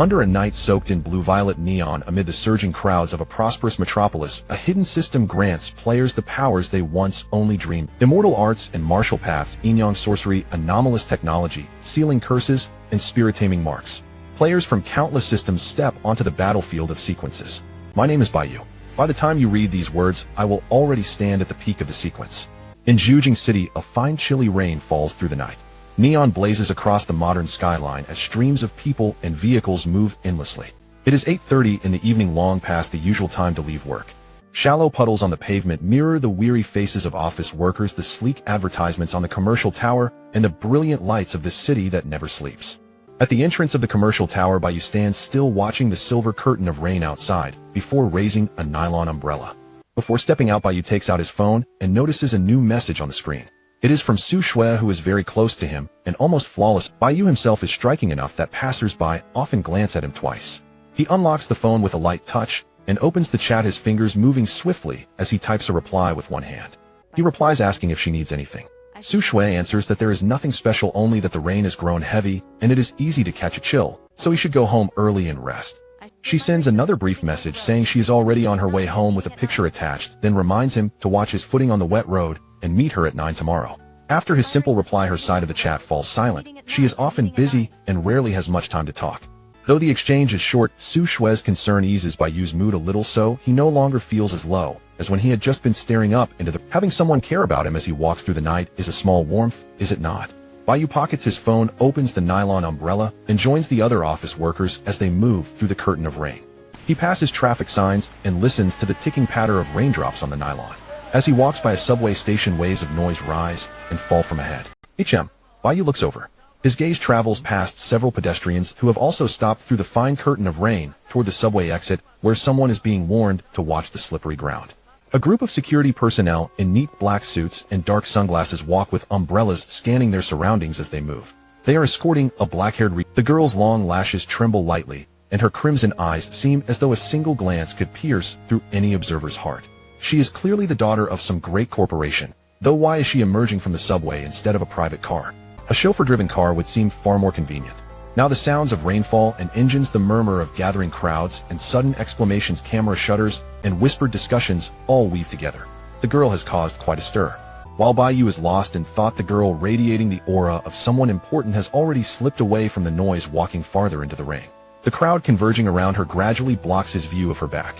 Under a night soaked in blue-violet neon amid the surging crowds of a prosperous metropolis, a hidden system grants players the powers they once only dreamed. Immortal arts and martial paths, yin-yang sorcery, anomalous technology, sealing curses, and spirit-taming marks. Players from countless systems step onto the battlefield of sequences. My name is Bai Yu. By the time you read these words, I will already stand at the peak of the sequence. In Zhujing City, a fine chilly rain falls through the night. Neon blazes across the modern skyline as streams of people and vehicles move endlessly. It is 8:30 in the evening, long past the usual time to leave work. Shallow puddles on the pavement mirror the weary faces of office workers, the sleek advertisements on the commercial tower, and the brilliant lights of this city that never sleeps. At the entrance of the commercial tower, Bai Yu stands still, watching the silver curtain of rain outside, before raising a nylon umbrella. Before stepping out, Bai Yu takes out his phone and notices a new message on the screen. It is from Su Shui, who is very close to him and almost flawless. Bai Yu himself is striking enough that passers-by often glance at him twice. He unlocks the phone with a light touch and opens the chat, his fingers moving swiftly as he types a reply with one hand. He replies asking if she needs anything. Su Shui answers that there is nothing special, only that the rain has grown heavy and it is easy to catch a chill, so he should go home early and rest. She sends another brief message saying she is already on her way home with a picture attached, then reminds him to watch his footing on the wet road and meet her at 9 tomorrow. After his simple reply, her side of the chat falls silent. She is often busy and rarely has much time to talk. Though the exchange is short, Su Shui's concern eases Bai Yu's mood a little, so he no longer feels as low as when he had just been staring up into the... Having someone care about him as he walks through the night is a small warmth, is it not? Bai Yu pockets his phone, opens the nylon umbrella, and joins the other office workers as they move through the curtain of rain. He passes traffic signs and listens to the ticking patter of raindrops on the nylon. As he walks by a subway station, waves of noise rise and fall from ahead. Bai Yu looks over. His gaze travels past several pedestrians who have also stopped through the fine curtain of rain toward the subway exit, where someone is being warned to watch the slippery ground. A group of security personnel in neat black suits and dark sunglasses walk with umbrellas, scanning their surroundings as they move. They are escorting a black-haired The girl's long lashes tremble lightly, and her crimson eyes seem as though a single glance could pierce through any observer's heart. She is clearly the daughter of some great corporation, though why is she emerging from the subway instead of a private car? A chauffeur-driven car would seem far more convenient. Now the sounds of rainfall and engines, the murmur of gathering crowds, and sudden exclamations, camera shutters, and whispered discussions all weave together. The girl has caused quite a stir. While Bai Yu is lost in thought, the girl, radiating the aura of someone important, has already slipped away from the noise, walking farther into the rain. The crowd converging around her gradually blocks his view of her back.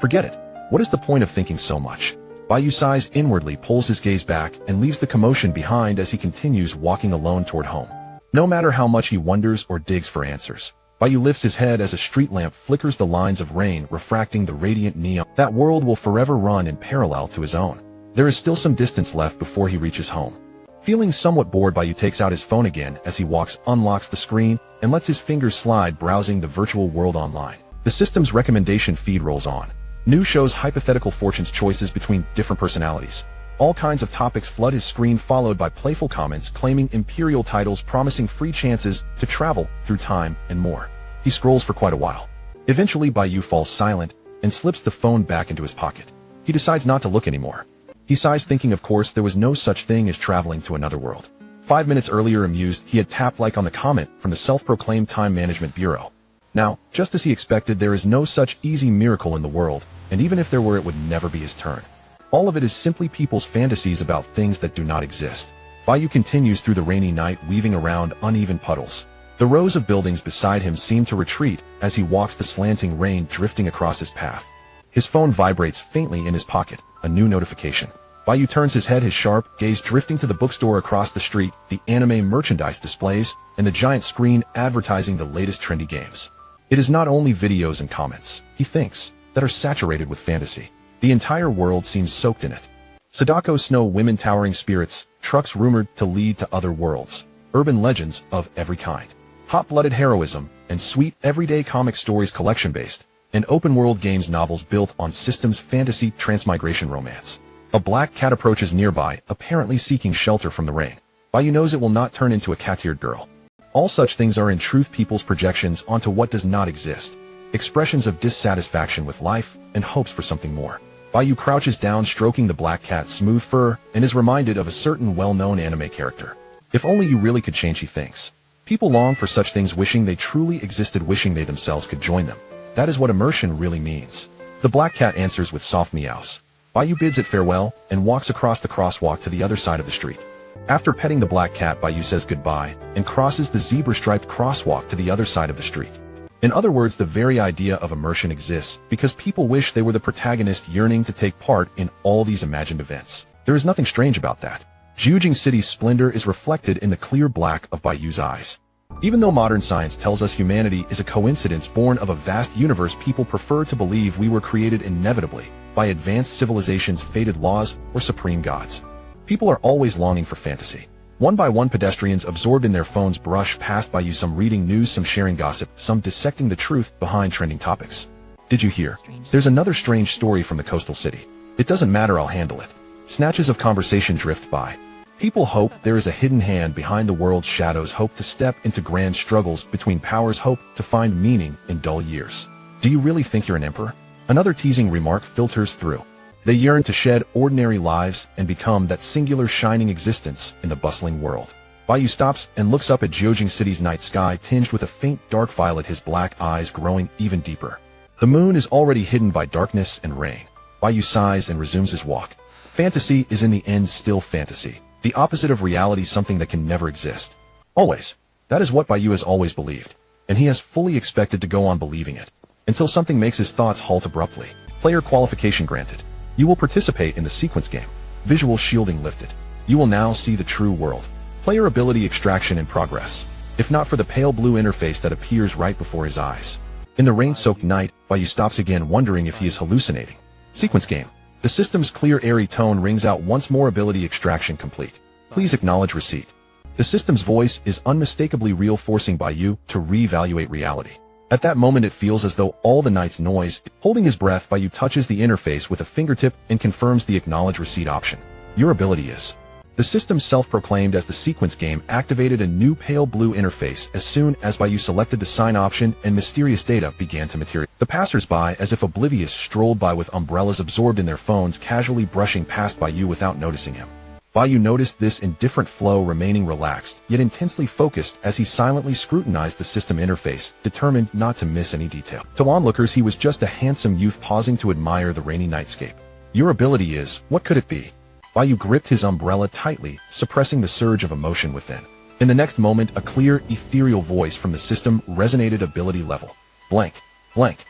Forget it. What is the point of thinking so much? Bai Yu sighs inwardly, pulls his gaze back, and leaves the commotion behind as he continues walking alone toward home. No matter how much he wonders or digs for answers, Bai Yu lifts his head as a street lamp flickers the lines of rain, refracting the radiant neon. That world will forever run in parallel to his own. There is still some distance left before he reaches home. Feeling somewhat bored, Bai Yu takes out his phone again as he walks, unlocks the screen, and lets his fingers slide, browsing the virtual world online. The system's recommendation feed rolls on. New shows, hypothetical fortunes, choices between different personalities. All kinds of topics flood his screen, followed by playful comments claiming imperial titles, promising free chances to travel through time, and more. He scrolls for quite a while. Eventually, Bai Yu falls silent and slips the phone back into his pocket. He decides not to look anymore. He sighs, thinking of course there was no such thing as traveling to another world. 5 minutes earlier, amused, he had tapped like on the comment from the self-proclaimed Time Management Bureau. Now, just as he expected, there is no such easy miracle in the world, and even if there were, it would never be his turn. All of it is simply people's fantasies about things that do not exist. Bai Yu continues through the rainy night, weaving around uneven puddles. The rows of buildings beside him seem to retreat as he walks, the slanting rain drifting across his path. His phone vibrates faintly in his pocket, a new notification. Bai Yu turns his head, his sharp gaze drifting to the bookstore across the street, the anime merchandise displays, and the giant screen advertising the latest trendy games. It is not only videos and comments, he thinks, that are saturated with fantasy. The entire world seems soaked in it. Sadako snow, women, towering spirits, trucks rumored to lead to other worlds, urban legends of every kind, hot-blooded heroism, and sweet everyday comic stories, collection-based, and open-world games, novels built on systems, fantasy, transmigration, romance. A black cat approaches nearby, apparently seeking shelter from the rain. Bai Yu knows it will not turn into a cat-eared girl. All such things are in truth people's projections onto what does not exist, expressions of dissatisfaction with life and hopes for something more. Bai Yu crouches down, stroking the black cat's smooth fur, and is reminded of a certain well-known anime character. If only you really could change, he thinks. People long for such things, wishing they truly existed, wishing they themselves could join them. That is what immersion really means. The black cat answers with soft meows. Bai Yu bids it farewell and walks across the crosswalk to the other side of the street. After petting the black cat, Bai Yu says goodbye and crosses the zebra-striped crosswalk to the other side of the street. In other words, the very idea of immersion exists because people wish they were the protagonist, yearning to take part in all these imagined events. There is nothing strange about that. Jiujing City's splendor is reflected in the clear black of Bai Yu's eyes. Even though modern science tells us humanity is a coincidence born of a vast universe, people prefer to believe we were created inevitably by advanced civilizations, fated laws, or supreme gods. People are always longing for fantasy. One by one, pedestrians absorbed in their phones brush past Bai Yu, some reading news, some sharing gossip, some dissecting the truth behind trending topics. Did you hear? There's another strange story from the coastal city. It doesn't matter, I'll handle it. Snatches of conversation drift by. People hope there is a hidden hand behind the world's shadows, hope to step into grand struggles between powers, hope to find meaning in dull years. Do you really think you're an emperor? Another teasing remark filters through. They yearn to shed ordinary lives and become that singular shining existence in the bustling world. Bai Yu stops and looks up at Jiujing City's night sky, tinged with a faint dark violet, his black eyes growing even deeper. The moon is already hidden by darkness and rain. Bai Yu sighs and resumes his walk. Fantasy is in the end still fantasy. The opposite of reality, something that can never exist. Always. That is what Bai Yu has always believed, and he has fully expected to go on believing it, until something makes his thoughts halt abruptly. Player qualification granted. You will participate in the sequence game. Visual shielding lifted. You will now see the true world. Player ability extraction in progress, if not for the pale blue interface that appears right before his eyes. In the rain-soaked night, Bai Yu stops again, wondering if he is hallucinating. Sequence game. The system's clear, airy tone rings out once more. Ability extraction complete. Please acknowledge receipt. The system's voice is unmistakably real, forcing Bai Yu to reevaluate reality. At that moment, it feels as though all the night's noise. Holding his breath, Bai Yu touches the interface with a fingertip and confirms the acknowledge receipt option. Your ability is. The system, self-proclaimed as the sequence game, activated a new pale blue interface as soon as Bai Yu selected the sign option, and mysterious data began to materialize. The passers-by, as if oblivious, strolled by with umbrellas absorbed in their phones, casually brushing past Bai Yu without noticing him. Bai Yu noticed this indifferent flow, remaining relaxed, yet intensely focused as he silently scrutinized the system interface, determined not to miss any detail. To onlookers, he was just a handsome youth pausing to admire the rainy nightscape. Your ability is, what could it be? Bai Yu gripped his umbrella tightly, suppressing the surge of emotion within. In the next moment, a clear, ethereal voice from the system resonated. Ability level. Blank. Blank.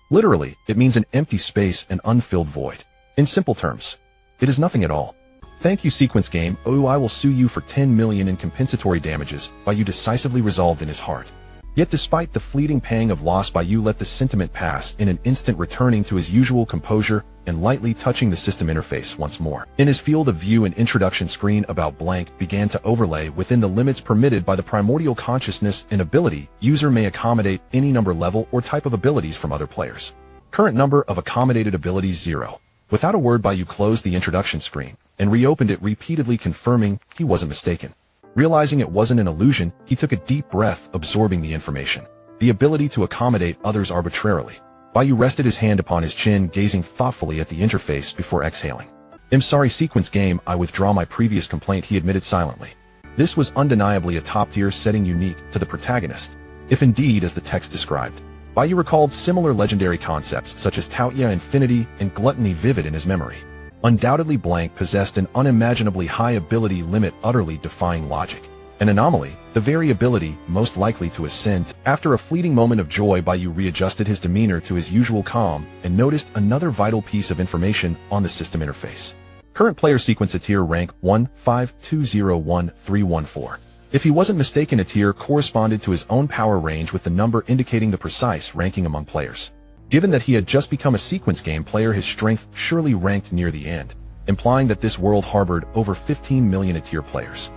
Literally, it means an empty space, an unfilled void. In simple terms, it is nothing at all. Thank you, sequence game. Oh, I will sue you for 10 million in compensatory damages, Bai Yu decisively resolved in his heart. Yet despite the fleeting pang of loss, Bai Yu let the sentiment pass in an instant, returning to his usual composure and lightly touching the system interface once more. In his field of view, an introduction screen about blank began to overlay. Within the limits permitted by the primordial consciousness and ability, user may accommodate any number, level, or type of abilities from other players. Current number of accommodated abilities 0. Without a word, Bai Yu closed the introduction screen and reopened it, repeatedly confirming he wasn't mistaken. Realizing it wasn't an illusion, he took a deep breath, absorbing the information. The ability to accommodate others arbitrarily. Bai Yu rested his hand upon his chin, gazing thoughtfully at the interface before exhaling. I'm sorry, sequence game, I withdraw my previous complaint, he admitted silently. This was undeniably a top-tier setting unique to the protagonist, if indeed as the text described. Bai Yu recalled similar legendary concepts such as Taoya, infinity, and gluttony vivid in his memory. Undoubtedly, blank possessed an unimaginably high ability limit, utterly defying logic. An anomaly, the very ability most likely to ascend. After a fleeting moment of joy, Bai Yu readjusted his demeanor to his usual calm and noticed another vital piece of information on the system interface. Current player sequence, a tier rank 15201-314. If he wasn't mistaken, a tier corresponded to his own power range, with the number indicating the precise ranking among players. Given that he had just become a sequence game player, his strength surely ranked near the end, implying that this world harbored over 15 million tier players.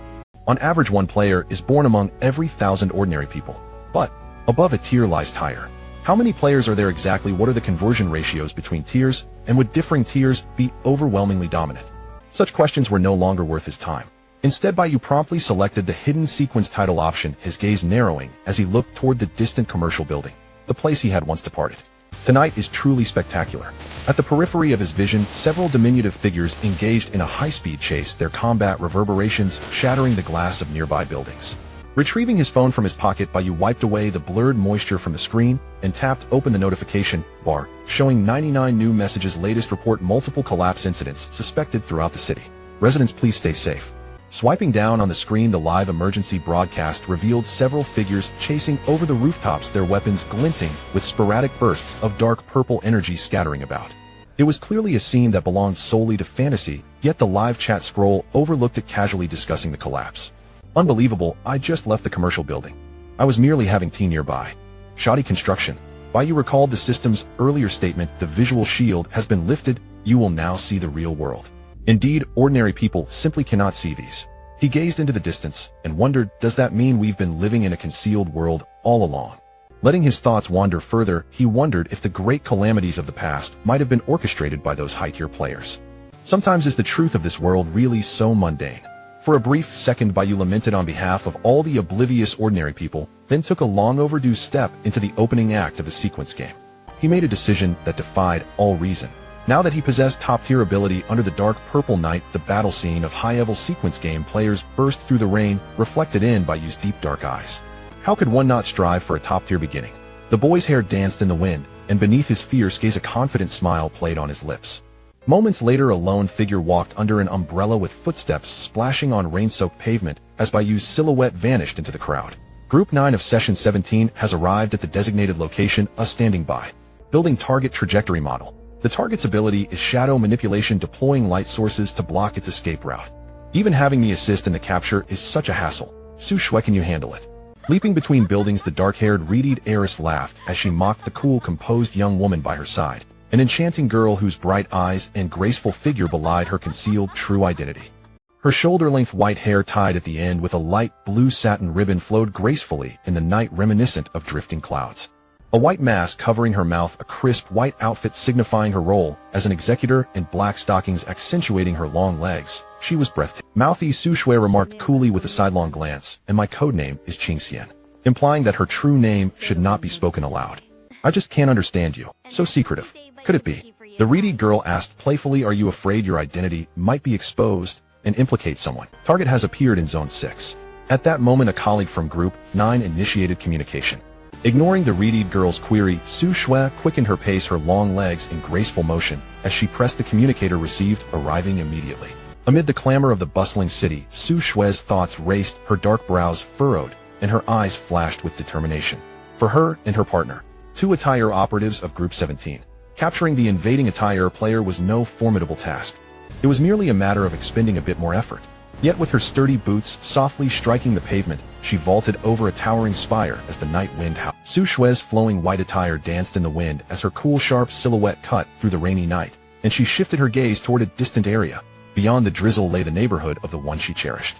On average, one player is born among every 1,000 ordinary people. But above a tier lies higher. How many players are there exactly? What are the conversion ratios between tiers? And would differing tiers be overwhelmingly dominant? Such questions were no longer worth his time. Instead, Bai Yu promptly selected the hidden sequence title option, his gaze narrowing as he looked toward the distant commercial building, the place he had once departed. Tonight is truly spectacular. At the periphery of his vision, several diminutive figures engaged in a high-speed chase, their combat reverberations shattering the glass of nearby buildings. Retrieving his phone from his pocket, Bai Yu wiped away the blurred moisture from the screen and tapped open the notification bar, showing 99 new messages. Latest report: multiple collapse incidents suspected throughout the city. Residents, please stay safe. Swiping down on the screen, the live emergency broadcast revealed several figures chasing over the rooftops, their weapons glinting with sporadic bursts of dark purple energy scattering about. It was clearly a scene that belonged solely to fantasy, yet the live chat scroll overlooked it, casually discussing the collapse. Unbelievable, I just left the commercial building. I was merely having tea nearby. Shoddy construction. Bai Yu recalled the system's earlier statement: the visual shield has been lifted, you will now see the real world. Indeed, ordinary people simply cannot see these. He gazed into the distance and wondered, does that mean we've been living in a concealed world all along? Letting his thoughts wander further, he wondered if the great calamities of the past might have been orchestrated by those high-tier players. Sometimes is the truth of this world really so mundane? For a brief second, Bai Yu lamented on behalf of all the oblivious ordinary people, then took a long overdue step into the opening act of the sequence game. He made a decision that defied all reason. Now that he possessed top-tier ability under the dark purple night, the battle scene of high-level sequence game players burst through the rain, reflected in Bai Yu's deep dark eyes. How could one not strive for a top-tier beginning? The boy's hair danced in the wind, and beneath his fierce gaze a confident smile played on his lips. Moments later, a lone figure walked under an umbrella with footsteps splashing on rain-soaked pavement as Bai Yu's silhouette vanished into the crowd. Group 9 of Session 17 has arrived at the designated location, standing by. Building target trajectory model. The target's ability is shadow manipulation, deploying light sources to block its escape route. Even having me assist in the capture is such a hassle. Su Shui, can you handle it? Leaping between buildings, the dark-haired, reed heiress laughed as she mocked the cool, composed young woman by her side. An enchanting girl whose bright eyes and graceful figure belied her concealed true identity. Her shoulder-length white hair tied at the end with a light blue satin ribbon flowed gracefully in the night, reminiscent of drifting clouds. A white mask covering her mouth, a crisp white outfit signifying her role as an executor, and black stockings accentuating her long legs. She was breathtaking. Mouthy Su Shui remarked coolly with a sidelong glance, and my codename is Qingxian, implying that her true name should not be spoken aloud. I just can't understand you. So secretive. Could it be? The reedy girl asked playfully, are you afraid your identity might be exposed and implicate someone? Target has appeared in Zone 6. At that moment, a colleague from Group 9 initiated communication. Ignoring the reedy girl's query, Su Shui quickened her pace, her long legs in graceful motion, as she pressed the communicator received, arriving immediately. Amid the clamor of the bustling city, Su Shui's thoughts raced, her dark brows furrowed, and her eyes flashed with determination. For her and her partner, 2 attire operatives of Group 17. Capturing the invading attire player was no formidable task. It was merely a matter of expending a bit more effort. Yet with her sturdy boots softly striking the pavement, she vaulted over a towering spire as the night wind howled. Su Shui's flowing white attire danced in the wind as her cool, sharp silhouette cut through the rainy night, and she shifted her gaze toward a distant area. Beyond the drizzle lay the neighborhood of the one she cherished.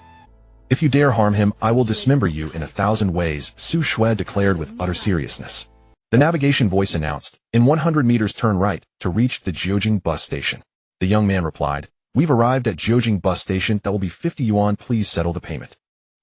If you dare harm him, I will dismember you in 1,000 ways, Su Shui declared with utter seriousness. The navigation voice announced, in 100 meters turn right to reach the Jiujing bus station. The young man replied, we've arrived at Jiujing bus station, that will be 50 yuan, please settle the payment.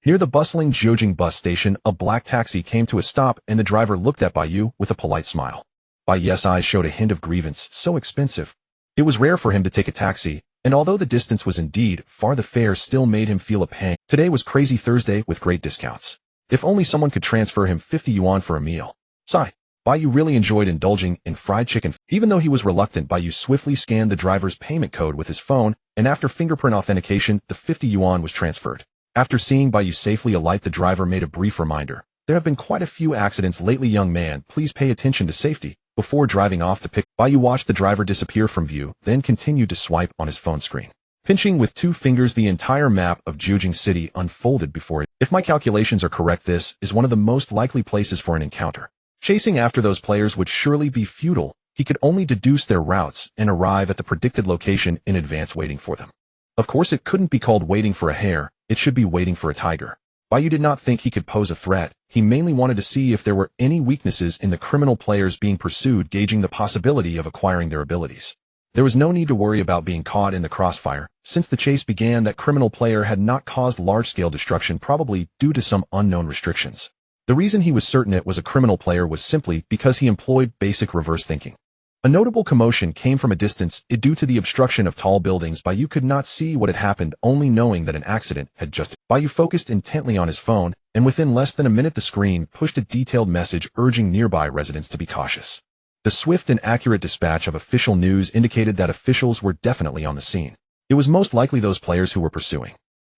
Near the bustling Jiujing bus station, a black taxi came to a stop and the driver looked at Bai Yu with a polite smile. Bai Yu's eyes showed a hint of grievance, so expensive. It was rare for him to take a taxi, and although the distance was indeed far, the fare still made him feel a pang. Today was Crazy Thursday with great discounts. If only someone could transfer him 50 yuan for a meal. Sigh. Bai Yu really enjoyed indulging in fried chicken. Even though he was reluctant, Bai Yu swiftly scanned the driver's payment code with his phone, and after fingerprint authentication, the 50 yuan was transferred. After seeing Bai Yu safely alight, the driver made a brief reminder. There have been quite a few accidents lately, young man, please pay attention to safety. Before driving off to pick, Bai Yu watched the driver disappear from view, then continued to swipe on his phone screen. Pinching with 2 fingers, the entire map of Jiujing City unfolded before it. If my calculations are correct, this is one of the most likely places for an encounter. Chasing after those players would surely be futile. He could only deduce their routes and arrive at the predicted location in advance, waiting for them. Of course, it couldn't be called waiting for a hare, it should be waiting for a tiger. Bai Yu did not think he could pose a threat. He mainly wanted to see if there were any weaknesses in the criminal players being pursued, gauging the possibility of acquiring their abilities. There was no need to worry about being caught in the crossfire. Since the chase began, that criminal player had not caused large-scale destruction, probably due to some unknown restrictions. The reason he was certain it was a criminal player was simply because he employed basic reverse thinking. A notable commotion came from a distance due to the obstruction of tall buildings. Bai Yu could not see what had happened, only knowing that an accident had just. Bai Yu focused intently on his phone, and within less than a minute the screen pushed a detailed message urging nearby residents to be cautious. The swift and accurate dispatch of official news indicated that officials were definitely on the scene. It was most likely those players who were pursuing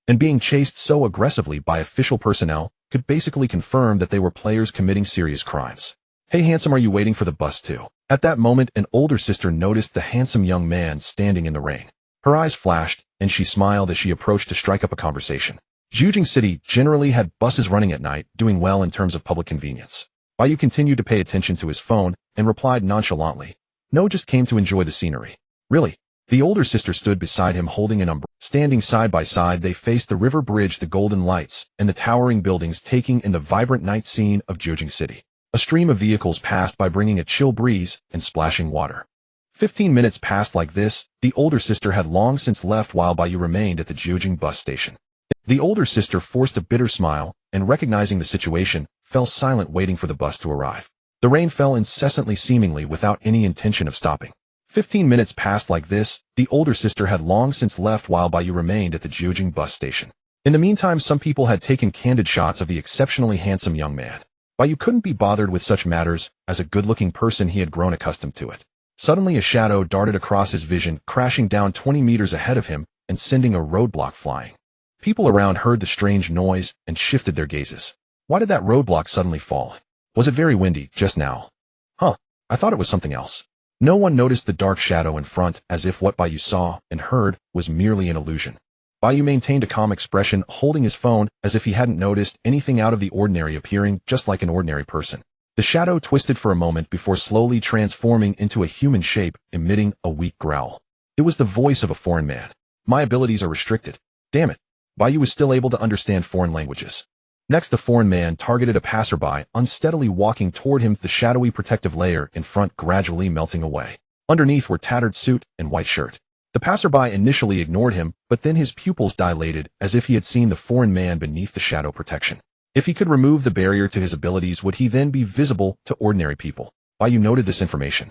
and being chased so aggressively by official personnel could basically confirm that they were players committing serious crimes. "Hey handsome, are you waiting for the bus too?" At that moment, an older sister noticed the handsome young man standing in the rain. Her eyes flashed, and she smiled as she approached to strike up a conversation. Jiujing City generally had buses running at night, doing well in terms of public convenience. Bai Yu continued to pay attention to his phone and replied nonchalantly, "No, just came to enjoy the scenery." "Really?" The older sister stood beside him holding an umbrella. Standing side by side, they faced the river bridge, the golden lights, and the towering buildings, taking in the vibrant night scene of Jiujing City. A stream of vehicles passed by, bringing a chill breeze and splashing water. 15 minutes passed like this. The older sister had long since left while Bai Yu remained at the Jiujing bus station. The older sister forced a bitter smile, and recognizing the situation, fell silent, waiting for the bus to arrive. The rain fell incessantly, seemingly without any intention of stopping. 15 minutes passed like this. The older sister had long since left while Bai Yu remained at the Jiujing bus station. In the meantime, some people had taken candid shots of the exceptionally handsome young man. Bai Yu couldn't be bothered with such matters. As a good-looking person, he had grown accustomed to it. Suddenly a shadow darted across his vision, crashing down 20 meters ahead of him and sending a roadblock flying. People around heard the strange noise and shifted their gazes. Why did that roadblock suddenly fall? Was it very windy just now? I thought it was something else. No one noticed the dark shadow in front, as if what Bai Yu saw and heard was merely an illusion. Bai Yu maintained a calm expression, holding his phone as if he hadn't noticed anything out of the ordinary, appearing just like an ordinary person. The shadow twisted for a moment before slowly transforming into a human shape, emitting a weak growl. It was the voice of a foreign man. My abilities are restricted. Damn it. Bai Yu was still able to understand foreign languages. Next, the foreign man targeted a passerby, unsteadily walking toward him, the shadowy protective layer in front gradually melting away. Underneath were tattered suit and white shirt. The passerby initially ignored him, but then his pupils dilated as if he had seen the foreign man beneath the shadow protection. If he could remove the barrier to his abilities, would he then be visible to ordinary people? Bai Yu noted this information.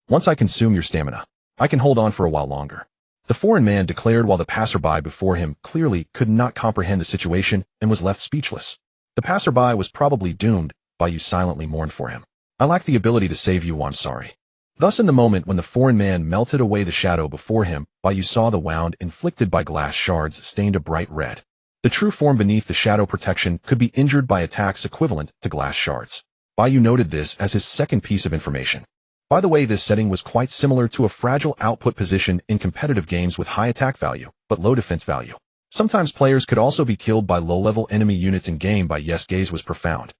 "Once I consume your stamina, I can hold on for a while longer," the foreign man declared, while the passerby before him clearly could not comprehend the situation and was left speechless. The passerby was probably doomed. Bai Yu silently mourned for him. "I lack the ability to save you, I'm sorry." Thus, in the moment when the foreign man melted away the shadow before him, Bai Yu saw the wound inflicted by glass shards stained a bright red. The true form beneath the shadow protection could be injured by attacks equivalent to glass shards. Bai Yu noted this as his second piece of information. By the way, this setting was quite similar to a fragile output position in competitive games with high attack value, but low defense value. Sometimes players could also be killed by low-level enemy units in game. Bai Yu's gaze was profound.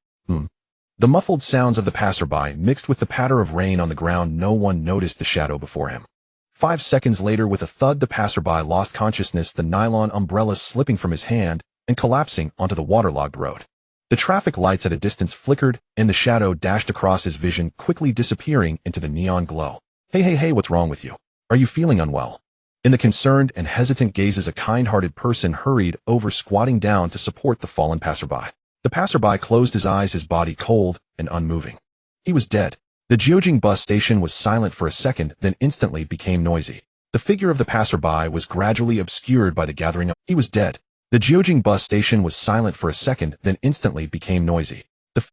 The muffled sounds of the passerby mixed with the patter of rain on the ground. No one noticed the shadow before him. 5 seconds later, with a thud, the passerby lost consciousness, the nylon umbrella slipping from his hand and collapsing onto the waterlogged road. The traffic lights at a distance flickered, and the shadow dashed across his vision, quickly disappearing into the neon glow. Hey, what's wrong with you? Are you feeling unwell?" In the concerned and hesitant gazes, a kind-hearted person hurried over, squatting down to support the fallen passerby. The passerby closed his eyes, his body cold and unmoving. He was dead. The Jiujing bus station was silent for a second, then instantly became noisy. The figure of the passerby was gradually obscured by the gathering of. He was dead. The Jiujing bus station was silent for a second, then instantly became noisy.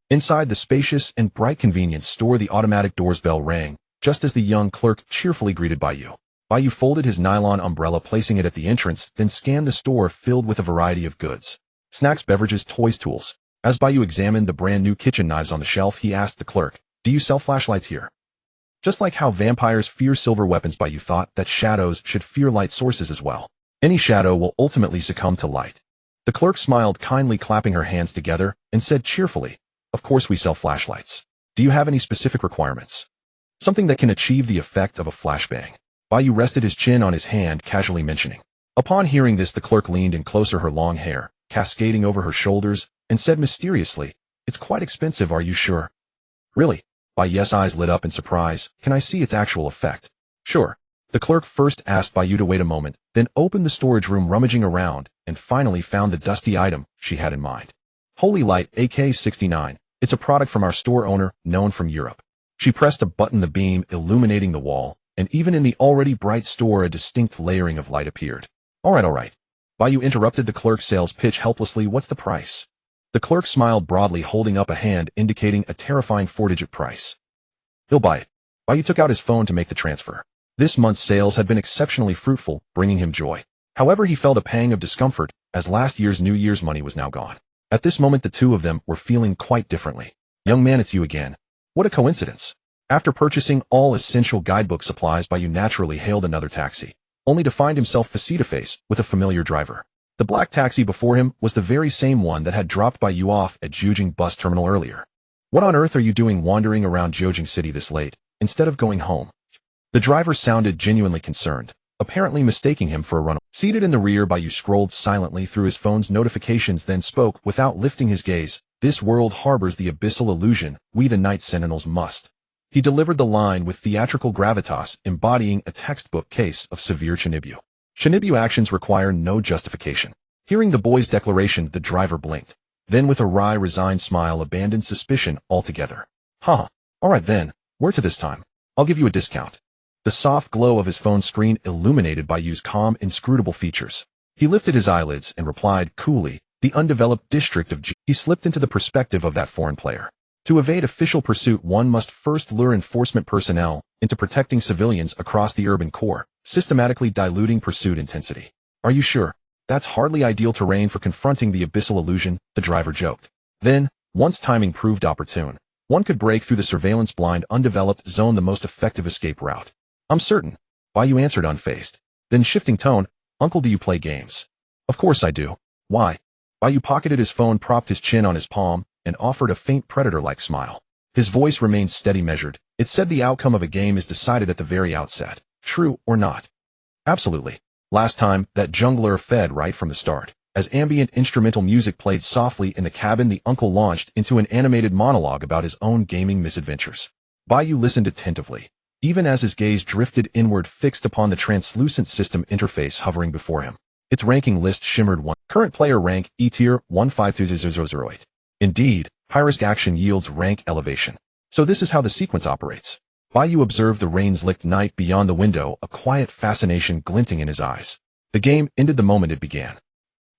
Inside the spacious and bright convenience store, the automatic door's bell rang, just as the young clerk cheerfully greeted Bai Yu. Bai Yu folded his nylon umbrella, placing it at the entrance, then scanned the store filled with a variety of goods. Snacks, beverages, toys, tools. As Bai Yu examined the brand new kitchen knives on the shelf, he asked the clerk, "Do you sell flashlights here?" Just like how vampires fear silver weapons, Bai Yu thought that shadows should fear light sources as well. Any shadow will ultimately succumb to light. The clerk smiled kindly, clapping her hands together, and said cheerfully, "Of course we sell flashlights. Do you have any specific requirements? Something that can achieve the effect of a flashbang." Bai Yu rested his chin on his hand, casually mentioning. Upon hearing this, the clerk leaned in closer, her long hair cascading over her shoulders, and said mysteriously, "It's quite expensive, are you sure?" "Really?" Bai Yu's eyes lit up in surprise. "Can I see its actual effect?" "Sure." The clerk first asked Bai Yu to wait a moment, then opened the storage room, rummaging around, and finally found the dusty item she had in mind. "Holy Light AK-69. It's a product from our store owner, known from Europe. She pressed a button, the beam illuminating the wall, and even in the already bright store a distinct layering of light appeared. All right. Bai Yu interrupted the clerk's sales pitch helplessly. What's the price? The clerk smiled broadly, holding up a hand indicating a terrifying 4-digit price. He'll buy it. Bai Yu took out his phone to make the transfer. This month's sales had been exceptionally fruitful, bringing him joy. However, he felt a pang of discomfort, as last year's New Year's money was now gone. At this moment the two of them were feeling quite differently. Young man, it's you again. What a coincidence. After purchasing all essential guidebook supplies, Bai Yu naturally hailed another taxi, only to find himself face-to-face with a familiar driver. The black taxi before him was the very same one that had dropped Bai Yu off at Jiujing bus terminal earlier. What on earth are you doing wandering around Jiujing City this late, instead of going home? The driver sounded genuinely concerned, apparently mistaking him for a runaway. Seated in the rear, Bai Yu scrolled silently through his phone's notifications, then spoke without lifting his gaze. This world harbors the abyssal illusion, we the Night Sentinels must. He delivered the line with theatrical gravitas, embodying a textbook case of severe Chinibyu. Chinibyu actions require no justification. Hearing the boy's declaration, the driver blinked, then with a wry, resigned smile abandoned suspicion altogether. All right then, where to this time? I'll give you a discount. The soft glow of his phone screen illuminated Bai Yu's calm, inscrutable features. He lifted his eyelids and replied coolly, the undeveloped district of G. He slipped into the perspective of that foreign player. To evade official pursuit, one must first lure enforcement personnel into protecting civilians across the urban core, systematically diluting pursuit intensity. Are you sure? That's hardly ideal terrain for confronting the abyssal illusion, the driver joked. Then, once timing proved opportune, one could break through the surveillance-blind, undeveloped zone, the most effective escape route. I'm certain, Bai Yu answered unfazed. Then shifting tone, Uncle, do you play games? Of course I do. Why? Bai Yu pocketed his phone, propped his chin on his palm, and offered a faint predator-like smile. His voice remained steady, measured. It said the outcome of a game is decided at the very outset. True or not? Absolutely. Last time, that jungler fed right from the start. As ambient instrumental music played softly in the cabin, the uncle launched into an animated monologue about his own gaming misadventures. Bai Yu listened attentively, even as his gaze drifted inward, fixed upon the translucent system interface hovering before him. Its ranking list shimmered. Current player rank, E-tier, 152008. Indeed, high-risk action yields rank elevation. So this is how the sequence operates. Bai Yu observed the rain-licked night beyond the window, a quiet fascination glinting in his eyes. The game ended the moment it began.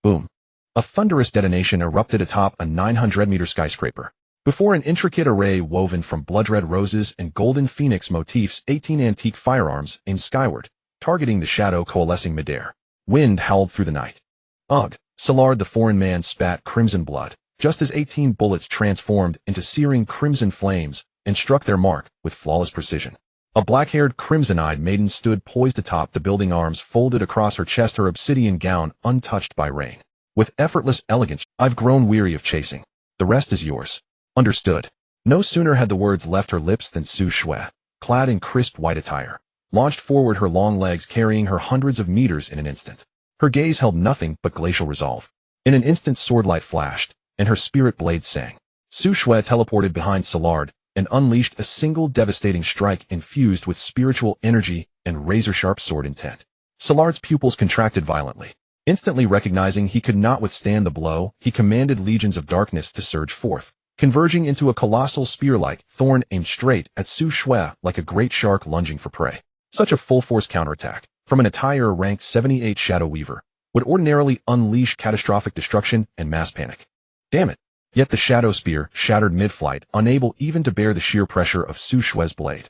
Boom. A thunderous detonation erupted atop a 900-meter skyscraper. Before an intricate array woven from blood-red roses and golden phoenix motifs, 18 antique firearms aimed skyward, targeting the shadow coalescing midair. Wind howled through the night. Ugh! Szilard the foreign man spat crimson blood, just as 18 bullets transformed into searing crimson flames and struck their mark with flawless precision. A black-haired, crimson-eyed maiden stood poised atop the building, arms folded across her chest, her obsidian gown untouched by rain. With effortless elegance, I've grown weary of chasing. The rest is yours. Understood. No sooner had the words left her lips than Su Shui, clad in crisp white attire, launched forward, her long legs carrying her hundreds of meters in an instant. Her gaze held nothing but glacial resolve. In an instant, swordlight flashed, and her spirit blade sang. Su Shui teleported behind Szilard and unleashed a single devastating strike infused with spiritual energy and razor-sharp sword intent. Szilard's pupils contracted violently. Instantly recognizing he could not withstand the blow, he commanded legions of darkness to surge forth, converging into a colossal spear-like thorn aimed straight at Su Shui like a great shark lunging for prey. Such a full-force counterattack from an attire ranked 78 Shadow Weaver would ordinarily unleash catastrophic destruction and mass panic. Damn it! Yet the Shadow Spear shattered mid-flight, unable even to bear the sheer pressure of Su Shui's blade.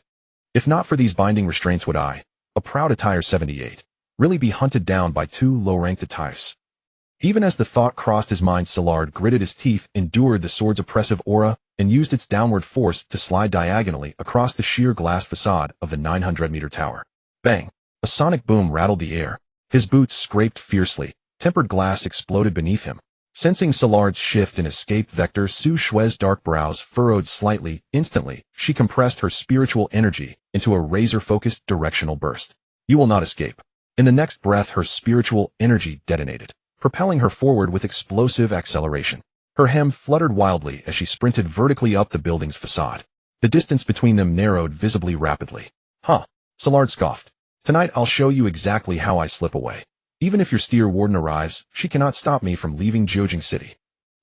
If not for these binding restraints, would I, a proud attire 78, really be hunted down by two low-ranked attires? Even as the thought crossed his mind, Szilard gritted his teeth, endured the sword's oppressive aura, and used its downward force to slide diagonally across the sheer glass facade of the 900-meter tower. Bang! A sonic boom rattled the air. His boots scraped fiercely. Tempered glass exploded beneath him. Sensing Szilard's shift in escape vector, Su Shui's dark brows furrowed slightly. Instantly, she compressed her spiritual energy into a razor-focused directional burst. You will not escape. In the next breath, her spiritual energy detonated, propelling her forward with explosive acceleration. Her hem fluttered wildly as she sprinted vertically up the building's facade. The distance between them narrowed visibly rapidly. Szilard scoffed. Tonight I'll show you exactly how I slip away. Even if your steer warden arrives, she cannot stop me from leaving Jiujing City.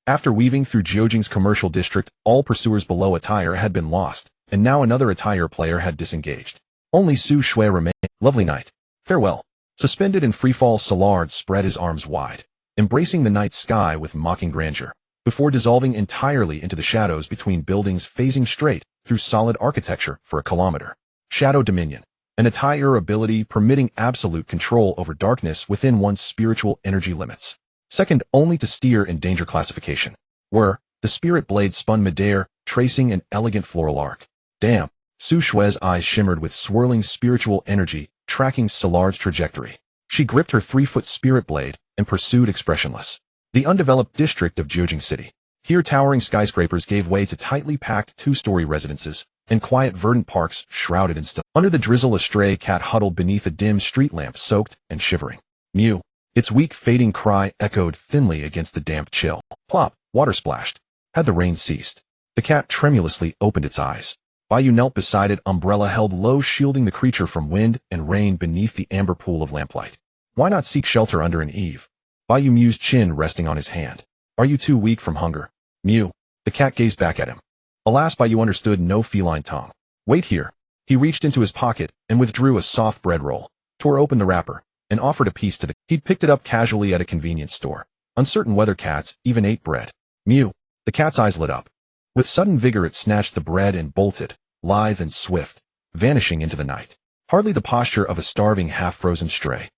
After weaving through Jiujing's commercial district, all pursuers below attire had been lost, and now another attire player had disengaged. Only Su Shui remained. Lovely night. Farewell. Suspended in freefall, Salard spread his arms wide, embracing the night sky with mocking grandeur, before dissolving entirely into the shadows between buildings, phasing straight through solid architecture for a kilometer. Shadow Dominion, an attire ability permitting absolute control over darkness within one's spiritual energy limits. Second only to steer in danger classification. Were the spirit blade spun midair, tracing an elegant floral arc. Damn. Su Shui's eyes shimmered with swirling spiritual energy, tracking Salard's trajectory. She gripped her 3-foot spirit blade and pursued expressionless. The undeveloped district of Jiujing City. Here towering skyscrapers gave way to tightly packed 2-story residences, and quiet verdant parks shrouded in still. Under the drizzle, a stray cat huddled beneath a dim street lamp, soaked and shivering. Mew. Its weak fading cry echoed thinly against the damp chill. Plop. Water splashed. Had the rain ceased? The cat tremulously opened its eyes. Bai Yu knelt beside it, umbrella held low, shielding the creature from wind and rain beneath the amber pool of lamplight. Why not seek shelter under an eave? Bai Yu Mew's chin resting on his hand. Are you too weak from hunger? Mew. The cat gazed back at him. Alas, Bai Yu understood no feline tongue. Wait here. He reached into his pocket and withdrew a soft bread roll, tore open the wrapper, and offered a piece to the. He'd picked it up casually at a convenience store. Uncertain whether cats even ate bread. Mew. The cat's eyes lit up. With sudden vigor it snatched the bread and bolted, lithe and swift, vanishing into the night. Hardly the posture of a starving, half-frozen stray.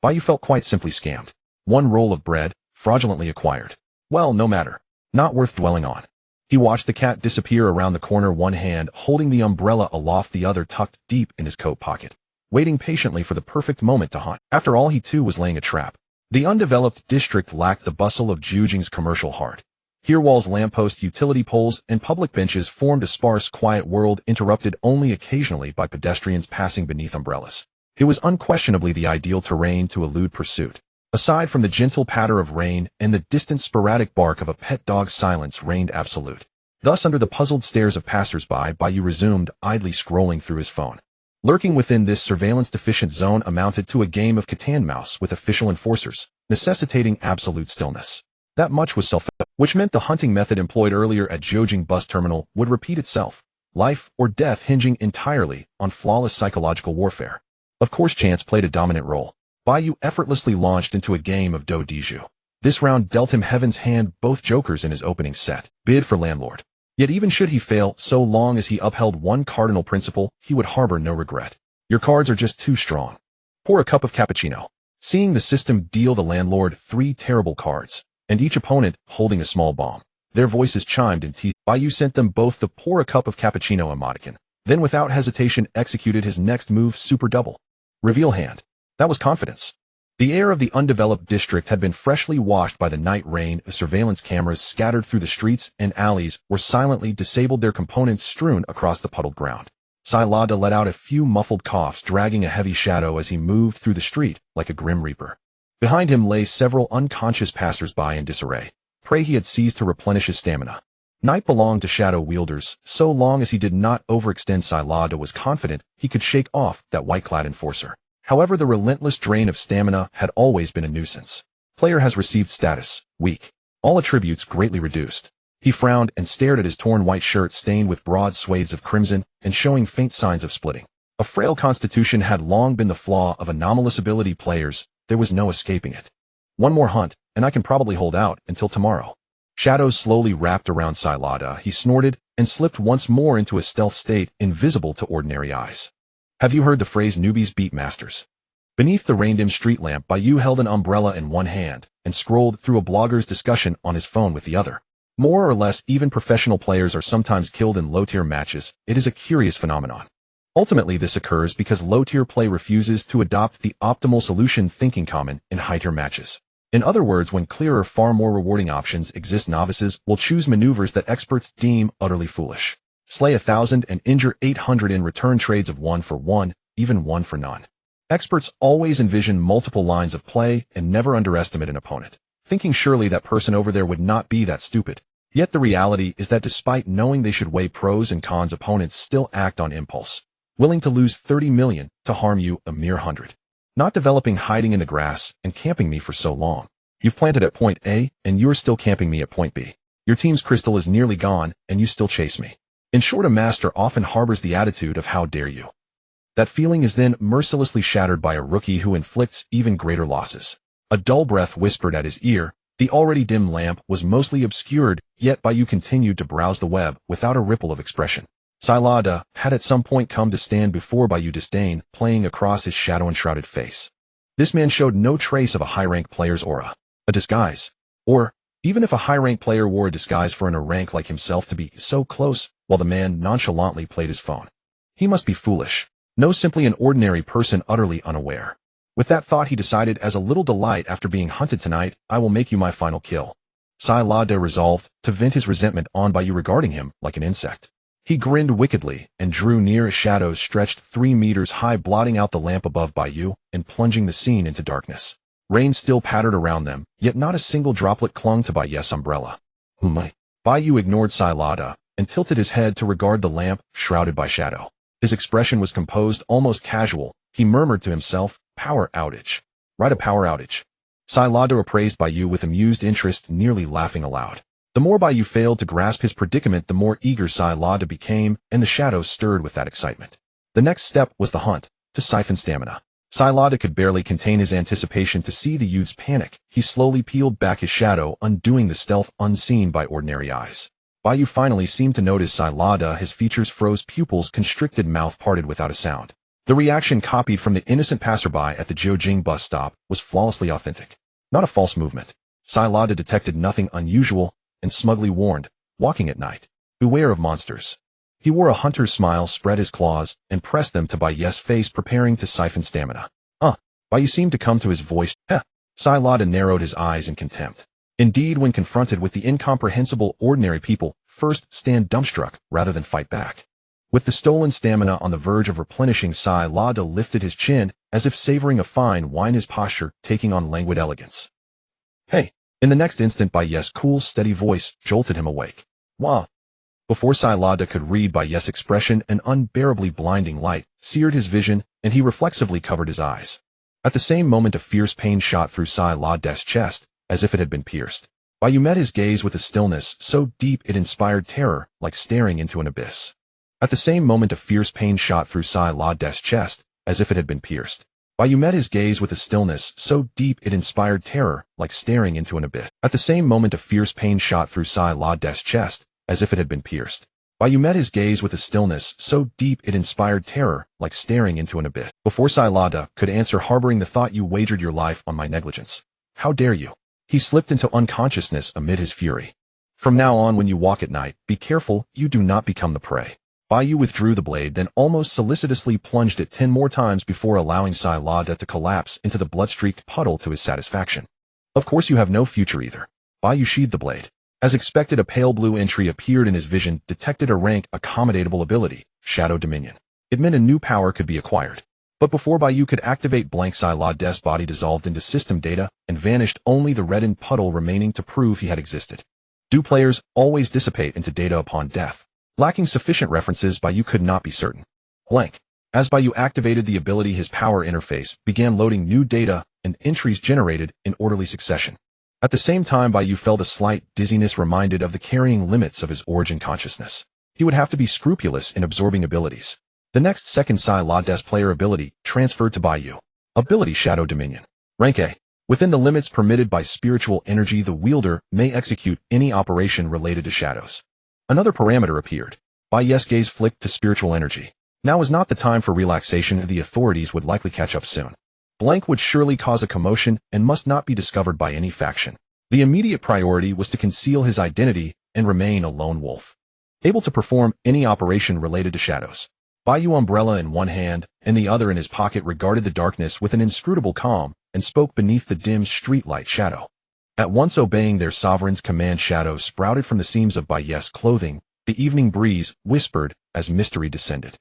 Bai Yu felt quite simply scammed. One roll of bread, fraudulently acquired. Well, no matter. Not worth dwelling on. He watched the cat disappear around the corner, one hand holding the umbrella aloft, the other tucked deep in his coat pocket, waiting patiently for the perfect moment to hunt. After all, he too was laying a trap. The undeveloped district lacked the bustle of Jiujing's commercial heart. Here walls, lampposts, utility poles, and public benches formed a sparse, quiet world, interrupted only occasionally by pedestrians passing beneath umbrellas. It was unquestionably the ideal terrain to elude pursuit. Aside from the gentle patter of rain and the distant sporadic bark of a pet dog, silence reigned absolute. Thus, under the puzzled stares of passers-by, Bai Yu resumed, idly scrolling through his phone. Lurking within this surveillance-deficient zone amounted to a game of cat-and-mouse with official enforcers, necessitating absolute stillness. That much was self-evident, which meant the hunting method employed earlier at Jiujing bus terminal would repeat itself, life or death hinging entirely on flawless psychological warfare. Of course, chance played a dominant role. Bai Yu effortlessly launched into a game of Do Diju. This round dealt him heaven's hand, both jokers in his opening set. Bid for landlord. Yet even should he fail, so long as he upheld one cardinal principle, he would harbor no regret. Your cards are just too strong. Pour a cup of cappuccino. Seeing the system deal the landlord 3 terrible cards, and each opponent holding a small bomb. Their voices chimed in teeth. Bai Yu sent them both the pour a cup of cappuccino emoticon, then without hesitation executed his next move, super double. Reveal hand. That was confidence. The air of the undeveloped district had been freshly washed by the night rain. Surveillance cameras scattered through the streets and alleys were silently disabled, their components strewn across the puddled ground. Sailada let out a few muffled coughs, dragging a heavy shadow as he moved through the street like a grim reaper. Behind him lay several unconscious passers-by in disarray, prey he had seized to replenish his stamina. Night belonged to shadow wielders, so long as he did not overextend. Sailada was confident he could shake off that white-clad enforcer. However, the relentless drain of stamina had always been a nuisance. Player has received status, weak. All attributes greatly reduced. He frowned and stared at his torn white shirt stained with broad swathes of crimson and showing faint signs of splitting. A frail constitution had long been the flaw of anomalous ability players. There was no escaping it. One more hunt, and I can probably hold out until tomorrow. Shadows slowly wrapped around Sailada. He snorted and slipped once more into a stealth state invisible to ordinary eyes. Have you heard the phrase newbies beat masters? Beneath the rain-dim street lamp, Bai Yu held an umbrella in one hand and scrolled through a blogger's discussion on his phone with the other. More or less, even professional players are sometimes killed in low-tier matches. It is a curious phenomenon. Ultimately, this occurs because low-tier play refuses to adopt the optimal solution thinking common in high-tier matches. In other words, when clearer, far more rewarding options exist, novices will choose maneuvers that experts deem utterly foolish. Slay 1,000 and injure 800 in return trades of 1 for 1, even 1 for none. Experts always envision multiple lines of play and never underestimate an opponent, thinking surely that person over there would not be that stupid. Yet the reality is that despite knowing they should weigh pros and cons, opponents still act on impulse, willing to lose 30 million to harm you a mere 100. Not developing, hiding in the grass and camping me for so long. You've planted at point A and you're still camping me at point B. Your team's crystal is nearly gone and you still chase me. In short, a master often harbors the attitude of "how dare you." That feeling is then mercilessly shattered by a rookie who inflicts even greater losses. A dull breath whispered at his ear. The already dim lamp was mostly obscured, yet Bai Yu continued to browse the web without a ripple of expression. Xylada had at some point come to stand before Bai Yu, disdain playing across his shadow-enshrouded face. This man showed no trace of a high-rank player's aura, a disguise, or even if a high-rank player wore a disguise for an A-rank like himself to be so close, while the man nonchalantly played his phone. He must be foolish. No, simply an ordinary person utterly unaware. With that thought, he decided, as a little delight after being hunted tonight, I will make you my final kill. Xylada resolved to vent his resentment on Bai Yu regarding him like an insect. He grinned wickedly and drew near. Shadows stretched 3 meters high, blotting out the lamp above Bai Yu and plunging the scene into darkness. Rain still pattered around them, yet not a single droplet clung to Bai Yu's umbrella. Bai Yu ignored Xylada and tilted his head to regard the lamp shrouded by shadow. His expression was composed, almost casual. He murmured to himself, "Power outage. Right, a power outage." Xylada appraised Bai Yu with amused interest, nearly laughing aloud. The more Bai Yu failed to grasp his predicament, the more eager Xylada became, and the shadows stirred with that excitement. The next step was the hunt, to siphon stamina. Xylada could barely contain his anticipation to see the youth's panic. He slowly peeled back his shadow, undoing the stealth unseen by ordinary eyes. Bai Yu finally seemed to notice Xylada. His features froze, pupils constricted, mouth parted without a sound. The reaction, copied from the innocent passerby at the Jiujing bus stop, was flawlessly authentic. Not a false movement. Xylada detected nothing unusual and smugly warned, "Walking at night. Beware of monsters." He wore a hunter's smile, spread his claws, and pressed them to Bai Yu's face, preparing to siphon stamina. Bai Yu seemed to come to his voice. Xylada narrowed his eyes in contempt. Indeed, when confronted with the incomprehensible, ordinary people first stand dumbstruck rather than fight back. With the stolen stamina on the verge of replenishing, Xylada lifted his chin, as if savoring a fine wine, his posture taking on languid elegance. "Hey!" In the next instant, Bai Yu's cool, steady voice jolted him awake. "Wow!" Before Xylada could read Bai Yu's expression, an unbearably blinding light seared his vision, and he reflexively covered his eyes. At the same moment, a fierce pain shot through Xylada's chest, as if it had been pierced. Bai Yu met his gaze with a stillness so deep it inspired terror, like staring into an abyss. At the same moment, a fierce pain shot through Xylada's chest, as if it had been pierced. Bai Yu met his gaze with a stillness so deep it inspired terror, like staring into an abyss. At the same moment, a fierce pain shot through Xylada's chest, as if it had been pierced. Bai Yu met his gaze with a stillness so deep it inspired terror, like staring into an abyss. Before Xylada could answer, harboring the thought, "You wagered your life on my negligence. How dare you?" He slipped into unconsciousness amid his fury. "From now on, when you walk at night, be careful you do not become the prey." Bai Yu withdrew the blade, then almost solicitously plunged it 10 more times before allowing Xylada to collapse into the blood-streaked puddle to his satisfaction. "Of course you have no future either." Bai Yu sheathed the blade. As expected, a pale blue entry appeared in his vision, detected a rank accommodatable ability, Shadow Dominion. It meant a new power could be acquired. But before Bai Yu could activate, blank, Xylada's body dissolved into system data and vanished, only the reddened puddle remaining to prove he had existed. Do players always dissipate into data upon death? Lacking sufficient references, Bai Yu could not be certain. Blank. As Bai Yu activated the ability, his power interface began loading new data and entries generated in orderly succession. At the same time, Bai Yu felt a slight dizziness, reminded of the carrying limits of his origin consciousness. He would have to be scrupulous in absorbing abilities. The next second, Xylada's player ability transferred to Bai Yu. Ability: Shadow Dominion. Rank A. Within the limits permitted by spiritual energy, the wielder may execute any operation related to shadows. Another parameter appeared. Bai Yu's gaze flicked to spiritual energy. Now was not the time for relaxation. The authorities would likely catch up soon. Blank would surely cause a commotion and must not be discovered by any faction. The immediate priority was to conceal his identity and remain a lone wolf, able to perform any operation related to shadows. Bai Yu, umbrella in one hand and the other in his pocket, regarded the darkness with an inscrutable calm and spoke beneath the dim streetlight shadow. At once obeying their sovereign's command, shadows sprouted from the seams of Bai Yu's clothing. The evening breeze whispered as mystery descended.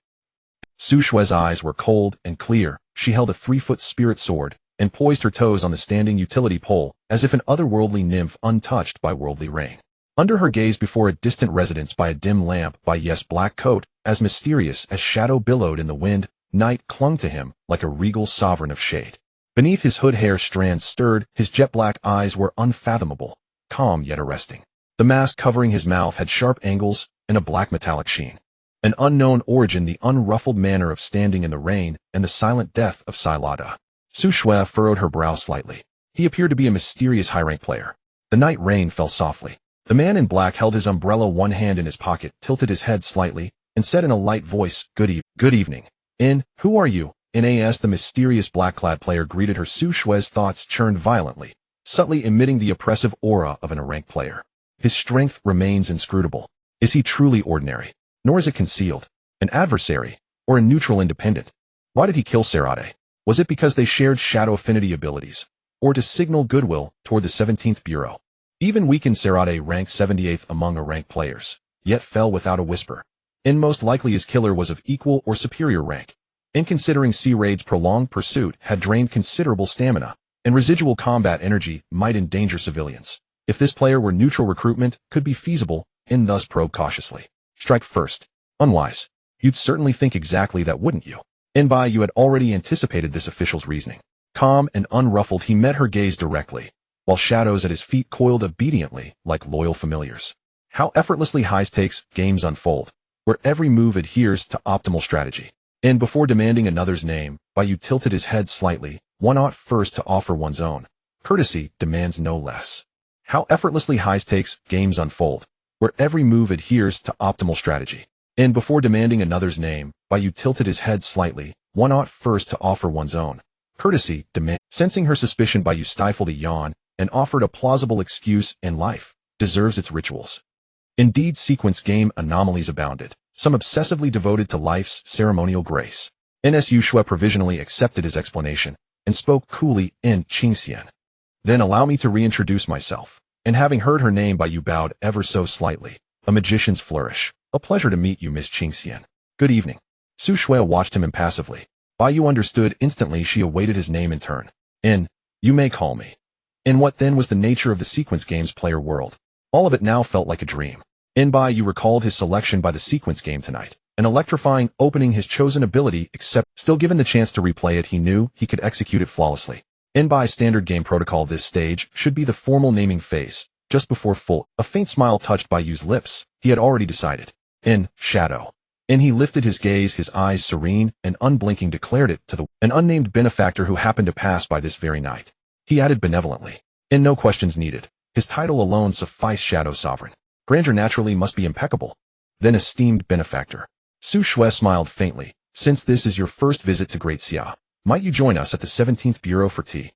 Su Shue's eyes were cold and clear. She held a 3-foot spirit sword and poised her toes on the standing utility pole, as if an otherworldly nymph untouched by worldly rain. Under her gaze, before a distant residence by a dim lamp, Bai Yu's black coat, as mysterious as shadow billowed in the wind, night clung to him like a regal sovereign of shade. Beneath his hood, hair strands stirred, his jet-black eyes were unfathomable, calm yet arresting. The mask covering his mouth had sharp angles and a black metallic sheen. An unknown origin, the unruffled manner of standing in the rain, and the silent death of Silada. Su Shui furrowed her brow slightly. He appeared to be a mysterious high-rank player. The night rain fell softly. The man in black held his umbrella, one hand in his pocket, tilted his head slightly, and said in a light voice, Good evening. Who are you? As the mysterious black-clad player greeted her, Su Shui's thoughts churned violently, subtly emitting the oppressive aura of an rank player. His strength remains inscrutable. Is he truly ordinary? Nor is it concealed. An adversary, or a neutral independent? Why did he kill Serade? Was it because they shared shadow affinity abilities, or to signal goodwill toward the 17th Bureau? Even weakened Serade ranked 78th among rank players, yet fell without a whisper. Most likely his killer was of equal or superior rank. Considering C-Raid's prolonged pursuit had drained considerable stamina, and residual combat energy might endanger civilians. If this player were neutral, recruitment could be feasible, and thus probe cautiously. Strike first. Unwise. You'd certainly think exactly that, wouldn't you? Bai Yu had already anticipated this official's reasoning. Calm and unruffled, he met her gaze directly, while shadows at his feet coiled obediently like loyal familiars. How effortlessly high-stakes games unfold, where every move adheres to optimal strategy. Before demanding another's name, Bai Yu tilted his head slightly. One ought first to offer one's own. Courtesy demands no less. How effortlessly high-stakes games unfold, where every move adheres to optimal strategy. Before demanding another's name, Bai Yu tilted his head slightly. One ought first to offer one's own. Courtesy demands. Sensing her suspicion, Bai Yu stifled a yawn and offered a plausible excuse. Life deserves its rituals. Indeed, sequence game anomalies abounded, some obsessively devoted to life's ceremonial grace. Su Shui provisionally accepted his explanation and spoke coolly in Qingxian. Then allow me to reintroduce myself. Having heard her name, Bai Yu bowed ever so slightly. A magician's flourish. A pleasure to meet you, Miss Qingxian. Good evening. Su Shui watched him impassively. Bai Yu understood instantly. She awaited his name in turn. You may call me. What then was the nature of the sequence game's player world? All of it now felt like a dream. Bai Yu recalled his selection by the sequence game tonight, an electrifying opening, his chosen ability, except still given the chance to replay it, he knew he could execute it flawlessly. Bai's standard game protocol this stage should be the formal naming phase, just before full. A faint smile touched Bai Yu's lips. He had already decided. Shadow. He lifted his gaze, his eyes serene and unblinking, declared it to an unnamed benefactor who happened to pass by this very night. He added benevolently. No questions needed. His title alone sufficed. Shadow Sovereign. Grandeur naturally must be impeccable. Then esteemed benefactor. Su Shui smiled faintly. Since this is your first visit to Great Xia, might you join us at the 17th Bureau for tea?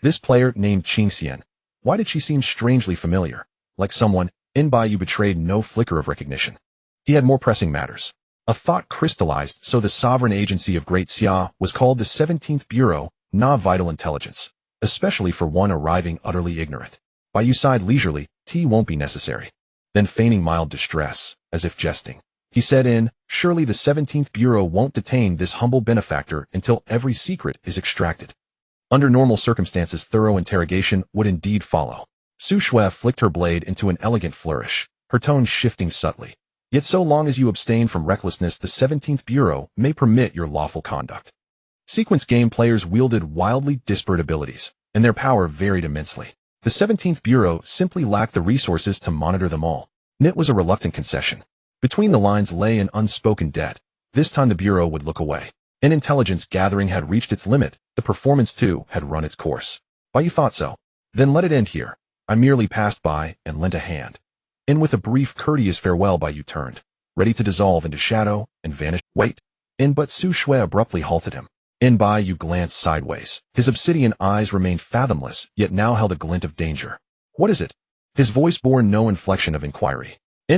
This player named Qingxian. Why did she seem strangely familiar? Like someone. Bai Yu betrayed no flicker of recognition. He had more pressing matters. A thought crystallized. So the sovereign agency of Great Xia was called the 17th Bureau, not vital intelligence, especially for one arriving utterly ignorant. Bai Yu sighed leisurely. Tea won't be necessary. Then feigning mild distress, as if jesting, he said surely the 17th Bureau won't detain this humble benefactor until every secret is extracted. Under normal circumstances, thorough interrogation would indeed follow. Su Shui flicked her blade into an elegant flourish, her tone shifting subtly. Yet so long as you abstain from recklessness, the 17th Bureau may permit your lawful conduct. Sequence game players wielded wildly disparate abilities, and their power varied immensely. The 17th Bureau simply lacked the resources to monitor them all. It was a reluctant concession. Between the lines lay an unspoken debt. This time the Bureau would look away. Intelligence gathering had reached its limit. The performance, too, had run its course. Bai Yu thought so. Then let it end here. I merely passed by and lent a hand. With a brief courteous farewell, Bai Yu turned, ready to dissolve into shadow and vanish. Wait. But Su Shui abruptly halted him. Bai Yu glanced sideways. His obsidian eyes remained fathomless, yet now held a glint of danger. What is it? His voice bore no inflection of inquiry.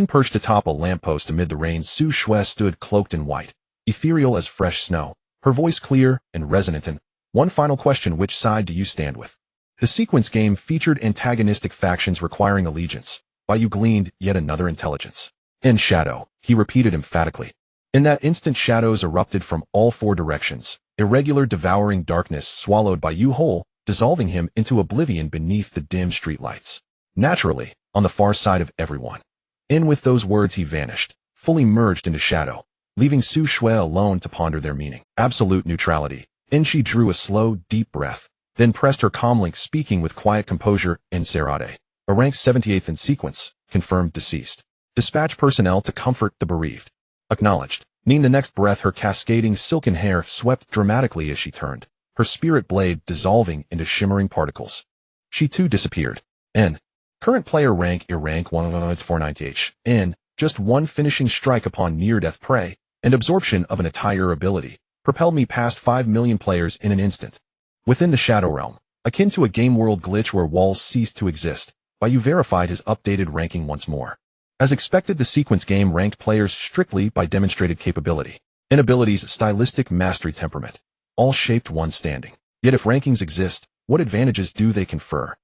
Perched atop a lamppost amid the rain, Su Shui stood cloaked in white, ethereal as fresh snow, her voice clear and resonant. One final question: which side do you stand with? The sequence game featured antagonistic factions requiring allegiance. Bai Yu gleaned yet another intelligence. Shadow, he repeated emphatically. In that instant, shadows erupted from all four directions. Irregular, devouring darkness swallowed Bai Yu whole, dissolving him into oblivion beneath the dim streetlights. Naturally, on the far side of everyone. With those words he vanished, fully merged into shadow, leaving Su Shui alone to ponder their meaning. Absolute neutrality. She drew a slow, deep breath, then pressed her calm link, speaking with quiet composure. Serade, a rank 78th in sequence, confirmed deceased. Dispatch personnel to comfort the bereaved. Acknowledged. Ning the next breath her cascading silken hair swept dramatically as she turned, her spirit blade dissolving into shimmering particles. She too disappeared. N. Current player rank rank 1.490H. N. Just one finishing strike upon near-death prey, and absorption of an entire ability, propelled me past 5 million players in an instant. Within the Shadow Realm, akin to a game world glitch where walls ceased to exist, Bai Yu verified his updated ranking once more. As expected, the sequence game ranked players strictly by demonstrated capability, inabilities, stylistic mastery, temperament, all shaped one standing. Yet if rankings exist, what advantages do they confer?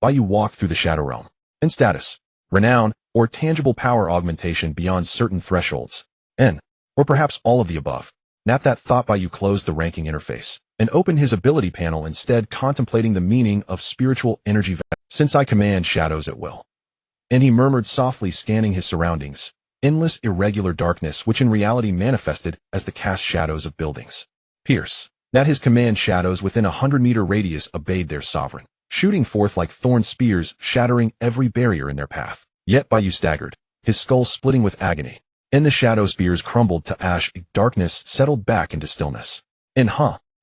Bai Yu walked through the Shadow Realm. In status, renown, or tangible power augmentation beyond certain thresholds. N. Or perhaps all of the above. Not that thought, Bai Yu closed the ranking interface and opened his ability panel, instead contemplating the meaning of spiritual energy. Since I command shadows at will. And he murmured softly, scanning his surroundings. Endless irregular darkness which in reality manifested as the cast shadows of buildings. Pierce. At his command, shadows within 100-meter radius obeyed their sovereign, shooting forth like thorn spears, shattering every barrier in their path. Yet Bai Yu staggered, his skull splitting with agony. And the shadow spears crumbled to ash, darkness settled back into stillness. And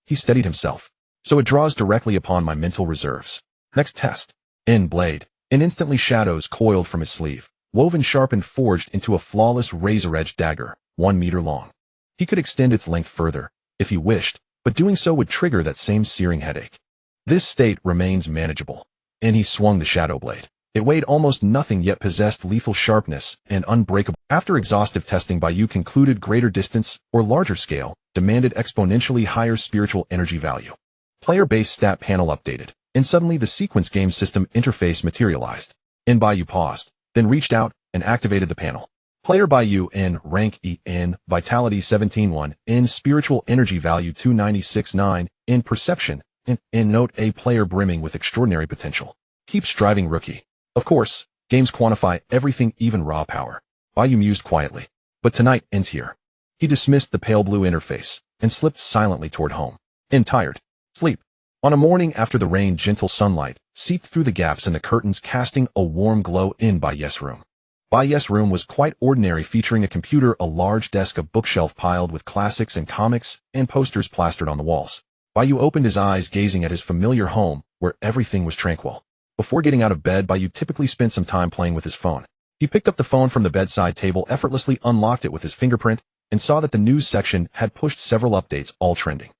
he steadied himself. So it draws directly upon my mental reserves. Next test. Blade. And instantly shadows coiled from his sleeve, woven sharp and forged into a flawless razor-edged dagger, 1 meter long. He could extend its length further, if he wished, but doing so would trigger that same searing headache. This state remains manageable. And he swung the shadow blade. It weighed almost nothing, yet possessed lethal sharpness and unbreakable. After exhaustive testing, Bai Yu concluded greater distance or larger scale demanded exponentially higher spiritual energy value. Player-based stat panel updated, and suddenly the sequence game system interface materialized. Bai Yu paused, then reached out and activated the panel. Player Bai Yu N, rank E N, vitality 17.1, N, spiritual energy value 296.9, N, perception, N, note a player brimming with extraordinary potential. Keep striving, rookie. Of course, games quantify everything, even raw power. Bai Yu mused quietly. But tonight ends here. He dismissed the pale blue interface and slipped silently toward home. Tired. Sleep. On a morning after the rain, gentle sunlight seeped through the gaps in the curtains, casting a warm glow in Bai Yu's room. Bai Yu's room was quite ordinary, featuring a computer, a large desk, a bookshelf piled with classics and comics, and posters plastered on the walls. Bai Yu opened his eyes, gazing at his familiar home, where everything was tranquil. Before getting out of bed, Bai Yu typically spent some time playing with his phone. He picked up the phone from the bedside table, effortlessly unlocked it with his fingerprint, and saw that the news section had pushed several updates, all trending.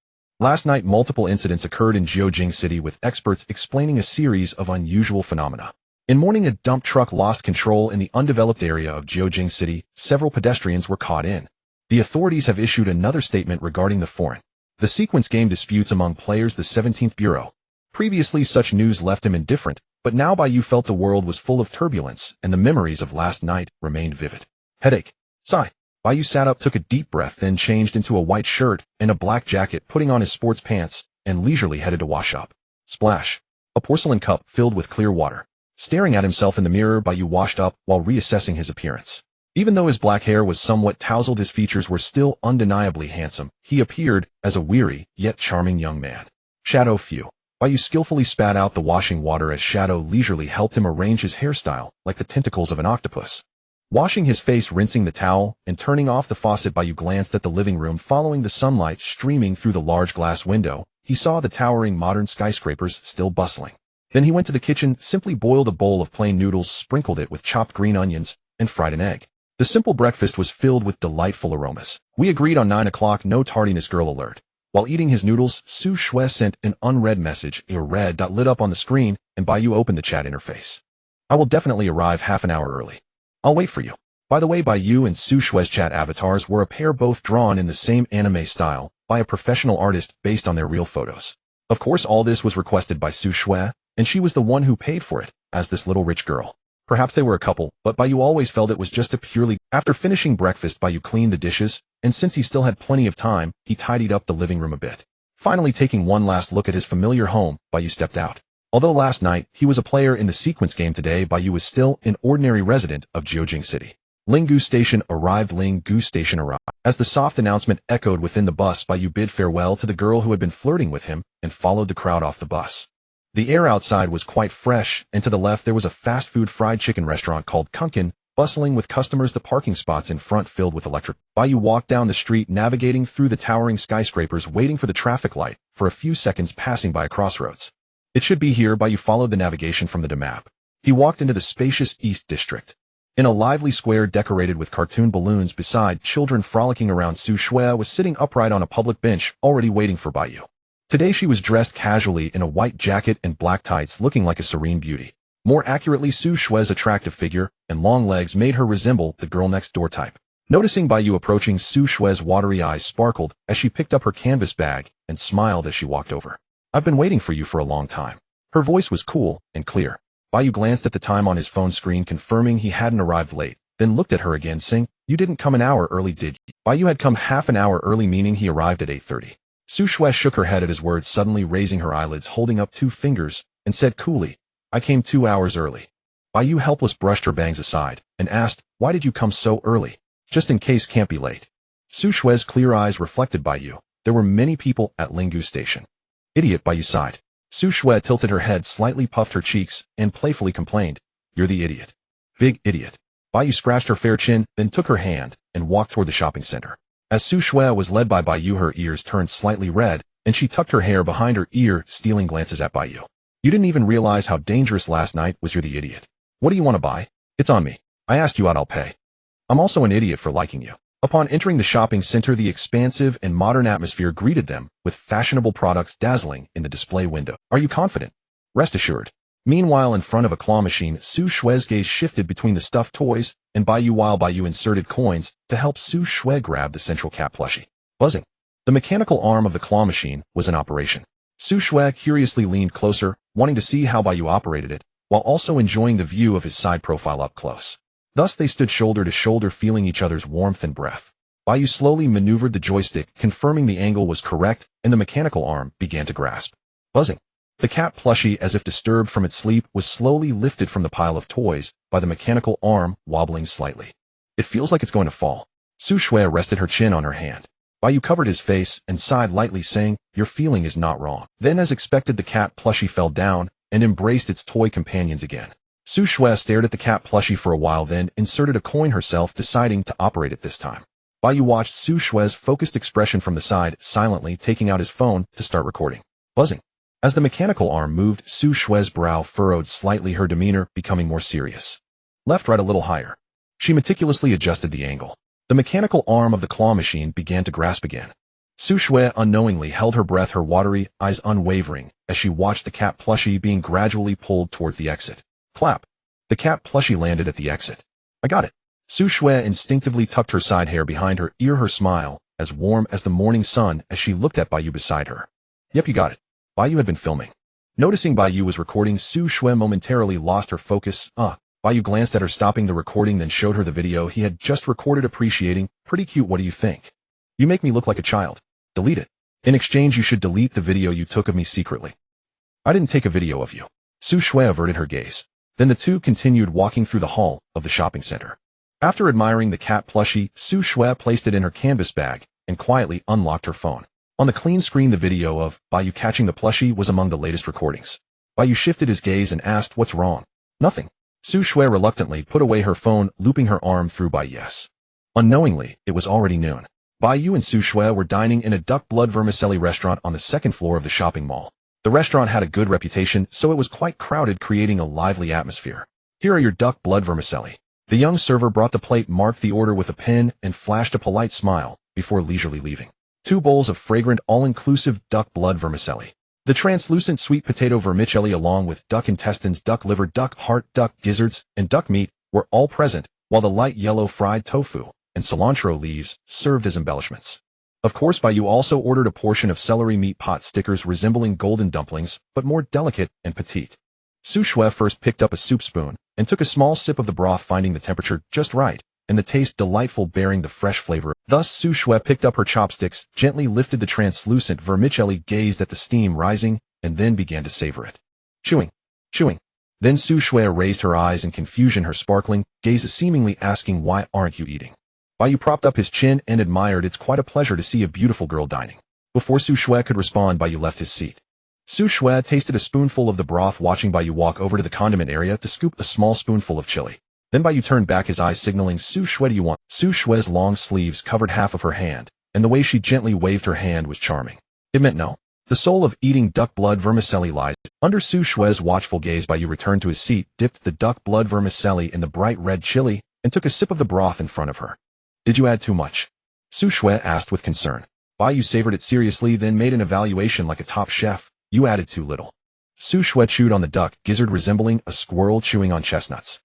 Last night, multiple incidents occurred in Jiujing City, with experts explaining a series of unusual phenomena. In morning, a dump truck lost control in the undeveloped area of Jiujing City. Several pedestrians were caught in. The authorities have issued another statement regarding the sequence game disputes among players, the 17th Bureau. Previously, such news left him indifferent, but now Bai Yu felt the world was full of turbulence, and the memories of last night remained vivid. Headache. Sigh. Bai Yu sat up, took a deep breath, then changed into a white shirt and a black jacket, putting on his sports pants, and leisurely headed to wash up. Splash. A porcelain cup filled with clear water. Staring at himself in the mirror, Bai Yu washed up while reassessing his appearance. Even though his black hair was somewhat tousled, his features were still undeniably handsome. He appeared as a weary, yet charming young man. Shadow Few. Bai Yu skillfully spat out the washing water as Shadow leisurely helped him arrange his hairstyle like the tentacles of an octopus. Washing his face, rinsing the towel, and turning off the faucet, Bai Yu glanced at the living room. Following the sunlight streaming through the large glass window, he saw the towering modern skyscrapers still bustling. Then he went to the kitchen, simply boiled a bowl of plain noodles, sprinkled it with chopped green onions, and fried an egg. The simple breakfast was filled with delightful aromas. We agreed on 9 o'clock, no tardiness, girl alert. While eating his noodles, Su Shui sent an unread message. A red dot lit up on the screen, and Bai Yu opened the chat interface. I will definitely arrive half an hour early. I'll wait for you. By the way, Bai Yu and Su Shui's chat avatars were a pair, both drawn in the same anime style by a professional artist based on their real photos. Of course, all this was requested by Su Shui, and she was the one who paid for it, as this little rich girl. Perhaps they were a couple, but Bai Yu always felt it was just a purely... After finishing breakfast, Bai Yu cleaned the dishes, and since he still had plenty of time, he tidied up the living room a bit. Finally, taking one last look at his familiar home, Bai Yu stepped out. Although last night he was a player in the sequence game, today Bai Yu was still an ordinary resident of Jiujing City. Linggu Station arrived. Linggu Station arrived. As the soft announcement echoed within the bus, Bai Yu bid farewell to the girl who had been flirting with him and followed the crowd off the bus. The air outside was quite fresh, and to the left there was a fast food fried chicken restaurant called Kunkin, bustling with customers, the parking spots in front filled with electric. Bai Yu walked down the street, navigating through the towering skyscrapers, waiting for the traffic light, for a few seconds passing by a crossroads. It should be here. Bai Yu followed the navigation from the map. He walked into the spacious East District. In a lively square decorated with cartoon balloons beside children frolicking around, Su Shui was sitting upright on a public bench, already waiting for Bai Yu. Today she was dressed casually in a white jacket and black tights, looking like a serene beauty. More accurately, Su Shui's attractive figure and long legs made her resemble the girl next door type. Noticing Bai Yu approaching, Su Shui's watery eyes sparkled as she picked up her canvas bag and smiled as she walked over. "I've been waiting for you for a long time." Her voice was cool and clear. Bai Yu glanced at the time on his phone screen, confirming he hadn't arrived late, then looked at her again, saying, "You didn't come an hour early, did you?" Bai Yu had come half an hour early, meaning he arrived at 8:30. Su Shui shook her head at his words, suddenly raising her eyelids, holding up 2 fingers, and said coolly, "I came 2 hours early." Bai Yu helpless brushed her bangs aside and asked, "Why did you come so early?" "Just in case, can't be late." Su Shui's clear eyes reflected Bai Yu. There were many people at Linggu Station. "Idiot," Bai Yu sighed. Su Shui tilted her head, slightly puffed her cheeks, and playfully complained, "You're the idiot. Big idiot." Bai Yu scratched her fair chin, then took her hand and walked toward the shopping center. As Su Shui was led by Bai Yu, her ears turned slightly red, and she tucked her hair behind her ear, stealing glances at Bai Yu. "You didn't even realize how dangerous last night was. You're the idiot. What do you want to buy? It's on me. I asked you out, I'll pay. I'm also an idiot for liking you." Upon entering the shopping center, the expansive and modern atmosphere greeted them, with fashionable products dazzling in the display window. "Are you confident?" "Rest assured." Meanwhile, in front of a claw machine, Su Shui's gaze shifted between the stuffed toys and Bai Yu, while Bai Yu inserted coins to help Su Shui grab the central cat plushie. Buzzing. The mechanical arm of the claw machine was in operation. Su Shui curiously leaned closer, wanting to see how Bai Yu operated it, while also enjoying the view of his side profile up close. Thus they stood shoulder to shoulder, feeling each other's warmth and breath. Bai Yu slowly maneuvered the joystick, confirming the angle was correct, and the mechanical arm began to grasp. Buzzing. The cat plushie, as if disturbed from its sleep, was slowly lifted from the pile of toys by the mechanical arm, wobbling slightly. "It feels like it's going to fall." Su Shui rested her chin on her hand. Bai Yu covered his face and sighed lightly, saying, "Your feeling is not wrong." Then, as expected, the cat plushie fell down and embraced its toy companions again. Su Shui stared at the cat plushie for a while, then inserted a coin herself, deciding to operate it this time. Bai Yu watched Su Shui's focused expression from the side, silently taking out his phone to start recording. Buzzing. As the mechanical arm moved, Su Shui's brow furrowed slightly, her demeanor becoming more serious. Left, right, a little higher. She meticulously adjusted the angle. The mechanical arm of the claw machine began to grasp again. Su Shui unknowingly held her breath, her watery eyes unwavering, as she watched the cat plushie being gradually pulled towards the exit. Clap. The cat plushie landed at the exit. "I got it." Su Shui instinctively tucked her side hair behind her ear, her smile as warm as the morning sun as she looked at Bai Yu beside her. "Yep, you got it." Bai Yu had been filming. Noticing Bai Yu was recording, Su Shui momentarily lost her focus. Bai Yu glanced at her, stopping the recording, then showed her the video he had just recorded, appreciating, "Pretty cute, what do you think?" "You make me look like a child." "Delete it. In exchange, you should delete the video you took of me secretly." "I didn't take a video of you." Su Shui averted her gaze. Then the two continued walking through the hall of the shopping center. After admiring the cat plushie, Su Shui placed it in her canvas bag and quietly unlocked her phone. On the clean screen, the video of Bai Yu catching the plushie was among the latest recordings. Bai Yu shifted his gaze and asked, "What's wrong?" "Nothing." Su Shui reluctantly put away her phone, looping her arm through Bai Yu's. Unknowingly, it was already noon. Bai Yu and Su Shui were dining in a duck blood vermicelli restaurant on the second floor of the shopping mall. The restaurant had a good reputation, so it was quite crowded, creating a lively atmosphere. "Here are your duck blood vermicelli." The young server brought the plate, marked the order with a pen, and flashed a polite smile before leisurely leaving. 2 bowls of fragrant, all-inclusive duck blood vermicelli. The translucent sweet potato vermicelli, along with duck intestines, duck liver, duck heart, duck gizzards, and duck meat, were all present, while the light yellow fried tofu and cilantro leaves served as embellishments. Of course, Bai Yu also ordered a portion of celery meat pot stickers resembling golden dumplings, but more delicate and petite. Su Shui first picked up a soup spoon and took a small sip of the broth, finding the temperature just right and the taste delightful, bearing the fresh flavor. Thus, Su Shui picked up her chopsticks, gently lifted the translucent vermicelli, gazed at the steam rising, and then began to savor it. Chewing. Then Su Shui raised her eyes in confusion, her sparkling gaze seemingly asking, "Why aren't you eating?" Bai Yu propped up his chin and admired, "It's quite a pleasure to see a beautiful girl dining." Before Su Shui could respond, Bai Yu left his seat. Su Shui tasted a spoonful of the broth, watching Bai Yu walk over to the condiment area to scoop a small spoonful of chili. Then Bai Yu turned back his eyes signaling, Su Shui, do you want? Su Shui's long sleeves covered half of her hand, and the way she gently waved her hand was charming. It meant no. The soul of eating duck blood vermicelli lies. Under Su Shui's watchful gaze, Bai Yu returned to his seat, dipped the duck blood vermicelli in the bright red chili, and took a sip of the broth in front of her. Did you add too much? Su Shui asked with concern. Bai Yu savored it seriously, then made an evaluation like a top chef. You added too little. Su Shui chewed on the duck gizzard resembling a squirrel chewing on chestnuts.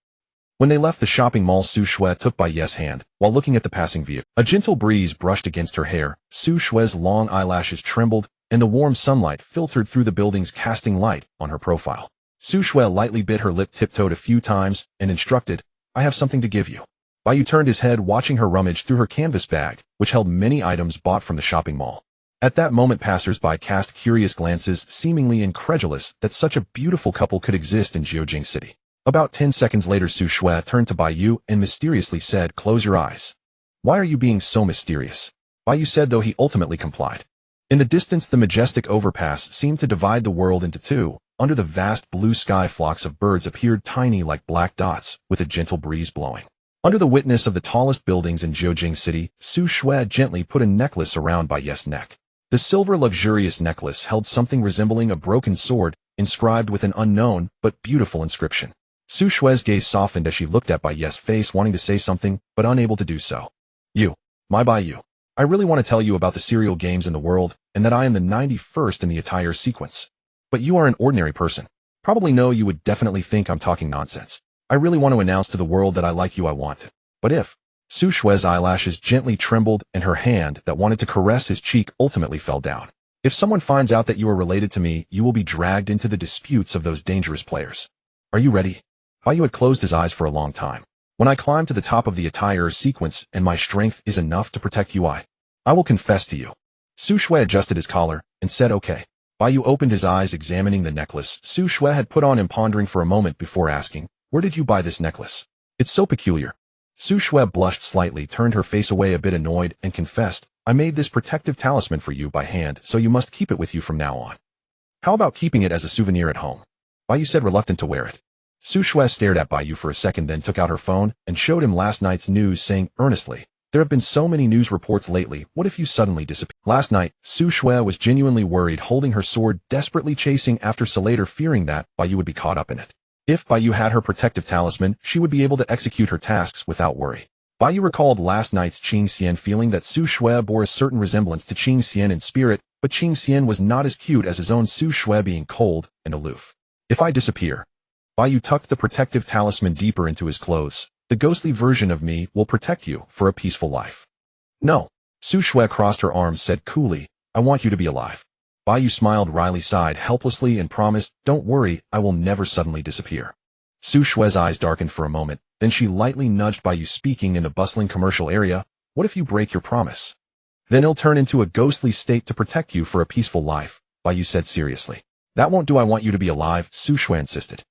When they left the shopping mall, Su Shui took Bai Yu's hand, while looking at the passing vehicle. A gentle breeze brushed against her hair, Su Shui's long eyelashes trembled, and the warm sunlight filtered through the buildings, casting light on her profile. Su Shui lightly bit her lip, tiptoed a few times, and instructed, I have something to give you. Bai Yu turned his head, watching her rummage through her canvas bag, which held many items bought from the shopping mall. At that moment, passers-by cast curious glances, seemingly incredulous that such a beautiful couple could exist in Jiujing City. About 10 seconds later, Su Shui turned to Bai Yu and mysteriously said, Close your eyes. Why are you being so mysterious? Bai Yu said, though he ultimately complied. In the distance, the majestic overpass seemed to divide the world into two. Under the vast blue sky, flocks of birds appeared tiny like black dots, with a gentle breeze blowing. Under the witness of the tallest buildings in Jiujing City, Su Shui gently put a necklace around Bai Yu's neck. The silver luxurious necklace held something resembling a broken sword, inscribed with an unknown but beautiful inscription. Su Shui's gaze softened as she looked at Bai Yu's face, wanting to say something, but unable to do so. You, my Bai Yu, I really want to tell you about the serial games in the world, and that I am the 91st in the entire sequence. But you are an ordinary person. Probably know you would definitely think I'm talking nonsense. I really want to announce to the world that I like you, I want to. But if... Su Shui's eyelashes gently trembled, and her hand that wanted to caress his cheek ultimately fell down. If someone finds out that you are related to me, you will be dragged into the disputes of those dangerous players. Are you ready? Bai Yu had closed his eyes for a long time. When I climb to the top of the entire sequence and my strength is enough to protect you, I will confess to you. Su Shui adjusted his collar and said okay. Bai Yu opened his eyes, examining the necklace Su Shui had put on and pondering for a moment before asking, Where did you buy this necklace? It's so peculiar. Su Shui blushed slightly, turned her face away a bit annoyed, and confessed, I made this protective talisman for you by hand, so you must keep it with you from now on. How about keeping it as a souvenir at home? Bai Yu said, reluctant to wear it. Su Shui stared at Bai Yu for a second, then took out her phone and showed him last night's news, saying earnestly, There have been so many news reports lately, what if you suddenly disappear? Last night, Su Shui was genuinely worried, holding her sword, desperately chasing after Salater, fearing that Bai Yu would be caught up in it. If Bai Yu had her protective talisman, she would be able to execute her tasks without worry. Bai Yu recalled last night's Qing Xian, feeling that Su Shui bore a certain resemblance to Qing Xian in spirit, but Qing Xian was not as cute as his own Su Shui, being cold and aloof. If I disappear... Bai Yu tucked the protective talisman deeper into his clothes. The ghostly version of me will protect you for a peaceful life. No. Su Shui crossed her arms, said coolly, I want you to be alive. Bai Yu smiled wryly, sighed helplessly, and promised, Don't worry, I will never suddenly disappear. Su Shui's eyes darkened for a moment, then she lightly nudged Bai Yu, speaking in the bustling commercial area, What if you break your promise? Then it'll turn into a ghostly state to protect you for a peaceful life, Bai Yu said seriously. That won't do, I want you to be alive, Su Shui insisted.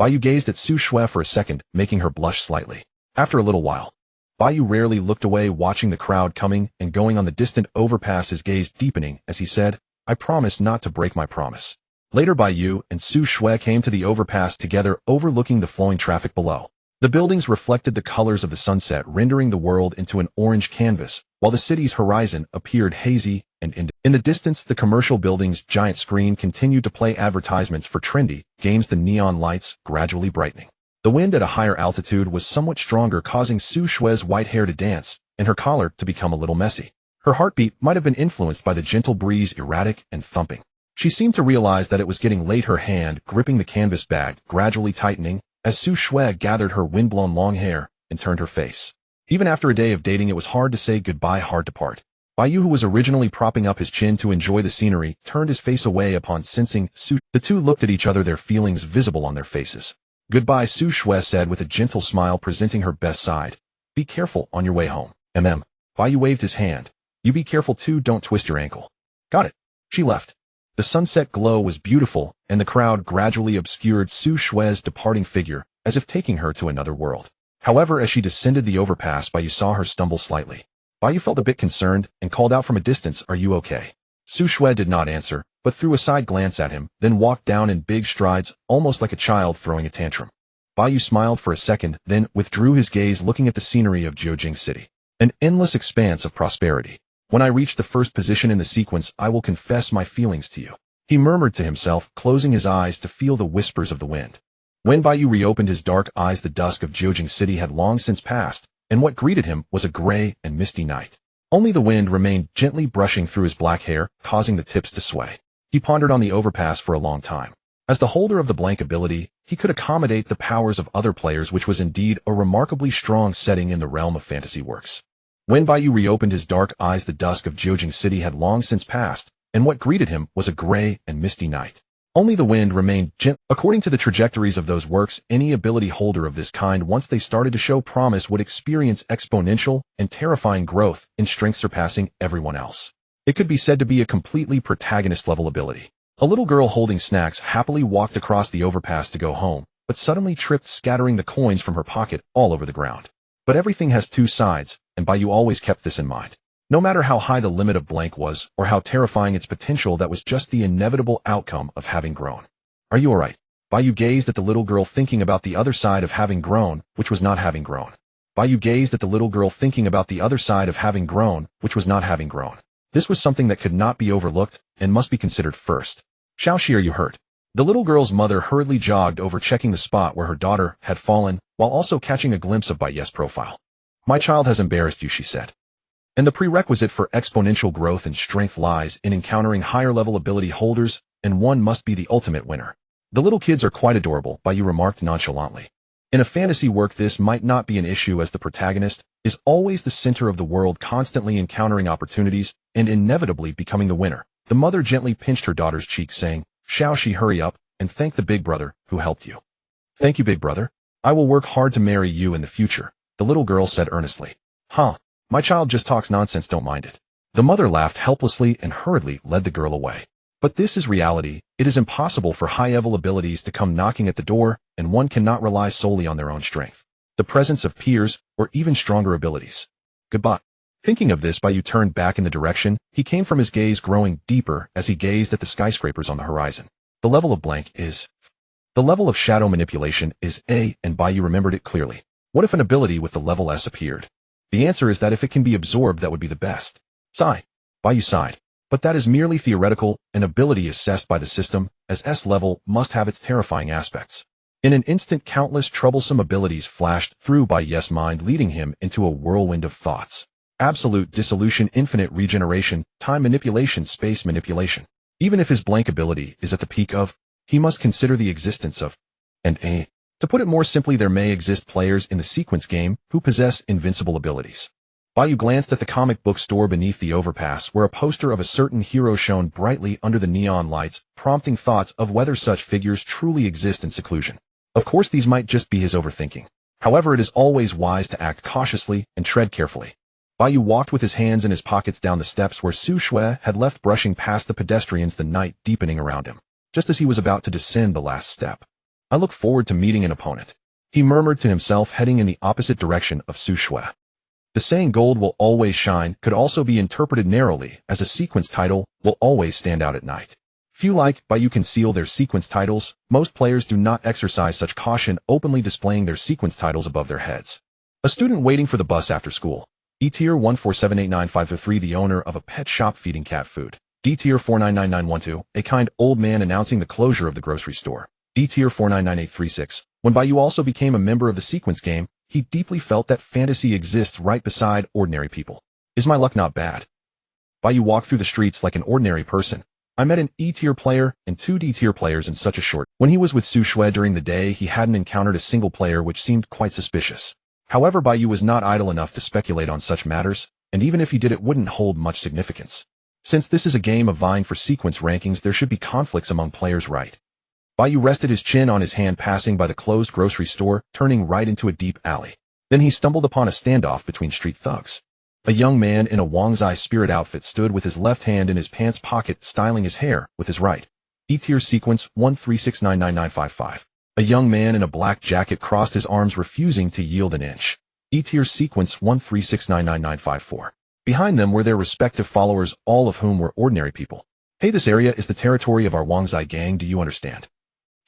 Bai Yu gazed at Su Shui for a second, making her blush slightly. After a little while, Bai Yu rarely looked away, watching the crowd coming and going on the distant overpass, his gaze deepening as he said, I promise not to break my promise. Later, Bai Yu and Su Shui came to the overpass together, overlooking the flowing traffic below. The buildings reflected the colors of the sunset, rendering the world into an orange canvas, while the city's horizon appeared hazy and in the distance, the commercial building's giant screen continued to play advertisements for trendy games, the neon lights gradually brightening. The wind at a higher altitude was somewhat stronger, causing Su Shui's white hair to dance and her collar to become a little messy. Her heartbeat might have been influenced by the gentle breeze, erratic and thumping. She seemed to realize that it was getting late, her hand gripping the canvas bag gradually tightening as Su Shui gathered her windblown long hair and turned her face. Even after a day of dating, it was hard to say goodbye, hard to part. Bai Yu, who was originally propping up his chin to enjoy the scenery, turned his face away upon sensing Su. The two looked at each other, their feelings visible on their faces. Goodbye, Su Shui said with a gentle smile, presenting her best side. Be careful on your way home. Bai Yu waved his hand. You be careful too, don't twist your ankle. Got it. She left. The sunset glow was beautiful, and the crowd gradually obscured Su Shui's departing figure, as if taking her to another world. However, as she descended the overpass, Bai Yu saw her stumble slightly. Bai Yu felt a bit concerned and called out from a distance, Are you okay? Su Shui did not answer, but threw a side glance at him, then walked down in big strides, almost like a child throwing a tantrum. Bai Yu smiled for a second, then withdrew his gaze looking at the scenery of Jiujing City. An endless expanse of prosperity. When I reach the first position in the sequence, I will confess my feelings to you. He murmured to himself, closing his eyes to feel the whispers of the wind. When Bai Yu reopened his dark eyes, the dusk of Jiujing City had long since passed, and what greeted him was a gray and misty night. Only the wind remained gently brushing through his black hair, causing the tips to sway. He pondered on the overpass for a long time. As the holder of the blank ability, he could accommodate the powers of other players, which was indeed a remarkably strong setting in the realm of fantasy works. When Bai Yu reopened his dark eyes, the dusk of Jiujing City had long since passed, and what greeted him was a gray and misty night. Only the wind remained gentle. According to the trajectories of those works, any ability holder of this kind, once they started to show promise, would experience exponential and terrifying growth in strength, surpassing everyone else. It could be said to be a completely protagonist-level ability. A little girl holding snacks happily walked across the overpass to go home, but suddenly tripped, scattering the coins from her pocket all over the ground. But everything has two sides, and Bai Yu always kept this in mind. No matter how high the limit of blank was, or how terrifying its potential, that was just the inevitable outcome of having grown. Are you alright? Bai Yu gazed at the little girl, thinking about the other side of having grown, which was not having grown. Bai Yu gazed at the little girl, thinking about the other side of having grown, which was not having grown. This was something that could not be overlooked, and must be considered first. Xiaoxi, are you hurt? The little girl's mother hurriedly jogged over, checking the spot where her daughter had fallen, while also catching a glimpse of Bai Yu's profile. My child has embarrassed you, she said. And the prerequisite for exponential growth and strength lies in encountering higher-level ability holders, and one must be the ultimate winner. The little kids are quite adorable, Bai Yu remarked nonchalantly. In a fantasy work, this might not be an issue, as the protagonist is always the center of the world, constantly encountering opportunities and inevitably becoming the winner. The mother gently pinched her daughter's cheek, saying, Xiaoxi, hurry up and thank the big brother who helped you. Thank you, big brother. I will work hard to marry you in the future, the little girl said earnestly. Huh. My child just talks nonsense, don't mind it. The mother laughed helplessly and hurriedly led the girl away. But this is reality. It is impossible for high-level abilities to come knocking at the door, and one cannot rely solely on their own strength, the presence of peers, or even stronger abilities. Goodbye. Thinking of this, Bai Yu turned back in the direction he came from, his gaze growing deeper as he gazed at the skyscrapers on the horizon. The level of blank is... The level of shadow manipulation is A, and Bai Yu remembered it clearly. What if an ability with the level S appeared? The answer is that if it can be absorbed, that would be the best. Sigh. Bai Yu sighed. But that is merely theoretical. An ability assessed by the system as S level must have its terrifying aspects. In an instant, countless troublesome abilities flashed through Bai Yu's mind, leading him into a whirlwind of thoughts. Absolute dissolution, infinite regeneration, time manipulation, space manipulation. Even if his blank ability is at the peak of, he must consider the existence of, and A. To put it more simply, there may exist players in the sequence game who possess invincible abilities. Bai Yu glanced at the comic book store beneath the overpass, where a poster of a certain hero shone brightly under the neon lights, prompting thoughts of whether such figures truly exist in seclusion. Of course, these might just be his overthinking. However, it is always wise to act cautiously and tread carefully. Bai Yu walked with his hands in his pockets down the steps where Su Shui had left, brushing past the pedestrians, the night deepening around him. Just as he was about to descend the last step, I look forward to meeting an opponent, he murmured to himself, heading in the opposite direction of Su Shui. The saying gold will always shine could also be interpreted narrowly as a sequence title will always stand out at night. Few like Bai Yu conceal their sequence titles. Most players do not exercise such caution, openly displaying their sequence titles above their heads. A student waiting for the bus after school. E-tier 1478953, the owner of a pet shop feeding cat food. D-tier 499912, a kind old man announcing the closure of the grocery store. D-tier 499836, when Bai Yu also became a member of the sequence game, he deeply felt that fantasy exists right beside ordinary people. Is my luck not bad? Bai Yu walked through the streets like an ordinary person. I met an E-tier player and 2 D-tier players in such a short. When he was with Su Shui during the day, he hadn't encountered a single player, which seemed quite suspicious. However, Bai Yu was not idle enough to speculate on such matters, and even if he did, it wouldn't hold much significance. Since this is a game of vying for sequence rankings, there should be conflicts among players, right? Bai Yu rested his chin on his hand, passing by the closed grocery store, turning right into a deep alley. Then he stumbled upon a standoff between street thugs. A young man in a Wangzai spirit outfit stood with his left hand in his pants pocket, styling his hair with his right. E-tier sequence 136999955. A young man in a black jacket crossed his arms, refusing to yield an inch. E-tier sequence 136999954. Behind them were their respective followers, all of whom were ordinary people. Hey, this area is the territory of our Wangzai gang, do you understand?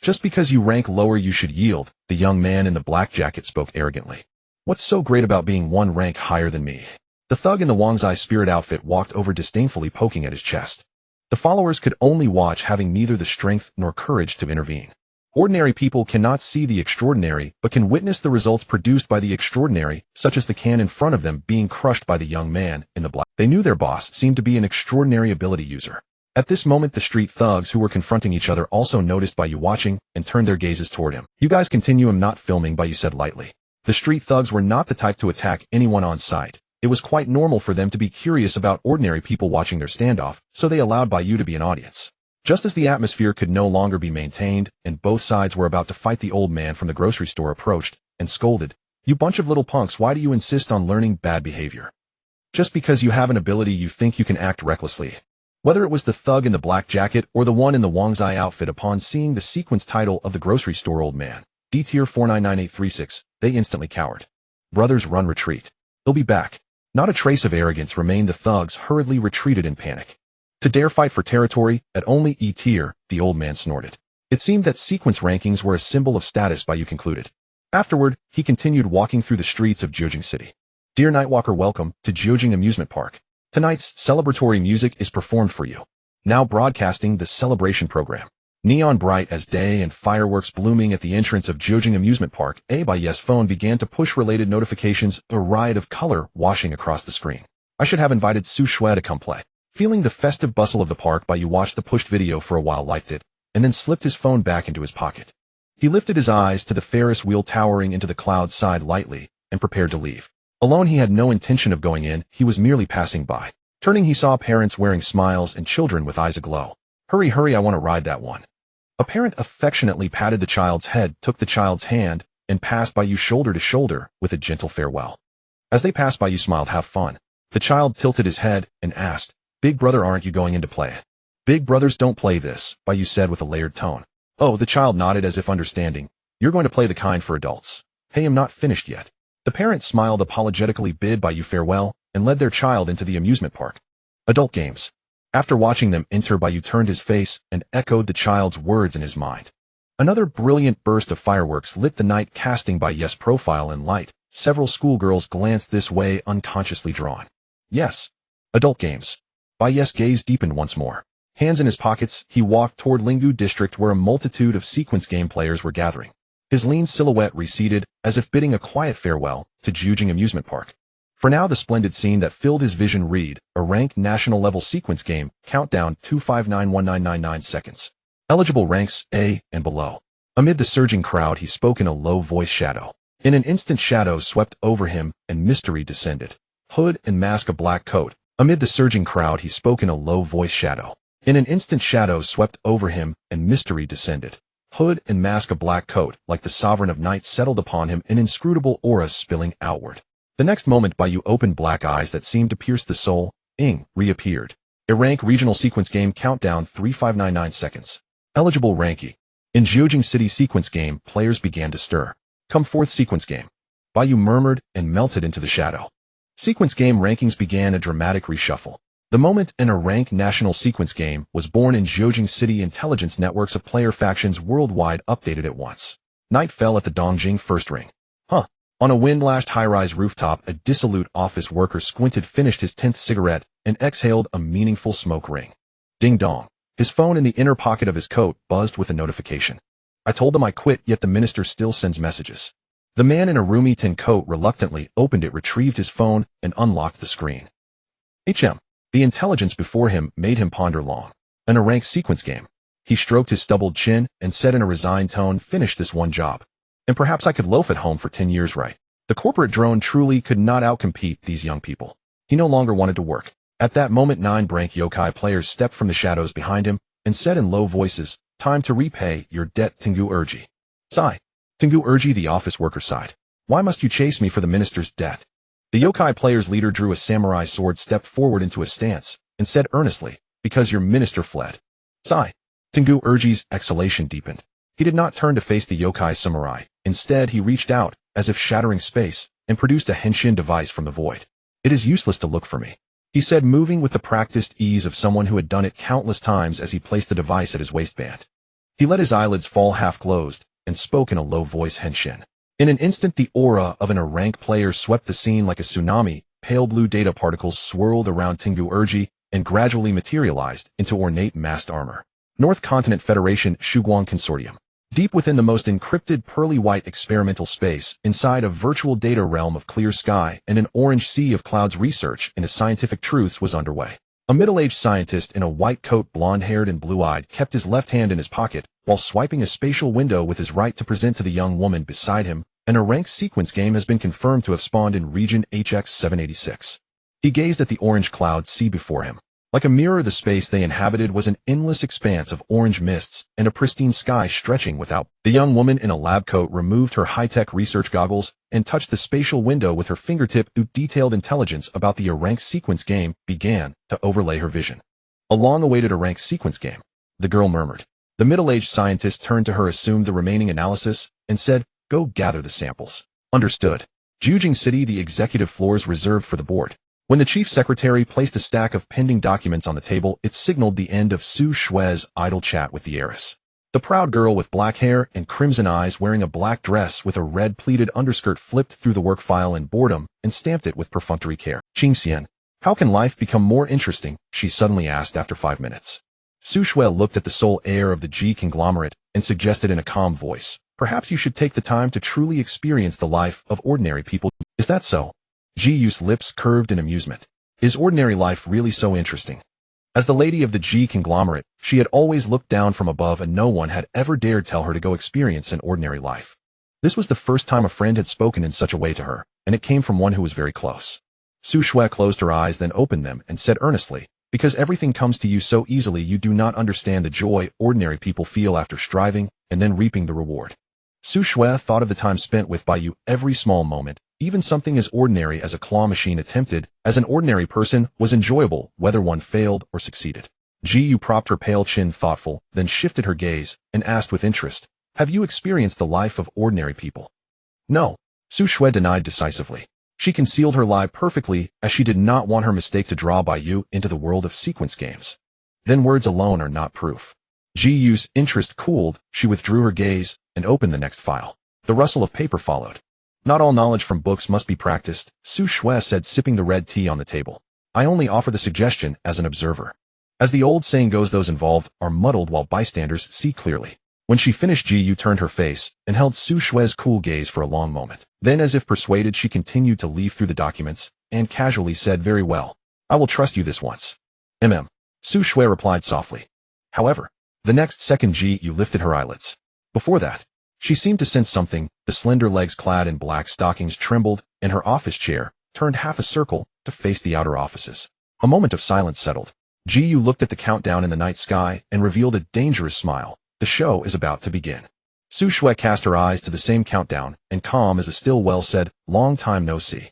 Just because you rank lower you should yield, the young man in the black jacket spoke arrogantly. What's so great about being one rank higher than me? The thug in the Wangzai spirit outfit walked over disdainfully, poking at his chest. The followers could only watch, having neither the strength nor courage to intervene. Ordinary people cannot see the extraordinary, but can witness the results produced by the extraordinary, such as the can in front of them being crushed by the young man in the black. They knew their boss seemed to be an extraordinary ability user. At this moment, the street thugs who were confronting each other also noticed Bai Yu watching and turned their gazes toward him. You guys continue, I'm not filming, Bai Yu said lightly. The street thugs were not the type to attack anyone on sight. It was quite normal for them to be curious about ordinary people watching their standoff, so they allowed Bai Yu to be an audience. Just as the atmosphere could no longer be maintained, and both sides were about to fight, the old man from the grocery store approached and scolded, "You bunch of little punks, why do you insist on learning bad behavior? Just because you have an ability you think you can act recklessly." Whether it was the thug in the black jacket or the one in the Wangzai outfit, upon seeing the sequence title of the grocery store old man, D-tier 499836, they instantly cowered. Brothers, run, retreat. They'll be back. Not a trace of arrogance remained. The thugs hurriedly retreated in panic. To dare fight for territory at only E-tier, the old man snorted. It seemed that sequence rankings were a symbol of status, Bai Yu concluded. Afterward, he continued walking through the streets of Jiujing City. Dear Nightwalker, welcome to Jiujing Amusement Park. Tonight's celebratory music is performed for you. Now broadcasting the celebration program. Neon bright as day and fireworks blooming at the entrance of Jiujing Amusement Park. Bai Yu's phone began to push related notifications, a riot of color washing across the screen. I should have invited Su Shui to come play. Feeling the festive bustle of the park, Bai Yu watched the pushed video for a while, liked it, and then slipped his phone back into his pocket. He lifted his eyes to the Ferris wheel towering into the clouds, sighed lightly, and prepared to leave. Alone, he had no intention of going in, he was merely passing by. Turning, he saw parents wearing smiles and children with eyes aglow. Hurry, hurry, I want to ride that one. A parent affectionately patted the child's head, took the child's hand, and passed Bai Yu shoulder to shoulder with a gentle farewell. As they passed, Bai Yu smiled, have fun. The child tilted his head and asked, Big brother, aren't you going in to play? Big brothers don't play this, Bai Yu said with a layered tone. Oh, the child nodded as if understanding. You're going to play the kind for adults. Hey, I'm not finished yet. The parent smiled apologetically, bid Bai Yu farewell, and led their child into the amusement park. Adult games. After watching them enter, Bai Yu turned his face and echoed the child's words in his mind. Another brilliant burst of fireworks lit the night, casting Bai Yu's profile in light. Several schoolgirls glanced this way, unconsciously drawn. Yes. Adult games. Bai Yu's gaze deepened once more. Hands in his pockets, he walked toward Linggu District, where a multitude of sequence game players were gathering. His lean silhouette receded, as if bidding a quiet farewell to Jiujing Amusement Park. For now, the splendid scene that filled his vision read, a ranked national-level sequence game, countdown 2591999 seconds. Eligible ranks A and below. Amid the surging crowd, he spoke in a low voice. Shadow. In an instant, shadows swept over him, and mystery descended. Hood and mask, a black coat. Amid the surging crowd, he spoke in a low voice. Shadow. In an instant, shadows swept over him, and mystery descended. Hood and mask, a black coat, like the sovereign of night, settled upon him, an inscrutable aura spilling outward. The next moment, Bai Yu opened black eyes that seemed to pierce the soul. Ing reappeared. A rank regional sequence game, countdown 3599 seconds. Eligible rank E. In Jiujing City sequence game, players began to stir. Come forth, sequence game. Bai Yu murmured and melted into the shadow. Sequence game rankings began a dramatic reshuffle. The moment in a rank national sequence game was born in Jiujing City. Intelligence networks of player factions worldwide updated at once. Night fell at the Dongjing first ring. On a wind-lashed high-rise rooftop, a dissolute office worker squinted, finished his 10th cigarette, and exhaled a meaningful smoke ring. Ding dong. His phone in the inner pocket of his coat buzzed with a notification. I told them I quit, yet the minister still sends messages. The man in a roomy tin coat reluctantly opened it, retrieved his phone, and unlocked the screen. The intelligence before him made him ponder long. A rank sequence game. He stroked his stubbled chin and said in a resigned tone, finish this one job. And perhaps I could loaf at home for 10 years, right? The corporate drone truly could not outcompete these young people. He no longer wanted to work. At that moment, 9 rank yokai players stepped from the shadows behind him and said in low voices, time to repay your debt, Tengu Urji. Sigh. Tengu Urji, the office worker sighed. Why must you chase me for the minister's debt? The yokai player's leader drew a samurai sword, stepped forward into a stance, and said earnestly, because your minister fled. Sigh. Tengu Urji's exhalation deepened. He did not turn to face the yokai samurai. Instead, he reached out, as if shattering space, and produced a henshin device from the void. It is useless to look for me, he said, moving with the practiced ease of someone who had done it countless times as he placed the device at his waistband. He let his eyelids fall half-closed and spoke in a low voice henshin. In an instant, the aura of an A-rank player swept the scene like a tsunami. Pale blue data particles swirled around Tengu Urji and gradually materialized into ornate masked armor. North Continent Federation Shuguang Consortium. Deep within the most encrypted pearly-white experimental space, inside a virtual data realm of clear sky and an orange sea of clouds, research into scientific truths was underway. A middle-aged scientist in a white coat, blonde-haired and blue-eyed, kept his left hand in his pocket while swiping a spatial window with his right to present to the young woman beside him. An A-rank sequence game has been confirmed to have spawned in region HX786. He gazed at the orange cloud sea before him. Like a mirror, the space they inhabited was an endless expanse of orange mists and a pristine sky stretching without. The young woman in a lab coat removed her high-tech research goggles and touched the spatial window with her fingertip. Detailed intelligence about the A-rank sequence game began to overlay her vision. A long-awaited A-rank sequence game, the girl murmured. The middle-aged scientist turned to her, assumed the remaining analysis, and said, "Go gather the samples." Understood. Jiujing City, the executive floors reserved for the board. When the chief secretary placed a stack of pending documents on the table, it signaled the end of Su Shue's idle chat with the heiress. The proud girl with black hair and crimson eyes, wearing a black dress with a red pleated underskirt, flipped through the work file in boredom and stamped it with perfunctory care. "Qingxian, how can life become more interesting?" she suddenly asked after 5 minutes. Su Shue looked at the sole heir of the G conglomerate and suggested in a calm voice, "Perhaps you should take the time to truly experience the life of ordinary people." "Is that so?" Ji Yu's lips curved in amusement. "Is ordinary life really so interesting?" As the lady of the G conglomerate, she had always looked down from above, and no one had ever dared tell her to go experience an ordinary life. This was the first time a friend had spoken in such a way to her, and it came from one who was very close. Su Shue closed her eyes, then opened them and said earnestly, "Because everything comes to you so easily, you do not understand the joy ordinary people feel after striving and then reaping the reward." Su Shue thought of the time spent with Bai Yu. Every small moment, even something as ordinary as a claw machine attempted as an ordinary person, was enjoyable, whether one failed or succeeded. Ji Yu propped her pale chin, thoughtful, then shifted her gaze and asked with interest, "Have you experienced the life of ordinary people?" "No," Su Shue denied decisively. She concealed her lie perfectly, as she did not want her mistake to draw Bai Yu into the world of sequence games. "Then words alone are not proof." Ji Yu's interest cooled, she withdrew her gaze and opened the next file. The rustle of paper followed. "Not all knowledge from books must be practiced," Su Shue said, sipping the red tea on the table. "I only offer the suggestion as an observer. As the old saying goes, those involved are muddled while bystanders see clearly." When she finished, Ji Yu turned her face and held Su Shue's cool gaze for a long moment. Then, as if persuaded, she continued to leaf through the documents and casually said, "Very well. I will trust you this once." Su Shue replied softly. However, the next second Ji Yu lifted her eyelids. Before that, she seemed to sense something. The slender legs clad in black stockings trembled, and her office chair turned half a circle to face the outer offices. A moment of silence settled. Ji Yu looked at the countdown in the night sky and revealed a dangerous smile. The show is about to begin. Su Shue cast her eyes to the same countdown and, calm as a still well, said, "Long time no see.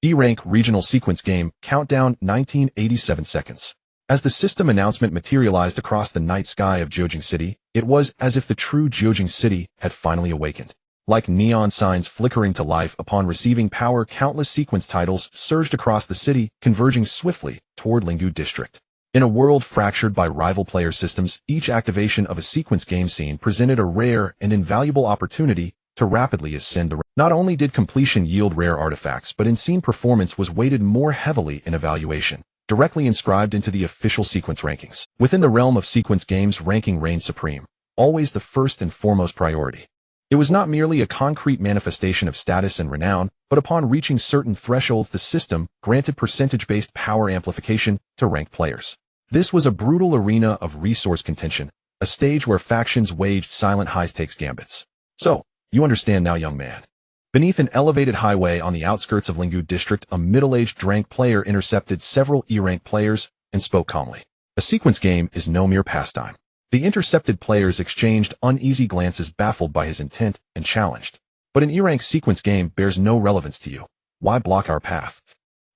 E-rank regional sequence game, countdown 1987 seconds." As the system announcement materialized across the night sky of Jiujing City, it was as if the true Jiujing City had finally awakened. Like neon signs flickering to life upon receiving power, countless sequence titles surged across the city, converging swiftly toward Linggu District. In a world fractured by rival player systems, each activation of a sequence game scene presented a rare and invaluable opportunity to rapidly ascend the rank. Not only did completion yield rare artifacts, but in-scene performance was weighted more heavily in evaluation, directly inscribed into the official sequence rankings. Within the realm of sequence games, ranking reigned supreme, always the first and foremost priority. It was not merely a concrete manifestation of status and renown, but upon reaching certain thresholds, the system granted percentage-based power amplification to ranked players. This was a brutal arena of resource contention, a stage where factions waged silent high-stakes gambits. "So, you understand now, young man." Beneath an elevated highway on the outskirts of Linggu District, a middle-aged drank player intercepted several E-rank players and spoke calmly. "A sequence game is no mere pastime." The intercepted players exchanged uneasy glances, baffled by his intent, and challenged. "But an E-rank sequence game bears no relevance to you. Why block our path?"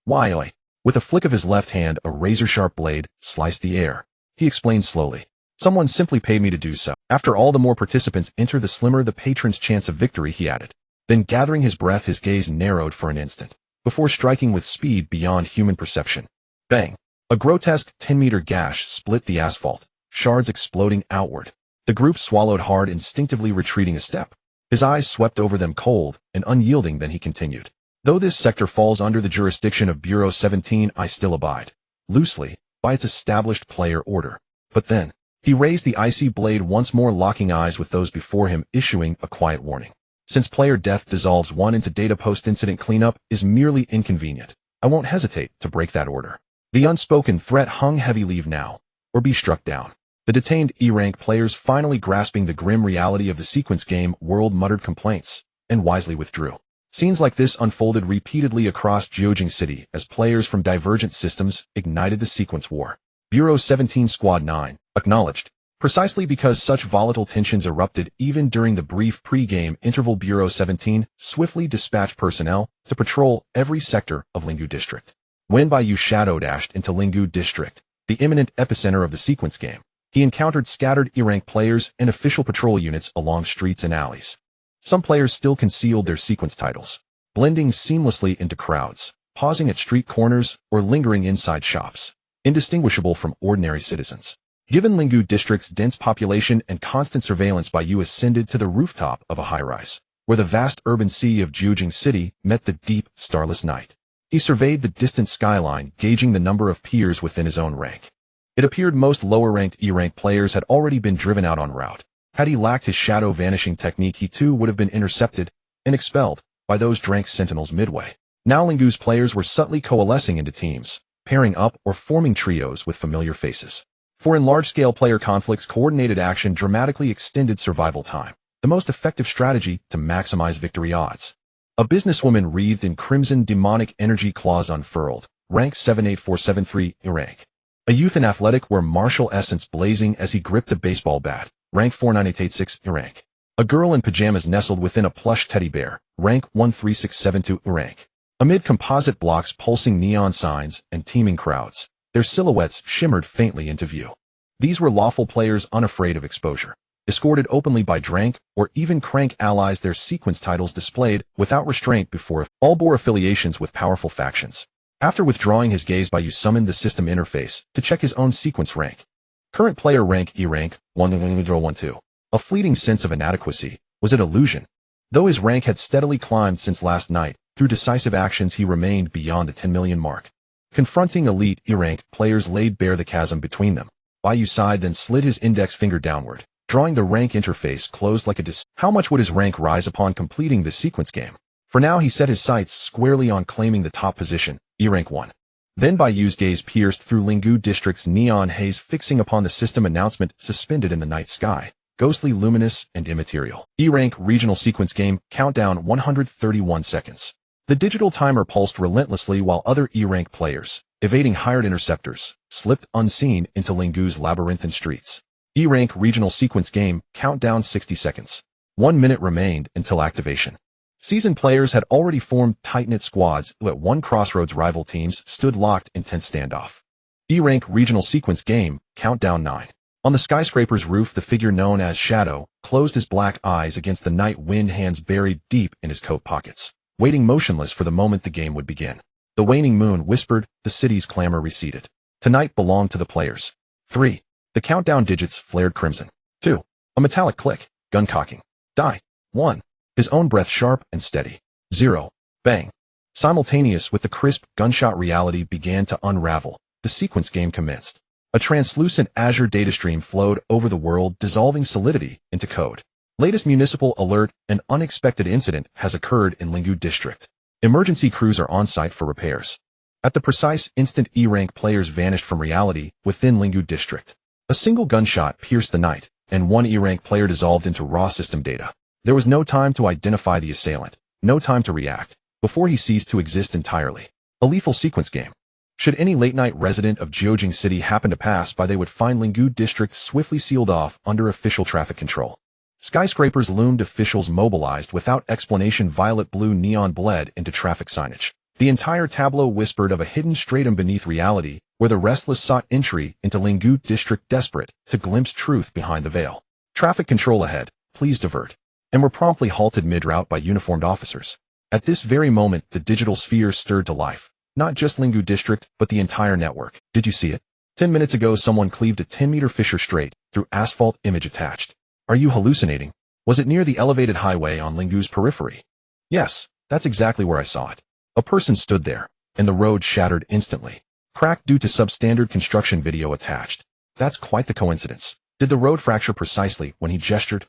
"Why, oi." With a flick of his left hand, a razor-sharp blade sliced the air. He explained slowly, "Someone simply paid me to do so." After all the more participants enter, the slimmer the patron's chance of victory, he added. Then, gathering his breath, his gaze narrowed for an instant, before striking with speed beyond human perception. Bang! A grotesque 10-meter gash split the asphalt, shards exploding outward. The group swallowed hard, instinctively retreating a step. His eyes swept over them, cold and unyielding. Then he continued. Though this sector falls under the jurisdiction of Bureau 17, I still abide, loosely, by its established player order. But then, he raised the icy blade once more, locking eyes with those before him, issuing a quiet warning. Since player death dissolves one into data, post-incident cleanup is merely inconvenient. I won't hesitate to break that order. The unspoken threat hung heavy. Leave now, or be struck down. The detained E-rank players, finally grasping the grim reality of the sequence game world, muttered complaints, and wisely withdrew. Scenes like this unfolded repeatedly across Jiujing City as players from divergent systems ignited the sequence war. Bureau 17 Squad 9, acknowledged. Precisely because such volatile tensions erupted even during the brief pre-game interval, Bureau 17 swiftly dispatched personnel to patrol every sector of Linggu District. When Bai Yu shadow dashed into Linggu District, the imminent epicenter of the sequence game, he encountered scattered E-rank players and official patrol units along streets and alleys. Some players still concealed their sequence titles, blending seamlessly into crowds, pausing at street corners or lingering inside shops, indistinguishable from ordinary citizens. Given Linggu District's dense population and constant surveillance, Bai Yu ascended to the rooftop of a high-rise, where the vast urban sea of Jiujing City met the deep, starless night. He surveyed the distant skyline, gauging the number of peers within his own rank. It appeared most lower-ranked E-rank players had already been driven out en route. Had he lacked his shadow vanishing technique, he too would have been intercepted and expelled by those Drank sentinels midway. Now Linggu's players were subtly coalescing into teams, pairing up or forming trios with familiar faces. For in large-scale player conflicts, coordinated action dramatically extended survival time, the most effective strategy to maximize victory odds. A businesswoman wreathed in crimson demonic energy, claws unfurled, rank 78473, E-rank. A youth in athletic wear, martial essence blazing as he gripped a baseball bat, rank 49886, E-rank. A girl in pajamas nestled within a plush teddy bear, rank 13672, E-rank. Amid composite blocks, pulsing neon signs, and teeming crowds, their silhouettes shimmered faintly into view. These were lawful players unafraid of exposure, escorted openly by Drank or even Crank allies, their sequence titles displayed without restraint before all bore affiliations with powerful factions. After withdrawing his gaze, Bai Yu summoned the system interface to check his own sequence rank. Current player rank E-rank 10012. A fleeting sense of inadequacy. Was it illusion? Though his rank had steadily climbed since last night, through decisive actions he remained beyond the 10 million mark. Confronting elite E-rank players laid bare the chasm between them. Bai Yu sighed, then slid his index finger downward, drawing the rank interface closed like a How much would his rank rise upon completing this sequence game? For now he set his sights squarely on claiming the top position, E-rank 1. Then Bai Yu's gaze pierced through Linggu District's neon haze, fixing upon the system announcement suspended in the night sky, ghostly, luminous, and immaterial. E-rank regional sequence game, countdown 131 seconds. The digital timer pulsed relentlessly while other E-rank players, evading hired interceptors, slipped unseen into Linggu's labyrinthine streets. E-rank regional sequence game, countdown 60 seconds. 1 minute remained until activation. Seasoned players had already formed tight-knit squads who at one crossroads rival teams stood locked in tense standoff. E-rank regional sequence game, countdown 9. On the Skyscrapers roof, the figure known as Shadow closed his black eyes against the night wind, hands buried deep in his coat pockets, waiting motionless for the moment the game would begin. The waning moon whispered, the city's clamor receded. Tonight belonged to the players. 3. The countdown digits flared crimson. 2. A metallic click, gun cocking. Die. 1. His own breath sharp and steady. 0. Bang. Simultaneous with the crisp gunshot, reality began to unravel. The sequence game commenced. A translucent azure datastream flowed over the world, dissolving solidity into code. Latest municipal alert: an unexpected incident has occurred in Linggu District. Emergency crews are on site for repairs. At the precise instant, E-rank players vanished from reality within Linggu District. A single gunshot pierced the night, and one E-rank player dissolved into raw system data. There was no time to identify the assailant, no time to react, before he ceased to exist entirely. A lethal sequence game. Should any late-night resident of Jiujing City happen to pass by, they would find Linggu District swiftly sealed off under official traffic control. Skyscrapers loomed, officials mobilized without explanation, violet-blue neon bled into traffic signage. The entire tableau whispered of a hidden stratum beneath reality, where the restless sought entry into Linggu District, desperate to glimpse truth behind the veil. Traffic control ahead, please divert. And were promptly halted mid-route by uniformed officers. At this very moment, the digital sphere stirred to life. Not just Linggu District, but the entire network. Did you see it? 10 minutes ago, someone cleaved a 10-meter fissure straight through asphalt, image attached. Are you hallucinating? Was it near the elevated highway on Lingu's periphery? Yes, that's exactly where I saw it. A person stood there, and the road shattered instantly. Cracked due to substandard construction video attached. That's quite the coincidence. Did the road fracture precisely when he gestured?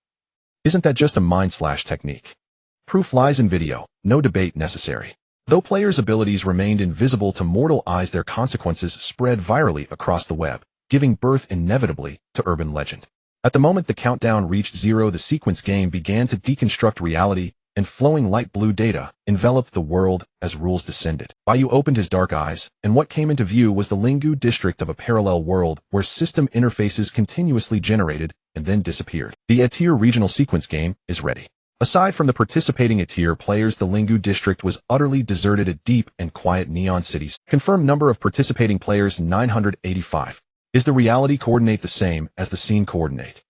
Isn't that just a mind-slash technique? Proof lies in video, no debate necessary. Though players' abilities remained invisible to mortal eyes, their consequences spread virally across the web, giving birth inevitably to urban legend. At the moment the countdown reached 0, the sequence game began to deconstruct reality, and flowing light blue data enveloped the world as rules descended. Bai Yu opened his dark eyes, and what came into view was the Lingu district of a parallel world where system interfaces continuously generated and then disappeared. The Etir regional sequence game is ready. Aside from the participating Etir players, the Lingu district was utterly deserted, a deep and quiet neon cities. Confirmed number of participating players 985. Is the reality coordinate the same as the scene coordinate?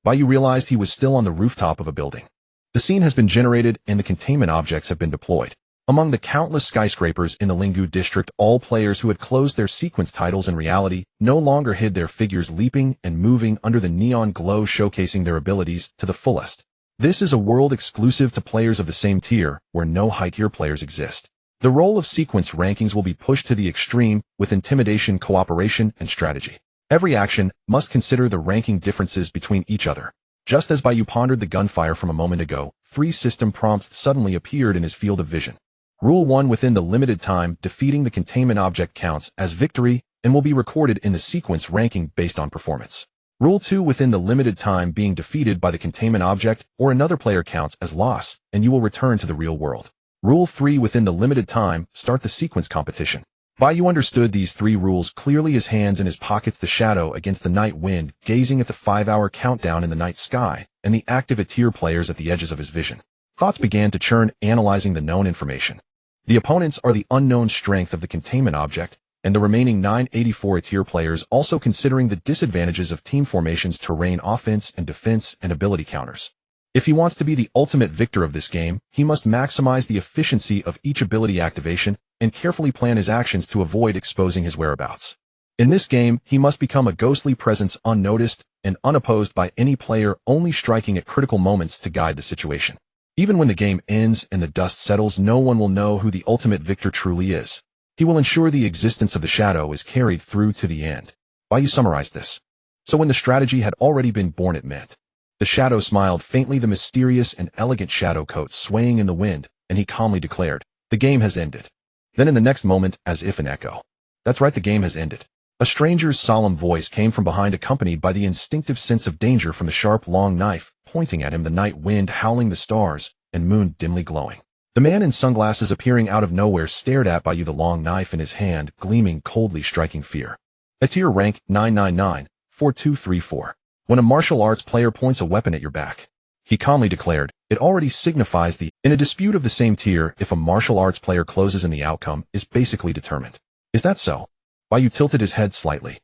Bai Yu realized he was still on the rooftop of a building. The scene has been generated and the containment objects have been deployed. Among the countless skyscrapers in the Lingu district, all players who had closed their sequence titles in reality no longer hid their figures leaping and moving under the neon glow, showcasing their abilities to the fullest. This is a world exclusive to players of the same tier, where no high tier players exist. The role of sequence rankings will be pushed to the extreme with intimidation, cooperation, and strategy. Every action must consider the ranking differences between each other. Just as Bai Yu pondered the gunfire from a moment ago, 3 system prompts suddenly appeared in his field of vision. Rule 1: within the limited time, defeating the containment object counts as victory and will be recorded in the sequence ranking based on performance. Rule 2: within the limited time, being defeated by the containment object or another player counts as loss, and you will return to the real world. Rule 3: within the limited time, start the sequence competition. Bai Yu understood these 3 rules clearly, his hands in his pockets, the shadow against the night wind, gazing at the 5-hour countdown in the night sky, and the active Etir players at the edges of his vision. Thoughts began to churn, analyzing the known information. The opponents are the unknown strength of the containment object, and the remaining 984 Etir players, also considering the disadvantages of team formations, terrain, offense and defense, and ability counters. If he wants to be the ultimate victor of this game, he must maximize the efficiency of each ability activation and carefully plan his actions to avoid exposing his whereabouts. In this game, he must become a ghostly presence, unnoticed and unopposed by any player, only striking at critical moments to guide the situation. Even when the game ends and the dust settles, no one will know who the ultimate victor truly is. He will ensure the existence of the shadow is carried through to the end. Bai Yu summarized this. So when the strategy had already been born, it meant. The shadow smiled faintly, the mysterious and elegant shadow coat swaying in the wind, and he calmly declared, "The game has ended." Then in the next moment, as if an echo, "That's right, the game has ended." A stranger's solemn voice came from behind, accompanied by the instinctive sense of danger from the sharp, long knife pointing at him, the night wind howling, the stars and moon dimly glowing. The man in sunglasses, appearing out of nowhere, stared at Bai Yu, the long knife in his hand, gleaming coldly, striking fear. Etir rank 999-4234. When a martial arts player points a weapon at your back, he calmly declared, it already signifies the, in a dispute of the same tier, if a martial arts player closes in, the outcome is basically determined. Is that so? Bai Yu tilted his head slightly.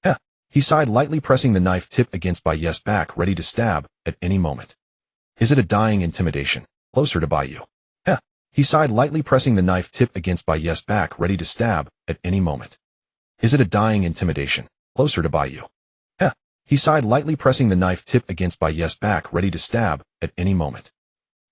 Heh. He sighed lightly, pressing the knife tip against Bai Yu's back, ready to stab at any moment. Is it a dying intimidation? Closer to Bai Yu. Heh. He sighed lightly, pressing the knife tip against Bai Yu's back, ready to stab at any moment. Is it a dying intimidation? Closer to Bai Yu. Heh. He sighed lightly, pressing the knife tip against Bai Yu's back, ready to stab at any moment.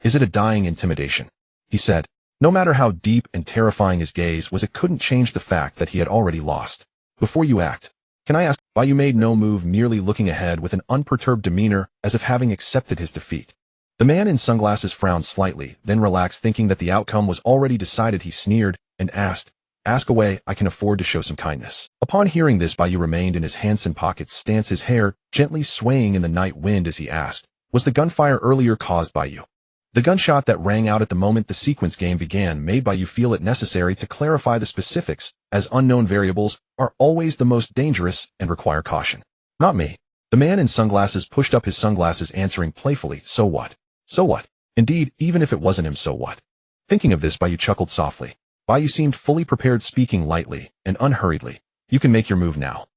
Is it a dying intimidation? He said. No matter how deep and terrifying his gaze was, it couldn't change the fact that he had already lost. Before you act, can I ask? Bai Yu made no move, merely looking ahead with an unperturbed demeanor, as if having accepted his defeat. The man in sunglasses frowned slightly, then relaxed, thinking that the outcome was already decided. He sneered and asked, "Ask away, I can afford to show some kindness." Upon hearing this, Bai Yu remained in his hands pockets stance, his hair gently swaying in the night wind as he asked, "Was the gunfire earlier caused by you?" The gunshot that rang out at the moment the sequence game began made Bai Yu feel it necessary to clarify the specifics, as unknown variables are always the most dangerous and require caution. Not me. The man in sunglasses pushed up his sunglasses, answering playfully, "So what? So what? Indeed, even if it wasn't him, so what?" Thinking of this, Bai Yu chuckled softly. Bai Yu seemed fully prepared, speaking lightly and unhurriedly. "You can make your move now."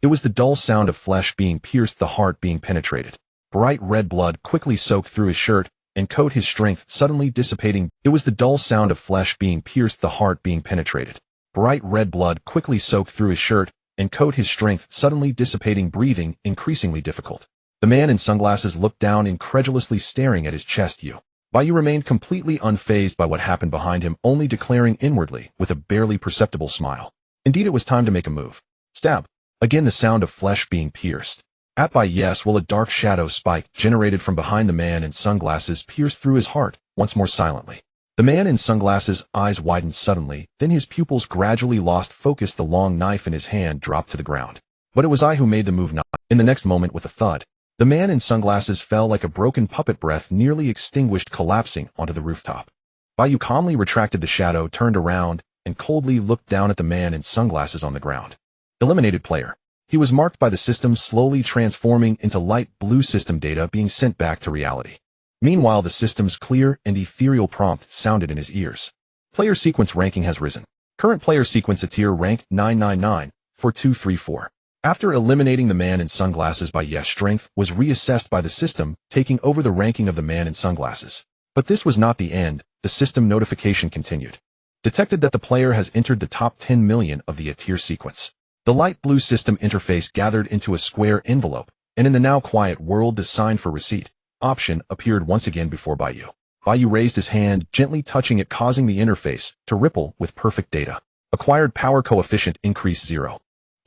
It was the dull sound of flesh being pierced, the heart being penetrated. Bright red blood quickly soaked through his shirt and coat, his strength suddenly dissipating. It was the dull sound of flesh being pierced, the heart being penetrated. Bright red blood quickly soaked through his shirt and coat, his strength suddenly dissipating, breathing increasingly difficult. The man in sunglasses looked down, incredulously staring at his chest. Bai Yu remained completely unfazed by what happened behind him, only declaring inwardly, with a barely perceptible smile. Indeed, it was time to make a move. Stab. Again the sound of flesh being pierced. At Bai Yes, while a dark shadow spike generated from behind the man in sunglasses pierced through his heart, once more silently. The man in sunglasses' eyes widened suddenly, then his pupils gradually lost focus. The long knife in his hand dropped to the ground. But it was I who made the move, not. In the next moment, with a thud, the man in sunglasses fell like a broken puppet, breath nearly extinguished, collapsing onto the rooftop. Bai Yu calmly retracted the shadow, turned around, and coldly looked down at the man in sunglasses on the ground. Eliminated player. He was marked by the system slowly transforming into light blue, system data being sent back to reality. Meanwhile, the system's clear and ethereal prompt sounded in his ears. Player sequence ranking has risen. Current player sequence at tier rank 999-4234. After eliminating the man in sunglasses, Bai Yes' strength was reassessed by the system, taking over the ranking of the man in sunglasses. But this was not the end. The system notification continued. Detected that the player has entered the top 10 million of the tier sequence. The light blue system interface gathered into a square envelope, and in the now quiet world, the sign for receipt option appeared once again before Bai Yu. Bai Yu raised his hand, gently touching it, causing the interface to ripple with perfect data. Acquired power coefficient increase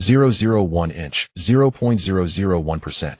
0.001 inch, 0.001%.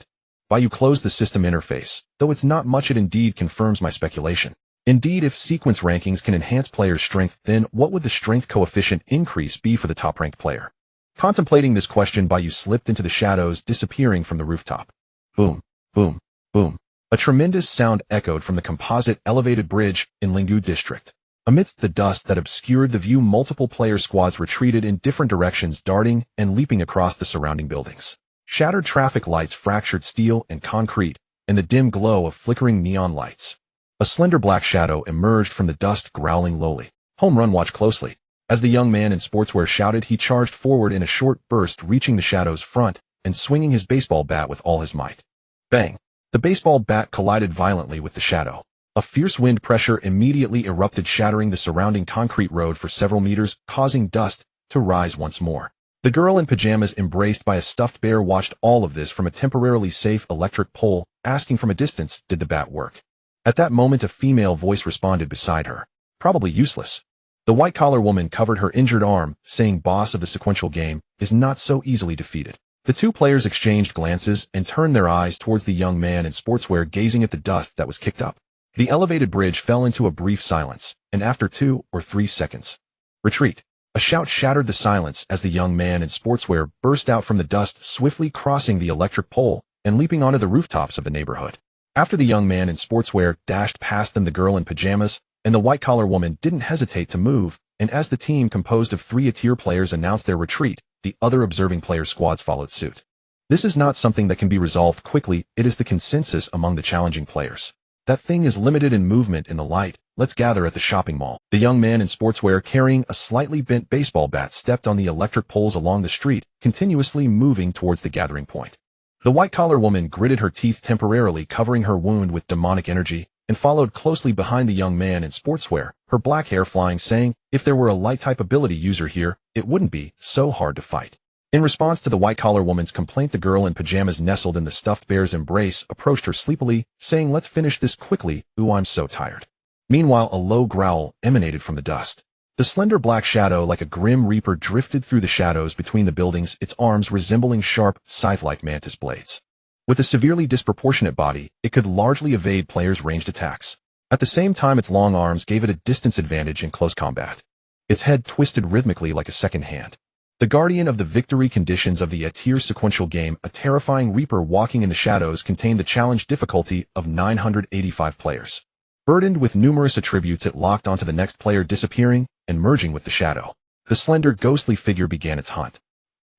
Bai Yu closed the system interface. Though it's not much, it indeed confirms my speculation. Indeed, if sequence rankings can enhance players' strength, then what would the strength coefficient increase be for the top-ranked player? Contemplating this question, Bai Yu slipped into the shadows, disappearing from the rooftop. Boom, boom, boom. A tremendous sound echoed from the composite elevated bridge in Linggu district. Amidst the dust that obscured the view, multiple player squads retreated in different directions, darting and leaping across the surrounding buildings. Shattered traffic lights fractured steel and concrete in the dim glow of flickering neon lights. A slender black shadow emerged from the dust, growling lowly. Home run, watch closely. As the young man in sportswear shouted, he charged forward in a short burst, reaching the shadow's front and swinging his baseball bat with all his might. Bang! The baseball bat collided violently with the shadow. A fierce wind pressure immediately erupted, shattering the surrounding concrete road for several meters, causing dust to rise once more. The girl in pajamas, embraced by a stuffed bear, watched all of this from a temporarily safe electric pole, asking from a distance, did the bat work? At that moment, a female voice responded beside her. Probably useless. The white-collar woman covered her injured arm, saying, boss of the sequential game is not so easily defeated. The two players exchanged glances and turned their eyes towards the young man in sportswear, gazing at the dust that was kicked up. The elevated bridge fell into a brief silence, and after 2 or 3 seconds, retreat. A shout shattered the silence as the young man in sportswear burst out from the dust, swiftly crossing the electric pole and leaping onto the rooftops of the neighborhood. After the young man in sportswear dashed past them, the girl in pajamas and the white-collar woman didn't hesitate to move, and as the team composed of 3 tier players announced their retreat, the other observing player squads followed suit. This is not something that can be resolved quickly. It is the consensus among the challenging players. That thing is limited in movement in the light. Let's gather at the shopping mall. The young man in sportswear, carrying a slightly bent baseball bat, stepped on the electric poles along the street, continuously moving towards the gathering point. The white-collar woman gritted her teeth, temporarily covering her wound with demonic energy, and followed closely behind the young man in sportswear, her black hair flying, saying, if there were a light-type ability user here, it wouldn't be so hard to fight. In response to the white-collar woman's complaint, the girl in pajamas, nestled in the stuffed bear's embrace, approached her sleepily, saying, let's finish this quickly. Ooh, I'm so tired. Meanwhile, a low growl emanated from the dust. The slender black shadow, like a grim reaper, drifted through the shadows between the buildings, its arms resembling sharp, scythe-like mantis blades. With a severely disproportionate body, it could largely evade players' ranged attacks. At the same time, its long arms gave it a distance advantage in close combat. Its head twisted rhythmically like a second hand. The guardian of the victory conditions of the tier sequential game, a terrifying reaper walking in the shadows, contained the challenge difficulty of 985 players. Burdened with numerous attributes, it locked onto the next player, disappearing and merging with the shadow. The slender, ghostly figure began its hunt.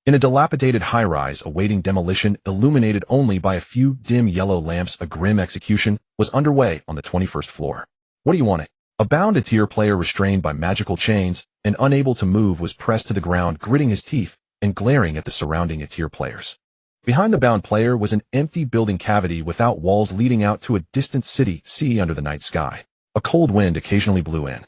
In a dilapidated high-rise awaiting demolition, illuminated only by a few dim yellow lamps, a grim execution was underway on the 21st floor. What do you want? A bound tier player, restrained by magical chains and unable to move, was pressed to the ground, gritting his teeth and glaring at the surrounding tier players. Behind the bound player was an empty building cavity without walls, leading out to a distant city sea under the night sky. A cold wind occasionally blew in.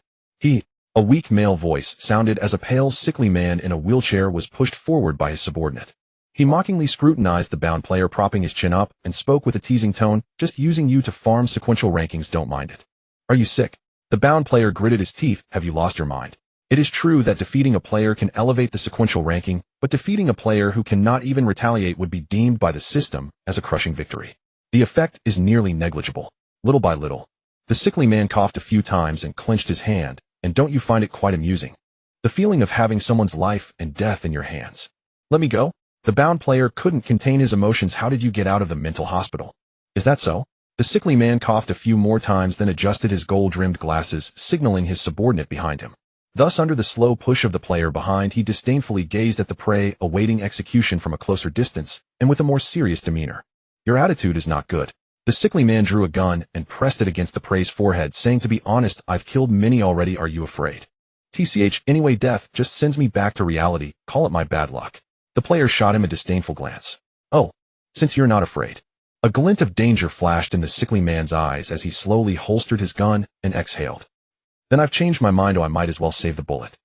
A weak male voice sounded as a pale, sickly man in a wheelchair was pushed forward by his subordinate. He mockingly scrutinized the bound player, propping his chin up, and spoke with a teasing tone, "Just using you to farm sequential rankings, don't mind it." "Are you sick?" The bound player gritted his teeth. "Have you lost your mind? It is true that defeating a player can elevate the sequential ranking, but defeating a player who cannot even retaliate would be deemed by the system as a crushing victory. The effect is nearly negligible." Little by little, the sickly man coughed a few times and clenched his hand. "And don't you find it quite amusing? The feeling of having someone's life and death in your hands." "Let me go?" The bound player couldn't contain his emotions. "How did you get out of the mental hospital?" "Is that so?" The sickly man coughed a few more times, then adjusted his gold-rimmed glasses, signaling his subordinate behind him. Thus, under the slow push of the player behind, he disdainfully gazed at the prey, awaiting execution from a closer distance, and with a more serious demeanor. "Your attitude is not good." The sickly man drew a gun and pressed it against the prey's forehead, saying, "To be honest, I've killed many already. Are you afraid?" Anyway, death just sends me back to reality. Call it my bad luck." The player shot him a disdainful glance. "Oh, since you're not afraid." A glint of danger flashed in the sickly man's eyes as he slowly holstered his gun and exhaled. "Then I've changed my mind. Oh, I might as well save the bullet."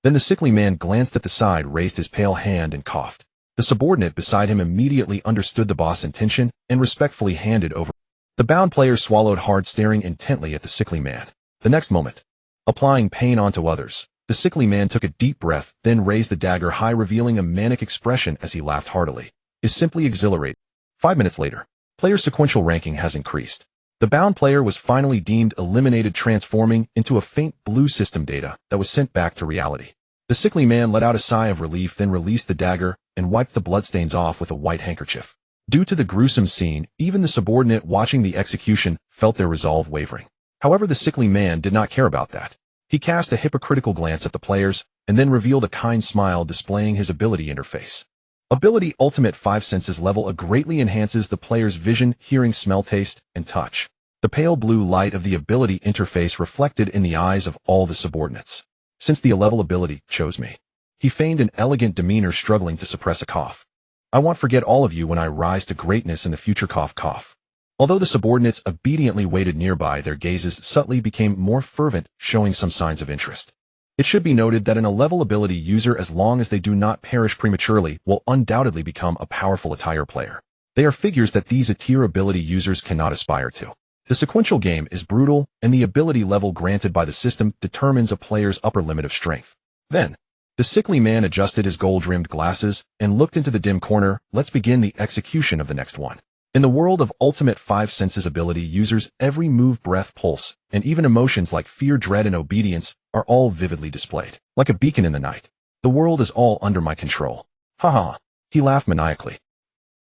Then the sickly man glanced at the side, raised his pale hand, and coughed. The subordinate beside him immediately understood the boss' intention and respectfully handed over. The bound player swallowed hard, staring intently at the sickly man. The next moment, applying pain onto others, the sickly man took a deep breath, then raised the dagger high, revealing a manic expression as he laughed heartily. "Is simply exhilarating." 5 minutes later, player sequential ranking has increased. The bound player was finally deemed eliminated, transforming into a faint blue system data that was sent back to reality. The sickly man let out a sigh of relief, then released the dagger and wiped the bloodstains off with a white handkerchief. Due to the gruesome scene, even the subordinate watching the execution felt their resolve wavering. However, the sickly man did not care about that. He cast a hypocritical glance at the players and then revealed a kind smile, displaying his ability interface. Ability Ultimate 5 senses level greatly enhances the player's vision, hearing, smell, taste, and touch. The pale blue light of the ability interface reflected in the eyes of all the subordinates. "Since the level ability chose me." He feigned an elegant demeanor, struggling to suppress a cough. "I won't forget all of you when I rise to greatness in the future." Cough, cough. Although the subordinates obediently waited nearby, their gazes subtly became more fervent, showing some signs of interest. It should be noted that an A-level ability user, as long as they do not perish prematurely, will undoubtedly become a powerful attire player. They are figures that these A-tier ability users cannot aspire to. The sequential game is brutal, and the ability level granted by the system determines a player's upper limit of strength. Then, the sickly man adjusted his gold-rimmed glasses and looked into the dim corner. "Let's begin the execution of the next one." In the world of Ultimate 5 senses ability users, every move, breath, pulse, and even emotions like fear, dread, and obedience are all vividly displayed. Like a beacon in the night. "The world is all under my control." "Ha." He laughed maniacally.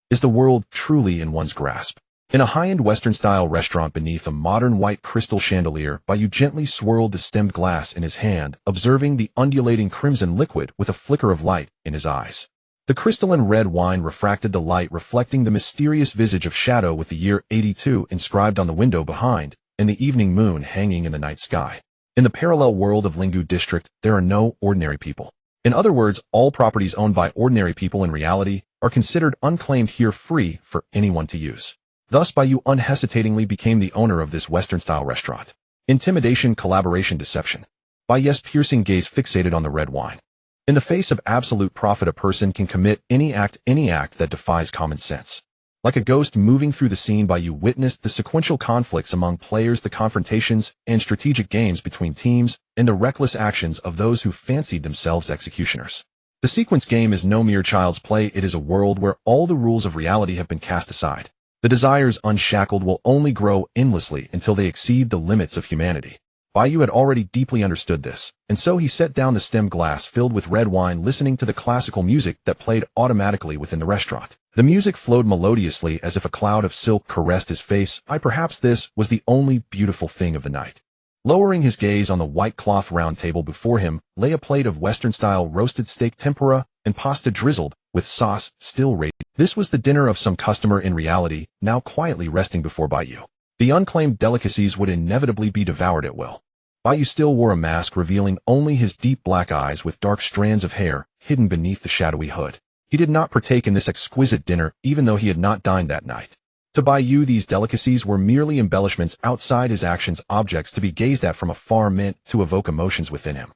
"Is the world truly in one's grasp?" In a high-end Western-style restaurant beneath a modern white crystal chandelier, Bai Yu gently swirled the stemmed glass in his hand, observing the undulating crimson liquid with a flicker of light in his eyes. The crystalline red wine refracted the light, reflecting the mysterious visage of Shadow, with the year 82 inscribed on the window behind, and the evening moon hanging in the night sky. In the parallel world of Linggu District, there are no ordinary people. In other words, all properties owned by ordinary people in reality are considered unclaimed here, free for anyone to use. Thus, Bai Yu unhesitatingly became the owner of this Western-style restaurant. Intimidation, collaboration, deception. Bai Yu's piercing gaze fixated on the red wine. In the face of absolute profit, a person can commit any act that defies common sense. Like a ghost moving through the scene, Bai Yu witnessed the sequential conflicts among players, the confrontations and strategic games between teams, and the reckless actions of those who fancied themselves executioners. The sequence game is no mere child's play. It is a world where all the rules of reality have been cast aside. The desires unshackled will only grow endlessly until they exceed the limits of humanity. Bai Yu had already deeply understood this, and so he set down the stemmed glass filled with red wine, listening to the classical music that played automatically within the restaurant. The music flowed melodiously as if a cloud of silk caressed his face. Perhaps this was the only beautiful thing of the night. Lowering his gaze on the white cloth round table before him lay a plate of Western-style roasted steak, tempura, and pasta drizzled with sauce, still radiant. This was the dinner of some customer in reality, now quietly resting before Bai Yu. The unclaimed delicacies would inevitably be devoured at will. Bai Yu still wore a mask, revealing only his deep black eyes with dark strands of hair hidden beneath the shadowy hood. He did not partake in this exquisite dinner, even though he had not dined that night. To Bai Yu, these delicacies were merely embellishments outside his actions, objects to be gazed at from afar, meant to evoke emotions within him.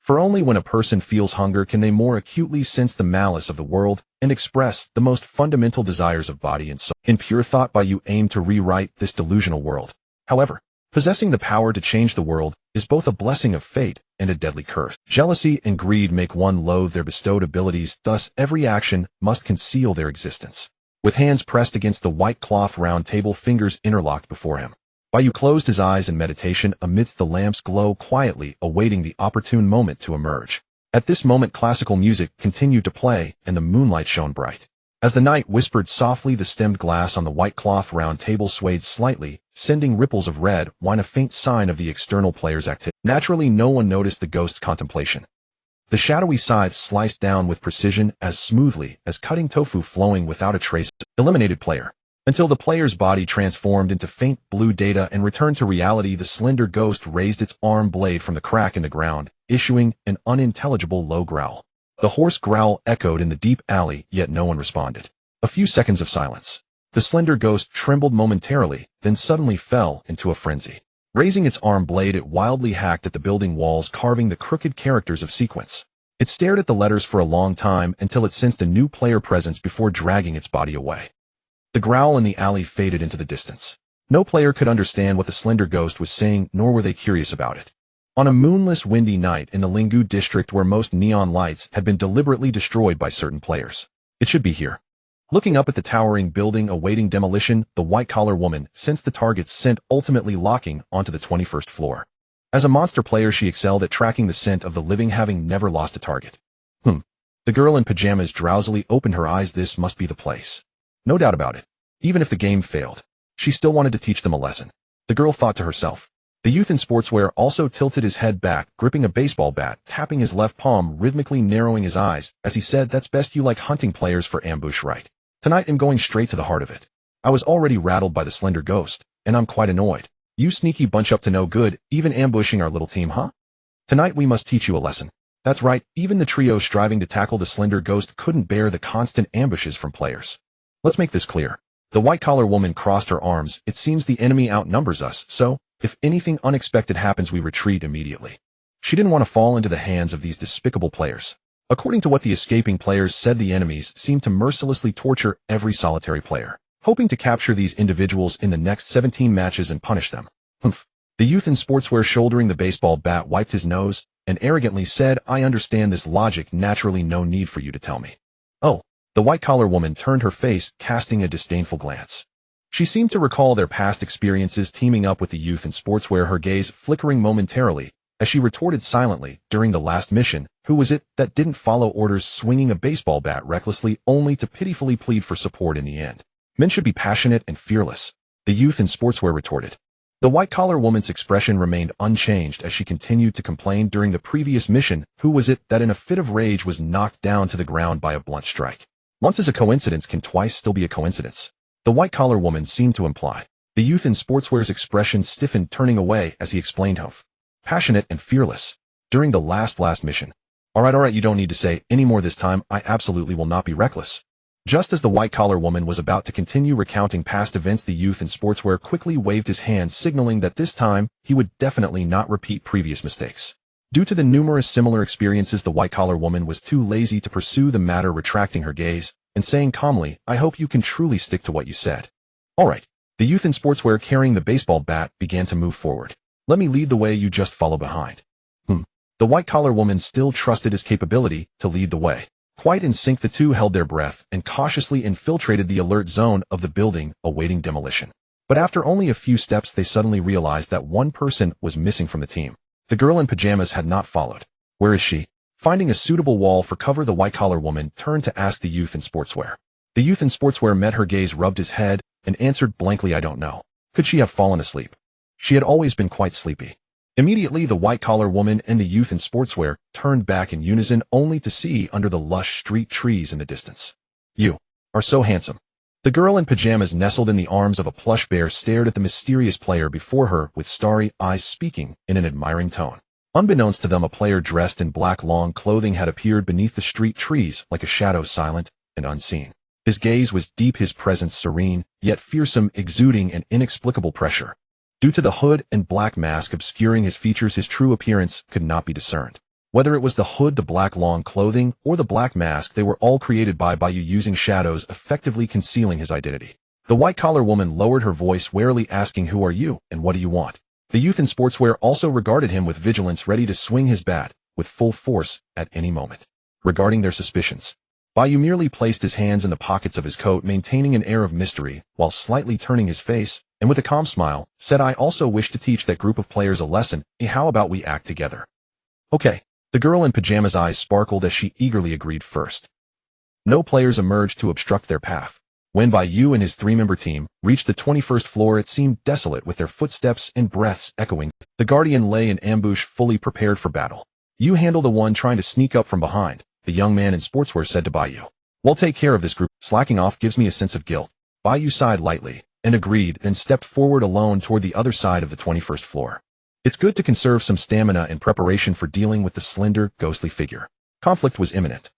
For only when a person feels hunger can they more acutely sense the malice of the world and express the most fundamental desires of body and soul. In pure thought, Bai Yu aimed to rewrite this delusional world. However, possessing the power to change the world is both a blessing of fate and a deadly curse. Jealousy and greed make one loathe their bestowed abilities, thus every action must conceal their existence. With hands pressed against the white cloth round table, fingers interlocked before him, Bai Yu closed his eyes in meditation amidst the lamp's glow, quietly awaiting the opportune moment to emerge. At this moment, classical music continued to play, and the moonlight shone bright. As the night whispered softly, the stemmed glass on the white cloth round table swayed slightly, sending ripples of red wine, a faint sign of the external player's activity. Naturally, no one noticed the ghost's contemplation. The shadowy scythe sliced down with precision, as smoothly as cutting tofu, flowing without a trace. Eliminated player. Until the player's body transformed into faint blue data and returned to reality, the slender ghost raised its arm blade from the crack in the ground, issuing an unintelligible low growl. The hoarse growl echoed in the deep alley, yet no one responded. A few seconds of silence. The slender ghost trembled momentarily, then suddenly fell into a frenzy. Raising its arm blade, it wildly hacked at the building walls, carving the crooked characters of sequence. It stared at the letters for a long time until it sensed a new player presence before dragging its body away. The growl in the alley faded into the distance. No player could understand what the slender ghost was saying, nor were they curious about it. On a moonless, windy night in the Lingu district where most neon lights had been deliberately destroyed by certain players. It should be here. Looking up at the towering building awaiting demolition, the white-collar woman sensed the target's scent, ultimately locking onto the 21st floor. As a monster player, she excelled at tracking the scent of the living, having never lost a target. The girl in pajamas drowsily opened her eyes. This must be the place. No doubt about it. Even if the game failed, she still wanted to teach them a lesson. The girl thought to herself. The youth in sportswear also tilted his head back, gripping a baseball bat, tapping his left palm, rhythmically narrowing his eyes, as he said, "That's best. You like hunting players for ambush, right? Tonight I'm going straight to the heart of it. I was already rattled by the slender ghost, and I'm quite annoyed. You sneaky bunch up to no good, even ambushing our little team, huh? Tonight we must teach you a lesson." That's right, even the trio striving to tackle the slender ghost couldn't bear the constant ambushes from players. Let's make this clear. The white-collar woman crossed her arms. It seems the enemy outnumbers us, so if anything unexpected happens, we retreat immediately. She didn't want to fall into the hands of these despicable players. According to what the escaping players said, the enemies seemed to mercilessly torture every solitary player, hoping to capture these individuals in the next 17 matches and punish them. The youth in sportswear shouldering the baseball bat wiped his nose and arrogantly said, "I understand this logic. Naturally, no need for you to tell me." Oh. The white-collar woman turned her face, casting a disdainful glance. She seemed to recall their past experiences teaming up with the youth in sportswear, her gaze flickering momentarily as she retorted silently, "During the last mission, who was it that didn't follow orders, swinging a baseball bat recklessly only to pitifully plead for support in the end? Men should be passionate and fearless," the youth in sportswear retorted. The white-collar woman's expression remained unchanged as she continued to complain. "During the previous mission, who was it that in a fit of rage was knocked down to the ground by a blunt strike? Once is a coincidence, can twice still be a coincidence?" the white-collar woman seemed to imply. The youth in sportswear's expression stiffened, turning away as he explained how passionate and fearless. "During the last mission. All right, you don't need to say any more this time. I absolutely will not be reckless." Just as the white-collar woman was about to continue recounting past events, the youth in sportswear quickly waved his hand, signaling that this time he would definitely not repeat previous mistakes. Due to the numerous similar experiences, the white-collar woman was too lazy to pursue the matter, retracting her gaze and saying calmly, "I hope you can truly stick to what you said." All right. The youth in sportswear carrying the baseball bat began to move forward. "Let me lead the way, you just follow behind." The white-collar woman still trusted his capability to lead the way. Quite in sync, the two held their breath and cautiously infiltrated the alert zone of the building awaiting demolition. But after only a few steps, they suddenly realized that one person was missing from the team. The girl in pajamas had not followed. Where is she? Finding a suitable wall for cover, the white-collar woman turned to ask the youth in sportswear. The youth in sportswear met her gaze, rubbed his head, and answered blankly, "I don't know." Could she have fallen asleep? She had always been quite sleepy. Immediately, the white-collar woman and the youth in sportswear turned back in unison, only to see under the lush street trees in the distance. "You are so handsome." The girl in pajamas, nestled in the arms of a plush bear, stared at the mysterious player before her with starry eyes, speaking in an admiring tone. Unbeknownst to them, a player dressed in black long clothing had appeared beneath the street trees like a shadow, silent and unseen. His gaze was deep, his presence serene, yet fearsome, exuding an inexplicable pressure. Due to the hood and black mask obscuring his features, his true appearance could not be discerned. Whether it was the hood, the black long clothing, or the black mask, they were all created by Bai Yu using shadows, effectively concealing his identity. The white-collar woman lowered her voice, warily asking, "Who are you, and what do you want?" The youth in sportswear also regarded him with vigilance, ready to swing his bat with full force at any moment. Regarding their suspicions, Bai Yu merely placed his hands in the pockets of his coat, maintaining an air of mystery, while slightly turning his face, and with a calm smile, said, "I also wish to teach that group of players a lesson. How about we act together?" "Okay." The girl in pajamas' eyes sparkled as she eagerly agreed. First, no players emerged to obstruct their path. When Bai Yu and his three-member team reached the 21st floor, it seemed desolate, with their footsteps and breaths echoing. The Guardian lay in ambush, fully prepared for battle. "You handle the one trying to sneak up from behind," the young man in sportswear said to Bai Yu. "We'll take care of this group. Slacking off gives me a sense of guilt." Bai Yu sighed lightly and agreed, then stepped forward alone toward the other side of the 21st floor. It's good to conserve some stamina in preparation for dealing with the slender, ghostly figure. Conflict was imminent.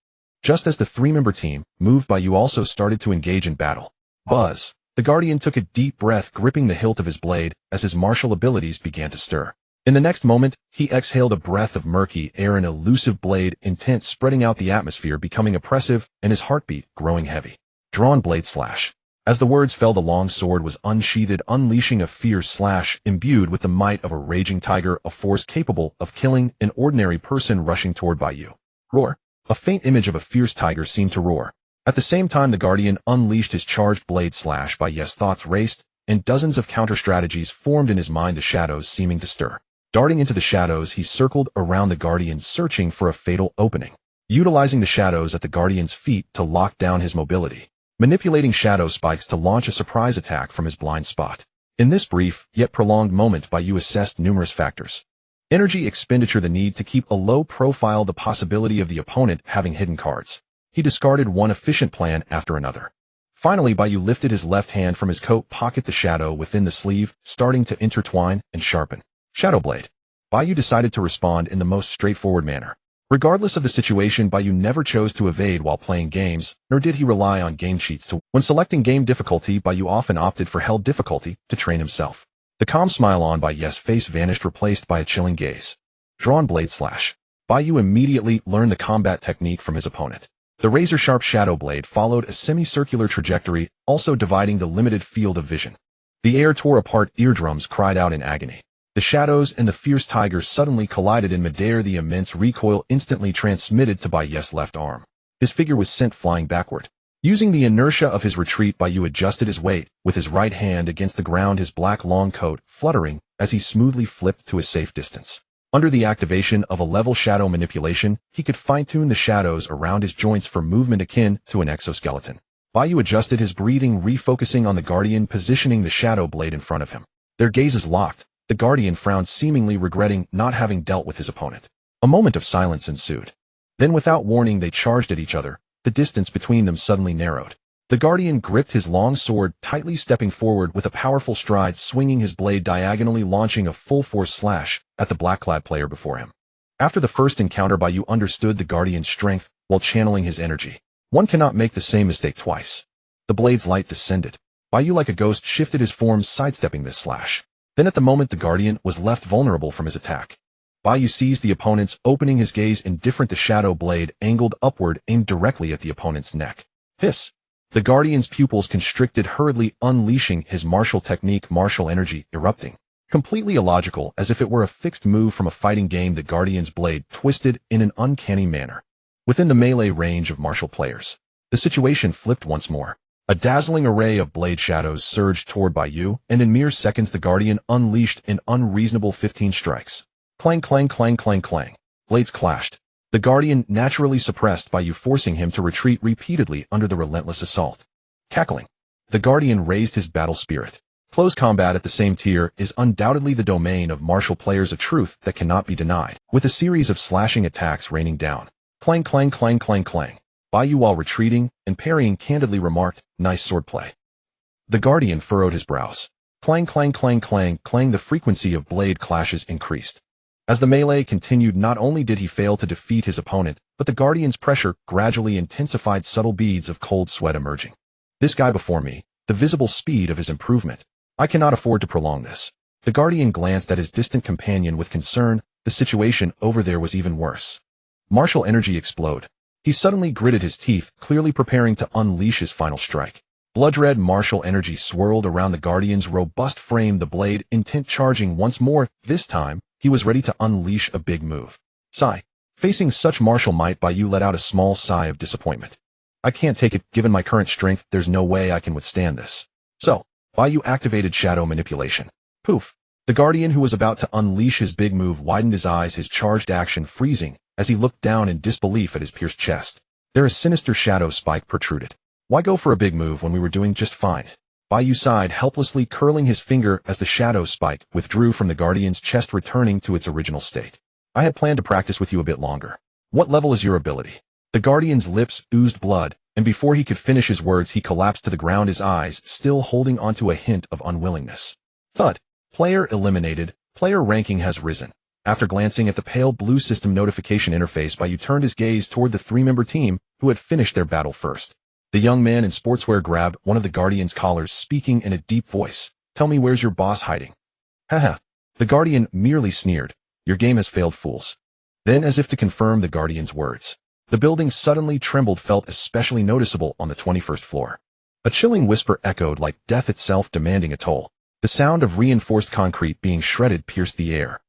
Just as the three-member team moved, Bai Yu also started to engage in battle. Buzz. The Guardian took a deep breath, gripping the hilt of his blade as his martial abilities began to stir. In the next moment, he exhaled a breath of murky air, an elusive blade, intent, spreading out the atmosphere, becoming oppressive, and his heartbeat growing heavy. Drawn blade slash. As the words fell, the long sword was unsheathed, unleashing a fierce slash, imbued with the might of a raging tiger, a force capable of killing an ordinary person rushing toward Bai Yu. Roar. A faint image of a fierce tiger seemed to roar. At the same time, the Guardian unleashed his charged blade slash. Bai Yu's thoughts raced, and dozens of counter-strategies formed in his mind, the shadows seeming to stir. Darting into the shadows, he circled around the Guardian, searching for a fatal opening. Utilizing the shadows at the Guardian's feet to lock down his mobility. Manipulating shadow spikes to launch a surprise attack from his blind spot. In this brief, yet prolonged moment, Bai Yu assessed numerous factors. Energy expenditure, the need to keep a low profile, the possibility of the opponent having hidden cards. He discarded one efficient plan after another. Finally, Bai Yu lifted his left hand from his coat pocket, the shadow within the sleeve starting to intertwine and sharpen. Shadow blade. Bai Yu decided to respond in the most straightforward manner. Regardless of the situation, Bai Yu never chose to evade while playing games, nor did he rely on game cheats to. When selecting game difficulty, Bai Yu often opted for hell difficulty to train himself. The calm smile on Bai Yu's face vanished, replaced by a chilling gaze. Drawn blade slash. Bai Yu immediately learned the combat technique from his opponent. The razor-sharp shadow blade followed a semicircular trajectory, also dividing the limited field of vision. The air tore apart, eardrums cried out in agony. The shadows and the fierce tiger suddenly collided in midair, the immense recoil instantly transmitted to Bai Yu's left arm. His figure was sent flying backward. Using the inertia of his retreat, Bai Yu adjusted his weight, with his right hand against the ground, his black long coat fluttering as he smoothly flipped to a safe distance. Under the activation of a level shadow manipulation, he could fine-tune the shadows around his joints for movement akin to an exoskeleton. Bai Yu adjusted his breathing, refocusing on the Guardian, positioning the shadow blade in front of him. Their gazes locked. The Guardian frowned, seemingly regretting not having dealt with his opponent. A moment of silence ensued. Then, without warning, they charged at each other. The distance between them suddenly narrowed. The Guardian gripped his long sword tightly, stepping forward with a powerful stride, swinging his blade diagonally, launching a full-force slash at the black-clad player before him. After the first encounter, Bai Yu understood the Guardian's strength while channeling his energy. One cannot make the same mistake twice. The blade's light descended. Bai Yu, like a ghost, shifted his form, sidestepping this slash. Then at the moment, the Guardian was left vulnerable from his attack. Bai Yu seized the opponent's, opening his gaze indifferent. The shadow blade angled upward, aimed directly at the opponent's neck. Hiss! The Guardian's pupils constricted, hurriedly unleashing his martial technique, martial energy erupting. Completely illogical, as if it were a fixed move from a fighting game, the Guardian's blade twisted in an uncanny manner. Within the melee range of martial players, the situation flipped once more. A dazzling array of blade shadows surged toward Bai Yu, and in mere seconds the Guardian unleashed an unreasonable 15 strikes. Clang, clang, clang, clang, clang. Blades clashed. The Guardian naturally suppressed Bai Yu, forcing him to retreat repeatedly under the relentless assault. Cackling. The Guardian raised his battle spirit. Close combat at the same tier is undoubtedly the domain of martial players, a truth that cannot be denied, with a series of slashing attacks raining down. Clang, clang, clang, clang, clang. Bai Yu, while retreating and parrying, candidly remarked, "Nice swordplay." The Guardian furrowed his brows. Clang, clang, clang, clang, clang. The frequency of blade clashes increased. As the melee continued, not only did he fail to defeat his opponent, but the Guardian's pressure gradually intensified, subtle beads of cold sweat emerging. This guy before me, the visible speed of his improvement. I cannot afford to prolong this. The Guardian glanced at his distant companion with concern. The situation over there was even worse. Martial energy explode. He suddenly gritted his teeth, clearly preparing to unleash his final strike. Blood-red martial energy swirled around the Guardian's robust frame, the blade intent charging once more. This time, he was ready to unleash a big move. Sigh. Facing such martial might, Bai Yu let out a small sigh of disappointment. I can't take it, given my current strength, there's no way I can withstand this. So, Bai Yu activated shadow manipulation. Poof. The Guardian, who was about to unleash his big move, widened his eyes, his charged action freezing, as he looked down in disbelief at his pierced chest. There a sinister shadow spike protruded. Why go for a big move when we were doing just fine? Bai Yu sighed, helplessly curling his finger as the shadow spike withdrew from the Guardian's chest, returning to its original state. I had planned to practice with you a bit longer. What level is your ability? The Guardian's lips oozed blood, and before he could finish his words, he collapsed to the ground, his eyes still holding onto a hint of unwillingness. Thud. Player eliminated. Player ranking has risen. After glancing at the pale blue system notification interface, Bai Yu turned his gaze toward the three-member team who had finished their battle first. The young man in sportswear grabbed one of the Guardian's collars, speaking in a deep voice. Tell me, where's your boss hiding? Haha. The Guardian merely sneered. Your game has failed, fools. Then, as if to confirm the Guardian's words, the building suddenly trembled, felt especially noticeable on the 21st floor. A chilling whisper echoed like death itself demanding a toll. The sound of reinforced concrete being shredded pierced the air.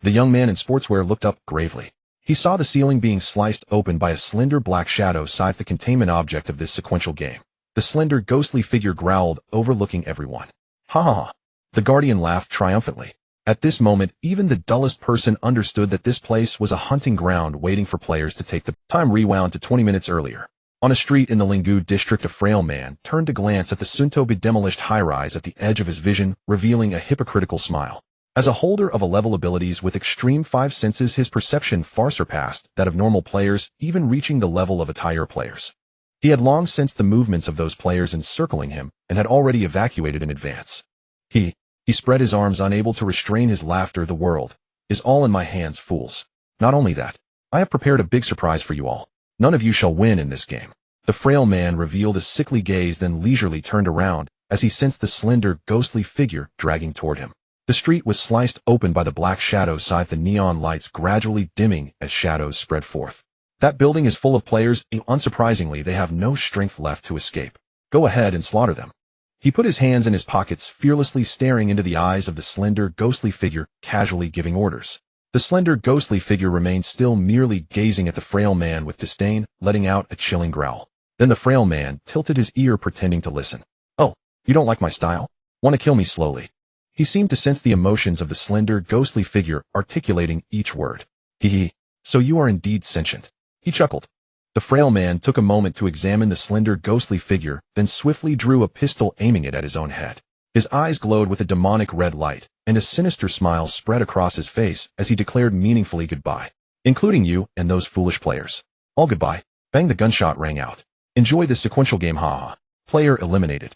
The young man in sportswear looked up gravely. He saw the ceiling being sliced open by a slender black shadow, the containment object of this sequential game. The slender, ghostly figure growled, overlooking everyone. Ha ha ha. The Guardian laughed triumphantly. At this moment, even the dullest person understood that this place was a hunting ground waiting for players to take the time. Rewound to 20 minutes earlier. On a street in the Lingu district, a frail man turned to glance at the Suntobi-demolished high-rise at the edge of his vision, revealing a hypocritical smile. As a holder of a-level abilities with extreme five senses, his perception far surpassed that of normal players, even reaching the level of tier players. He had long sensed the movements of those players encircling him and had already evacuated in advance. He spread his arms, unable to restrain his laughter. The world is all in my hands, fools. Not only that, I have prepared a big surprise for you all. None of you shall win in this game. The frail man revealed a sickly gaze, then leisurely turned around as he sensed the slender, ghostly figure dragging toward him. The street was sliced open by the black shadow, the neon lights gradually dimming as shadows spread forth. That building is full of players, and unsurprisingly, they have no strength left to escape. Go ahead and slaughter them. He put his hands in his pockets, fearlessly staring into the eyes of the slender, ghostly figure, casually giving orders. The slender, ghostly figure remained still, merely gazing at the frail man with disdain, letting out a chilling growl. Then the frail man tilted his ear, pretending to listen. Oh, you don't like my style? Want to kill me slowly? He seemed to sense the emotions of the slender, ghostly figure, articulating each word. Hee. So you are indeed sentient. He chuckled. The frail man took a moment to examine the slender, ghostly figure, then swiftly drew a pistol, aiming it at his own head. His eyes glowed with a demonic red light, and a sinister smile spread across his face as he declared meaningfully, goodbye. Including you and those foolish players. All goodbye. Bang, the gunshot rang out. Enjoy this sequential game, haha. Player eliminated.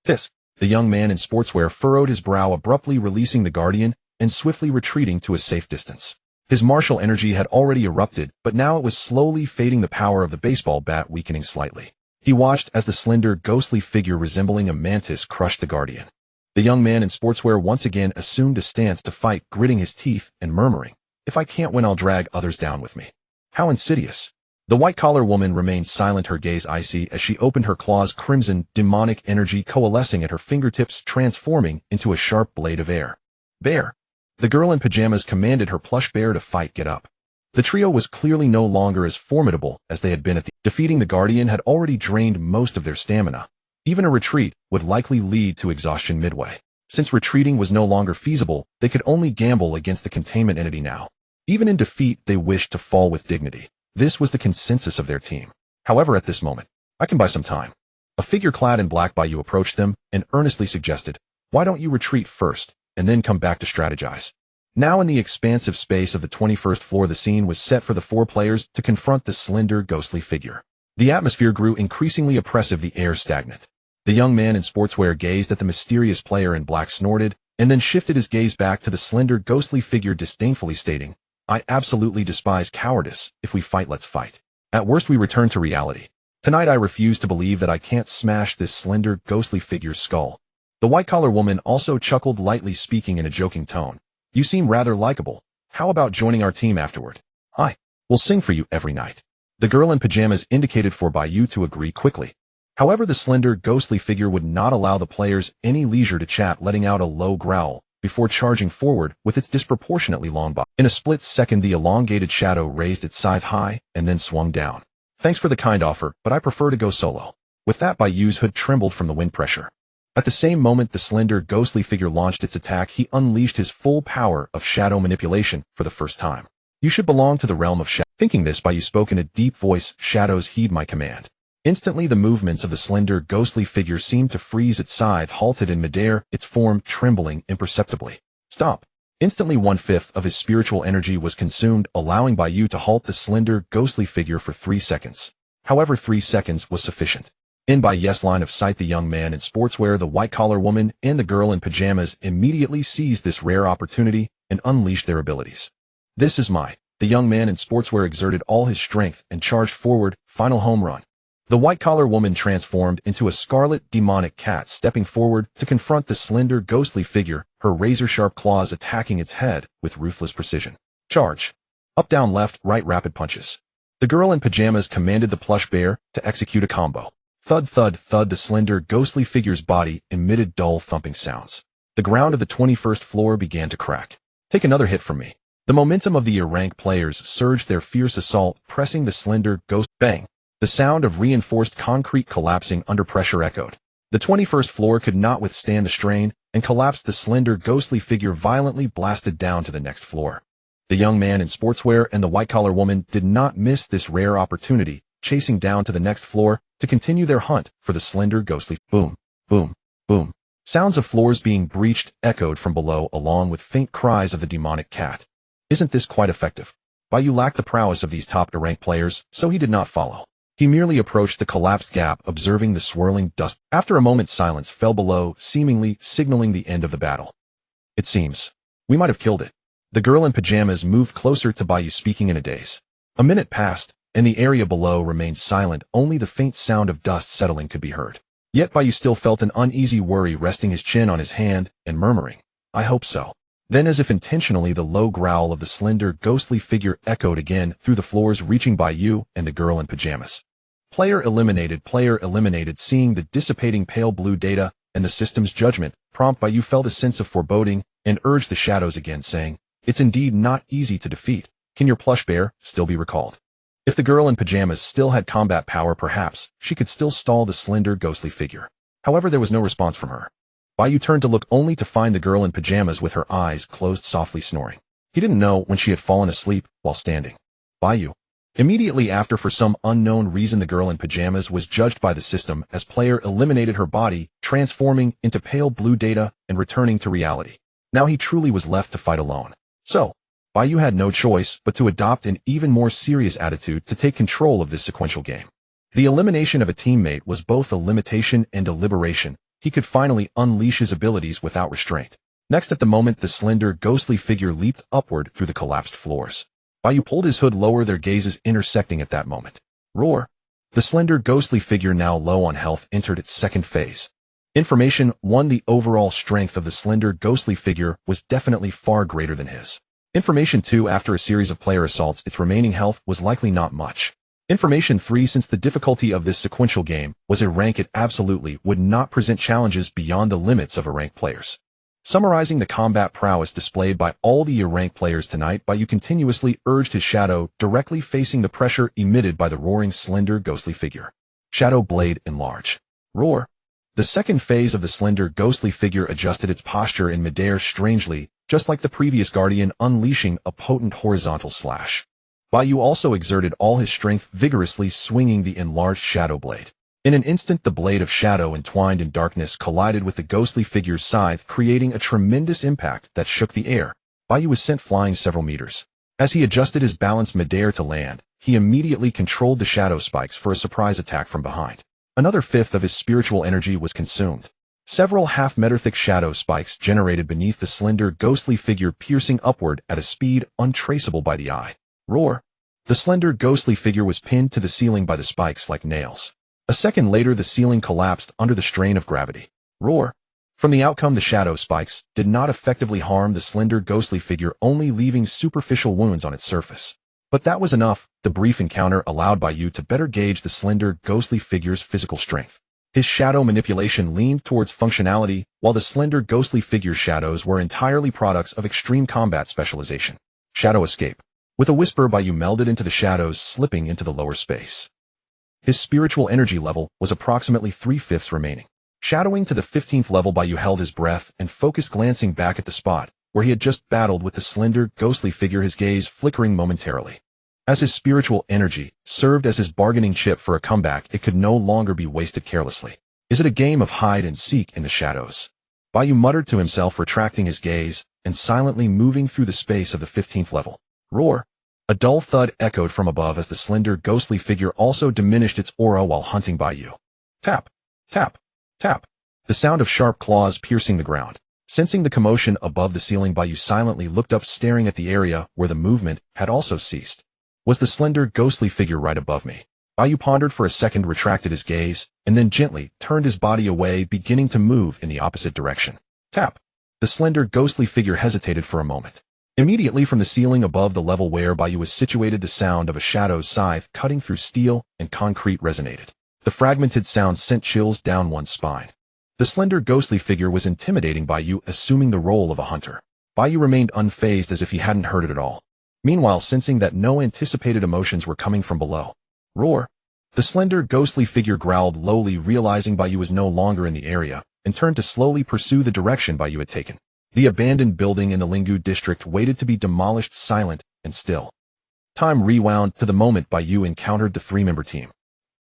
Tisk. The young man in sportswear furrowed his brow, abruptly releasing the Guardian and swiftly retreating to a safe distance. His martial energy had already erupted, but now it was slowly fading, the power of the baseball bat weakening slightly. He watched as the slender, ghostly figure resembling a mantis crushed the Guardian. The young man in sportswear once again assumed a stance to fight, gritting his teeth and murmuring, if I can't win, I'll drag others down with me. How insidious. The white-collar woman remained silent, her gaze icy as she opened her claws, crimson, demonic energy coalescing at her fingertips, transforming into a sharp blade of air. Bear. The girl in pajamas commanded her plush bear to fight. Get up. The trio was clearly no longer as formidable as they had been defeating the Guardian had already drained most of their stamina. Even a retreat would likely lead to exhaustion midway. Since retreating was no longer feasible, they could only gamble against the containment entity now. Even in defeat, they wished to fall with dignity. This was the consensus of their team. However, at this moment, I can buy some time. A figure clad in black Bai Yu approached them and earnestly suggested, why don't you retreat first and then come back to strategize? Now in the expansive space of the 21st floor, the scene was set for the four players to confront the slender, ghostly figure. The atmosphere grew increasingly oppressive, the air stagnant. The young man in sportswear gazed at the mysterious player in black, snorted, and then shifted his gaze back to the slender, ghostly figure, disdainfully stating, I absolutely despise cowardice. If we fight, let's fight. At worst, we return to reality. Tonight I refuse to believe that I can't smash this slender, ghostly figure's skull. The white-collar woman also chuckled lightly, speaking in a joking tone. You seem rather likable. How about joining our team afterward? Hi. We'll sing for you every night. The girl in pajamas indicated for Bai Yu to agree quickly. However, the slender, ghostly figure would not allow the players any leisure to chat, letting out a low growl before charging forward with its disproportionately long body. In a split second, the elongated shadow raised its scythe high and then swung down. Thanks for the kind offer, but I prefer to go solo. With that, Bai Yu's hood trembled from the wind pressure. At the same moment the slender, ghostly figure launched its attack, he unleashed his full power of shadow manipulation for the first time. You should belong to the realm of shadow. Thinking this, Bai Yu spoke in a deep voice, shadows heed my command. Instantly the movements of the slender, ghostly figure seemed to freeze, its scythe halted in midair, its form trembling imperceptibly. Stop. Instantly 1/5 of his spiritual energy was consumed, allowing Bai Yu to halt the slender, ghostly figure for 3 seconds. However, 3 seconds was sufficient. In Bai Yu's line of sight, the young man in sportswear, the white-collar woman, and the girl in pajamas immediately seized this rare opportunity and unleashed their abilities. This is my. The young man in sportswear exerted all his strength and charged forward, final home run. The white-collar woman transformed into a scarlet demonic cat, stepping forward to confront the slender, ghostly figure, her razor-sharp claws attacking its head with ruthless precision. Charge. Up, down, left, right, rapid punches. The girl in pajamas commanded the plush bear to execute a combo. Thud, thud, thud, the slender, ghostly figure's body emitted dull thumping sounds. The ground of the 21st floor began to crack. Take another hit from me. The momentum of the rank players surged their fierce assault, pressing the slender, ghost. Bang. The sound of reinforced concrete collapsing under pressure echoed. The 21st floor could not withstand the strain and collapsed. The slender, ghostly figure violently blasted down to the next floor. The young man in sportswear and the white-collar woman did not miss this rare opportunity, chasing down to the next floor to continue their hunt for the slender, ghostly. Boom, boom, boom. Sounds of floors being breached echoed from below, along with faint cries of the demonic cat. Isn't this quite effective? Bai Yu lacked the prowess of these top-ranked players, so he did not follow. He merely approached the collapsed gap, observing the swirling dust. After a moment, silence fell below, seemingly signaling the end of the battle. It seems we might have killed it. The girl in pajamas moved closer to Bai Yu, speaking in a daze. A minute passed, and the area below remained silent. Only the faint sound of dust settling could be heard. Yet Bai Yu still felt an uneasy worry, resting his chin on his hand and murmuring, I hope so. Then, as if intentionally, the low growl of the slender, ghostly figure echoed again through the floors, reaching Bai Yu and the girl in pajamas. Player eliminated, player eliminated. Seeing the dissipating pale blue data and the system's judgment prompt, Bai Yu felt a sense of foreboding and urged the shadows again, saying, it's indeed not easy to defeat. Can your plush bear still be recalled? If the girl in pajamas still had combat power, perhaps she could still stall the slender, ghostly figure. However, there was no response from her. Bai Yu turned to look, only to find the girl in pajamas with her eyes closed, softly snoring. He didn't know when she had fallen asleep while standing. Bai Yu. Immediately after, for some unknown reason, the girl in pajamas was judged by the system as player eliminated, her body transforming into pale blue data and returning to reality. Now he truly was left to fight alone. So, Bai Yu had no choice but to adopt an even more serious attitude to take control of this sequential game. The elimination of a teammate was both a limitation and a liberation. He could finally unleash his abilities without restraint. Next, at the moment the slender, ghostly figure leaped upward through the collapsed floors. Bai Yu pulled his hood lower, their gazes intersecting at that moment. Roar! The slender, ghostly figure, now low on health, entered its second phase. Information 1. The overall strength of the slender, ghostly figure was definitely far greater than his. Information 2. After a series of player assaults, its remaining health was likely not much. Information 3. Since the difficulty of this sequential game was a rank, it absolutely would not present challenges beyond the limits of ranked players. Summarizing the combat prowess displayed by all the ranked players tonight, Bai Yu continuously urged his shadow, directly facing the pressure emitted by the roaring, slender, ghostly figure. Shadow blade enlarge. Roar. The second phase of the slender, ghostly figure adjusted its posture in midair strangely, just like the previous guardian, unleashing a potent horizontal slash. Bai Yu also exerted all his strength, vigorously swinging the enlarged shadow blade. In an instant, the blade of shadow entwined in darkness collided with the ghostly figure's scythe, creating a tremendous impact that shook the air. Bai Yu was sent flying several meters. As he adjusted his balance midair to land, he immediately controlled the shadow spikes for a surprise attack from behind. Another fifth of his spiritual energy was consumed. Several half-meter-thick shadow spikes generated beneath the slender, ghostly figure, piercing upward at a speed untraceable by the eye. Roar! The slender, ghostly figure was pinned to the ceiling by the spikes like nails. A second later, the ceiling collapsed under the strain of gravity. Roar! From the outcome, the shadow spikes did not effectively harm the slender, ghostly figure, only leaving superficial wounds on its surface. But that was enough. The brief encounter allowed Bai Yu to better gauge the slender, ghostly figure's physical strength. His shadow manipulation leaned towards functionality, while the slender, ghostly figure's shadows were entirely products of extreme combat specialization. Shadow escape. With a whisper, Bai Yu melded into the shadows, slipping into the lower space. His spiritual energy level was approximately 3/5 remaining. Shadowing to the 15th level, Bai Yu held his breath and focused, glancing back at the spot where he had just battled with the slender, ghostly figure, his gaze flickering momentarily. As his spiritual energy served as his bargaining chip for a comeback, it could no longer be wasted carelessly. Is it a game of hide and seek in the shadows? Bai Yu muttered to himself, retracting his gaze and silently moving through the space of the 15th level. Roar! A dull thud echoed from above as the slender, ghostly figure also diminished its aura while hunting Bai Yu. Tap! Tap! Tap! The sound of sharp claws piercing the ground. Sensing the commotion above the ceiling, Bai Yu silently looked up, staring at the area where the movement had also ceased. Was the slender, ghostly figure right above me? Bai Yu pondered for a second, retracted his gaze, and then gently turned his body away, beginning to move in the opposite direction. Tap! The slender, ghostly figure hesitated for a moment. Immediately from the ceiling above the level where Bai Yu was situated, the sound of a shadow's scythe cutting through steel and concrete resonated. The fragmented sound sent chills down one's spine. The slender, ghostly figure was intimidating Bai Yu, assuming the role of a hunter. Bai Yu remained unfazed, as if he hadn't heard it at all. Meanwhile, sensing that no anticipated emotions were coming from below. Roar! The slender, ghostly figure growled lowly, realizing Bai Yu was no longer in the area, and turned to slowly pursue the direction Bai Yu had taken. The abandoned building in the Lingu district waited to be demolished, silent and still. Time rewound to the moment Bai Yu encountered the three-member team.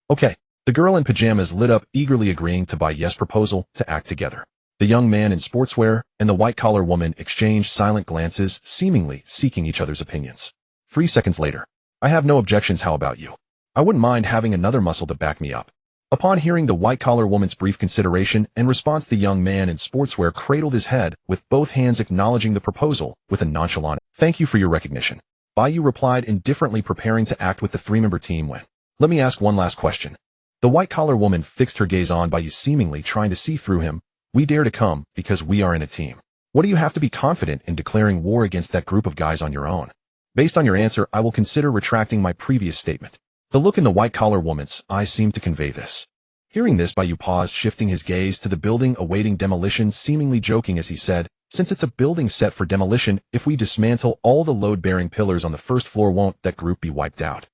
Okay. The girl in pajamas lit up, eagerly agreeing to Bai Yu's proposal to act together. The young man in sportswear and the white-collar woman exchanged silent glances, seemingly seeking each other's opinions. 3 seconds later. I have no objections. How about you? I wouldn't mind having another muscle to back me up. Upon hearing the white-collar woman's brief consideration and response, the young man in sportswear cradled his head, with both hands acknowledging the proposal with a nonchalant, "Thank you for your recognition." Bai Yu replied indifferently, preparing to act with the three-member team when. Let me ask one last question. The white-collar woman fixed her gaze on Bai Yu, seemingly trying to see through him. We dare to come because we are in a team. What do you have to be confident in declaring war against that group of guys on your own? Based on your answer, I will consider retracting my previous statement. The look in the white-collar woman's eyes seemed to convey this. Hearing this, Bai Yu paused, shifting his gaze to the building awaiting demolition, seemingly joking as he said, since it's a building set for demolition, if we dismantle all the load-bearing pillars on the first floor, won't that group be wiped out?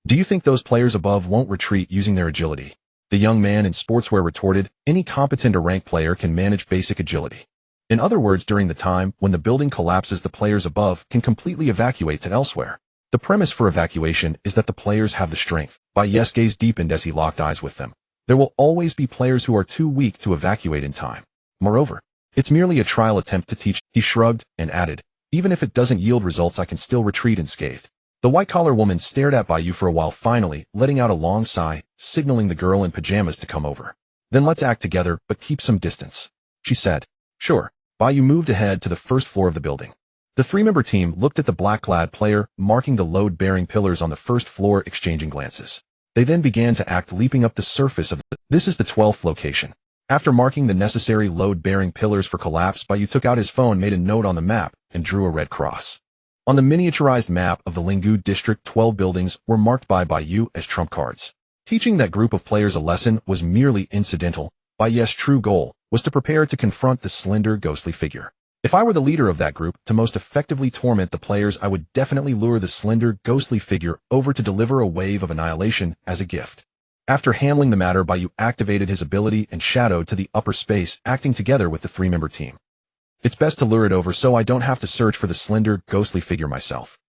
Do you think those players above won't retreat using their agility? The young man in sportswear retorted, any competent or ranked player can manage basic agility. In other words, during the time when the building collapses, the players above can completely evacuate to elsewhere. The premise for evacuation is that the players have the strength. Bai Yu's gaze deepened as he locked eyes with them. There will always be players who are too weak to evacuate in time. Moreover, it's merely a trial attempt to teach. He shrugged and added, even if it doesn't yield results, I can still retreat unscathed. The white-collar woman stared at Bai Yu for a while, finally letting out a long sigh, signaling the girl in pajamas to come over. Then let's act together, but keep some distance, she said. Sure. Bai Yu moved ahead to the first floor of the building. The three-member team looked at the black-clad player, marking the load-bearing pillars on the first floor, exchanging glances. They then began to act, leaping up the surface of the. This is the 12th location. After marking the necessary load-bearing pillars for collapse, Bai Yu took out his phone, made a note on the map, and drew a red cross. On the miniaturized map of the Lingu district, 12 buildings were marked by Bai Yu as trump cards. Teaching that group of players a lesson was merely incidental. Bai Yu's true goal was to prepare to confront the slender, ghostly figure. If I were the leader of that group, to most effectively torment the players, I would definitely lure the slender, ghostly figure over to deliver a wave of annihilation as a gift. After handling the matter, Bai Yu activated his ability and shadowed to the upper space, acting together with the three-member team. It's best to lure it over so I don't have to search for the slender, ghostly figure myself.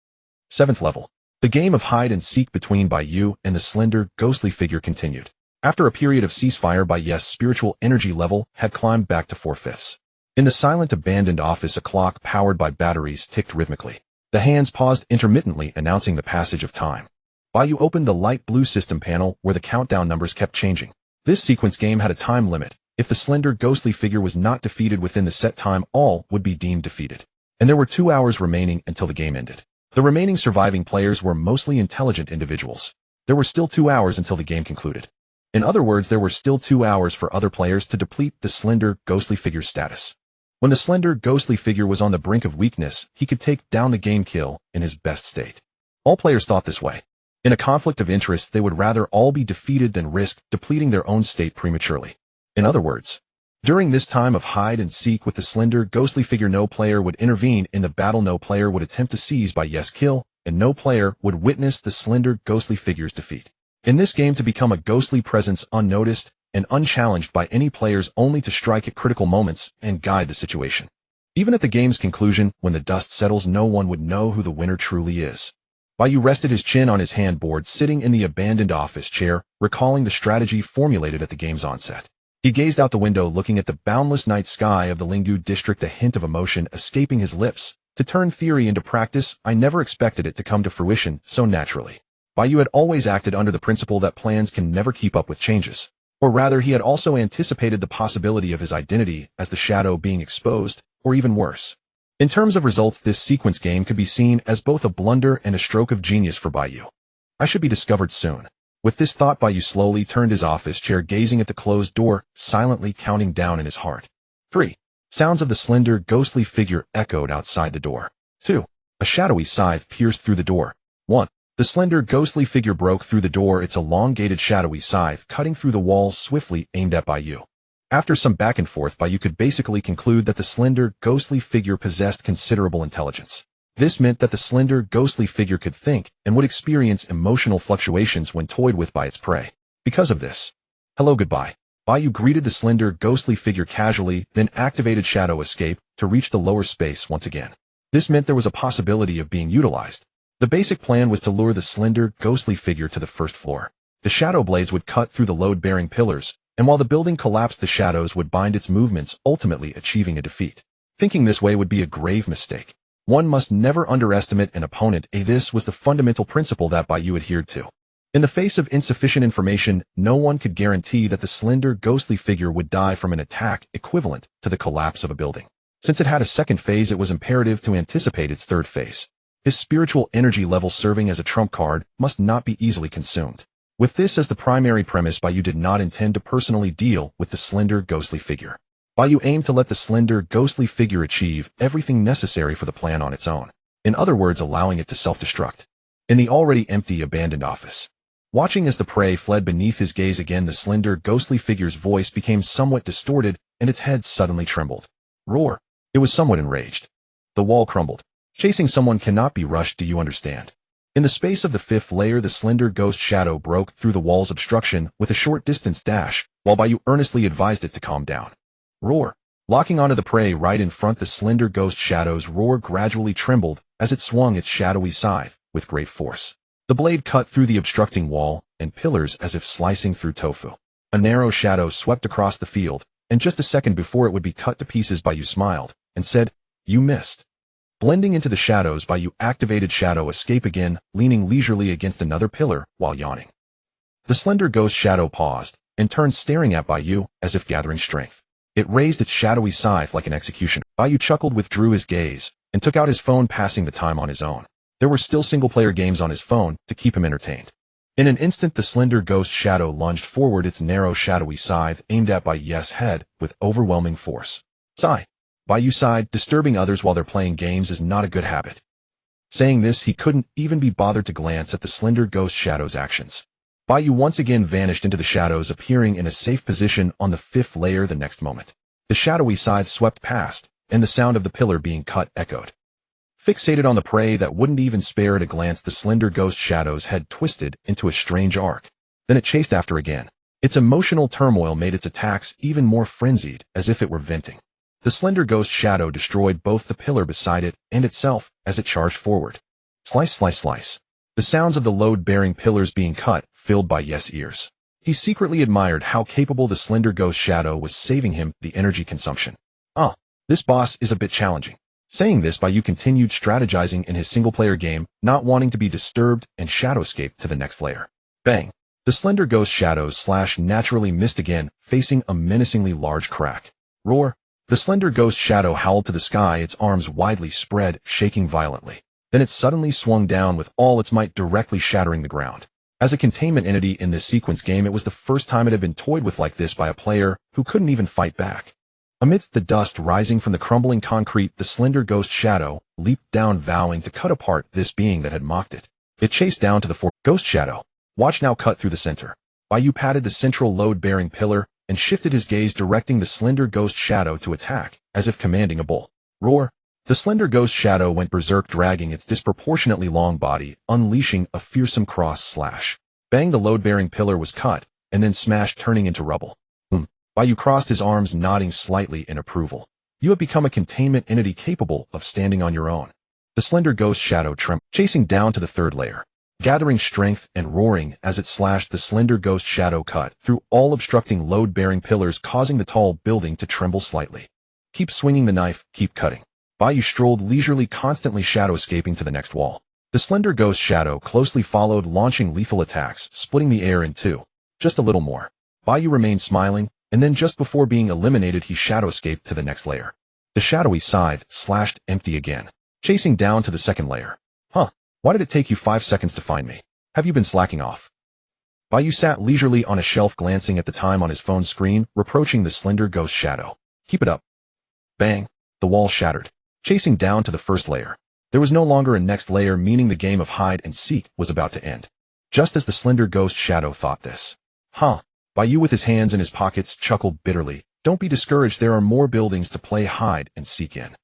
7th level. The game of hide and seek between Bai Yu and the slender, ghostly figure continued. After a period of ceasefire, Bai Yu's spiritual energy level had climbed back to 4/5. In the silent, abandoned office, a clock powered by batteries ticked rhythmically. The hands paused intermittently, announcing the passage of time. Bai Yu opened the light blue system panel where the countdown numbers kept changing. This sequence game had a time limit. If the slender, ghostly figure was not defeated within the set time, all would be deemed defeated. And there were 2 hours remaining until the game ended. The remaining surviving players were mostly intelligent individuals. There were still 2 hours until the game concluded. In other words, there were still 2 hours for other players to deplete the slender, ghostly figure's status. When the slender, ghostly figure was on the brink of weakness, he could take down the game kill in his best state. All players thought this way. In a conflict of interest, they would rather all be defeated than risk depleting their own state prematurely. In other words, during this time of hide and seek with the slender, ghostly figure, no player would intervene in the battle, no player would attempt to seize by kill, and no player would witness the slender, ghostly figure's defeat. In this game, to become a ghostly presence unnoticed and unchallenged by any players, only to strike at critical moments and guide the situation. Even at the game's conclusion, when the dust settles, no one would know who the winner truly is. Bai Yu rested his chin on his handboard, sitting in the abandoned office chair, recalling the strategy formulated at the game's onset. He gazed out the window, looking at the boundless night sky of the Linggu district, a hint of emotion escaping his lips. To turn theory into practice, I never expected it to come to fruition so naturally. Bai Yu had always acted under the principle that plans can never keep up with changes. Or rather, he had also anticipated the possibility of his identity as the shadow being exposed, or even worse. In terms of results, this sequence game could be seen as both a blunder and a stroke of genius for Bai Yu. I should be discovered soon. With this thought, Bai Yu slowly turned his office chair, gazing at the closed door, silently counting down in his heart. 3. Sounds of the slender, ghostly figure echoed outside the door. 2. A shadowy scythe pierced through the door. 1. The slender, ghostly figure broke through the door, its elongated, shadowy scythe cutting through the walls, swiftly aimed at Bai Yu. After some back and forth, Bai Yu could basically conclude that the slender, ghostly figure possessed considerable intelligence. This meant that the slender, ghostly figure could think and would experience emotional fluctuations when toyed with by its prey. Because of this, hello, goodbye. Bai Yu greeted the slender, ghostly figure casually, then activated Shadow Escape to reach the lower space once again. This meant there was a possibility of being utilized. The basic plan was to lure the slender, ghostly figure to the first floor. The shadow blades would cut through the load-bearing pillars, and while the building collapsed, the shadows would bind its movements, ultimately achieving a defeat. Thinking this way would be a grave mistake. One must never underestimate an opponent. This was the fundamental principle that Bai Yu adhered to. In the face of insufficient information, no one could guarantee that the slender, ghostly figure would die from an attack equivalent to the collapse of a building. Since it had a second phase, it was imperative to anticipate its third phase. His spiritual energy level, serving as a trump card, must not be easily consumed. With this as the primary premise, Bai Yu did not intend to personally deal with the slender, ghostly figure. Bai Yu aimed to let the slender, ghostly figure achieve everything necessary for the plan on its own. In other words, allowing it to self-destruct. In the already empty, abandoned office, watching as the prey fled beneath his gaze again, the slender, ghostly figure's voice became somewhat distorted, and its head suddenly trembled. Roar. It was somewhat enraged. The wall crumbled. Chasing someone cannot be rushed, do you understand? In the space of the fifth layer, the slender ghost shadow broke through the wall's obstruction with a short distance dash, while Bai Yu earnestly advised it to calm down. Roar. Locking onto the prey right in front, the slender ghost shadow's roar gradually trembled as it swung its shadowy scythe with great force. The blade cut through the obstructing wall and pillars as if slicing through tofu. A narrow shadow swept across the field, and just a second before it would be cut to pieces, Bai Yu smiled and said, "You missed." Blending into the shadows, Bai Yu activated Shadow Escape again, leaning leisurely against another pillar while yawning. The slender ghost shadow paused and turned, staring at Bai Yu as if gathering strength. It raised its shadowy scythe like an executioner. Bai Yu chuckled, withdrew his gaze, and took out his phone, passing the time on his own. There were still single-player games on his phone to keep him entertained. In an instant, the slender ghost shadow lunged forward, its narrow shadowy scythe aimed at Bai Yu's head with overwhelming force. Sigh. Bai Yu sighed. Disturbing others while they're playing games is not a good habit. Saying this, he couldn't even be bothered to glance at the slender ghost shadow's actions. Bai Yu once again vanished into the shadows, appearing in a safe position on the fifth layer the next moment. The shadowy scythe swept past, and the sound of the pillar being cut echoed. Fixated on the prey that wouldn't even spare it a glance, the slender ghost shadow's head twisted into a strange arc. Then it chased after again. Its emotional turmoil made its attacks even more frenzied, as if it were venting. The slender ghost shadow destroyed both the pillar beside it and itself as it charged forward. Slice, slice, slice. The sounds of the load-bearing pillars being cut filled Bai Yu's ears. He secretly admired how capable the slender ghost shadow was, saving him the energy consumption. This boss is a bit challenging. Saying this, Bai Yu continued strategizing in his single-player game, not wanting to be disturbed, and shadowscaped to the next layer. Bang! The slender ghost shadow naturally missed again, facing a menacingly large crack. Roar! The slender ghost shadow howled to the sky, its arms widely spread, shaking violently. Then it suddenly swung down with all its might, directly shattering the ground. As a containment entity in this sequence game, it was the first time it had been toyed with like this by a player who couldn't even fight back. Amidst the dust rising from the crumbling concrete, the slender ghost shadow leaped down, vowing to cut apart this being that had mocked it. It chased down to the fourth ghost shadow. Watch now cut through the center. Bai Yu patted the central load-bearing pillar and shifted his gaze, directing the slender ghost shadow to attack, as if commanding a bull. Roar! The slender ghost shadow went berserk, dragging its disproportionately long body, unleashing a fearsome cross slash. Bang! The load-bearing pillar was cut, and then smashed, turning into rubble. Bai Yu crossed his arms, nodding slightly in approval. You have become a containment entity capable of standing on your own. The slender ghost shadow trembled, chasing down to the third layer, gathering strength and roaring as it slashed. The slender ghost shadow cut through all obstructing load-bearing pillars, causing the tall building to tremble slightly. Keep swinging the knife, keep cutting. Bai Yu strolled leisurely, constantly shadow escaping to the next wall. The slender ghost shadow closely followed, launching lethal attacks, splitting the air in two. Just a little more. Bai Yu remained smiling, and then just before being eliminated, he shadow escaped to the next layer. The shadowy scythe slashed empty again, chasing down to the second layer. Why did it take you 5 seconds to find me? Have you been slacking off? Bai Yu sat leisurely on a shelf, glancing at the time on his phone screen, reproaching the slender ghost shadow. Keep it up. Bang! The wall shattered, chasing down to the first layer. There was no longer a next layer, meaning the game of hide and seek was about to end. Just as the slender ghost shadow thought this. Bai Yu, with his hands in his pockets, chuckled bitterly. Don't be discouraged, there are more buildings to play hide and seek in.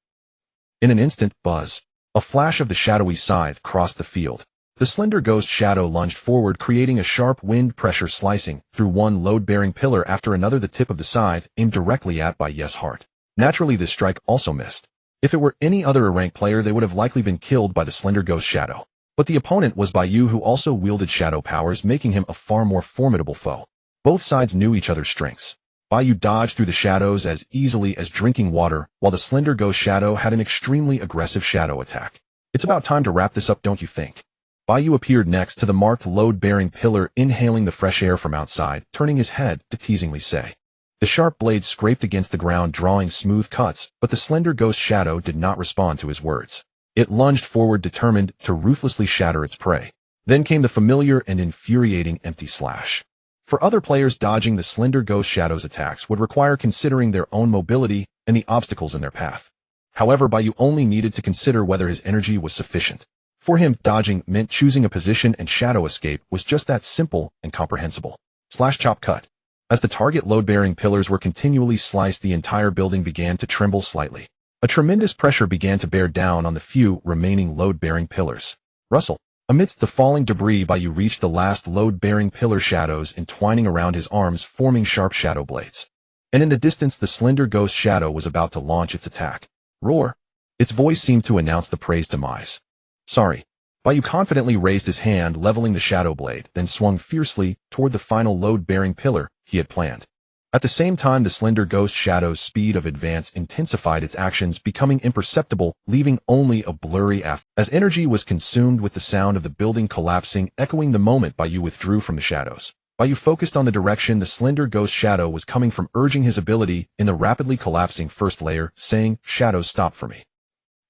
In an instant, buzz. A flash of the shadowy scythe crossed the field. The slender ghost shadow lunged forward, creating a sharp wind pressure, slicing through one load-bearing pillar after another. The tip of the scythe aimed directly at Bai Yu's heart. Naturally, this strike also missed. If it were any other ranked player, they would have likely been killed by the slender ghost shadow. But the opponent was Bai Yu, who also wielded shadow powers, making him a far more formidable foe. Both sides knew each other's strengths. Bai Yu dodged through the shadows as easily as drinking water, while the slender ghost shadow had an extremely aggressive shadow attack. It's about time to wrap this up, don't you think? Bai Yu appeared next to the marked load-bearing pillar, inhaling the fresh air from outside, turning his head to teasingly say. The sharp blade scraped against the ground, drawing smooth cuts, but the slender ghost shadow did not respond to his words. It lunged forward, determined to ruthlessly shatter its prey. Then came the familiar and infuriating empty slash. For other players, dodging the slender ghost shadow's attacks would require considering their own mobility and the obstacles in their path. However, Bai Yu only needed to consider whether his energy was sufficient. For him, dodging meant choosing a position, and shadow escape was just that simple and comprehensible. Slash, chop, cut. As the target load-bearing pillars were continually sliced, the entire building began to tremble slightly. A tremendous pressure began to bear down on the few remaining load-bearing pillars. Rustle. Amidst the falling debris, Bai Yu reached the last load-bearing pillar, shadows entwining around his arms, forming sharp shadow blades. And in the distance, the slender ghost shadow was about to launch its attack. Roar! Its voice seemed to announce the prey's demise. Sorry. Bai Yu confidently raised his hand, leveling the shadow blade, then swung fiercely toward the final load-bearing pillar he had planned. At the same time, the slender ghost shadow's speed of advance intensified, its actions becoming imperceptible, leaving only a blurry after. As energy was consumed with the sound of the building collapsing, echoing the moment Bai Yu withdrew from the shadows. Bai Yu focused on the direction the slender ghost shadow was coming from, urging his ability in the rapidly collapsing first layer, saying, "Shadows, stop for me."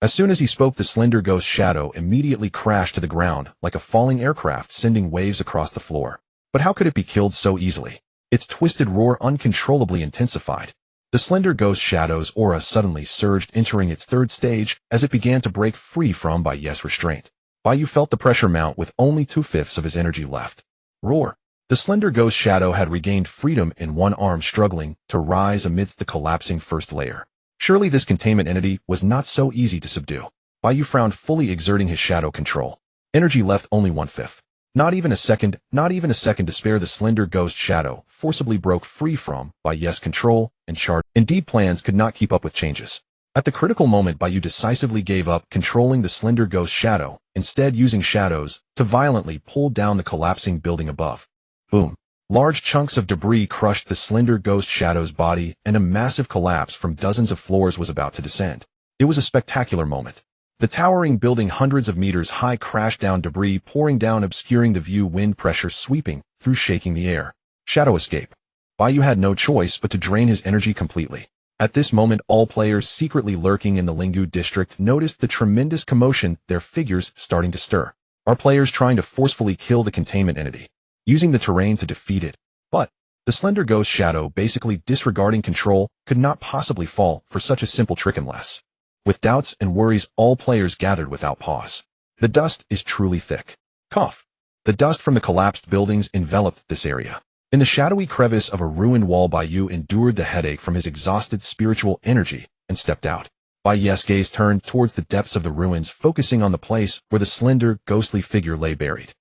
As soon as he spoke, the slender ghost shadow immediately crashed to the ground like a falling aircraft, sending waves across the floor. But how could it be killed so easily? Its twisted roar uncontrollably intensified. The slender ghost shadow's aura suddenly surged, entering its third stage as it began to break free from Bai Yu's restraint. Bai Yu felt the pressure mount with only 2/5 of his energy left. Roar! The slender ghost shadow had regained freedom in one arm, struggling to rise amidst the collapsing first layer. Surely this containment entity was not so easy to subdue. Bai Yu frowned, fully exerting his shadow control. Energy left only 1/5. Not even a second to spare. The slender ghost shadow forcibly broke free from Bai Yu's control and charged. Indeed, plans could not keep up with changes. At the critical moment, Bai Yu decisively gave up controlling the slender ghost shadow, instead using shadows to violently pull down the collapsing building above. Boom! Large chunks of debris crushed the slender ghost shadow's body, and a massive collapse from dozens of floors was about to descend. It was a spectacular moment. The towering building, hundreds of meters high, crashed down, debris pouring down, obscuring the view, wind pressure sweeping through, shaking the air. Shadow escape. Bai Yu had no choice but to drain his energy completely. At this moment, all players secretly lurking in the Linggu district noticed the tremendous commotion, their figures starting to stir. Are players trying to forcefully kill the containment entity, using the terrain to defeat it? But the slender ghost shadow, basically disregarding control, could not possibly fall for such a simple trick unless. With doubts and worries, all players gathered without pause. The dust is truly thick. Cough. The dust from the collapsed buildings enveloped this area. In the shadowy crevice of a ruined wall, Bai Yu endured the headache from his exhausted spiritual energy and stepped out. Bai Yu's gaze turned towards the depths of the ruins, focusing on the place where the slender, ghostly figure lay buried.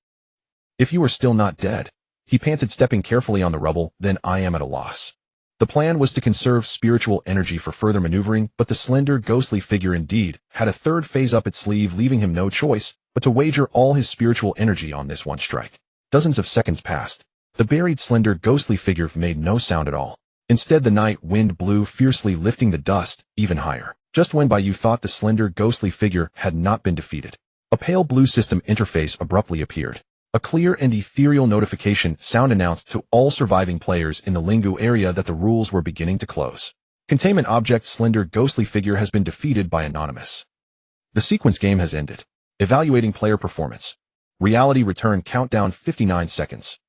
If you are still not dead, he panted, stepping carefully on the rubble, then I am at a loss. The plan was to conserve spiritual energy for further maneuvering, but the slender, ghostly figure indeed had a third phase up its sleeve, leaving him no choice but to wager all his spiritual energy on this one strike. Dozens of seconds passed. The buried, slender, ghostly figure made no sound at all. Instead, the night wind blew fiercely, lifting the dust even higher. Just when Bai Yu thought the slender, ghostly figure had not been defeated, a pale blue system interface abruptly appeared. A clear and ethereal notification sound announced to all surviving players in the Lingu area that the rules were beginning to close. Containment object slender ghostly figure has been defeated by Anonymous. The sequence game has ended. Evaluating player performance. Reality return countdown 59 seconds.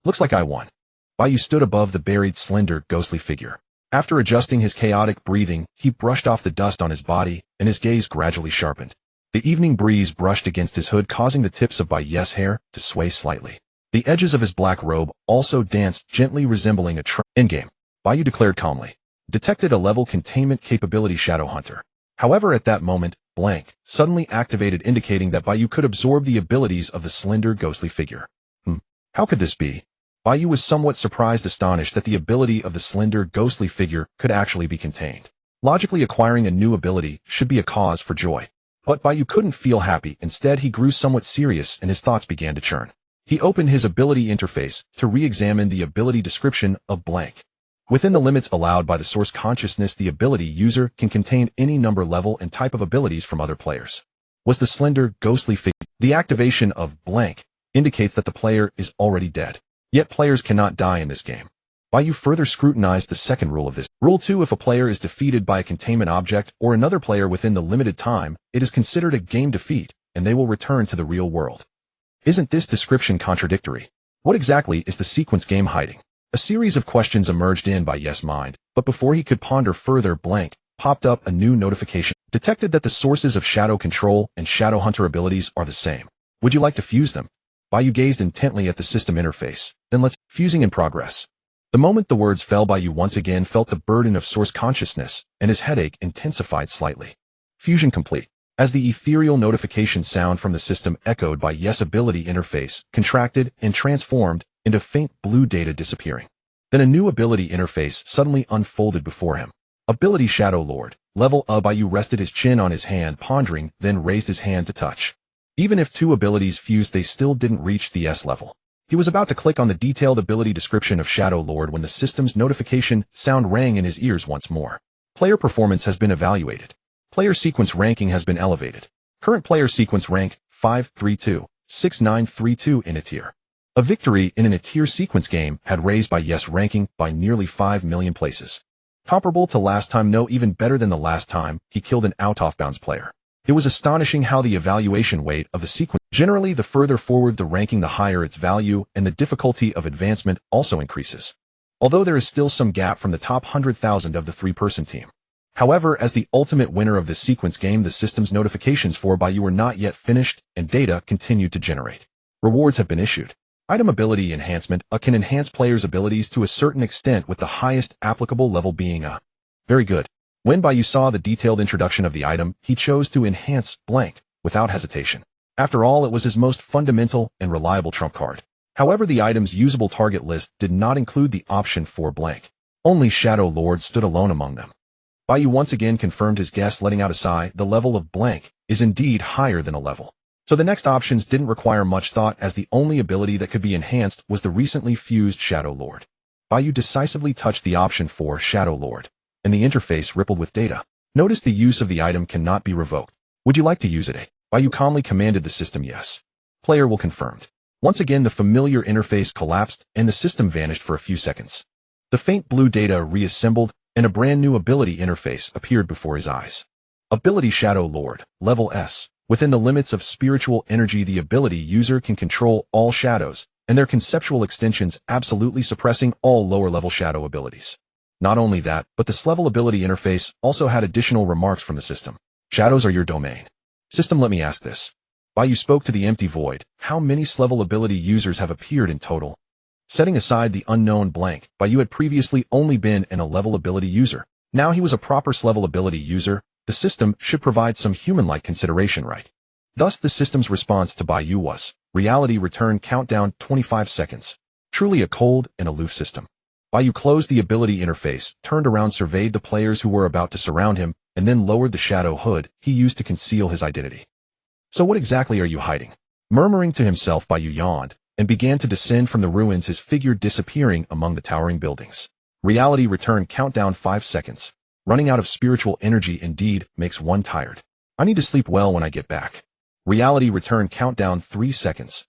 Looks like I won. Bai Yu stood above the buried slender ghostly figure. After adjusting his chaotic breathing, he brushed off the dust on his body, and his gaze gradually sharpened. The evening breeze brushed against his hood, causing the tips of Bai Yu's hair to sway slightly. The edges of his black robe also danced, gently resembling a endgame. Bai Yu declared calmly. Detected a level containment capability, Shadow Hunter. However, at that moment, blank suddenly activated, indicating that Bai Yu could absorb the abilities of the slender ghostly figure. How could this be? Bai Yu was somewhat surprised, astonished that the ability of the slender ghostly figure could actually be contained. Logically, acquiring a new ability should be a cause for joy. But Bai Yu couldn't feel happy. Instead, he grew somewhat serious and his thoughts began to churn. He opened his ability interface to re-examine the ability description of blank. Within the limits allowed by the source consciousness, the ability user can contain any number, level, and type of abilities from other players. Was the slender ghostly figure? The activation of blank indicates that the player is already dead. Yet players cannot die in this game. Bai Yu further scrutinized the second rule of this. Rule 2: if a player is defeated by a containment object or another player within the limited time, it is considered a game defeat, and they will return to the real world. Isn't this description contradictory? What exactly is the sequence game hiding? A series of questions emerged in Bai Yu's mind, but before he could ponder further, blank popped up a new notification. Detected that the sources of Shadow Control and Shadow Hunter abilities are the same. Would you like to fuse them? Bai Yu gazed intently at the system interface. Then let's fusing in progress. The moment the words fell, Bai Yu once again felt the burden of source consciousness, and his headache intensified slightly. Fusion complete. As the ethereal notification sound from the system echoed, Bai Yu's ability interface contracted and transformed into faint blue data, disappearing. Then a new ability interface suddenly unfolded before him. Ability Shadow Lord. Level up. Bai Yu rested his chin on his hand, pondering, then raised his hand to touch. Even if two abilities fused, they still didn't reach the S level. He was about to click on the detailed ability description of Shadow Lord when the system's notification sound rang in his ears once more. Player performance has been evaluated. Player sequence ranking has been elevated. Current player sequence rank 5326932 in a tier. A victory in an A-tier sequence game had raised Bai Yu's ranking by nearly 5 million places. Comparable to last time, no, even better than the last time he killed an out-of-bounds player. It was astonishing how the evaluation weight of the sequence. Generally, the further forward the ranking, the higher its value, and the difficulty of advancement also increases. Although there is still some gap from the top 100,000 of the three-person team. However, as the ultimate winner of this sequence game, the system's notifications for Bai Yu were not yet finished, and data continued to generate. Rewards have been issued. Item ability enhancement can enhance players' abilities to a certain extent, with the highest applicable level being a. Very good. When Bai Yu saw the detailed introduction of the item, he chose to enhance blank without hesitation. After all, it was his most fundamental and reliable trump card. However, the item's usable target list did not include the option for blank. Only Shadow Lord stood alone among them. Bai Yu once again confirmed his guess, letting out a sigh. The level of blank is indeed higher than a level. So the next options didn't require much thought, as the only ability that could be enhanced was the recently fused Shadow Lord. Bai Yu decisively touched the option for Shadow Lord, and the interface rippled with data. Notice the use of the item cannot be revoked. Would you like to use it? Bai Yu calmly commanded the system. Yes. Player will confirmed. Once again, the familiar interface collapsed, and the system vanished for a few seconds. The faint blue data reassembled, and a brand new ability interface appeared before his eyes. Ability Shadow Lord, Level S. Within the limits of spiritual energy, the ability user can control all shadows, and their conceptual extensions, absolutely suppressing all lower-level shadow abilities. Not only that, but this level ability interface also had additional remarks from the system. Shadows are your domain. System, let me ask this. Bai Yu spoke to the empty void. How many level ability users have appeared in total? Setting aside the unknown blank, Bai Yu had previously only been an level ability user. Now he was a proper level ability user. The system should provide some human-like consideration, right? Thus the system's response to Bai Yu was, reality return countdown 25 seconds. Truly a cold and aloof system. Bai Yu closed the ability interface, turned around, surveyed the players who were about to surround him, and then lowered the shadow hood he used to conceal his identity. So what exactly are you hiding? Murmuring to himself, Bai Yu yawned, and began to descend from the ruins, his figure disappearing among the towering buildings. Reality return countdown 5 seconds. Running out of spiritual energy indeed makes one tired. I need to sleep well when I get back. Reality return countdown 3 seconds.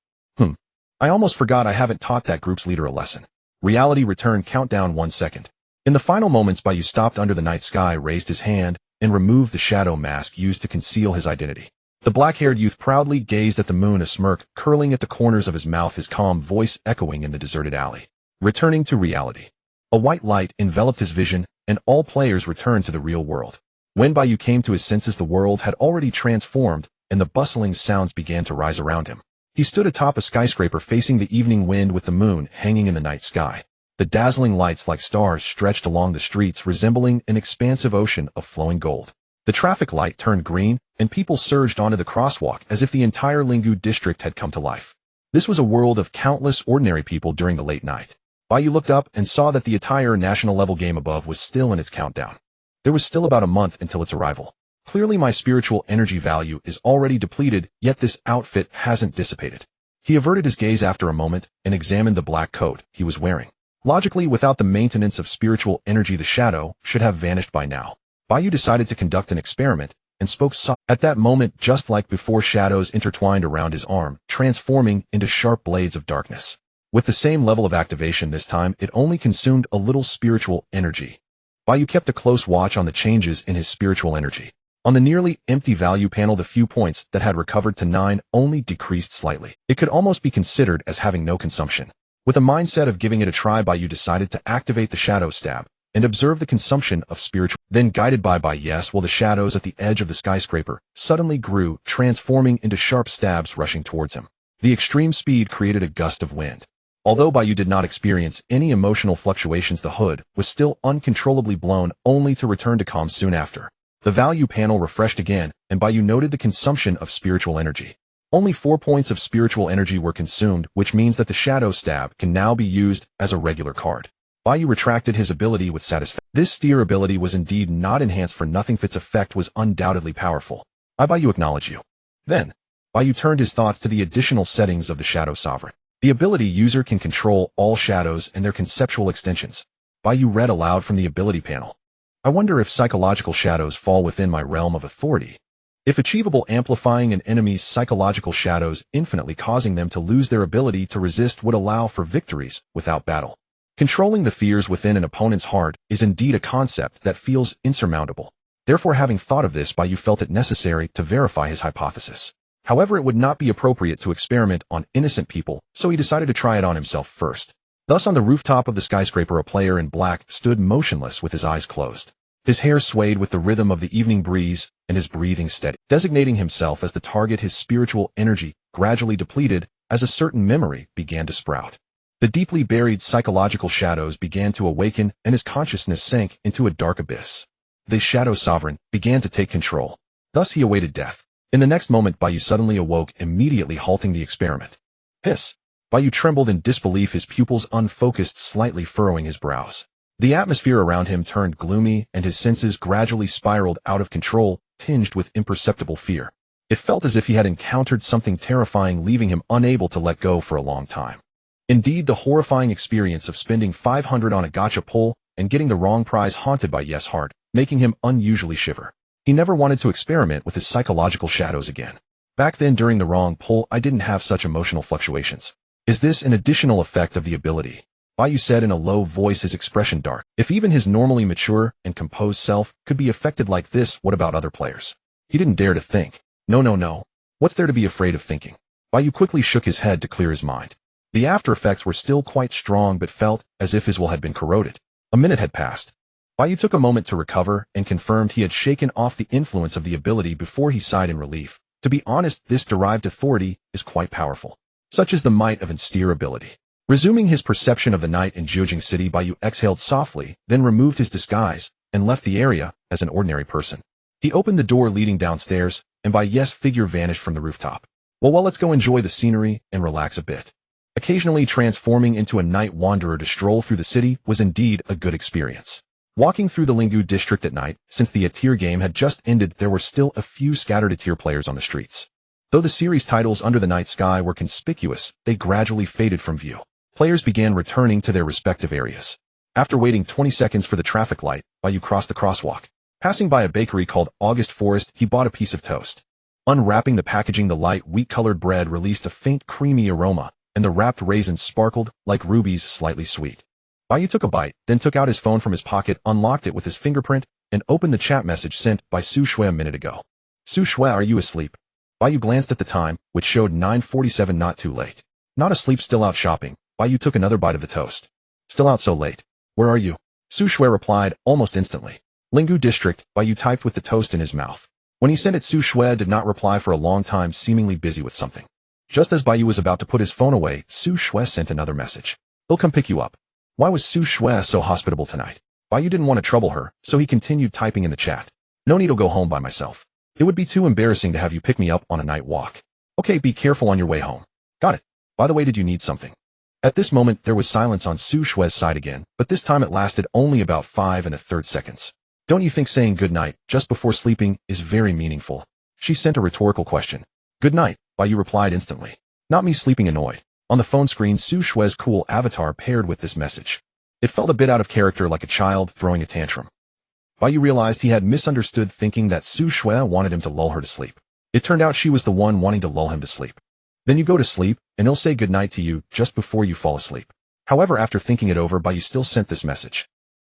I almost forgot I haven't taught that group's leader a lesson. Reality return countdown 1 second. In the final moments, Bai Yu stopped under the night sky, raised his hand, and removed the shadow mask used to conceal his identity. The black-haired youth proudly gazed at the moon, a smirk curling at the corners of his mouth, his calm voice echoing in the deserted alley. Returning to reality. A white light enveloped his vision, and all players returned to the real world. When Bai Yu came to his senses, the world had already transformed, and the bustling sounds began to rise around him. He stood atop a skyscraper facing the evening wind, with the moon hanging in the night sky. The dazzling lights like stars stretched along the streets, resembling an expansive ocean of flowing gold. The traffic light turned green, and people surged onto the crosswalk as if the entire Lingu district had come to life. This was a world of countless ordinary people during the late night. Bai Yu looked up and saw that the entire national level game above was still in its countdown. There was still about a month until its arrival. Clearly my spiritual energy value is already depleted, yet this outfit hasn't dissipated. He averted his gaze after a moment and examined the black coat he was wearing. Logically, without the maintenance of spiritual energy, the shadow should have vanished by now. Bai Yu decided to conduct an experiment and spoke softly. At that moment, just like before, shadows intertwined around his arm, transforming into sharp blades of darkness. With the same level of activation this time, it only consumed a little spiritual energy. Bai Yu kept a close watch on the changes in his spiritual energy. On the nearly empty value panel, the few points that had recovered to 9 only decreased slightly. It could almost be considered as having no consumption. With a mindset of giving it a try, Bai Yu decided to activate the shadow stab and observe the consumption of spiritual. Then, guided by Bai Yes, while the shadows at the edge of the skyscraper suddenly grew, transforming into sharp stabs rushing towards him. The extreme speed created a gust of wind. Although Bai Yu did not experience any emotional fluctuations, the hood was still uncontrollably blown, only to return to calm soon after. The value panel refreshed again, and Bai Yu noted the consumption of spiritual energy. Only 4 points of spiritual energy were consumed, which means that the shadow stab can now be used as a regular card. Bai Yu retracted his ability with satisfaction. This steer ability was indeed not enhanced for nothing. Its effect was undoubtedly powerful. Bai Yu acknowledge you. Then, Bai Yu turned his thoughts to the additional settings of the Shadow Sovereign. The ability user can control all shadows and their conceptual extensions. Bai Yu read aloud from the ability panel. I wonder if psychological shadows fall within my realm of authority. If achievable, amplifying an enemy's psychological shadows infinitely, causing them to lose their ability to resist, would allow for victories without battle. Controlling the fears within an opponent's heart is indeed a concept that feels insurmountable. Therefore, having thought of this, Bai Yu felt it necessary to verify his hypothesis. However, it would not be appropriate to experiment on innocent people, so he decided to try it on himself first. Thus, on the rooftop of the skyscraper, a player in black stood motionless with his eyes closed. His hair swayed with the rhythm of the evening breeze, and his breathing steady. Designating himself as the target, his spiritual energy gradually depleted as a certain memory began to sprout. The deeply buried psychological shadows began to awaken, and his consciousness sank into a dark abyss. The Shadow Sovereign began to take control. Thus he awaited death. In the next moment, Bai Yu suddenly awoke, immediately halting the experiment. Hiss! Bai Yu trembled in disbelief, his pupils unfocused, slightly furrowing his brows. The atmosphere around him turned gloomy, and his senses gradually spiraled out of control, tinged with imperceptible fear. It felt as if he had encountered something terrifying, leaving him unable to let go for a long time. Indeed, the horrifying experience of spending 500 on a gacha pull and getting the wrong prize haunted Bai Yu's heart, making him unusually shiver. He never wanted to experiment with his psychological shadows again. Back then, during the wrong pull, I didn't have such emotional fluctuations. Is this an additional effect of the ability? Bai Yu said in a low voice, his expression dark. If even his normally mature and composed self could be affected like this, what about other players? He didn't dare to think. No. What's there to be afraid of thinking? Bai Yu quickly shook his head to clear his mind. The after effects were still quite strong, but felt as if his will had been corroded. A minute had passed. Bai Yu took a moment to recover and confirmed he had shaken off the influence of the ability before he sighed in relief. To be honest, this derived authority is quite powerful. Such is the might of austere ability. Resuming his perception of the night in Jiujing City, Bai Yu exhaled softly, then removed his disguise, and left the area as an ordinary person. He opened the door leading downstairs, and Bai Yu's figure vanished from the rooftop. Well, let's go enjoy the scenery and relax a bit. Occasionally transforming into a night wanderer to stroll through the city was indeed a good experience. Walking through the Linggu district at night, since the Atir game had just ended, there were still a few scattered Atir players on the streets. Though the series titles Under the Night Sky were conspicuous, they gradually faded from view. Players began returning to their respective areas. After waiting 20 seconds for the traffic light, Bai Yu crossed the crosswalk. Passing by a bakery called August Forest, he bought a piece of toast. Unwrapping the packaging, the light wheat-colored bread released a faint creamy aroma, and the wrapped raisins sparkled like rubies, slightly sweet. Bai Yu took a bite, then took out his phone from his pocket, unlocked it with his fingerprint, and opened the chat message sent by Su Shui a minute ago. Su Shui, are you asleep? Bai Yu glanced at the time, which showed 9:47, not too late. Not asleep, still out shopping. Bai Yu took another bite of the toast. Still out so late. Where are you? Su Shui replied almost instantly. Linggu district, Bai Yu typed with the toast in his mouth. When he sent it, Su Shui did not reply for a long time, seemingly busy with something. Just as Bai Yu was about to put his phone away, Su Shui sent another message. He'll come pick you up. Why was Su Shui so hospitable tonight? Bai Yu didn't want to trouble her, so he continued typing in the chat. No need to go home by myself. It would be too embarrassing to have you pick me up on a night walk. Okay, be careful on your way home. Got it. By the way, did you need something? At this moment, there was silence on Su Shui's side again, but this time it lasted only about 5 1/3 seconds. Don't you think saying good night just before sleeping is very meaningful? She sent a rhetorical question. Good night, Bai Yu replied instantly. Not me sleeping, annoyed. On the phone screen, Su Shui's cool avatar paired with this message. It felt a bit out of character, like a child throwing a tantrum. Bai Yu realized he had misunderstood, thinking that Su Shui wanted him to lull her to sleep. It turned out she was the one wanting to lull him to sleep. Then you go to sleep, and he'll say goodnight to you just before you fall asleep. However, after thinking it over, Bai Yu still sent this message.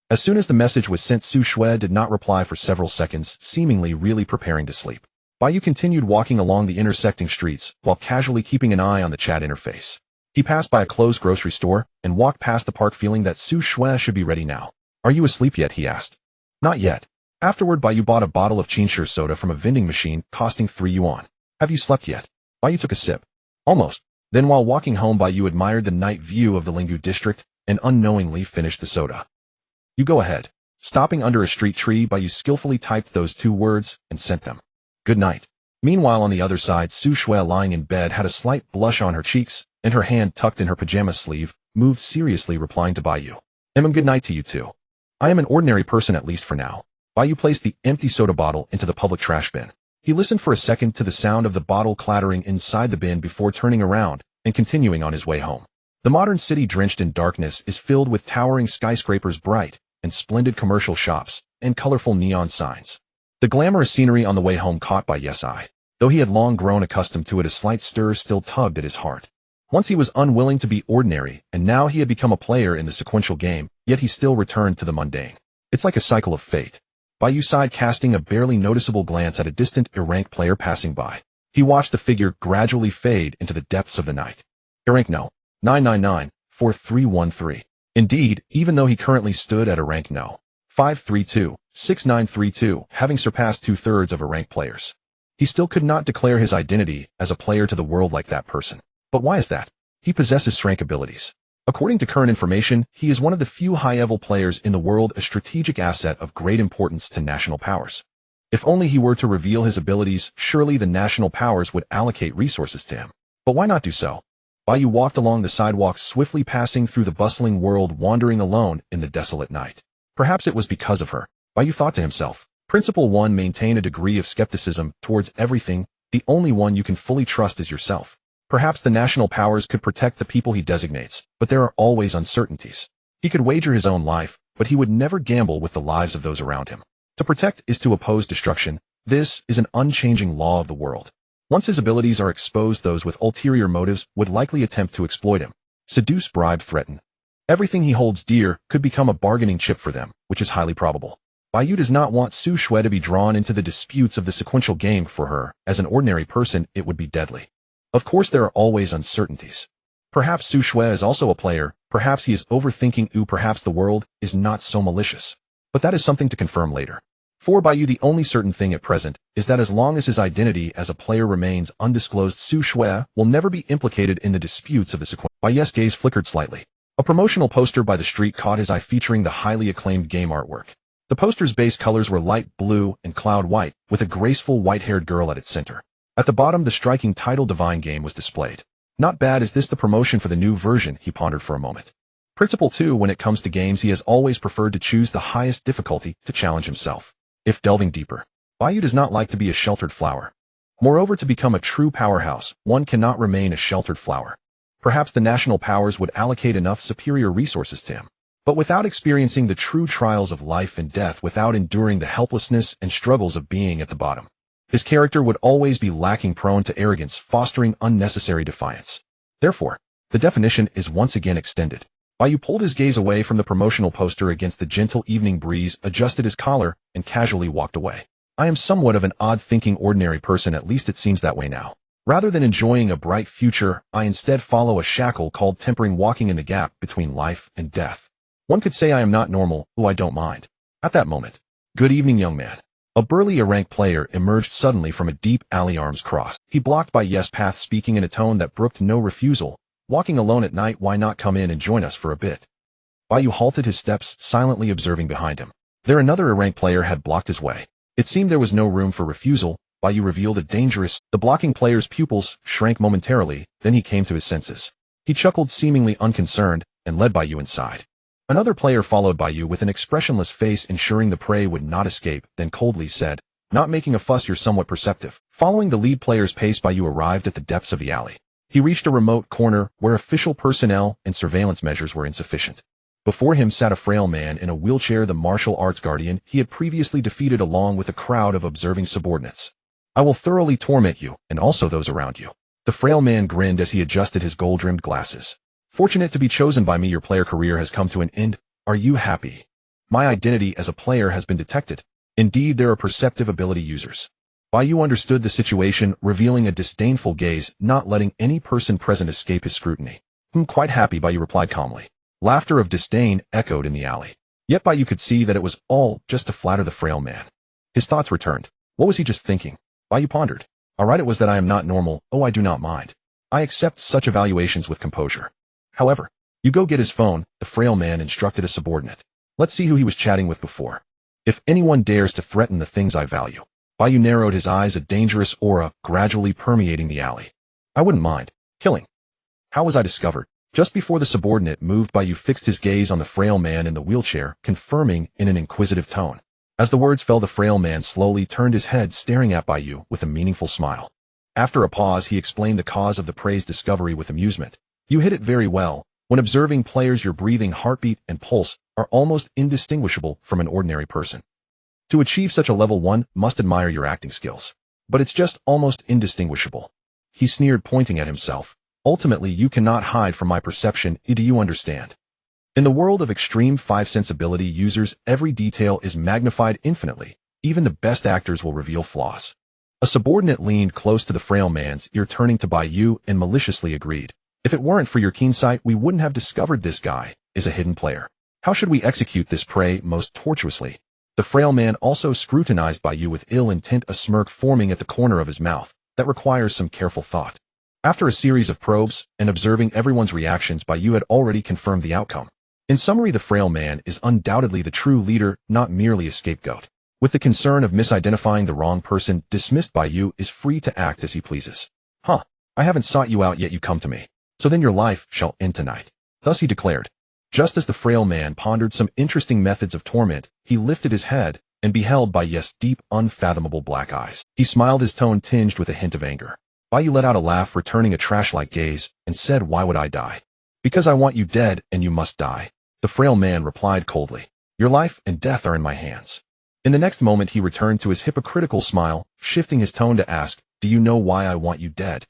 As soon as the message was sent, Su Shui did not reply for several seconds, seemingly really preparing to sleep. Bai Yu continued walking along the intersecting streets, while casually keeping an eye on the chat interface. He passed by a closed grocery store, and walked past the park, feeling that Su Shui should be ready now. Are you asleep yet? He asked. Not yet. Afterward, Bai Yu bought a bottle of Qinshi soda from a vending machine, costing 3 yuan. Have you slept yet? Bai Yu took a sip. Almost. Then while walking home, Bai Yu admired the night view of the Linggu district, and unknowingly finished the soda. You go ahead. Stopping under a street tree, Bai Yu skillfully typed those 2 words, and sent them. Good night. Meanwhile, on the other side, Su Shui, lying in bed, had a slight blush on her cheeks, and her hand tucked in her pajama sleeve, moved seriously, replying to Bai Yu. Good night to you too. I am an ordinary person, at least for now. Bai Yu placed the empty soda bottle into the public trash bin. He listened for a second to the sound of the bottle clattering inside the bin before turning around and continuing on his way home. The modern city, drenched in darkness, is filled with towering skyscrapers, bright and splendid commercial shops, and colorful neon signs. The glamorous scenery on the way home caught Bai Yu's eye. Though he had long grown accustomed to it, a slight stir still tugged at his heart. Once he was unwilling to be ordinary, and now he had become a player in the sequential game, yet he still returned to the mundane. It's like a cycle of fate. Bai Yu sighed, casting a barely noticeable glance at a distant E-rank player passing by. He watched the figure gradually fade into the depths of the night. E-rank no. 999-4313. Indeed, even though he currently stood at E-rank no. 532-6932, having surpassed 2/3 of E-rank players, he still could not declare his identity as a player to the world like that person. But why is that? He possesses strength abilities. According to current information, he is one of the few high-level players in the world, a strategic asset of great importance to national powers. If only he were to reveal his abilities, surely the national powers would allocate resources to him. But why not do so? Bai Yu walked along the sidewalk, swiftly passing through the bustling world, wandering alone in the desolate night. Perhaps it was because of her. Bai Yu thought to himself. Principle 1. Maintain a degree of skepticism towards everything. The only one you can fully trust is yourself. Perhaps the national powers could protect the people he designates, but there are always uncertainties. He could wager his own life, but he would never gamble with the lives of those around him. To protect is to oppose destruction. This is an unchanging law of the world. Once his abilities are exposed, those with ulterior motives would likely attempt to exploit him. Seduce, bribe, threaten. Everything he holds dear could become a bargaining chip for them, which is highly probable. Bai Yu does not want Su Shui to be drawn into the disputes of the sequential game. For her, as an ordinary person, it would be deadly. Of course, there are always uncertainties. Perhaps Su Shui is also a player, perhaps he is overthinking, perhaps the world is not so malicious. But that is something to confirm later. For Bai Yu, the only certain thing at present is that as long as his identity as a player remains undisclosed, Su Shui will never be implicated in the disputes of the sequence. Bai Yu's gaze flickered slightly. A promotional poster by the street caught his eye featuring the highly acclaimed game artwork. The poster's base colors were light blue and cloud white, with a graceful white-haired girl at its center. At the bottom, the striking title Divine Game was displayed. Not bad. Is this the promotion for the new version? He pondered for a moment. Principle 2. When it comes to games, he has always preferred to choose the highest difficulty to challenge himself. If delving deeper, Bai Yu does not like to be a sheltered flower. Moreover, to become a true powerhouse, one cannot remain a sheltered flower. Perhaps the national powers would allocate enough superior resources to him. But without experiencing the true trials of life and death, without enduring the helplessness and struggles of being at the bottom, his character would always be lacking, prone to arrogance, fostering unnecessary defiance. Therefore, the definition is once again extended. Bai Yu pulled his gaze away from the promotional poster against the gentle evening breeze, adjusted his collar, and casually walked away. I am somewhat of an odd-thinking ordinary person, at least it seems that way now. Rather than enjoying a bright future, I instead follow a shackle called tempering, walking in the gap between life and death. One could say I am not normal, though I don't mind. At that moment, good evening, young man. A burly rank player emerged suddenly from a deep alley, arms crossed. He blocked Bai Yu's path, speaking in a tone that brooked no refusal. Walking alone at night, why not come in and join us for a bit? Bai Yu halted his steps, silently observing behind him. There another rank player had blocked his way. It seemed there was no room for refusal. Bai Yu revealed a dangerous. The blocking player's pupils shrank momentarily, then he came to his senses. He chuckled, seemingly unconcerned, and led Bai Yu inside. Another player followed Bai Yu with an expressionless face, ensuring the prey would not escape, then coldly said, "Not making a fuss, you're somewhat perceptive." Following the lead player's pace, Bai Yu arrived at the depths of the alley. He reached a remote corner where official personnel and surveillance measures were insufficient. Before him sat a frail man in a wheelchair, the martial arts guardian he had previously defeated, along with a crowd of observing subordinates. "I will thoroughly torment you, and also those around you." The frail man grinned as he adjusted his gold-rimmed glasses. "Fortunate to be chosen by me, your player career has come to an end. Are you happy? My identity as a player has been detected. Indeed, there are perceptive ability users." Bai Yu understood the situation, revealing a disdainful gaze, not letting any person present escape his scrutiny. Quite happy," Bai Yu replied calmly. Laughter of disdain echoed in the alley. Yet Bai Yu could see that it was all just to flatter the frail man. His thoughts returned. What was he just thinking? Bai Yu pondered. All right, it was that I am not normal. Oh, I do not mind. I accept such evaluations with composure. However, you go get his phone, the frail man instructed a subordinate. Let's see who he was chatting with before. If anyone dares to threaten the things I value. Bai Yu narrowed his eyes, a dangerous aura gradually permeating the alley. I wouldn't mind. Killing. How was I discovered? Just before the subordinate moved, Bai Yu fixed his gaze on the frail man in the wheelchair, confirming in an inquisitive tone. As the words fell, the frail man slowly turned his head, staring at Bai Yu with a meaningful smile. After a pause, he explained the cause of the prey's discovery with amusement. You hit it very well. When observing players, your breathing, heartbeat, and pulse are almost indistinguishable from an ordinary person. To achieve such a level, one must admire your acting skills. But it's just almost indistinguishable. He sneered, pointing at himself. Ultimately, you cannot hide from my perception. Do you understand? In the world of extreme five sensibility users, every detail is magnified infinitely. Even the best actors will reveal flaws. A subordinate leaned close to the frail man's ear, turning to Bai Yu, and maliciously agreed. If it weren't for your keen sight, we wouldn't have discovered this guy is a hidden player. How should we execute this prey most tortuously? The frail man also scrutinized Bai Yu with ill intent, a smirk forming at the corner of his mouth that requires some careful thought. After a series of probes and observing everyone's reactions, Bai Yu had already confirmed the outcome. In summary, the frail man is undoubtedly the true leader, not merely a scapegoat. With the concern of misidentifying the wrong person dismissed, Bai Yu is free to act as he pleases. I haven't sought you out yet, you come to me. So then your life shall end tonight. Thus he declared. Just as the frail man pondered some interesting methods of torment, he lifted his head and beheld Bai Yu's deep, unfathomable black eyes. He smiled, his tone tinged with a hint of anger. Bai Yu let out a laugh, returning a trash-like gaze, and said, "Why would I die?" "Because I want you dead, and you must die." The frail man replied coldly. "Your life and death are in my hands." In the next moment he returned to his hypocritical smile, shifting his tone to ask, "Do you know why I want you dead?"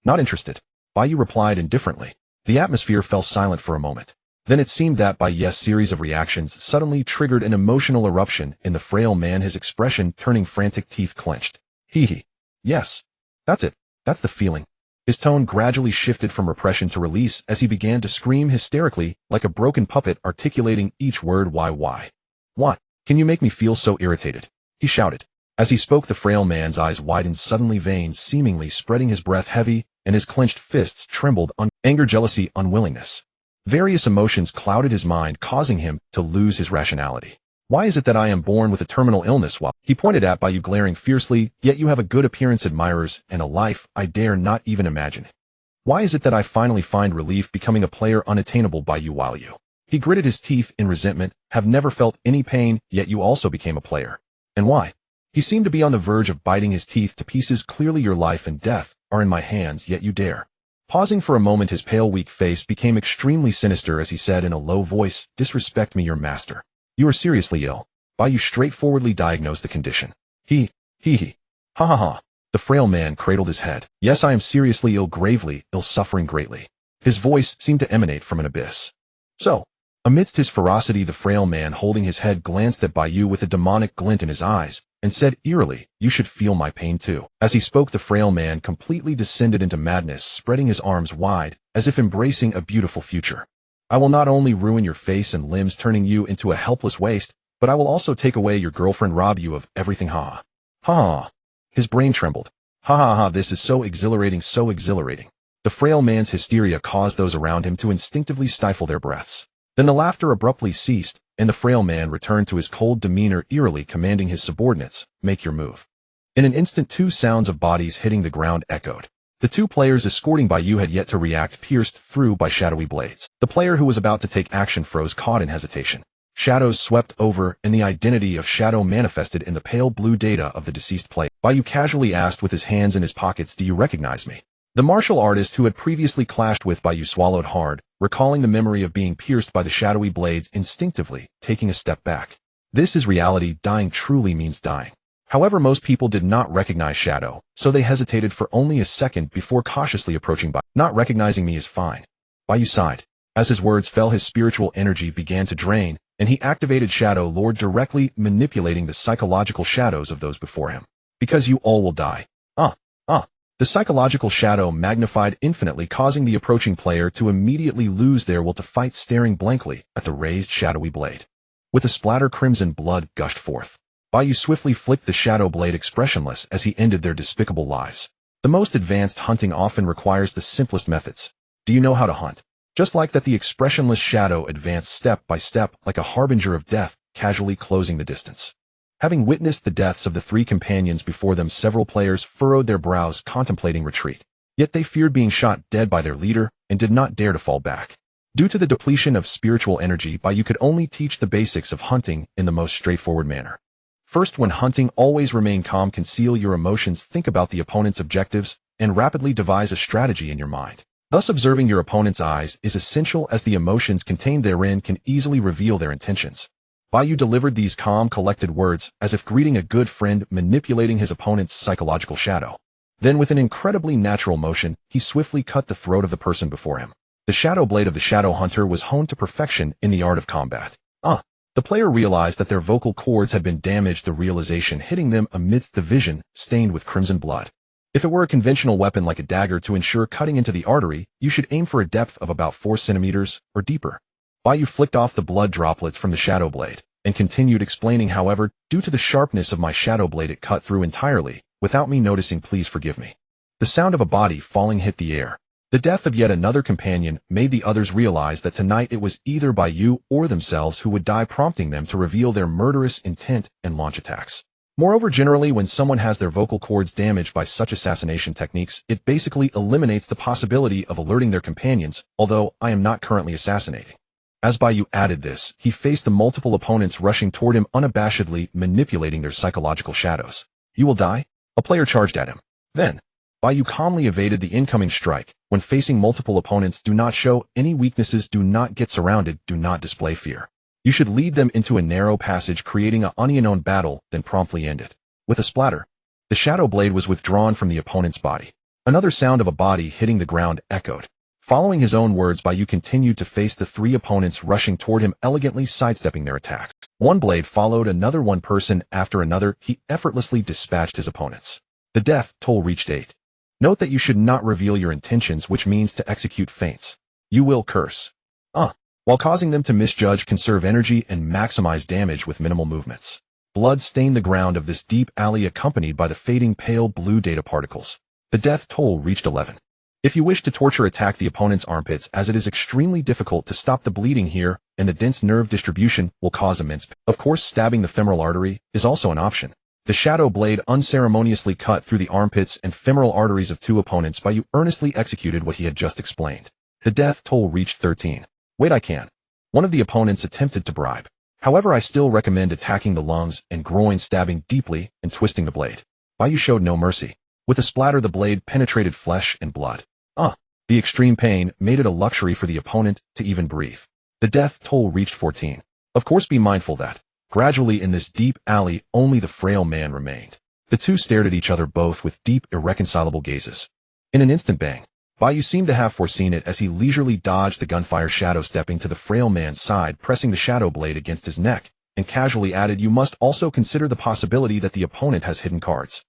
"Not interested," Bai Yu replied indifferently. The atmosphere fell silent for a moment. Then it seemed that Bai Yu's series of reactions suddenly triggered an emotional eruption in the frail man, his expression turning frantic, teeth clenched. Hee. Yes. That's it. That's the feeling. His tone gradually shifted from repression to release as he began to scream hysterically, like a broken puppet, articulating each word. Why? What? Can you make me feel so irritated?" he shouted. As he spoke, the frail man's eyes widened suddenly, veins seemingly spreading, his breath heavy, and his clenched fists trembled. Anger, jealousy, unwillingness. Various emotions clouded his mind, causing him to lose his rationality. Why is it that I am born with a terminal illness? While he pointed at Bai Yu, glaring fiercely, yet you have a good appearance, admirers, and a life I dare not even imagine. Why is it that I finally find relief becoming a player unattainable by you? While you, he gritted his teeth in resentment, have never felt any pain, yet you also became a player. And why? He seemed to be on the verge of biting his teeth to pieces. Clearly your life and death are in my hands, yet you dare. Pausing for a moment, his pale, weak face became extremely sinister as he said in a low voice, disrespect me, your master. You are seriously ill. Bai Yu straightforwardly diagnosed the condition. He. Ha ha ha. The frail man cradled his head. Yes, I am seriously ill, gravely ill, suffering greatly. His voice seemed to emanate from an abyss. So, amidst his ferocity, the frail man holding his head glanced at Bai Yu with a demonic glint in his eyes, and said eerily, you should feel my pain too. As he spoke, the frail man completely descended into madness, spreading his arms wide, as if embracing a beautiful future. I will not only ruin your face and limbs, turning you into a helpless waste, but I will also take away your girlfriend, rob you of everything. Ha ha. His brain trembled. Ha ha ha, this is so exhilarating, so exhilarating. The frail man's hysteria caused those around him to instinctively stifle their breaths. Then the laughter abruptly ceased, and the frail man returned to his cold demeanor, eerily commanding his subordinates, make your move. In an instant, two sounds of bodies hitting the ground echoed. The two players escorting Bai Yu had yet to react, pierced through by shadowy blades. The player who was about to take action froze, caught in hesitation. Shadows swept over, and the identity of Shadow manifested in the pale blue data of the deceased player. Bai Yu casually asked with his hands in his pockets, do you recognize me? The martial artist who had previously clashed with Bai Yu swallowed hard, recalling the memory of being pierced by the shadowy blades, instinctively taking a step back. This is reality. Dying truly means dying. However, most people did not recognize Shadow, so they hesitated for only a second before cautiously approaching Bai Yu. Not recognizing me is fine. Bai Yu sighed. As his words fell, his spiritual energy began to drain, and he activated Shadow Lord, directly manipulating the psychological shadows of those before him. Because you all will die. The psychological shadow magnified infinitely, causing the approaching player to immediately lose their will to fight, staring blankly at the raised shadowy blade. With a splatter, crimson blood gushed forth. Bai Yu swiftly flicked the shadow blade, expressionless as he ended their despicable lives. The most advanced hunting often requires the simplest methods. Do you know how to hunt? Just like that, the expressionless shadow advanced step by step, like a harbinger of death, casually closing the distance. Having witnessed the deaths of the three companions before them, several players furrowed their brows, contemplating retreat. Yet they feared being shot dead by their leader, and did not dare to fall back. Due to the depletion of spiritual energy, Bai Yu could only teach the basics of hunting in the most straightforward manner. First, when hunting, always remain calm, conceal your emotions, think about the opponent's objectives, and rapidly devise a strategy in your mind. Thus, observing your opponent's eyes is essential, as the emotions contained therein can easily reveal their intentions. Bai Yu delivered these calm, collected words, as if greeting a good friend, manipulating his opponent's psychological shadow. Then, with an incredibly natural motion, he swiftly cut the throat of the person before him. The shadow blade of the shadow hunter was honed to perfection in the art of combat. The player realized that their vocal cords had been damaged, the realization hitting them amidst the vision, stained with crimson blood. If it were a conventional weapon like a dagger, to ensure cutting into the artery, you should aim for a depth of about 4 centimeters, or deeper. Bai Yu flicked off the blood droplets from the shadow blade, and continued explaining, however, due to the sharpness of my shadow blade, it cut through entirely, without me noticing, please forgive me. The sound of a body falling hit the air. The death of yet another companion made the others realize that tonight it was either Bai Yu or themselves who would die, prompting them to reveal their murderous intent and launch attacks. Moreover, generally when someone has their vocal cords damaged by such assassination techniques, it basically eliminates the possibility of alerting their companions, although I am not currently assassinating. As Bai Yu added this, he faced the multiple opponents rushing toward him, unabashedly manipulating their psychological shadows. You will die? A player charged at him. Then, Bai Yu calmly evaded the incoming strike. When facing multiple opponents, do not show any weaknesses, do not get surrounded, do not display fear. You should lead them into a narrow passage, creating an unknown battle, then promptly end it. With a splatter, the shadow blade was withdrawn from the opponent's body. Another sound of a body hitting the ground echoed. Following his own words, Bai Yu continued to face the three opponents rushing toward him, elegantly sidestepping their attacks. One blade followed another, one person after another, he effortlessly dispatched his opponents. The death toll reached 8. Note that you should not reveal your intentions, which means to execute feints. You will curse. While causing them to misjudge, conserve energy, and maximize damage with minimal movements. Blood stained the ground of this deep alley accompanied by the fading pale blue data particles. The death toll reached 11. If you wish to torture, attack the opponent's armpits, as it is extremely difficult to stop the bleeding here, and the dense nerve distribution will cause immense pain. Of course, stabbing the femoral artery is also an option. The shadow blade unceremoniously cut through the armpits and femoral arteries of two opponents. Bai Yu earnestly executed what he had just explained. The death toll reached 13. Wait, I can. One of the opponents attempted to bribe. However, I still recommend attacking the lungs and groin, stabbing deeply and twisting the blade. Bai Yu showed no mercy. With a splatter, the blade penetrated flesh and blood. The extreme pain made it a luxury for the opponent to even breathe. The death toll reached 14. Of course, be mindful that, gradually in this deep alley, only the frail man remained. The two stared at each other, both with deep, irreconcilable gazes. In an instant, bang. Bai Yu seemed to have foreseen it as he leisurely dodged the gunfire, shadow stepping to the frail man's side, pressing the shadow blade against his neck, and casually added, "You must also consider the possibility that the opponent has hidden cards."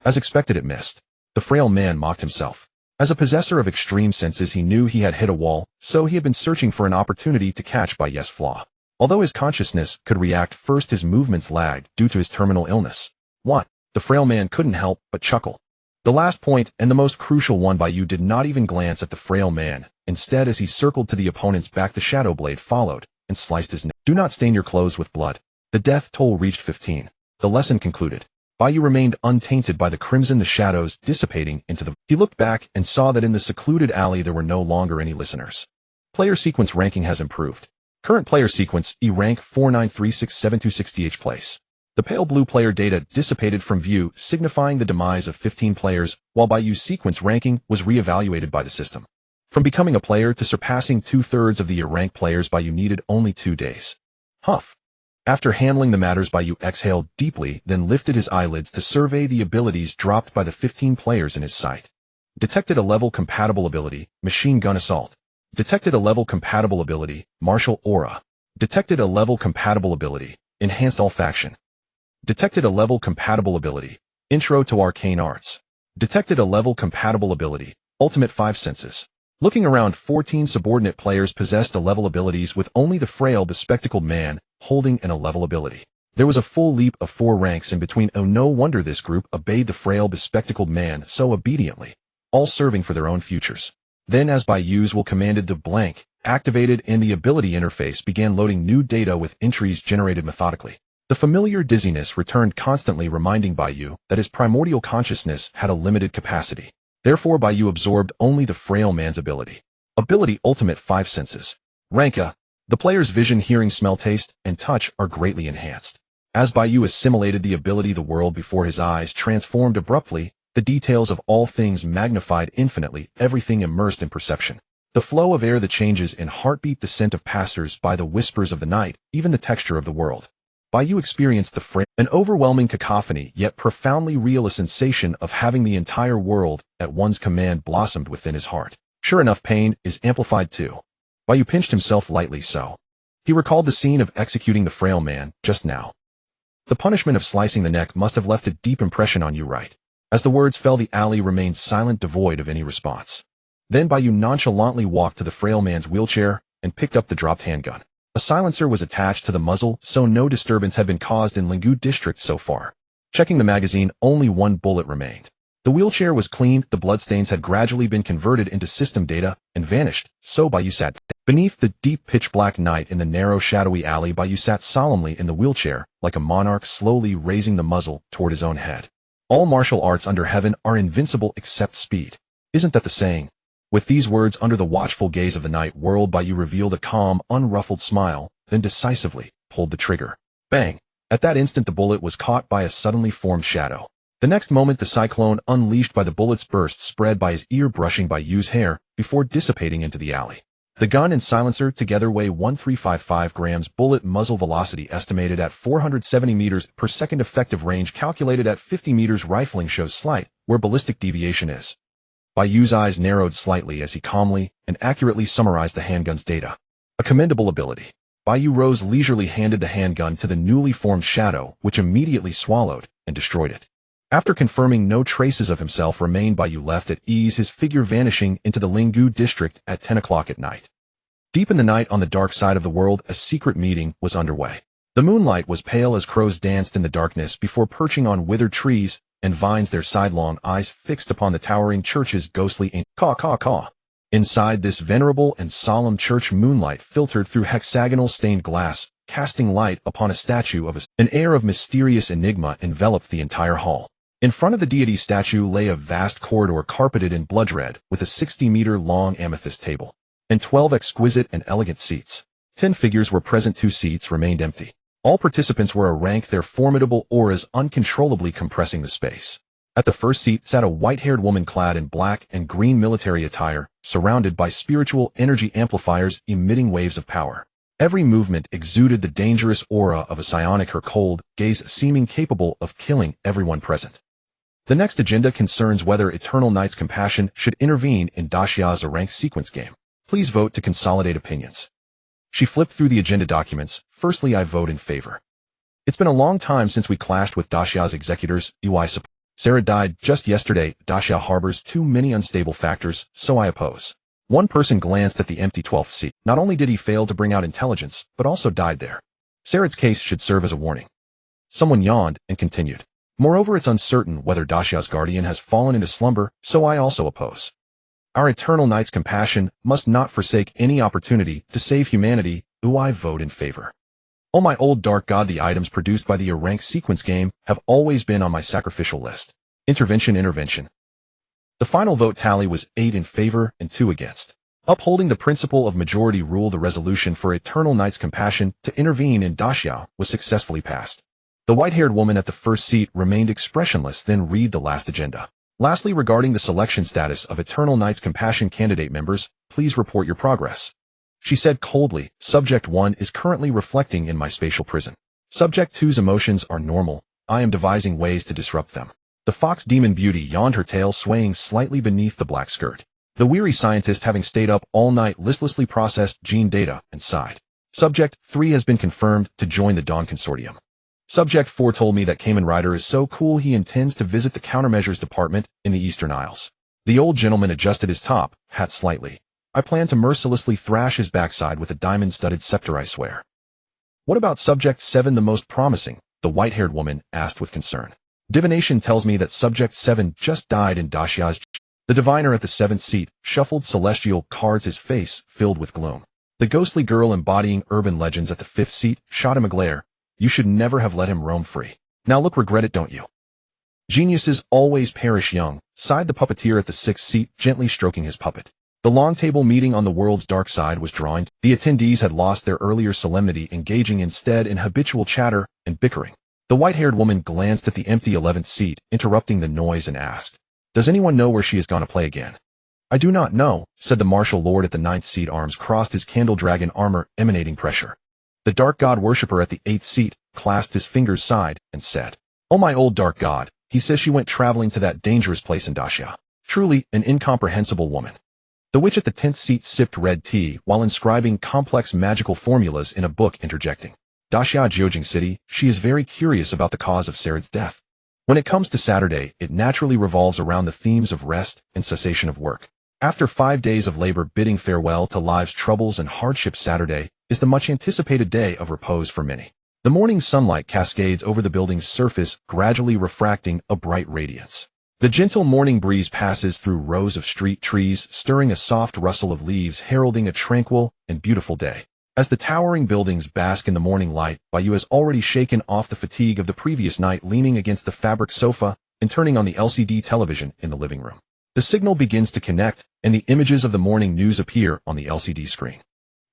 As expected, it missed. The frail man mocked himself. As a possessor of extreme senses, he knew he had hit a wall, so he had been searching for an opportunity to catch Bai Yu's flaw. Although his consciousness could react first, his movements lagged due to his terminal illness. What? The frail man couldn't help but chuckle. The last point, and the most crucial one, Bai Yu did not even glance at the frail man. Instead, as he circled to the opponent's back, the shadow blade followed and sliced his neck. Do not stain your clothes with blood. The death toll reached 15. The lesson concluded. Bai Yu remained untainted by the crimson, the shadows dissipating into the... He looked back and saw that in the secluded alley there were no longer any listeners. Player sequence ranking has improved. Current player sequence, E rank 49367260H place. The pale blue player data dissipated from view, signifying the demise of 15 players, while Bai Yu's sequence ranking was re-evaluated by the system. From becoming a player to surpassing 2/3 of the E-rank players, Bai Yu needed only 2 days. Huff. After handling the matters, Bai Yu exhaled deeply, then lifted his eyelids to survey the abilities dropped by the 15 players in his sight. Detected a level compatible ability, Machine Gun Assault. Detected a level compatible ability, Martial Aura. Detected a level compatible ability, Enhanced Olfaction. Detected a level compatible ability, Intro to Arcane Arts. Detected a level compatible ability, Ultimate 5 Senses. Looking around, 14 subordinate players possessed a level abilities, with only the frail bespectacled man holding an A-level ability. There was a full leap of 4 ranks in between. Oh, no wonder this group obeyed the frail bespectacled man so obediently, all serving for their own futures. Then, as Bai Yu's will commanded, the blank activated and the ability interface began loading new data with entries generated methodically. The familiar dizziness returned constantly, reminding Bai Yu that his primordial consciousness had a limited capacity. Therefore, Bai Yu absorbed only the frail man's ability. Ability Ultimate 5 Senses. Rank A. The player's vision, hearing, smell, taste, and touch are greatly enhanced. As Bai Yu assimilated the ability, the world before his eyes transformed abruptly, the details of all things magnified infinitely, everything immersed in perception. The flow of air, the changes in heartbeat, the scent of passers-by, the whispers of the night, even the texture of the world. Bai Yu experienced an overwhelming cacophony, yet profoundly real, a sensation of having the entire world at one's command blossomed within his heart. Sure enough, pain is amplified too. Bai Yu pinched himself lightly so. He recalled the scene of executing the frail man just now. The punishment of slicing the neck must have left a deep impression on you, right? As the words fell, the alley remained silent, devoid of any response. Then Bai Yu nonchalantly walked to the frail man's wheelchair and picked up the dropped handgun. A silencer was attached to the muzzle, so no disturbance had been caused in Lingu district so far. Checking the magazine, only 1 bullet remained. The wheelchair was cleaned, the bloodstains had gradually been converted into system data and vanished, so Bai Yu sat. Beneath the deep pitch-black night in the narrow shadowy alley, Bai Yu sat solemnly in the wheelchair, like a monarch, slowly raising the muzzle toward his own head. All martial arts under heaven are invincible except speed. Isn't that the saying? With these words under the watchful gaze of the night world, Bai Yu revealed a calm, unruffled smile, then decisively pulled the trigger. Bang! At that instant the bullet was caught by a suddenly formed shadow. The next moment the cyclone unleashed by the bullet's burst spread by his ear, brushing Bai Yu's hair, before dissipating into the alley. The gun and silencer together weigh 1355 grams. Bullet muzzle velocity estimated at 470 meters per second. Effective range calculated at 50 meters. Rifling shows slight, where ballistic deviation is. Bai Yu's eyes narrowed slightly as he calmly and accurately summarized the handgun's data. A commendable ability. Bai Yu rose leisurely, handed the handgun to the newly formed shadow, which immediately swallowed and destroyed it. After confirming no traces of himself remained, Bai Yu left at ease, his figure vanishing into the Lingu district at 10 o'clock at night. Deep in the night on the dark side of the world, a secret meeting was underway. The moonlight was pale as crows danced in the darkness before perching on withered trees and vines, their sidelong eyes fixed upon the towering church's ghostly caw. Inside this venerable and solemn church, moonlight filtered through hexagonal stained glass, casting light upon a statue of an air of mysterious enigma enveloped the entire hall. In front of the deity statue lay a vast corridor carpeted in blood red, with a 60-meter-long amethyst table and 12 exquisite and elegant seats. 10 figures were present, 2 seats remained empty. All participants were a rank, their formidable auras uncontrollably compressing the space. At the first seat sat a white-haired woman clad in black and green military attire, surrounded by spiritual energy amplifiers emitting waves of power. Every movement exuded the dangerous aura of a psionic, her cold gaze seeming capable of killing everyone present. The next agenda concerns whether Eternal Knight's Compassion should intervene in Daxia's rank sequence game. Please vote to consolidate opinions. She flipped through the agenda documents. Firstly, I vote in favor. It's been a long time since we clashed with Daxia's executors. Sarah died just yesterday. Daxia harbors too many unstable factors, so I oppose. One person glanced at the empty 12th seat. Not only did he fail to bring out intelligence, but also died there. Sarah's case should serve as a warning. Someone yawned and continued. Moreover, it's uncertain whether Daxia's guardian has fallen into slumber, so I also oppose. Our Eternal Knight's Compassion must not forsake any opportunity to save humanity. I vote in favor. Oh my old dark god, the items produced by the rank sequence game have always been on my sacrificial list. Intervention. The final vote tally was 8 in favor and 2 against. Upholding the principle of majority rule, the resolution for Eternal Knight's Compassion to intervene in Daxia was successfully passed. The white-haired woman at the first seat remained expressionless, then read the last agenda. Lastly, regarding the selection status of Eternal Knight's Compassion candidate members, please report your progress. She said coldly, Subject 1 is currently reflecting in my spatial prison. Subject 2's emotions are normal. I am devising ways to disrupt them. The fox demon beauty yawned, her tail swaying slightly beneath the black skirt. The weary scientist, having stayed up all night, listlessly processed gene data and sighed. Subject 3 has been confirmed to join the Dawn Consortium. Subject 4 told me that Kamen Rider is so cool he intends to visit the countermeasures department in the Eastern Isles. The old gentleman adjusted his top hat slightly. I plan to mercilessly thrash his backside with a diamond-studded scepter, I swear. What about Subject 7, the most promising? The white-haired woman asked with concern. Divination tells me that Subject 7 just died in Daxia's. The diviner at the 7th seat shuffled celestial cards, his face filled with gloom. The ghostly girl embodying urban legends at the 5th seat shot him a glare. You should never have let him roam free. Now look, regret it, don't you? Geniuses always perish young, sighed the puppeteer at the 6th seat, gently stroking his puppet. The long table meeting on the world's dark side was drawing. The attendees had lost their earlier solemnity, engaging instead in habitual chatter and bickering. The white-haired woman glanced at the empty 11th seat, interrupting the noise, and asked, Does anyone know where she is going to play again? I do not know, said the martial lord at the 9th seat, arms crossed, his candle dragon armor emanating pressure. The dark god worshipper at the 8th seat clasped his fingers, sighed, and said, Oh my old dark god, he says she went traveling to that dangerous place in Daxia. Truly an incomprehensible woman. The witch at the 10th seat sipped red tea while inscribing complex magical formulas in a book, interjecting, Daxia Jiujing City, she is very curious about the cause of Sarad's death. When it comes to Saturday, it naturally revolves around the themes of rest and cessation of work. After 5 days of labor bidding farewell to life's troubles and hardships, Saturday is the much-anticipated day of repose for many. The morning sunlight cascades over the building's surface, gradually refracting a bright radiance. The gentle morning breeze passes through rows of street trees, stirring a soft rustle of leaves, heralding a tranquil and beautiful day. As the towering buildings bask in the morning light, Bai Yu has already shaken off the fatigue of the previous night, leaning against the fabric sofa and turning on the LCD television in the living room. The signal begins to connect, and the images of the morning news appear on the LCD screen.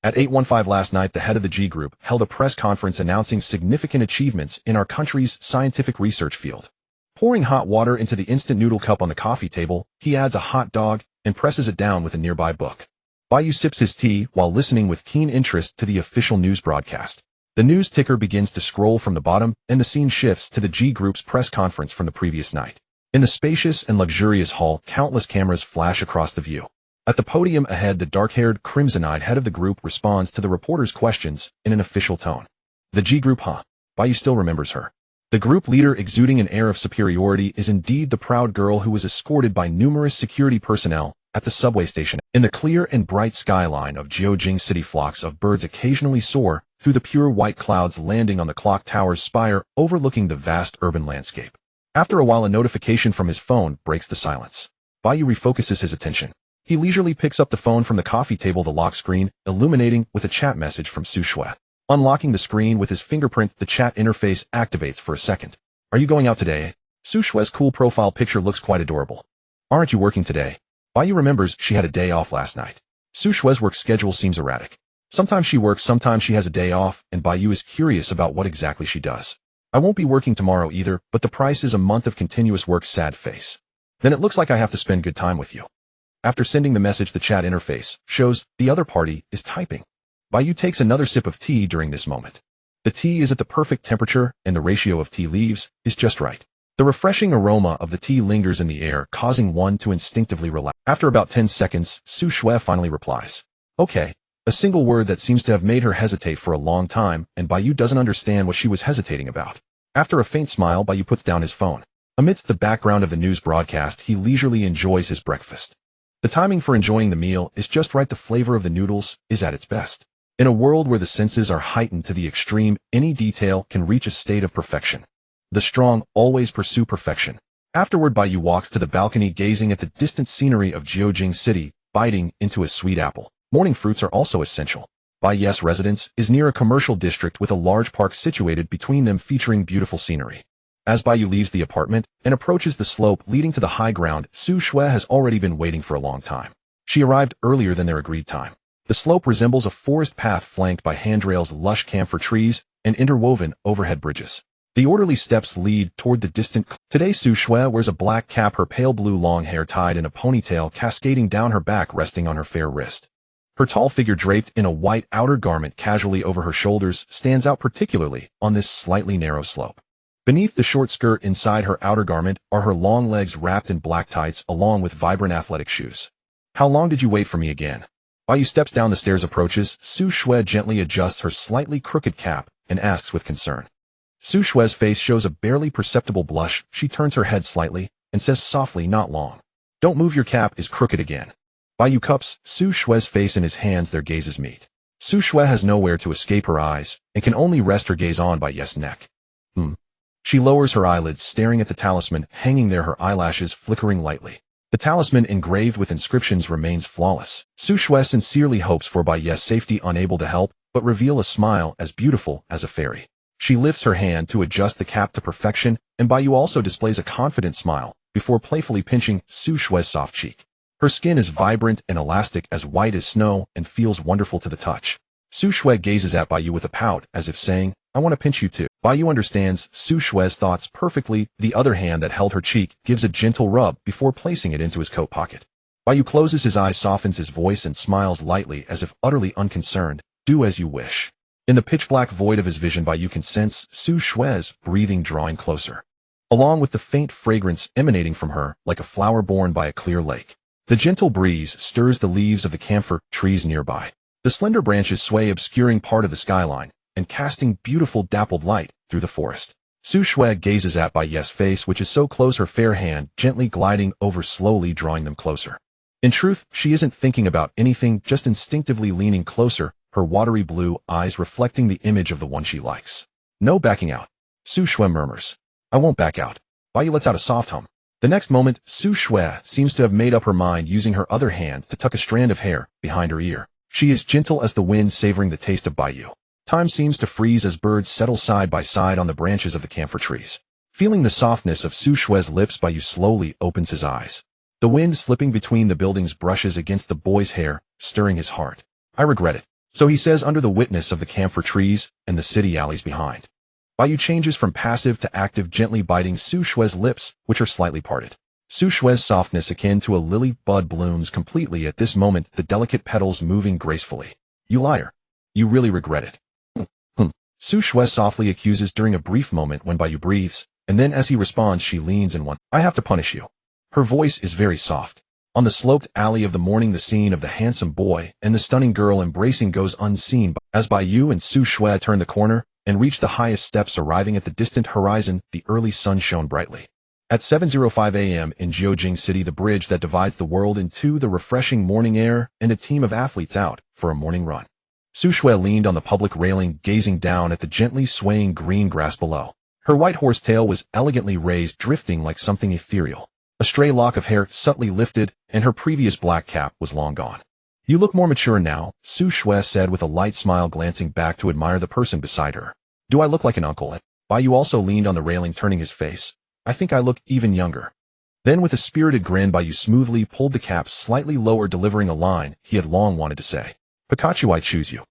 At 8:15 last night, the head of the G Group held a press conference announcing significant achievements in our country's scientific research field. Pouring hot water into the instant noodle cup on the coffee table, he adds a hot dog and presses it down with a nearby book. Bai Yu sips his tea while listening with keen interest to the official news broadcast. The news ticker begins to scroll from the bottom, and the scene shifts to the G Group's press conference from the previous night. In the spacious and luxurious hall, countless cameras flash across the view. At the podium ahead, the dark-haired, crimson-eyed head of the group responds to the reporter's questions in an official tone. The G Group, huh? Bai Yu still remembers her. The group leader, exuding an air of superiority, is indeed the proud girl who was escorted by numerous security personnel at the subway station. In the clear and bright skyline of Jiujing City, flocks of birds occasionally soar, through the pure white clouds landing on the clock tower's spire overlooking the vast urban landscape. After a while, a notification from his phone breaks the silence. Bai Yu refocuses his attention. He leisurely picks up the phone from the coffee table, the lock screen illuminating with a chat message from Su Shui. Unlocking the screen with his fingerprint, the chat interface activates for a second. Are you going out today? Su Shui's cool profile picture looks quite adorable. Aren't you working today? Bai Yu remembers she had a day off last night. Su Shui's work schedule seems erratic. Sometimes she works, sometimes she has a day off, and Bai Yu is curious about what exactly she does. I won't be working tomorrow either, but the price is a month of continuous work, sad face. Then it looks like I have to spend good time with you. After sending the message, the chat interface shows the other party is typing. Bai Yu takes another sip of tea during this moment. The tea is at the perfect temperature, and the ratio of tea leaves is just right. The refreshing aroma of the tea lingers in the air, causing one to instinctively relax. After about 10 seconds, Su Shui finally replies. Okay. A single word that seems to have made her hesitate for a long time, and Bai Yu doesn't understand what she was hesitating about. After a faint smile, Bai Yu puts down his phone. Amidst the background of the news broadcast, he leisurely enjoys his breakfast. The timing for enjoying the meal is just right. The flavor of the noodles is at its best. In a world where the senses are heightened to the extreme, any detail can reach a state of perfection. The strong always pursue perfection. Afterward, Bai Yu walks to the balcony, gazing at the distant scenery of Jiujing City, biting into a sweet apple. Morning fruits are also essential. Bai Yu's residence is near a commercial district with a large park situated between them featuring beautiful scenery. As Bai Yu leaves the apartment and approaches the slope leading to the high ground, Su Shui has already been waiting for a long time. She arrived earlier than their agreed time. The slope resembles a forest path flanked by handrails, lush camphor trees, and interwoven overhead bridges. The orderly steps lead toward the distant. Today Su Shui wears a black cap, her pale blue long hair tied in a ponytail cascading down her back, resting on her fair wrist. Her tall figure, draped in a white outer garment casually over her shoulders, stands out particularly on this slightly narrow slope. Beneath the short skirt inside her outer garment are her long legs wrapped in black tights along with vibrant athletic shoes. How long did you wait for me again? Bai Yu steps down the stairs, approaches. Su Shui gently adjusts her slightly crooked cap and asks with concern. Su Shui's face shows a barely perceptible blush. She turns her head slightly and says softly, not long. Don't move, your cap is crooked again. Bai Yu cups Su Shui's face in his hands, their gazes meet. Su Shui has nowhere to escape her eyes and can only rest her gaze on Bai Yu's neck. She lowers her eyelids, staring at the talisman hanging there, her eyelashes flickering lightly. The talisman engraved with inscriptions remains flawless. Su Shui sincerely hopes for Bai Yu's safety, unable to help but reveal a smile as beautiful as a fairy. She lifts her hand to adjust the cap to perfection, and Bai Yu also displays a confident smile before playfully pinching Su Shui's soft cheek. Her skin is vibrant and elastic, as white as snow, and feels wonderful to the touch. Su Shui gazes at Bai Yu with a pout, as if saying, I want to pinch you too. Bai Yu understands Su Shui's thoughts perfectly. The other hand that held her cheek gives a gentle rub before placing it into his coat pocket. Bai Yu closes his eyes, softens his voice, and smiles lightly as if utterly unconcerned. Do as you wish. In the pitch-black void of his vision, Bai Yu can sense Su Shui's breathing drawing closer, along with the faint fragrance emanating from her like a flower borne by a clear lake. The gentle breeze stirs the leaves of the camphor trees nearby. The slender branches sway, obscuring part of the skyline and casting beautiful dappled light through the forest. Su Shui gazes at Bai Yu's face, which is so close, her fair hand gently gliding over, slowly drawing them closer. In truth, she isn't thinking about anything, just instinctively leaning closer, her watery blue eyes reflecting the image of the one she likes. No backing out. Su Shui murmurs. I won't back out. Bai Yu lets out a soft hum. The next moment, Su Shui seems to have made up her mind, using her other hand to tuck a strand of hair behind her ear. She is gentle as the wind, savoring the taste of Bai Yu. Time seems to freeze as birds settle side by side on the branches of the camphor trees. Feeling the softness of Su Shui's lips, Bai Yu slowly opens his eyes. The wind slipping between the buildings brushes against the boy's hair, stirring his heart. I regret it. So he says under the witness of the camphor trees and the city alleys behind. Bai Yu changes from passive to active, gently biting Su Shui's lips, which are slightly parted. Su Shui's softness, akin to a lily bud, blooms completely at this moment, the delicate petals moving gracefully. You liar. You really regret it. Su Shui softly accuses during a brief moment when Bai Yu breathes, and then as he responds, she leans in one. I have to punish you. Her voice is very soft. On the sloped alley of the morning, the scene of the handsome boy and the stunning girl embracing goes unseen as Bai Yu and Su Shui turn the corner and reach the highest steps. Arriving at the distant horizon, the early sun shone brightly. At 7:05 a.m. in Jiujing City, the bridge that divides the world in two, the refreshing morning air, and a team of athletes out for a morning run. Su Shui leaned on the public railing, gazing down at the gently swaying green grass below. Her white horse tail was elegantly raised, drifting like something ethereal. A stray lock of hair subtly lifted, and her previous black cap was long gone. You look more mature now, Su Shui said with a light smile, glancing back to admire the person beside her. Do I look like an uncle? Bai Yu also leaned on the railing, turning his face. I think I look even younger. Then with a spirited grin, Bai Yu smoothly pulled the cap slightly lower, delivering a line he had long wanted to say. Pikachu, I choose you.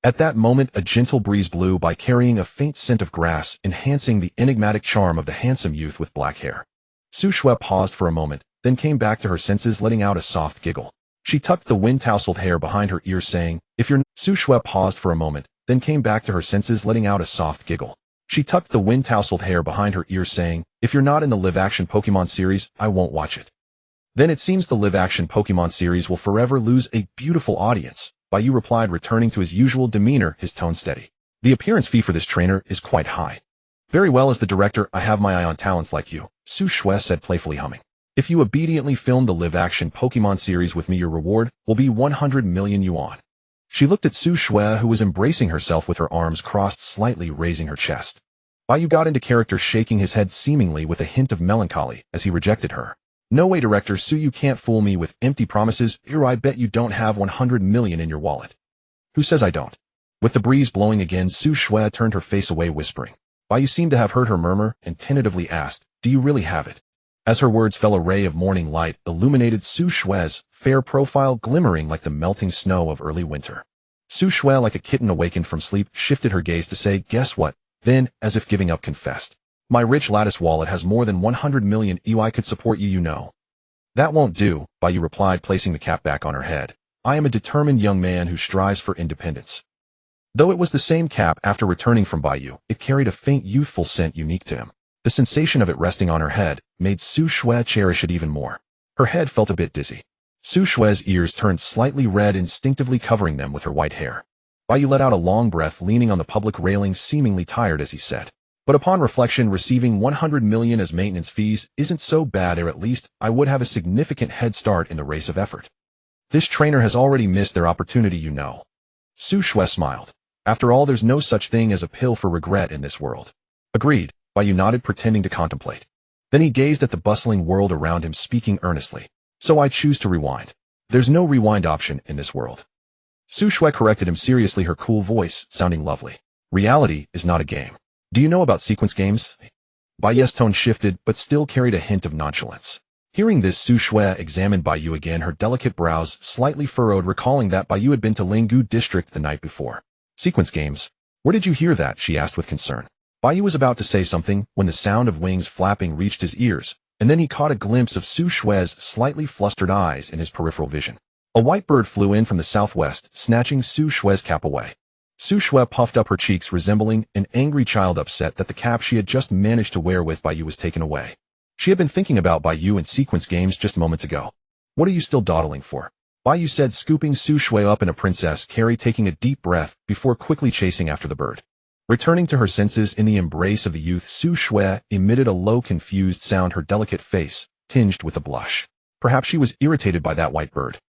At that moment, a gentle breeze blew by, carrying a faint scent of grass, enhancing the enigmatic charm of the handsome youth with black hair. Su Shui paused for a moment, then came back to her senses, letting out a soft giggle. She tucked the wind-tousled hair behind her ears, saying, Su Shui paused for a moment, then came back to her senses, letting out a soft giggle. She tucked the wind-tousled hair behind her ears, saying, if you're not in the live-action Pokemon series, I won't watch it. Then it seems the live-action Pokemon series will forever lose a beautiful audience, Bai Yu replied, returning to his usual demeanor, his tone steady. The appearance fee for this trainer is quite high. Very well, as the director, I have my eye on talents like you, Su Shui said, playfully humming. If you obediently film the live-action Pokemon series with me, your reward will be 100 million yuan. She looked at Su Shui, who was embracing herself with her arms crossed, slightly raising her chest. Bai Yu got into character, shaking his head seemingly with a hint of melancholy as he rejected her. No way, director Su, you can't fool me with empty promises. I bet you don't have 100 million in your wallet. Who says I don't? With the breeze blowing again, Su Shui turned her face away, whispering. Bai Yu seemed to have heard her murmur and tentatively asked, do you really have it? As her words fell, a ray of morning light illuminated Su Shui's fair profile, glimmering like the melting snow of early winter. Su Shui, like a kitten awakened from sleep, shifted her gaze to say, guess what? Then, as if giving up, confessed. My rich lattice wallet has more than 100 million. I could support you, you know. That won't do, Bai Yu replied, placing the cap back on her head. I am a determined young man who strives for independence. Though it was the same cap after returning from Bai Yu, it carried a faint youthful scent unique to him. The sensation of it resting on her head made Su Shui cherish it even more. Her head felt a bit dizzy. Su Shui's ears turned slightly red, instinctively covering them with her white hair. Bai Yu let out a long breath, leaning on the public railing, seemingly tired as he said. But upon reflection, receiving 100 million as maintenance fees isn't so bad, or at least I would have a significant head start in the race of effort. This trainer has already missed their opportunity, you know. Su Shui smiled. After all, there's no such thing as a pill for regret in this world. Agreed, Bai Yu nodded, pretending to contemplate. Then he gazed at the bustling world around him, speaking earnestly. So I choose to rewind. There's no rewind option in this world. Su Shui corrected him seriously, her cool voice sounding lovely. Reality is not a game. Do you know about sequence games? Bai Yu's tone shifted, but still carried a hint of nonchalance. Hearing this, Su Shui examined Bai Yu again, her delicate brows slightly furrowed, recalling that Bai Yu had been to Linggu district the night before. Sequence games? Where did you hear that? She asked with concern. Bai Yu was about to say something when the sound of wings flapping reached his ears, and then he caught a glimpse of Su Shui's slightly flustered eyes in his peripheral vision. A white bird flew in from the southwest, snatching Su Shui's cap away. Su Shui puffed up her cheeks, resembling an angry child upset that the cap she had just managed to wear with Bai Yu was taken away. She had been thinking about Bai Yu and sequence games just moments ago. What are you still dawdling for? Bai Yu said, scooping Su Shui up in a princess carry, taking a deep breath before quickly chasing after the bird. Returning to her senses in the embrace of the youth, Su Shui emitted a low, confused sound, her delicate face tinged with a blush. Perhaps she was irritated by that white bird.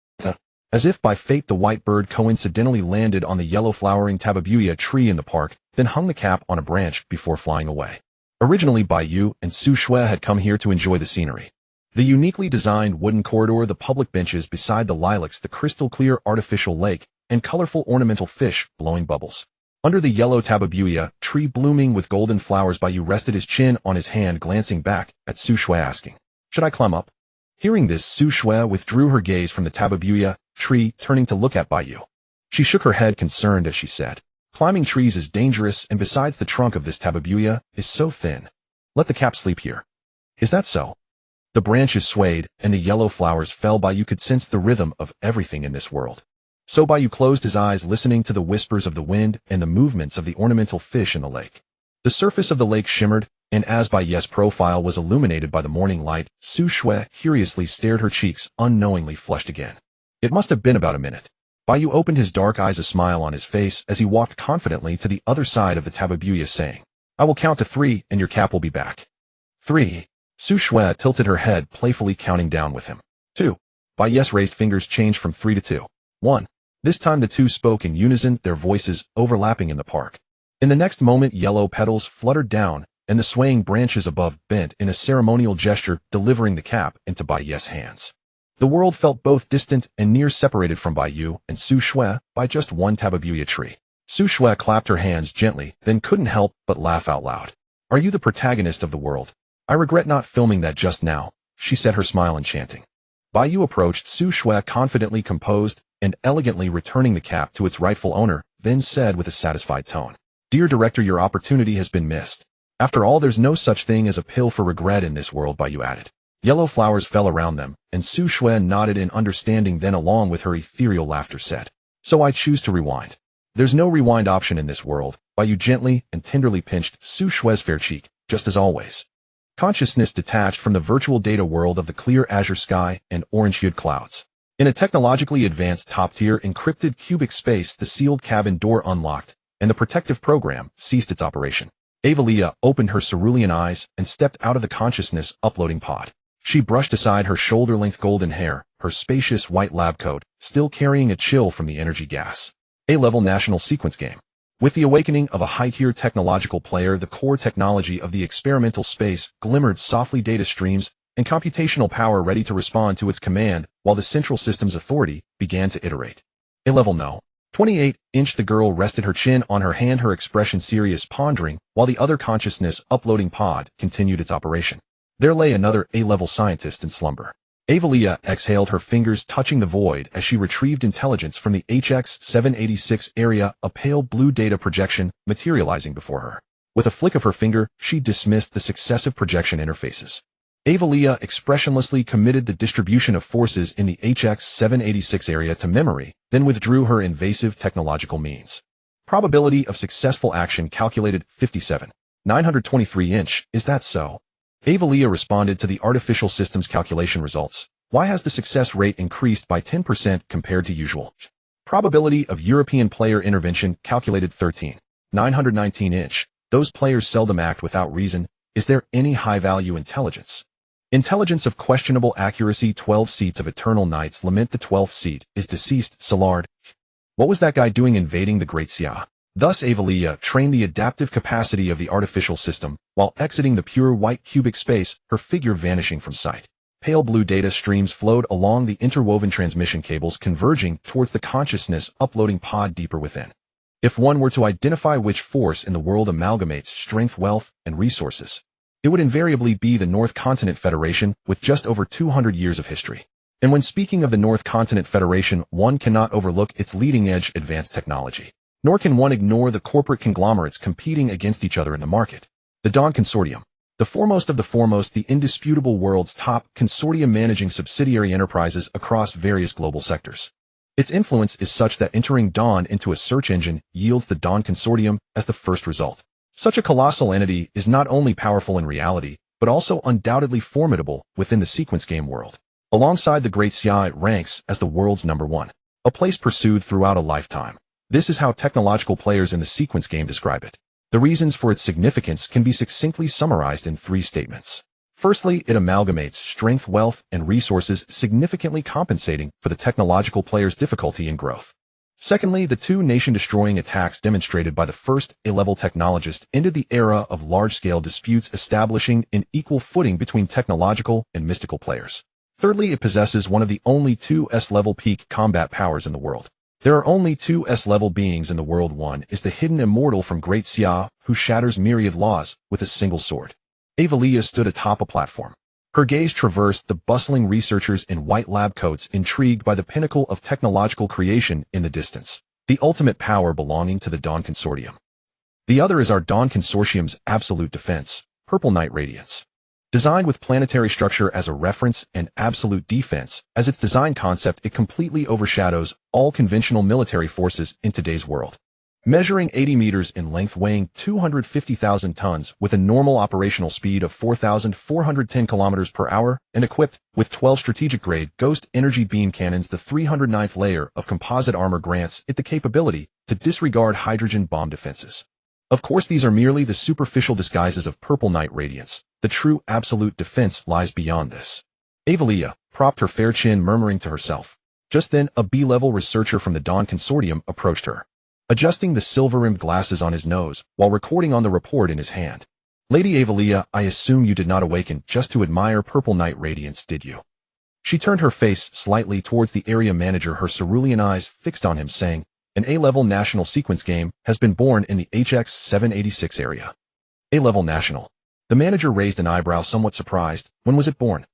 As if by fate, the white bird coincidentally landed on the yellow-flowering tababuya tree in the park, then hung the cap on a branch before flying away. Originally, Bai Yu and Su Shui had come here to enjoy the scenery. The uniquely designed wooden corridor, the public benches beside the lilacs, the crystal-clear artificial lake, and colorful ornamental fish blowing bubbles. Under the yellow tababuya tree blooming with golden flowers, Bai Yu rested his chin on his hand, glancing back at Su Shui, asking, should I climb up? Hearing this, Su Shui withdrew her gaze from the tababuya tree, turning to look at Bai Yu. She shook her head, concerned, as she said, climbing trees is dangerous, and besides, the trunk of this tababuya is so thin. Let the cap sleep here. Is that so? The branches swayed, and the yellow flowers fell. Bai Yu could sense the rhythm of everything in this world. So Bai Yu closed his eyes, listening to the whispers of the wind and the movements of the ornamental fish in the lake. The surface of the lake shimmered, and as Bai Yu's profile was illuminated by the morning light, Su Shui curiously stared, her cheeks unknowingly flushed again. It must have been about a minute. Bai Yu opened his dark eyes, a smile on his face as he walked confidently to the other side of the tababuya, saying, I will count to 3 and your cap will be back. 3. Su Shui tilted her head, playfully counting down with him. 2. Bai Yu's raised fingers changed from 3 to 2. 1. This time the two spoke in unison, their voices overlapping in the park. In the next moment, yellow petals fluttered down, and the swaying branches above bent in a ceremonial gesture, delivering the cap into Bai Yu's hands. The world felt both distant and near, separated from Bai Yu and Su Shui by just one tababuya tree. Su Shui clapped her hands gently, then couldn't help but laugh out loud. "Are you the protagonist of the world? I regret not filming that just now," she said, her smile enchanting. Bai Yu approached Su Shui, confidently composed and elegantly returning the cap to its rightful owner, then said with a satisfied tone, "Dear director, your opportunity has been missed. After all, there's no such thing as a pill for regret in this world," Bai Yu added. Yellow flowers fell around them, and Su Shui nodded in understanding, then along with her ethereal laughter said, "So I choose to rewind." "There's no rewind option in this world," Bai Yu gently and tenderly pinched Su Shui's fair cheek, "just as always." Consciousness detached from the virtual data world of the clear azure sky and orange-hued clouds. In a technologically advanced top-tier encrypted cubic space, the sealed cabin door unlocked, and the protective program ceased its operation. Avalia opened her cerulean eyes and stepped out of the consciousness uploading pod. She brushed aside her shoulder-length golden hair, her spacious white lab coat, still carrying a chill from the energy gas. A-level national sequence game. With the awakening of a high-tier technological player, the core technology of the experimental space glimmered softly, data streams and computational power ready to respond to its command, while the central system's authority began to iterate. A-level no. 28-inch. The girl rested her chin on her hand, her expression serious, pondering, while the other consciousness uploading pod continued its operation. There lay another A-level scientist in slumber. Avalia exhaled, her fingers touching the void as she retrieved intelligence from the HX-786 area, a pale blue data projection materializing before her. With a flick of her finger, she dismissed the successive projection interfaces. Avalia expressionlessly committed the distribution of forces in the HX-786 area to memory, then withdrew her invasive technological means. Probability of successful action calculated 57. 923-inch. Is that so? Avalia responded to the artificial system's calculation results. Why has the success rate increased by 10% compared to usual? Probability of European player intervention calculated 13. 919-inch. Those players seldom act without reason. Is there any high-value intelligence? Intelligence of questionable accuracy. 12 seats of eternal nights lament. The 12th seat is deceased Salard. What was that guy doing invading the Great Xia? Thus Avalia trained the adaptive capacity of the artificial system, while exiting the pure white cubic space, her figure vanishing from sight. Pale blue data streams flowed along the interwoven transmission cables, converging towards the consciousness uploading pod deeper within. If one were to identify which force in the world amalgamates strength, wealth, and resources, it would invariably be the North Continent Federation, with just over 200 years of history. And when speaking of the North Continent Federation, one cannot overlook its leading-edge advanced technology. Nor can one ignore the corporate conglomerates competing against each other in the market. The Dawn Consortium. The foremost of the foremost, the indisputable world's top consortium managing subsidiary enterprises across various global sectors. Its influence is such that entering Dawn into a search engine yields the Dawn Consortium as the first result. Such a colossal entity is not only powerful in reality, but also undoubtedly formidable within the sequence game world. Alongside the Great Xia, it ranks as the world's #1, a place pursued throughout a lifetime. This is how technological players in the sequence game describe it. The reasons for its significance can be succinctly summarized in 3 statements. Firstly, it amalgamates strength, wealth, and resources, significantly compensating for the technological player's difficulty and growth. Secondly, the 2 nation-destroying attacks demonstrated by the first A-level technologist ended the era of large-scale disputes, establishing an equal footing between technological and mystical players. Thirdly, it possesses one of the only 2 S-level peak combat powers in the world. There are only 2 S-level beings in the world. One is the hidden immortal from Great Xia, who shatters myriad laws with a single sword. Avalia stood atop a platform. Her gaze traversed the bustling researchers in white lab coats, intrigued by the pinnacle of technological creation in the distance, the ultimate power belonging to the Dawn Consortium. The other is our Dawn Consortium's absolute defense, Purple Night Radiance. Designed with planetary structure as a reference and absolute defense as its design concept, it completely overshadows all conventional military forces in today's world. Measuring 80 meters in length, weighing 250,000 tons, with a normal operational speed of 4,410 kilometers per hour, and equipped with 12 strategic-grade Ghost energy beam cannons, the 309th layer of composite armor grants it the capability to disregard hydrogen bomb defenses. Of course, these are merely the superficial disguises of Purple Night Radiance. The true absolute defense lies beyond this. Avalia propped her fair chin, murmuring to herself, Just then, a B-level researcher from the Dawn Consortium approached her, adjusting the silver-rimmed glasses on his nose while recording on the report in his hand. Lady Avalia, I assume you did not awaken just to admire purple night radiance, did you? She turned her face slightly towards the area manager, her cerulean eyes fixed on him, saying, an A-level national sequence game has been born in the HX 786 area. A-level national. The manager raised an eyebrow, somewhat surprised. When was it born?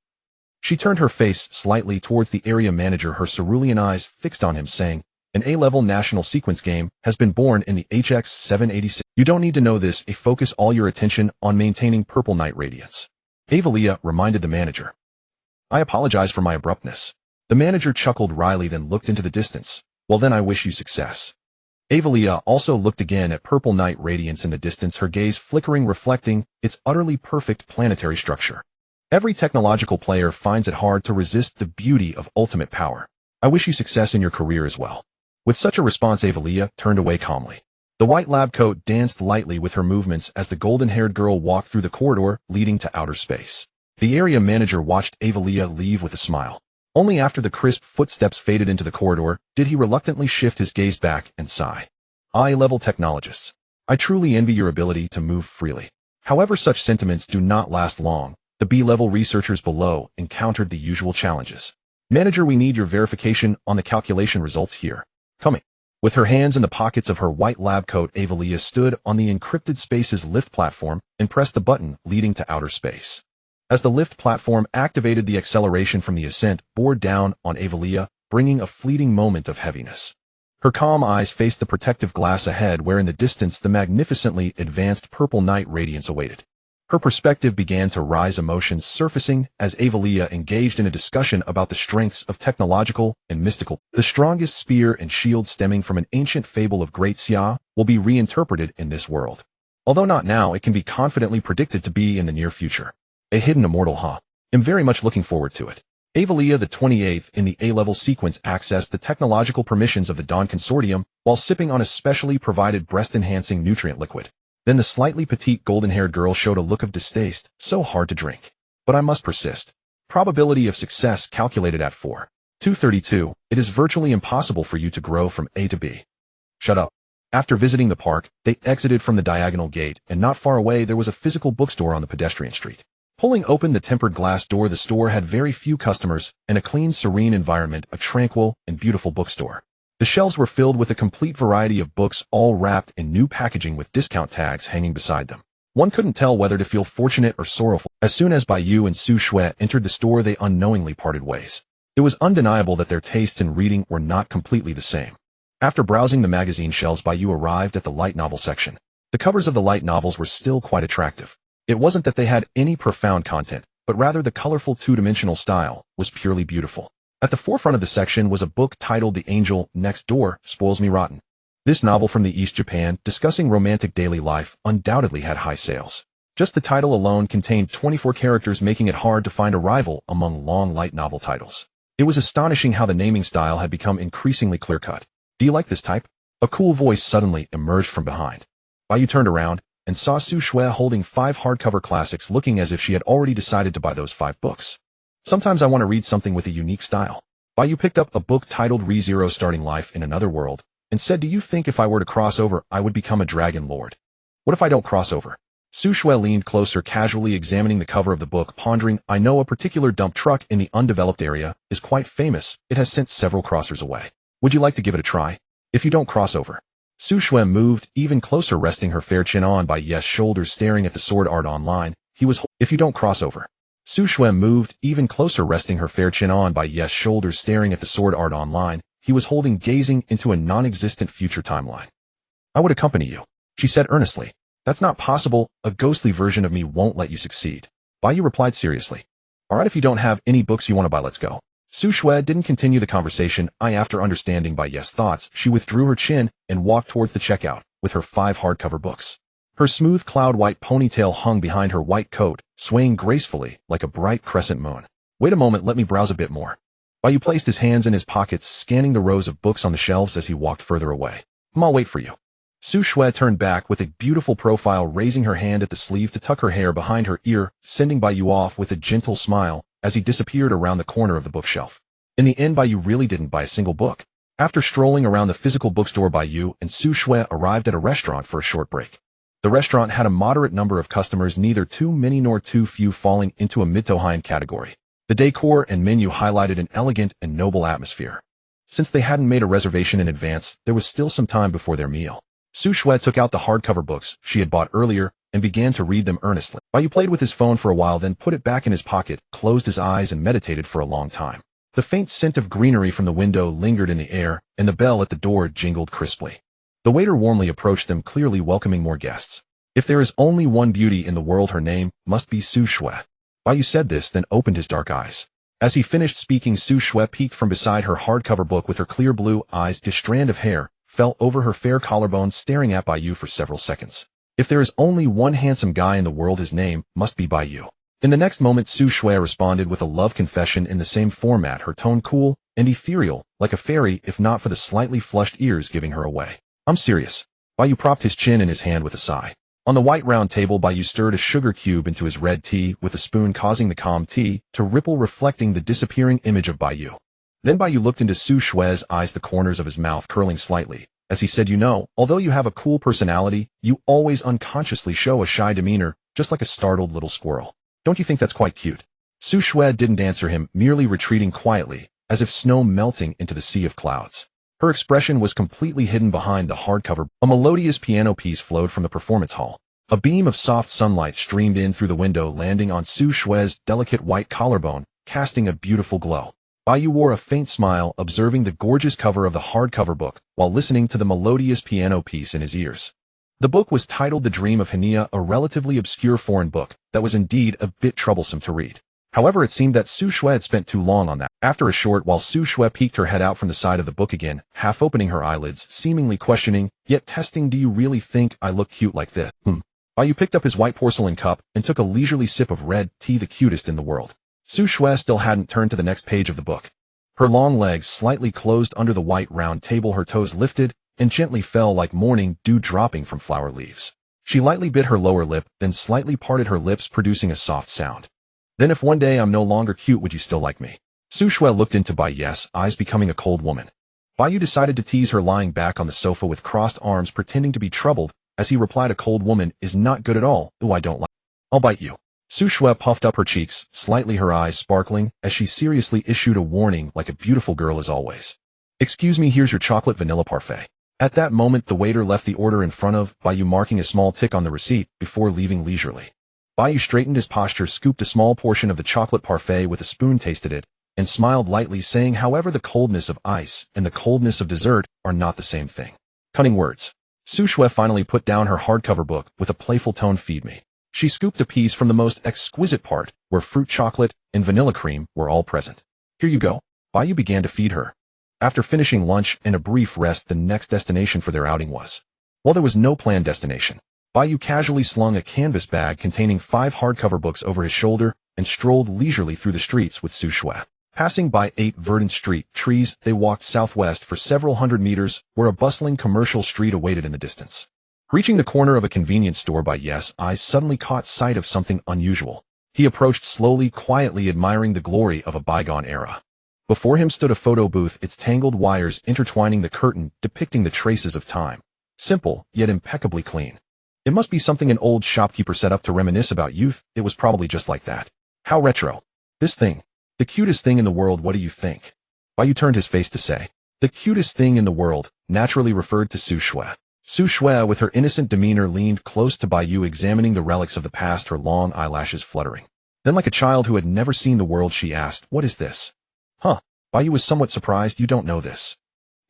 She turned her face slightly towards the area manager, her cerulean eyes fixed on him, saying, an A-level national sequence game has been born in the HX 786. You don't need to know this. Focus all your attention on maintaining purple night radiance. Avalia reminded the manager. I apologize for my abruptness. The manager chuckled wryly, then looked into the distance. Well then, I wish you success. Avalia also looked again at purple night radiance in the distance, her gaze flickering, reflecting its utterly perfect planetary structure. Every technological player finds it hard to resist the beauty of ultimate power. I wish you success in your career as well. With such a response, Avalia turned away calmly. The white lab coat danced lightly with her movements as the golden-haired girl walked through the corridor leading to outer space. The area manager watched Avalia leave with a smile. Only after the crisp footsteps faded into the corridor did he reluctantly shift his gaze back and sigh. A-level technologists. I truly envy your ability to move freely. However, such sentiments do not last long. The B-level researchers below encountered the usual challenges. Manager, we need your verification on the calculation results here. Coming. With her hands in the pockets of her white lab coat, Avalia stood on the encrypted space's lift platform and pressed the button leading to outer space. As the lift platform activated, the acceleration from the ascent bore down on Avalia, bringing a fleeting moment of heaviness. Her calm eyes faced the protective glass ahead, where in the distance the magnificently advanced purple night radiance awaited. Her perspective began to rise, emotions surfacing as Avalia engaged in a discussion about the strengths of technological and mystical. The strongest spear and shield stemming from an ancient fable of Great Xia will be reinterpreted in this world. Although not now, it can be confidently predicted to be in the near future. A hidden immortal, huh? I'm very much looking forward to it. Avalia, the 28th in the A-level sequence, accessed the technological permissions of the Dawn Consortium while sipping on a specially provided breast-enhancing nutrient liquid. Then the slightly petite golden-haired girl showed a look of distaste. So hard to drink. But I must persist. Probability of success calculated at 4.232. It is virtually impossible for you to grow from A to B. Shut up. After visiting the park, they exited from the diagonal gate, and not far away there was a physical bookstore on the pedestrian street. Pulling open the tempered glass door, the store had very few customers and a clean, serene environment, a tranquil and beautiful bookstore. The shelves were filled with a complete variety of books, all wrapped in new packaging with discount tags hanging beside them. One couldn't tell whether to feel fortunate or sorrowful. As soon as Bai Yu and Su Shui entered the store, they unknowingly parted ways. It was undeniable that their tastes in reading were not completely the same. After browsing the magazine shelves, Bai Yu arrived at the light novel section. The covers of the light novels were still quite attractive. It wasn't that they had any profound content, but rather the colorful two-dimensional style was purely beautiful. At the forefront of the section was a book titled The Angel Next Door Spoils Me Rotten. This novel from the East Japan, discussing romantic daily life, undoubtedly had high sales. Just the title alone contained 24 characters, making it hard to find a rival among long light novel titles. It was astonishing how the naming style had become increasingly clear-cut. Do you like this type? A cool voice suddenly emerged from behind. Bai Yu turned around and saw Su Shui holding 5 hardcover classics, looking as if she had already decided to buy those 5 books. Sometimes I want to read something with a unique style. Bai Yu picked up a book titled ReZero Starting Life in Another World and said, do you think if I were to cross over, I would become a dragon lord? What if I don't cross over? Su Shui leaned closer, casually examining the cover of the book, pondering. I know a particular dump truck in the undeveloped area is quite famous. It has sent several crossers away. Would you like to give it a try? If you don't cross over. Su Shui moved even closer, resting her fair chin on Bai Yu's shoulders, staring at the Sword Art Online. If you don't cross over. Su Shui moved even closer, resting her fair chin on Bai Yu's shoulders, staring at the Sword Art Online he was holding, gazing into a non-existent future timeline. I would accompany you, she said earnestly. That's not possible. A ghostly version of me won't let you succeed. Bai Yu replied seriously. All right, if you don't have any books you want to buy, let's go. Su Shui didn't continue the conversation. After understanding Bai Yu's thoughts, she withdrew her chin and walked towards the checkout with her 5 hardcover books. Her smooth cloud-white ponytail hung behind her white coat, swaying gracefully like a bright crescent moon. Wait a moment, let me browse a bit more. Bai Yu placed his hands in his pockets, scanning the rows of books on the shelves as he walked further away. I'll wait for you. Su Shui turned back with a beautiful profile, raising her hand at the sleeve to tuck her hair behind her ear, sending Bai Yu off with a gentle smile as he disappeared around the corner of the bookshelf. In the end, Bai Yu really didn't buy a single book. After strolling around the physical bookstore, Bai Yu and Su Shui arrived at a restaurant for a short break. The restaurant had a moderate number of customers, neither too many nor too few, falling into a mid to high-end category. The decor and menu highlighted an elegant and noble atmosphere. Since they hadn't made a reservation in advance, there was still some time before their meal. Su Shui took out the hardcover books she had bought earlier and began to read them earnestly. Bai Yu played with his phone for a while, then put it back in his pocket, closed his eyes, and meditated for a long time. The faint scent of greenery from the window lingered in the air, and the bell at the door jingled crisply. The waiter warmly approached them, clearly welcoming more guests. If there is only one beauty in the world, her name must be Su Shui. Bai Yu said this, then opened his dark eyes. As he finished speaking, Su Shui peeked from beside her hardcover book with her clear blue eyes. A strand of hair fell over her fair collarbone, staring at Bai Yu for several seconds. If there is only one handsome guy in the world, his name must be Bai Yu. In the next moment, Su Shui responded with a love confession in the same format, her tone cool and ethereal, like a fairy, if not for the slightly flushed ears giving her away. I'm serious. Bai Yu propped his chin in his hand with a sigh. On the white round table, Bai Yu stirred a sugar cube into his red tea with a spoon, causing the calm tea to ripple, reflecting the disappearing image of Bai Yu. Then Bai Yu looked into Su Shui's eyes, the corners of his mouth curling slightly, as he said, "You know, although you have a cool personality, you always unconsciously show a shy demeanor, just like a startled little squirrel. Don't you think that's quite cute?" Su Shui didn't answer him, merely retreating quietly, as if snow melting into the sea of clouds. Her expression was completely hidden behind the hardcover. A melodious piano piece flowed from the performance hall. A beam of soft sunlight streamed in through the window, landing on Su Shui's delicate white collarbone, casting a beautiful glow. Bai Yu wore a faint smile, observing the gorgeous cover of the hardcover book, while listening to the melodious piano piece in his ears. The book was titled The Dream of Hania, a relatively obscure foreign book that was indeed a bit troublesome to read. However, it seemed that Su Shui had spent too long on that. After a short while, Su Shui peeked her head out from the side of the book again, half opening her eyelids, seemingly questioning, yet testing. "Do you really think I look cute like this?" Bai Yu picked up his white porcelain cup and took a leisurely sip of red tea, the cutest in the world. Su Shui still hadn't turned to the next page of the book. Her long legs slightly closed under the white round table, her toes lifted and gently fell like morning dew dropping from flower leaves. She lightly bit her lower lip, then slightly parted her lips, producing a soft sound. "Then if one day I'm no longer cute, would you still like me?" Su Shui looked into Bai Yu's eyes, becoming a cold woman. Bai Yu decided to tease her, lying back on the sofa with crossed arms, pretending to be troubled, as he replied, "A cold woman is not good at all. Ooh, I don't like. I'll bite you." Su Shui puffed up her cheeks, slightly, her eyes sparkling, as she seriously issued a warning, like a beautiful girl as always. "Excuse me, here's your chocolate vanilla parfait." At that moment, the waiter left the order in front of Bai Yu, marking a small tick on the receipt before leaving leisurely. Bai Yu straightened his posture, scooped a small portion of the chocolate parfait with a spoon, tasted it, and smiled lightly, saying, "However, the coldness of ice and the coldness of dessert are not the same thing." Cunning words. Su Shui finally put down her hardcover book with a playful tone. "Feed me." She scooped a piece from the most exquisite part, where fruit chocolate and vanilla cream were all present. "Here you go." Bai Yu began to feed her. After finishing lunch and a brief rest, the next destination for their outing was. While there was no planned destination, Bai Yu casually slung a canvas bag containing 5 hardcover books over his shoulder and strolled leisurely through the streets with Su Shui. Passing by 8 verdant street trees, they walked southwest for several hundred meters, where a bustling commercial street awaited in the distance. Reaching the corner of a convenience store, Bai Yu's eyes suddenly caught sight of something unusual. He approached slowly, quietly, admiring the glory of a bygone era. Before him stood a photo booth, its tangled wires intertwining the curtain, depicting the traces of time. Simple, yet impeccably clean. It must be something an old shopkeeper set up to reminisce about youth. It was probably just like that. How retro. This thing. The cutest thing in the world, what do you think? Bai Yu turned his face to say. The cutest thing in the world naturally referred to Su Shui. Su Shui, with her innocent demeanor, leaned close to Bai Yu, examining the relics of the past, her long eyelashes fluttering. Then, like a child who had never seen the world, she asked, "What is this?" "Huh." Bai Yu was somewhat surprised. "You don't know this?"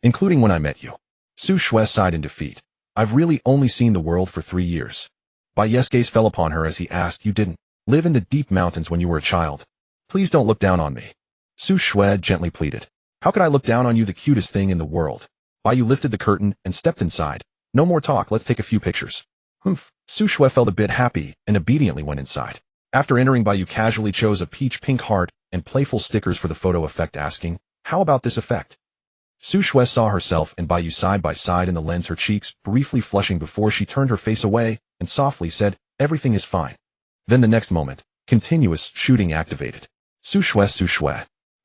"Including when I met you." Su Shui sighed in defeat. "I've really only seen the world for 3 years. Bai Yu's gaze fell upon her as he asked, "You didn't live in the deep mountains when you were a child? Please don't look down on me." Su Shui gently pleaded. "How could I look down on you, the cutest thing in the world?" Bai Yu lifted the curtain and stepped inside. "No more talk, let's take a few pictures." "Humph." Su Shui felt a bit happy and obediently went inside. After entering, Bai Yu casually chose a peach-pink heart and playful stickers for the photo effect, asking, "How about this effect?" Su Shui saw herself and Bai Yu side by side in the lens, her cheeks briefly flushing before she turned her face away and softly said, "Everything is fine." Then the next moment, continuous shooting activated. Su Shui.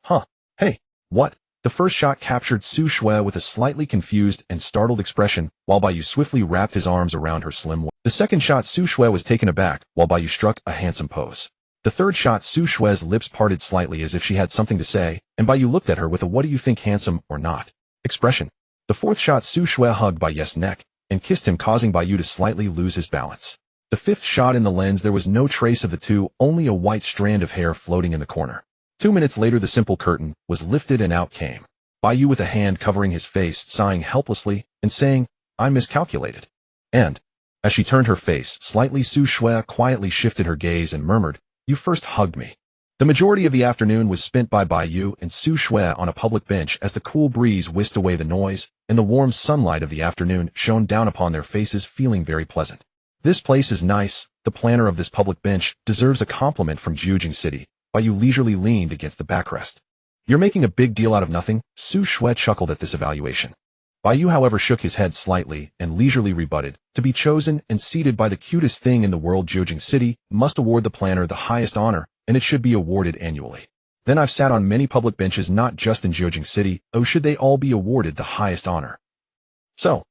"Huh. Hey." What? The first shot captured Su Shui with a slightly confused and startled expression, while Bai Yu swiftly wrapped his arms around her slim waist. The second shot Su Shui was taken aback, while Bai Yu struck a handsome pose. The third shot Su Shui's lips parted slightly as if she had something to say, and Bai Yu looked at her with a "what do you think, handsome or not?" expression. The fourth shot Su Shui hugged Bai Yu's neck and kissed him, causing Bai Yu to slightly lose his balance. The fifth shot in the lens, there was no trace of the two, only a white strand of hair floating in the corner. 2 minutes later, the simple curtain was lifted and out came Bai Yu with a hand covering his face, sighing helplessly and saying, "I miscalculated." And, as she turned her face slightly, Su Shui quietly shifted her gaze and murmured, "You first hugged me." The majority of the afternoon was spent by Bai Yu and Su Shui on a public bench as the cool breeze whisked away the noise, and the warm sunlight of the afternoon shone down upon their faces, feeling very pleasant. "This place is nice. The planner of this public bench deserves a compliment from Jiujing City." Bai Yu leisurely leaned against the backrest. "You're making a big deal out of nothing," Su Shui chuckled at this evaluation. Bai Yu, however, shook his head slightly and leisurely rebutted, "To be chosen and seated by the cutest thing in the world, Jiujing City must award the planner the highest honor, and it should be awarded annually. Then I've sat on many public benches, not just in Jiujing City. Oh, should they all be awarded the highest honor? So,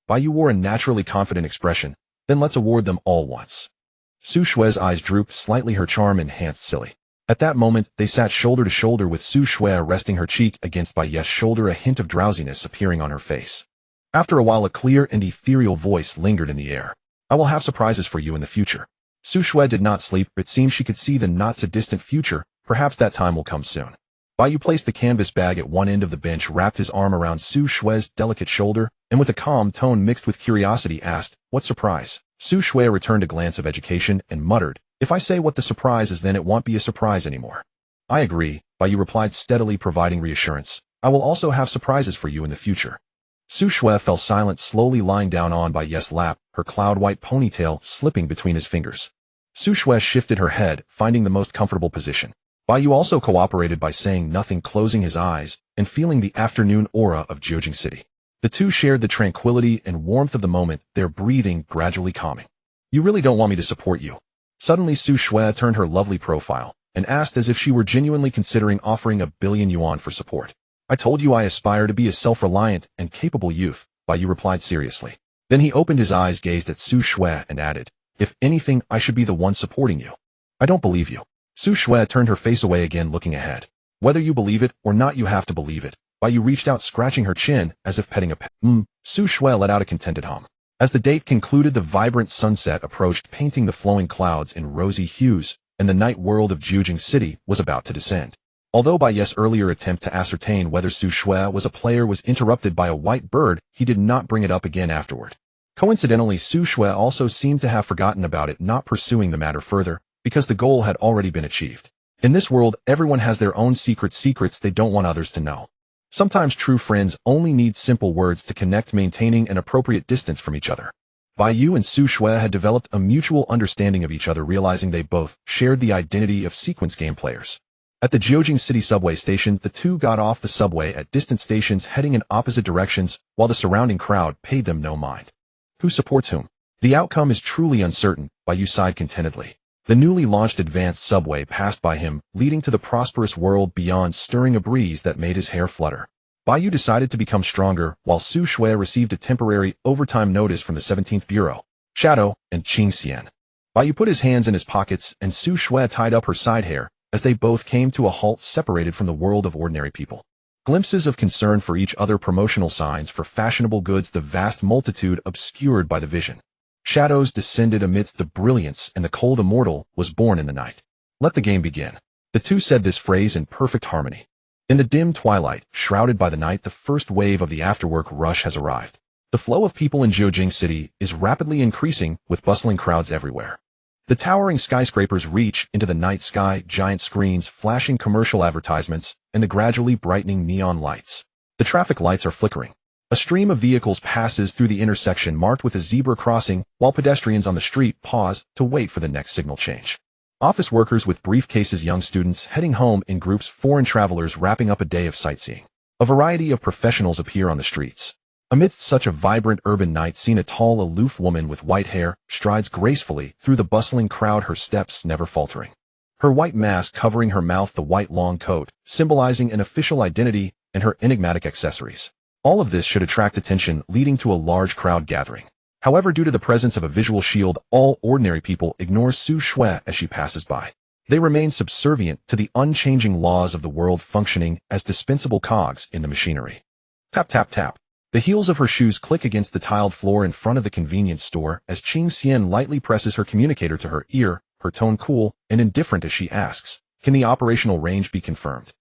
Bai Yu wore a naturally confident expression. "Then let's award them all once." Su Shui's eyes drooped slightly, her charm enhanced silly. At that moment, they sat shoulder to shoulder, with Su Shui resting her cheek against Bai Yu's shoulder, a hint of drowsiness appearing on her face. After a while, a clear and ethereal voice lingered in the air. "I will have surprises for you in the future." Su Shui did not sleep. It seemed she could see the not-so-distant future. Perhaps that time will come soon. Bai Yu placed the canvas bag at one end of the bench, wrapped his arm around Su Shui's delicate shoulder, and with a calm tone mixed with curiosity asked, "What surprise?" Su Shui returned a glance of education and muttered, "If I say what the surprise is, then it won't be a surprise anymore." "I agree," Bai Yu replied steadily, providing reassurance. "I will also have surprises for you in the future." Su Shui fell silent, slowly lying down on Bai Yu's lap, her cloud-white ponytail slipping between his fingers. Su Shui shifted her head, finding the most comfortable position. Bai Yu also cooperated by saying nothing, closing his eyes and feeling the afternoon aura of Jiujing City. The two shared the tranquility and warmth of the moment, their breathing gradually calming. "You really don't want me to support you?" Suddenly Su Shui turned her lovely profile and asked, as if she were genuinely considering offering 1,000,000,000 yuan for support. "I told you I aspire to be a self-reliant and capable youth," Bai Yu replied seriously. Then he opened his eyes, gazed at Su Shui, and added, "If anything, I should be the one supporting you." "I don't believe you." Su Shui turned her face away again, looking ahead. "Whether you believe it or not, you have to believe it." Bai Yu reached out, scratching her chin as if petting a pet. Su Shui let out a contented hum. As the date concluded, the vibrant sunset approached, painting the flowing clouds in rosy hues, and the night world of Jiujing City was about to descend. Although Bai Yu's earlier attempt to ascertain whether Su Shui was a player was interrupted by a white bird, he did not bring it up again afterward. Coincidentally, Su Shui also seemed to have forgotten about it, not pursuing the matter further, because the goal had already been achieved. In this world, everyone has their own secrets they don't want others to know. Sometimes true friends only need simple words to connect, maintaining an appropriate distance from each other. Bai Yu and Su Shui had developed a mutual understanding of each other, realizing they both shared the identity of sequence game players. At the Jiujing City subway station, the two got off the subway at distant stations, heading in opposite directions, while the surrounding crowd paid them no mind. Who supports whom? The outcome is truly uncertain, Bai Yu sighed contentedly. The newly launched advanced subway passed by him, leading to the prosperous world beyond, stirring a breeze that made his hair flutter. Bai Yu decided to become stronger, while Su Shui received a temporary overtime notice from the 17th Bureau, Shadow, and Qing Xian. Bai Yu put his hands in his pockets, and Su Shui tied up her side hair, as they both came to a halt, separated from the world of ordinary people. Glimpses of concern for each other, promotional signs for fashionable goods, the vast multitude obscured by the vision. Shadows descended amidst the brilliance, and the cold immortal was born in the night. "Let the game begin." The two said this phrase in perfect harmony. In the dim twilight, shrouded by the night, the first wave of the afterwork rush has arrived. The flow of people in Jiujing City is rapidly increasing, with bustling crowds everywhere. The towering skyscrapers reach into the night sky, giant screens flashing commercial advertisements, and the gradually brightening neon lights. The traffic lights are flickering. A stream of vehicles passes through the intersection marked with a zebra crossing, while pedestrians on the street pause to wait for the next signal change. Office workers with briefcases, young students heading home in groups, foreign travelers wrapping up a day of sightseeing. A variety of professionals appear on the streets. Amidst such a vibrant urban night scene, a tall, aloof woman with white hair strides gracefully through the bustling crowd, her steps never faltering. her white mask covering her mouth, the white long coat, symbolizing an official identity, and her enigmatic accessories. All of this should attract attention, leading to a large crowd gathering. However, due to the presence of a visual shield, all ordinary people ignore Su Shui as she passes by. They remain subservient to the unchanging laws of the world, functioning as dispensable cogs in the machinery. Tap tap tap. The heels of her shoes click against the tiled floor in front of the convenience store as Qing Xian lightly presses her communicator to her ear, her tone cool and indifferent as she asks, "Can the operational range be confirmed?"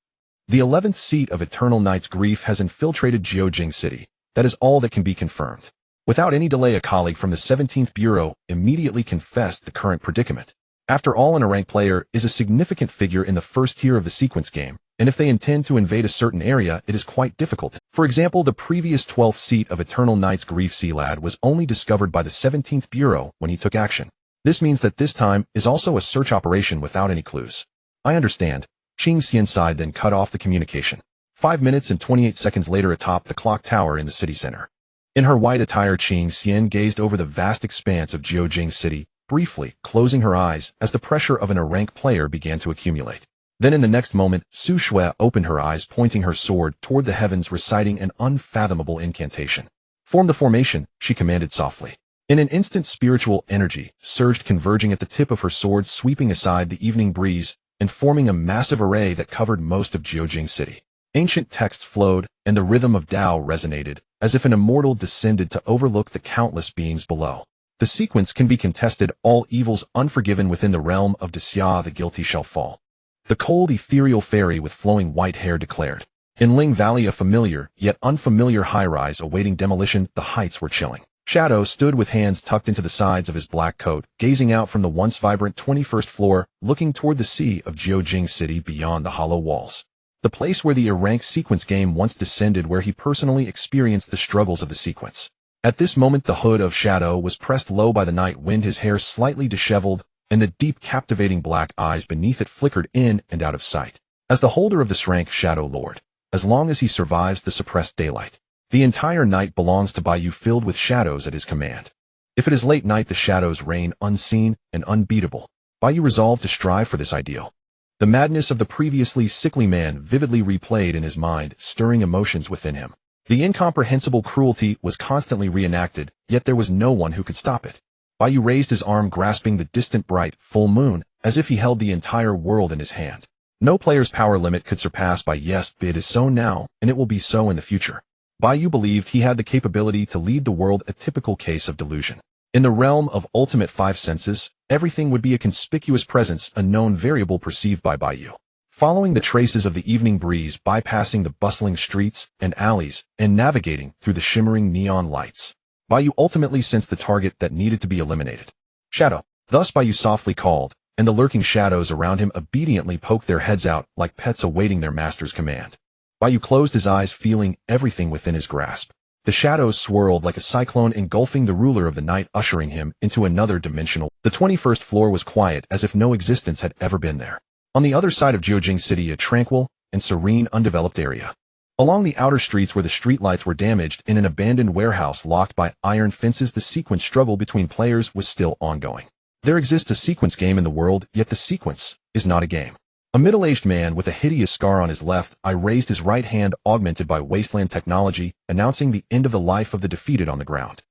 The 11th seat of Eternal Night's Grief has infiltrated Jiujing City. That is all that can be confirmed. Without any delay, a colleague from the 17th Bureau immediately confessed the current predicament. After all, an A-rank player is a significant figure in the first tier of the sequence game, and if they intend to invade a certain area, it is quite difficult. For example, the previous 12th seat of Eternal Night's Grief Lad was only discovered by the 17th Bureau when he took action. This means that this time is also a search operation without any clues. I understand. Qing Xian sighed, then cut off the communication. 5 minutes and 28 seconds later, atop the clock tower in the city center. In her white attire, Qing Xian gazed over the vast expanse of Jiujing City, briefly closing her eyes as the pressure of an A-rank player began to accumulate. Then in the next moment, Su Shui opened her eyes, pointing her sword toward the heavens, reciting an unfathomable incantation. "Form the formation," she commanded softly. In an instant, spiritual energy surged, converging at the tip of her sword, sweeping aside the evening breeze and forming a massive array that covered most of Jiujing City. Ancient texts flowed, and the rhythm of Tao resonated, as if an immortal descended to overlook the countless beings below. The sequence can be contested, all evils unforgiven within the realm of Xia, the guilty shall fall. The cold, ethereal fairy with flowing white hair declared. In Ling Valley, a familiar, yet unfamiliar high-rise awaiting demolition, the heights were chilling. Shadow stood with hands tucked into the sides of his black coat, gazing out from the once vibrant 21st floor, looking toward the sea of Jiujing City beyond the hollow walls. The place where the A-rank sequence game once descended, where he personally experienced the struggles of the sequence. At this moment, the hood of Shadow was pressed low by the night wind, his hair slightly disheveled, and the deep, captivating black eyes beneath it flickered in and out of sight. As the holder of this rank, Shadow Lord, as long as he survives the suppressed daylight, the entire night belongs to Bai Yu, filled with shadows at his command. If it is late night, the shadows reign unseen and unbeatable. Bai Yu resolved to strive for this ideal. The madness of the previously sickly man vividly replayed in his mind, stirring emotions within him. The incomprehensible cruelty was constantly reenacted, yet there was no one who could stop it. Bai Yu raised his arm, grasping the distant bright, full moon, as if he held the entire world in his hand. No player's power limit could surpass Bai Yu's. It is so now, and it will be so in the future. Bai Yu believed he had the capability to lead the world, a typical case of delusion. In the realm of ultimate five senses, everything would be a conspicuous presence, a known variable perceived by Bai Yu. Following the traces of the evening breeze, bypassing the bustling streets and alleys, and navigating through the shimmering neon lights, Bai Yu ultimately sensed the target that needed to be eliminated. Shadow. Thus Bai Yu softly called, and the lurking shadows around him obediently poked their heads out like pets awaiting their master's command. Bai Yu closed his eyes, feeling everything within his grasp. The shadows swirled like a cyclone, engulfing the ruler of the night, ushering him into another dimensional. The 21st floor was quiet, as if no existence had ever been there. On the other side of Jiujing City, a tranquil and serene, undeveloped area. Along the outer streets where the streetlights were damaged, in an abandoned warehouse locked by iron fences, the sequence struggle between players was still ongoing. There exists a sequence game in the world, yet the sequence is not a game. A middle-aged man with a hideous scar on his left eye raised his right hand, augmented by wasteland technology, announcing the end of the life of the defeated on the ground.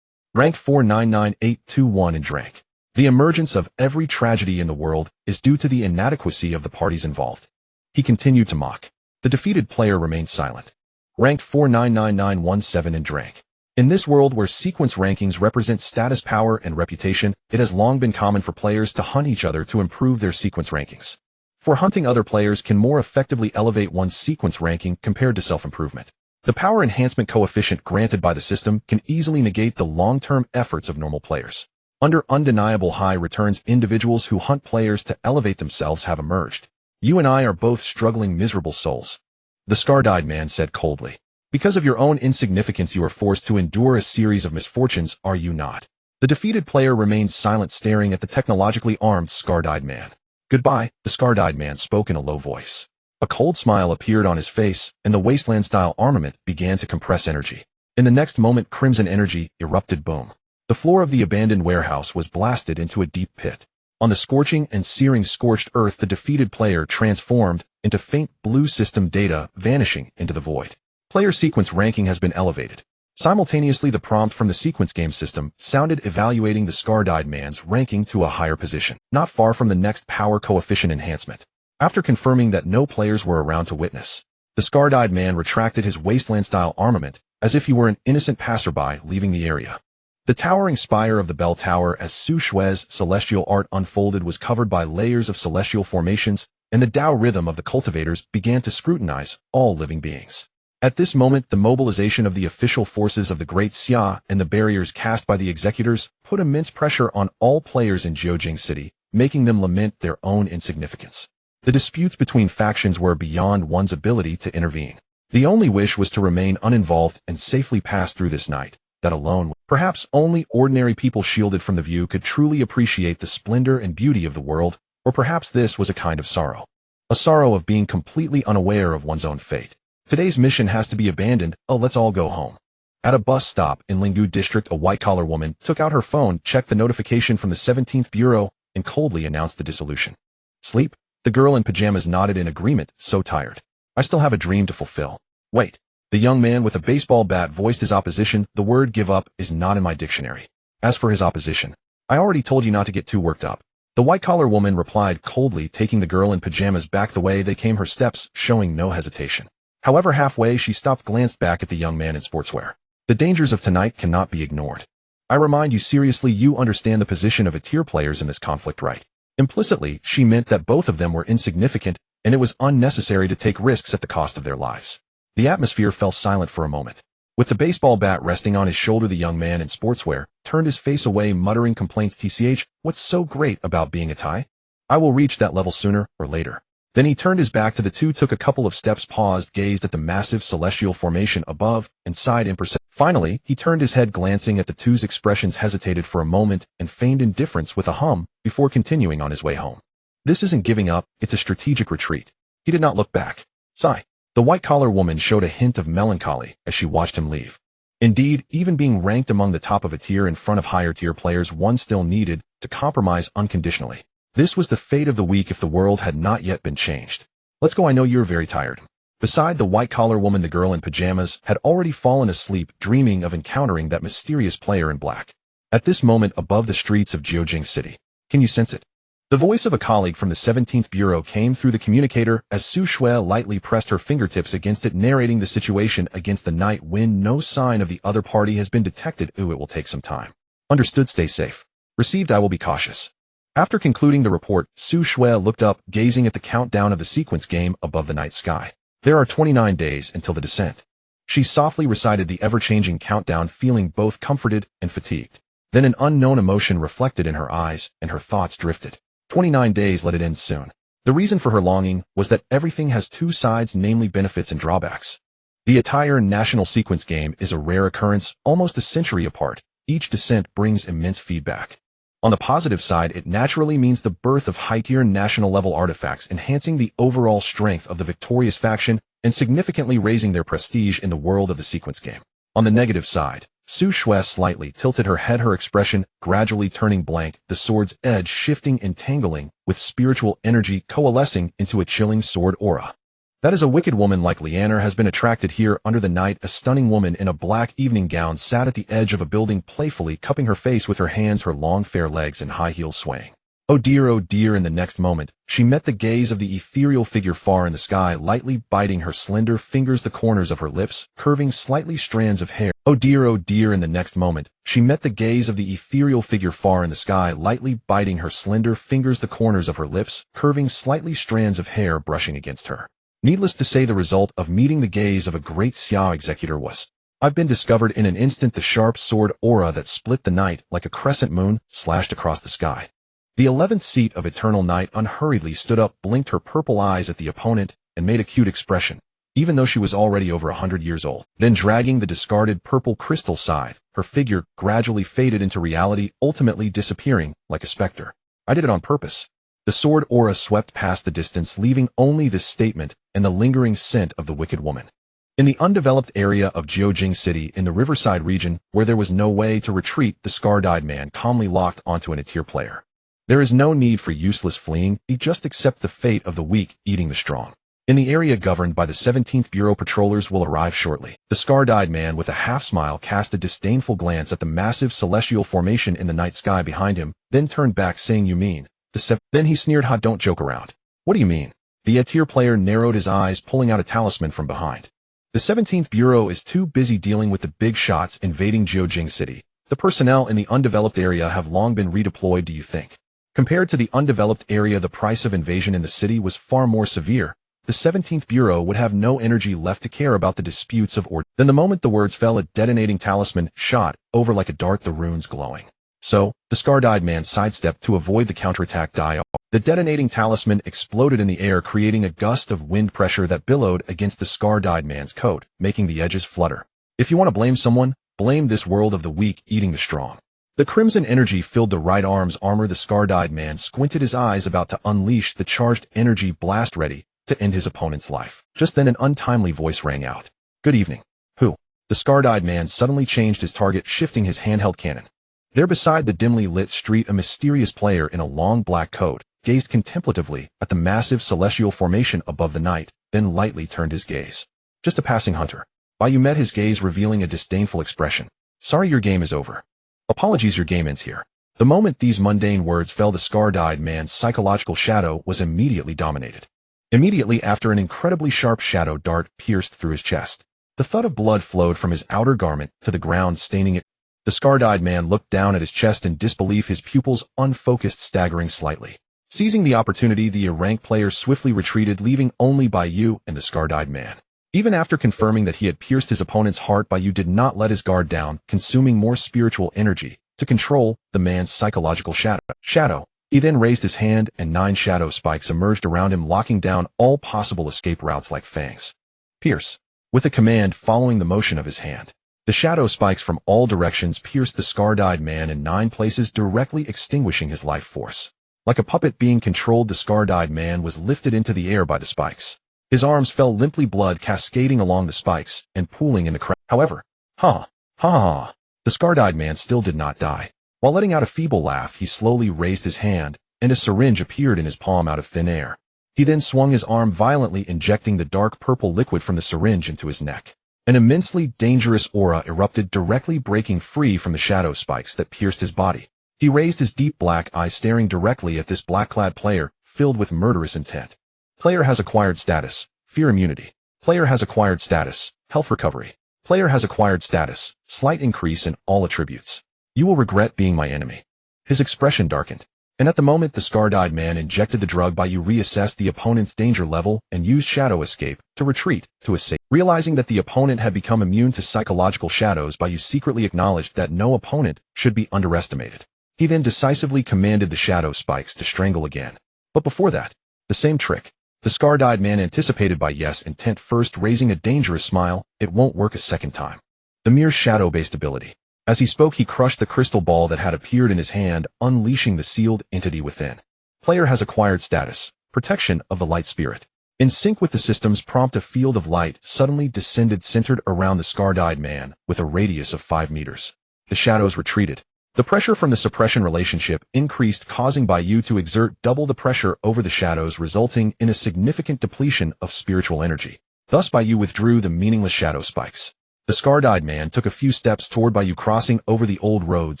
Rank 499821 in rank. The emergence of every tragedy in the world is due to the inadequacy of the parties involved. He continued to mock. The defeated player remained silent. Ranked 499917 in rank. In this world where sequence rankings represent status, power, and reputation, it has long been common for players to hunt each other to improve their sequence rankings. For hunting other players can more effectively elevate one's sequence ranking compared to self-improvement. The power enhancement coefficient granted by the system can easily negate the long-term efforts of normal players. Under undeniable high returns, individuals who hunt players to elevate themselves have emerged. You and I are both struggling, miserable souls. The scar-dyed man said coldly. Because of your own insignificance, you are forced to endure a series of misfortunes, are you not? The defeated player remained silent, staring at the technologically armed scar-dyed man. Goodbye, the scar-dyed man spoke in a low voice. A cold smile appeared on his face, and the wasteland-style armament began to compress energy. In the next moment, crimson energy erupted. Boom. The floor of the abandoned warehouse was blasted into a deep pit. On the scorching and searing scorched earth, the defeated player transformed into faint blue system data, vanishing into the void. Player sequence ranking has been elevated. Simultaneously, the prompt from the sequence game system sounded, evaluating the scar-dyed man's ranking to a higher position, not far from the next power coefficient enhancement. After confirming that no players were around to witness, the scar-dyed man retracted his wasteland-style armament as if he were an innocent passerby leaving the area. The towering spire of the bell tower as Su Shui's celestial art unfolded was covered by layers of celestial formations, and the Tao rhythm of the cultivators began to scrutinize all living beings. At this moment, the mobilization of the official forces of the Great Xia and the barriers cast by the executors put immense pressure on all players in Jiujing City, making them lament their own insignificance. The disputes between factions were beyond one's ability to intervene. The only wish was to remain uninvolved and safely pass through this night. That alone, perhaps only ordinary people shielded from the view could truly appreciate the splendor and beauty of the world, or perhaps this was a kind of sorrow. A sorrow of being completely unaware of one's own fate. Today's mission has to be abandoned, let's all go home. At a bus stop in Linggu district, a white-collar woman took out her phone, checked the notification from the 17th Bureau, and coldly announced the dissolution. Sleep? The girl in pajamas nodded in agreement, so tired. I still have a dream to fulfill. Wait. The young man with a baseball bat voiced his opposition. The word give up is not in my dictionary. As for his opposition, I already told you not to get too worked up. The white-collar woman replied coldly, taking the girl in pajamas back the way they came, her steps showing no hesitation. However, halfway she stopped, glanced back at the young man in sportswear. The dangers of tonight cannot be ignored. I remind you seriously, you understand the position of tier players in this conflict, right? Implicitly, she meant that both of them were insignificant, and it was unnecessary to take risks at the cost of their lives. The atmosphere fell silent for a moment. With the baseball bat resting on his shoulder, the young man in sportswear turned his face away, muttering complaints. TCH, what's so great about being a Thai? I will reach that level sooner or later. Then he turned his back to the two, took a couple of steps, paused, gazed at the massive celestial formation above, and sighed imperceptibly. Finally, he turned his head, glancing at the two's expressions, hesitated for a moment, and feigned indifference with a hum, before continuing on his way home. This isn't giving up, it's a strategic retreat. He did not look back. Sigh. The white-collar woman showed a hint of melancholy as she watched him leave. Indeed, even being ranked among the top of a tier in front of higher-tier players, one still needed to compromise unconditionally. This was the fate of the weak if the world had not yet been changed. Let's go, I know you're very tired. Beside the white-collar woman, the girl in pajamas had already fallen asleep, dreaming of encountering that mysterious player in black. At this moment, above the streets of Jiujing City. Can you sense it? The voice of a colleague from the 17th Bureau came through the communicator as Su Shui lightly pressed her fingertips against it, narrating the situation against the night wind. No sign of the other party has been detected. It will take some time. Understood, stay safe. Received, I will be cautious. After concluding the report, Su Shui looked up, gazing at the countdown of the sequence game above the night sky. There are 29 days until the descent. She softly recited the ever-changing countdown, feeling both comforted and fatigued. Then an unknown emotion reflected in her eyes, and her thoughts drifted. 29 days, let it end soon. The reason for her longing was that everything has two sides, namely benefits and drawbacks. The entire national sequence game is a rare occurrence, almost a century apart. Each descent brings immense feedback. On the positive side, it naturally means the birth of high-tier national-level artifacts, enhancing the overall strength of the victorious faction and significantly raising their prestige in the world of the sequence game. On the negative side, Su Shui slightly tilted her head, her expression gradually turning blank, the sword's edge shifting and tangling, with spiritual energy coalescing into a chilling sword aura. That is a wicked woman like Lianer has been attracted here under the night. A stunning woman in a black evening gown sat at the edge of a building, playfully cupping her face with her hands, her long fair legs and high heels swaying. Oh dear, in the next moment, she met the gaze of the ethereal figure far in the sky, lightly biting her slender fingers, the corners of her lips, curving slightly strands of hair. Oh dear, in the next moment, she met the gaze of the ethereal figure far in the sky, lightly biting her slender fingers, the corners of her lips, curving slightly strands of hair brushing against her. Needless to say, the result of meeting the gaze of a great Xiao executor was, I've been discovered in an instant. The sharp sword aura that split the night like a crescent moon slashed across the sky. The 11th seat of Eternal Night unhurriedly stood up, blinked her purple eyes at the opponent, and made a cute expression, even though she was already over 100 years old. Then, dragging the discarded purple crystal scythe, her figure gradually faded into reality, ultimately disappearing like a specter. I did it on purpose. The sword aura swept past the distance, leaving only this statement and the lingering scent of the wicked woman. In the undeveloped area of Jiujing City in the Riverside region, where there was no way to retreat, the scar-dyed man calmly locked onto an tier player. There is no need for useless fleeing, you just accept the fate of the weak eating the strong. In the area governed by the 17th Bureau, patrollers will arrive shortly. The scar-dyed man with a half-smile cast a disdainful glance at the massive celestial formation in the night sky behind him, then turned back saying, "You mean the Then he sneered, "Ha, don't joke around." "What do you mean?" The Etir player narrowed his eyes, pulling out a talisman from behind. The 17th Bureau is too busy dealing with the big shots invading Jiujing City. The personnel in the undeveloped area have long been redeployed, do you think? Compared to the undeveloped area, the price of invasion in the city was far more severe. The 17th Bureau would have no energy left to care about the disputes of order. Then the moment the words fell, a detonating talisman shot over like a dart, the runes glowing. So, the scar-dyed man sidestepped to avoid the counterattack. The detonating talisman exploded in the air, creating a gust of wind pressure that billowed against the scar-dyed man's coat, making the edges flutter. If you want to blame someone, blame this world of the weak eating the strong. The crimson energy filled the right arm's armor. The scar-dyed man squinted his eyes, about to unleash the charged energy blast ready to end his opponent's life. Just then an untimely voice rang out. "Good evening." "Who?" The scar-dyed man suddenly changed his target, shifting his handheld cannon. There beside the dimly lit street, a mysterious player in a long black coat gazed contemplatively at the massive celestial formation above the night, then lightly turned his gaze. "Just a passing hunter." Bai Yu met his gaze, revealing a disdainful expression. "Sorry, your game is over." "Apologies, your game ends here." The moment these mundane words fell, the scar-dyed man's psychological shadow was immediately dominated. Immediately after, an incredibly sharp shadow dart pierced through his chest. The thud of blood flowed from his outer garment to the ground, staining it. The scar-dyed man looked down at his chest in disbelief, his pupils unfocused, staggering slightly. Seizing the opportunity, the rank player swiftly retreated, leaving only Bai Yu and the scar-dyed man. Even after confirming that he had pierced his opponent's heart, Bai Yu did not let his guard down, consuming more spiritual energy to control the man's psychological shadow. He then raised his hand, and 9 shadow spikes emerged around him, locking down all possible escape routes like fangs. "Pierce." With a command following the motion of his hand, the shadow spikes from all directions pierced the scar-dyed man in 9 places, directly extinguishing his life force. Like a puppet being controlled, the scar-dyed man was lifted into the air by the spikes. His arms fell limply, blood cascading along the spikes and pooling in the crowd. However, the scar-dyed man still did not die. While letting out a feeble laugh, he slowly raised his hand, and a syringe appeared in his palm out of thin air. He then swung his arm violently, injecting the dark purple liquid from the syringe into his neck. An immensely dangerous aura erupted, directly breaking free from the shadow spikes that pierced his body. He raised his deep black eyes, staring directly at this black-clad player, filled with murderous intent. Player has acquired status: fear immunity. Player has acquired status: health recovery. Player has acquired status: slight increase in all attributes. You will regret being my enemy. His expression darkened, and at the moment the scar-dyed man injected the drug, Bai Yu reassessed the opponent's danger level and used shadow escape to retreat to a safe. Realizing that the opponent had become immune to psychological shadows, Bai Yu secretly acknowledged that no opponent should be underestimated. He then decisively commanded the shadow spikes to strangle again. But before that, the same trick. The scar-dyed man anticipated Bai Yu's intent, first raising a dangerous smile. "It won't work a second time." The mere shadow-based ability. As he spoke, he crushed the crystal ball that had appeared in his hand, unleashing the sealed entity within. Player has acquired status: protection of the light spirit. In sync with the system's prompt, a field of light suddenly descended, centered around the scar-dyed man, with a radius of 5 meters. The shadows retreated. The pressure from the suppression relationship increased, causing Bai Yu to exert double the pressure over the shadows, resulting in a significant depletion of spiritual energy. Thus Bai Yu withdrew the meaningless shadow spikes. The scar-dyed man took a few steps toward Bai Yu, crossing over the old road's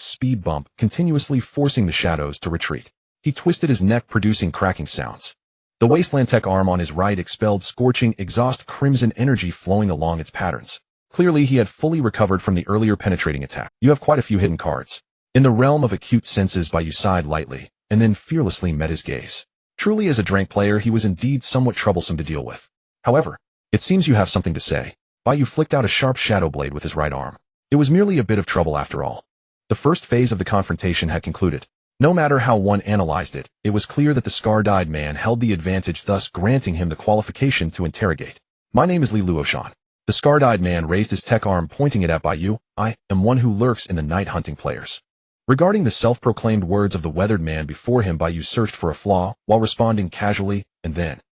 speed bump, continuously forcing the shadows to retreat. He twisted his neck, producing cracking sounds. The Wasteland Tech arm on his right expelled scorching exhaust, crimson energy flowing along its patterns. Clearly he had fully recovered from the earlier penetrating attack. "You have quite a few hidden cards." In the realm of acute senses, Bai Yu sighed lightly, and then fearlessly met his gaze. Truly, as a drank player, he was indeed somewhat troublesome to deal with. "However, it seems you have something to say." Bai Yu flicked out a sharp shadow blade with his right arm. It was merely a bit of trouble after all. The first phase of the confrontation had concluded. No matter how one analyzed it, it was clear that the scar-dyed man held the advantage, thus granting him the qualification to interrogate. "My name is Li Luoshan." The scar-dyed man raised his tech arm, pointing it at Bai Yu. "I am one who lurks in the night, hunting players." Regarding the self-proclaimed words of the weathered man before him, Bai Yu searched for a flaw, while responding casually, and then.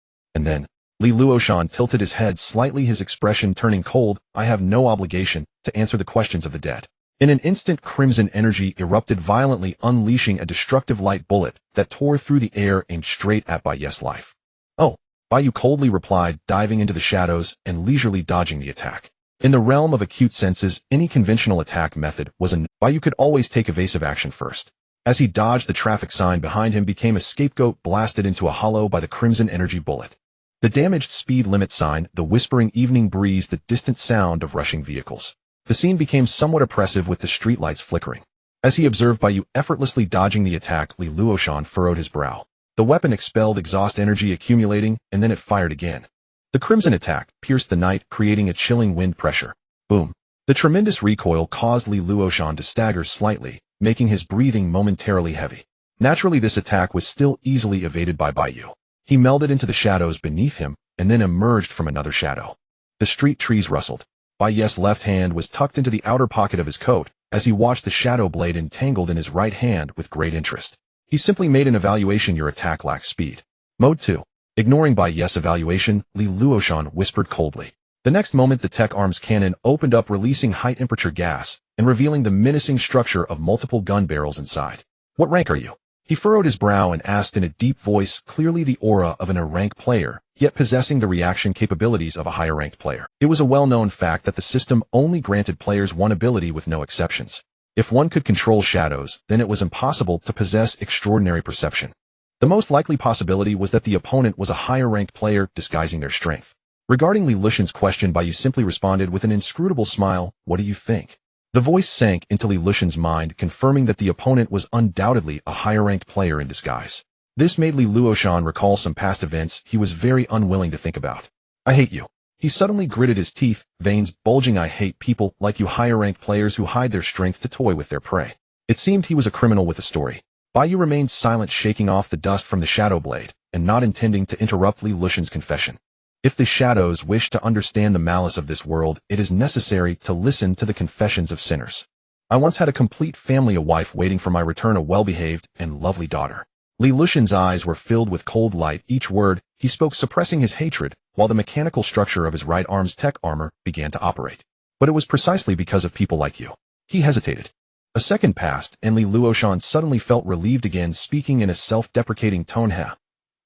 Li Luoshan tilted his head slightly, his expression turning cold. "I have no obligation to answer the questions of the dead." In an instant, crimson energy erupted violently, unleashing a destructive light bullet that tore through the air aimed straight at Bai Yu's life. "Oh," Bai Yu coldly replied, diving into the shadows and leisurely dodging the attack. In the realm of acute senses, any conventional attack method was Bai Yu could always take evasive action first. As he dodged, the traffic sign behind him became a scapegoat blasted into a hollow by the crimson energy bullet. The damaged speed limit sign, the whispering evening breeze, the distant sound of rushing vehicles. The scene became somewhat oppressive with the streetlights flickering. As he observed Bai Yu effortlessly dodging the attack, Li Luoshan furrowed his brow. The weapon expelled exhaust energy accumulating, and then it fired again. The crimson attack pierced the night, creating a chilling wind pressure. Boom. The tremendous recoil caused Li Luoshan to stagger slightly, making his breathing momentarily heavy. Naturally, this attack was still easily evaded by Bai Yu. He melded into the shadows beneath him, and then emerged from another shadow. The street trees rustled. Bai Yu's left hand was tucked into the outer pocket of his coat, as he watched the shadow blade entangled in his right hand with great interest. He simply made an evaluation. Your attack lacks speed. Mode 2. Ignoring Bai Yu's evaluation, Li Luoshan whispered coldly. The next moment, the tech arms cannon opened up, releasing high-temperature gas and revealing the menacing structure of multiple gun barrels inside. "What rank are you?" He furrowed his brow and asked in a deep voice, clearly the aura of an A-rank player, yet possessing the reaction capabilities of a higher-ranked player. It was a well-known fact that the system only granted players one ability with no exceptions. If one could control shadows, then it was impossible to possess extraordinary perception. The most likely possibility was that the opponent was a higher-ranked player disguising their strength. Regarding Li Luoshan's question, Bai Yu simply responded with an inscrutable smile, "What do you think?" The voice sank into Li Luoshan's mind, confirming that the opponent was undoubtedly a higher-ranked player in disguise. This made Li Luoshan recall some past events he was very unwilling to think about. "I hate you." He suddenly gritted his teeth, veins bulging. "I hate people like you, higher-ranked players who hide their strength to toy with their prey." It seemed he was a criminal with a story. Bai Yu remained silent, shaking off the dust from the shadow blade, and not intending to interrupt Li Luoshan's confession. If the shadows wish to understand the malice of this world, it is necessary to listen to the confessions of sinners. I once had a complete family, a wife waiting for my return, a well-behaved and lovely daughter. Li Luoshan's eyes were filled with cold light. Each word he spoke suppressing his hatred, while the mechanical structure of his right arm's tech armor began to operate. "But it was precisely because of people like you." He hesitated. A second passed, and Li Luoshan suddenly felt relieved again, speaking in a self-deprecating tone.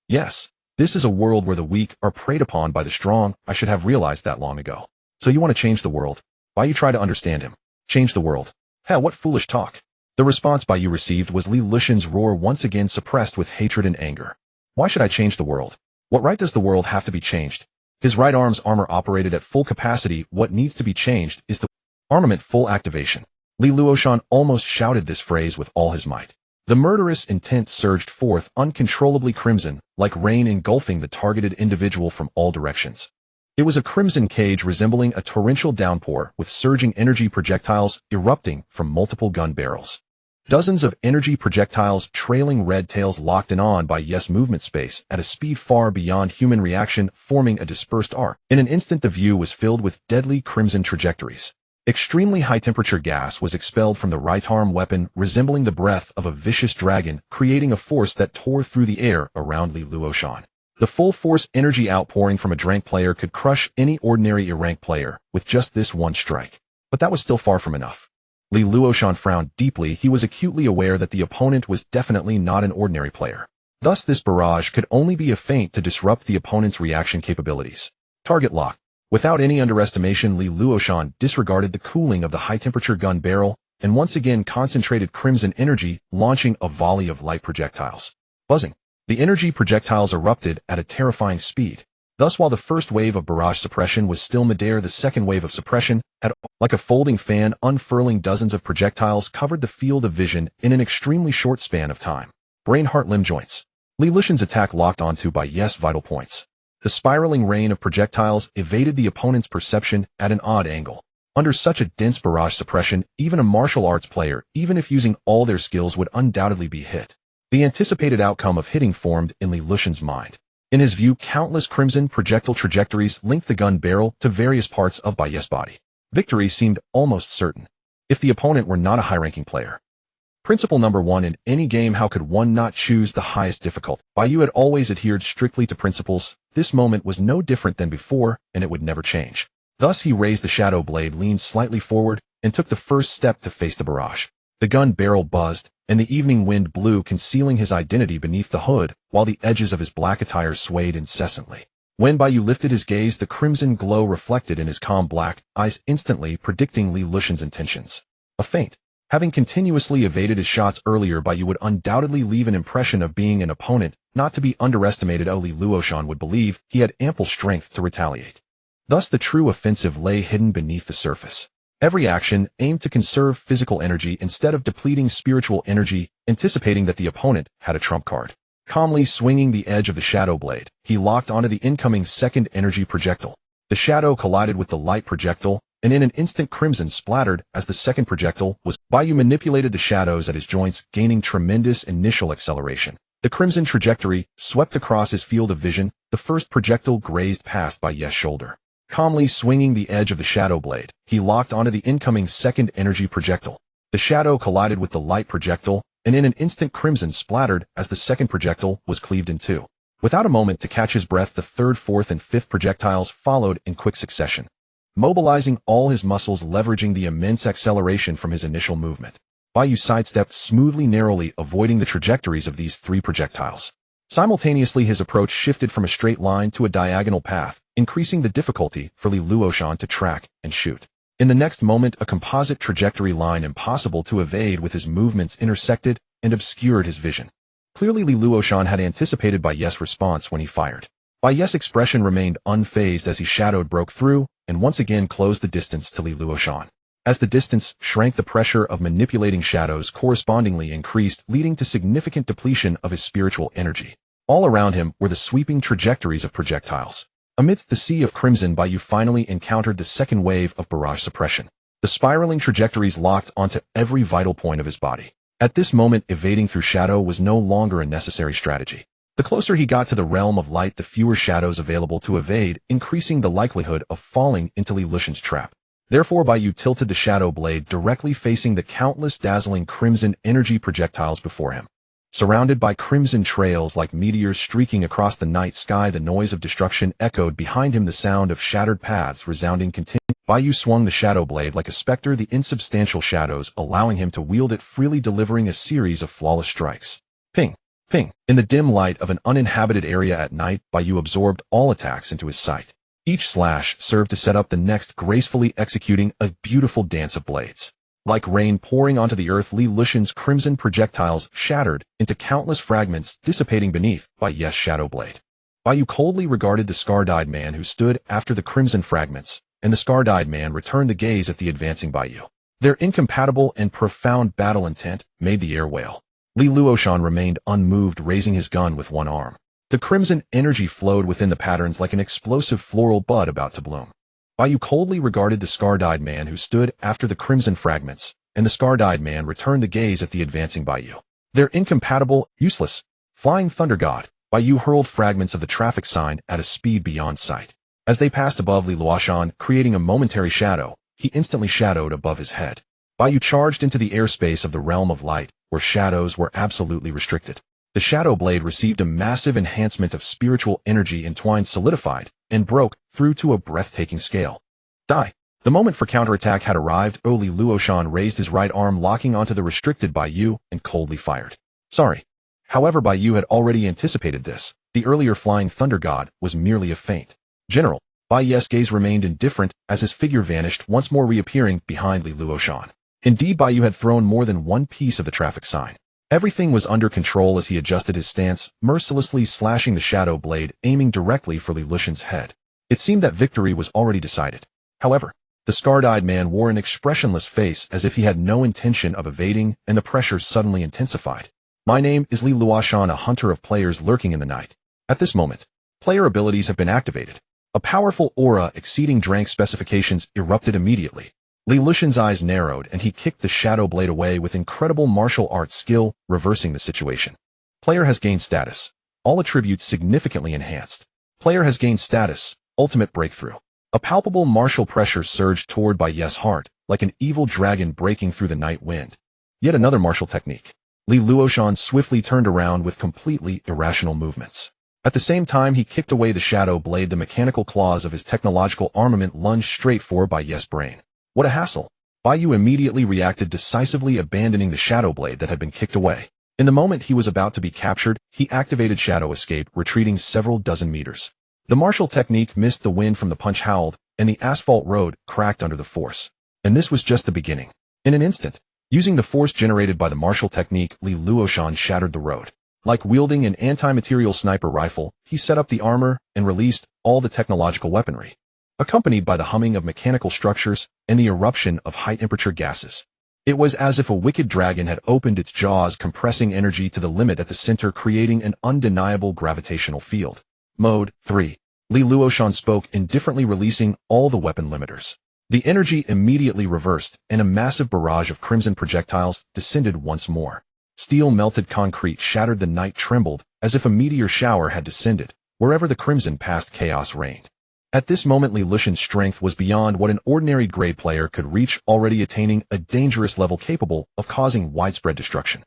"Yes. This is a world where the weak are preyed upon by the strong. I should have realized that long ago." "So you want to change the world?" Bai Yu tried to understand him. "Change the world? What foolish talk." The response Bai Yu received was Li Luoshan's roar, once again suppressed with hatred and anger. "Why should I change the world? What right does the world have to be changed?" His right arm's armor operated at full capacity. "What needs to be changed is the armament full activation." Li Luoshan almost shouted this phrase with all his might. The murderous intent surged forth, uncontrollably crimson, like rain engulfing the targeted individual from all directions. It was a crimson cage resembling a torrential downpour, with surging energy projectiles erupting from multiple gun barrels. Dozens of energy projectiles trailing red tails locked in on by Yu's movement space at a speed far beyond human reaction, forming a dispersed arc. In an instant, the view was filled with deadly crimson trajectories. Extremely high-temperature gas was expelled from the right arm weapon, resembling the breath of a vicious dragon, creating a force that tore through the air around Li Luoshan. The full-force energy outpouring from a rank player could crush any ordinary rank player with just this one strike. But that was still far from enough. Li Luoshan frowned deeply. He was acutely aware that the opponent was definitely not an ordinary player. Thus, this barrage could only be a feint to disrupt the opponent's reaction capabilities. Target lock. Without any underestimation, Li Luoshan disregarded the cooling of the high-temperature gun barrel and once again concentrated crimson energy, launching a volley of light projectiles. Buzzing. The energy projectiles erupted at a terrifying speed. Thus, while the first wave of barrage suppression was still midair, the second wave of suppression had, like a folding fan, unfurling. Dozens of projectiles covered the field of vision in an extremely short span of time. Brain, heart, limb, joints. Li Luoshan's attack locked onto Bai Yu's vital points. The spiraling rain of projectiles evaded the opponent's perception at an odd angle. Under such a dense barrage suppression, even a martial arts player, even if using all their skills, would undoubtedly be hit. The anticipated outcome of hitting formed in Li Luoshan's mind. In his view, countless crimson projectile trajectories linked the gun barrel to various parts of Bai Yu's body. Victory seemed almost certain, if the opponent were not a high-ranking player. Principle number 1: in any game, how could one not choose the highest difficulty? Bai Yu had always adhered strictly to principles. This moment was no different than before, and it would never change. Thus, he raised the shadow blade, leaned slightly forward, and took the first step to face the barrage. The gun barrel buzzed, and the evening wind blew, concealing his identity beneath the hood, while the edges of his black attire swayed incessantly. When Bai Yu lifted his gaze, the crimson glow reflected in his calm black eyes, instantly predicting Li Lushan's intentions. A feint. Having continuously evaded his shots earlier, Bai Yu would undoubtedly leave an impression of being an opponent not to be underestimated. Li Luoshan would believe he had ample strength to retaliate. Thus the true offensive lay hidden beneath the surface. Every action aimed to conserve physical energy instead of depleting spiritual energy, anticipating that the opponent had a trump card. Calmly swinging the edge of the shadow blade, he locked onto the incoming second energy projectile. The shadow collided with the light projectile, and in an instant crimson splattered as the second projectile was. Bai Yu manipulated the shadows at his joints, gaining tremendous initial acceleration. The crimson trajectory swept across his field of vision. The first projectile grazed past Bai Yu's shoulder. Calmly swinging the edge of the shadow blade, he locked onto the incoming second energy projectile. The shadow collided with the light projectile, and in an instant crimson splattered as the second projectile was cleaved in two. Without a moment to catch his breath, the third, fourth, and fifth projectiles followed in quick succession. Mobilizing all his muscles, leveraging the immense acceleration from his initial movement, Bai Yu sidestepped smoothly, narrowly avoiding the trajectories of these three projectiles. Simultaneously, his approach shifted from a straight line to a diagonal path, increasing the difficulty for Li Luoshan to track and shoot. In the next moment, a composite trajectory line impossible to evade with his movements intersected and obscured his vision. Clearly, Li Luoshan had anticipated Bai Yu's response when he fired. Bai Yu's expression remained unfazed as he shadowed broke through and once again closed the distance to Li Luoshan. As the distance shrank, the pressure of manipulating shadows correspondingly increased, leading to significant depletion of his spiritual energy. All around him were the sweeping trajectories of projectiles. Amidst the sea of crimson, Bai Yu finally encountered the second wave of barrage suppression. The spiraling trajectories locked onto every vital point of his body. At this moment, evading through shadow was no longer a necessary strategy. The closer he got to the realm of light, the fewer shadows available to evade, increasing the likelihood of falling into Li Lushan's trap. Therefore, Bai Yu tilted the shadow blade directly facing the countless dazzling crimson energy projectiles before him. Surrounded by crimson trails like meteors streaking across the night sky, the noise of destruction echoed behind him, the sound of shattered paths resounding continually. Bai Yu swung the shadow blade like a specter, the insubstantial shadows allowing him to wield it freely, delivering a series of flawless strikes. Ping! Ping! In the dim light of an uninhabited area at night, Bai Yu absorbed all attacks into his sight. Each slash served to set up the next, gracefully executing a beautiful dance of blades. Like rain pouring onto the earth, Li Lushan's crimson projectiles shattered into countless fragments, dissipating beneath Bai Yu's shadow blade. Bai Yu coldly regarded the scar-dyed man who stood after the crimson fragments, and the scar-dyed man returned the gaze at the advancing Bai Yu. Their incompatible and profound battle intent made the air wail. Li Luoshan remained unmoved, raising his gun with one arm. The crimson energy flowed within the patterns like an explosive floral bud about to bloom. Bai Yu coldly regarded the scar-dyed man who stood after the crimson fragments, and the scar-dyed man returned the gaze at the advancing Bai Yu. Their incompatible, useless, flying thunder god, Bai Yu hurled fragments of the traffic sign at a speed beyond sight. As they passed above Li Luoshan, creating a momentary shadow, he instantly shadowed above his head. Bai Yu charged into the airspace of the realm of light, where shadows were absolutely restricted. The shadow blade received a massive enhancement of spiritual energy, entwined, solidified, and broke through to a breathtaking scale. Die! The moment for counterattack had arrived. Li Luoshan raised his right arm, locking onto the restricted Bai Yu, and coldly fired. Sorry. However, Bai Yu had already anticipated this. The earlier flying thunder god was merely a feint. General, Bai Yu's gaze remained indifferent as his figure vanished, once more reappearing behind Li Luoshan. Indeed, Bai Yu had thrown more than one piece of the traffic sign. Everything was under control as he adjusted his stance, mercilessly slashing the shadow blade, aiming directly for Li Lushan's head. It seemed that victory was already decided. However, the scar-dyed man wore an expressionless face as if he had no intention of evading, and the pressure suddenly intensified. My name is Li Luoshan, a hunter of players lurking in the night. At this moment, player abilities have been activated. A powerful aura exceeding Drank specifications erupted immediately. Li Lushan's eyes narrowed and he kicked the shadow blade away with incredible martial arts skill, reversing the situation. Player has gained status. All attributes significantly enhanced. Player has gained status. Ultimate breakthrough. A palpable martial pressure surged toward Bai Yu's heart, like an evil dragon breaking through the night wind. Yet another martial technique. Li Luoshan swiftly turned around with completely irrational movements. At the same time he kicked away the shadow blade, the mechanical claws of his technological armament lunged straight for Bai Yu's brain. What a hassle. Bai Yu immediately reacted, decisively abandoning the shadow blade that had been kicked away. In the moment he was about to be captured, he activated Shadow Escape, retreating several dozen meters. The martial technique missed the wind from the punch howled, and the asphalt road cracked under the force. And this was just the beginning. In an instant, using the force generated by the martial technique, Li Luoshan shattered the road. Like wielding an anti-material sniper rifle, he set up the armor and released all the technological weaponry, accompanied by the humming of mechanical structures and the eruption of high-temperature gases. It was as if a wicked dragon had opened its jaws, compressing energy to the limit at the center, creating an undeniable gravitational field. Mode 3. Li Luoshan spoke, indifferently releasing all the weapon limiters. The energy immediately reversed, and a massive barrage of crimson projectiles descended once more. Steel-melted concrete shattered, the night trembled, as if a meteor shower had descended. Wherever the crimson passed, chaos reigned. At this moment, Li Luoshan's strength was beyond what an ordinary grade player could reach, already attaining a dangerous level capable of causing widespread destruction.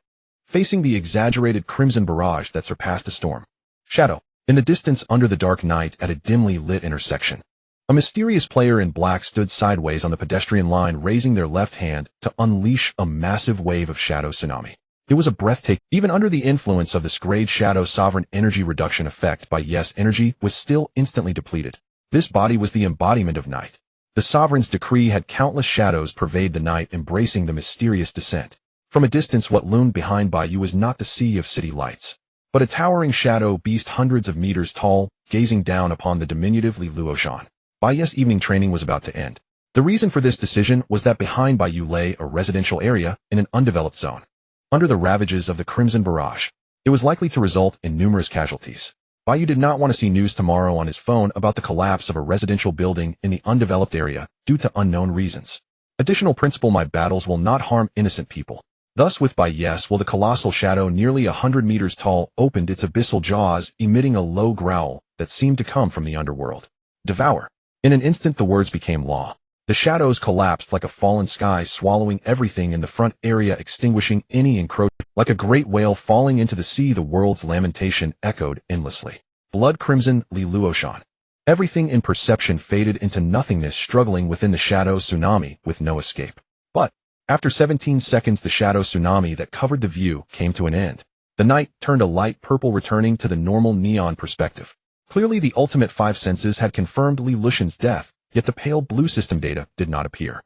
Facing the exaggerated crimson barrage that surpassed a storm. Shadow. In the distance, under the dark night at a dimly lit intersection, a mysterious player in black stood sideways on the pedestrian line, raising their left hand to unleash a massive wave of shadow tsunami. It was a breathtaking. Even under the influence of this grade shadow sovereign energy reduction effect, Bai Yu's energy was still instantly depleted. This body was the embodiment of night. The sovereign's decree had countless shadows pervade the night, embracing the mysterious descent. From a distance, what loomed behind Bai Yu was not the sea of city lights, but a towering shadow beast hundreds of meters tall, gazing down upon the diminutive Li Luoshan. Bai Yu's evening training was about to end. The reason for this decision was that behind Bai Yu lay a residential area in an undeveloped zone. Under the ravages of the crimson barrage, it was likely to result in numerous casualties. Bai Yu did not want to see news tomorrow on his phone about the collapse of a residential building in the undeveloped area due to unknown reasons. Additional principle: my battles will not harm innocent people. Thus with Bai Yu, while the colossal shadow nearly 100 meters tall opened its abyssal jaws, emitting a low growl that seemed to come from the underworld. Devour. In an instant the words became law. The shadows collapsed like a fallen sky, swallowing everything in the front area, extinguishing any encroachment. Like a great whale falling into the sea, the world's lamentation echoed endlessly. Blood crimson, Li Luoshan. Everything in perception faded into nothingness, struggling within the shadow tsunami with no escape. But after 17 seconds, the shadow tsunami that covered the view came to an end. The night turned a light purple, returning to the normal neon perspective. Clearly the ultimate five senses had confirmed Li Luoshan's death, yet the pale blue system data did not appear.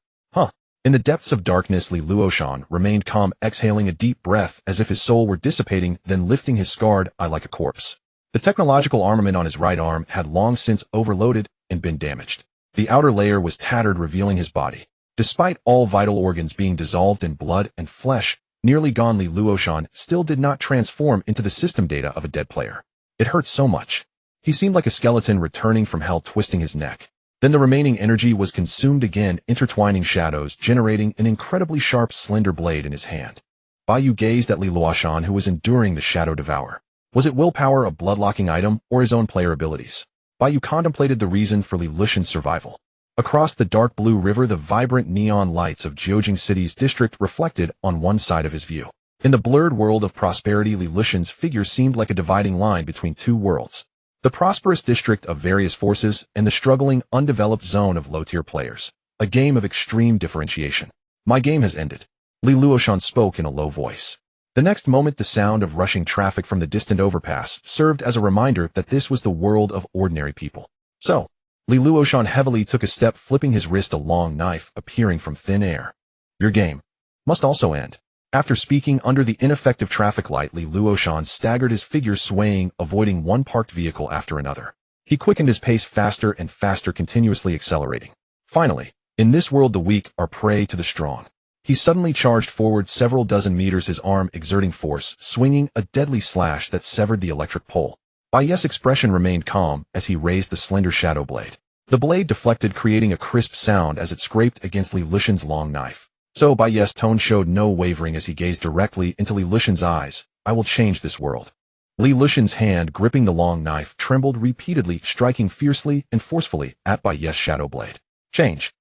In the depths of darkness, Li Luoshan remained calm, exhaling a deep breath as if his soul were dissipating, then lifting his scarred eye like a corpse. The technological armament on his right arm had long since overloaded and been damaged. The outer layer was tattered, revealing his body. Despite all vital organs being dissolved in blood and flesh, nearly gone, Li Luoshan still did not transform into the system data of a dead player. It hurt so much. He seemed like a skeleton returning from hell, twisting his neck. Then the remaining energy was consumed again, intertwining shadows, generating an incredibly sharp, slender blade in his hand. Bai Yu gazed at Li Luoshan, who was enduring the shadow devour. Was it willpower, a blood-locking item, or his own player abilities? Bai Yu contemplated the reason for Li Luoshan's survival. Across the dark blue river, the vibrant neon lights of Jiujing City's district reflected on one side of his view. In the blurred world of prosperity, Li Luoshan's figure seemed like a dividing line between two worlds. The prosperous district of various forces and the struggling, undeveloped zone of low-tier players. A game of extreme differentiation. My game has ended. Li Luoshan spoke in a low voice. The next moment, the sound of rushing traffic from the distant overpass served as a reminder that this was the world of ordinary people. So, Li Luoshan heavily took a step, flipping his wrist, a long knife appearing from thin air. Your game must also end. After speaking under the ineffective traffic light, Li Luoshan staggered, his figure swaying, avoiding one parked vehicle after another. He quickened his pace faster and faster, continuously accelerating. Finally, in this world the weak are prey to the strong. He suddenly charged forward several dozen meters, his arm exerting force, swinging a deadly slash that severed the electric pole. Bai Yu's expression remained calm as he raised the slender shadow blade. The blade deflected, creating a crisp sound as it scraped against Li Luoshan's long knife. So Bai Yu's tone showed no wavering as he gazed directly into Li Luoshan's eyes. I will change this world. Li Luoshan's hand, gripping the long knife, trembled repeatedly, striking fiercely and forcefully at Bai Yu's shadow blade. Change.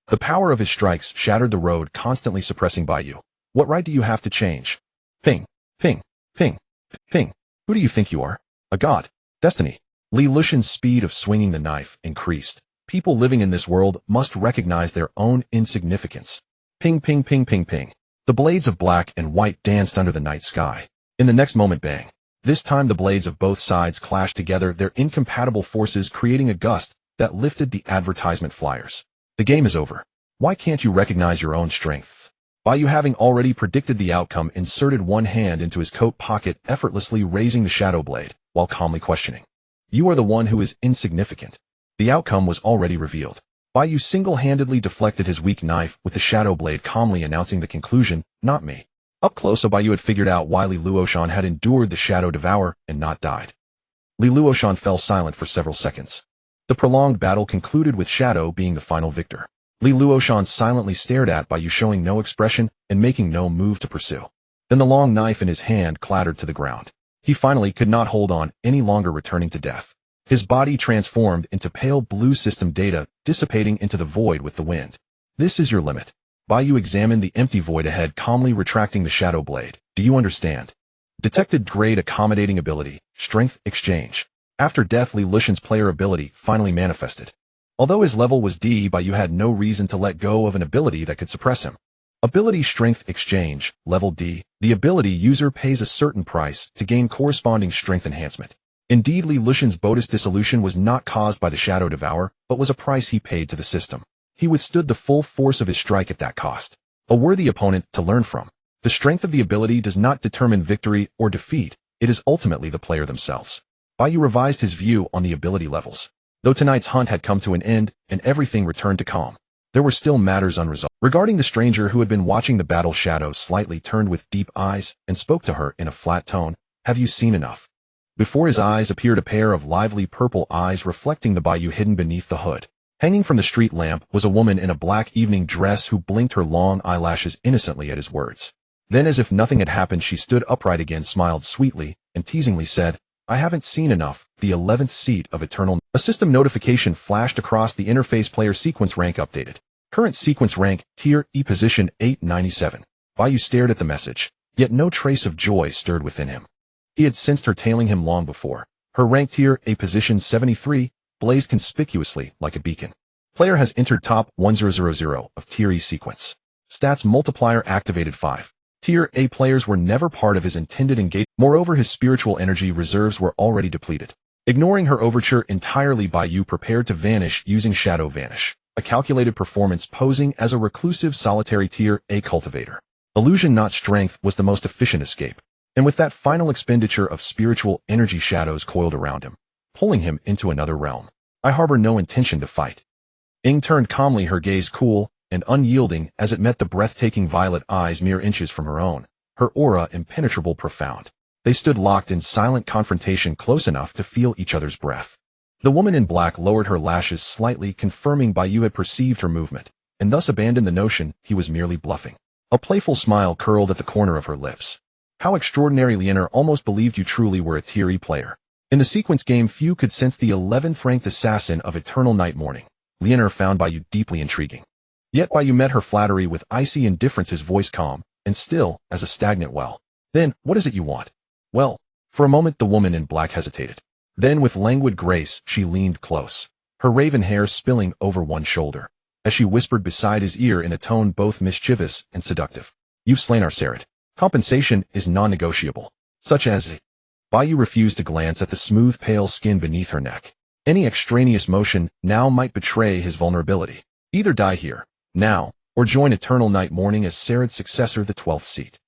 The power of his strikes shattered the road, constantly suppressing Bai Yu. What right do you have to change? Ping, ping, ping, ping. Who do you think you are? A god? Destiny? Li Luoshan's speed of swinging the knife increased. People living in this world must recognize their own insignificance. Ping, ping, ping, ping, ping. The blades of black and white danced under the night sky. In the next moment, bang. This time the blades of both sides clashed together, their incompatible forces creating a gust that lifted the advertisement flyers. The game is over. Why can't you recognize your own strength? Bai Yu, having already predicted the outcome, inserted one hand into his coat pocket, effortlessly raising the shadow blade, while calmly questioning. You are the one who is insignificant. The outcome was already revealed. Bai Yu single-handedly deflected his weak knife with the shadow blade, calmly announcing the conclusion, not me. Up close, Bai Yu had figured out why Li Luoshan had endured the shadow devour and not died. Li Luoshan fell silent for several seconds. The prolonged battle concluded with Shadow being the final victor. Li Luoshan silently stared at Bai Yu, showing no expression and making no move to pursue. Then the long knife in his hand clattered to the ground. He finally could not hold on any longer, returning to death. His body transformed into pale blue system data, dissipating into the void with the wind. This is your limit. Bai Yu examined the empty void ahead, calmly retracting the shadow blade. Do you understand? Detected grade accommodating ability, strength exchange. After death, Li Lushan's player ability finally manifested. Although his level was D, Bai Yu had no reason to let go of an ability that could suppress him. Ability strength exchange, level D. The ability user pays a certain price to gain corresponding strength enhancement. Indeed, Li Lushan's Bodis dissolution was not caused by the shadow devour, but was a price he paid to the system. He withstood the full force of his strike at that cost. A worthy opponent to learn from. The strength of the ability does not determine victory or defeat, it is ultimately the player themselves. Bai Yu revised his view on the ability levels. Though tonight's hunt had come to an end and everything returned to calm, there were still matters unresolved. Regarding the stranger who had been watching the battle, Shadow slightly turned with deep eyes and spoke to her in a flat tone. Have you seen enough? Before his eyes appeared a pair of lively purple eyes reflecting the Bai Yu hidden beneath the hood. Hanging from the street lamp was a woman in a black evening dress who blinked her long eyelashes innocently at his words. Then, as if nothing had happened, she stood upright again, smiled sweetly, and teasingly said, I haven't seen enough. The 11th seat of Eternal. A system notification flashed across the interface. Player sequence rank updated. Current sequence rank, Tier E, position 897. Bai Yu stared at the message, yet no trace of joy stirred within him. He had sensed her tailing him long before. Her rank, Tier A, position 73, blazed conspicuously like a beacon. Player has entered top 1000 of Tier E sequence. Stats multiplier activated 5. Tier A players were never part of his intended engagement. Moreover, his spiritual energy reserves were already depleted. Ignoring her overture entirely, Bai Yu prepared to vanish using Shadow Vanish, a calculated performance posing as a reclusive solitary Tier A cultivator. Illusion, not strength, was the most efficient escape. And with that final expenditure of spiritual energy, shadows coiled around him, pulling him into another realm. I harbor no intention to fight. Ing turned calmly, her gaze cool and unyielding as it met the breathtaking violet eyes mere inches from her own, her aura impenetrable, profound. They stood locked in silent confrontation, close enough to feel each other's breath. The woman in black lowered her lashes slightly, confirming Bai Yu had perceived her movement, and thus abandoned the notion he was merely bluffing. A playful smile curled at the corner of her lips. How extraordinary! Lianer almost believed you truly were a Tier E player. In the sequence game, few could sense the 11th ranked assassin of Eternal Night Morning. Lianer found Bai Yu deeply intriguing. Yet Bai Yu met her flattery with icy indifference, his voice calm and still as a stagnant well. Then, what is it you want? Well, for a moment the woman in black hesitated. Then with languid grace she leaned close, her raven hair spilling over one shoulder, as she whispered beside his ear in a tone both mischievous and seductive. You've slain our Sarid. Compensation is non-negotiable. Such as... Bai Yu refused to glance at the smooth pale skin beneath her neck. Any extraneous motion now might betray his vulnerability. Either die here, now, or join Eternal Night Morning as Sarid's successor, the 12th seat.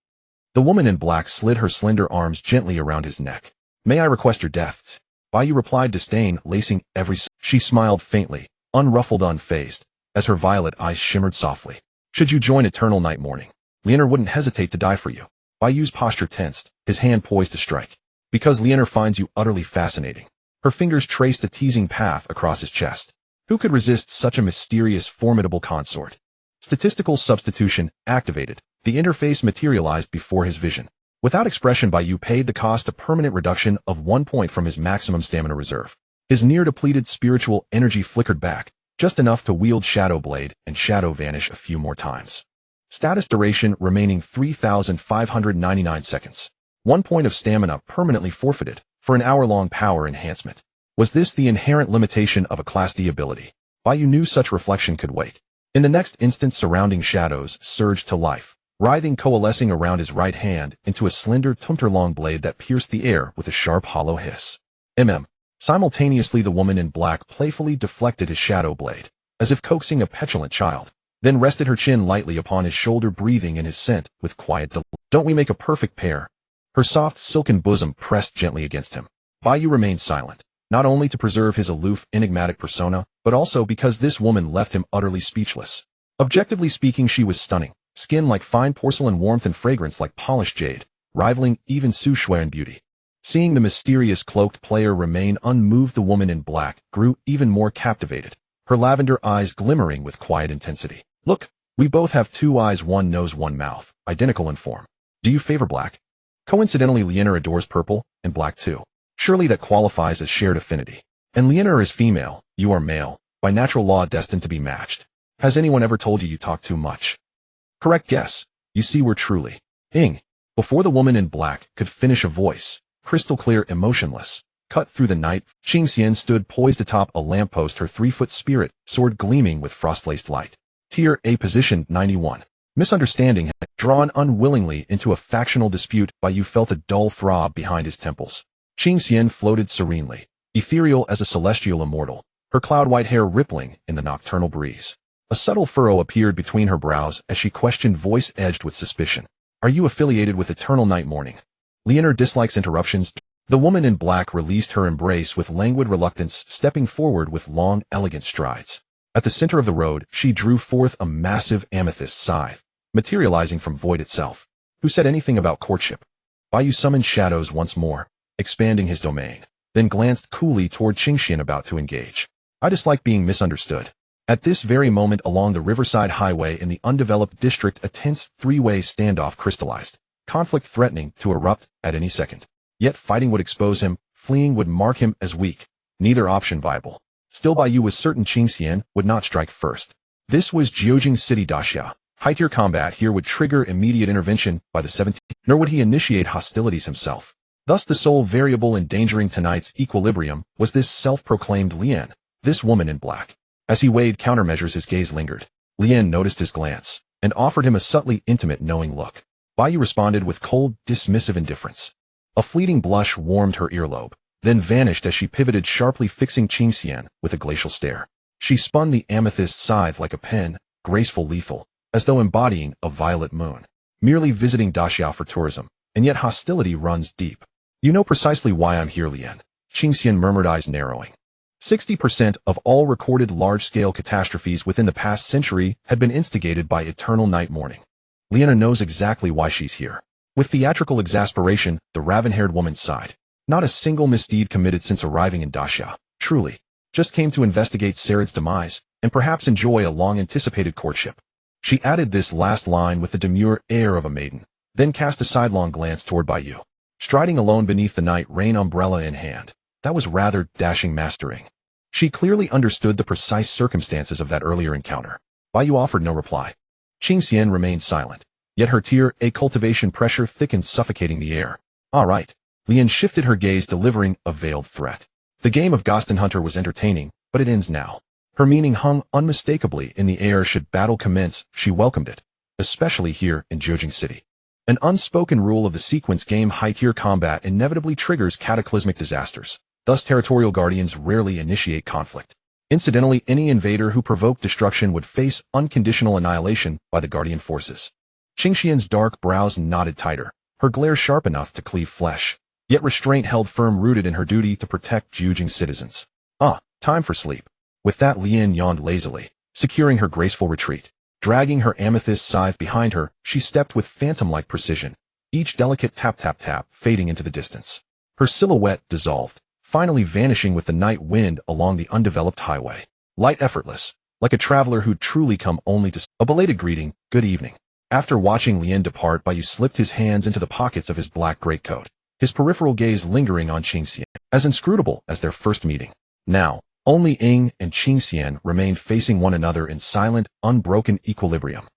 The woman in black slid her slender arms gently around his neck. May I request your death? Bai Yu replied, disdain lacing every... She smiled faintly, unruffled, unfazed, as her violet eyes shimmered softly. Should you join Eternal Night Morning, Lianer wouldn't hesitate to die for you. Bai Yu's posture tensed, his hand poised to strike. Because Lianer finds you utterly fascinating. Her fingers traced a teasing path across his chest. Who could resist such a mysterious, formidable consort? Statistical substitution activated. The interface materialized before his vision. Without expression, Bai Yu paid the cost a permanent reduction of 1 point from his maximum stamina reserve. His near-depleted spiritual energy flickered back, just enough to wield Shadow Blade and Shadow Vanish a few more times. Status duration remaining 3,599 seconds. 1 point of stamina permanently forfeited for an hour-long power enhancement. Was this the inherent limitation of a Class D ability? Bai Yu knew such reflection could wait. In the next instant, surrounding shadows surged to life, writhing, coalescing around his right hand into a slender, tumter-long blade that pierced the air with a sharp, hollow hiss. Simultaneously, the woman in black playfully deflected his shadow blade, as if coaxing a petulant child, then rested her chin lightly upon his shoulder, breathing in his scent with quiet delight. Don't we make a perfect pair? Her soft, silken bosom pressed gently against him. Bai Yu remained silent, not only to preserve his aloof, enigmatic persona, but also because this woman left him utterly speechless. Objectively speaking, she was stunning, skin like fine porcelain, warmth and fragrance like polished jade, rivaling even Su Shui in beauty. Seeing the mysterious cloaked player remain unmoved, the woman in black grew even more captivated, her lavender eyes glimmering with quiet intensity. Look, we both have two eyes, one nose, one mouth, identical in form. Do you favor black? Coincidentally, Lianer adores purple, and black too. Surely that qualifies as shared affinity. And Lianer is female, you are male, by natural law destined to be matched. Has anyone ever told you talk too much? Correct guess. You see, we're truly. Ing. Before the woman in black could finish, a voice, crystal clear, emotionless, cut through the night. Qingxian stood poised atop a lamppost, her 3-foot spirit sword gleaming with frost-laced light. Tier A, position 91. Misunderstanding had drawn unwillingly into a factional dispute. Bai Yu felt a dull throb behind his temples. Qingxian floated serenely, ethereal as a celestial immortal, her cloud-white hair rippling in the nocturnal breeze. A subtle furrow appeared between her brows as she questioned, voice edged with suspicion. Are you affiliated with Eternal Night Morning? Lianer dislikes interruptions. The woman in black released her embrace with languid reluctance, stepping forward with long, elegant strides. At the center of the road, she drew forth a massive amethyst scythe, materializing from void itself. Who said anything about courtship? Bai Yu summoned shadows once more, expanding his domain, then glanced coolly toward Qingxian, about to engage. I dislike being misunderstood. At this very moment, along the Riverside Highway in the undeveloped district, a tense three-way standoff crystallized, conflict threatening to erupt at any second. Yet fighting would expose him, fleeing would mark him as weak. Neither option viable. Still, Bai Yu was certain Qingxian would not strike first. This was Jiujing City Daxia. High-tier combat here would trigger immediate intervention by the 17th, nor would he initiate hostilities himself. Thus, the sole variable endangering tonight's equilibrium was this self-proclaimed Lian, this woman in black. As he weighed countermeasures, his gaze lingered. Lian noticed his glance, and offered him a subtly intimate, knowing look. Bai Yu responded with cold, dismissive indifference. A fleeting blush warmed her earlobe, then vanished as she pivoted sharply, fixing Qingxian with a glacial stare. She spun the amethyst scythe like a pen, graceful, lethal, as though embodying a violet moon. Merely visiting Daxia for tourism, and yet hostility runs deep. You know precisely why I'm here, Lian. Qingxian murmured, eyes narrowing. 60% of all recorded large-scale catastrophes within the past century had been instigated by Eternal Night Morning. Liana knows exactly why she's here. With theatrical exasperation, the raven-haired woman sighed. Not a single misdeed committed since arriving in Daxia. Truly. Just came to investigate Sarid's demise, and perhaps enjoy a long-anticipated courtship. She added this last line with the demure air of a maiden, then cast a sidelong glance toward Bai Yu. Striding alone beneath the night rain, umbrella in hand. That was rather dashing mastering. She clearly understood the precise circumstances of that earlier encounter. Bai Yu offered no reply. Qingxian remained silent, yet her Tier A cultivation pressure thickened, suffocating the air. All right. Lian shifted her gaze, delivering a veiled threat. The game of Ghost and Hunter was entertaining, but it ends now. Her meaning hung unmistakably in the air. Should battle commence, she welcomed it, especially here in Jiujing City. An unspoken rule of the sequence game: high-tier combat inevitably triggers cataclysmic disasters. Thus, territorial guardians rarely initiate conflict. Incidentally, any invader who provoked destruction would face unconditional annihilation by the guardian forces. Qingxian's dark brows knotted tighter, her glare sharp enough to cleave flesh. Yet restraint held firm, rooted in her duty to protect Jiujing citizens. Time for sleep. With that, Lian yawned lazily, securing her graceful retreat. Dragging her amethyst scythe behind her, she stepped with phantom-like precision, each delicate tap-tap-tap fading into the distance. Her silhouette dissolved, finally vanishing with the night wind along the undeveloped highway. Light, effortless, like a traveler who'd truly come only to a belated greeting, good evening. After watching Lian depart, Bai Yu slipped his hands into the pockets of his black greatcoat, his peripheral gaze lingering on Qingxian, as inscrutable as their first meeting. Now, only Ying and Qingxian remained facing one another in silent, unbroken equilibrium.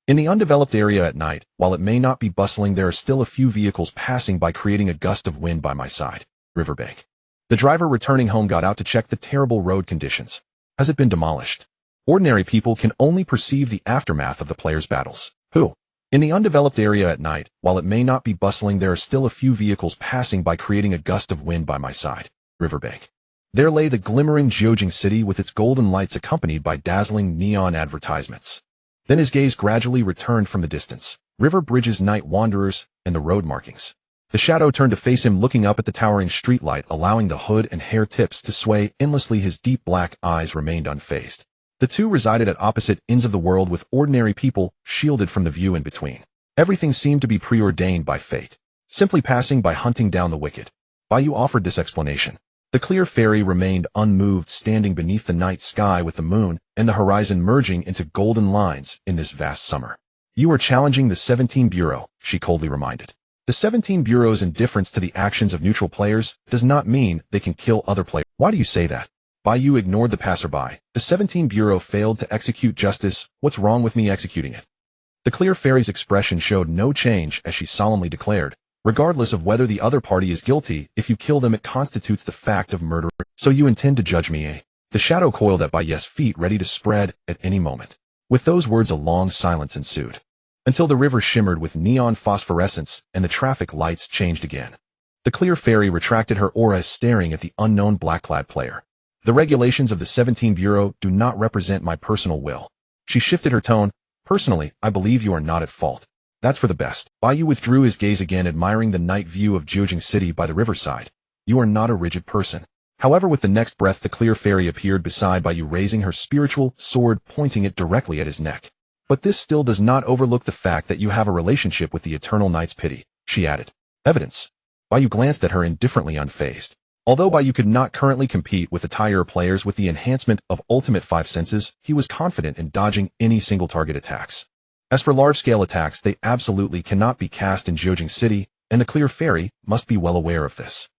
In the undeveloped area at night, while it may not be bustling, there are still a few vehicles passing by, creating a gust of wind by my side. Riverbank. The driver returning home got out to check the terrible road conditions. Has it been demolished? Ordinary people can only perceive the aftermath of the players' battles. Who? In the undeveloped area at night, while it may not be bustling, there are still a few vehicles passing by, creating a gust of wind by my side. Riverbank. There lay the glimmering Jiujing city with its golden lights accompanied by dazzling neon advertisements. Then his gaze gradually returned from the distance. River bridges, night wanderers, and the road markings. The shadow turned to face him, looking up at the towering streetlight, allowing the hood and hair tips to sway endlessly. His deep black eyes remained unfazed. The two resided at opposite ends of the world, with ordinary people shielded from the view in between. Everything seemed to be preordained by fate, simply passing by, hunting down the wicked. Bai Yu offered this explanation. The clear fairy remained unmoved, standing beneath the night sky with the moon and the horizon merging into golden lines in this vast summer. You are challenging the 17 Bureau, she coldly reminded. The 17 Bureau's indifference to the actions of neutral players does not mean they can kill other players. Why do you say that? Bai Yu ignored the passerby. The 17 Bureau failed to execute justice. What's wrong with me executing it? The clear fairy's expression showed no change as she solemnly declared, regardless of whether the other party is guilty, if you kill them it constitutes the fact of murder. So you intend to judge me, eh? The shadow coiled at Bai Yu's feet, ready to spread at any moment. With those words a long silence ensued, until the river shimmered with neon phosphorescence and the traffic lights changed again. The clear fairy retracted her aura, staring at the unknown black-clad player. The regulations of the 17 Bureau do not represent my personal will. She shifted her tone. Personally, I believe you are not at fault. That's for the best. Bai Yu withdrew his gaze again, admiring the night view of Jiujing City by the riverside. You are not a rigid person. However, with the next breath, the clear fairy appeared beside Bai Yu, raising her spiritual sword, pointing it directly at his neck. But this still does not overlook the fact that you have a relationship with the Eternal Knight's pity, she added. Evidence. Bai Yu glanced at her, indifferently unfazed. Although Bai Yu could not currently compete with the Tyre players with the enhancement of ultimate 5 senses, he was confident in dodging any single target attacks. As for large-scale attacks, they absolutely cannot be cast in Jiujing City, and the clear fairy must be well aware of this.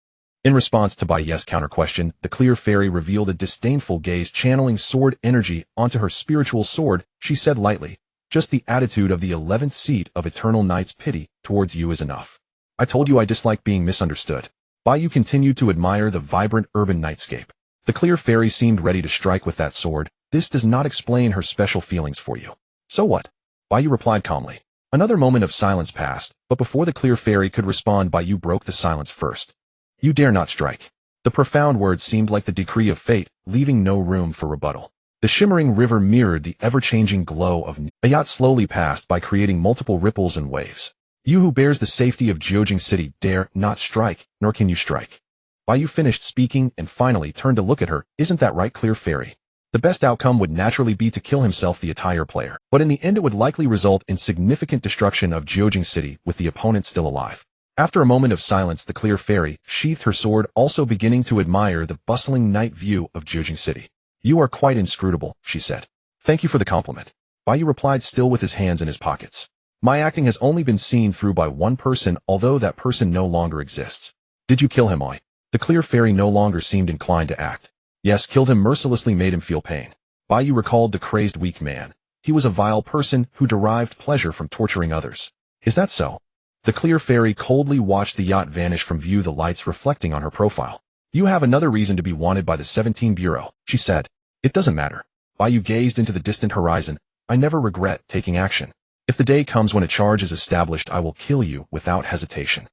In response to Bai Yu's counter-question, the clear fairy revealed a disdainful gaze, channeling sword energy onto her spiritual sword. She said lightly, just the attitude of the 11th seat of Eternal Knight's pity towards you is enough. I told you I dislike being misunderstood. Bai Yu continued to admire the vibrant urban nightscape. The clear fairy seemed ready to strike with that sword. This does not explain her special feelings for you. So what? Bai Yu replied calmly. Another moment of silence passed, but before the clear fairy could respond, Bai Yu broke the silence first. You dare not strike. The profound words seemed like the decree of fate, leaving no room for rebuttal. The shimmering river mirrored the ever-changing glow of a yacht slowly passed by, creating multiple ripples and waves. You who bears the safety of Jiujing City dare not strike, nor can you strike. Bai Yu finished speaking and finally turned to look at her. Isn't that right, clear fairy? The best outcome would naturally be to kill himself, the Attire player, but in the end it would likely result in significant destruction of Jiujing City with the opponent still alive. After a moment of silence, the clear fairy sheathed her sword, also beginning to admire the bustling night view of Jiujing City. You are quite inscrutable, she said. Thank you for the compliment. Bai Yu replied, still with his hands in his pockets. My acting has only been seen through by one person, although that person no longer exists. Did you kill him, Oi? The clear fairy no longer seemed inclined to act. Yes, killed him, mercilessly made him feel pain. Bai Yu recalled the crazed weak man. He was a vile person who derived pleasure from torturing others. Is that so? The clear fairy coldly watched the yacht vanish from view, the lights reflecting on her profile. You have another reason to be wanted by the 17 Bureau, she said. It doesn't matter. Bai Yu gazed into the distant horizon. I never regret taking action. If the day comes when a charge is established, I will kill you without hesitation.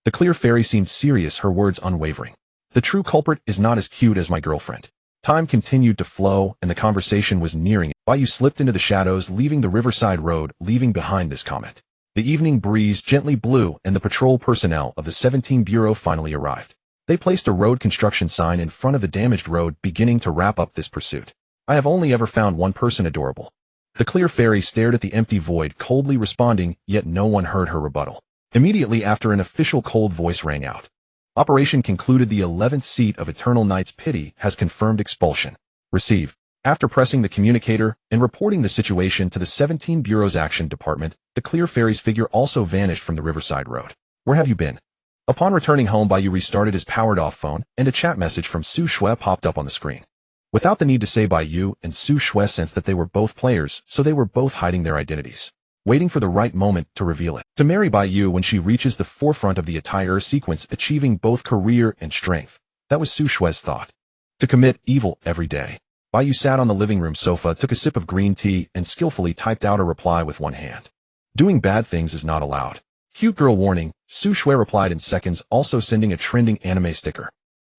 The clear fairy seemed serious, her words unwavering. The true culprit is not as cute as my girlfriend. Time continued to flow, and the conversation was nearing. Bai Yu slipped into the shadows, leaving the riverside road, leaving behind this comment. The evening breeze gently blew, and the patrol personnel of the 17 Bureau finally arrived. They placed a road construction sign in front of the damaged road, beginning to wrap up this pursuit. I have only ever found one person adorable. The clear fairy stared at the empty void, coldly responding, yet no one heard her rebuttal. Immediately after, an official cold voice rang out. Operation concluded. The 11th seat of Eternal Knight's pity has confirmed expulsion. Receive. After pressing the communicator and reporting the situation to the 17 Bureau's action department, the clear fairy's figure also vanished from the riverside road. Where have you been? Upon returning home, Bai Yu restarted his powered-off phone, and a chat message from Su Shui popped up on the screen. Without the need to say, Bai Yu and Su Shui sensed that they were both players, so they were both hiding their identities, waiting for the right moment to reveal it. To marry Bai Yu when she reaches the forefront of the Attire sequence, achieving both career and strength. That was Su Shui's thought. To commit evil every day. Bai Yu sat on the living room sofa, took a sip of green tea, and skillfully typed out a reply with one hand. Doing bad things is not allowed. Cute girl warning, Su Shui replied in seconds, also sending a trending anime sticker.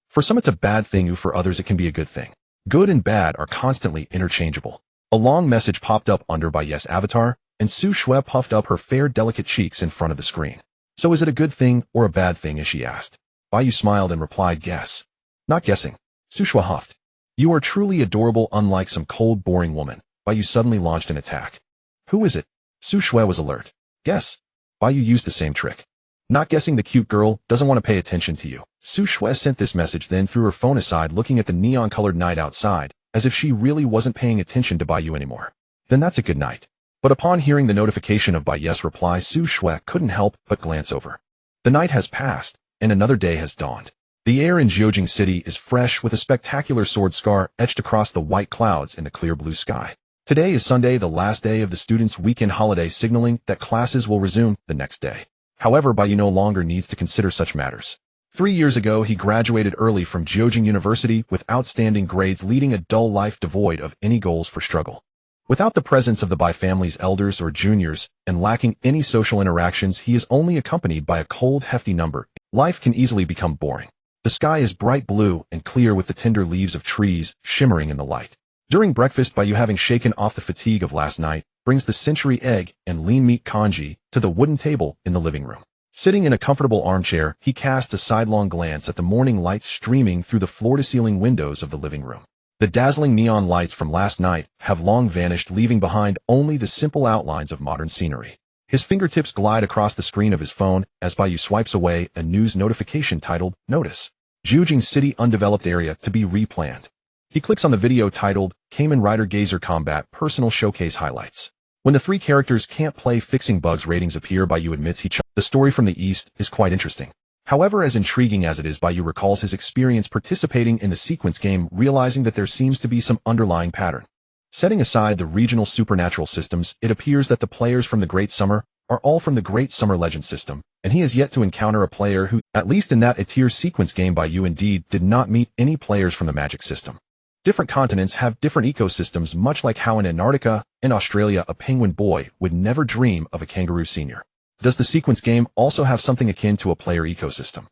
For some it's a bad thing, for others it can be a good thing. Good and bad are constantly interchangeable. A long message popped up under Bai Yu's avatar, and Su Shui puffed up her fair, delicate cheeks in front of the screen. So is it a good thing or a bad thing, as she asked. Bai Yu smiled and replied, guess. Not guessing. Su Shui huffed. You are truly adorable, unlike some cold, boring woman. Bai Yu suddenly launched an attack. Who is it? Su Shui was alert. Guess. Bai Yu used the same trick. Not guessing. The cute girl doesn't want to pay attention to you. Su Shui sent this message, then threw her phone aside, looking at the neon-colored night outside, as if she really wasn't paying attention to Bai Yu anymore. Then that's a good night. But upon hearing the notification of Bai Yu's reply, Su Shui couldn't help but glance over. The night has passed, and another day has dawned. The air in Jiujing City is fresh, with a spectacular sword scar etched across the white clouds in the clear blue sky. Today is Sunday, the last day of the students' weekend holiday, signaling that classes will resume the next day. However, Bai Yu no longer needs to consider such matters. 3 years ago, he graduated early from Jiujing University with outstanding grades, leading a dull life devoid of any goals for struggle. Without the presence of the Bai family's elders or juniors, and lacking any social interactions, he is only accompanied by a cold, hefty number. Life can easily become boring. The sky is bright blue and clear, with the tender leaves of trees shimmering in the light. During breakfast, Bai Yu, having shaken off the fatigue of last night, brings the century egg and lean meat congee to the wooden table in the living room. Sitting in a comfortable armchair, he casts a sidelong glance at the morning lights streaming through the floor-to-ceiling windows of the living room. The dazzling neon lights from last night have long vanished, leaving behind only the simple outlines of modern scenery. His fingertips glide across the screen of his phone as Bai Yu swipes away a news notification titled, Notice. Jiujing City undeveloped area to be replanned. He clicks on the video titled, Kamen Rider Gazer Combat Personal Showcase Highlights. When the three characters can't play, fixing bugs ratings appear. Bai Yu admits the story from the East is quite interesting. However, as intriguing as it is, Bai Yu recalls his experience participating in the sequence game, realizing that there seems to be some underlying pattern. Setting aside the regional supernatural systems, it appears that the players from the Great Summer are all from the Great Summer Legend system, and he has yet to encounter a player who, at least in that A-tier sequence game, Bai Yu indeed did not meet any players from the Magic system. Different continents have different ecosystems, much like how in Antarctica and Australia a penguin boy would never dream of a kangaroo senior. Does the sequence game also have something akin to a player ecosystem?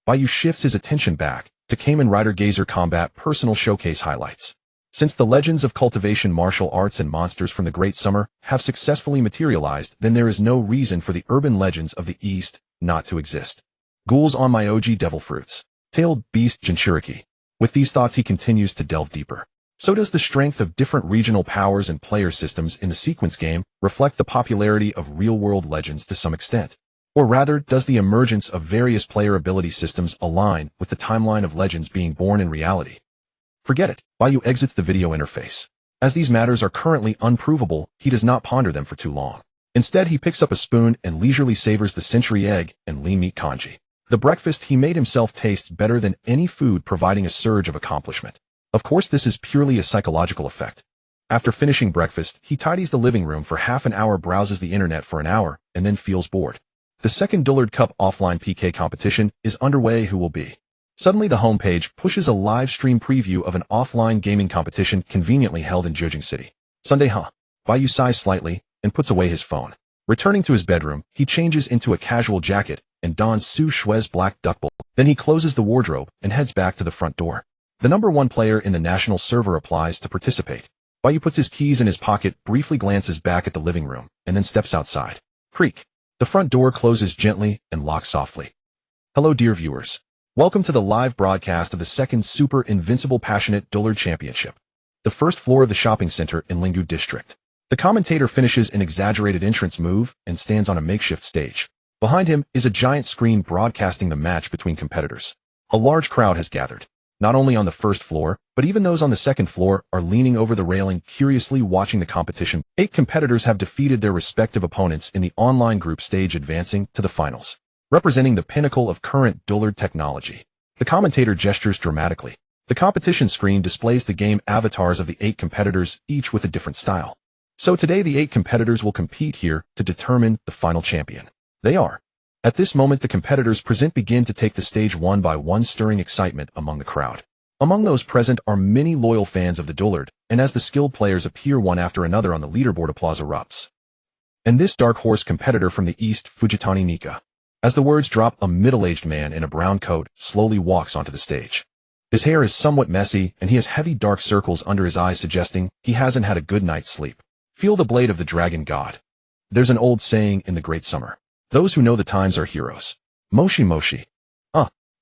Bai Yu shifts his attention back to Kamen Rider Gazer Combat Personal Showcase Highlights. Since the legends of cultivation, martial arts, and monsters from the Great Summer have successfully materialized, then there is no reason for the urban legends of the East not to exist. Ghouls on Myoji, devil fruits. Tailed beast Jinchuriki. With these thoughts, he continues to delve deeper. So does the strength of different regional powers and player systems in the sequence game reflect the popularity of real-world legends to some extent? Or rather, does the emergence of various player ability systems align with the timeline of legends being born in reality? Forget it. Bai Yu exits the video interface. As these matters are currently unprovable, he does not ponder them for too long. Instead, he picks up a spoon and leisurely savors the century egg and lean meat congee. The breakfast he made himself tastes better than any food, providing a surge of accomplishment. Of course, this is purely a psychological effect. After finishing breakfast, he tidies the living room for half an hour, browses the internet for an hour, and then feels bored. The second Dullard Cup offline PK competition is underway. Who will be? Suddenly, the homepage pushes a live stream preview of an offline gaming competition conveniently held in Jiujing City. Sunday, huh? Bai Yu sighs slightly and puts away his phone. Returning to his bedroom, he changes into a casual jacket and dons Su Shui's black duckbill. Then he closes the wardrobe and heads back to the front door. The number 1 player in the national server applies to participate. Bai Yu puts his keys in his pocket, briefly glances back at the living room, and then steps outside. Creak. The front door closes gently and locks softly. Hello, dear viewers. Welcome to the live broadcast of the second Super Invincible Passionate Dullard Championship. The first floor of the shopping center in Linggu District. The commentator finishes an exaggerated entrance move and stands on a makeshift stage. Behind him is a giant screen broadcasting the match between competitors. A large crowd has gathered. Not only on the first floor, but even those on the second floor are leaning over the railing, curiously watching the competition. 8 competitors have defeated their respective opponents in the online group stage, advancing to the finals. Representing the pinnacle of current Dullard technology. The commentator gestures dramatically. The competition screen displays the game avatars of the 8 competitors, each with a different style. So today the 8 competitors will compete here to determine the final champion. They are. At this moment, the competitors begin to take the stage one by one, stirring excitement among the crowd. Among those present are many loyal fans of the dullard, and as the skilled players appear one after another on the leaderboard, applause erupts. And this dark horse competitor from the east, Fujitani Nika. As the words drop, a middle-aged man in a brown coat slowly walks onto the stage. His hair is somewhat messy, and he has heavy dark circles under his eyes suggesting he hasn't had a good night's sleep. Feel the blade of the dragon god. There's an old saying in the great summer. Those who know the times are heroes. Moshi moshi.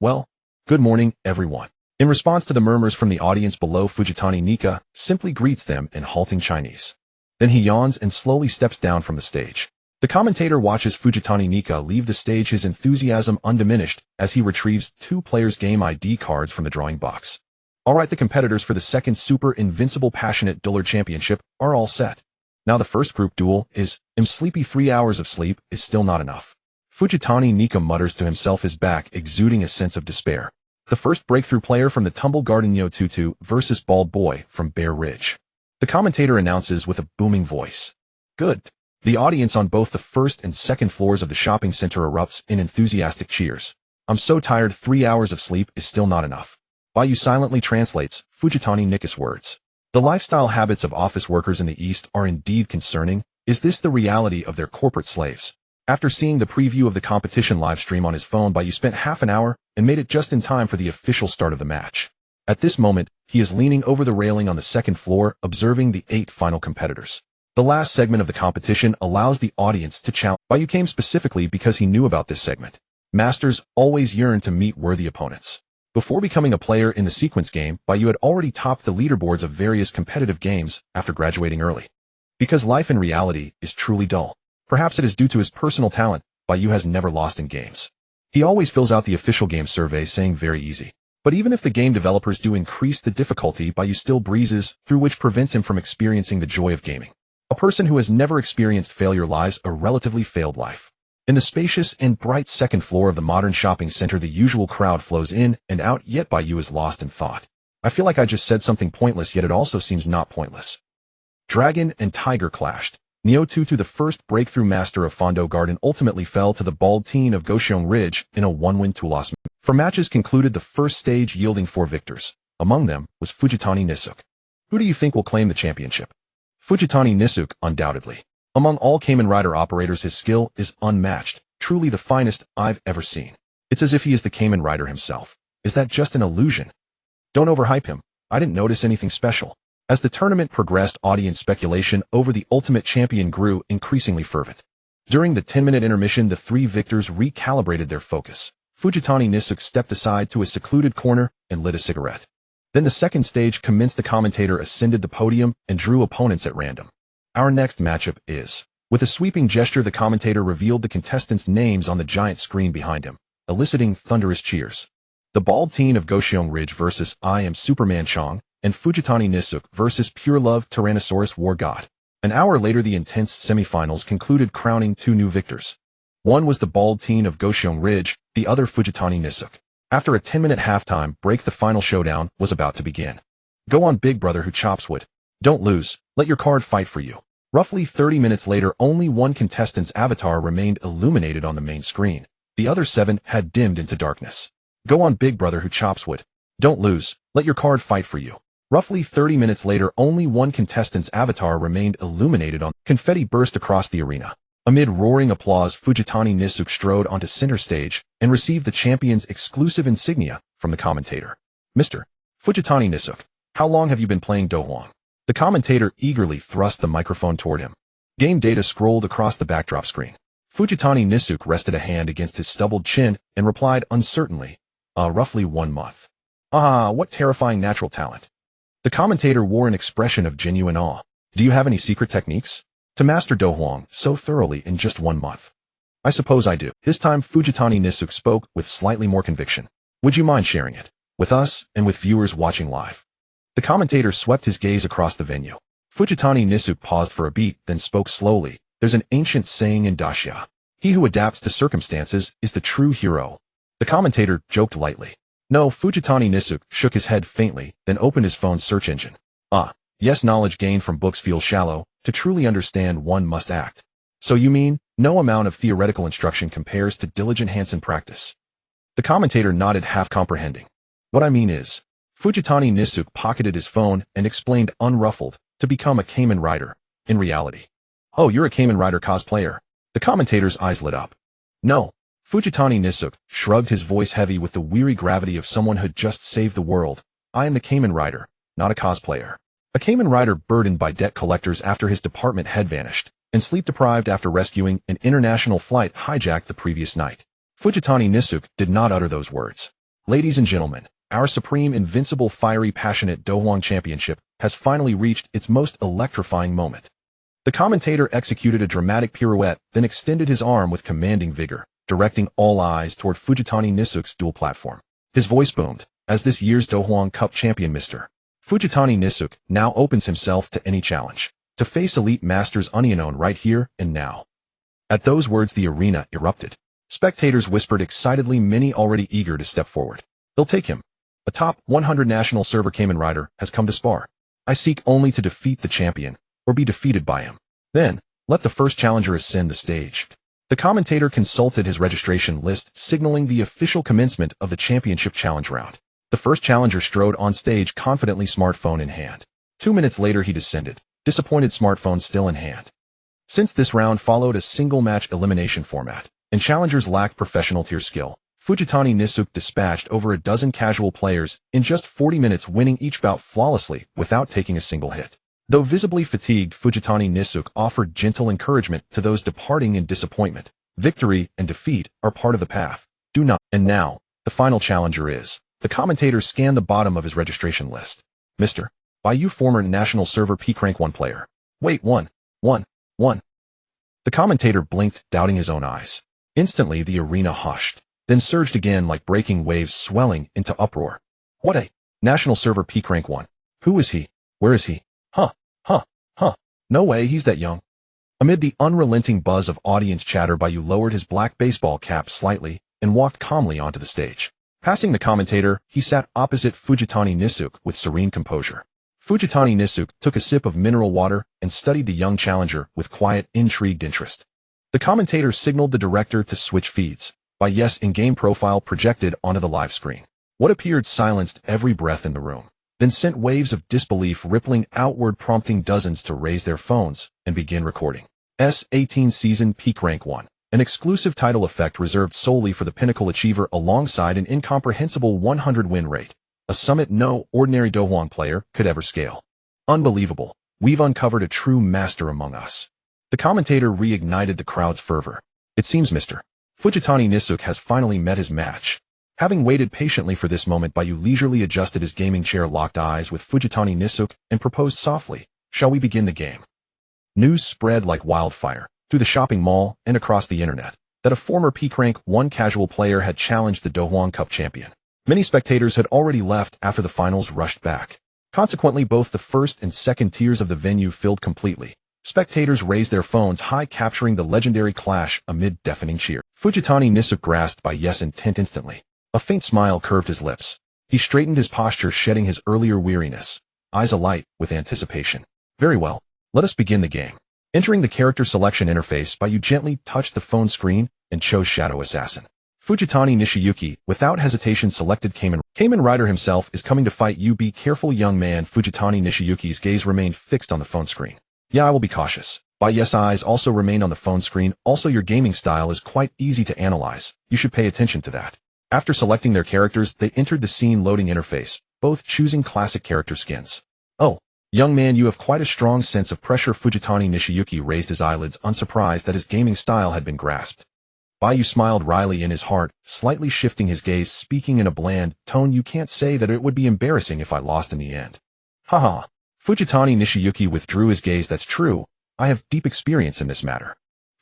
Well, good morning, everyone. In response to the murmurs from the audience below, Fujitani Nika simply greets them in halting Chinese. Then he yawns and slowly steps down from the stage. The commentator watches Fujitani Nika leave the stage, his enthusiasm undiminished as he retrieves 2 players' game ID cards from the drawing box. Alright, the competitors for the second Super Invincible Passionate Dullard Championship are all set. Now the first group duel is, I'm sleepy. 3 hours of sleep is still not enough. Fujitani Nika mutters to himself, his back exuding a sense of despair. The first breakthrough player from the Tumble Garden, Yo Tutu versus Bald Boy from Bear Ridge. The commentator announces with a booming voice. Good. The audience on both the first and second floors of the shopping center erupts in enthusiastic cheers. I'm so tired. 3 hours of sleep is still not enough. Bai Yu silently translates Fujitani Nika's words. The lifestyle habits of office workers in the East are indeed concerning. Is this the reality of their corporate slaves? After seeing the preview of the competition live stream on his phone, Bai Yu spent half an hour and made it just in time for the official start of the match. At this moment, he is leaning over the railing on the second floor, observing the 8 final competitors. The last segment of the competition allows the audience to challenge. Bai Yu came specifically because he knew about this segment. Masters always yearn to meet worthy opponents. Before becoming a player in the sequence game, Bai Yu had already topped the leaderboards of various competitive games after graduating early. Because life in reality is truly dull. Perhaps it is due to his personal talent, Bai Yu has never lost in games. He always fills out the official game survey saying very easy. But even if the game developers do increase the difficulty, Bai Yu still breezes through, which prevents him from experiencing the joy of gaming. A person who has never experienced failure lives a relatively failed life. In the spacious and bright second floor of the modern shopping center, the usual crowd flows in and out, yet Bai Yu is lost in thought. I feel like I just said something pointless, yet it also seems not pointless. Dragon and Tiger clashed. Neo Tutu, the first breakthrough master of Fondo Garden, ultimately fell to the Bald Teen of Gocheong Ridge in a 1-win 2-loss. For matches concluded the first stage, yielding 4 victors. Among them was Fujitani Nisuk. Who do you think will claim the championship? Fujitani Nisuk, undoubtedly. Among all Kamen Rider operators, his skill is unmatched, truly the finest I've ever seen. It's as if he is the Kamen Rider himself. Is that just an illusion? Don't overhype him. I didn't notice anything special. As the tournament progressed, audience speculation over the ultimate champion grew increasingly fervent. During the 10-minute intermission, the 3 victors recalibrated their focus. Fujitani Nisuk stepped aside to a secluded corner and lit a cigarette. Then the second stage commenced. The commentator ascended the podium and drew opponents at random. Our next matchup is... With a sweeping gesture, the commentator revealed the contestants' names on the giant screen behind him, eliciting thunderous cheers. The Bald Teen of Gocheong Ridge versus I Am Superman Chong, and Fujitani Nisuk versus Pure Love Tyrannosaurus War God. An hour later, the intense semifinals concluded, crowning 2 new victors. One was the Bald Teen of Gocheong Ridge, the other Fujitani Nisuk. After a 10-minute halftime break, the final showdown was about to begin. Go on, big brother who chops wood. Don't lose, let your card fight for you. Roughly 30 minutes later, only one contestant's avatar remained illuminated on the main screen. The other 7 had dimmed into darkness. Go on, big brother who chops wood. Don't lose, let your card fight for you. Roughly 30 minutes later, only one contestant's avatar remained illuminated on. Confetti burst across the arena. Amid roaring applause, Fujitani Nisuk strode onto center stage and received the champion's exclusive insignia from the commentator. Mr. Fujitani Nisuk, how long have you been playing Dohwang? The commentator eagerly thrust the microphone toward him. Game data scrolled across the backdrop screen. Fujitani Nisuk rested a hand against his stubbled chin and replied uncertainly, roughly 1 month. Ah, what terrifying natural talent. The commentator wore an expression of genuine awe. Do you have any secret techniques to master Dohwang so thoroughly in just 1 month? I suppose I do. This time Fujitani Nisuk spoke with slightly more conviction. Would you mind sharing it with us and with viewers watching live? The commentator swept his gaze across the venue. Fujitani Nisuk paused for a beat, then spoke slowly. There's an ancient saying in Dacia. He who adapts to circumstances is the true hero. The commentator joked lightly. No, Fujitani Nisuk shook his head faintly, then opened his phone's search engine. Yes, knowledge gained from books feels shallow. To truly understand, one must act. So you mean, no amount of theoretical instruction compares to diligent hands-on practice? The commentator nodded, half comprehending. What I mean is, Fujitani Nisuk pocketed his phone and explained unruffled, to become a Kamen Rider, in reality. Oh, you're a Kamen Rider cosplayer. The commentator's eyes lit up. No. Fujitani Nisuk shrugged, his voice heavy with the weary gravity of someone who'd just saved the world. I am the Kamen Rider, not a cosplayer. A Kamen Rider burdened by debt collectors after his department head vanished, and sleep-deprived after rescuing an international flight hijacked the previous night. Fujitani Nisuk did not utter those words. Ladies and gentlemen, our supreme, invincible, fiery, passionate Dohwang Championship has finally reached its most electrifying moment. The commentator executed a dramatic pirouette, then extended his arm with commanding vigor, directing all eyes toward Fujitani Nisuk's dual platform. His voice boomed, as this year's Dohwang Cup champion Mr. Fujitani Nisuk now opens himself to any challenge, to face elite masters unknown right here and now. At those words the arena erupted. Spectators whispered excitedly, many already eager to step forward. They'll take him. A top 100 national server Kamen Rider has come to spar. I seek only to defeat the champion, or be defeated by him. Then, let the first challenger ascend the stage. The commentator consulted his registration list, signaling the official commencement of the championship challenge round. The first challenger strode on stage, confidently, smartphone in hand. 2 minutes later he descended, disappointed, smartphone still in hand. Since this round followed a single-match elimination format, and challengers lacked professional tier skill, Fujitani Nisuk dispatched over a dozen casual players in just 40 minutes, winning each bout flawlessly without taking a single hit. Though visibly fatigued, Fujitani Nisuk offered gentle encouragement to those departing in disappointment. Victory and defeat are part of the path. Do not. And now, the final challenger is. The commentator scanned the bottom of his registration list. Mr. Bai Yu, former national server P-Crank 1 player. Wait, one. The commentator blinked, doubting his own eyes. Instantly the arena hushed, then surged again like breaking waves, swelling into uproar. What a national server P-Crank 1. Who is he? Where is he? No way, he's that young. Amid the unrelenting buzz of audience chatter, Bai Yu lowered his black baseball cap slightly and walked calmly onto the stage. Passing the commentator, he sat opposite Fujitani Nisuk with serene composure. Fujitani Nisuk took a sip of mineral water and studied the young challenger with quiet, intrigued interest. The commentator signaled the director to switch feeds. Bai Yu's in-game profile projected onto the live screen. What appeared silenced every breath in the room, then sent waves of disbelief rippling outward, prompting dozens to raise their phones and begin recording. S18 Season P-Crank 1, an exclusive title effect reserved solely for the pinnacle achiever alongside an incomprehensible 100 win rate, a summit no ordinary Dohwang player could ever scale. Unbelievable. We've uncovered a true master among us. The commentator reignited the crowd's fervor. It seems Mr. Fujitani Nisuk has finally met his match. Having waited patiently for this moment, Bai Yu leisurely adjusted his gaming chair, locked eyes with Fujitani Nisuk, and proposed softly, "Shall we begin the game?" News spread like wildfire, through the shopping mall and across the internet, that a former P-Crank 1 casual player had challenged the Dohwang Cup champion. Many spectators had already left after the finals rushed back. Consequently, both the first and second tiers of the venue filled completely. Spectators raised their phones high, capturing the legendary clash amid deafening cheer. Fujitani Nisuk grasped Bai Yu's intent instantly. A faint smile curved his lips. He straightened his posture, shedding his earlier weariness, eyes alight with anticipation. Very well, let us begin the game. Entering the character selection interface, Bai Yu gently touched the phone screen and chose Shadow Assassin. Fujitani Nishiyuki, without hesitation, selected Kamen. Kamen Rider himself is coming to fight you. Be careful, young man. Fujitani Nishiyuki's gaze remained fixed on the phone screen. Yeah, I will be cautious. Bai Yu's eyes also remained on the phone screen. Also, your gaming style is quite easy to analyze. You should pay attention to that. After selecting their characters, they entered the scene loading interface, both choosing classic character skins. Oh, young man, you have quite a strong sense of pressure. Fujitani Nishiyuki raised his eyelids, unsurprised that his gaming style had been grasped. Bai Yu smiled wryly in his heart, slightly shifting his gaze, speaking in a bland tone. You can't say that it would be embarrassing if I lost in the end. Haha. Fujitani Nishiyuki withdrew his gaze. That's true. I have deep experience in this matter.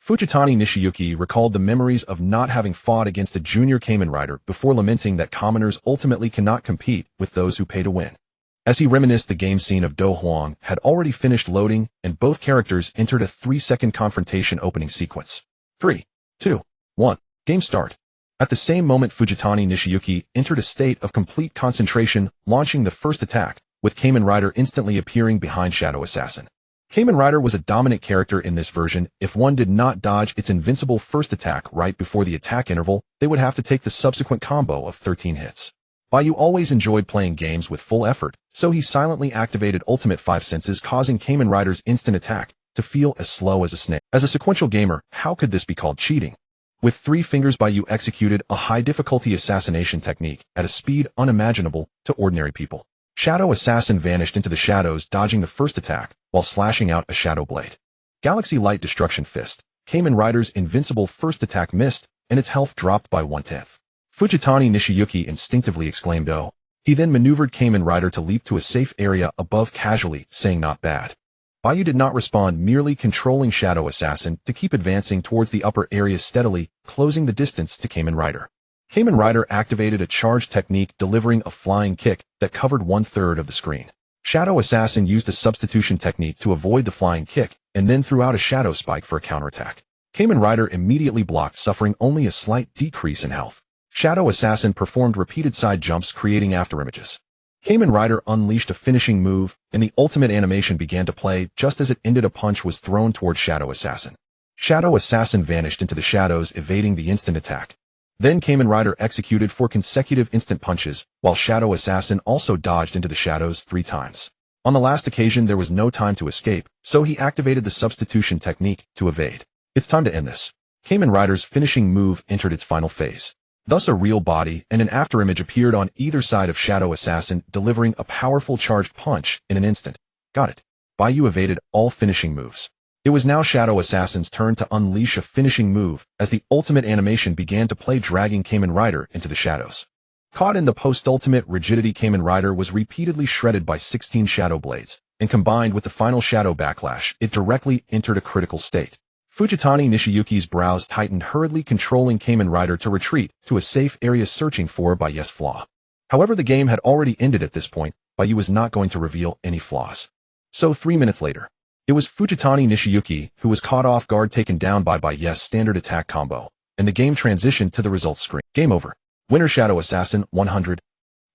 Fujitani Nishiyuki recalled the memories of not having fought against a junior Kamen Rider before lamenting that commoners ultimately cannot compete with those who pay to win. As he reminisced, the game scene of Dohwang had already finished loading, and both characters entered a 3-second confrontation opening sequence. 3, 2, 1, game start. At the same moment, Fujitani Nishiyuki entered a state of complete concentration, launching the first attack, with Kamen Rider instantly appearing behind Shadow Assassin. Kamen Rider was a dominant character in this version. If one did not dodge its invincible first attack right before the attack interval, they would have to take the subsequent combo of 13 hits. Bai Yu always enjoyed playing games with full effort, so he silently activated Ultimate 5 Senses, causing Kamen Rider's instant attack to feel as slow as a snake. As a sequential gamer, how could this be called cheating? With 3 fingers, Bai Yu executed a high-difficulty assassination technique at a speed unimaginable to ordinary people. Shadow Assassin vanished into the shadows, dodging the first attack, while slashing out a shadow blade. Galaxy Light Destruction Fist. Kamen Rider's invincible first attack missed, and its health dropped by 1/10. Fujitani Nishiyuki instinctively exclaimed, "Oh." He then maneuvered Kamen Rider to leap to a safe area above casually, saying not bad. Bai Yu did not respond, merely controlling Shadow Assassin to keep advancing towards the upper area steadily, closing the distance to Kamen Rider. Kamen Rider activated a charge technique, delivering a flying kick that covered 1/3 of the screen. Shadow Assassin used a substitution technique to avoid the flying kick, and then threw out a Shadow Spike for a counterattack. Kamen Rider immediately blocked, suffering only a slight decrease in health. Shadow Assassin performed repeated side jumps, creating afterimages. Kamen Rider unleashed a finishing move, and the ultimate animation began to play. Just as it ended, a punch was thrown towards Shadow Assassin. Shadow Assassin vanished into the shadows, evading the instant attack. Then Kamen Rider executed 4 consecutive instant punches, while Shadow Assassin also dodged into the shadows 3 times. On the last occasion, there was no time to escape, so he activated the substitution technique to evade. It's time to end this. Kamen Rider's finishing move entered its final phase. Thus a real body and an afterimage appeared on either side of Shadow Assassin, delivering a powerful charged punch in an instant. Got it. Bai Yu evaded all finishing moves. It was now Shadow Assassin's turn to unleash a finishing move, as the ultimate animation began to play, dragging Kamen Rider into the shadows. Caught in the post-ultimate rigidity, Kamen Rider was repeatedly shredded by 16 shadow blades, and combined with the final shadow backlash, it directly entered a critical state. Fujitani Nishiyuki's brows tightened, hurriedly controlling Kamen Rider to retreat to a safe area, searching for Bai Yu's flaw. However, the game had already ended at this point. Bai Yu was not going to reveal any flaws. So 3 minutes later, it was Fujitani Nishiyuki who was caught off guard, taken down by Bai Yu's standard attack combo, and the game transitioned to the results screen. Game over. Winner Shadow Assassin, 100.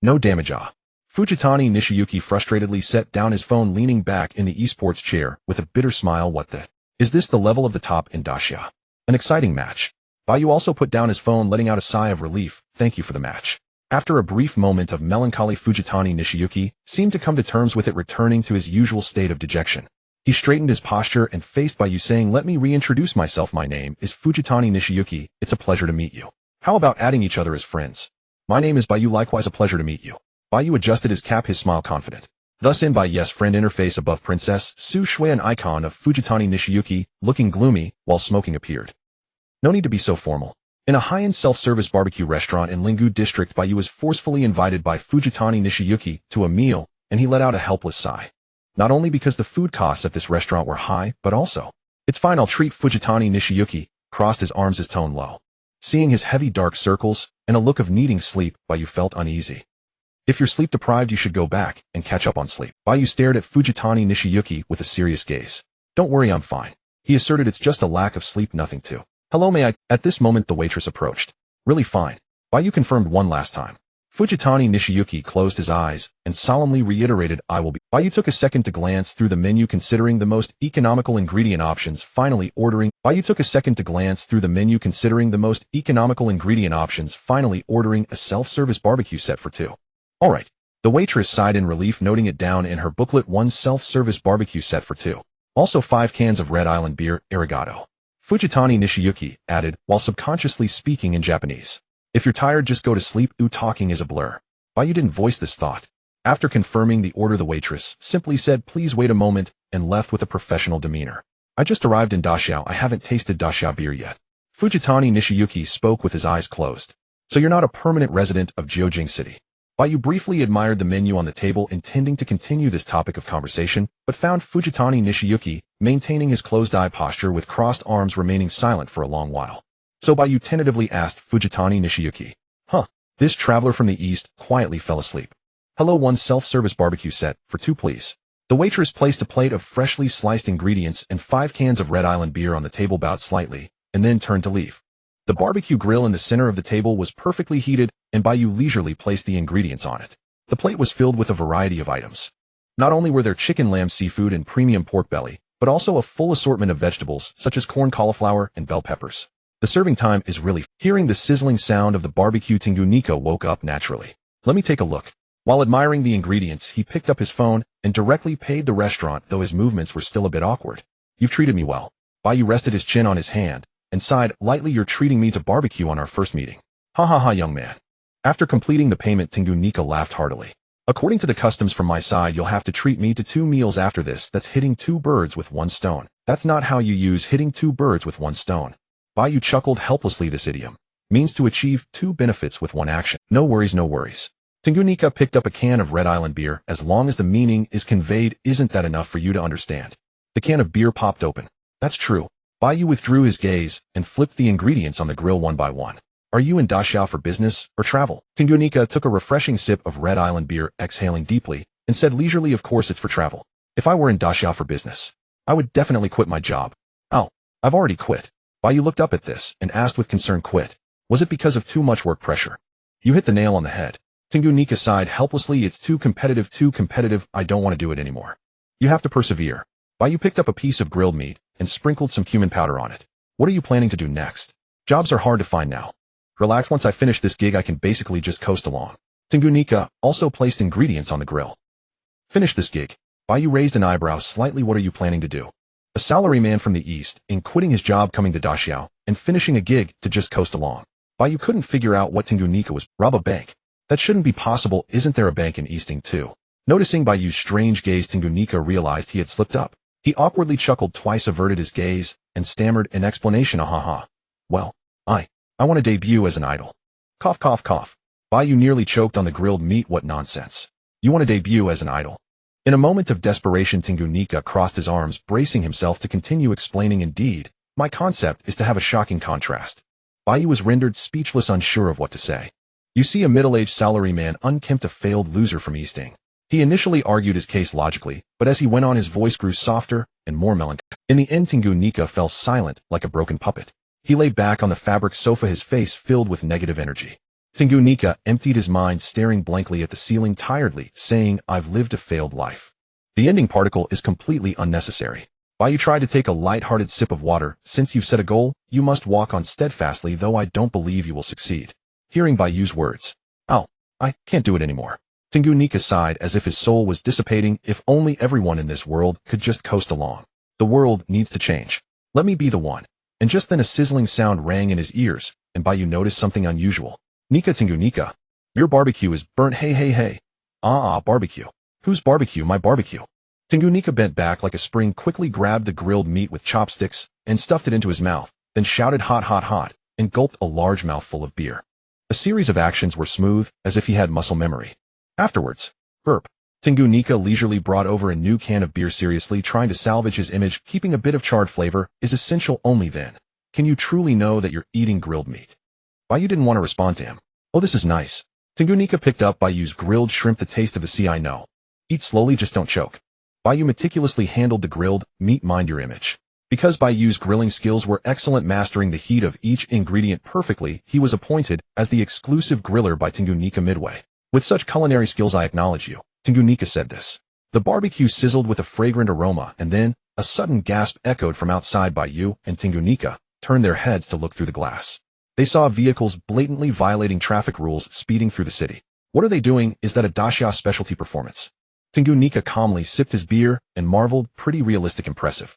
No damage. Fujitani Nishiyuki frustratedly set down his phone, leaning back in the esports chair with a bitter smile. What the? Is this the level of the top in Dacia? An exciting match. Bai Yu also put down his phone, letting out a sigh of relief. Thank you for the match. After a brief moment of melancholy, Fujitani Nishiyuki seemed to come to terms with it, returning to his usual state of dejection. He straightened his posture and faced Bai Yu, saying, "Let me reintroduce myself. My name is Fujitani Nishiyuki. It's a pleasure to meet you. How about adding each other as friends? My name is Bai Yu. Likewise, a pleasure to meet you." Bai Yu adjusted his cap, his smile confident. Thus in Bai Yu's friend interface above Princess Su Shui, an icon of Fujitani Nishiyuki, looking gloomy while smoking, appeared. No need to be so formal. In a high-end self-service barbecue restaurant in Lingu District, Bai Yu was forcefully invited by Fujitani Nishiyuki to a meal, and he let out a helpless sigh. Not only because the food costs at this restaurant were high, but also, "It's fine, I'll treat." Fujitani Nishiyuki crossed his arms, his tone low. Seeing his heavy dark circles and a look of needing sleep, Bai Yu felt uneasy. "If you're sleep deprived, you should go back and catch up on sleep." Bai Yu stared at Fujitani Nishiyuki with a serious gaze. "Don't worry, I'm fine," he asserted. "It's just a lack of sleep, nothing to." "Hello, may I?" At this moment, the waitress approached. "Really fine," Bai Yu confirmed one last time. Fujitani Nishiyuki closed his eyes and solemnly reiterated, "I will be." Bai Yu took a second to glance through the menu, considering the most economical ingredient options, finally ordering. Bai Yu took a second to glance through the menu, considering the most economical ingredient options, finally ordering a self-service barbecue set for 2. "All right." The waitress sighed in relief, noting it down in her booklet. "One self-service barbecue set for 2. Also 5 cans of Red Island beer, arigato." Fujitani Nishiyuki added, while subconsciously speaking in Japanese. "If you're tired, just go to sleep." Talking is a blur. Bai Yu didn't voice this thought. After confirming the order, the waitress simply said, "Please wait a moment," and left with a professional demeanor. "I just arrived in Dachau. I haven't tasted Dachau beer yet." Fujitani Nishiyuki spoke with his eyes closed. "So you're not a permanent resident of Jiujing City?" Bai Yu briefly admired the menu on the table, intending to continue this topic of conversation, but found Fujitani Nishiyuki maintaining his closed-eye posture with crossed arms, remaining silent for a long while. So Bai Yu tentatively asked Fujitani Nishiyuki, This traveler from the east quietly fell asleep. "Hello, one self-service barbecue set, for 2 please." The waitress placed a plate of freshly sliced ingredients and 5 cans of Red Island beer on the table, bowed slightly, and then turned to leave. The barbecue grill in the center of the table was perfectly heated, and Bai Yu leisurely placed the ingredients on it. The plate was filled with a variety of items. Not only were there chicken, lamb, seafood, and premium pork belly, but also a full assortment of vegetables, such as corn, cauliflower, and bell peppers. The serving time is really... Hearing the sizzling sound of the barbecue, Tengu Nico woke up naturally. Let me take a look. While admiring the ingredients, he picked up his phone and directly paid the restaurant, though his movements were still a bit awkward. You've treated me well. Bai Yu rested his chin on his hand and sighed lightly. You're treating me to barbecue on our first meeting. Ha ha ha, young man. After completing the payment, Tengu Nika laughed heartily. According to the customs from my side, you'll have to treat me to 2 meals after this. That's hitting 2 birds with 1 stone. That's not how you use hitting 2 birds with 1 stone. Bai Yu chuckled helplessly. This idiom means to achieve 2 benefits with 1 action. No worries, no worries. Tengu Nika picked up a can of Red Island beer. As long as the meaning is conveyed, isn't that enough for you to understand? The can of beer popped open. That's true. Bai Yu withdrew his gaze and flipped the ingredients on the grill one by one. Are you in Daxiao for business or travel? Tengu Nika took a refreshing sip of Red Island beer, exhaling deeply, and said leisurely, of course it's for travel. If I were in Daxiao for business, I would definitely quit my job. Oh, I've already quit. Bai Yu looked up at this and asked with concern, quit? Was it because of too much work pressure? You hit the nail on the head. Tengu Nika sighed helplessly. It's too competitive. I don't want to do it anymore. You have to persevere. Bai Yu picked up a piece of grilled meat and sprinkled some cumin powder on it. What are you planning to do next? Jobs are hard to find now. Relax, once I finish this gig I can basically just coast along. Tengu Nika also placed ingredients on the grill. Finish this gig. Bai Yu raised an eyebrow slightly. What are you planning to do? A salaryman from the east, in quitting his job, coming to Daxiao, and finishing a gig to just coast along. Bai Yu couldn't figure out what Tengu Nika was. Rob a bank. That shouldn't be possible. Isn't there a bank in Easting too? Noticing Bai Yu's strange gaze, Tengu Nika realized he had slipped up. He awkwardly chuckled twice, averted his gaze, and stammered an explanation. Ahaha. Well, I want to debut as an idol. Cough, cough, cough. Bai Yu nearly choked on the grilled meat. What nonsense. You want to debut as an idol? In a moment of desperation, Tengu Nika crossed his arms, bracing himself to continue explaining. Indeed, my concept is to have a shocking contrast. Bai Yu was rendered speechless, unsure of what to say. You see, a middle-aged salaryman, unkempt, a failed loser from Easting. He initially argued his case logically, but as he went on his voice grew softer and more melancholy. In the end, Tengu Nika fell silent like a broken puppet. He lay back on the fabric sofa, his face filled with negative energy. Tengu Nika emptied his mind, staring blankly at the ceiling tiredly, saying, I've lived a failed life. The ending particle is completely unnecessary. Bai Yu tried to take a light-hearted sip of water. Since you've set a goal, you must walk on steadfastly, though I don't believe you will succeed. Hearing Bai Yu's words, I can't do it anymore. Tengu Nika sighed as if his soul was dissipating. If only everyone in this world could just coast along. The world needs to change. Let me be the one. And just then a sizzling sound rang in his ears, and Bai Yu noticed something unusual. Nika, Tengu Nika. Your barbecue is burnt. Hey. Barbecue. Whose barbecue? My barbecue. Tengu Nika bent back like a spring, quickly grabbed the grilled meat with chopsticks, and stuffed it into his mouth, then shouted hot, and gulped a large mouthful of beer. A series of actions were smooth, as if he had muscle memory. Afterwards, burp. Tengu Nika leisurely brought over a new can of beer, seriously trying to salvage his image. Keeping a bit of charred flavor is essential. Only then can you truly know that you're eating grilled meat. Bai Yu didn't want to respond to him. Oh, this is nice. Tengu Nika picked up Bai Yu's grilled shrimp. The taste of the sea, I know. Eat slowly, just don't choke. Bai Yu meticulously handled the grilled meat. Mind your image. Because Bai Yu's grilling skills were excellent, mastering the heat of each ingredient perfectly, he was appointed as the exclusive griller by Tengu Nika midway. With such culinary skills, I acknowledge you. Tengu Nika said this. The barbecue sizzled with a fragrant aroma, and then a sudden gasp echoed from outside. Bai Yu and Tengu Nika turned their heads to look through the glass. They saw vehicles blatantly violating traffic rules speeding through the city. What are they doing? Is that a Daxiao specialty performance? Tengu Nika calmly sipped his beer and marveled. Pretty realistic, impressive.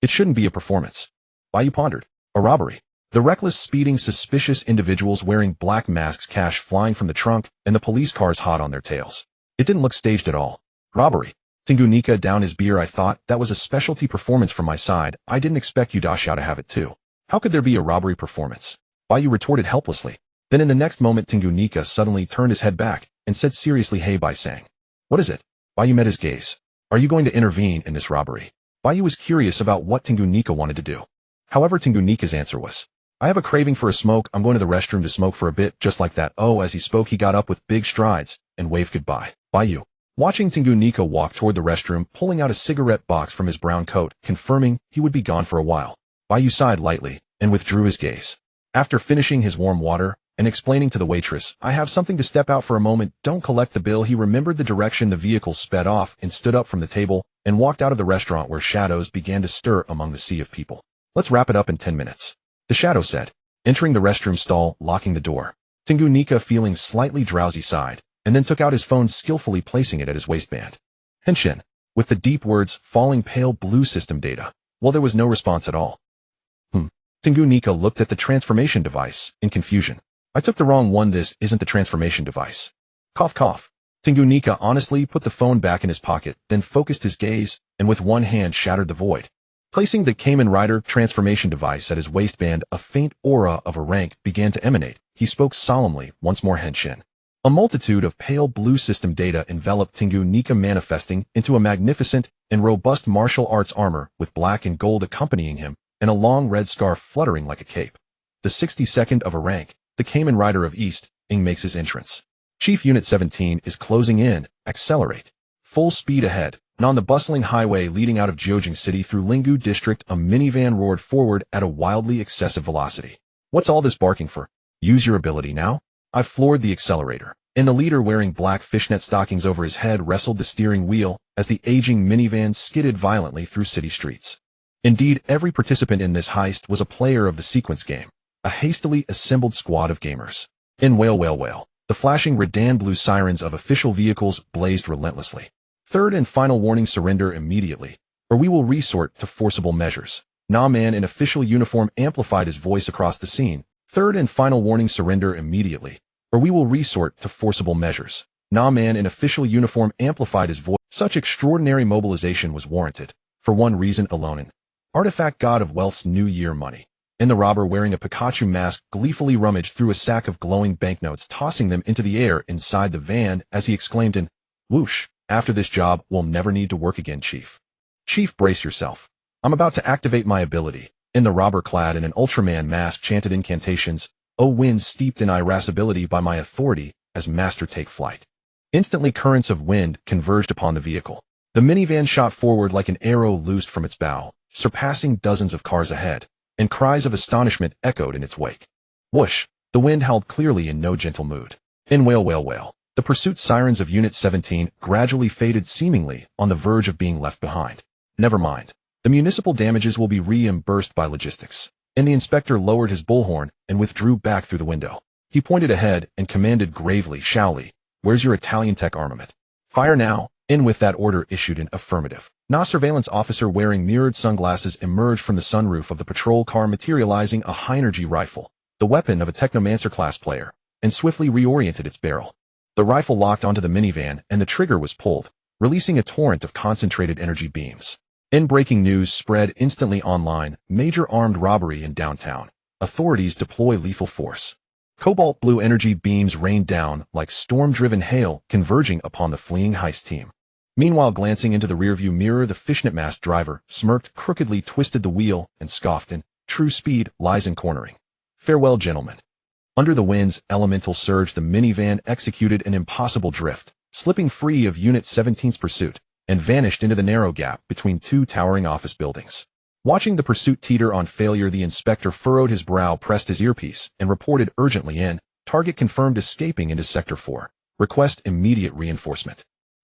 It shouldn't be a performance. Bai Yu pondered. A robbery. The reckless speeding, suspicious individuals wearing black masks, cash flying from the trunk, and the police cars hot on their tails. It didn't look staged at all. Robbery. Tengu Nika downed his beer. I thought that was a specialty performance from my side. I didn't expect you Daxiao to have it too. How could there be a robbery performance? Bai Yu retorted helplessly. Then in the next moment, Tengu Nika suddenly turned his head back and said seriously, Hey Bai, sang. What is it? Bai Yu met his gaze. Are you going to intervene in this robbery? Bai Yu was curious about what Tengu Nika wanted to do. However, Tengu Nika's answer was, I have a craving for a smoke. I'm going to the restroom to smoke for a bit. Just like that. Oh, as he spoke, he got up with big strides and waved goodbye. Bai Yu, watching Tengu Nika walk toward the restroom, pulling out a cigarette box from his brown coat, confirming he would be gone for a while. Bai Yu sighed lightly and withdrew his gaze. After finishing his warm water and explaining to the waitress, I have something to step out for a moment. Don't collect the bill. He remembered the direction the vehicle sped off and stood up from the table and walked out of the restaurant, where shadows began to stir among the sea of people. Let's wrap it up in 10 minutes. The shadow said, entering the restroom stall, locking the door. Tengu Nika, feeling slightly drowsy, sighed. and then took out his phone, skillfully placing it at his waistband. Henshin, with the deep words, falling pale blue system data. Well, there was no response at all. Tengu Nika looked at the transformation device in confusion. I took the wrong one. This isn't the transformation device. Cough, cough. Tengu Nika honestly put the phone back in his pocket, then focused his gaze, and with one hand shattered the void. Placing the Kamen Rider transformation device at his waistband, a faint aura of a rank began to emanate. He spoke solemnly, once more, Henshin. A multitude of pale blue system data enveloped Tengu Nika, manifesting into a magnificent and robust martial arts armor with black and gold accompanying him, and a long red scarf fluttering like a cape. The 62nd of a rank, the Kamen Rider of East, Ing makes his entrance. Chief Unit 17 is closing in. Accelerate. Full speed ahead. And on the bustling highway leading out of Jiujing City through Lingu District, a minivan roared forward at a wildly excessive velocity. What's all this barking for? Use your ability now? I floored the accelerator. And the leader, wearing black fishnet stockings over his head, wrestled the steering wheel as the aging minivan skidded violently through city streets. Indeed, every participant in this heist was a player of the sequence game, a hastily assembled squad of gamers. In wail, wail, wail, the flashing Redan blue sirens of official vehicles blazed relentlessly. Third and final warning: surrender immediately, or we will resort to forcible measures. Na man in official uniform amplified his voice across the scene. Third and final warning: surrender immediately, or we will resort to forcible measures. Na man in official uniform amplified his voice. Such extraordinary mobilization was warranted, for one reason alone: Artifact God of Wealth's New Year money. And the robber, wearing a Pikachu mask, gleefully rummaged through a sack of glowing banknotes, tossing them into the air inside the van as he exclaimed in whoosh, "After this job, we'll never need to work again, Chief. Chief, brace yourself. I'm about to activate my ability." And the robber, clad in an Ultraman mask, chanted incantations. "O wind steeped in irascibility by my authority, as master, take flight." Instantly, currents of wind converged upon the vehicle. The minivan shot forward like an arrow loosed from its bow, surpassing dozens of cars ahead, and cries of astonishment echoed in its wake. Whoosh! The wind howled clearly, in no gentle mood. In wail, wail, wail, the pursuit sirens of Unit 17 gradually faded, seemingly on the verge of being left behind. Never mind. The municipal damages will be reimbursed by logistics. And the inspector lowered his bullhorn and withdrew back through the window. He pointed ahead and commanded gravely, "Shaoli, where's your Italian tech armament? Fire now." And with that order issued an affirmative. A surveillance officer wearing mirrored sunglasses emerged from the sunroof of the patrol car, materializing a high-energy rifle, the weapon of a Technomancer-class player, and swiftly reoriented its barrel. The rifle locked onto the minivan, and the trigger was pulled, releasing a torrent of concentrated energy beams. In breaking news spread instantly online: major armed robbery in downtown. Authorities deploy lethal force. Cobalt blue energy beams rained down like storm-driven hail, converging upon the fleeing heist team. Meanwhile, glancing into the rearview mirror, the fishnet-masked driver smirked crookedly, twisted the wheel, and scoffed in true speed lies in cornering. Farewell, gentlemen. Under the wind's elemental surge, the minivan executed an impossible drift, slipping free of Unit 17's pursuit, and vanished into the narrow gap between two towering office buildings. Watching the pursuit teeter on failure, the inspector furrowed his brow, pressed his earpiece, and reported urgently in target confirmed, escaping into Sector 4. Request immediate reinforcement.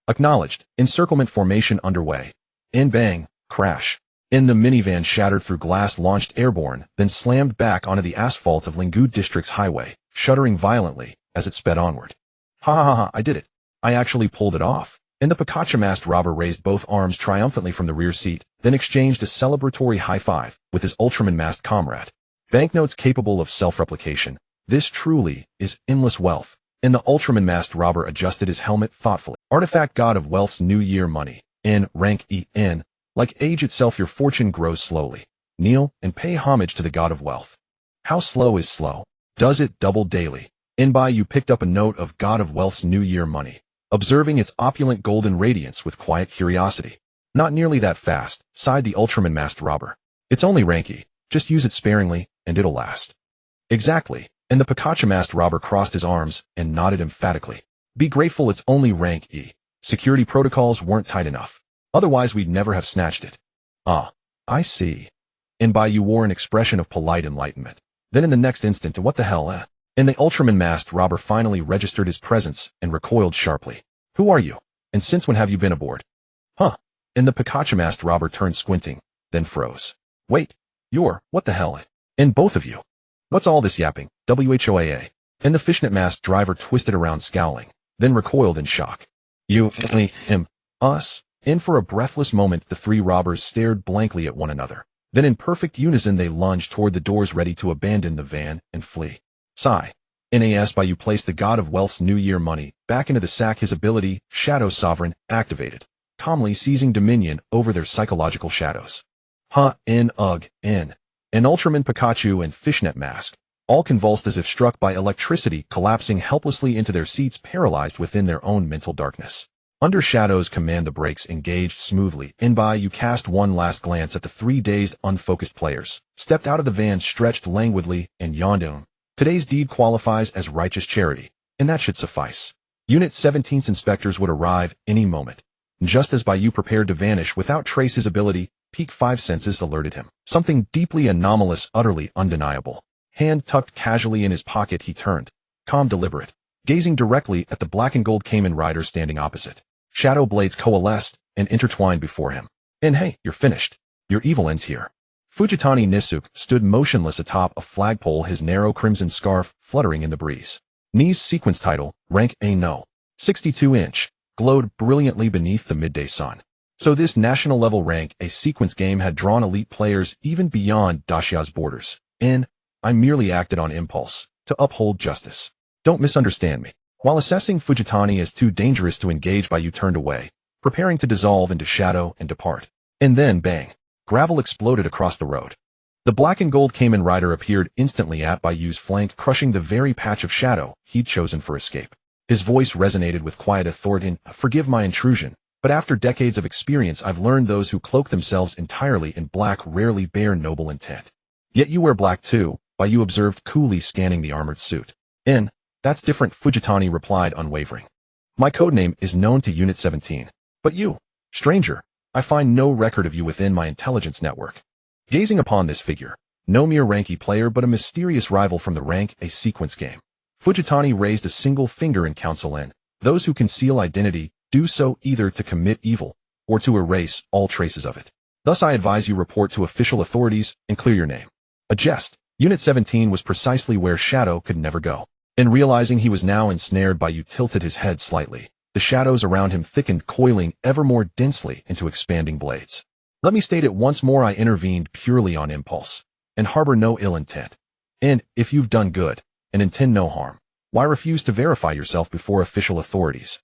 Acknowledged. Encirclement formation underway. In bang, crash. In the minivan shattered through glass, launched airborne, then slammed back onto the asphalt of Lingu District's highway, shuddering violently as it sped onward. Ha ha ha, I did it. I actually pulled it off. And the Pikachu-masked robber raised both arms triumphantly from the rear seat, then exchanged a celebratory high-five with his Ultraman-masked comrade. Banknotes capable of self-replication. This truly is endless wealth. And the Ultraman-masked robber adjusted his helmet thoughtfully. Artifact God of Wealth's New Year money. In rank EN. Like age itself, your fortune grows slowly. Kneel and pay homage to the God of Wealth. How slow is slow? Does it double daily? In Bai Yu picked up a note of God of Wealth's New Year money, observing its opulent golden radiance with quiet curiosity. Not nearly that fast, sighed the Ultraman-masked robber. It's only rank E. Just use it sparingly, and it'll last. Exactly. And the Pikachu-masked robber crossed his arms and nodded emphatically. Be grateful it's only rank E. Security protocols weren't tight enough. Otherwise we'd never have snatched it. Ah, I see. And Bai Yu wore an expression of polite enlightenment. Then in the next instant, what the hell, eh? And the Ultraman-masked robber finally registered his presence and recoiled sharply. Who are you? And since when have you been aboard? Huh? And the Pikachu-masked robber turned, squinting, then froze. Wait, what the hell, eh? And both of you? What's all this yapping? WHOAA. And the fishnet-masked driver twisted around, scowling. then recoiled in shock. You, me, him, us? And for a breathless moment the three robbers stared blankly at one another. Then in perfect unison they lunged toward the doors ready to abandon the van and flee. Sigh. Nas Bai Yu placed the god of wealth's New Year money back into the sack. His ability, Shadow Sovereign, activated, calmly seizing dominion over their psychological shadows. An Ultraman Pikachu and Fishnet Mask, all convulsed as if struck by electricity, collapsing helplessly into their seats, paralyzed within their own mental darkness. Under Shadow's command the brakes engaged smoothly. Bai Yu cast one last glance at the three dazed, unfocused players, stepped out of the van, stretched languidly, and yawned. Today's deed qualifies as righteous charity, and that should suffice. Unit 17's inspectors would arrive any moment. Just as Bai Yu prepared to vanish without trace, his ability, Peak 5 Senses, alerted him. Something deeply anomalous, utterly undeniable. Hand tucked casually in his pocket, he turned, calm, deliberate, gazing directly at the black and gold Kamen Rider standing opposite. Shadow blades coalesced and intertwined before him. And hey, you're finished. Your evil ends here. Fujitani Nisuke stood motionless atop a flagpole, his narrow crimson scarf fluttering in the breeze. Ni's sequence title, Rank A No. 62-inch, glowed brilliantly beneath the midday sun. So this national-level Rank A sequence game had drawn elite players even beyond Dashia's borders. And I merely acted on impulse, to uphold justice. Don't misunderstand me. While assessing Fujitani as too dangerous to engage, Bai Yu turned away, preparing to dissolve into shadow and depart. And then, bang! Gravel exploded across the road. The black and gold Kamen Rider appeared instantly at Bai Yu's flank, crushing the very patch of shadow he'd chosen for escape. His voice resonated with quiet authority. Forgive my intrusion, but after decades of experience I've learned those who cloak themselves entirely in black rarely bear noble intent. Yet you wear black too, Bai Yu observed, coolly scanning the armored suit. That's different, Fujitani replied, unwavering. My codename is known to Unit 17. But you, stranger, I find no record of you within my intelligence network. Gazing upon this figure, no mere Rank E player but a mysterious rival from the Rank A sequence game, Fujitani raised a single finger in council. Those who conceal identity do so either to commit evil or to erase all traces of it. Thus I advise you report to official authorities and clear your name. A jest. Unit 17 was precisely where Shadow could never go. And realizing he was now ensnared, Bai Yu tilted his head slightly. The shadows around him thickened, coiling ever more densely into expanding blades. Let me state it once more, I intervened purely on impulse, and harbor no ill intent. And, if you've done good, and intend no harm, why refuse to verify yourself before official authorities?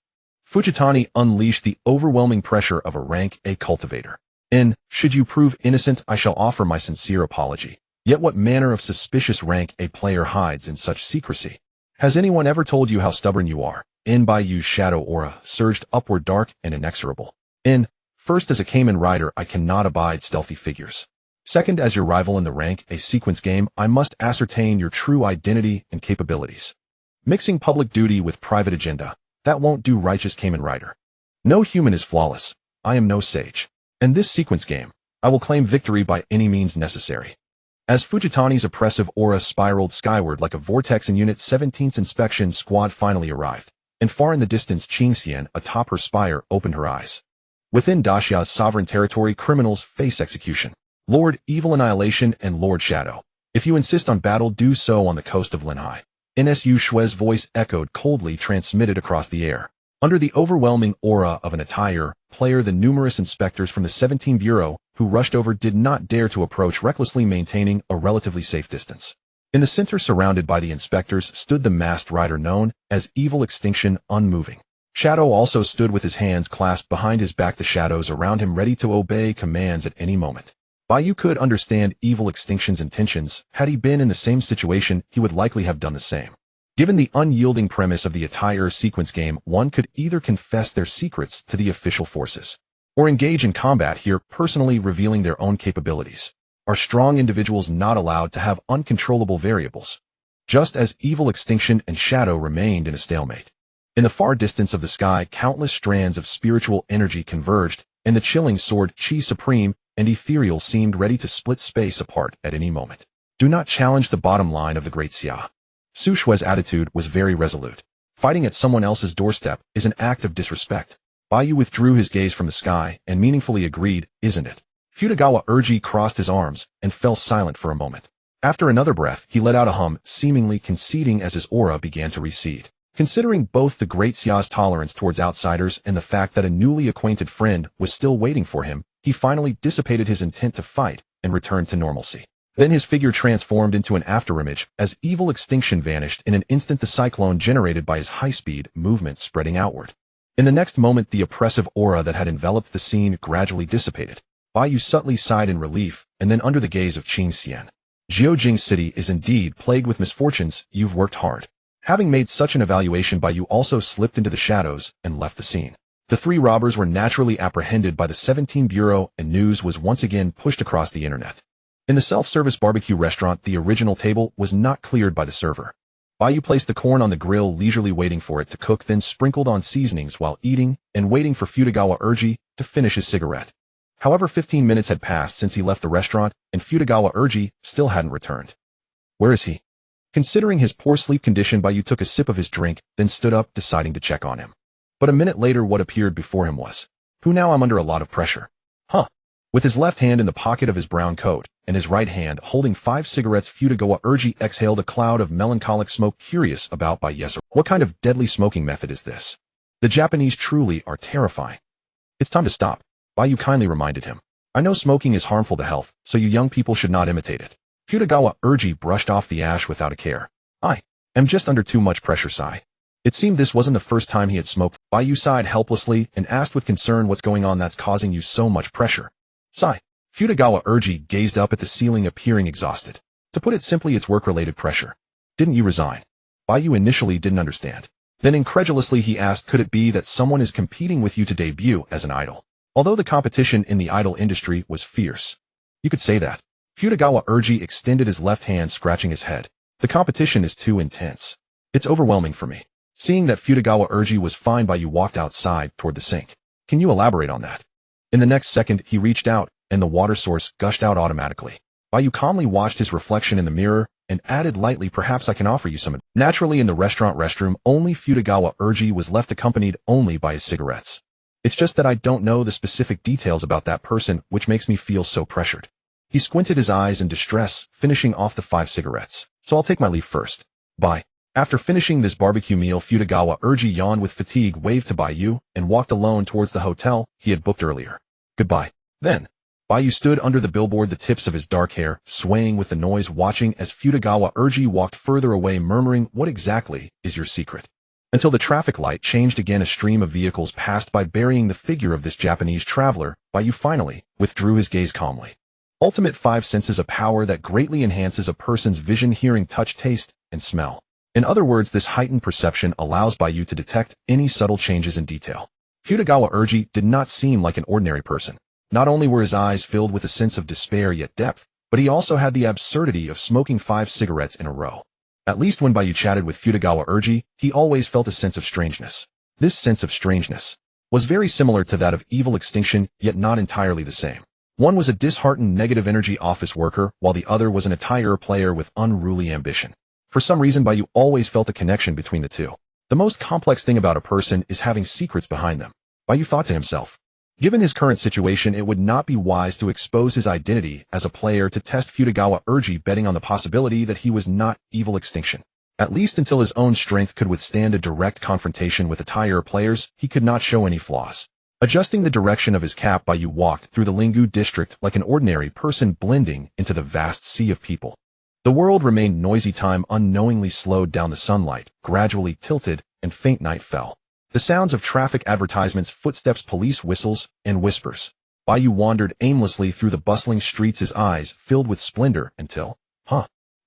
Fujitani unleashed the overwhelming pressure of a Rank A cultivator. And, should you prove innocent, I shall offer my sincere apology. Yet what manner of suspicious Rank A player hides in such secrecy? Has anyone ever told you how stubborn you are? Bai Yu's shadow aura surged upward, dark and inexorable. First, as a Kamen Rider, I cannot abide stealthy figures. Second, as your rival in the Rank A sequence game, I must ascertain your true identity and capabilities. Mixing public duty with private agenda, that won't do, righteous Kamen Rider. No human is flawless. I am no sage. In this sequence game, I will claim victory by any means necessary. As Fujitani's oppressive aura spiraled skyward like a vortex, in Unit 17's inspection squad finally arrived, and far in the distance Qingxian, atop her spire, opened her eyes. Within Dashia's sovereign territory, criminals face execution. Lord Evil Annihilation and Lord Shadow. If you insist on battle, do so on the coast of Linhai. NSU Shue's voice echoed coldly, transmitted across the air. Under the overwhelming aura of an entire player, the numerous inspectors from the 17 Bureau who rushed over did not dare to approach, recklessly maintaining a relatively safe distance. In the center, surrounded by the inspectors, stood the masked rider known as Evil Extinction, unmoving. Shadow also stood with his hands clasped behind his back, the shadows around him ready to obey commands at any moment. Bai Yu could understand Evil Extinction's intentions. Had he been in the same situation, he would likely have done the same. Given the unyielding premise of the entire sequence game, one could either confess their secrets to the official forces, or engage in combat here, personally revealing their own capabilities. Are strong individuals not allowed to have uncontrollable variables? Just as Evil Extinction and Shadow remained in a stalemate. In the far distance of the sky, countless strands of spiritual energy converged, and the chilling sword Chi Supreme and Ethereal seemed ready to split space apart at any moment. Do not challenge the bottom line of the Great Xia. Su Shue's attitude was very resolute. Fighting at someone else's doorstep is an act of disrespect. Bai Yu withdrew his gaze from the sky and meaningfully agreed, isn't it? Futagawa Urgi crossed his arms and fell silent for a moment. After another breath, he let out a hum, seemingly conceding as his aura began to recede. Considering both the great Xia's tolerance towards outsiders and the fact that a newly acquainted friend was still waiting for him, he finally dissipated his intent to fight and returned to normalcy. Then his figure transformed into an afterimage as evil extinction vanished in an instant, the cyclone generated by his high-speed movement spreading outward. In the next moment, the oppressive aura that had enveloped the scene gradually dissipated. Bai Yu subtly sighed in relief, and then under the gaze of Qing Xian. Jiujing City is indeed plagued with misfortunes. You've worked hard. Having made such an evaluation, Bai Yu also slipped into the shadows and left the scene. The three robbers were naturally apprehended by the 17 Bureau, and news was once again pushed across the internet. In the self-service barbecue restaurant, the original table was not cleared by the server. Bai Yu placed the corn on the grill, leisurely waiting for it to cook, then sprinkled on seasonings while eating and waiting for Futagawa Urji to finish his cigarette. However, 15 minutes had passed since he left the restaurant, and Futagawa Urji still hadn't returned. Where is he? Considering his poor sleep condition, Bai Yu took a sip of his drink, then stood up, deciding to check on him. But a minute later, what appeared before him was, "Who now? I'm under a lot of pressure." Huh. With his left hand in the pocket of his brown coat, and his right hand holding 5 cigarettes, Futagawa Urji exhaled a cloud of melancholic smoke. Curious about Bai Yu. What kind of deadly smoking method is this? The Japanese truly are terrifying. It's time to stop, Bai Yu kindly reminded him. I know smoking is harmful to health, so you young people should not imitate it. Futagawa Urji brushed off the ash without a care. I am just under too much pressure, sigh. It seemed this wasn't the first time he had smoked. Bai Yu sighed helplessly and asked with concern, what's going on that's causing you so much pressure? Sigh. Futagawa Urji gazed up at the ceiling, appearing exhausted. To put it simply, it's work-related pressure. Didn't you resign? Bai Yu initially didn't understand. Then incredulously he asked, could it be that someone is competing with you to debut as an idol? Although the competition in the idol industry was fierce. You could say that. Futagawa Urji extended his left hand, scratching his head. The competition is too intense. It's overwhelming for me. Seeing that Futagawa Urji was fine, Bai Yu walked outside toward the sink. Can you elaborate on that? In the next second, he reached out, and the water source gushed out automatically. Bai Yu calmly watched his reflection in the mirror and added lightly, perhaps I can offer you some. Naturally, in the restaurant restroom, only Futagawa Urji was left, accompanied only by his cigarettes. It's just that I don't know the specific details about that person, which makes me feel so pressured. He squinted his eyes in distress, finishing off the 5 cigarettes. So I'll take my leave first. Bye. After finishing this barbecue meal, Futagawa Urji yawned with fatigue, waved to Bai Yu, and walked alone towards the hotel he had booked earlier. Goodbye. Then, Bai Yu stood under the billboard, the tips of his dark hair swaying with the noise, watching as Futagawa Urji walked further away, murmuring, what exactly is your secret? Until the traffic light changed again, a stream of vehicles passed by, burying the figure of this Japanese traveler. Bai Yu finally withdrew his gaze calmly. Ultimate 5 senses, a power that greatly enhances a person's vision, hearing, touch, taste, and smell. In other words, this heightened perception allows Bai Yu to detect any subtle changes in detail. Futagawa Urji did not seem like an ordinary person. Not only were his eyes filled with a sense of despair yet depth, but he also had the absurdity of smoking 5 cigarettes in a row. At least when Bai Yu chatted with Futagawa Urji, he always felt a sense of strangeness. This sense of strangeness was very similar to that of evil extinction, yet not entirely the same. One was a disheartened negative energy office worker, while the other was an attire player with unruly ambition. For some reason, Bai Yu always felt a connection between the two. The most complex thing about a person is having secrets behind them. Bai Yu thought to himself. Given his current situation, it would not be wise to expose his identity as a player to test Futagawa Urji, betting on the possibility that he was not evil extinction. At least until his own strength could withstand a direct confrontation with attire players, he could not show any flaws. Adjusting the direction of his cap, Bai Yu walked through the Linggu district like an ordinary person, blending into the vast sea of people. The world remained noisy. Time unknowingly slowed down. The sunlight gradually tilted, and faint night fell. The sounds of traffic, advertisements, footsteps, police whistles, and whispers. Bai Yu wandered aimlessly through the bustling streets, his eyes filled with splendor, until,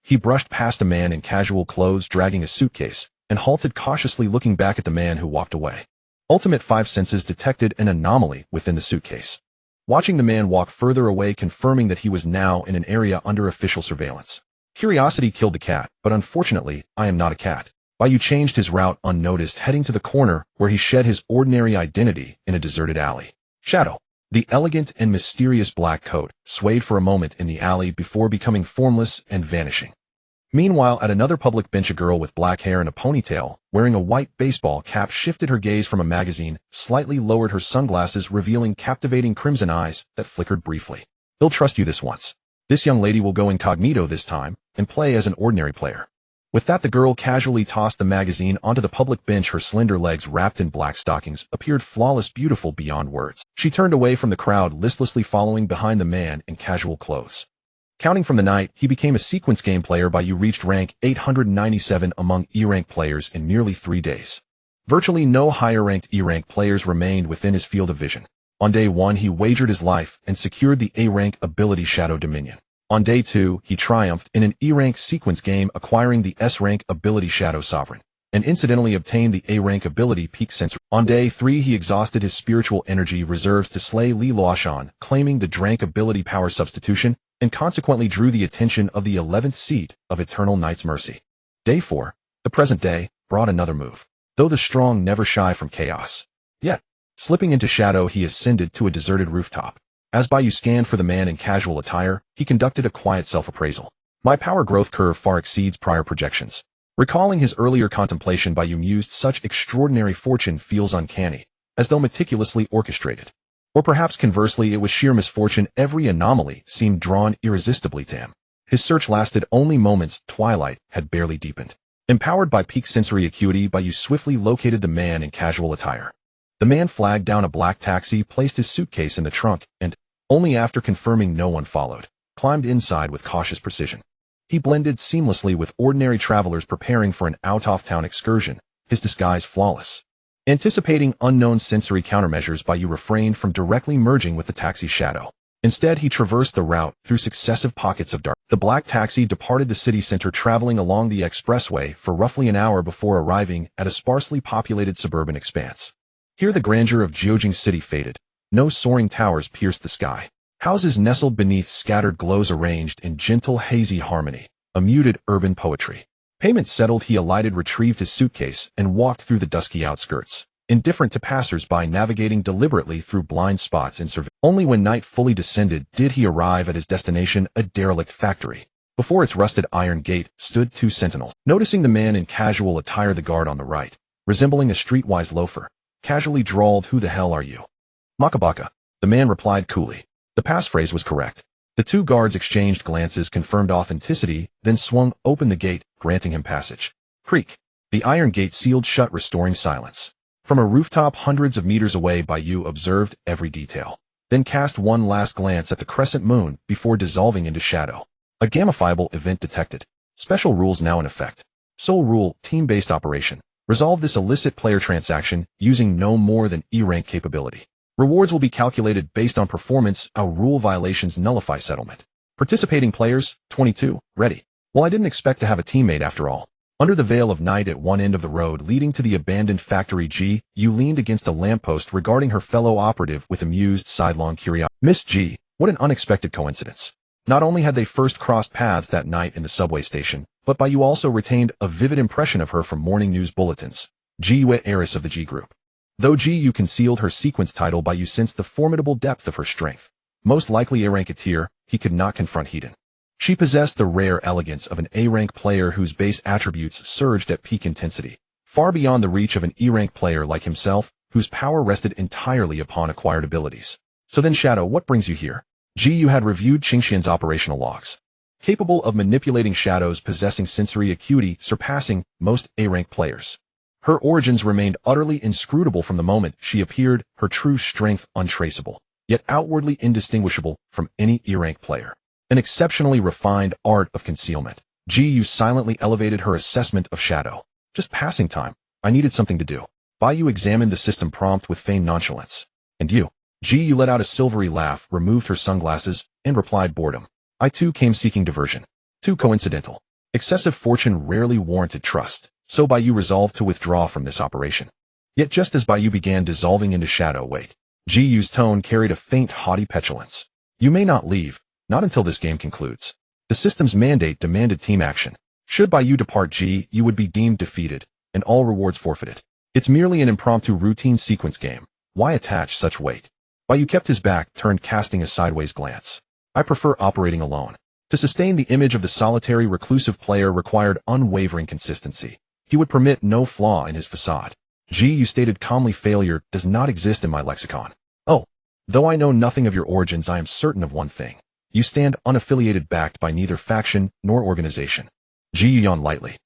he brushed past a man in casual clothes dragging a suitcase, and halted cautiously, looking back at the man who walked away. Ultimate 5 senses detected an anomaly within the suitcase. Watching the man walk further away, confirming that he was now in an area under official surveillance. Curiosity killed the cat, but unfortunately, I am not a cat. Bai Yu changed his route unnoticed, heading to the corner where he shed his ordinary identity in a deserted alley. Shadow. The elegant and mysterious black coat swayed for a moment in the alley before becoming formless and vanishing. Meanwhile, at another public bench, a girl with black hair and a ponytail, wearing a white baseball cap, shifted her gaze from a magazine, slightly lowered her sunglasses, revealing captivating crimson eyes that flickered briefly. He'll trust you this once. This young lady will go incognito this time and play as an ordinary player. With that, the girl casually tossed the magazine onto the public bench. Her slender legs, wrapped in black stockings, appeared flawless, beautiful beyond words. She turned away from the crowd, listlessly following behind the man in casual clothes. Counting from the night he became a sequence game player, Bai Yu reached rank 897 among E-rank players in merely 3 days. Virtually no higher-ranked E-rank players remained within his field of vision. On day 1, he wagered his life and secured the A-rank ability Shadow Dominion. On day 2, he triumphed in an E-rank sequence game, acquiring the S-rank ability Shadow Sovereign, and incidentally obtained the A-rank ability Peak Sensory. On day 3, he exhausted his spiritual energy reserves to slay Li Luoshan, claiming the Drank ability Power Substitution, and consequently drew the attention of the 11th seat of Eternal Knight's Mercy. Day 4, the present day, brought another move. Though the strong never shy from chaos. Yet, slipping into shadow, he ascended to a deserted rooftop. As Bai Yu scanned for the man in casual attire, he conducted a quiet self-appraisal. My power growth curve far exceeds prior projections. Recalling his earlier contemplation, Bai Yu mused, such extraordinary fortune feels uncanny, as though meticulously orchestrated. Or perhaps conversely, it was sheer misfortune. Every anomaly seemed drawn irresistibly to him. His search lasted only moments. Twilight had barely deepened. Empowered by peak sensory acuity, Bai Yu swiftly located the man in casual attire. The man flagged down a black taxi, placed his suitcase in the trunk, and, only after confirming no one followed, climbed inside with cautious precision. He blended seamlessly with ordinary travelers preparing for an out-of-town excursion, his disguise flawless. Anticipating unknown sensory countermeasures, Bai Yu refrained from directly merging with the taxi's shadow. Instead, he traversed the route through successive pockets of dark. The black taxi departed the city center, traveling along the expressway for roughly an hour before arriving at a sparsely populated suburban expanse. Here the grandeur of Jiujing City faded. No soaring towers pierced the sky. Houses nestled beneath scattered glows arranged in gentle, hazy harmony, a muted urban poetry. Payment settled, he alighted, retrieved his suitcase, and walked through the dusky outskirts, indifferent to passers-by, navigating deliberately through blind spots in survey. Only when night fully descended did he arrive at his destination, a derelict factory. Before its rusted iron gate stood 2 sentinels. Noticing the man in casual attire, the guard on the right, resembling a streetwise loafer, casually drawled, "Who the hell are you?" "Makabaka," the man replied coolly. The passphrase was correct. The 2 guards exchanged glances, confirmed authenticity, then swung open the gate, granting him passage. Creak. The iron gate sealed shut, restoring silence. From a rooftop hundreds of meters away, Bai Yu observed every detail, then cast one last glance at the crescent moon before dissolving into shadow. A gamifiable event detected. Special rules now in effect. Sole rule, team-based operation. Resolve this illicit player transaction using no more than E-rank capability. Rewards will be calculated based on performance. Our rule violations nullify settlement. Participating players, 22, ready. Well, I didn't expect to have a teammate after all. Under the veil of night at one end of the road leading to the abandoned factory, Ji Yu leaned against a lamppost, regarding her fellow operative with amused, sidelong curiosity. Miss Ji, what an unexpected coincidence. Not only had they first crossed paths that night in the subway station, but Bai Yu also retained a vivid impression of her from morning news bulletins. Ji Yu, heiress of the Ji Group. Though Ji Yu concealed her sequence title, Bai Yu sensed the formidable depth of her strength. Most likely a ranketeer, he could not confront Hedon. She possessed the rare elegance of an A-rank player whose base attributes surged at peak intensity, far beyond the reach of an E-rank player like himself, whose power rested entirely upon acquired abilities. So then, Shadow, what brings you here? Ji Yu had reviewed Qingxian's operational logs. Capable of manipulating shadows, possessing sensory acuity surpassing most A-rank players. Her origins remained utterly inscrutable from the moment she appeared, her true strength untraceable, yet outwardly indistinguishable from any E-rank player. An exceptionally refined art of concealment. Ji Yu silently elevated her assessment of Shadow. Just passing time. I needed something to do. Bai Yu examined the system prompt with feigned nonchalance. And you? Ji Yu let out a silvery laugh, removed her sunglasses, and replied, boredom. I too came seeking diversion. Too coincidental. Excessive fortune rarely warranted trust, so Bai Yu resolved to withdraw from this operation. Yet just as Bai Yu began dissolving into shadow, wait. Ji Yu's tone carried a faint haughty petulance. You may not leave, not until this game concludes. The system's mandate demanded team action. Should Bai Yu depart, Ji Yu would be deemed defeated, and all rewards forfeited. It's merely an impromptu routine sequence game. Why attach such weight? Bai Yu kept his back turned, casting a sideways glance. I prefer operating alone. To sustain the image of the solitary reclusive player required unwavering consistency. He would permit no flaw in his facade. Ji Yu stated calmly, failure does not exist in my lexicon. Oh, though I know nothing of your origins, I am certain of one thing. You stand unaffiliated, backed by neither faction nor organization. Ji Yu yawned lightly.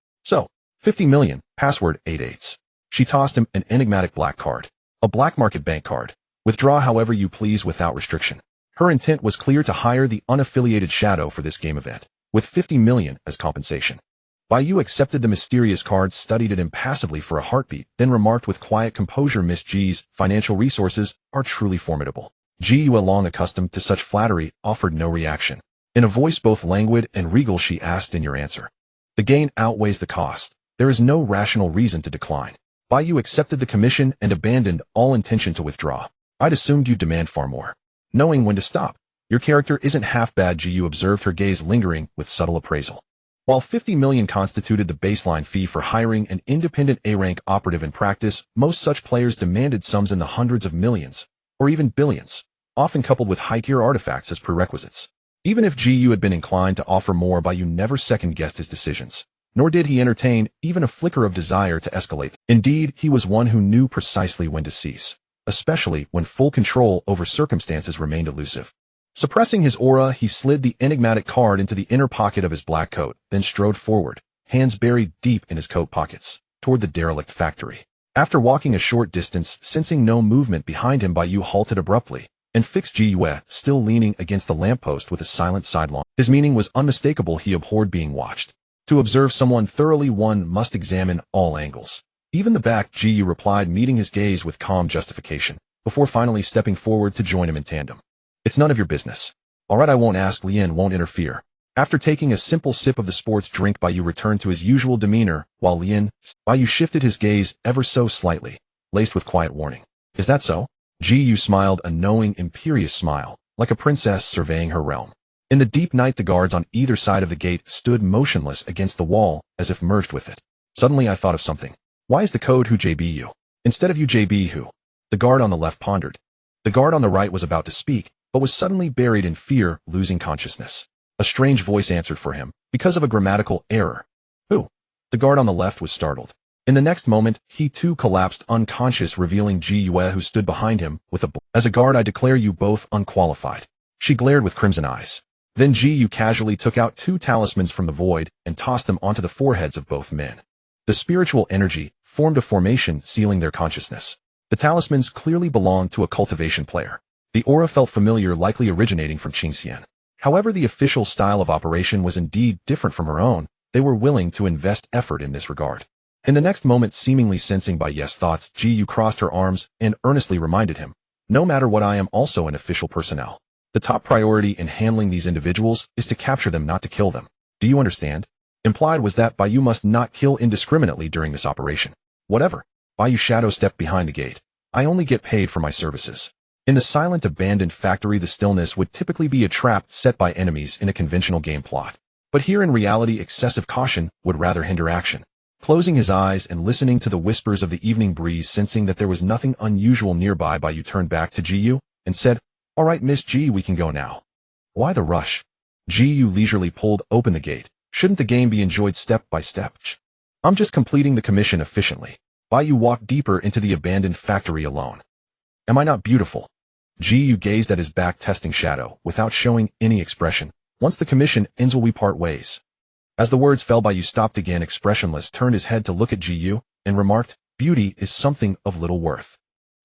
50 million, password 88s. She tossed him an enigmatic black card. A black market bank card. Withdraw however you please without restriction. Her intent was clear: to hire the unaffiliated Shadow for this game event, with 50 million as compensation. Bai Yu accepted the mysterious card, studied it impassively for a heartbeat, then remarked with quiet composure, Miss G's financial resources are truly formidable. Ji Yu, long accustomed to such flattery, offered no reaction. In a voice both languid and regal, she asked, in your answer, the gain outweighs the cost. There is no rational reason to decline. Bai Yu accepted the commission and abandoned all intention to withdraw. I'd assumed you'd demand far more. Knowing when to stop. Your character isn't half bad, Ji Yu observed, her gaze lingering with subtle appraisal. While 50 million constituted the baseline fee for hiring an independent A-rank operative in practice, most such players demanded sums in the hundreds of millions, or even billions, often coupled with high-tier artifacts as prerequisites. Even if Ji Yu had been inclined to offer more, Bai Yu never second-guessed his decisions, nor did he entertain even a flicker of desire to escalate. Indeed, he was one who knew precisely when to cease, especially when full control over circumstances remained elusive. Suppressing his aura, he slid the enigmatic card into the inner pocket of his black coat, then strode forward, hands buried deep in his coat pockets, toward the derelict factory. After walking a short distance, sensing no movement behind him, Bai Yu halted abruptly and fixed Ji Yu, still leaning against the lamppost, with a silent sidelong. His meaning was unmistakable. He abhorred being watched. To observe someone thoroughly, one must examine all angles. Even the back, Ji Yu replied, meeting his gaze with calm justification, before finally stepping forward to join him in tandem. It's none of your business. All right, I won't ask. Lien won't interfere. After taking a simple sip of the sports drink, Bai Yu returned to his usual demeanor, while Bai Yu shifted his gaze ever so slightly, laced with quiet warning. Is that so? Ji Yu smiled, a knowing, imperious smile, like a princess surveying her realm. In the deep night, the guards on either side of the gate stood motionless against the wall, as if merged with it. Suddenly I thought of something. Why is the code Hu JBU instead of UJB Hu? The guard on the left pondered. The guard on the right was about to speak, but was suddenly buried in fear, losing consciousness. A strange voice answered for him, because of a grammatical error. Who? The guard on the left was startled. In the next moment, he too collapsed unconscious, revealing Ji Yu, who stood behind him, with a As a guard, I declare you both unqualified. She glared with crimson eyes. Then Ji Yu casually took out 2 talismans from the void and tossed them onto the foreheads of both men. The spiritual energy formed a formation, sealing their consciousness. The talismans clearly belonged to a cultivation player. The aura felt familiar, likely originating from Qingxian. However, the official style of operation was indeed different from her own. They were willing to invest effort in this regard. In the next moment, seemingly sensing Bai Yu's thoughts, Ji Yu crossed her arms and earnestly reminded him, no matter what, I am also an official personnel. The top priority in handling these individuals is to capture them, not to kill them. Do you understand? Implied was that Bai Yu must not kill indiscriminately during this operation. Whatever. Bai Yu shadow stepped behind the gate. I only get paid for my services. In the silent, abandoned factory, the stillness would typically be a trap set by enemies in a conventional game plot. But here in reality, excessive caution would rather hinder action. Closing his eyes and listening to the whispers of the evening breeze, sensing that there was nothing unusual nearby, Bai Yu turned back to Ji Yu and said, all right, Miss G, we can go now. Why the rush? Ji Yu leisurely pulled open the gate. Shouldn't the game be enjoyed step by step? I'm just completing the commission efficiently. Bai Yu walked deeper into the abandoned factory alone. Am I not beautiful? Ji Yu gazed at his back, testing shadow, without showing any expression. Once the commission ends, will we part ways? As the words fell, Bai Yu stopped again, expressionless, turned his head to look at Ji Yu, and remarked, beauty is something of little worth.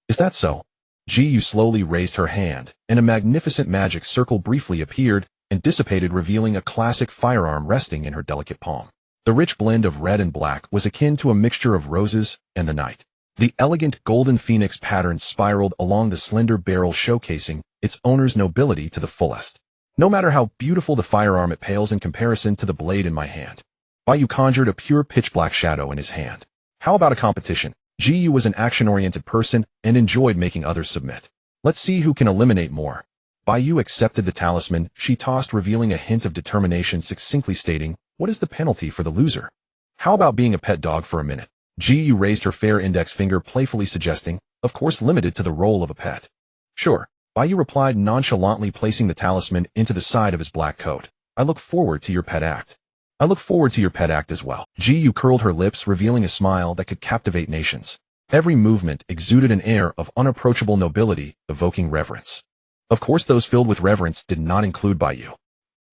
Is that so? Ji Yu slowly raised her hand, and a magnificent magic circle briefly appeared and dissipated, revealing a classic firearm resting in her delicate palm. The rich blend of red and black was akin to a mixture of roses and the night. The elegant golden phoenix pattern spiraled along the slender barrel, showcasing its owner's nobility to the fullest. No matter how beautiful the firearm, it pales in comparison to the blade in my hand. Bai Yu conjured a pure pitch-black shadow in his hand. How about a competition? Ji Yu was an action-oriented person and enjoyed making others submit. Let's see who can eliminate more. Bai Yu accepted the talisman she tossed, revealing a hint of determination, succinctly stating, what is the penalty for the loser? How about being a pet dog for a minute? Ji Yu raised her fair index finger, playfully suggesting, of course limited to the role of a pet. Sure, Bai Yu replied nonchalantly, placing the talisman into the side of his black coat. I look forward to your pet act. I look forward to your pet act as well. Ji Yu curled her lips, revealing a smile that could captivate nations. Every movement exuded an air of unapproachable nobility, evoking reverence. Of course, those filled with reverence did not include Bai Yu.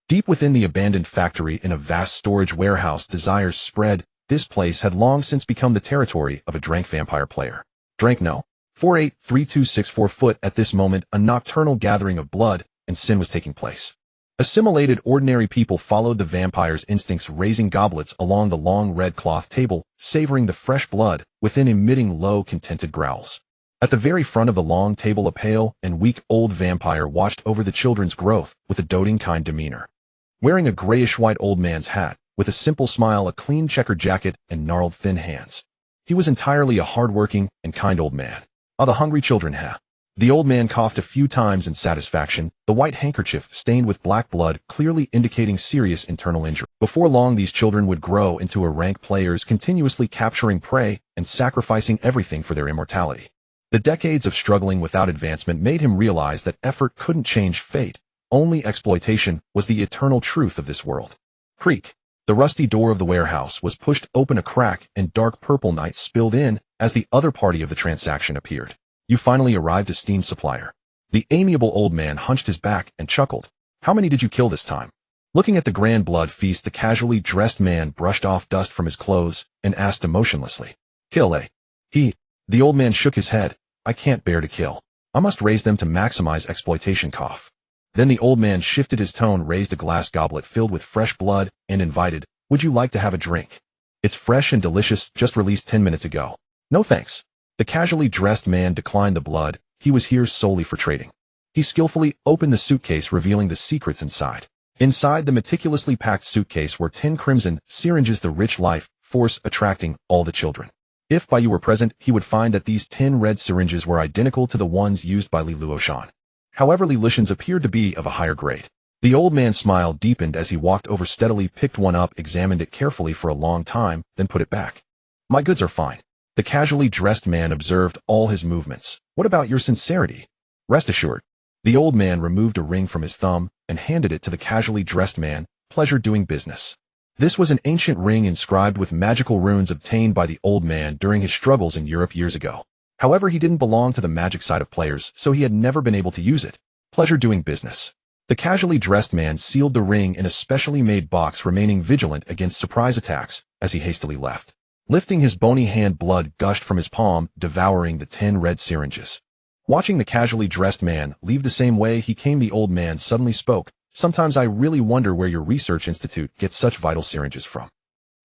Deep within the abandoned factory, in a vast storage warehouse, desires spread This place had long since become the territory of a Drank vampire player. Drank no. 483264 foot at this moment, a nocturnal gathering of blood and sin was taking place. Assimilated ordinary people followed the vampire's instincts, raising goblets along the long red cloth table, savoring the fresh blood, within emitting low, contented growls. At the very front of the long table, a pale and weak old vampire watched over the children's growth with a doting kind demeanor. Wearing a grayish-white old man's hat, with a simple smile, a clean checkered jacket, and gnarled thin hands. He was entirely a hard-working and kind old man. Ah, the hungry children, ha! The old man coughed a few times in satisfaction, the white handkerchief stained with black blood clearly indicating serious internal injury. Before long these children would grow into a rank players, continuously capturing prey and sacrificing everything for their immortality. The decades of struggling without advancement made him realize that effort couldn't change fate, only exploitation was the eternal truth of this world. Creak. The rusty door of the warehouse was pushed open a crack and dark purple night spilled in as the other party of the transaction appeared. You finally arrived, esteemed supplier. The amiable old man hunched his back and chuckled. How many did you kill this time? Looking at the grand blood feast, the casually dressed man brushed off dust from his clothes and asked emotionlessly. Kill, eh? The old man shook his head. I can't bear to kill. I must raise them to maximize exploitation. Cough. Then the old man shifted his tone, raised a glass goblet filled with fresh blood, and invited, would you like to have a drink? It's fresh and delicious, just released 10 minutes ago. No thanks. The casually dressed man declined the blood. He was here solely for trading. He skillfully opened the suitcase, revealing the secrets inside. Inside the meticulously packed suitcase were 10 crimson syringes, the rich life force attracting all the children. If Bai Yu were present, he would find that these 10 red syringes were identical to the ones used by Li Luoshan. However, Li Luoshan's appeared to be of a higher grade. The old man's smile deepened as he walked over, steadily picked one up, examined it carefully for a long time, then put it back. My goods are fine. The casually dressed man observed all his movements. What about your sincerity? Rest assured. The old man removed a ring from his thumb and handed it to the casually dressed man. Pleasure doing business. This was an ancient ring inscribed with magical runes obtained by the old man during his struggles in Europe years ago. However, he didn't belong to the magic side of players, so he had never been able to use it. Pleasure doing business. The casually dressed man sealed the ring in a specially made box, remaining vigilant against surprise attacks as he hastily left. Lifting his bony hand, blood gushed from his palm, devouring the 10 red syringes. Watching the casually dressed man leave the same way he came, the old man suddenly spoke. Sometimes I really wonder where your research institute gets such vital syringes from.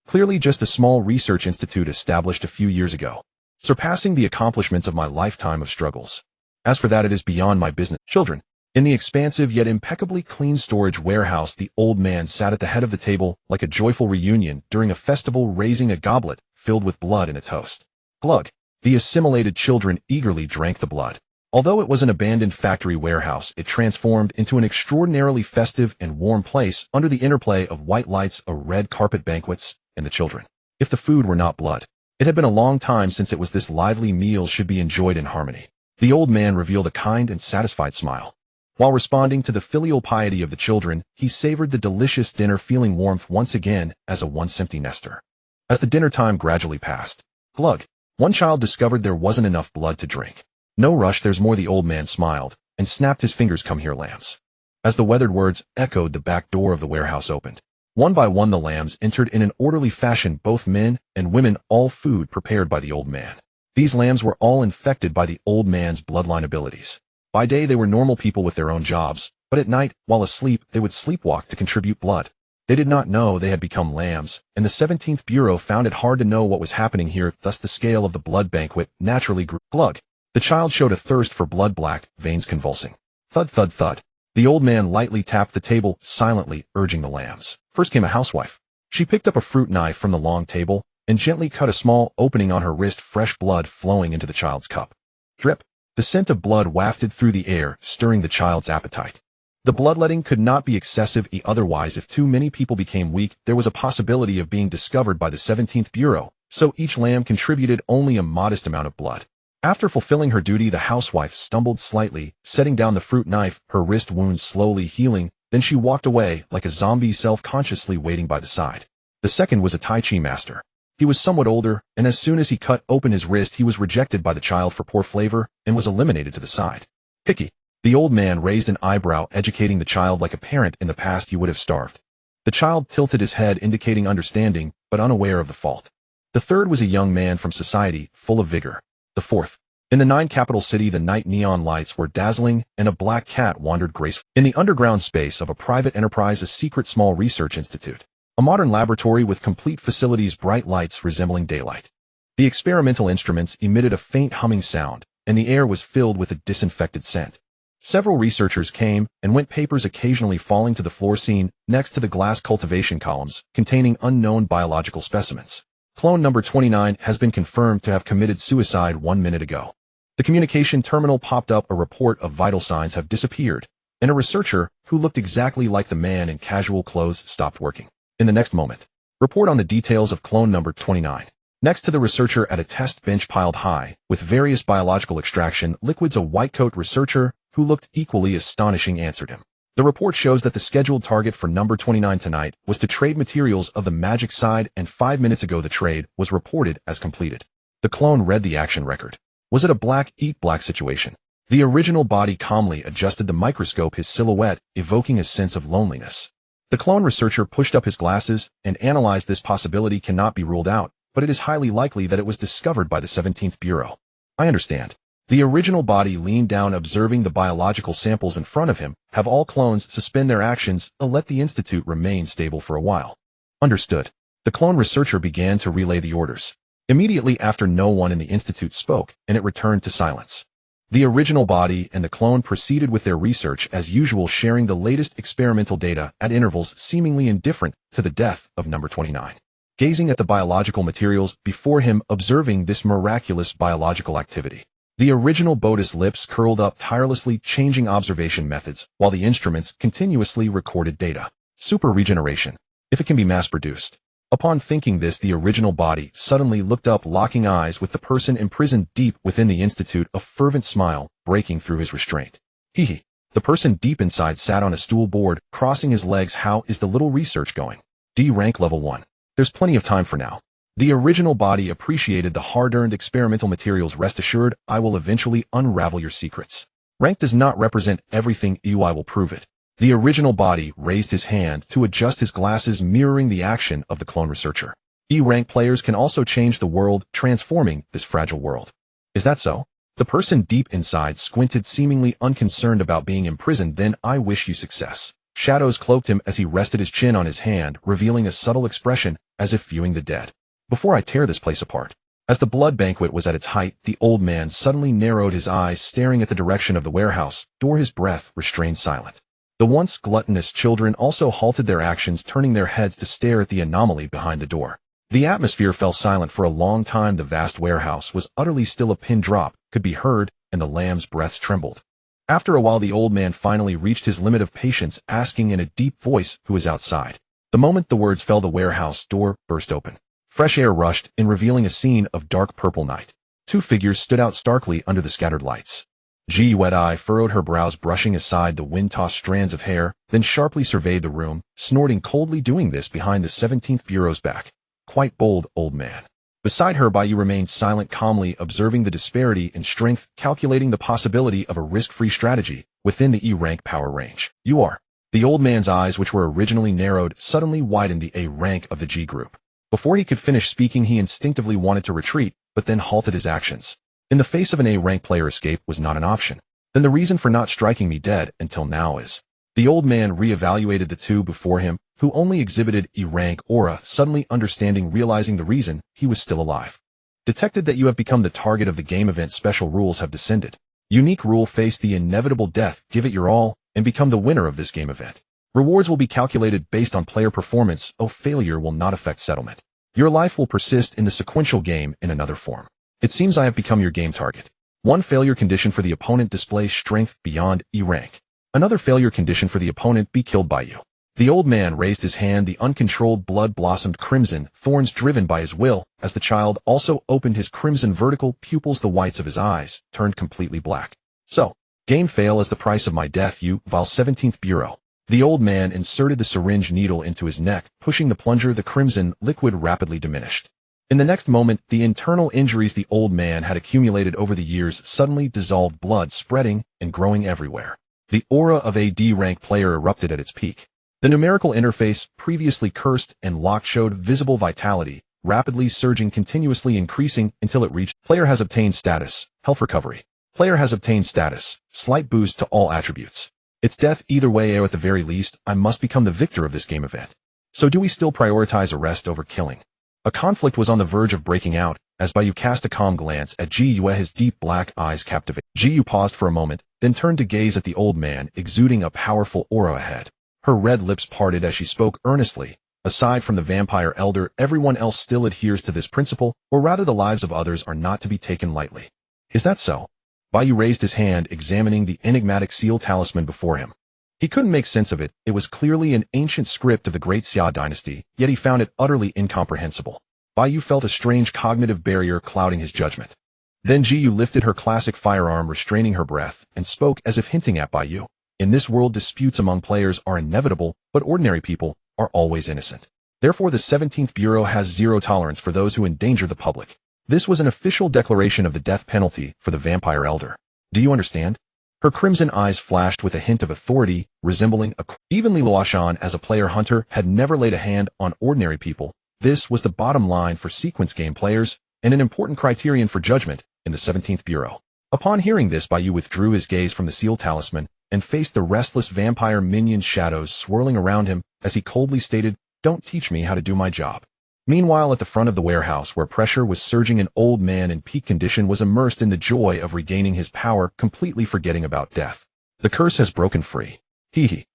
Clearly just a small research institute established a few years ago, surpassing the accomplishments of my lifetime of struggles. As for that, it is beyond my business. Children. In the expansive yet impeccably clean storage warehouse, the old man sat at the head of the table like a joyful reunion during a festival, raising a goblet filled with blood and a toast. Glug. The assimilated children eagerly drank the blood. Although it was an abandoned factory warehouse, it transformed into an extraordinarily festive and warm place under the interplay of white lights, a red carpet, banquets, and the children. If the food were not blood, it had been a long time since it was this lively meal should be enjoyed in harmony. The old man revealed a kind and satisfied smile. While responding to the filial piety of the children, he savored the delicious dinner, feeling warmth once again as a once empty nester. As the dinner time gradually passed, glug, one child discovered there wasn't enough blood to drink. No rush, there's more. The old man smiled and snapped his fingers. Come here, lambs. As the weathered words echoed, the back door of the warehouse opened. One by one the lambs entered in an orderly fashion, both men and women, all food prepared by the old man. These lambs were all infected by the old man's bloodline abilities. By day they were normal people with their own jobs, but at night, while asleep, they would sleepwalk to contribute blood. They did not know they had become lambs, and the 17th Bureau found it hard to know what was happening here, thus the scale of the blood banquet naturally grew. Glug. The child showed a thirst for blood, black veins convulsing. Thud, thud, thud. The old man lightly tapped the table, silently urging the lambs. First came a housewife. She picked up a fruit knife from the long table and gently cut a small opening on her wrist, fresh blood flowing into the child's cup. Drip. The scent of blood wafted through the air, stirring the child's appetite. The bloodletting could not be excessive, otherwise if too many people became weak, there was a possibility of being discovered by the 17th Bureau, so each lamb contributed only a modest amount of blood. After fulfilling her duty, the housewife stumbled slightly, setting down the fruit knife, her wrist wound slowly healing, then she walked away like a zombie, self-consciously waiting by the side. The second was a Tai Chi master. He was somewhat older, and as soon as he cut open his wrist, he was rejected by the child for poor flavor and was eliminated to the side. Picky. The old man raised an eyebrow, educating the child like a parent. In the past you would have starved. The child tilted his head, indicating understanding, but unaware of the fault. The third was a young man from society, full of vigor. The fourth. In the 9 capital city, the night neon lights were dazzling, and a black cat wandered gracefully. In the underground space of a private enterprise, a secret small research institute. A modern laboratory with complete facilities, bright lights resembling daylight. The experimental instruments emitted a faint humming sound, and the air was filled with a disinfected scent. Several researchers came and went, papers occasionally falling to the floor, seen next to the glass cultivation columns containing unknown biological specimens. Clone number 29 has been confirmed to have committed suicide 1 minute ago. The communication terminal popped up a report of vital signs have disappeared, and a researcher who looked exactly like the man in casual clothes stopped working. In the next moment, report on the details of clone number 29. Next to the researcher at a test bench piled high, with various biological extraction liquids, a white coat researcher who looked equally astonishing answered him. The report shows that the scheduled target for number 29 tonight was to trade materials of the magic side, and 5 minutes ago the trade was reported as completed. The clone read the action record. Was it a black eat black situation? The original body calmly adjusted the microscope, his silhouette evoking a sense of loneliness. The clone researcher pushed up his glasses and analyzed. This possibility cannot be ruled out, but it is highly likely that it was discovered by the 17th Bureau. I understand. The original body leaned down, observing the biological samples in front of him. Have all clones suspend their actions and let the institute remain stable for a while. Understood. The clone researcher began to relay the orders. Immediately after, no one in the institute spoke, and it returned to silence. The original body and the clone proceeded with their research as usual, sharing the latest experimental data at intervals, seemingly indifferent to the death of number 29. Gazing at the biological materials before him, observing this miraculous biological activity. The original Boda's lips curled up, tirelessly changing observation methods, while the instruments continuously recorded data. Super regeneration. If it can be mass-produced. Upon thinking this, the original body suddenly looked up, locking eyes with the person imprisoned deep within the institute, a fervent smile breaking through his restraint. Hee. The person deep inside sat on a stool board, crossing his legs. How is the little research going? D rank level 1. There's plenty of time for now. The original body appreciated the hard-earned experimental materials. Rest assured, I will eventually unravel your secrets. Rank does not represent everything, I will prove it. The original body raised his hand to adjust his glasses, mirroring the action of the clone researcher. E-rank players can also change the world, transforming this fragile world. Is that so? The person deep inside squinted, seemingly unconcerned about being imprisoned. Then I wish you success. Shadows cloaked him as he rested his chin on his hand, revealing a subtle expression, as if viewing the dead. Before I tear this place apart. As the blood banquet was at its height, the old man suddenly narrowed his eyes, staring at the direction of the warehouse door, his breath restrained silent. The once gluttonous children also halted their actions, turning their heads to stare at the anomaly behind the door. The atmosphere fell silent for a long time. The vast warehouse was utterly still. A pin drop could be heard, and the lamb's breaths trembled. After a while, the old man finally reached his limit of patience, asking in a deep voice who was outside. The moment the words fell, the warehouse door burst open. Fresh air rushed in, revealing a scene of dark purple night. 2 figures stood out starkly under the scattered lights. G. Wet-Eye furrowed her brows, brushing aside the wind-tossed strands of hair, then sharply surveyed the room, snorting coldly, doing this behind the 17th Bureau's back. Quite bold, old man. Beside her, Bai Yu remained silent, calmly observing the disparity in strength, calculating the possibility of a risk-free strategy within the E-rank power range. You are. The old man's eyes, which were originally narrowed, suddenly widened. The A rank of the G group. Before he could finish speaking, he instinctively wanted to retreat, but then halted his actions. In the face of an A-rank player, escape was not an option. Then the reason for not striking me dead until now is. The old man reevaluated the two before him, who only exhibited E-rank aura, suddenly understanding, realizing the reason he was still alive. Detected that you have become the target of the game event. Special rules have descended. Unique rule: face the inevitable death, give it your all, and become the winner of this game event. Rewards will be calculated based on player performance. Failure will not affect settlement. Your life will persist in the sequential game in another form. It seems I have become your game target. 1 failure condition for the opponent: display strength beyond E rank. Another failure condition for the opponent: be killed by you. The old man raised his hand. The uncontrolled blood blossomed crimson, thorns driven by his will, as the child also opened his crimson vertical pupils. The whites of his eyes turned completely black. So, game fail as the price of my death, you vile 17th Bureau. The old man inserted the syringe needle into his neck, pushing the plunger. The crimson liquid rapidly diminished. In the next moment, the internal injuries the old man had accumulated over the years suddenly dissolved, blood spreading and growing everywhere. The aura of a D-rank player erupted at its peak. The numerical interface, previously cursed and locked, showed visible vitality, rapidly surging, continuously increasing until it reached player has obtained status, health recovery. Player has obtained status, slight boost to all attributes. It's death either way, or at the very least, I must become the victor of this game event. So do we still prioritize arrest over killing? A conflict was on the verge of breaking out, as Bai Yu cast a calm glance at Ji Yu. His deep black eyes captivated. Ji Yu paused for a moment, then turned to gaze at the old man, exuding a powerful aura ahead. Her red lips parted as she spoke earnestly. Aside from the vampire elder, everyone else still adheres to this principle, or rather the lives of others are not to be taken lightly. Is that so? Bai Yu raised his hand, examining the enigmatic seal talisman before him. He couldn't make sense of it. It was clearly an ancient script of the Great Xia dynasty, yet he found it utterly incomprehensible. Bai Yu felt a strange cognitive barrier clouding his judgment. Then Ji Yu lifted her classic firearm, restraining her breath, and spoke as if hinting at Bai Yu. In this world, disputes among players are inevitable, but ordinary people are always innocent. Therefore, the 17th Bureau has zero tolerance for those who endanger the public. This was an official declaration of the death penalty for the vampire elder. Do you understand? Her crimson eyes flashed with a hint of authority, resembling a evenly Luoshan. As a player hunter had never laid a hand on ordinary people. This was the bottom line for sequence game players, and an important criterion for judgment in the 17th Bureau. Upon hearing this, Bai Yu withdrew his gaze from the seal talisman and faced the restless vampire minion shadows swirling around him as he coldly stated, "Don't teach me how to do my job." Meanwhile, at the front of the warehouse, where pressure was surging, an old man in peak condition was immersed in the joy of regaining his power, completely forgetting about death. The curse has broken free. Hee.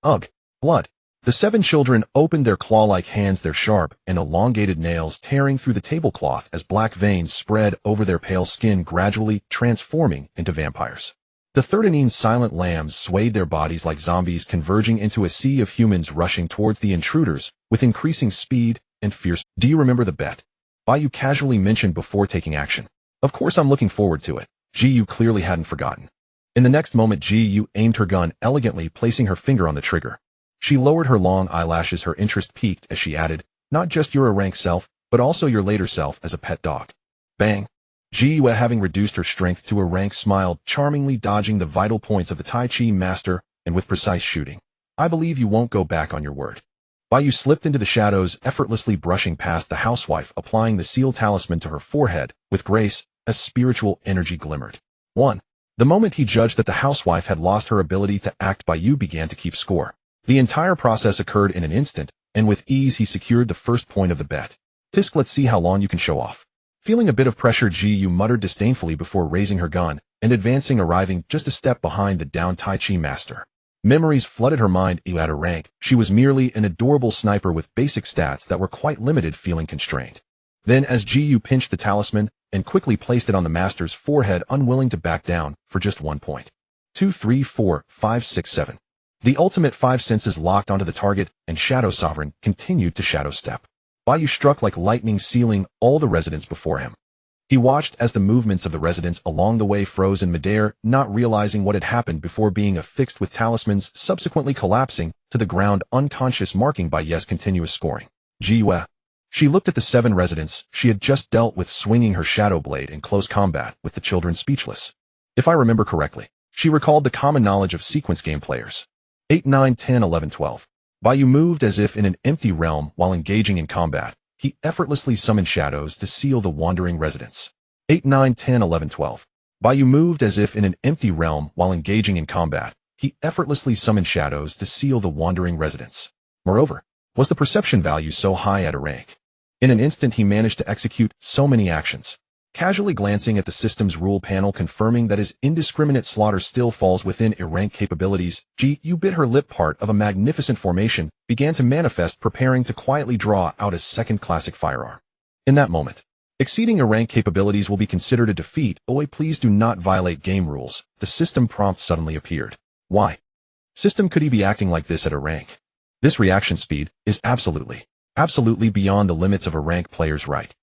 Ugh. Blood. The 7 children opened their claw-like hands, their sharp and elongated nails tearing through the tablecloth as black veins spread over their pale skin, gradually transforming into vampires. The 13 silent lambs swayed their bodies like zombies, converging into a sea of humans rushing towards the intruders with increasing speed and fierce. Do you remember the bet? Bai Yu casually mentioned before taking action. Of course, I'm looking forward to it. Ji Yu clearly hadn't forgotten. In the next moment, Ji Yu aimed her gun, elegantly placing her finger on the trigger. She lowered her long eyelashes, her interest peaked as she added, "Not just your rank self, but also your later self as a pet dog." Bang! Ji Yu, having reduced her strength to a rank, smiled, charmingly dodging the vital points of the Tai Chi master, and with precise shooting. "I believe you won't go back on your word." Bai Yu slipped into the shadows, effortlessly brushing past the housewife, applying the seal talisman to her forehead with grace as spiritual energy glimmered. 1. The moment he judged that the housewife had lost her ability to act, Bai Yu began to keep score. The entire process occurred in an instant, and with ease he secured the first point of the bet. "Tisk, let's see how long you can show off." Feeling a bit of pressure, Ji Yu muttered disdainfully before raising her gun and advancing, arriving just a step behind the downed Tai Chi master. Memories flooded her mind. At her rank, she was merely an adorable sniper with basic stats that were quite limited, feeling constrained. Then, as Ji Yu pinched the talisman and quickly placed it on the master's forehead, unwilling to back down for just 1 point. 2, 3, 4, 5, 6, 7. The ultimate 5 senses locked onto the target, and Shadow Sovereign continued to shadow step. Bai Yu struck like lightning, sealing all the residents before him. He watched as the movements of the residents along the way froze in midair, not realizing what had happened before being affixed with talismans, subsequently collapsing to the ground unconscious, marking Bai Yu's continuous scoring. Ji Yu. She looked at the 7 residents she had just dealt with, swinging her shadow blade in close combat with the children, speechless. If I remember correctly, she recalled the common knowledge of sequence game players. 8, 9, 10, 11, 12. Bai Yu moved as if in an empty realm while engaging in combat. He effortlessly summoned shadows to seal the wandering residents. 8, 9, 10, 11, 12. Bai Yu moved as if in an empty realm while engaging in combat. He effortlessly summoned shadows to seal the wandering residents. Moreover, was the perception value so high at a rank? In an instant he managed to execute so many actions. Casually glancing at the system's rule panel, confirming that his indiscriminate slaughter still falls within rank capabilities, Ji Yu bit her lip. Part of a magnificent formation began to manifest, preparing to quietly draw out a second classic firearm. In that moment, exceeding rank capabilities will be considered a defeat. "Oh, please do not violate game rules." The system prompt suddenly appeared. Why? System, could he be acting like this at a rank? This reaction speed is absolutely beyond the limits of a rank player's right.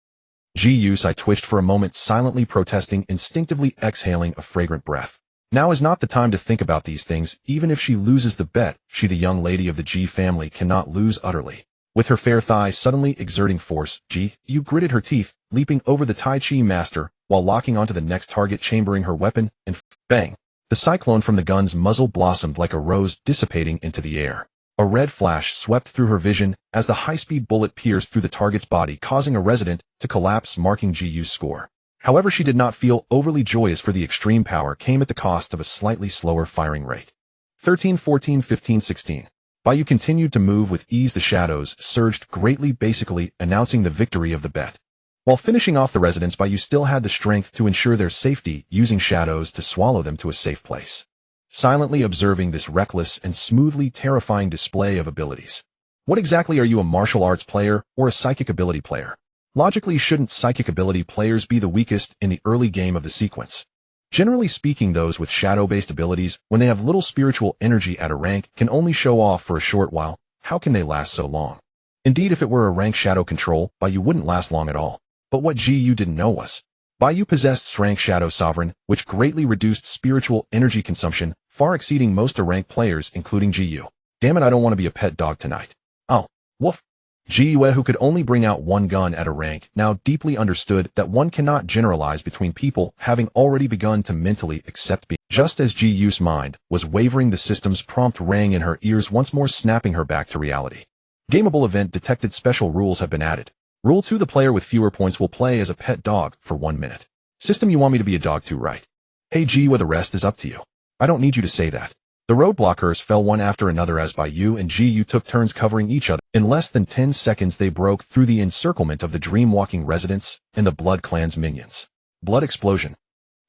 Ji Yu's eye twitched for a moment, silently protesting, instinctively exhaling a fragrant breath. Now is not the time to think about these things. Even if she loses the bet, she, the young lady of the Ji family, cannot lose utterly. With her fair thigh suddenly exerting force, Ji Yu gritted her teeth, leaping over the Tai Chi master while locking onto the next target, chambering her weapon, and bang! The cyclone from the gun's muzzle blossomed like a rose, dissipating into the air. A red flash swept through her vision as the high-speed bullet pierced through the target's body, causing a resident to collapse, marking Guyu's score. However, she did not feel overly joyous, for the extreme power came at the cost of a slightly slower firing rate. 13, 14, 15, 16. Bai Yu continued to move with ease. The shadows surged greatly, basically announcing the victory of the bet. While finishing off the residents, Bai Yu still had the strength to ensure their safety, using shadows to swallow them to a safe place. Silently observing this reckless and smoothly terrifying display of abilities. What exactly are you, a martial arts player or a psychic ability player? Logically, shouldn't psychic ability players be the weakest in the early game of the sequence? Generally speaking, those with shadow-based abilities, when they have little spiritual energy at a rank, can only show off for a short while. How can they last so long? Indeed, if it were a rank shadow control, Bai Yu wouldn't last long at all. But what Yu didn't know was, Bai Yu possessed rank Shadow Sovereign, which greatly reduced spiritual energy consumption, far exceeding most rank players, including Yu. Damn it, I don't want to be a pet dog tonight. Oh, woof. Yu, who could only bring out one gun at a rank, now deeply understood that one cannot generalize between people, having already begun to mentally accept being. Just as Yu's mind was wavering, the system's prompt rang in her ears, once more snapping her back to reality. Gameable event detected. Special rules have been added. Rule 2. The player with fewer points will play as a pet dog for 1 minute. System, you want me to be a dog too, right? Hey Yu, the rest is up to you. I don't need you to say that. The roadblockers fell one after another as Bai Yu and Yu took turns covering each other. In less than 10 seconds they broke through the encirclement of the dream-walking residents and the Blood Clan's minions. Blood explosion.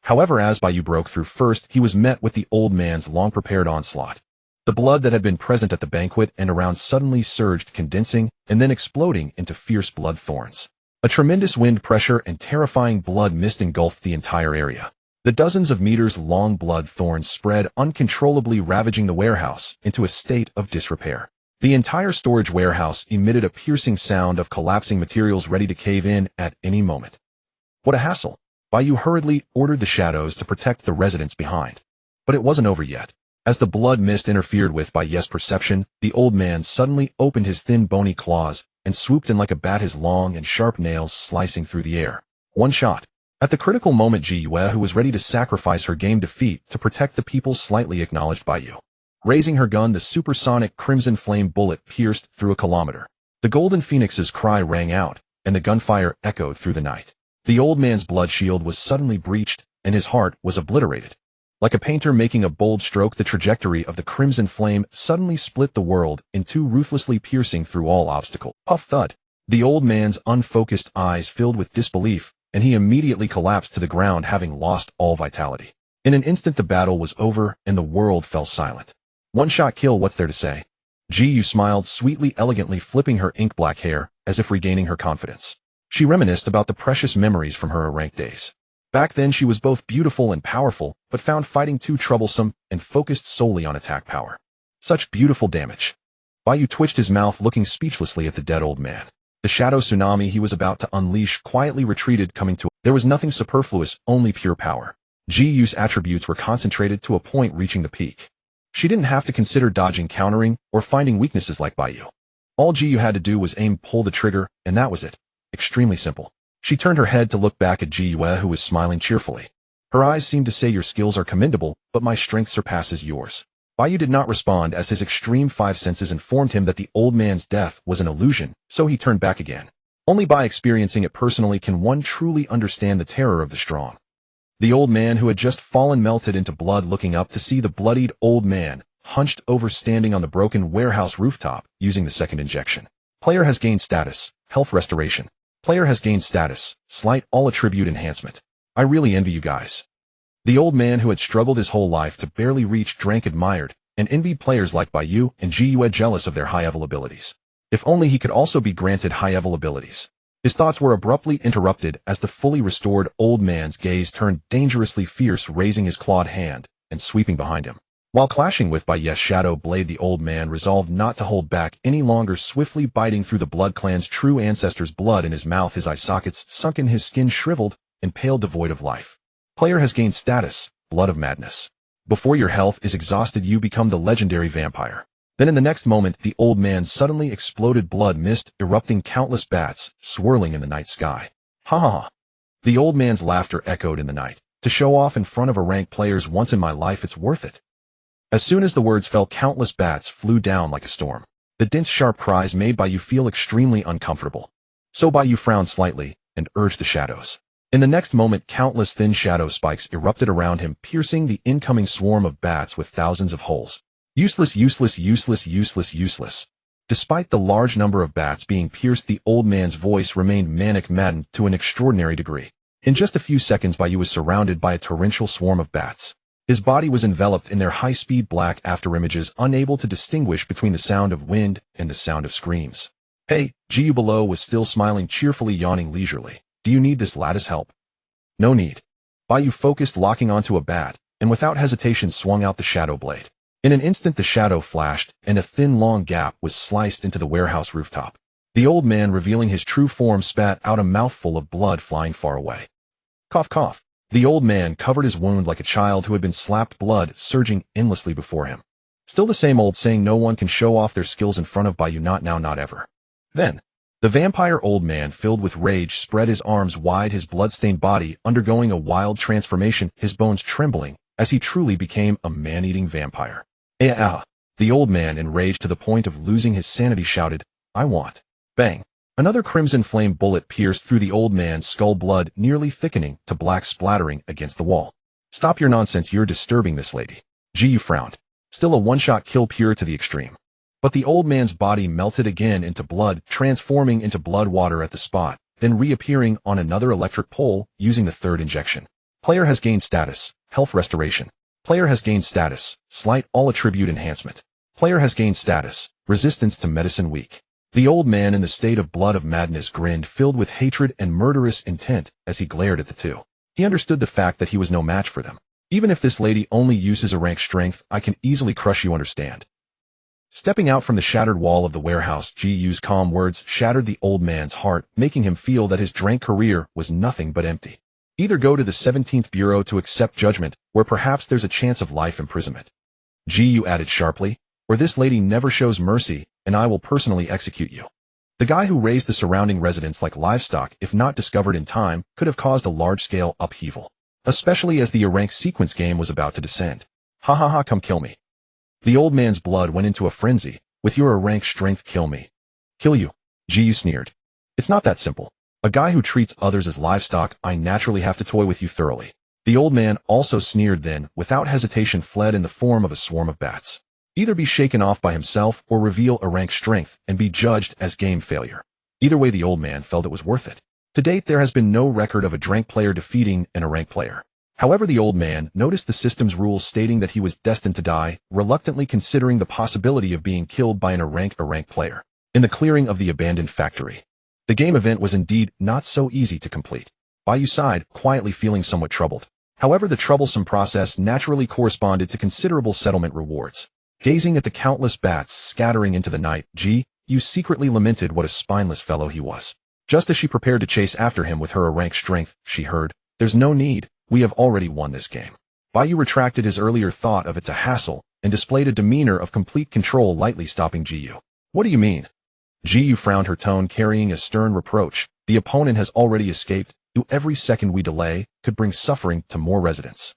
However, as Bai Yu broke through first, he was met with the old man's long-prepared onslaught. The blood that had been present at the banquet and around suddenly surged, condensing and then exploding into fierce blood thorns. A tremendous wind pressure and terrifying blood mist engulfed the entire area. The dozens of meters-long blood thorns spread uncontrollably, ravaging the warehouse into a state of disrepair. The entire storage warehouse emitted a piercing sound of collapsing materials ready to cave in at any moment. What a hassle! Bai Yu hurriedly ordered the shadows to protect the residents behind. But it wasn't over yet. As the blood mist interfered with Bai Yu's perception, the old man suddenly opened his thin bony claws and swooped in like a bat, his long and sharp nails slicing through the air. One shot. At the critical moment, Yu, who was ready to sacrifice her game defeat to protect the people, slightly acknowledged Bai Yu. Raising her gun, the supersonic crimson flame bullet pierced through a kilometer. The golden phoenix's cry rang out, and the gunfire echoed through the night. The old man's blood shield was suddenly breached, and his heart was obliterated. Like a painter making a bold stroke, the trajectory of the crimson flame suddenly split the world in two, ruthlessly piercing through all obstacle. Puff, thud. The old man's unfocused eyes filled with disbelief, and he immediately collapsed to the ground, having lost all vitality. In an instant the battle was over, and the world fell silent. One-shot kill, what's there to say? Yu smiled sweetly, elegantly flipping her ink-black hair, as if regaining her confidence. She reminisced about the precious memories from her ranked days. Back then she was both beautiful and powerful, but found fighting too troublesome and focused solely on attack power. Such beautiful damage. Bai Yu twitched his mouth, looking speechlessly at the dead old man. The shadow tsunami he was about to unleash quietly retreated, coming to. There was nothing superfluous, only pure power. Yu's attributes were concentrated to a point, reaching the peak. She didn't have to consider dodging, countering, or finding weaknesses like Bai Yu. All Yu had to do was aim, pull the trigger, and that was it. Extremely simple. She turned her head to look back at Yu, who was smiling cheerfully. Her eyes seemed to say, your skills are commendable, but my strength surpasses yours. Bai Yu did not respond, as his extreme five senses informed him that the old man's death was an illusion, so he turned back again. Only by experiencing it personally can one truly understand the terror of the strong. The old man, who had just fallen, melted into blood, looking up to see the bloodied old man, hunched over, standing on the broken warehouse rooftop, using the second injection. Player has gained status, health restoration. Player has gained status, slight all attribute enhancement. I really envy you guys. The old man, who had struggled his whole life to barely reach rank, admired and envied players like Bai Yu and Yu, jealous of their high-level abilities. If only he could also be granted high-level abilities. His thoughts were abruptly interrupted as the fully restored old man's gaze turned dangerously fierce, raising his clawed hand and sweeping behind him. While clashing with Bai Yu's shadow blade, the old man resolved not to hold back any longer, swiftly biting through the Blood Clan's true ancestors' blood in his mouth, his eye sockets sunken, his skin shriveled and pale, devoid of life. Player has gained status, Blood of Madness. Before your health is exhausted, you become the legendary vampire. Then in the next moment, the old man suddenly exploded, blood mist erupting, countless bats swirling in the night sky. Ha ha ha. The old man's laughter echoed in the night. To show off in front of a ranked players once in my life, it's worth it. As soon as the words fell, countless bats flew down like a storm. The dense sharp cries made Bai Yu feel extremely uncomfortable. So Bai Yu frowned slightly and urged the shadows. In the next moment, countless thin shadow spikes erupted around him, piercing the incoming swarm of bats with thousands of holes. Useless, useless, useless, useless, useless. Despite the large number of bats being pierced, the old man's voice remained manic maddened to an extraordinary degree. In just a few seconds, Bai Yu was surrounded by a torrential swarm of bats. His body was enveloped in their high-speed black afterimages, unable to distinguish between the sound of wind and the sound of screams. Hey, Bai Yu below was still smiling cheerfully, yawning leisurely. Do you need this lattice help? No need. Bai Yu focused, locking onto a bat, and without hesitation swung out the shadow blade. In an instant the shadow flashed, and a thin long gap was sliced into the warehouse rooftop. The old man, revealing his true form, spat out a mouthful of blood flying far away. Cough, cough. The old man covered his wound like a child who had been slapped, blood surging endlessly before him. Still the same old saying, no one can show off their skills in front of Bai Yu, not now, not ever. Then, the vampire old man, filled with rage, spread his arms wide, his blood-stained body undergoing a wild transformation, his bones trembling, as he truly became a man-eating vampire. The old man, enraged to the point of losing his sanity, shouted, I want. Bang. Another crimson flame bullet pierced through the old man's skull, blood nearly thickening to black, splattering against the wall. Stop your nonsense, you're disturbing this lady. Bai Yu frowned. Still a one-shot kill, pure to the extreme. But the old man's body melted again into blood, transforming into blood water at the spot, then reappearing on another electric pole, using the third injection. Player has gained status, health restoration. Player has gained status, slight all attribute enhancement. Player has gained status, resistance to medicine weak. The old man, in the state of blood of madness, grinned, filled with hatred and murderous intent as he glared at the two. He understood the fact that he was no match for them. Even if this lady only uses a rank strength, I can easily crush you, understand? Stepping out from the shattered wall of the warehouse, Bai Yu's calm words shattered the old man's heart, making him feel that his drank career was nothing but empty. Either go to the 17th Bureau to accept judgment, where perhaps there's a chance of life imprisonment. Bai Yu added sharply, or this lady never shows mercy, and I will personally execute you. The guy who raised the surrounding residents like livestock, if not discovered in time, could have caused a large-scale upheaval, especially as the rank sequence game was about to descend. Ha ha ha, come kill me. The old man's blood went into a frenzy. With your rank strength, kill me. Kill you. Bai Yu sneered. It's not that simple. A guy who treats others as livestock, I naturally have to toy with you thoroughly. The old man also sneered, then, without hesitation, fled in the form of a swarm of bats. Either be shaken off by himself or reveal a rank strength and be judged as game failure. Either way, the old man felt it was worth it. To date, there has been no record of a drank player defeating a rank player. However, the old man noticed the system's rules stating that he was destined to die, reluctantly considering the possibility of being killed by a rank player. In the clearing of the abandoned factory, the game event was indeed not so easy to complete. Bai Yu sighed, quietly feeling somewhat troubled. However, the troublesome process naturally corresponded to considerable settlement rewards. Gazing at the countless bats scattering into the night, Bai Yu secretly lamented what a spineless fellow he was. Just as she prepared to chase after him with her rank strength, she heard, There's no need, we have already won this game. Bai Yu retracted his earlier thought of it's a hassle, and displayed a demeanor of complete control, lightly stopping Bai Yu. What do you mean? Bai Yu frowned, her tone carrying a stern reproach. The opponent has already escaped. Every second we delay could bring suffering to more residents.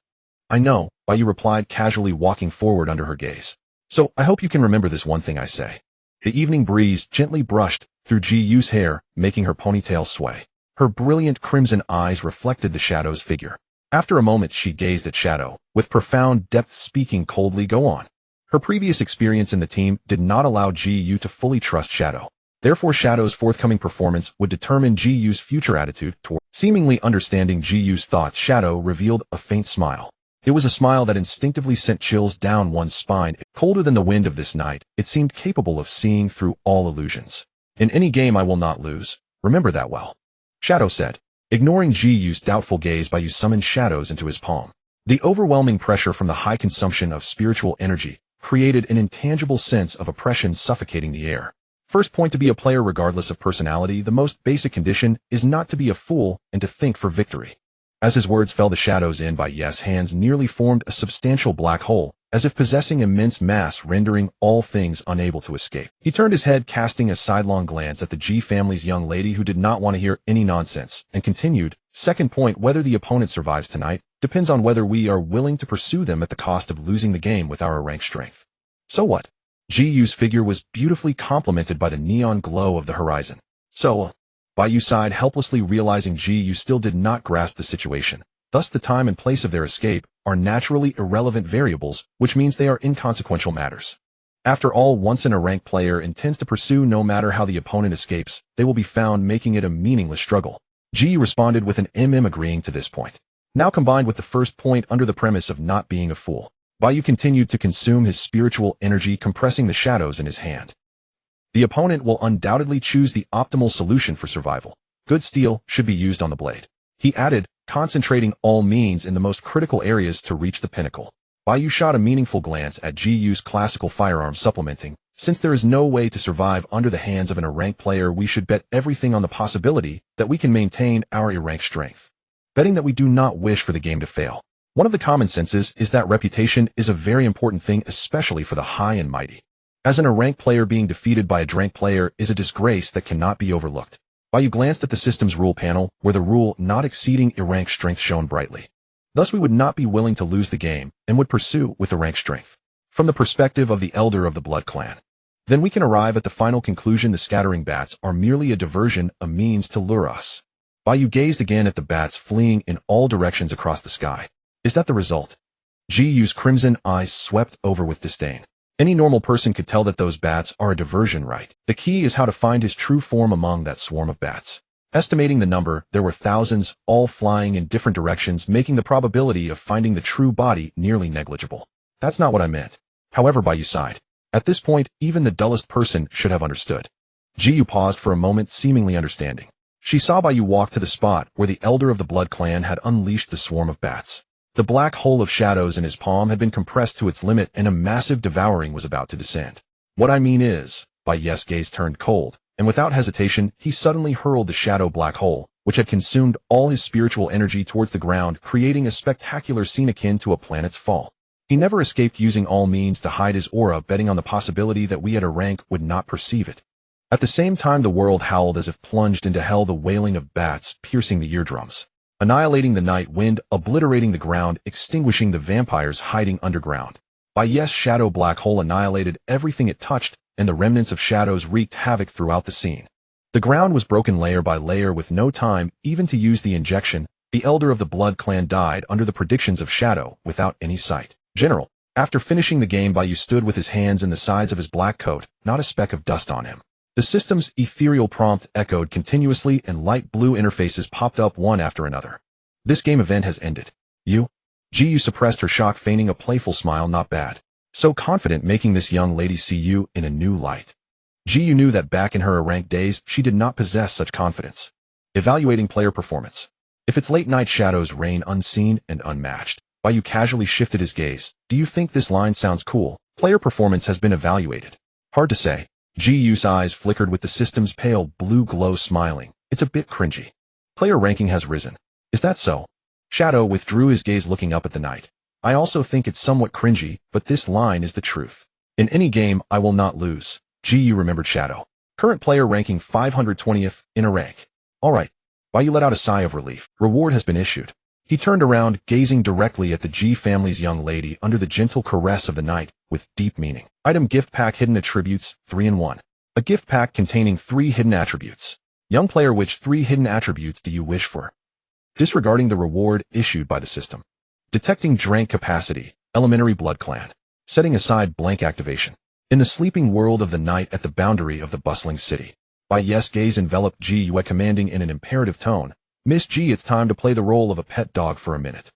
I know, Bai Yu replied, casually walking forward under her gaze. So, I hope you can remember this one thing I say. The evening breeze gently brushed through Bai Yu's hair, making her ponytail sway. Her brilliant crimson eyes reflected the Shadow's figure. After a moment she gazed at Shadow, with profound depth, speaking coldly, go on. Her previous experience in the team did not allow Bai Yu to fully trust Shadow. Therefore, Shadow's forthcoming performance would determine Bai Yu's future attitude toward. Seemingly understanding Bai Yu's thoughts, Shadow revealed a faint smile. It was a smile that instinctively sent chills down one's spine. Colder than the wind of this night, it seemed capable of seeing through all illusions. In any game I will not lose. Remember that well. Shadow said. Ignoring Bai Yu's doubtful gaze, Bai Yu summoned shadows into his palm. The overwhelming pressure from the high consumption of spiritual energy created an intangible sense of oppression suffocating the air. First point: to be a player regardless of personality, the most basic condition is not to be a fool and to think for victory. As his words fell, the shadows in Bai Yu's hands nearly formed a substantial black hole, as if possessing immense mass, rendering all things unable to escape. He turned his head, casting a sidelong glance at the G family's young lady, who did not want to hear any nonsense, and continued, Second point, whether the opponent survives tonight depends on whether we are willing to pursue them at the cost of losing the game with our rank strength. So what? Ji Yu's figure was beautifully complemented by the neon glow of the horizon. So, Bai Yu sighed, helplessly realizing Ji Yu still did not grasp the situation. Thus the time and place of their escape are naturally irrelevant variables, which means they are inconsequential matters. After all, once a ranked player intends to pursue no matter how the opponent escapes, they will be found making it a meaningless struggle. Ji Yu responded with an agreeing to this point. Now combined with the first point under the premise of not being a fool, Bai Yu continued to consume his spiritual energy, compressing the shadows in his hand. The opponent will undoubtedly choose the optimal solution for survival. Good steel should be used on the blade. He added, concentrating all means in the most critical areas to reach the pinnacle. Bai Yu shot a meaningful glance at Ji Yu's classical firearm, supplementing, since there is no way to survive under the hands of an A-rank player, we should bet everything on the possibility that we can maintain our A-rank strength. Betting that we do not wish for the game to fail. One of the common senses is that reputation is a very important thing, especially for the high and mighty. As an A-rank player, being defeated by a D-rank player is a disgrace that cannot be overlooked. Bai Yu glanced at the system's rule panel, where the rule not exceeding A-rank strength shone brightly. Thus we would not be willing to lose the game, and would pursue with A-rank strength. From the perspective of the elder of the Blood Clan, then we can arrive at the final conclusion: the scattering bats are merely a diversion, a means to lure us. Bai Yu gazed again at the bats fleeing in all directions across the sky. Is that the result? Ji Yu's crimson eyes swept over with disdain. Any normal person could tell that those bats are a diversion, right? The key is how to find his true form among that swarm of bats. Estimating the number, there were thousands, all flying in different directions, making the probability of finding the true body nearly negligible. That's not what I meant. However, Bai Yu sighed. At this point, even the dullest person should have understood. Ji Yu paused for a moment, seemingly understanding. She saw Bai Yu walk to the spot where the elder of the Blood Clan had unleashed the swarm of bats. The black hole of shadows in his palm had been compressed to its limit, and a massive devouring was about to descend. What I mean is, Bai Yu's gaze turned cold, and without hesitation, he suddenly hurled the shadow black hole, which had consumed all his spiritual energy, towards the ground, creating a spectacular scene akin to a planet's fall. He never escaped using all means to hide his aura, betting on the possibility that we at a rank would not perceive it. At the same time, the world howled as if plunged into hell, the wailing of bats piercing the eardrums, annihilating the night wind, obliterating the ground, extinguishing the vampires hiding underground. Bai Yu's shadow black hole annihilated everything it touched, and the remnants of shadows wreaked havoc throughout the scene. The ground was broken layer by layer. With no time even to use the injection, the elder of the Blood Clan died under the predictions of shadow, without any sight. General, after finishing the game, Bai Yu stood with his hands in the sides of his black coat, not a speck of dust on him. The system's ethereal prompt echoed continuously, and light blue interfaces popped up one after another. This game event has ended. You? Ji Yu suppressed her shock, feigning a playful smile. Not bad. So confident, making this young lady see you in a new light. Ji Yu knew that back in her A-rank days, she did not possess such confidence. Evaluating player performance. If its late-night shadows reign unseen and unmatched, Bai Yu casually shifted his gaze. Do you think this line sounds cool? Player performance has been evaluated. Hard to say. Ji Yu's eyes flickered with the system's pale blue glow, smiling. It's a bit cringy. Player ranking has risen. Is that so? Shadow withdrew his gaze, looking up at the night. I also think it's somewhat cringy, but this line is the truth. In any game, I will not lose. Ji Yu remembered Shadow. Current player ranking 520th in a rank. Alright. Bai Yu let out a sigh of relief. Reward has been issued. He turned around, gazing directly at the Ji family's young lady under the gentle caress of the night, with deep meaning. Item: gift pack, hidden attributes, 3-in-1. A gift pack containing 3 hidden attributes. Young player, which 3 hidden attributes do you wish for? Disregarding the reward issued by the system. Detecting drank capacity, elementary Blood Clan. Setting aside blank activation. In the sleeping world of the night at the boundary of the bustling city. Bai Yu's gaze enveloped Ji Yu, commanding in an imperative tone. Miss Ji, it's time to play the role of a pet dog for a minute.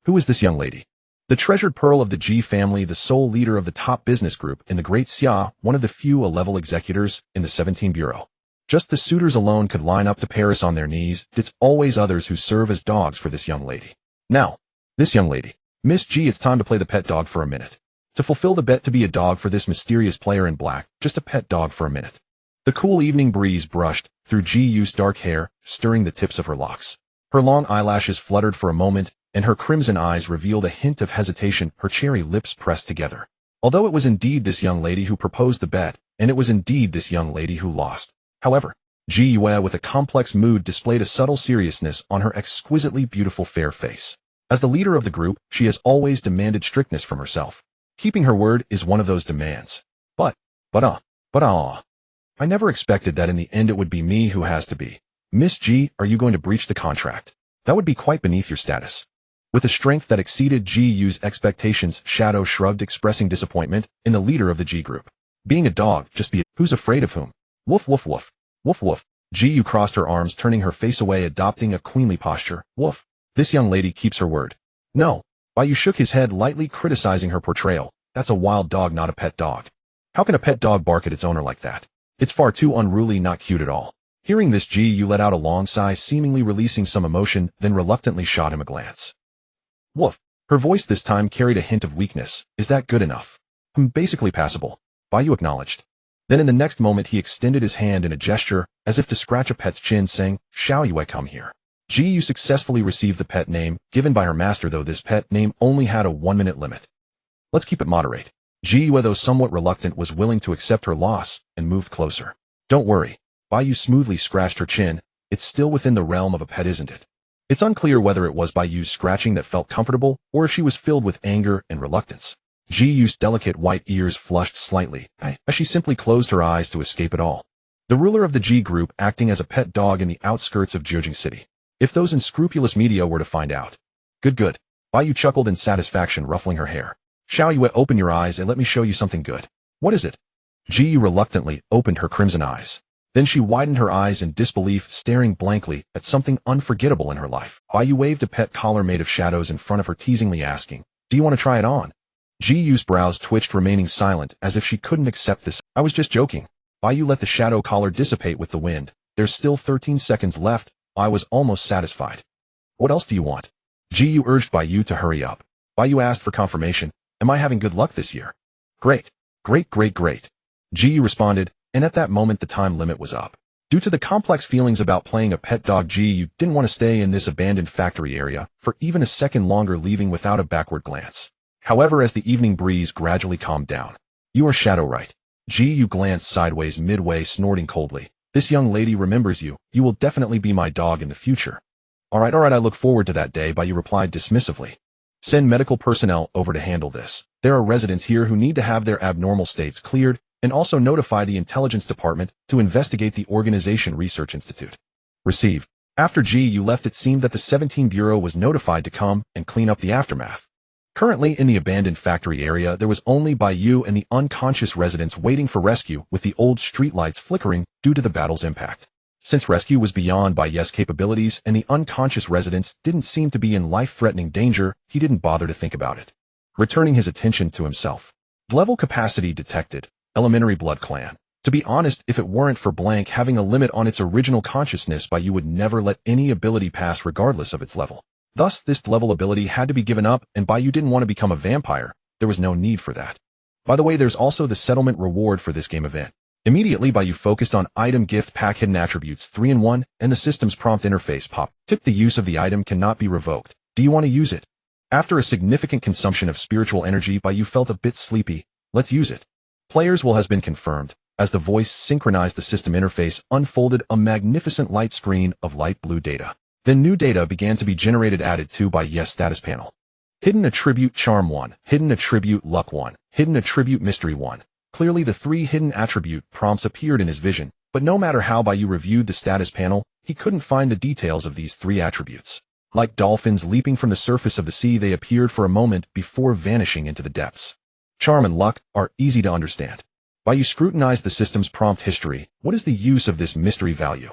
Who is this young lady? The treasured pearl of the Ji family, the sole leader of the top business group in the Great Xia, one of the few A-level executors in the 17 Bureau. Just the suitors alone could line up to Paris on their knees. It's always others who serve as dogs for this young lady. Now, this young lady. Miss Ji, it's time to play the pet dog for a minute. To fulfill the bet to be a dog for this mysterious player in black, just a pet dog for a minute. The cool evening breeze brushed through Ji Yu's dark hair, stirring the tips of her locks. Her long eyelashes fluttered for a moment, and her crimson eyes revealed a hint of hesitation, her cherry lips pressed together. Although it was indeed this young lady who proposed the bet, and it was indeed this young lady who lost. However, Ji Yue, with a complex mood, displayed a subtle seriousness on her exquisitely beautiful fair face. As the leader of the group, she has always demanded strictness from herself. Keeping her word is one of those demands. But, I never expected that in the end it would be me who has to be. Miss G, are you going to breach the contract? That would be quite beneath your status. With a strength that exceeded Ji Yu's expectations, Shadow shrugged, expressing disappointment in the leader of the G group. Being a dog, just be who's afraid of whom? Woof woof woof. Woof woof. Ji Yu crossed her arms, turning her face away, adopting a queenly posture. Woof. This young lady keeps her word. No. Bai Yu shook his head, lightly criticizing her portrayal. That's a wild dog, not a pet dog. How can a pet dog bark at its owner like that? It's far too unruly, not cute at all. Hearing this, Ji Yu let out a long sigh, seemingly releasing some emotion, then reluctantly shot him a glance. Woof. Her voice this time carried a hint of weakness. Is that good enough? Basically passable. Bai Yu acknowledged. Then in the next moment he extended his hand in a gesture, as if to scratch a pet's chin, saying, Xiao Yue, come here. Ji Yu successfully received the pet name, given by her master, though this pet name only had a 1-minute limit. Let's keep it moderate. Ji Yu, though somewhat reluctant, was willing to accept her loss, and moved closer. Don't worry. Bai Yu smoothly scratched her chin. It's still within the realm of a pet, isn't it? It's unclear whether it was Bai Yu's scratching that felt comfortable, or if she was filled with anger and reluctance. Ji Yu's delicate white ears flushed slightly, as she simply closed her eyes to escape it all. The ruler of the G group acting as a pet dog in the outskirts of Jiujing City. If those unscrupulous media were to find out. Good. Bai Yu chuckled in satisfaction, ruffling her hair. Xiao Yue, open your eyes and let me show you something good. What is it? Ji Yu reluctantly opened her crimson eyes. Then she widened her eyes in disbelief, staring blankly at something unforgettable in her life. Bai Yu waved a pet collar made of shadows in front of her, teasingly asking, Do you want to try it on? Ji Yu's brows twitched, remaining silent, as if she couldn't accept this. I was just joking. Bai Yu let the shadow collar dissipate with the wind. There's still 13 seconds left. I was almost satisfied. What else do you want? Ji Yu urged Bai Yu to hurry up. Bai Yu asked for confirmation. Am I having good luck this year? Great. Ji Yu responded, and at that moment the time limit was up. Due to the complex feelings about playing a pet dog, Ji Yu didn't want to stay in this abandoned factory area for even a second longer, leaving without a backward glance. However, as the evening breeze gradually calmed down. You are Shadow, right? Ji Yu glanced sideways midway, snorting coldly. This young lady remembers you. You will definitely be my dog in the future. Alright, I look forward to that day, Bai Yu replied dismissively. Send medical personnel over to handle this. There are residents here who need to have their abnormal states cleared, and also notify the intelligence department to investigate the Organization Research Institute. Received. After Ji Yu left, it seemed that the 17 Bureau was notified to come and clean up the aftermath. Currently, in the abandoned factory area, there was only Bai Yu and the unconscious residents waiting for rescue, with the old streetlights flickering due to the battle's impact. Since rescue was beyond Bai Yu's capabilities and the unconscious residents didn't seem to be in life-threatening danger, he didn't bother to think about it. Returning his attention to himself. Level capacity detected. Elementary blood clan. To be honest, if it weren't for blank having a limit on its original consciousness, Bai Yu would never let any ability pass regardless of its level. Thus, this level ability had to be given up, and Bai Yu didn't want to become a vampire. There was no need for that. By the way, there's also the settlement reward for this game event. Immediately, Bai Yu focused on Item Gift Pack Hidden Attributes 3-in-1, and the system's prompt interface pop. Tip: the use of the item cannot be revoked. Do you want to use it? After a significant consumption of spiritual energy, Bai Yu felt a bit sleepy. Let's use it. Players will has been confirmed. As the voice synchronized, the system interface unfolded a magnificent light screen of light blue data. Then new data began to be generated, added to Bai Yu's status panel. Hidden Attribute Charm 1, Hidden Attribute Luck 1, Hidden Attribute Mystery 1. Clearly the 3 hidden attribute prompts appeared in his vision, but no matter how Bai Yu reviewed the status panel, he couldn't find the details of these 3 attributes. Like dolphins leaping from the surface of the sea, they appeared for a moment before vanishing into the depths. Charm and luck are easy to understand. Bai Yu scrutinized the system's prompt history. What is the use of this mystery value?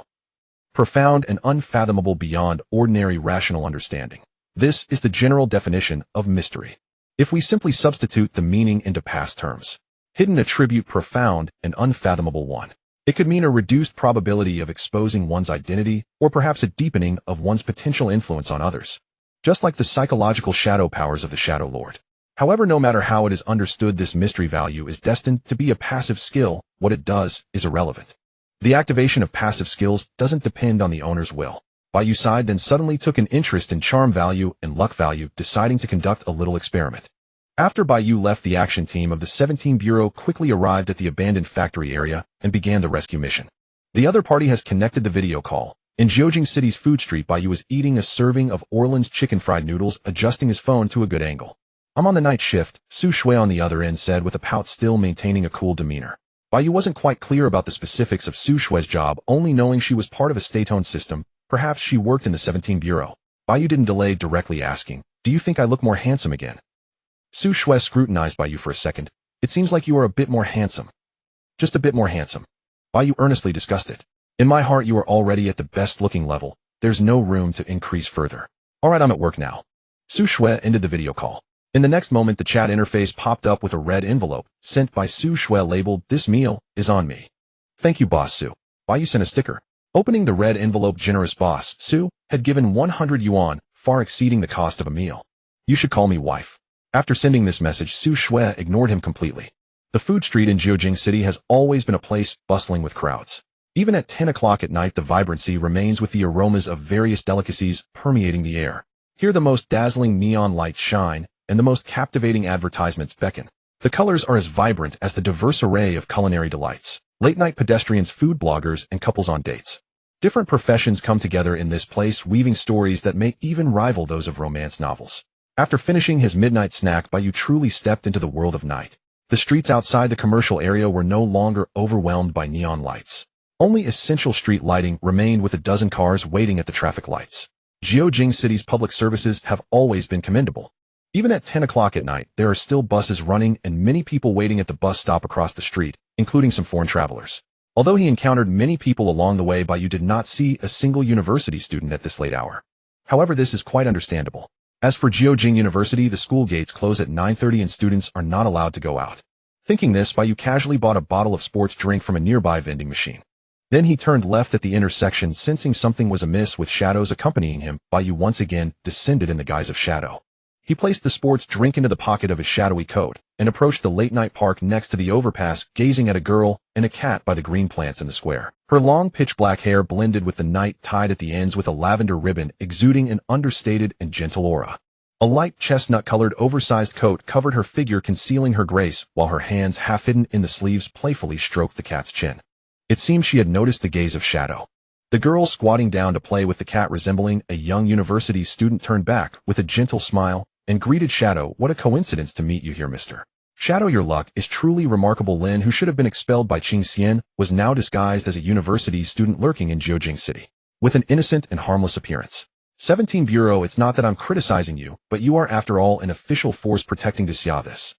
Profound and unfathomable beyond ordinary rational understanding. This is the general definition of mystery. If we simply substitute the meaning into past terms. Hidden attribute profound and unfathomable 1. It could mean a reduced probability of exposing one's identity, or perhaps a deepening of one's potential influence on others. Just like the psychological shadow powers of the Shadow Lord. However, no matter how it is understood, this mystery value is destined to be a passive skill. What it does is irrelevant. The activation of passive skills doesn't depend on the owner's will. Bai Yu sighed, then suddenly took an interest in charm value and luck value, deciding to conduct a little experiment. After Bai Yu left, the action team of the 17 Bureau quickly arrived at the abandoned factory area and began the rescue mission. The other party has connected the video call. In Jiujing City's food street, Bai Yu is eating a serving of Orland's chicken fried noodles, adjusting his phone to a good angle. I'm on the night shift, Su Shui on the other end said with a pout, still maintaining a cool demeanor. Bai Yu wasn't quite clear about the specifics of Su Shui's job, only knowing she was part of a state-owned system. Perhaps she worked in the 17 Bureau. Bai Yu didn't delay, directly asking, "Do you think I look more handsome again?" Su Shui scrutinized Bai Yu for a second. "It seems like you are a bit more handsome." "Just a bit more handsome." Bai Yu earnestly discussed it. "In my heart you are already at the best-looking level. There's no room to increase further. Alright, I'm at work now." Su Shui ended the video call. In the next moment, the chat interface popped up with a red envelope, sent by Su Shui labeled, "This meal is on me." "Thank you, Boss Su." Bai Yu sent a sticker. Opening the red envelope, generous Boss Su had given 100 yuan, far exceeding the cost of a meal. "You should call me wife." After sending this message, Su Shui ignored him completely. The food street in Jiujing City has always been a place bustling with crowds. Even at 10 o'clock at night, the vibrancy remains, with the aromas of various delicacies permeating the air. Here the most dazzling neon lights shine, and the most captivating advertisements beckon. The colors are as vibrant as the diverse array of culinary delights. Late-night pedestrians, food bloggers, and couples on dates. Different professions come together in this place, weaving stories that may even rival those of romance novels. After finishing his midnight snack, Bai Yu truly stepped into the world of night. The streets outside the commercial area were no longer overwhelmed by neon lights. Only essential street lighting remained, with a dozen cars waiting at the traffic lights. Jiujing City's public services have always been commendable. Even at 10 o'clock at night, there are still buses running and many people waiting at the bus stop across the street, including some foreign travelers. Although he encountered many people along the way, Bai Yu did not see a single university student at this late hour. However, this is quite understandable. As for Jiujing University, the school gates close at 9:30 and students are not allowed to go out. Thinking this, Bai Yu casually bought a bottle of sports drink from a nearby vending machine. Then he turned left at the intersection, sensing something was amiss with shadows accompanying him. Bai Yu once again descended in the guise of shadow. He placed the sports drink into the pocket of his shadowy coat and approached the late-night park next to the overpass, gazing at a girl and a cat by the green plants in the square. Her long pitch-black hair blended with the night, tied at the ends with a lavender ribbon, exuding an understated and gentle aura. A light chestnut-colored oversized coat covered her figure, concealing her grace, while her hands, half hidden in the sleeves, playfully stroked the cat's chin. It seemed she had noticed the gaze of Shadow. The girl squatting down to play with the cat, resembling a young university student, turned back with a gentle smile and greeted Shadow. "What a coincidence to meet you here, mister. Shadow, your luck is truly remarkable." Lin, who should have been expelled by Qing Xian, was now disguised as a university student lurking in Jiujing City, with an innocent and harmless appearance. 17 Bureau, it's not that I'm criticizing you, but you are after all an official force protecting this.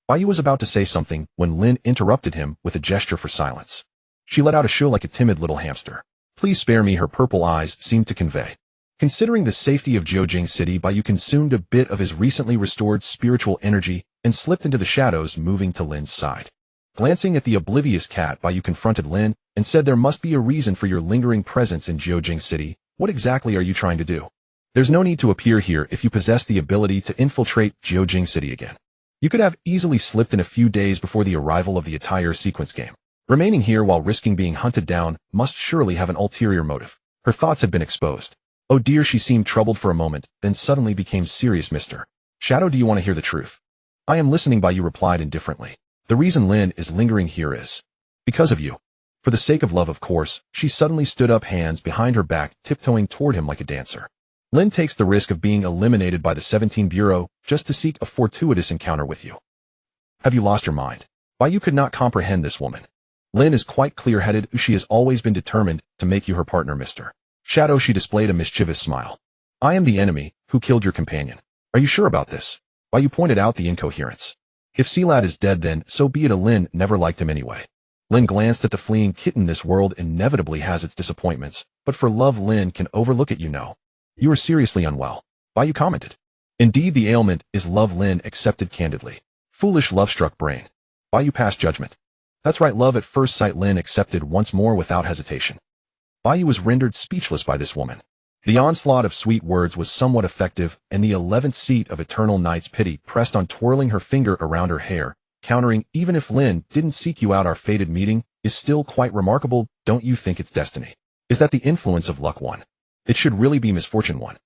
Bai Yu was about to say something when Lin interrupted him with a gesture for silence. She let out a shoo like a timid little hamster. "Please spare me," her purple eyes seemed to convey. Considering the safety of Jiujing City, Bai Yu consumed a bit of his recently restored spiritual energy and slipped into the shadows, moving to Lin's side. Glancing at the oblivious cat, Bai Yu confronted Lin and said, "There must be a reason for your lingering presence in Jiujing City. What exactly are you trying to do? There's no need to appear here if you possess the ability to infiltrate Jiujing City again. You could have easily slipped in a few days before the arrival of the entire sequence game. Remaining here while risking being hunted down must surely have an ulterior motive." Her thoughts had been exposed. "Oh dear," she seemed troubled for a moment, then suddenly became serious. "Mister Shadow, do you want to hear the truth?" "I am listening," Bai Yu replied indifferently. "The reason Lin is lingering here is because of you. For the sake of love, of course." She suddenly stood up, hands behind her back, tiptoeing toward him like a dancer. "Lin takes the risk of being eliminated by the 17 Bureau just to seek a fortuitous encounter with you. Have you lost your mind?" Bai Yu could not comprehend this woman. "Lin is quite clear-headed. She has always been determined to make you her partner, Mr. Shadow." She displayed a mischievous smile. "I am the enemy who killed your companion. Are you sure about this?" Bai Yu pointed out the incoherence. "If Sealad is dead, then so be it. Lin never liked him anyway." Lin glanced at the fleeing kitten. "This world inevitably has its disappointments, but for love Lin can overlook it, you know." "You are seriously unwell," Bai Yu commented. "Indeed, the ailment is love," Lin accepted candidly. "Foolish love-struck brain." Bai Yu passed judgment. "That's right, love at first sight," Lin accepted once more without hesitation. Bai Yu was rendered speechless by this woman. The onslaught of sweet words was somewhat effective, and the 11th seat of Eternal Night's Pity pressed on, twirling her finger around her hair, countering, "Even if Lin didn't seek you out, our fated meeting is still quite remarkable. Don't you think it's destiny? Is that the influence of luck, one? It should really be misfortune, one."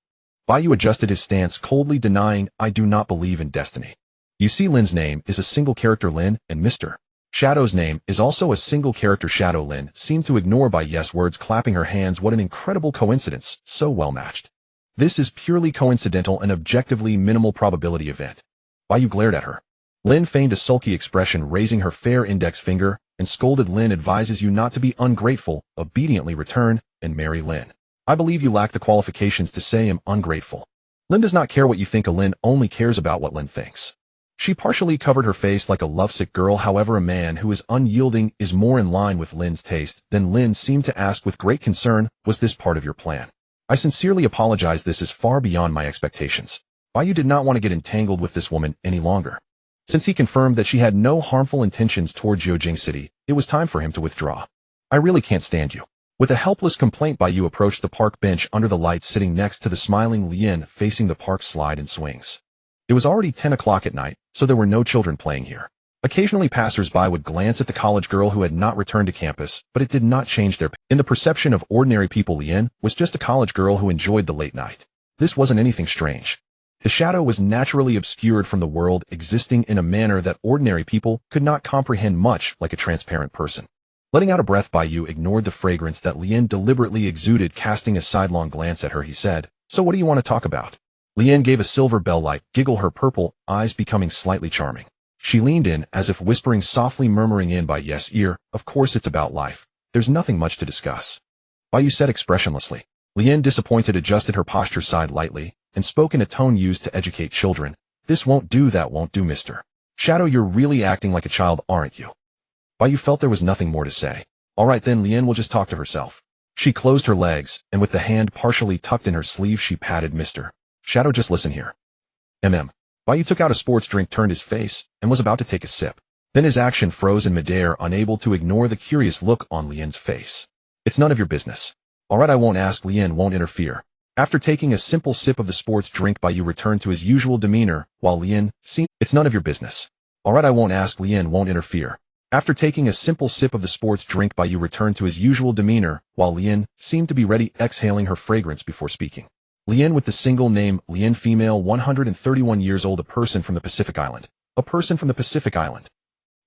Bai Yu adjusted his stance, coldly denying, "I do not believe in destiny. You see, Lin's name is a single character, Lin, and Mr. Shadow's name is also a single character. Shadow Lin seemed to ignore Bai Yu's words, clapping her hands. What an incredible coincidence, so well matched. This is purely coincidental and objectively minimal probability event. Bai Yu glared at her. Lin feigned a sulky expression, raising her fair index finger, and scolded. Lin advises you not to be ungrateful, obediently return, and marry Lin. I believe you lack the qualifications to say I'm ungrateful. Lin does not care what you think. Lin only cares about what Lin thinks. She partially covered her face like a lovesick girl. However, a man who is unyielding is more in line with Lin's taste. Then Lin seemed to ask with great concern, was this part of your plan? I sincerely apologize, this is far beyond my expectations. Bai Yu did not want to get entangled with this woman any longer. Since he confirmed that she had no harmful intentions toward Jiujing City, it was time for him to withdraw. I really can't stand you. With a helpless complaint, Bai Yu approached the park bench under the lights, sitting next to the smiling Lin, facing the park slide and swings. It was already 10 o'clock at night, so there were no children playing here. Occasionally passers-by would glance at the college girl who had not returned to campus, but it did not change their in the perception of ordinary people. Lin was just a college girl who enjoyed the late night. This wasn't anything strange. The shadow was naturally obscured from the world, existing in a manner that ordinary people could not comprehend, much like a transparent person. Letting out a breath, Bai Yu ignored the fragrance that Lin deliberately exuded. Casting a sidelong glance at her, he said, "So what do you want to talk about?" Lin gave a silver bell-like giggle, her purple eyes becoming slightly charming. She leaned in, as if whispering softly, murmuring in Bai Yu's ear, "Of course it's about life. There's nothing much to discuss." Bai Yu said expressionlessly. Lin, disappointed, adjusted her posture, sighed lightly, and spoke in a tone used to educate children. "This won't do, that won't do, Mr. Shadow, you're really acting like a child, aren't you?" Bai Yu felt there was nothing more to say. All right then, Lin will just talk to herself. She closed her legs, and with the hand partially tucked in her sleeve, she patted Mr. Shadow, just listen here. Bai Yu took out a sports drink, turned his face, and was about to take a sip. Then his action froze in midair, unable to ignore the curious look on Lin's face. "It's none of your business." "All right, I won't ask." Lin won't interfere. After taking a simple sip of the sports drink, Bai Yu returned to his usual demeanor, while Lin seemed, "It's none of your business." "All right, I won't ask." Lin won't interfere. After taking a simple sip of the sports drink, Bai Yu returned to his usual demeanor, while Lin seemed to be ready, exhaling her fragrance before speaking. Lin with the single name, Lin, female, 131 years old, a person from the Pacific Island. A person from the Pacific Island.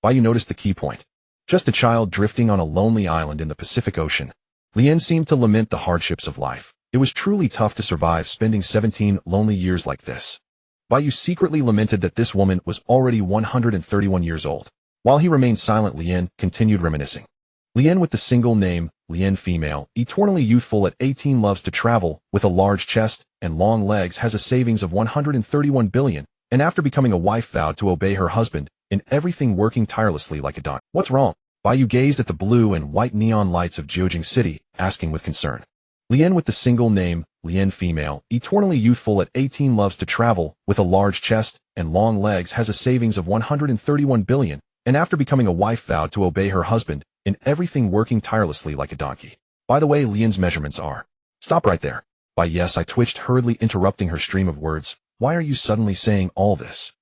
Bai Yu noticed the key point. Just a child drifting on a lonely island in the Pacific Ocean. Lin seemed to lament the hardships of life. It was truly tough to survive spending 17 lonely years like this. Bai Yu secretly lamented that this woman was already 131 years old. While he remained silent, Lin continued reminiscing. Lin with the single name, Lin, female, eternally youthful at 18, loves to travel, with a large chest and long legs, has a savings of 131 billion, and after becoming a wife vowed to obey her husband in everything, working tirelessly like a don. What's wrong? Bai Yu gazed at the blue and white neon lights of Jiujing City, asking with concern. Lin with the single name, Lin, female, eternally youthful at 18, loves to travel, with a large chest and long legs, has a savings of 131 billion, and after becoming a wife vowed to obey her husband in everything, working tirelessly like a donkey. By the way, Lin's measurements are... Stop right there. Bai Yes, I twitched, hurriedly interrupting her stream of words. Why are you suddenly saying all this?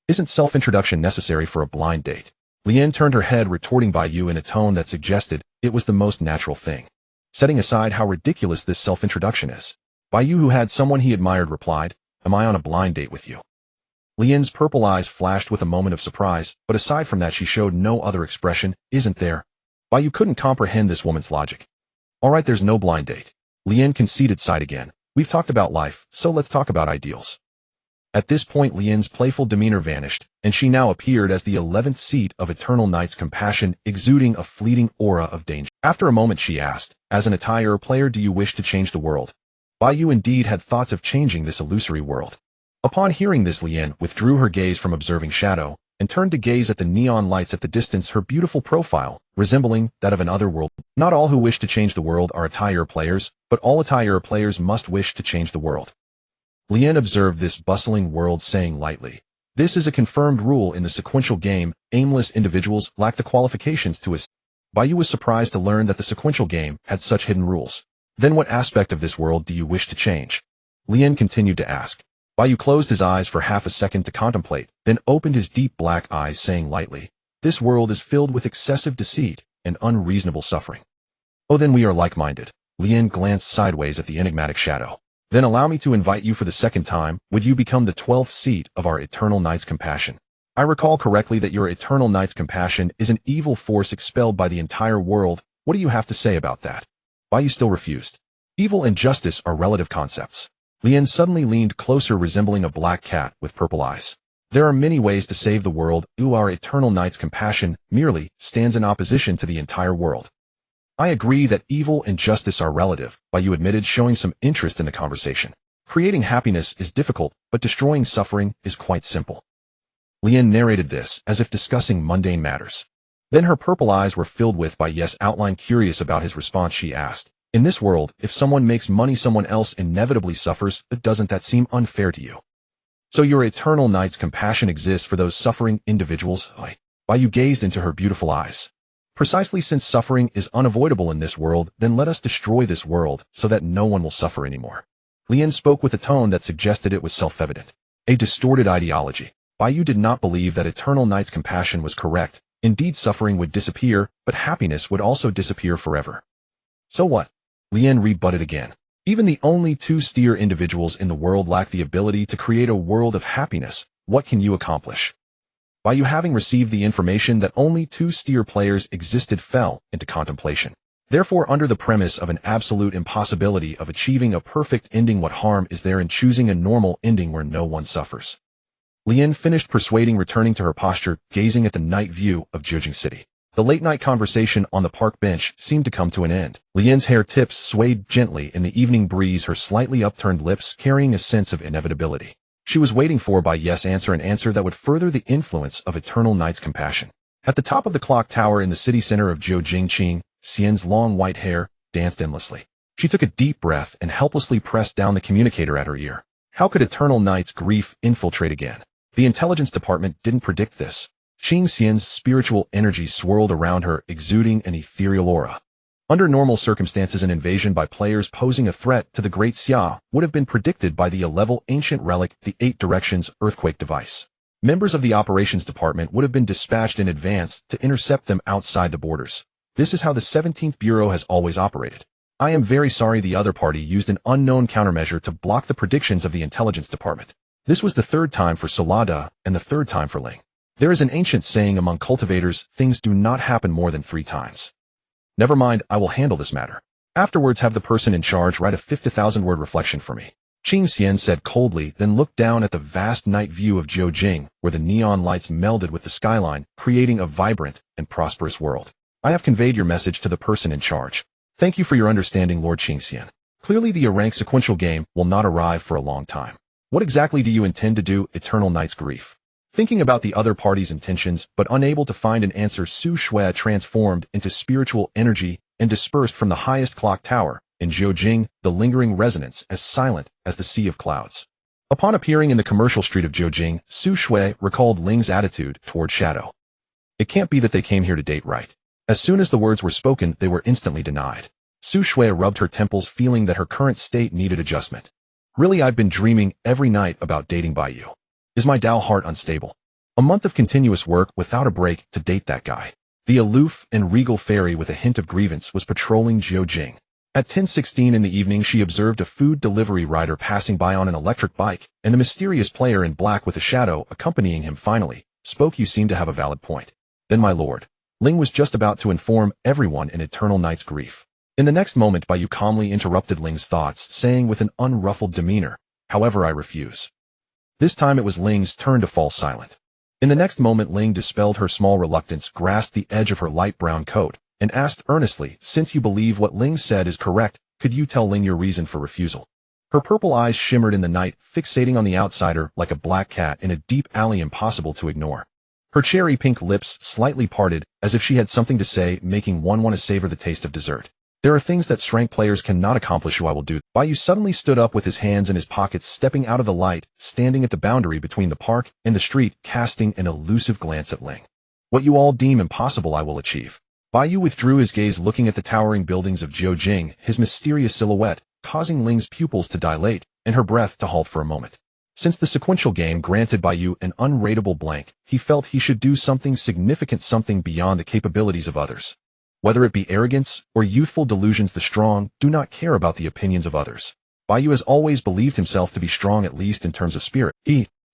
Isn't self-introduction necessary for a blind date? Lin turned her head, retorting Bai Yu in a tone that suggested it was the most natural thing. Setting aside how ridiculous this self-introduction is, Bai Yu, who had someone he admired, replied, "Am I on a blind date with you?" Lin's purple eyes flashed with a moment of surprise, but aside from that she showed no other expression. Isn't there? Bai Yu couldn't comprehend this woman's logic. All right, there's no blind date. Lin conceded, sighed again. We've talked about life, so let's talk about ideals. At this point Lin's playful demeanor vanished, and she now appeared as the 11th seat of Eternal Night's compassion, exuding a fleeting aura of danger. After a moment she asked, as an entire player, do you wish to change the world? Bai Yu indeed had thoughts of changing this illusory world. Upon hearing this, Lin withdrew her gaze from observing Shadow, and turned to gaze at the neon lights at the distance, her beautiful profile, resembling that of an other world. Not all who wish to change the world are attire players, but all attire players must wish to change the world. Lin observed this bustling world, saying lightly, this is a confirmed rule in the sequential game. Aimless individuals lack the qualifications to assist. Bai Yu was surprised to learn that the sequential game had such hidden rules. Then what aspect of this world do you wish to change? Lin continued to ask. Bai Yu closed his eyes for half a second to contemplate, then opened his deep black eyes, saying lightly, this world is filled with excessive deceit and unreasonable suffering. Oh, then we are like-minded. Lin glanced sideways at the enigmatic Shadow. Then allow me to invite you for the second time. Would you become the 12th seat of our Eternal Night's compassion? I recall correctly that your eternal knight's compassion is an evil force expelled by the entire world. What do you have to say about that? Bai Yu still refused. Evil and justice are relative concepts. Lien suddenly leaned closer, resembling a black cat with purple eyes. There are many ways to save the world. Our eternal knight's compassion merely stands in opposition to the entire world. I agree that evil and justice are relative, Bai Yu admitted, showing some interest in the conversation. Creating happiness is difficult, but destroying suffering is quite simple. Lien narrated this as if discussing mundane matters. Then her purple eyes were filled with Bai Yu's outline. Curious about his response, she asked, "In this world, if someone makes money, someone else inevitably suffers. Doesn't that seem unfair to you? So your eternal knight's compassion exists for those suffering individuals?" Bai Yu gazed into her beautiful eyes. "Precisely, since suffering is unavoidable in this world, then let us destroy this world so that no one will suffer anymore." Lien spoke with a tone that suggested it was self-evident. A distorted ideology. Bai Yu did not believe that eternal knight's compassion was correct. Indeed, suffering would disappear, but happiness would also disappear forever. So what? Lien rebutted again. Even the only two-steer individuals in the world lack the ability to create a world of happiness. What can you accomplish? Bai Yu, having received the information that only two-steer players existed, fell into contemplation. Therefore, under the premise of an absolute impossibility of achieving a perfect ending, what harm is there in choosing a normal ending where no one suffers? Lien finished persuading, returning to her posture, gazing at the night view of Jiujing City. The late-night conversation on the park bench seemed to come to an end. Lien's hair tips swayed gently in the evening breeze, her slightly upturned lips carrying a sense of inevitability. She was waiting for Bai Yu's answer, an answer that would further the influence of eternal knight's compassion. At the top of the clock tower in the city center of Jiujing, Xian's long white hair danced endlessly. She took a deep breath and helplessly pressed down the communicator at her ear. How could eternal knight's grief infiltrate again? The intelligence department didn't predict this. Qing Xian's spiritual energy swirled around her, exuding an ethereal aura. Under normal circumstances, an invasion by players posing a threat to the Great Xia would have been predicted by the level ancient relic, the 8 Directions earthquake device. Members of the operations department would have been dispatched in advance to intercept them outside the borders. This is how the 17th Bureau has always operated. I am very sorry the other party used an unknown countermeasure to block the predictions of the intelligence department. This was the 3rd time for Salada and the 3rd time for Ling. There is an ancient saying among cultivators, things do not happen more than 3 times. Never mind, I will handle this matter. Afterwards, have the person in charge write a 50,000-word reflection for me. Qing Xian said coldly, then looked down at the vast night view of Jiujing, where the neon lights melded with the skyline, creating a vibrant and prosperous world. I have conveyed your message to the person in charge. Thank you for your understanding, Lord Qing Xian. Clearly the rank sequential game will not arrive for a long time. What exactly do you intend to do, Eternal Knight's grief? Thinking about the other party's intentions, but unable to find an answer, Su Shui transformed into spiritual energy and dispersed from the highest clock tower. In Jiujing, the lingering resonance as silent as the sea of clouds. Upon appearing in the commercial street of Jiujing, Su Shui recalled Ling's attitude toward Shadow. It can't be that they came here to date, right? As soon as the words were spoken, they were instantly denied. Su Shui rubbed her temples, feeling that her current state needed adjustment. Really, I've been dreaming every night about dating Bai Yu. Is my Dao heart unstable? A month of continuous work without a break to date that guy. The aloof and regal fairy with a hint of grievance was patrolling Jiujing. At 10:16 in the evening, she observed a food delivery rider passing by on an electric bike, and the mysterious player in black with a shadow accompanying him finally spoke. You seem to have a valid point. Then, my lord, Ling was just about to inform everyone in Eternal Knight's grief. In the next moment, Bai Yu calmly interrupted Ling's thoughts, saying with an unruffled demeanor, however, I refuse. This time it was Ling's turn to fall silent. In the next moment, Ling dispelled her small reluctance, grasped the edge of her light brown coat, and asked earnestly, since you believe what Ling said is correct, could you tell Ling your reason for refusal? Her purple eyes shimmered in the night, fixating on the outsider like a black cat in a deep alley impossible to ignore. Her cherry pink lips slightly parted, as if she had something to say, making one want to savor the taste of dessert. There are things that strength players cannot accomplish, who I will do. Bai Yu suddenly stood up with his hands in his pockets, stepping out of the light, standing at the boundary between the park and the street, casting an elusive glance at Ling. What you all deem impossible, I will achieve. Bai Yu withdrew his gaze, looking at the towering buildings of Jiujing, his mysterious silhouette, causing Ling's pupils to dilate, and her breath to halt for a moment. Since the sequential game granted Bai Yu an unrateable blank, he felt he should do something significant, something beyond the capabilities of others. Whether it be arrogance or youthful delusions, the strong do not care about the opinions of others. Bai Yu has always believed himself to be strong, at least in terms of spirit.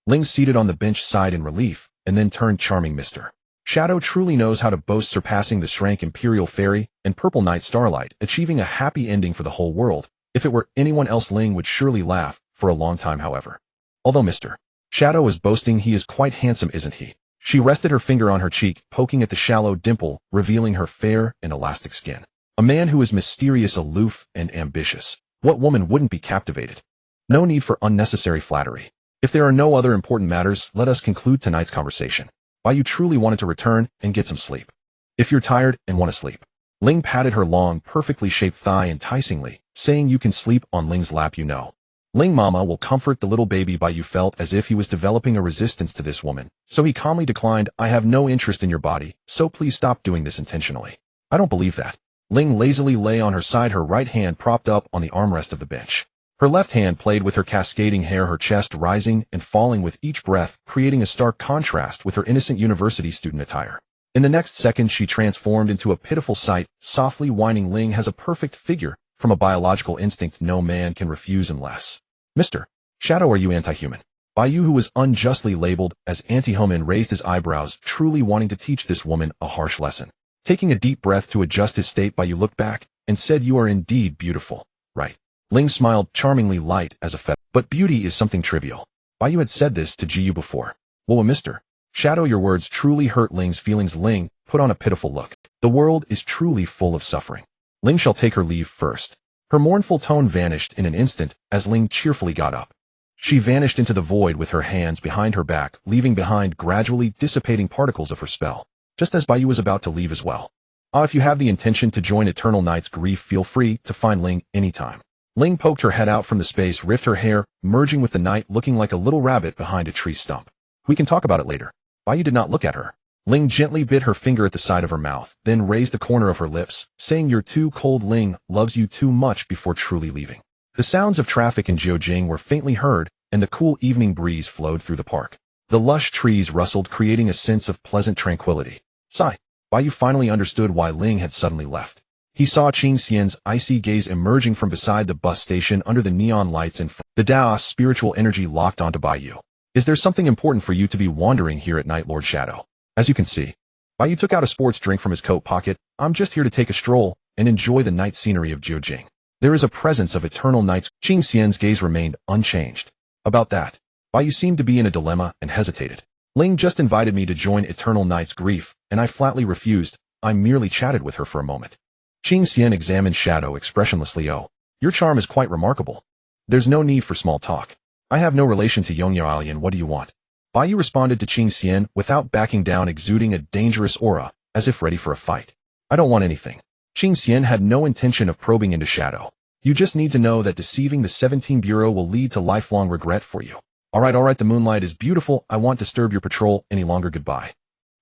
Ling seated on the bench sighed in relief, and then turned charming Mr. Shadow truly knows how to boast, surpassing the Shrank Imperial Fairy and Purple Night Starlight, achieving a happy ending for the whole world. If it were anyone else, Ling would surely laugh, for a long time however. Although Mr. Shadow is boasting he is quite handsome, isn't he? She rested her finger on her cheek, poking at the shallow dimple, revealing her fair and elastic skin. A man who is mysterious, aloof, and ambitious. What woman wouldn't be captivated? No need for unnecessary flattery. If there are no other important matters, let us conclude tonight's conversation. Bai Yu truly wanted to return and get some sleep. If you're tired and want to sleep. Ling patted her long, perfectly shaped thigh enticingly, saying you can sleep on Ling's lap, you know. Ling Mama will comfort the little baby. Bai Yu felt as if he was developing a resistance to this woman, so he calmly declined, I have no interest in your body, so please stop doing this intentionally. I don't believe that. Ling lazily lay on her side, her right hand propped up on the armrest of the bench. Her left hand played with her cascading hair, her chest rising and falling with each breath, creating a stark contrast with her innocent university student attire. In the next second, she transformed into a pitiful sight, softly whining. Ling has a perfect figure. From a biological instinct, no man can refuse unless. Mr. Shadow, are you anti-human? Bai Yu, who was unjustly labeled as anti-human, raised his eyebrows, truly wanting to teach this woman a harsh lesson. Taking a deep breath to adjust his state, Bai Yu looked back and said, you are indeed beautiful, right? Ling smiled, charmingly light as a feather. But beauty is something trivial. Bai Yu had said this to Ji Yu before. Well, Mr. Shadow, your words truly hurt Ling's feelings. Ling put on a pitiful look. The world is truly full of suffering. Ling shall take her leave first. Her mournful tone vanished in an instant as Ling cheerfully got up. She vanished into the void with her hands behind her back, leaving behind gradually dissipating particles of her spell, just as Bai Yu was about to leave as well. If you have the intention to join Eternal Night's grief, feel free to find Ling anytime. Ling poked her head out from the space rift, her hair merging with the night, looking like a little rabbit behind a tree stump. We can talk about it later. Bai Yu did not look at her. Ling gently bit her finger at the side of her mouth, then raised the corner of her lips, saying, you're too cold. Ling loves you too much, before truly leaving. The sounds of traffic in Jiujing were faintly heard, and the cool evening breeze flowed through the park. The lush trees rustled, creating a sense of pleasant tranquility. Sigh. Bai Yu finally understood why Ling had suddenly left. He saw Qing Xian's icy gaze emerging from beside the bus station under the neon lights in front. The Dao's spiritual energy locked onto Bai Yu. Is there something important for you to be wandering here at night, Lord Shadow? As you can see, Bai Yu took out a sports drink from his coat pocket. I'm just here to take a stroll and enjoy the night scenery of Jiujing. There is a presence of eternal nights. Qing Xian's gaze remained unchanged. About that, Bai Yu seemed to be in a dilemma and hesitated. Ling just invited me to join Eternal Night's grief, and I flatly refused. I merely chatted with her for a moment. Qing Xian examined Shadow expressionlessly. Oh, your charm is quite remarkable. There's no need for small talk. I have no relation to Yongya Alien. What do you want? Bai Yu responded to Qing Xian without backing down, exuding a dangerous aura, as if ready for a fight. I don't want anything. Qing Xian had no intention of probing into Shadow. You just need to know that deceiving the 17 Bureau will lead to lifelong regret for you. Alright, the moonlight is beautiful. I won't disturb your patrol any longer. Goodbye.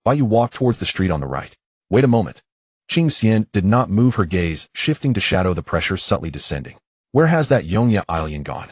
Bai Yu walked towards the street on the right. Wait a moment. Qing Xian did not move, her gaze shifting to Shadow, the pressure subtly descending. Where has that Yongya alien gone?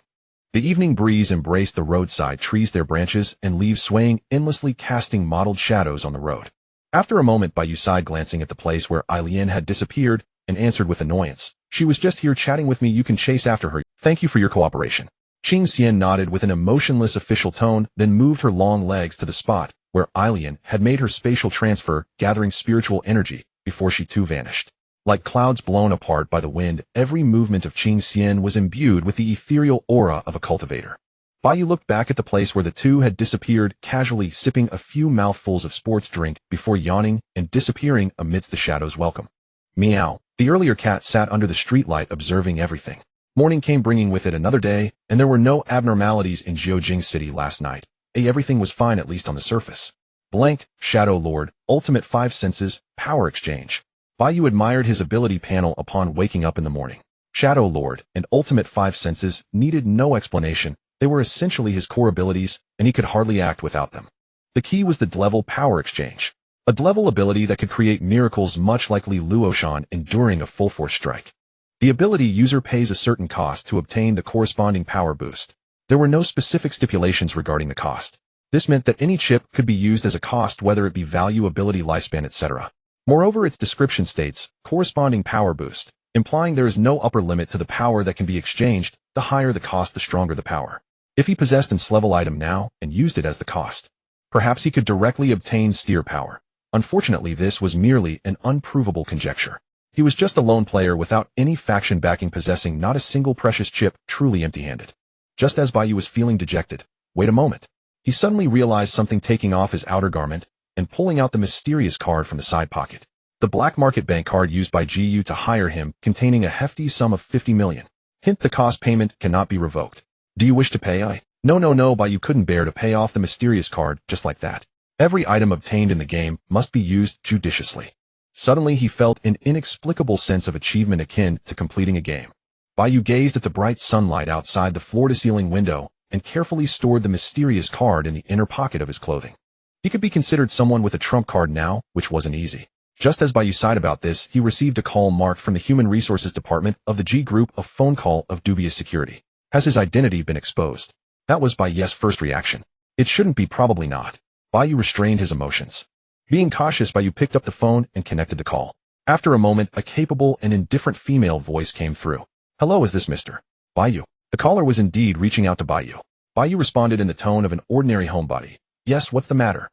The evening breeze embraced the roadside trees, their branches and leaves swaying endlessly, casting mottled shadows on the road. After a moment, Bai Yu sighed, glancing at the place where Ailian had disappeared, and answered with annoyance. She was just here chatting with me. You can chase after her. Thank you for your cooperation. Qing Xian nodded with an emotionless official tone, then moved her long legs to the spot where Ailian had made her spatial transfer, gathering spiritual energy before she too vanished. Like clouds blown apart by the wind, every movement of Qing Xian was imbued with the ethereal aura of a cultivator. Bai Yu looked back at the place where the two had disappeared, casually sipping a few mouthfuls of sports drink before yawning and disappearing amidst the shadows. Welcome. Meow. The earlier cat sat under the streetlight observing everything. Morning came, bringing with it another day, and there were no abnormalities in Jiujing City last night. Everything was fine, at least on the surface. Blank, Shadow Lord, Ultimate 5 Senses, Power Exchange. Bai Yu admired his ability panel upon waking up in the morning. Shadow Lord and Ultimate 5 Senses needed no explanation. They were essentially his core abilities, and he could hardly act without them. The key was the D-level Power Exchange, a D-level ability that could create miracles much like Li Luoshan enduring a full-force strike. The ability user pays a certain cost to obtain the corresponding power boost. There were no specific stipulations regarding the cost. This meant that any chip could be used as a cost, whether it be value, ability, lifespan, etc. Moreover, its description states, corresponding power boost, implying there is no upper limit to the power that can be exchanged. The higher the cost, the stronger the power. If he possessed an S-level item now and used it as the cost Perhaps he could directly obtain steer power. Unfortunately, this was merely an unprovable conjecture. He was just a lone player without any faction backing, possessing not a single precious chip, truly empty-handed. Just as Bai Yu was feeling dejected, wait a moment. He suddenly realized something, taking off his outer garment and pulling out the mysterious card from the side pocket. The black market bank card used by Bai Yu to hire him, containing a hefty sum of 50 million. Hint: the cost payment cannot be revoked. Do you wish to pay? No, Bai Yu couldn't bear to pay off the mysterious card just like that. Every item obtained in the game must be used judiciously. Suddenly he felt an inexplicable sense of achievement akin to completing a game. Bai Yu gazed at the bright sunlight outside the floor-to-ceiling window and carefully stored the mysterious card in the inner pocket of his clothing. He could be considered someone with a trump card now, which wasn't easy. Just as Bai Yu sighed about this, he received a call marked from the Human Resources Department of the G Group, a phone call of dubious security. Has his identity been exposed? That was Bai Yu's first reaction. It shouldn't be, probably not. Bai Yu restrained his emotions. Being cautious, Bai Yu picked up the phone and connected the call. After a moment, a capable and indifferent female voice came through. Hello, is this Mr. Bai Yu? The caller was indeed reaching out to Bai Yu. Bai Yu responded in the tone of an ordinary homebody. Yes, what's the matter?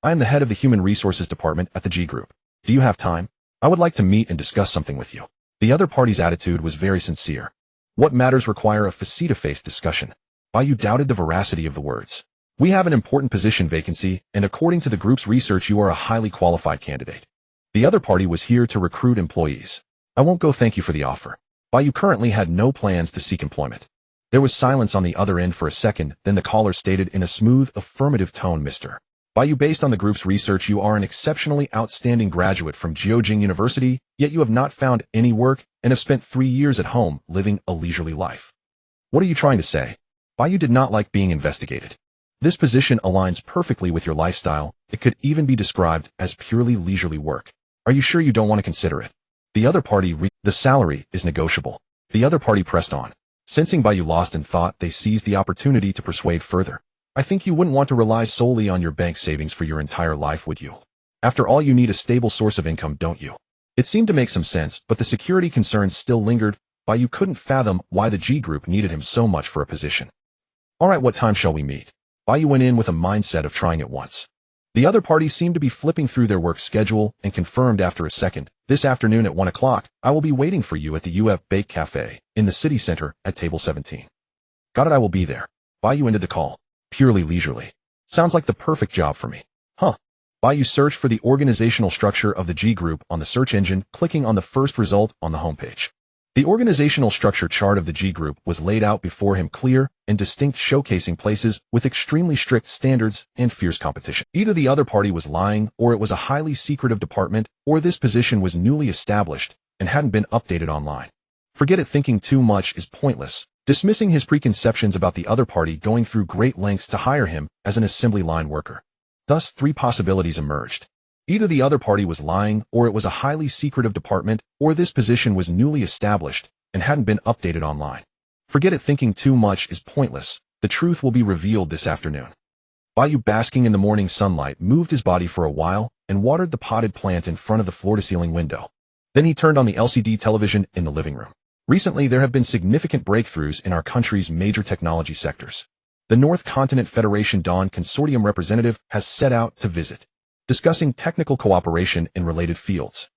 I am the head of the Human Resources Department at the G Group. Do you have time? I would like to meet and discuss something with you. The other party's attitude was very sincere. What matters require a face-to-face discussion. Bai Yu doubted the veracity of the words. We have an important position vacancy, and according to the group's research, you are a highly qualified candidate. The other party was here to recruit employees. I won't go, thank you for the offer. Bai Yu currently had no plans to seek employment. There was silence on the other end for a second, then the caller stated in a smooth, affirmative tone, Mr. Bai Yu, based on the group's research, you are an exceptionally outstanding graduate from Jiaojing University, yet you have not found any work and have spent 3 years at home, living a leisurely life. What are you trying to say? Bai Yu did not like being investigated. This position aligns perfectly with your lifestyle. It could even be described as purely leisurely work. Are you sure you don't want to consider it? The other party the salary is negotiable. The other party pressed on. Sensing Bai Yu lost in thought, they seized the opportunity to persuade further. I think you wouldn't want to rely solely on your bank savings for your entire life, would you? After all, you need a stable source of income, don't you? It seemed to make some sense, but the security concerns still lingered. Bai Yu couldn't fathom why the G Group needed him so much for a position. All right, what time shall we meet? Bai Yu went in with a mindset of trying it once. The other party seemed to be flipping through their work schedule and confirmed after a second. This afternoon at 1 o'clock, I will be waiting for you at the UF Bake Cafe in the city center at table 17. Got it, I will be there. Bai Yu ended the call. Purely leisurely. Sounds like the perfect job for me. Huh. Bai Yu searched for the organizational structure of the G Group on the search engine, clicking on the first result on the homepage. The organizational structure chart of the G Group was laid out before him, clear and distinct, showcasing places with extremely strict standards and fierce competition. Either the other party was lying, or it was a highly secretive department, or this position was newly established and hadn't been updated online. Forget it, thinking too much is pointless. Dismissing his preconceptions about the other party going through great lengths to hire him as an assembly line worker. Thus, 3 possibilities emerged. Either the other party was lying, or it was a highly secretive department, or this position was newly established and hadn't been updated online. Forget it, thinking too much is pointless. The truth will be revealed this afternoon. Bai Yu, basking in the morning sunlight, moved his body for a while and watered the potted plant in front of the floor-to-ceiling window. Then he turned on the LCD television in the living room. Recently, there have been significant breakthroughs in our country's major technology sectors. The North Continent Federation Dawn Consortium representative has set out to visit, discussing technical cooperation in related fields.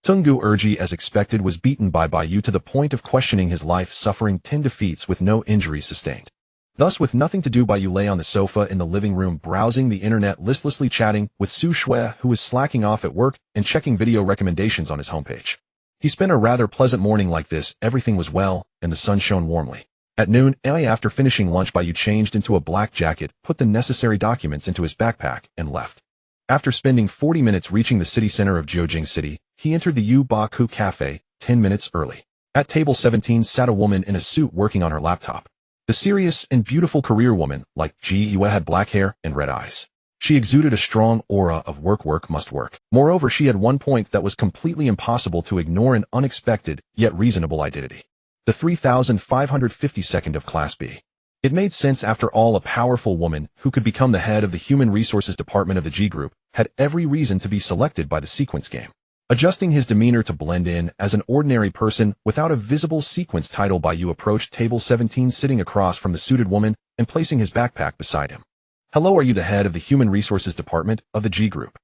Tungu Urji, as expected, was beaten by Bai Yu to the point of questioning his life, suffering 10 defeats with no injuries sustained. Thus, with nothing to do, Bai Yu lay on the sofa in the living room, browsing the internet, listlessly chatting with Su Shui, who was slacking off at work, and checking video recommendations on his homepage. He spent a rather pleasant morning like this. Everything was well, and the sun shone warmly. At noon, after finishing lunch, Bai Yu changed into a black jacket, put the necessary documents into his backpack, and left. After spending 40 minutes reaching the city center of Jiaojing City, he entered the Yu Ba Ku Cafe 10 minutes early. At table 17 sat a woman in a suit working on her laptop. The serious and beautiful career woman, like Ji Yue, had black hair and red eyes. She exuded a strong aura of work must work. Moreover, she had one point that was completely impossible to ignore: an unexpected, yet reasonable identity. The 3552nd of Class B. It made sense, after all. A powerful woman, who could become the head of the Human Resources Department of the G Group, had every reason to be selected by the sequence game. Adjusting his demeanor to blend in as an ordinary person without a visible sequence title, Bai Yu approached table 17, sitting across from the suited woman and placing his backpack beside him. Hello, are you the head of the Human Resources Department of the G Group?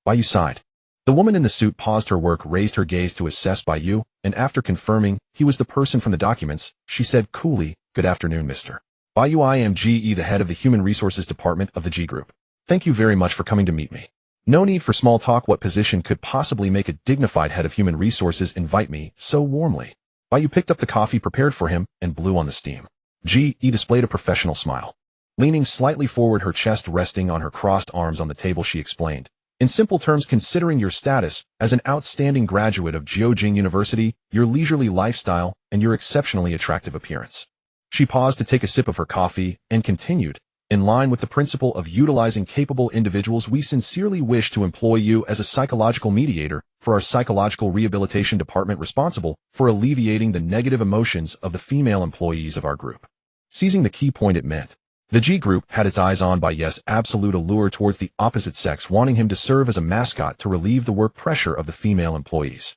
Bai Yu sighed. The woman in the suit paused her work, raised her gaze to assess Bai Yu, and after confirming he was the person from the documents, she said coolly, "Good afternoon, Mr. Bai Yu. I am GE, the head of the Human Resources Department of the G Group. Thank you very much for coming to meet me. No need for small talk. What position could possibly make a dignified head of human resources invite me so warmly?" Bai Yu picked up the coffee prepared for him and blew on the steam. GE displayed a professional smile. Leaning slightly forward, her chest resting on her crossed arms on the table, she explained, "In simple terms, considering your status as an outstanding graduate of Jiaojing University, your leisurely lifestyle, and your exceptionally attractive appearance." She paused to take a sip of her coffee and continued, "In line with the principle of utilizing capable individuals, we sincerely wish to employ you as a psychological mediator for our psychological rehabilitation department, responsible for alleviating the negative emotions of the female employees of our group." Seizing the key point it meant, the G Group had its eyes on Bai's absolute allure towards the opposite sex, wanting him to serve as a mascot to relieve the work pressure of the female employees.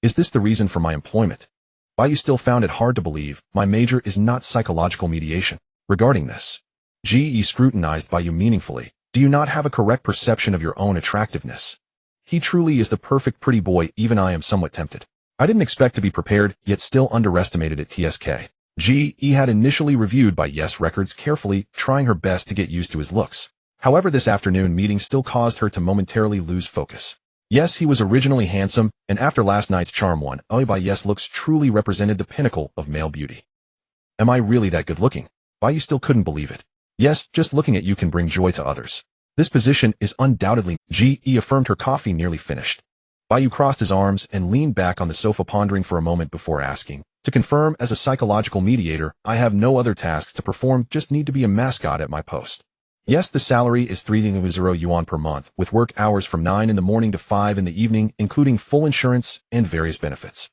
"Is this the reason for my employment?" Bai Yu still found it hard to believe. "My major is not psychological mediation." Regarding this, GE scrutinized Bai Yu meaningfully. "Do you not have a correct perception of your own attractiveness? He truly is the perfect pretty boy. Even I am somewhat tempted." I didn't expect to be prepared, yet still underestimated it. TSK. GE had initially reviewed Bai's records carefully, trying her best to get used to his looks. However, this afternoon meeting still caused her to momentarily lose focus. Yes, he was originally handsome, and after last night's charm, Bai's looks truly represented the pinnacle of male beauty. "Am I really that good looking?" Bai still couldn't believe it. "Yes, just looking at you can bring joy to others. This position is undoubtedly..." GE affirmed, her coffee nearly finished. Bai crossed his arms and leaned back on the sofa, pondering for a moment before asking, "To confirm, as a psychological mediator, I have no other tasks to perform, just need to be a mascot at my post." "Yes, the salary is 3,000 yuan per month, with work hours from 9 in the morning to 5 in the evening, including full insurance and various benefits."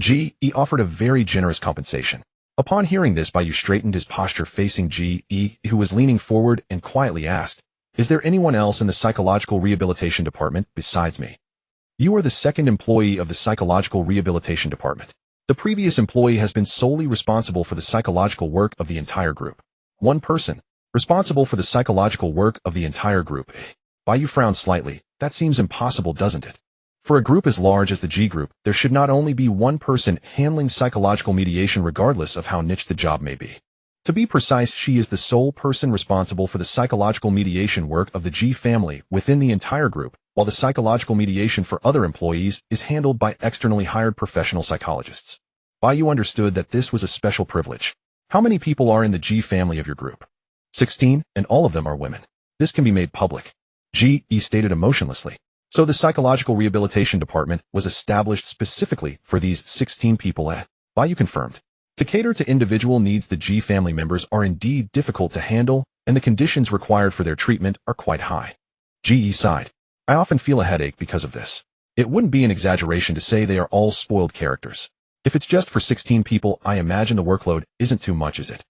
GE offered a very generous compensation. Upon hearing this, Bai straightened his posture, facing GE, who was leaning forward, and quietly asked, "Is there anyone else in the psychological rehabilitation department besides me?" "You are the second employee of the psychological rehabilitation department. The previous employee has been solely responsible for the psychological work of the entire group." "One person responsible for the psychological work of the entire group?" Bai frowned slightly. "That seems impossible, doesn't it? For a group as large as the G Group, there should not only be one person handling psychological mediation, regardless of how niche the job may be. To be precise, she is the sole person responsible for the psychological mediation work of the G family within the entire group, while the psychological mediation for other employees is handled by externally hired professional psychologists." Bai understood that this was a special privilege. "How many people are in the G family of your group?" 16, and all of them are women. This can be made public." GE stated emotionlessly. "So the psychological rehabilitation department was established specifically for these 16 people?" Bai confirmed. "To cater to individual needs, the G family members are indeed difficult to handle, and the conditions required for their treatment are quite high." GE sighed. "I often feel a headache because of this. It wouldn't be an exaggeration to say they are all spoiled characters. If it's just for 16 people, I imagine the workload isn't too much, is it?"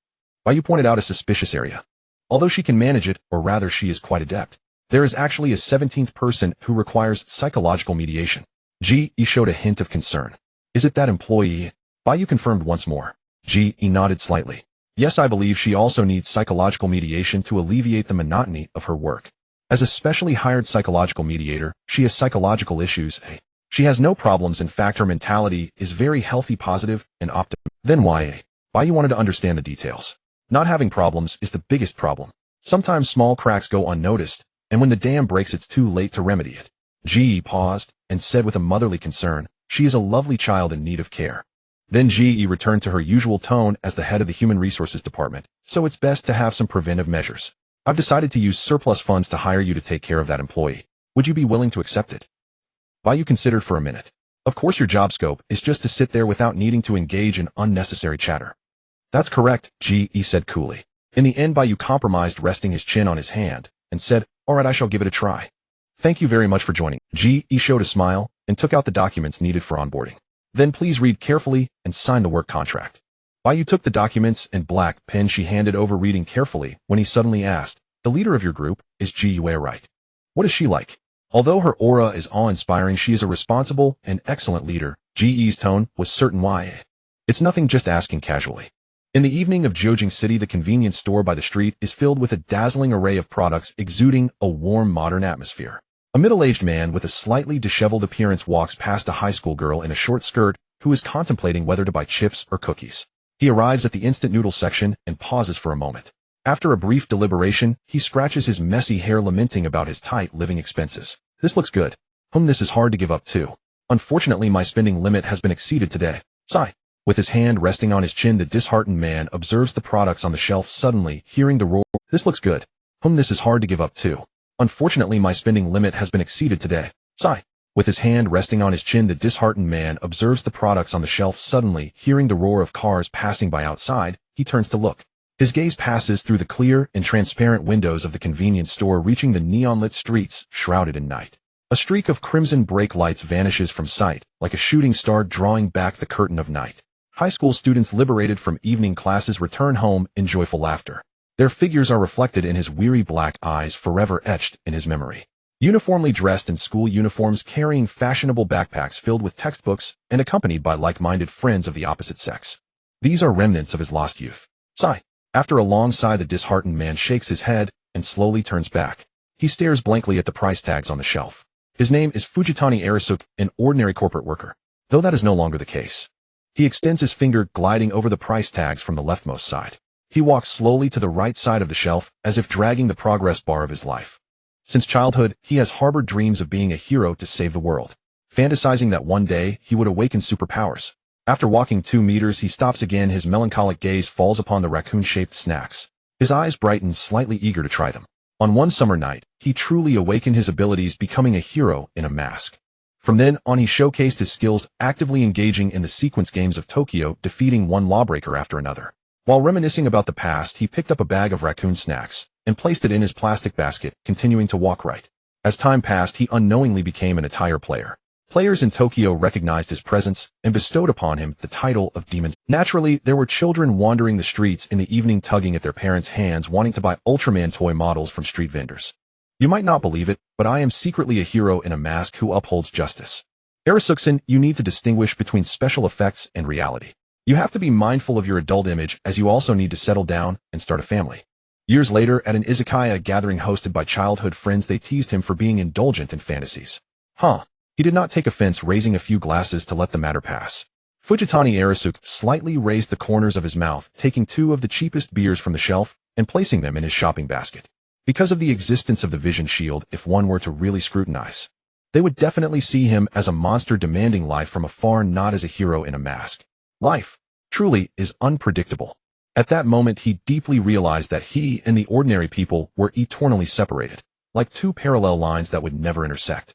Bai pointed out a suspicious area. "Although she can manage it, or rather she is quite adept, there is actually a 17th person who requires psychological mediation." GE showed a hint of concern. "Is it that employee?" Bai confirmed once more. GE nodded slightly. "Yes, I believe she also needs psychological mediation to alleviate the monotony of her work. As a specially hired psychological mediator, she has psychological issues. She has no problems. In fact, her mentality is very healthy, positive, and optimistic." "Then why?" Bai wanted to understand the details. "Not having problems is the biggest problem. Sometimes small cracks go unnoticed, and when the dam breaks, it's too late to remedy it." GE paused and said with a motherly concern, "She is a lovely child in need of care." Then GE returned to her usual tone, "As the head of the Human Resources Department, so it's best to have some preventive measures. I've decided to use surplus funds to hire you to take care of that employee. Would you be willing to accept it?" Bai considered for a minute. "Of course, your job scope is just to sit there without needing to engage in unnecessary chatter." "That's correct," GE said coolly. In the end, Bai compromised, resting his chin on his hand, and said, "All right, I shall give it a try. Thank you very much for joining." GE showed a smile and took out the documents needed for onboarding. "Then please read carefully and sign the work contract." Bai took the documents and black pen she handed over, reading carefully, when he suddenly asked, "The leader of your group is Ji Yue, right? What is she like?" Although her aura is awe-inspiring, she is a responsible and excellent leader. GE's tone was certain. "Why? It's nothing, just asking casually." In the evening of Jiujing City, the convenience store by the street is filled with a dazzling array of products exuding a warm modern atmosphere. A middle-aged man with a slightly disheveled appearance walks past a high school girl in a short skirt who is contemplating whether to buy chips or cookies. He arrives at the instant noodle section and pauses for a moment. After a brief deliberation, he scratches his messy hair, lamenting about his tight living expenses. This looks good. This is hard to give up too. Unfortunately, my spending limit has been exceeded today. Sigh. With his hand resting on his chin, the disheartened man observes the products on the shelf, suddenly hearing the roar. This looks good. This is hard to give up too. Unfortunately, my spending limit has been exceeded today. Sigh. With his hand resting on his chin, the disheartened man observes the products on the shelf, suddenly hearing the roar of cars passing by outside. He turns to look. His gaze passes through the clear and transparent windows of the convenience store, reaching the neon-lit streets shrouded in night. A streak of crimson brake lights vanishes from sight, like a shooting star drawing back the curtain of night. High school students liberated from evening classes return home in joyful laughter. Their figures are reflected in his weary black eyes, forever etched in his memory. Uniformly dressed in school uniforms, carrying fashionable backpacks filled with textbooks, and accompanied by like-minded friends of the opposite sex. These are remnants of his lost youth. Sigh. After a long sigh, the disheartened man shakes his head and slowly turns back. He stares blankly at the price tags on the shelf. His name is Fujitani Arasuk, an ordinary corporate worker, though that is no longer the case. He extends his finger, gliding over the price tags from the leftmost side. He walks slowly to the right side of the shelf, as if dragging the progress bar of his life. Since childhood, he has harbored dreams of being a hero to save the world, fantasizing that one day he would awaken superpowers. After walking 2 meters, he stops again. His melancholic gaze falls upon the raccoon-shaped snacks. His eyes brighten, slightly eager to try them. On one summer night, he truly awakened his abilities, becoming a hero in a mask. From then on, he showcased his skills, actively engaging in the sequence games of Tokyo, defeating one lawbreaker after another. While reminiscing about the past, he picked up a bag of raccoon snacks and placed it in his plastic basket, continuing to walk right. As time passed, he unknowingly became an attire player. Players in Tokyo recognized his presence and bestowed upon him the title of Demon. Naturally, there were children wandering the streets in the evening, tugging at their parents' hands, wanting to buy Ultraman toy models from street vendors. You might not believe it, but I am secretly a hero in a mask who upholds justice. Arasuksen, you need to distinguish between special effects and reality. You have to be mindful of your adult image, as you also need to settle down and start a family. Years later, at an izakaya gathering hosted by childhood friends, they teased him for being indulgent in fantasies. He did not take offense, raising a few glasses to let the matter pass. Fujitani Arasuk slightly raised the corners of his mouth, taking 2 of the cheapest beers from the shelf and placing them in his shopping basket. Because of the existence of the vision shield, if one were to really scrutinize, they would definitely see him as a monster demanding life from afar, not as a hero in a mask. Life, truly, is unpredictable. At that moment, he deeply realized that he and the ordinary people were eternally separated, like 2 parallel lines that would never intersect.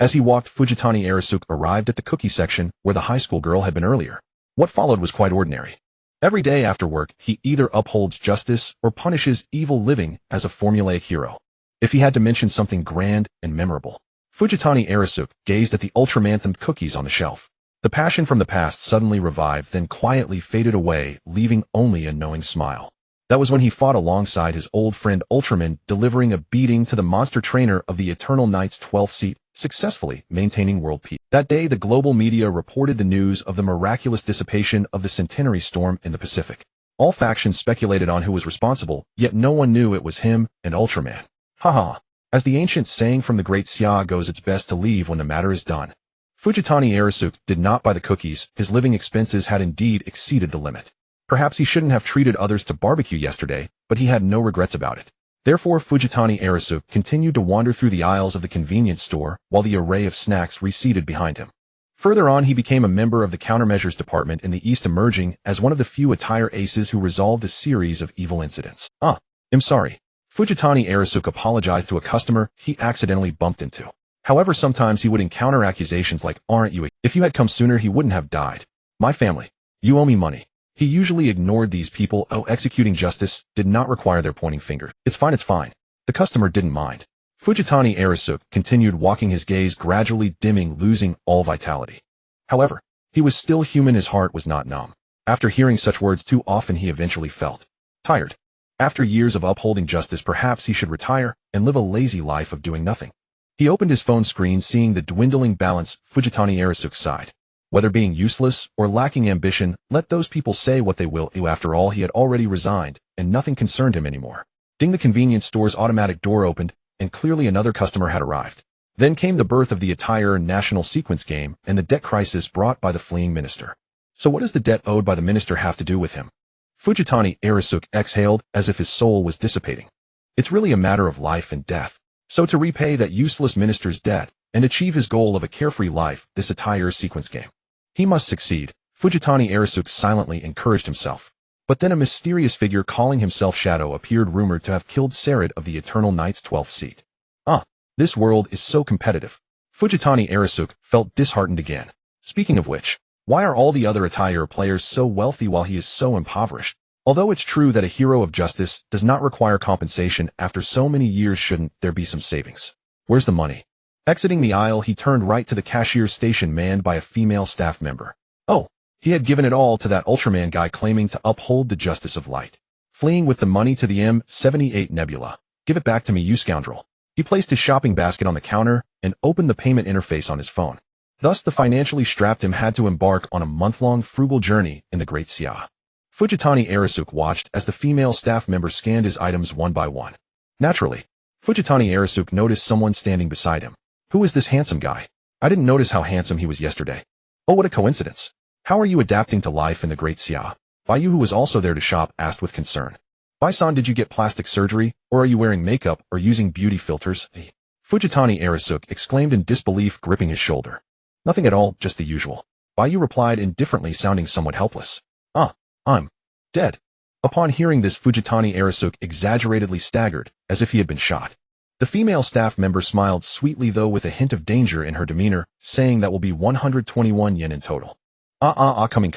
As he walked, Fujitani Arasuk arrived at the cookie section where the high school girl had been earlier. What followed was quite ordinary. Every day after work, he either upholds justice or punishes evil, living as a formulaic hero. If he had to mention something grand and memorable, Fujitani Arasuk gazed at the ultraman-themed cookies on the shelf. The passion from the past suddenly revived, then quietly faded away, leaving only a knowing smile. That was when he fought alongside his old friend Ultraman, delivering a beating to the monster trainer of the Eternal Knight's 12th seat, successfully maintaining world peace. That day, the global media reported the news of the miraculous dissipation of the centenary storm in the Pacific. All factions speculated on who was responsible, yet no one knew it was him and Ultraman. As the ancient saying from the great Xia goes, it's best to leave when the matter is done. Fujitani Arasuk did not buy the cookies. His living expenses had indeed exceeded the limit. Perhaps he shouldn't have treated others to barbecue yesterday, but he had no regrets about it. Therefore, Fujitani Arasuk continued to wander through the aisles of the convenience store while the array of snacks receded behind him. Further on, he became a member of the countermeasures department in the East, emerging as one of the few attire aces who resolved a series of evil incidents. I'm sorry. Fujitani Arasuk apologized to a customer he accidentally bumped into. However, sometimes he would encounter accusations like, aren't you? If you had come sooner, he wouldn't have died. My family. You owe me money. He usually ignored these people. Executing justice did not require their pointing finger. It's fine, it's fine. The customer didn't mind. Fujitani Arasuk continued walking, his gaze gradually dimming, losing all vitality. However, he was still human. His heart was not numb. After hearing such words too often, he eventually felt tired. After years of upholding justice, perhaps he should retire and live a lazy life of doing nothing. He opened his phone screen, seeing the dwindling balance. Fujitani Arasuk sighed. Whether being useless or lacking ambition, let those people say what they will. After all, he had already resigned, and nothing concerned him anymore. Ding! The convenience store's automatic door opened, and clearly another customer had arrived. Then came the birth of the entire national sequence game and the debt crisis brought by the fleeing minister. So what does the debt owed by the minister have to do with him? Fujitani Arisuke exhaled as if his soul was dissipating. It's really a matter of life and death. So to repay that useless minister's debt and achieve his goal of a carefree life, this entire sequence game, he must succeed, Fujitani Arisuke silently encouraged himself. But then a mysterious figure calling himself Shadow appeared, rumored to have killed Sarid of the Eternal Knight's 12th seat. This world is so competitive. Fujitani Arisuke felt disheartened again. Speaking of which, why are all the other attire players so wealthy while he is so impoverished? Although it's true that a hero of justice does not require compensation after so many years, shouldn't there be some savings? Where's the money? Exiting the aisle, he turned right to the cashier's station manned by a female staff member. Oh, he had given it all to that Ultraman guy claiming to uphold the justice of light. Fleeing with the money to the M78 Nebula. Give it back to me, you scoundrel. He placed his shopping basket on the counter and opened the payment interface on his phone. Thus, the financially strapped him had to embark on a month-long frugal journey in the Great Sia. Fujitani Arisuke watched as the female staff member scanned his items one by one. Naturally, Fujitani Arisuke noticed someone standing beside him. Who is this handsome guy? I didn't notice how handsome he was yesterday. Oh, what a coincidence. How are you adapting to life in the Great Sia? Bai Yu, who was also there to shop, asked with concern. Bai-san, did you get plastic surgery, or are you wearing makeup or using beauty filters? Fujitani Arisuke exclaimed in disbelief, gripping his shoulder. Nothing at all, just the usual. Bai Yu replied indifferently, sounding somewhat helpless. I'm dead. Upon hearing this, Fujitani Arisuke exaggeratedly staggered, as if he had been shot. The female staff member smiled sweetly, though with a hint of danger in her demeanor, saying that will be 121 yen in total. Coming.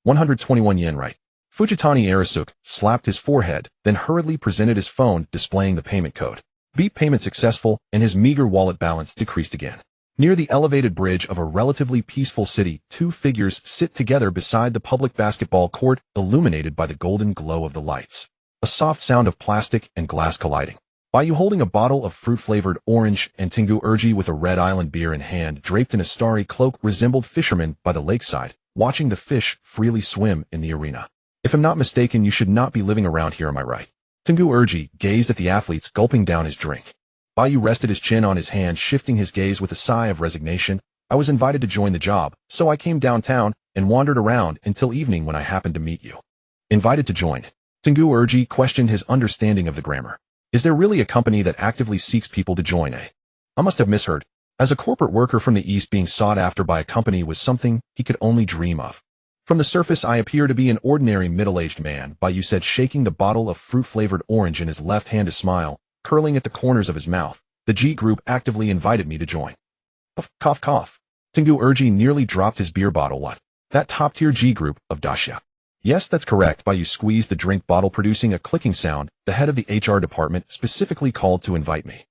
121 yen, right? Fujitani Arisuke slapped his forehead, then hurriedly presented his phone, displaying the payment code. Beep, payment successful, and his meager wallet balance decreased again. Near the elevated bridge of a relatively peaceful city, two figures sit together beside the public basketball court, illuminated by the golden glow of the lights. A soft sound of plastic and glass colliding. Bai Yu, holding a bottle of fruit-flavored orange, and Tengu Urgi with a Red Island beer in hand, draped in a starry cloak, resembled fishermen by the lakeside, watching the fish freely swim in the arena. If I'm not mistaken, you should not be living around here, am I right? Tengu Urgi gazed at the athletes, gulping down his drink. Bai Yu rested his chin on his hand, shifting his gaze with a sigh of resignation. I was invited to join the job, so I came downtown and wandered around until evening when I happened to meet you. Invited to join? Tengu Urgi questioned his understanding of the grammar. Is there really a company that actively seeks people to join, eh? I must have misheard. As a corporate worker from the East, being sought after by a company was something he could only dream of. From the surface, I appear to be an ordinary middle-aged man, Bai Yu said, shaking the bottle of fruit-flavored orange in his left hand, a smile curling at the corners of his mouth. The G group actively invited me to join. Cough, cough. Tengu Urgi nearly dropped his beer bottle. What? That top-tier G group of Dacia? Yes, that's correct. Bai Yu squeezed the drink bottle, producing a clicking sound. The head of the HR department specifically called to invite me.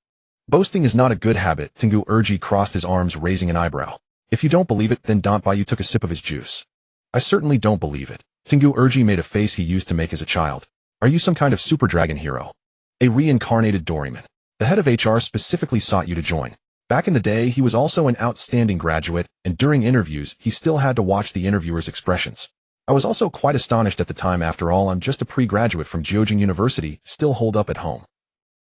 Boasting is not a good habit. Tengu Urgi crossed his arms, raising an eyebrow. If you don't believe it, then don't. Bai Yu took a sip of his juice. I certainly don't believe it. Tengu Urgi made a face he used to make as a child. Are you some kind of super dragon hero? A reincarnated Doraemon? The head of HR specifically sought you to join. Back in the day, he was also an outstanding graduate, and during interviews, he still had to watch the interviewer's expressions. I was also quite astonished at the time. After all, I'm just a pre-graduate from Jiujing University, still holed up at home.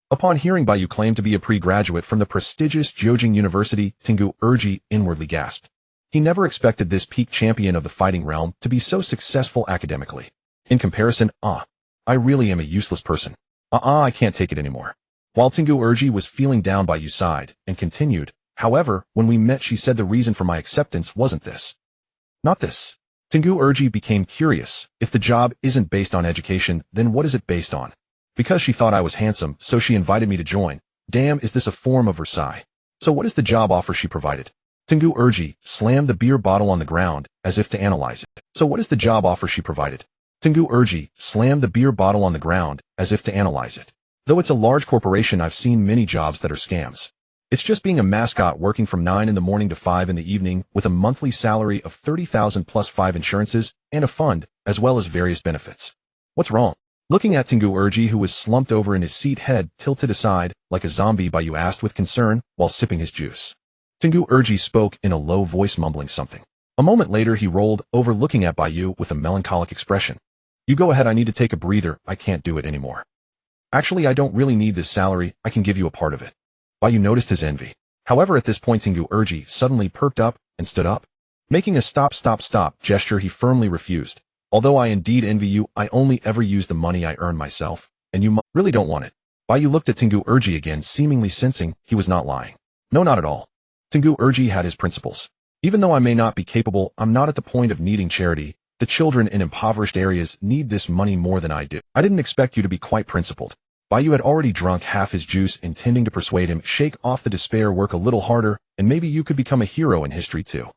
Upon hearing Bai Yu claim to be a pre-graduate from the prestigious Jiujing University, Tengu Urgi inwardly gasped. He never expected this peak champion of the fighting realm to be so successful academically. In comparison, I really am a useless person. I can't take it anymore. While Tengu Urgi was feeling down, Bai Yu sighed and continued, however, when we met, she said the reason for my acceptance wasn't this. Not this. Tengu Urgi became curious. If the job isn't based on education, then what is it based on? Because she thought I was handsome, so she invited me to join. Damn, is this a form of Versailles? So what is the job offer she provided? Tengu Urgi slammed the beer bottle on the ground, as if to analyze it. So what is the job offer she provided? Tengu Urgi slammed the beer bottle on the ground, as if to analyze it. Though it's a large corporation, I've seen many jobs that are scams. It's just being a mascot, working from 9 in the morning to 5 in the evening, with a monthly salary of 30,000 plus 5 insurances, and a fund, as well as various benefits. What's wrong? Looking at Tengu Urgi, who was slumped over in his seat, head tilted aside, like a zombie, Bai Yu asked with concern, while sipping his juice. Tengu Urgi spoke in a low voice, mumbling something. A moment later he rolled over looking at Bai Yu with a melancholic expression. You go ahead, I need to take a breather, I can't do it anymore. Actually, I don't really need this salary, I can give you a part of it. Bai Yu noticed his envy. However, at this point Tengu Urji suddenly perked up and stood up. Making a stop gesture, he firmly refused. Although I indeed envy you, I only ever use the money I earn myself, and you really don't want it. Bai Yu looked at Tengu Urji again, seemingly sensing he was not lying. No, not at all. Tengu Urji had his principles. Even though I may not be capable, I'm not at the point of needing charity. The children in impoverished areas need this money more than I do. I didn't expect you to be quite principled. Bai Yu had already drunk half his juice, intending to persuade him, shake off the despair, work a little harder, and maybe you could become a hero in history too.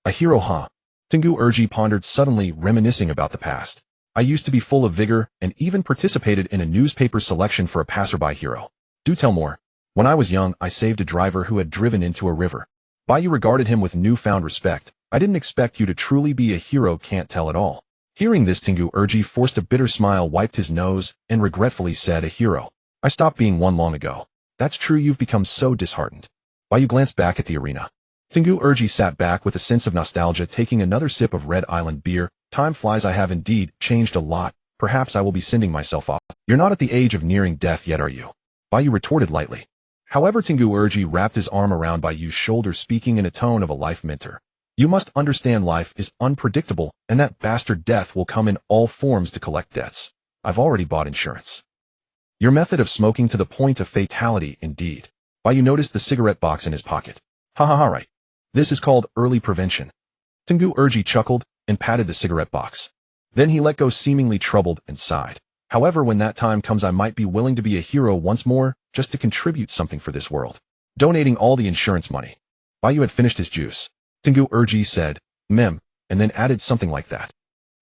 A hero, huh? Tengu Urji pondered, suddenly reminiscing about the past. I used to be full of vigor and even participated in a newspaper selection for a passerby hero. Do tell more. When I was young, I saved a driver who had driven into a river. Bai Yu regarded him with newfound respect. I didn't expect you to truly be a hero, can't tell at all. Hearing this, Tengu Urji forced a bitter smile, wiped his nose, and regretfully said, a hero. I stopped being one long ago. That's true, you've become so disheartened. Bai Yu glanced back at the arena. Tengu Urji sat back with a sense of nostalgia, taking another sip of Red Island beer. Time flies, I have indeed changed a lot. Perhaps I will be sending myself off. You're not at the age of nearing death yet, are you? Bai Yu retorted lightly. However, Tengu Urji wrapped his arm around Bai Yu's shoulder, speaking in a tone of a life mentor. You must understand life is unpredictable, and that bastard death will come in all forms to collect debts. I've already bought insurance. Your method of smoking to the point of fatality, indeed. Bai Yu noticed the cigarette box in his pocket. Ha ha ha, right. This is called early prevention. Tengu Urji chuckled and patted the cigarette box. Then he let go, seemingly troubled, and sighed. However, when that time comes, I might be willing to be a hero once more, just to contribute something for this world. Donating all the insurance money. Bai Yu had finished his juice. Tengu Urji said, and then added something like that.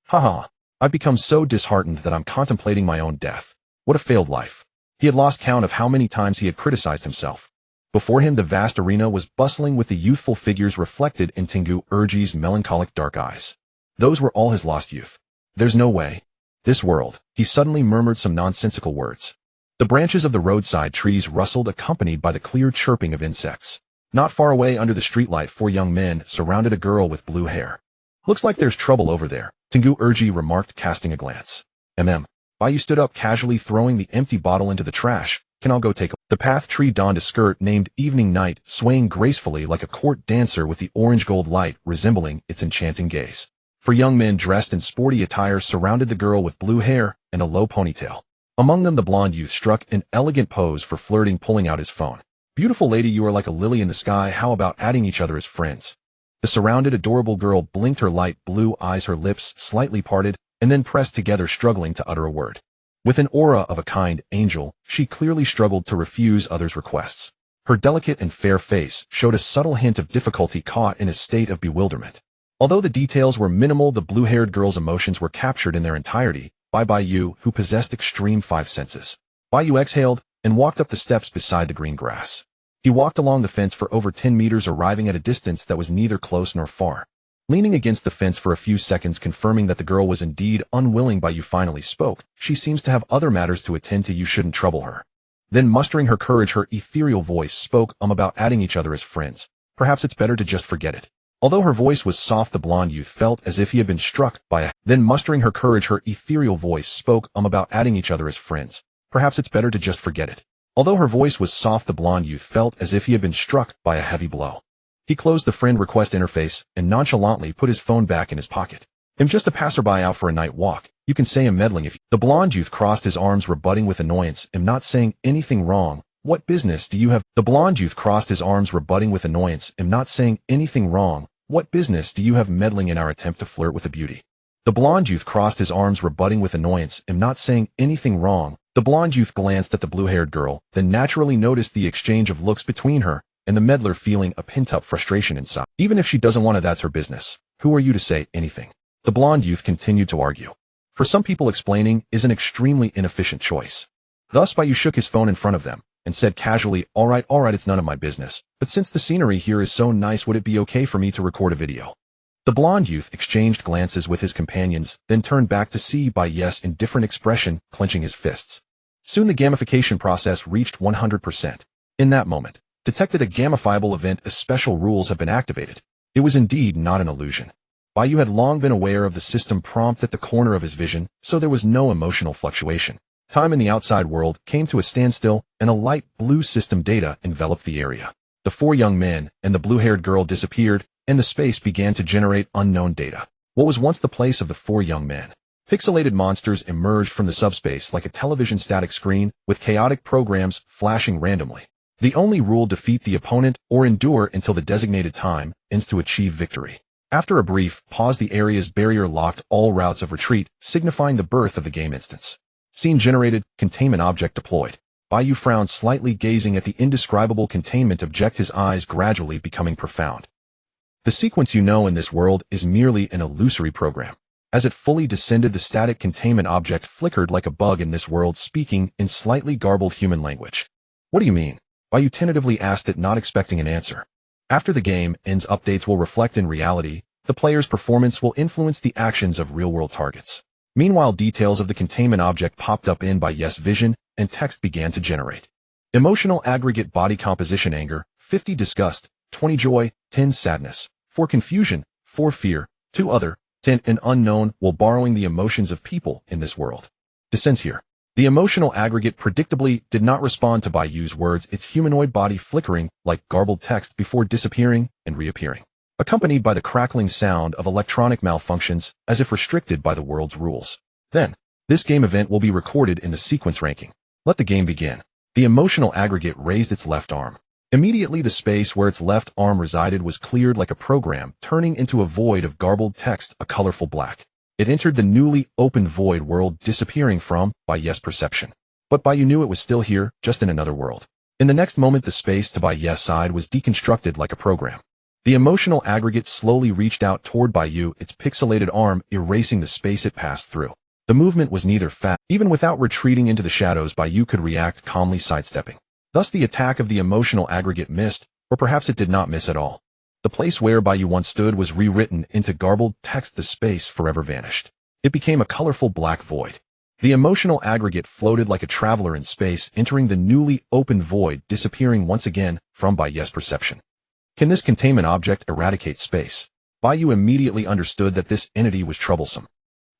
Haha, I've become so disheartened that I'm contemplating my own death. What a failed life. He had lost count of how many times he had criticized himself. Before him, the vast arena was bustling with the youthful figures reflected in Tengu Urji's melancholic dark eyes. Those were all his lost youth. There's no way. This world, he suddenly murmured some nonsensical words. The branches of the roadside trees rustled, accompanied by the clear chirping of insects. Not far away under the streetlight, 4 young men surrounded a girl with blue hair. Looks like there's trouble over there, Tengu Urji remarked, casting a glance. Bai Yu stood up casually, throwing the empty bottle into the trash. Can I go take a... The path tree donned a skirt named Evening Night, swaying gracefully like a court dancer with the orange gold light resembling its enchanting gaze. 4 young men dressed in sporty attire surrounded the girl with blue hair and a low ponytail. Among them, the blonde youth struck an elegant pose for flirting, pulling out his phone. Beautiful lady, you are like a lily in the sky, how about adding each other as friends? The surrounded adorable girl blinked her light blue eyes, her lips slightly parted, and then pressed together, struggling to utter a word. With an aura of a kind angel, she clearly struggled to refuse others' requests. Her delicate and fair face showed a subtle hint of difficulty, caught in a state of bewilderment. Although the details were minimal, the blue-haired girl's emotions were captured in their entirety by Bai Yu, who possessed extreme 5 senses. Bai Yu exhaled and walked up the steps beside the green grass. He walked along the fence for over 10 meters, arriving at a distance that was neither close nor far. Leaning against the fence for a few seconds, confirming that the girl was indeed unwilling, Bai Yu finally spoke. She seems to have other matters to attend to, you shouldn't trouble her. Then, mustering her courage, her ethereal voice spoke, about adding each other as friends. Perhaps it's better to just forget it. Although her voice was soft, the blonde youth felt as if he had been struck by a... Then, mustering her courage, her ethereal voice spoke, about adding each other as friends. Perhaps it's better to just forget it. Although her voice was soft, the blonde youth felt as if he had been struck by a heavy blow. He closed the friend request interface and nonchalantly put his phone back in his pocket. I'm just a passerby out for a night walk. You can say I'm meddling if you... The blonde youth crossed his arms, rebutting with annoyance. I'm not saying anything wrong. What business do you have? The blonde youth crossed his arms, rebutting with annoyance. I'm not saying anything wrong. What business do you have meddling in our attempt to flirt with a beauty? The blonde youth crossed his arms, rebutting with annoyance. I'm not saying anything wrong. The blonde youth glanced at the blue-haired girl, then naturally noticed the exchange of looks between her and the meddler, feeling a pent-up frustration inside. Even if she doesn't want it, that's her business. Who are you to say anything? The blonde youth continued to argue. For some people, explaining is an extremely inefficient choice. Thus, Bai Yu shook his phone in front of them and said casually, all right, it's none of my business. But since the scenery here is so nice, would it be okay for me to record a video? The blonde youth exchanged glances with his companions, then turned back to see Bai Yu's indifferent expression, clenching his fists. Soon the gamification process reached 100%. In that moment, detected a gamifiable event, as special rules have been activated. It was indeed not an illusion. Bai Yu had long been aware of the system prompt at the corner of his vision, so there was no emotional fluctuation. Time in the outside world came to a standstill, and a light blue system data enveloped the area. The four young men and the blue-haired girl disappeared, and the space began to generate unknown data. What was once the place of the four young men? Pixelated monsters emerged from the subspace like a television static screen, with chaotic programs flashing randomly. The only rule: defeat the opponent or endure until the designated time ends to achieve victory. After a brief pause, the area's barrier locked all routes of retreat, signifying the birth of the game instance. Scene generated, containment object deployed. Bai Yu frowned slightly, gazing at the indescribable containment object, his eyes gradually becoming profound. The sequence you know in this world is merely an illusory program. As it fully descended, the static containment object flickered like a bug in this world, speaking in slightly garbled human language. What do you mean? Bai Yu tentatively asked it, not expecting an answer. After the game ends, updates will reflect in reality. The player's performance will influence the actions of real-world targets. Meanwhile, details of the containment object popped up in Bai Yu's vision, and text began to generate. Emotional aggregate body composition: anger, 50 disgust, 20 joy, 10 sadness, 4 confusion, 4 fear, 2 other, 10 an unknown, while borrowing the emotions of people in this world. Descends here. The emotional aggregate predictably did not respond to Bai Yu's words, its humanoid body flickering like garbled text before disappearing and reappearing, accompanied by the crackling sound of electronic malfunctions, as if restricted by the world's rules. Then, this game event will be recorded in the sequence ranking. Let the game begin. The emotional aggregate raised its left arm. Immediately, the space where its left arm resided was cleared like a program, turning into a void of garbled text, a colorful black. It entered the newly opened void world, disappearing from Bai Yu's perception. But Bai Yu knew it was still here, just in another world. In the next moment, the space to Bai Yu's side was deconstructed like a program. The emotional aggregate slowly reached out toward Bai Yu, its pixelated arm erasing the space it passed through. The movement was neither fast. Even without retreating into the shadows, Bai Yu could react, calmly sidestepping. Thus the attack of the emotional aggregate missed, or perhaps it did not miss at all. The place where Bai Yu once stood was rewritten into garbled text. The space forever vanished. It became a colorful black void. The emotional aggregate floated like a traveler in space, entering the newly opened void, disappearing once again from Bai Yu's perception. Can this containment object eradicate space? Bai Yu immediately understood that this entity was troublesome.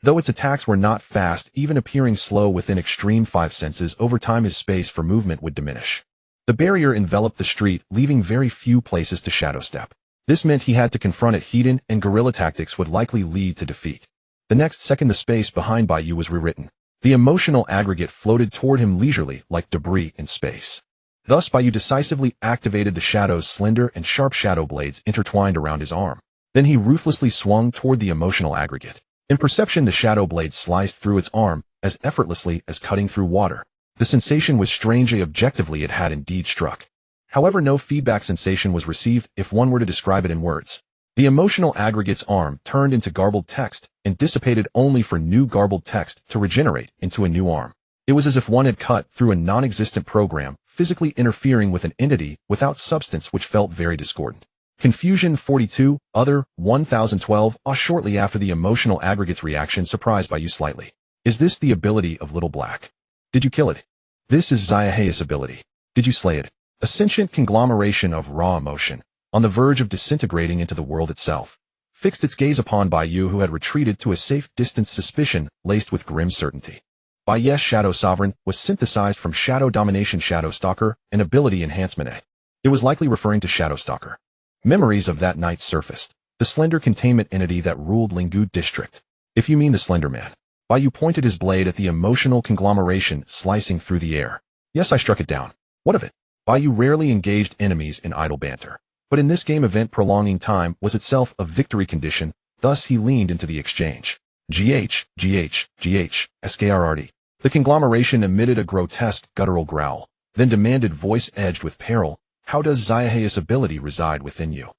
Though its attacks were not fast, even appearing slow within extreme 5 senses, over time his space for movement would diminish. The barrier enveloped the street, leaving very few places to shadow step. This meant he had to confront it head-on, and guerrilla tactics would likely lead to defeat. The next second, the space behind Bai Yu was rewritten. The emotional aggregate floated toward him leisurely, like debris in space. Thus Bai Yu decisively activated the shadow's slender and sharp shadow blades intertwined around his arm. Then he ruthlessly swung toward the emotional aggregate. In perception, the shadow blade sliced through its arm as effortlessly as cutting through water. The sensation was strange. Objectively, it had indeed struck. However, no feedback sensation was received if one were to describe it in words. The emotional aggregate's arm turned into garbled text and dissipated, only for new garbled text to regenerate into a new arm. It was as if one had cut through a non-existent program, physically interfering with an entity without substance, which felt very discordant. Confusion 42, other 1012, shortly after the emotional aggregate's reaction surprised Bai Yu slightly. Is this the ability of Little Black? Did you kill it? This is Zayaheya's ability. Did you slay it? A sentient conglomeration of raw emotion, on the verge of disintegrating into the world itself, fixed its gaze upon Bai Yu, who had retreated to a safe distance, suspicion laced with grim certainty. Bai Yu's Shadow Sovereign was synthesized from Shadow Domination Shadow Stalker, an ability enhancement. It was likely referring to Shadow Stalker. Memories of that night surfaced. The slender containment entity that ruled Lingu district. If you mean the Slender Man. Bai Yu pointed his blade at the emotional conglomeration slicing through the air. Yes, I struck it down. What of it? Bai Yu rarely engaged enemies in idle banter. But in this game event, prolonging time was itself a victory condition, thus he leaned into the exchange. GH, SKRRD. The conglomeration emitted a grotesque guttural growl, then demanded, voice edged with peril, how does Zayaheya's ability reside within you?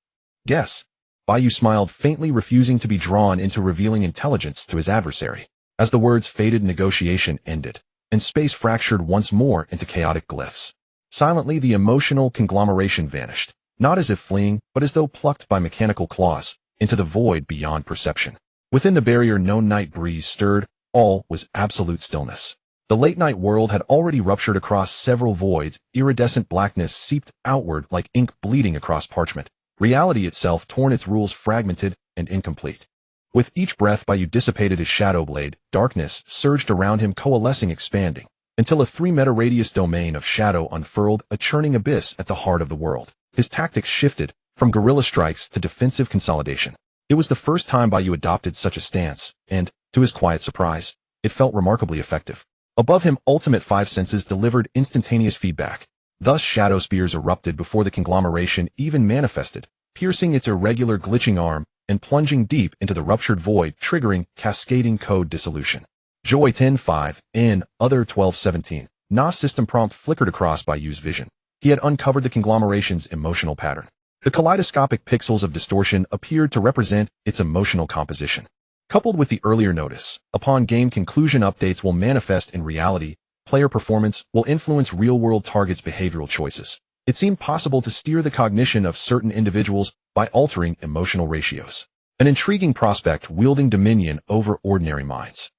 Guess. Bai Yu smiled faintly, refusing to be drawn into revealing intelligence to his adversary. As the words faded, negotiation ended, and space fractured once more into chaotic glyphs. Silently, the emotional conglomeration vanished, not as if fleeing, but as though plucked by mechanical claws, into the void beyond perception. Within the barrier, no night breeze stirred, all was absolute stillness. The late-night world had already ruptured across several voids, iridescent blackness seeped outward like ink bleeding across parchment, Reality itself torn, its rules fragmented and incomplete. With each breath Bai Yu dissipated his shadow blade, darkness surged around him, coalescing, expanding, until a 3-meter radius domain of shadow unfurled, a churning abyss at the heart of the world. His tactics shifted from guerrilla strikes to defensive consolidation. It was the first time Bai Yu adopted such a stance, and, to his quiet surprise, it felt remarkably effective. Above him, ultimate 5 senses delivered instantaneous feedback. Thus shadow spears erupted before the conglomeration even manifested, piercing its irregular glitching arm and plunging deep into the ruptured void, triggering cascading code dissolution. Joy 10.5, in, other 12.17. Na system prompt flickered across Bai Yu's vision. He had uncovered the conglomeration's emotional pattern. The kaleidoscopic pixels of distortion appeared to represent its emotional composition. Coupled with the earlier notice, upon game conclusion, updates will manifest in reality. Player performance will influence real-world targets' behavioral choices. It seemed possible to steer the cognition of certain individuals by altering emotional ratios. An intriguing prospect wielding dominion over ordinary minds.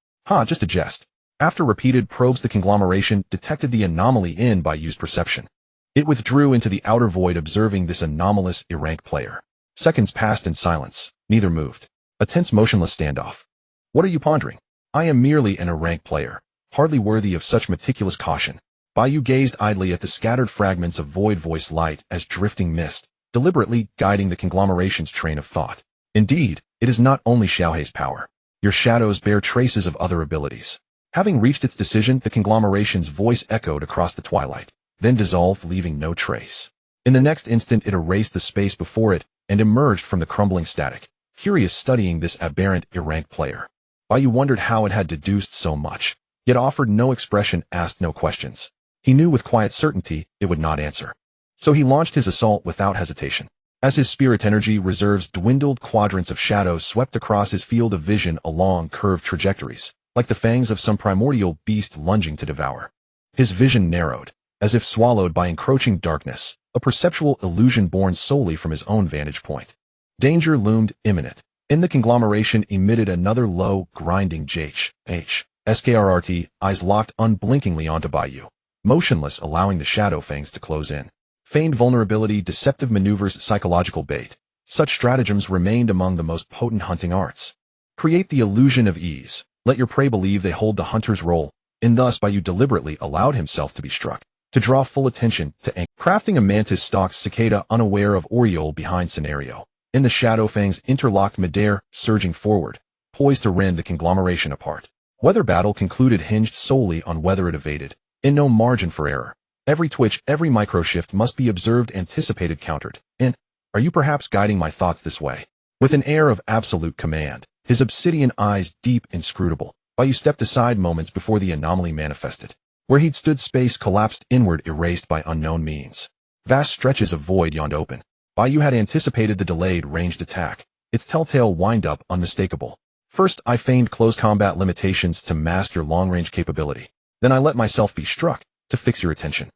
Just a jest. After repeated probes, the conglomeration detected the anomaly in Bai Yu's perception. It withdrew into the outer void, observing this anomalous, erranked player. Seconds passed in silence. Neither moved. A tense, motionless standoff. What are you pondering? I am merely an erranked player, hardly worthy of such meticulous caution. Bai Yu gazed idly at the scattered fragments of void voice light as drifting mist, deliberately guiding the conglomeration's train of thought. Indeed, it is not only Xiaohei's power. Your shadows bear traces of other abilities. Having reached its decision, the conglomeration's voice echoed across the twilight, then dissolved, leaving no trace. In the next instant, it erased the space before it and emerged from the crumbling static, curious studying this aberrant, erranked player. Bai Yu wondered how it had deduced so much, yet offered no expression, asked no questions. He knew with quiet certainty it would not answer. So he launched his assault without hesitation. As his spirit energy reserves dwindled, quadrants of shadows swept across his field of vision along curved trajectories, like the fangs of some primordial beast lunging to devour. His vision narrowed, as if swallowed by encroaching darkness, a perceptual illusion born solely from his own vantage point. Danger loomed imminent. In the conglomeration emitted another low, grinding skrrt, eyes locked unblinkingly onto Bai Yu, motionless, allowing the shadow fangs to close in. Feigned vulnerability, deceptive maneuvers, psychological bait. Such stratagems remained among the most potent hunting arts. Create the illusion of ease. Let your prey believe they hold the hunter's role, and thus Bai Yu deliberately allowed himself to be struck, to draw full attention to crafting a mantis stalks cicada, unaware of Oriole behind scenario. In the shadow fangs interlocked midair, surging forward, poised to rend the conglomeration apart. Whether battle concluded hinged solely on whether it evaded, and no margin for error. Every twitch, every microshift must be observed, anticipated, countered. And, are you perhaps guiding my thoughts this way? With an air of absolute command, his obsidian eyes deep, inscrutable, Bai Yu stepped aside moments before the anomaly manifested. Where he'd stood, space collapsed inward, erased by unknown means. Vast stretches of void yawned open. Bai Yu had anticipated the delayed, ranged attack, its telltale wind-up unmistakable. First, I feigned close combat limitations to mask your long-range capability. Then I let myself be struck, to fix your attention.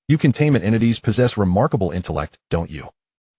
You containment entities possess remarkable intellect, don't you?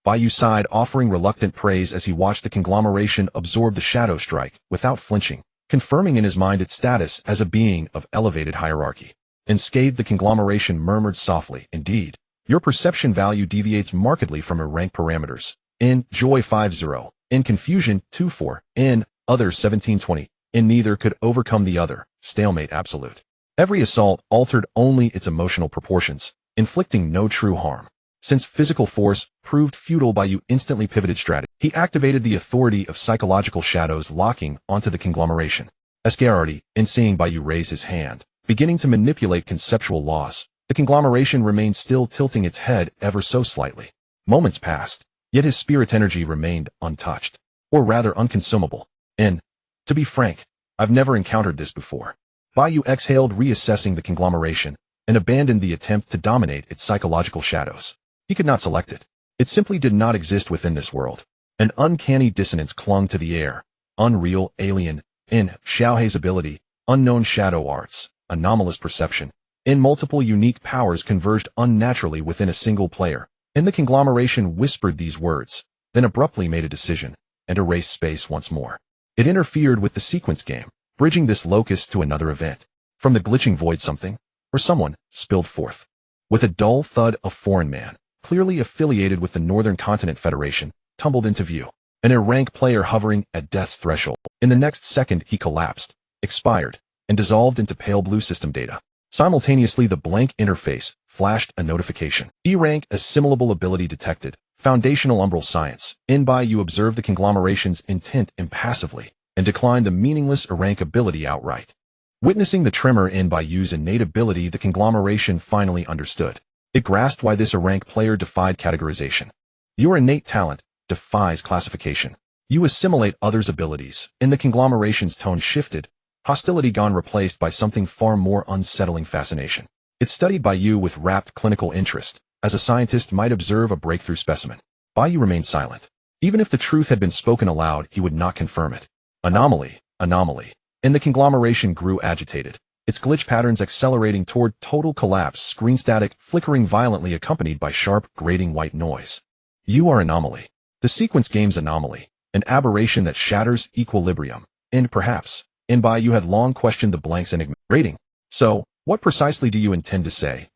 Bai Yu sighed, offering reluctant praise as he watched the conglomeration absorb the shadow strike, without flinching, confirming in his mind its status as a being of elevated hierarchy. Unscathed, the conglomeration murmured softly, indeed, your perception value deviates markedly from your rank parameters. In Joy 5.0, in Confusion 2.4, in Other 17.20, in neither could overcome the other, stalemate absolute. Every assault altered only its emotional proportions, inflicting no true harm. Since physical force proved futile, Bai Yu instantly pivoted strategy. He activated the authority of psychological shadows, locking onto the conglomeration. Skrrt, in seeing Bai Yu raise his hand, beginning to manipulate conceptual laws, the conglomeration remained still, tilting its head ever so slightly. Moments passed, yet his spirit energy remained untouched, or rather unconsumable. And, to be frank, I've never encountered this before. Bai Yu exhaled, reassessing the conglomeration, and abandoned the attempt to dominate its psychological shadows. He could not select it. It simply did not exist within this world. An uncanny dissonance clung to the air. Unreal, alien, in Xiaohei's ability, unknown shadow arts, anomalous perception, in multiple unique powers converged unnaturally within a single player. And the conglomeration whispered these words, then abruptly made a decision, and erased space once more. It interfered with the sequence game, bridging this locus to another event. From the glitching void something, or someone, spilled forth. With a dull thud, a foreign man, clearly affiliated with the Northern Continent Federation, tumbled into view. An A-rank player hovering at death's threshold. In the next second, he collapsed, expired, and dissolved into pale blue system data. Simultaneously, the blank interface flashed a notification. E-rank assimilable ability detected. Foundational umbral science. In Bai Yu observed the conglomeration's intent impassively and declined the meaningless A-rank ability outright. Witnessing the tremor in Bai Yu's innate ability, the conglomeration finally understood. It grasped why this A-rank player defied categorization. Your innate talent defies classification. You assimilate others' abilities, and the conglomeration's tone shifted, hostility gone replaced by something far more unsettling fascination. It studied Bai Yu with rapt clinical interest, as a scientist might observe a breakthrough specimen. Bai Yu remained silent. Even if the truth had been spoken aloud, he would not confirm it. Anomaly, anomaly. And the conglomeration grew agitated, its glitch patterns accelerating toward total collapse, screen static flickering violently accompanied by sharp, grating white noise. You are anomaly. The sequence game's anomaly, an aberration that shatters equilibrium. And perhaps, in Bai Yu had long questioned the blank's enigma. Rating. So, what precisely do you intend to say?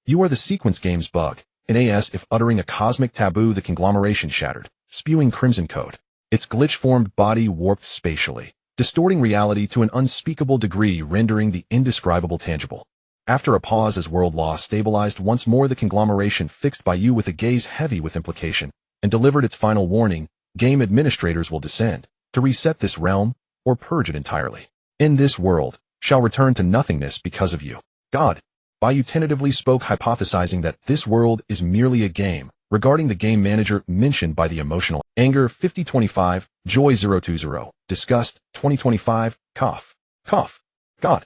You are the sequence game's bug. In AS, if uttering a cosmic taboo, the conglomeration shattered, spewing crimson code. Its glitch-formed body warped spatially, distorting reality to an unspeakable degree, rendering the indescribable tangible. After a pause as world law stabilized once more, the conglomeration fixed Bai Yu with a gaze heavy with implication, and delivered its final warning: game administrators will descend, to reset this realm, or purge it entirely. In this world, shall return to nothingness because of you. God. Bai Yu tentatively spoke, hypothesizing that this world is merely a game, regarding the game manager mentioned by the emotional. Anger 5025, Joy 020, Disgust 2025, Cough. Cough. God.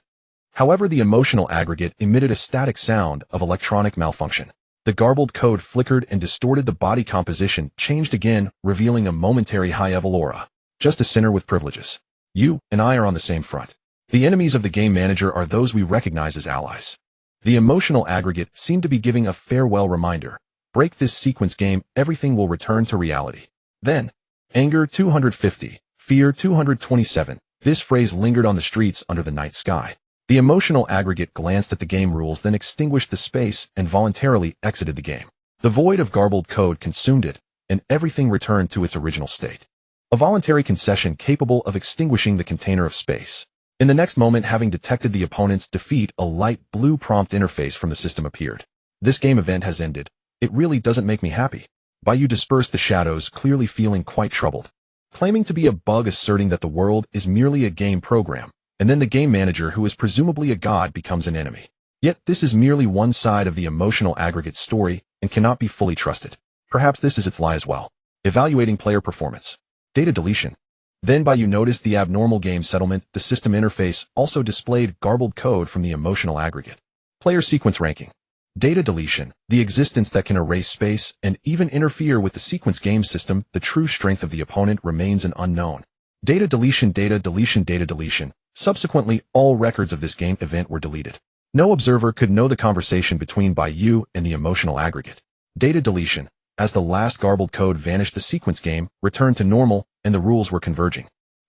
However, the emotional aggregate emitted a static sound of electronic malfunction. The garbled code flickered and distorted, the body composition changed again, revealing a momentary high-level aura. Just a sinner with privileges. You and I are on the same front. The enemies of the game manager are those we recognize as allies. The emotional aggregate seemed to be giving a farewell reminder. Break this sequence game, everything will return to reality. Then, anger 250, fear 227. This phrase lingered on the streets under the night sky. The emotional aggregate glanced at the game rules, then extinguished the space and voluntarily exited the game. The void of garbled code consumed it, and everything returned to its original state. A voluntary concession capable of extinguishing the container of space. In the next moment, having detected the opponent's defeat, a light blue prompt interface from the system appeared. This game event has ended. It really doesn't make me happy. Bai Yu dispersed the shadows, clearly feeling quite troubled. Claiming to be a bug, asserting that the world is merely a game program, and then the game manager, who is presumably a god, becomes an enemy. Yet this is merely one side of the emotional aggregate story and cannot be fully trusted. Perhaps this is its lie as well. Evaluating player performance. Data deletion. Then Bai Yu noticed the abnormal game settlement. The system interface also displayed garbled code from the emotional aggregate. Player sequence ranking. Data deletion. The existence that can erase space and even interfere with the sequence game system. The true strength of the opponent remains an unknown. Data deletion, data deletion, data deletion. Subsequently, all records of this game event were deleted. No observer could know the conversation between Bai Yu and the emotional aggregate. Data deletion. As the last garbled code vanished, the sequence game returned to normal, and the rules were converging.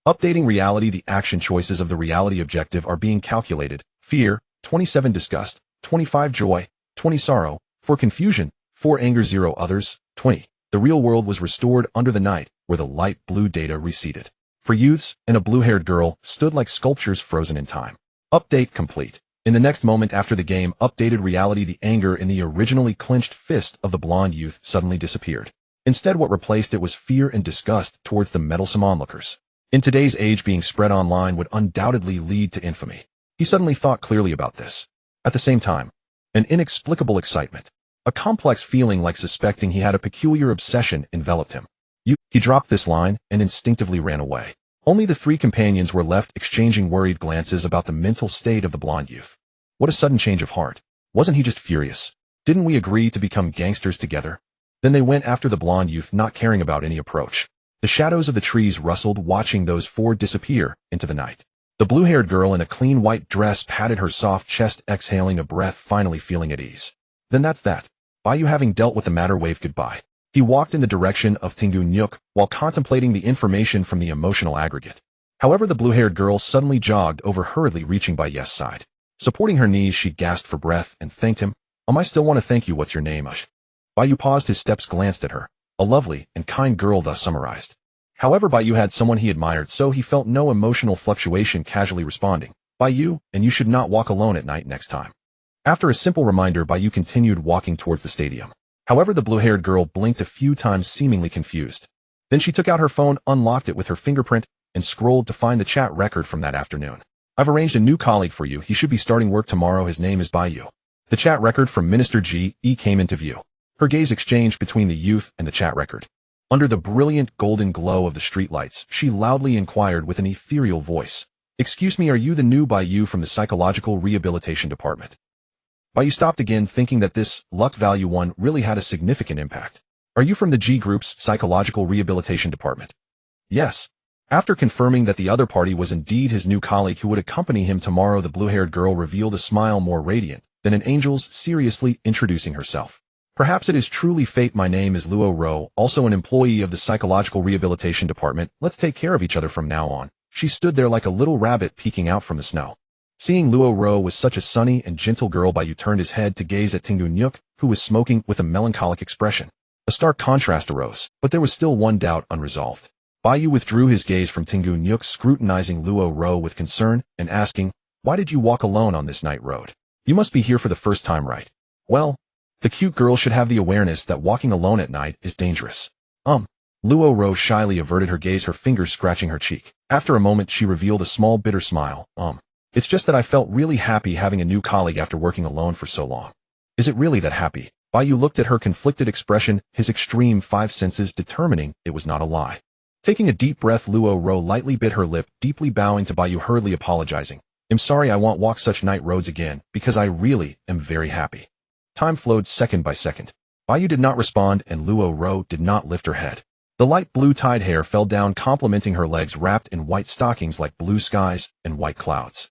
Updating reality. The action choices of the reality objective are being calculated. Fear, 27 disgust, 25 joy, 20 sorrow, 4 confusion, 4 anger, 0 others, 20. The real world was restored under the night, where the light blue data receded. For youths and a blue-haired girl stood like sculptures frozen in time. Update complete. In the next moment after the game updated reality, the anger in the originally clenched fist of the blonde youth suddenly disappeared. Instead, what replaced it was fear and disgust towards the meddlesome onlookers. In today's age, being spread online would undoubtedly lead to infamy. He suddenly thought clearly about this. At the same time, an inexplicable excitement, a complex feeling like suspecting he had a peculiar obsession, enveloped him. He dropped this line and instinctively ran away. Only the 3 companions were left, exchanging worried glances about the mental state of the blonde youth. What a sudden change of heart. Wasn't he just furious? Didn't we agree to become gangsters together? Then they went after the blonde youth, not caring about any approach. The shadows of the trees rustled, watching those 4 disappear into the night. The blue-haired girl in a clean white dress patted her soft chest, exhaling a breath, finally feeling at ease. Then that's that. Bai Yu, having dealt with the matter, waved goodbye. He walked in the direction of Tingu Nyuk while contemplating the information from the emotional aggregate. However, the blue-haired girl suddenly jogged over, hurriedly reaching Bai Yu's side. Supporting her knees, she gasped for breath and thanked him. I still want to thank you. What's your name? Bai Yu paused, his steps glanced at her. A lovely and kind girl, thus summarized. However, Bai Yu had someone he admired, so he felt no emotional fluctuation, casually responding, Bai Yu, and you should not walk alone at night next time. After a simple reminder, Bai Yu continued walking towards the stadium. However, the blue-haired girl blinked a few times, seemingly confused. Then she took out her phone, unlocked it with her fingerprint, and scrolled to find the chat record from that afternoon. I've arranged a new colleague for you. He should be starting work tomorrow. His name is Bai Yu. The chat record from Minister G.E. came into view. Her gaze exchanged between the youth and the chat record. Under the brilliant golden glow of the streetlights, she loudly inquired with an ethereal voice, Excuse me, are you the new Bai Yu from the Psychological Rehabilitation Department? Bai Yu stopped again, thinking that this luck value 1 really had a significant impact. Are you from the G Group's Psychological Rehabilitation Department? Yes. After confirming that the other party was indeed his new colleague who would accompany him tomorrow, the blue-haired girl revealed a smile more radiant than an angel's, seriously introducing herself. Perhaps it is truly fate. My name is Luo Ro, also an employee of the Psychological Rehabilitation Department. Let's take care of each other from now on. She stood there like a little rabbit peeking out from the snow. Seeing Luo Ro was such a sunny and gentle girl, Bai Yu turned his head to gaze at Tingu Nyuk, who was smoking with a melancholic expression. A stark contrast arose, but there was still one doubt unresolved. Bai Yu withdrew his gaze from Tingu Nyuk, scrutinizing Luo Ro with concern and asking, Why did you walk alone on this night road? You must be here for the first time, right? Well, the cute girl should have the awareness that walking alone at night is dangerous. Luo Ro shyly averted her gaze, her fingers scratching her cheek. After a moment, she revealed a small bitter smile. It's just that I felt really happy having a new colleague after working alone for so long. Is it really that happy? Bai Yu looked at her conflicted expression, his extreme 5 senses determining it was not a lie. Taking a deep breath, Luo Ro lightly bit her lip, deeply bowing to Bai Yu, hurriedly apologizing. I'm sorry, I won't walk such night roads again, because I really am very happy. Time flowed second by second. Bai Yu did not respond, and Luo Ro did not lift her head. The light blue tied hair fell down, complementing her legs wrapped in white stockings like blue skies and white clouds.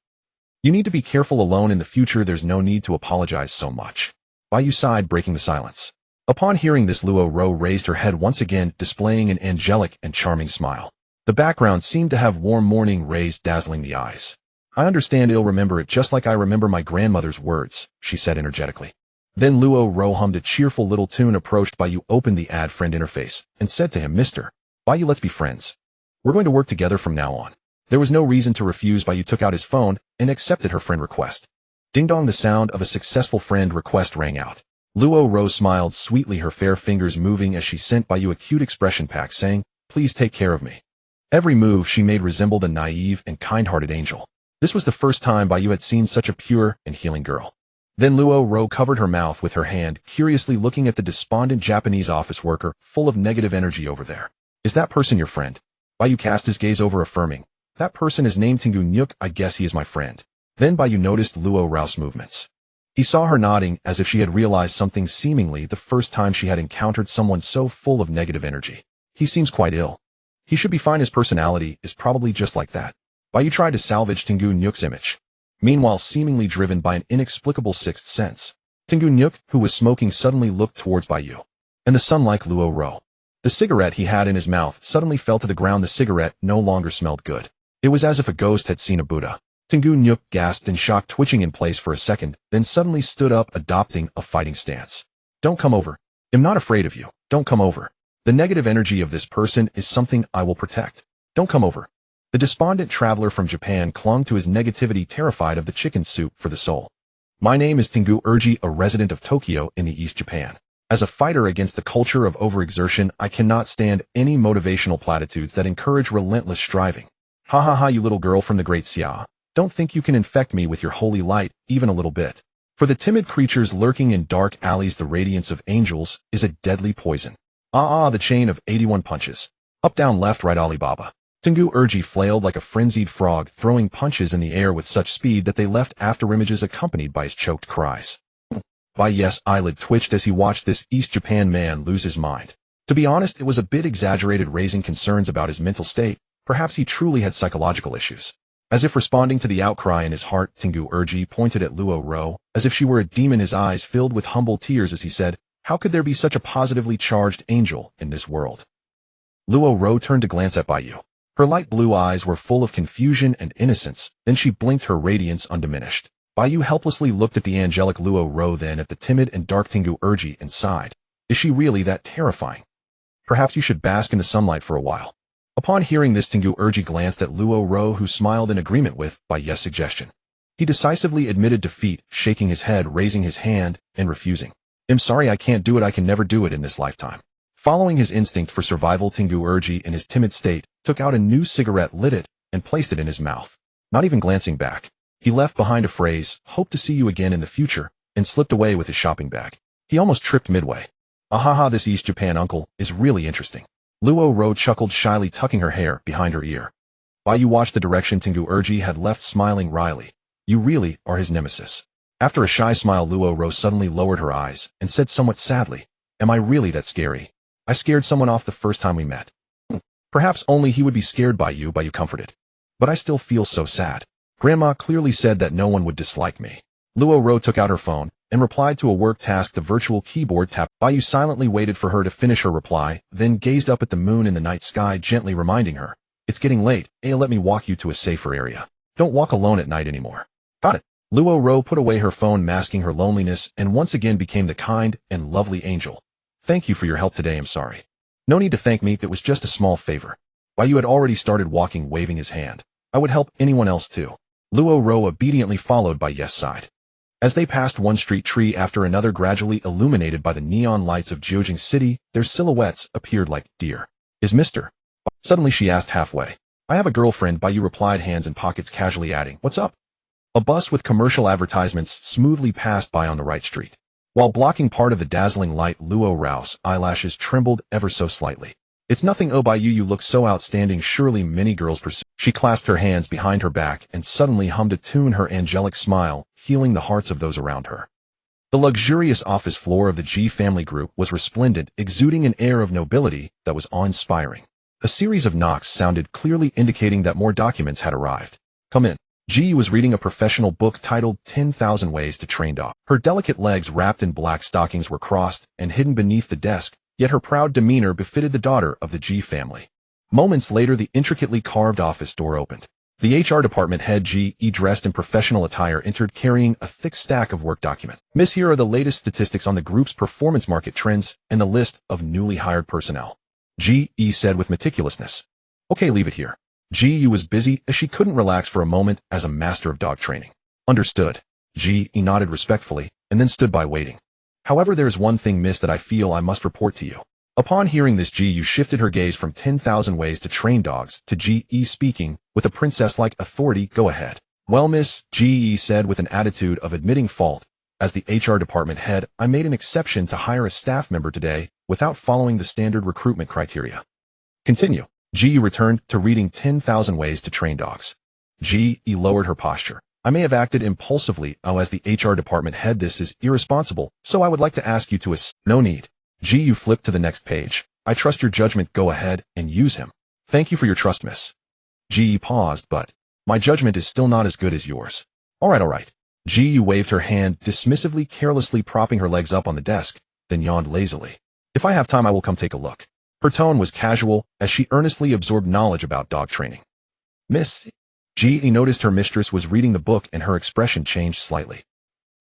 You need to be careful alone in the future. There's no need to apologize so much. Bai Yu sighed, breaking the silence. Upon hearing this, Luo Ro raised her head once again, displaying an angelic and charming smile. The background seemed to have warm morning rays dazzling the eyes. I understand. I'll remember it just like I remember my grandmother's words, she said energetically. Then Luo Ro hummed a cheerful little tune, approached Bai Yu, opened the add friend interface, and said to him, Mr. Bai Yu, let's be friends. We're going to work together from now on. There was no reason to refuse. Bai Yu took out his phone and accepted her friend request. Ding dong, the sound of a successful friend request rang out. Luo Ro smiled sweetly, her fair fingers moving as she sent Bai Yu a cute expression pack saying, Please take care of me. Every move she made resembled a naive and kind-hearted angel. This was the first time Bai Yu had seen such a pure and healing girl. Then Luo Ro covered her mouth with her hand, curiously looking at the despondent Japanese office worker, full of negative energy over there. Is that person your friend? Bai Yu cast his gaze over, affirming. That person is named Tingu Nyuk. I guess he is my friend. Then Bai Yu noticed Luo Ro's movements. He saw her nodding as if she had realized something, seemingly the first time she had encountered someone so full of negative energy. He seems quite ill. He should be fine. His personality is probably just like that. Bai Yu tried to salvage Tingu Nyuk's image. Meanwhile, seemingly driven by an inexplicable sixth sense, Tingu Nyuk, who was smoking, suddenly looked towards Bai Yu. And the sun, like Luo Ro. The cigarette he had in his mouth suddenly fell to the ground. The cigarette no longer smelled good. It was as if a ghost had seen a Buddha. Tingu Nyuk gasped in shock, twitching in place for a second, then suddenly stood up, adopting a fighting stance. Don't come over. I'm not afraid of you. Don't come over. The negative energy of this person is something I will protect. Don't come over. The despondent traveler from Japan clung to his negativity, terrified of the chicken soup for the soul. My name is Tingu Urji, a resident of Tokyo in the East Japan. As a fighter against the culture of overexertion, I cannot stand any motivational platitudes that encourage relentless striving. Ha ha ha, you little girl from the Great Xia. Don't think you can infect me with your holy light, even a little bit. For the timid creatures lurking in dark alleys, the radiance of angels is a deadly poison. The chain of 81 punches. Up, down, left, right, Alibaba. Tingu Urji flailed like a frenzied frog, throwing punches in the air with such speed that they left afterimages accompanied by his choked cries. Bai Yu's eyelid twitched as he watched this East Japan man lose his mind. To be honest, it was a bit exaggerated, raising concerns about his mental state. Perhaps he truly had psychological issues. As if responding to the outcry in his heart, Tingu Urji pointed at Luo Ro, as if she were a demon, his eyes filled with humble tears as he said, How could there be such a positively charged angel in this world? Luo Ro turned to glance at Bai Yu. Her light blue eyes were full of confusion and innocence, then she blinked, her radiance undiminished. Bai Yu helplessly looked at the angelic Luo Ro, then at the timid and dark Tingu Urji, and sighed. Is she really that terrifying? Perhaps you should bask in the sunlight for a while. Upon hearing this, Tengu Urji glanced at Luo Ro, who smiled in agreement with Bai Yu's suggestion. He decisively admitted defeat, shaking his head, raising his hand, and refusing. I'm sorry, I can't do it. I can never do it in this lifetime. Following his instinct for survival, Tengu Urji, in his timid state, took out a new cigarette, lit it, and placed it in his mouth. Not even glancing back, he left behind a phrase, "Hope to see you again in the future," and slipped away with his shopping bag. He almost tripped midway. Ahaha, this East Japan uncle is really interesting. Luo Ro chuckled shyly, tucking her hair behind her ear. Bai Yu watched the direction Tengu Urji had left, smiling wryly. You really are his nemesis. After a shy smile, Luo Ro suddenly lowered her eyes and said somewhat sadly, Am I really that scary? I scared someone off the first time we met. Perhaps only he would be scared by you, comforted. But I still feel so sad. Grandma clearly said that no one would dislike me. Luo Ro took out her phone and replied to a work task, the virtual keyboard tap. Bai Yu silently waited for her to finish her reply, then gazed up at the moon in the night sky, gently reminding her, It's getting late. Let me walk you to a safer area. Don't walk alone at night anymore. Got it. Luo Ro put away her phone, masking her loneliness, and once again became the kind and lovely angel. Thank you for your help today. I'm sorry. No need to thank me. It was just a small favor. Bai Yu had already started walking, waving his hand. I would help anyone else too. Luo Ro obediently followed by Yes' side. As they passed one street tree after another, gradually illuminated by the neon lights of Jiujing City, their silhouettes appeared like deer. Is Mr. Suddenly she asked halfway. I have a girlfriend, Bai Yu replied, hands in pockets, casually adding, What's up? A bus with commercial advertisements smoothly passed by on the right street. While blocking part of the dazzling light, Luo Ro's eyelashes trembled ever so slightly. It's nothing. Oh, Bai Yu, you look so outstanding. Surely many girls pursue. She clasped her hands behind her back and suddenly hummed a tune, her angelic smile healing the hearts of those around her. The luxurious office floor of the G family group was resplendent, exuding an air of nobility that was awe-inspiring. A series of knocks sounded, clearly indicating that more documents had arrived. Come in. Ji was reading a professional book titled 10,000 Ways to Train Dogs. Her delicate legs wrapped in black stockings were crossed and hidden beneath the desk, yet her proud demeanor befitted the daughter of the Ji family. Moments later, the intricately carved office door opened. The HR department head, Ji, dressed in professional attire, entered carrying a thick stack of work documents. Miss, here are the latest statistics on the group's performance, market trends, and the list of newly hired personnel. Ji said with meticulousness. Okay, leave it here. Ji was busy as she couldn't relax for a moment as a master of dog training. Understood. Ji nodded respectfully and then stood by waiting. However, there is one thing, miss, that I feel I must report to you. Upon hearing this, Ji shifted her gaze from 10,000 Ways to Train Dogs to Ji, speaking with a princess-like authority. Go ahead. Well, miss, Ji said with an attitude of admitting fault. As the HR department head, I made an exception to hire a staff member today without following the standard recruitment criteria. Continue. Ji returned to reading 10,000 Ways to Train Dogs. Ji lowered her posture. I may have acted impulsively, as the HR department head. This is irresponsible, so I would like to ask you to No need. Ji flipped to the next page. I trust your judgment. Go ahead and use him. Thank you for your trust, miss. Ji paused, but my judgment is still not as good as yours. All right. Ji waved her hand dismissively, carelessly propping her legs up on the desk, then yawned lazily. If I have time, I will come take a look. Her tone was casual as she earnestly absorbed knowledge about dog training. Miss. Ji noticed her mistress was reading the book and her expression changed slightly.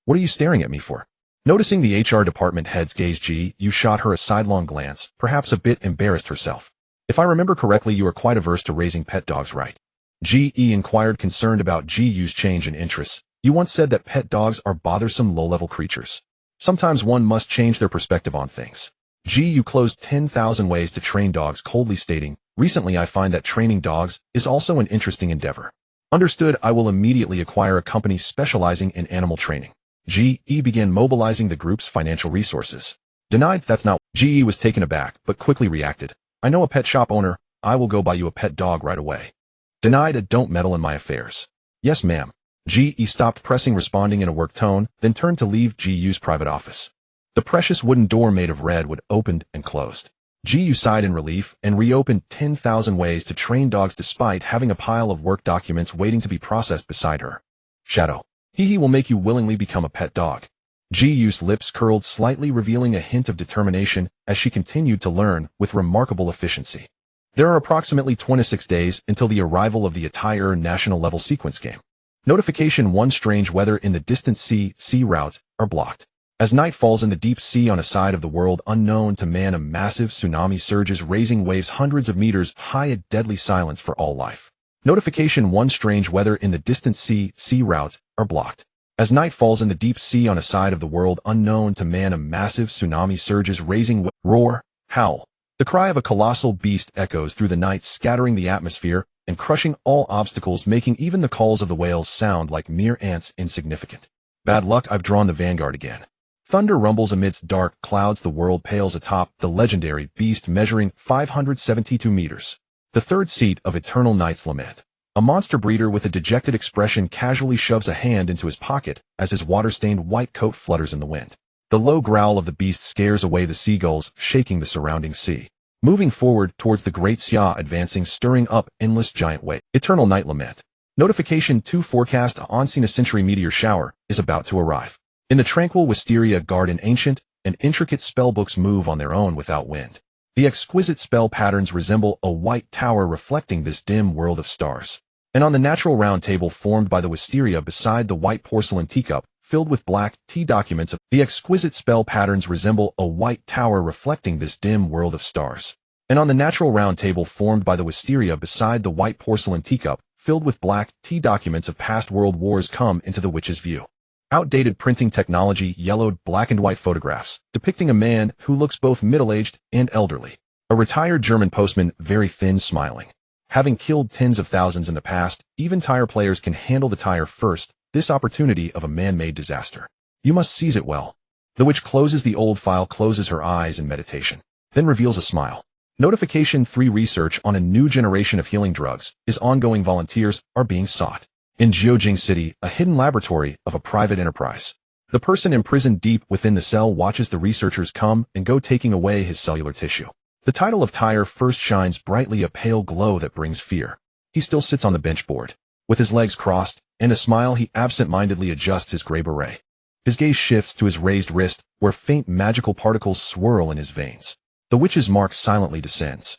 What are you staring at me for? Noticing the HR department head's gaze, Ji shot her a sidelong glance, perhaps a bit embarrassed herself. If I remember correctly, you are quite averse to raising pet dogs, right? Ji inquired, concerned about Ji's change in interests. You once said that pet dogs are bothersome, low-level creatures. Sometimes one must change their perspective on things. Ji closed 10,000 Ways to Train Dogs, coldly stating, Recently I find that training dogs is also an interesting endeavor. Understood. I will immediately acquire a company specializing in animal training. Ji began mobilizing the group's financial resources. Denied. That's not. Ji was taken aback, but quickly reacted. I know a pet shop owner. I will go buy you a pet dog right away. Denied. Don't meddle in my affairs. Yes, ma'am. Ji stopped pressing, responding in a work tone, then turned to leave Ji's private office. The precious wooden door made of redwood opened and closed. Ji sighed in relief and reopened 10,000 Ways to Train Dogs despite having a pile of work documents waiting to be processed beside her. Shadow. He will make you willingly become a pet dog. Ji's lips curled slightly, revealing a hint of determination as she continued to learn with remarkable efficiency. There are approximately 26 days until the arrival of the entire national level sequence game. Notification 1: Strange weather in the distant sea routes are blocked. As night falls in the deep sea on a side of the world unknown to man, a massive tsunami surges, raising waves hundreds of meters high, a deadly silence for all life. Notification 1: strange weather in the distant sea routes are blocked. As night falls in the deep sea on a side of the world unknown to man, a massive tsunami surges, raising roar, howl. The cry of a colossal beast echoes through the night, scattering the atmosphere and crushing all obstacles, making even the calls of the whales sound like mere ants, insignificant. Bad luck, I've drawn the vanguard again. Thunder rumbles amidst dark clouds, the world pales atop the legendary beast measuring 572 meters. The third seat of Eternal Night's Lament. A monster breeder with a dejected expression casually shoves a hand into his pocket as his water-stained white coat flutters in the wind. The low growl of the beast scares away the seagulls, shaking the surrounding sea. Moving forward towards the Great Xia, advancing, stirring up endless giant wave. Eternal Night Lament. Notification 2: forecast: a once-in-a-century meteor shower is about to arrive. In the tranquil wisteria garden, ancient and intricate spellbooks move on their own without wind. The exquisite spell patterns resemble a white tower reflecting this dim world of stars. And on the natural round table formed by the wisteria beside the white porcelain teacup, filled with black tea documents, the exquisite spell patterns resemble a white tower reflecting this dim world of stars. And on the natural round table formed by the wisteria beside the white porcelain teacup, filled with black tea documents of past world wars, come into the witch's view. Outdated printing technology, yellowed black and white photographs, depicting a man who looks both middle-aged and elderly. A retired German postman, very thin, smiling. Having killed tens of thousands in the past, even tire players can handle the tire first, this opportunity of a man-made disaster. You must seize it well. The witch closes the old file, closes her eyes in meditation, then reveals a smile. Notification 3: research on a new generation of healing drugs is ongoing. Volunteers are being sought. In Jiujing City, a hidden laboratory of a private enterprise. The person imprisoned deep within the cell watches the researchers come and go, taking away his cellular tissue. The title of Tire first shines brightly, a pale glow that brings fear. He still sits on the benchboard. With his legs crossed and a smile, he absent-mindedly adjusts his gray beret. His gaze shifts to his raised wrist, where faint magical particles swirl in his veins. The witch's mark silently descends.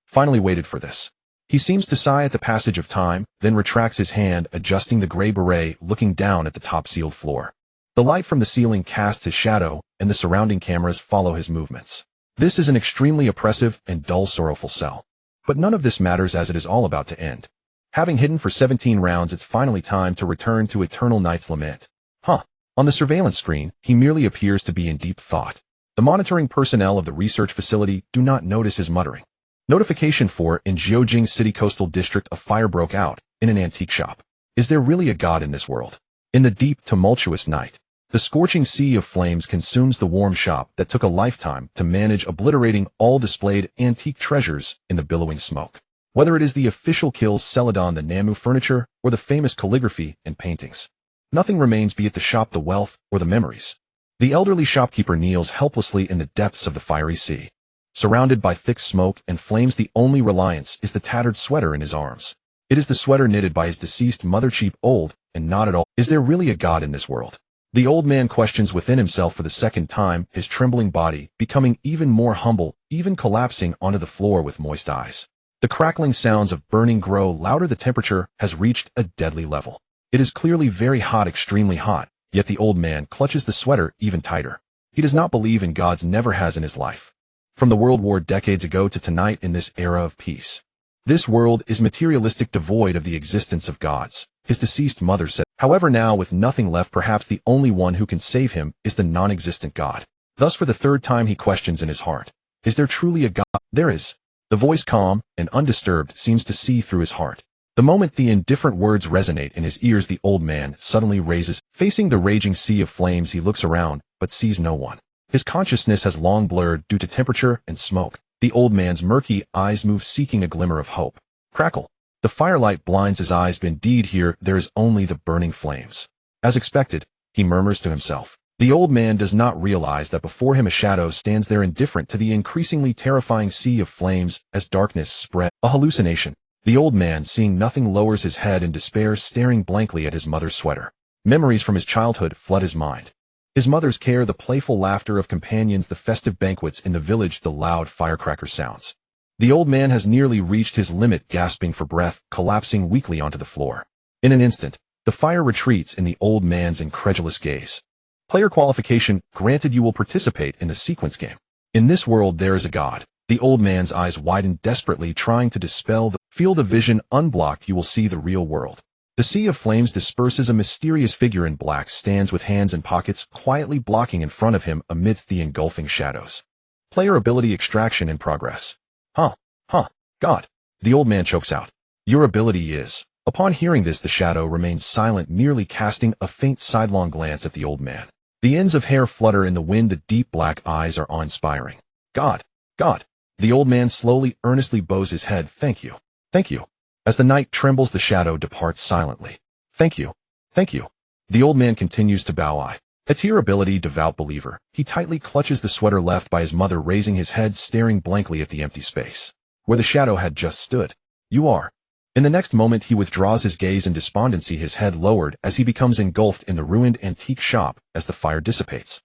Finally waited for this. He seems to sigh at the passage of time, then retracts his hand, adjusting the gray beret, looking down at the top-sealed floor. The light from the ceiling casts his shadow, and the surrounding cameras follow his movements. This is an extremely oppressive and dull, sorrowful cell. But none of this matters, as it is all about to end. Having hidden for 17 rounds, it's finally time to return to Eternal Night's Lament. On the surveillance screen, he merely appears to be in deep thought. The monitoring personnel of the research facility do not notice his muttering. Notification 4: in Jiujing City Coastal District, a fire broke out in an antique shop. Is there really a god in this world? In the deep, tumultuous night, the scorching sea of flames consumes the warm shop that took a lifetime to manage, obliterating all displayed antique treasures in the billowing smoke. Whether it is the official kills Celadon, the Namu furniture, or the famous calligraphy and paintings, nothing remains, be it the shop, the wealth, or the memories. The elderly shopkeeper kneels helplessly in the depths of the fiery sea. Surrounded by thick smoke and flames, the only reliance is the tattered sweater in his arms. It is the sweater knitted by his deceased mother, cheap, old, and not at all. Is there really a god in this world? The old man questions within himself for the second time, his trembling body becoming even more humble, even collapsing onto the floor with moist eyes. The crackling sounds of burning grow louder. The temperature has reached a deadly level. It is clearly very hot, extremely hot, yet the old man clutches the sweater even tighter. He does not believe in gods, never has in his life. From the world war decades ago to tonight, in this era of peace. This world is materialistic, devoid of the existence of gods, his deceased mother said. However, now with nothing left, perhaps the only one who can save him is the non-existent god. Thus for the third time he questions in his heart, is there truly a god? There is. The voice, calm and undisturbed, seems to see through his heart. The moment the indifferent words resonate in his ears, the old man suddenly raises. Facing the raging sea of flames, he looks around, but sees no one. His consciousness has long blurred due to temperature and smoke. The old man's murky eyes move, seeking a glimmer of hope. Crackle. The firelight blinds his eyes, but indeed here there is only the burning flames. As expected, he murmurs to himself. The old man does not realize that before him a shadow stands there, indifferent to the increasingly terrifying sea of flames as darkness spread. A hallucination. The old man, seeing nothing, lowers his head in despair, staring blankly at his mother's sweater. Memories from his childhood flood his mind. His mother's care, the playful laughter of companions, the festive banquets in the village, the loud firecracker sounds. The old man has nearly reached his limit, gasping for breath, collapsing weakly onto the floor. In an instant, the fire retreats in the old man's incredulous gaze. Player qualification granted. You will participate in the sequence game. In this world there is a god. The old man's eyes widened desperately, trying to dispel the field of vision. Unblocked, you will see the real world. The sea of flames disperses. A mysterious figure in black stands with hands in pockets, quietly blocking in front of him amidst the engulfing shadows. Player ability extraction in progress. God. The old man chokes out. Your ability is. Upon hearing this, the shadow remains silent, merely casting a faint sidelong glance at the old man. The ends of hair flutter in the wind. The deep black eyes are awe-inspiring. God. The old man slowly, earnestly bows his head. Thank you. As the night trembles, the shadow departs silently. Thank you. The old man continues to bow. At your ability, devout believer. He tightly clutches the sweater left by his mother, raising his head, staring blankly at the empty space where the shadow had just stood. You are. In the next moment, he withdraws his gaze in despondency, his head lowered as he becomes engulfed in the ruined antique shop as the fire dissipates.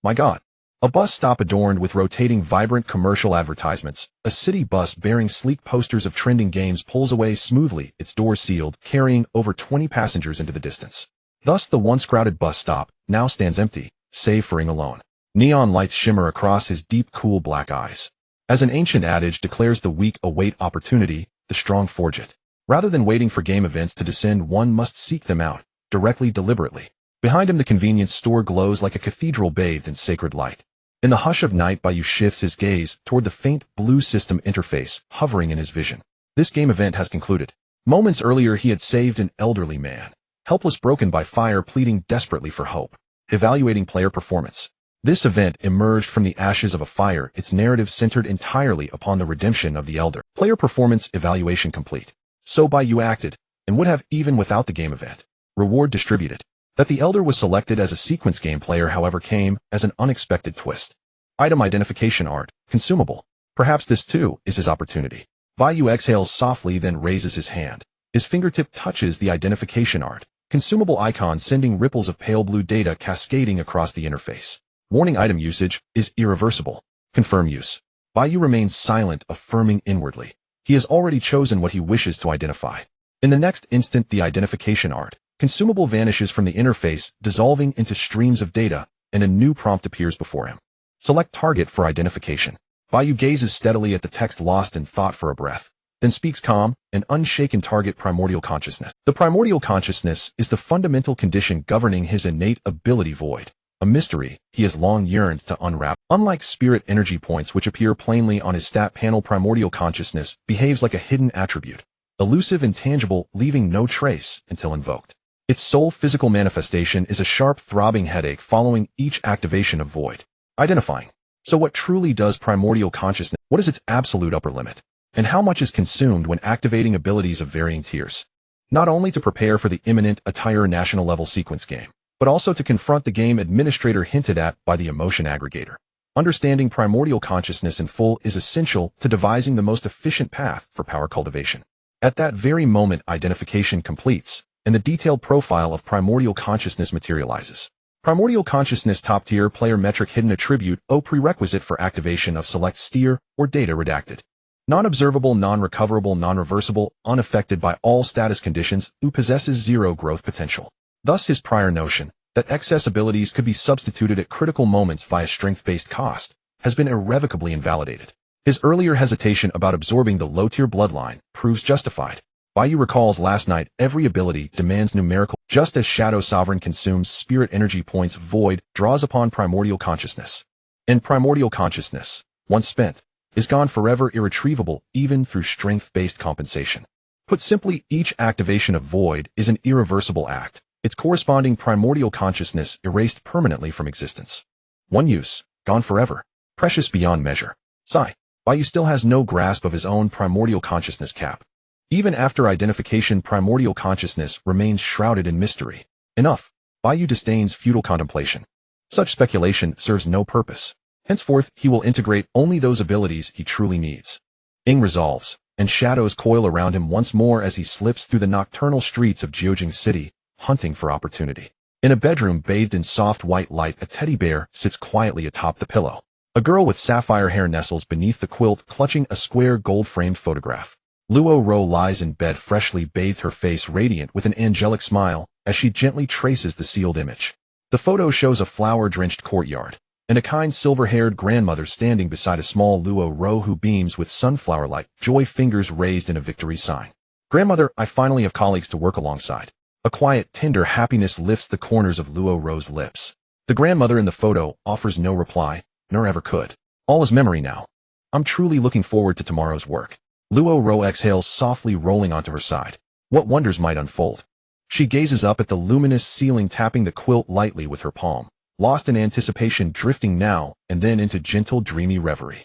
My God. A bus stop adorned with rotating, vibrant commercial advertisements. A city bus bearing sleek posters of trending games pulls away smoothly, its doors sealed, carrying over 20 passengers into the distance. Thus the once crowded bus stop now stands empty, save for Ing alone. Neon lights shimmer across his deep, cool black eyes. As an ancient adage declares, the weak await opportunity, the strong forge it. Rather than waiting for game events to descend, one must seek them out, directly, deliberately. Behind him, the convenience store glows like a cathedral bathed in sacred light. In the hush of night, Bai Yu shifts his gaze toward the faint blue system interface hovering in his vision. This game event has concluded. Moments earlier, he had saved an elderly man, helpless, broken by fire, pleading desperately for hope. Evaluating player performance. This event emerged from the ashes of a fire, its narrative centered entirely upon the redemption of the elder. Player performance evaluation complete. So Bai Yu acted, and would have even without the game event. Reward distributed. That the elder was selected as a sequence game player, however, came as an unexpected twist. Item identification art, consumable. Perhaps this too is his opportunity. Bai Yu exhales softly, then raises his hand. His fingertip touches the identification art, consumable icon, sending ripples of pale blue data cascading across the interface. Warning: item usage is irreversible. Confirm use. Bai Yu remains silent, affirming inwardly. He has already chosen what he wishes to identify. In the next instant, the identification art, consumable, vanishes from the interface, dissolving into streams of data, and a new prompt appears before him. Select target for identification. Bai Yu gazes steadily at the text, lost in thought for a breath, then speaks calm and unshaken. Target: primordial consciousness. The primordial consciousness is the fundamental condition governing his innate ability void. A mystery he has long yearned to unwrap. Unlike spirit energy points, which appear plainly on his stat panel, primordial consciousness behaves like a hidden attribute, elusive and tangible, leaving no trace until invoked. Its sole physical manifestation is a sharp, throbbing headache following each activation of void. Identifying. So what truly does primordial consciousness? What is its absolute upper limit? And how much is consumed when activating abilities of varying tiers? Not only to prepare for the imminent entire national level sequence game, but also to confront the game administrator hinted at by the emotion aggregator. Understanding primordial consciousness in full is essential to devising the most efficient path for power cultivation. At that very moment, identification completes, and the detailed profile of primordial consciousness materializes. Primordial consciousness top tier player metric: hidden attribute O prerequisite for activation of select steer or data redacted. Non-observable, non-recoverable, non-reversible, unaffected by all status conditions, who possesses zero growth potential. Thus his prior notion that excess abilities could be substituted at critical moments via strength-based cost has been irrevocably invalidated. His earlier hesitation about absorbing the low-tier bloodline proves justified. Bai Yu recalls last night, every ability demands numerical, just as Shadow Sovereign consumes spirit energy points, void draws upon primordial consciousness. And primordial consciousness, once spent, is gone forever, irretrievable, even through strength-based compensation. Put simply, each activation of void is an irreversible act, its corresponding primordial consciousness erased permanently from existence. One use, gone forever, precious beyond measure. Sigh. Bai Yu still has no grasp of his own primordial consciousness cap. Even after identification, primordial consciousness remains shrouded in mystery. Enough. Bai Yu disdains futile contemplation. Such speculation serves no purpose. Henceforth, he will integrate only those abilities he truly needs. Ing resolves, and shadows coil around him once more as he slips through the nocturnal streets of Jiujing City, hunting for opportunity. In a bedroom bathed in soft white light, a teddy bear sits quietly atop the pillow. A girl with sapphire hair nestles beneath the quilt, clutching a square gold-framed photograph. Luo Ro lies in bed, freshly bathed, her face radiant with an angelic smile, as she gently traces the sealed image. The photo shows a flower-drenched courtyard, and a kind silver-haired grandmother standing beside a small Luo Ro who beams with sunflower light, joy fingers raised in a victory sign. Grandmother, I finally have colleagues to work alongside. A quiet, tender happiness lifts the corners of Luo Ro's lips. The grandmother in the photo offers no reply, nor ever could. All is memory now. I'm truly looking forward to tomorrow's work. Luo Ro exhales softly, rolling onto her side. What wonders might unfold? She gazes up at the luminous ceiling, tapping the quilt lightly with her palm, lost in anticipation, drifting now and then into gentle, dreamy reverie.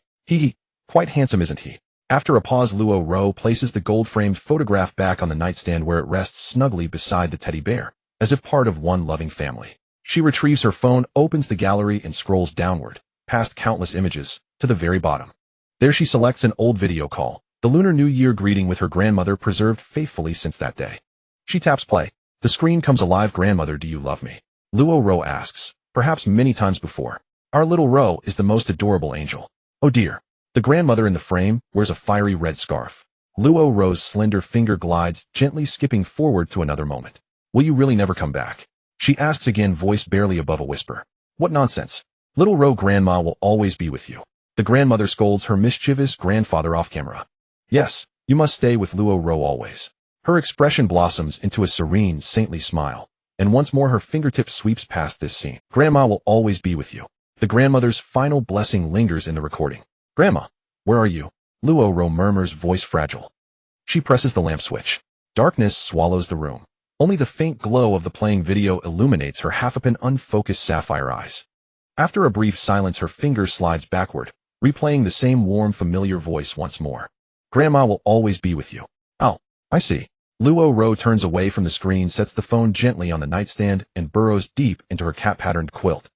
Quite handsome, isn't he? After a pause, Luo Ro places the gold-framed photograph back on the nightstand where it rests snugly beside the teddy bear, as if part of one loving family. She retrieves her phone, opens the gallery, and scrolls downward, past countless images, to the very bottom. There she selects an old video call, the Lunar New Year greeting with her grandmother preserved faithfully since that day. She taps play. The screen comes alive. Grandmother, do you love me? Luo Ro asks, perhaps many times before. Our little Ro is the most adorable angel. Oh dear. The grandmother in the frame wears a fiery red scarf. Luo Ro's slender finger glides, gently skipping forward to another moment. Will you really never come back? She asks again, voice barely above a whisper. What nonsense. Little Ro, grandma will always be with you. The grandmother scolds her mischievous grandfather off camera. Yes, you must stay with Luo Ro always. Her expression blossoms into a serene, saintly smile, and once more her fingertip sweeps past this scene. Grandma will always be with you. The grandmother's final blessing lingers in the recording. Grandma, where are you? Luo Ro murmurs, voice fragile. She presses the lamp switch. Darkness swallows the room. Only the faint glow of the playing video illuminates her half-open, unfocused sapphire eyes. After a brief silence, her finger slides backward, replaying the same warm, familiar voice once more. Grandma will always be with you. Oh, I see. Luo Ro turns away from the screen, sets the phone gently on the nightstand, and burrows deep into her cat-patterned quilt,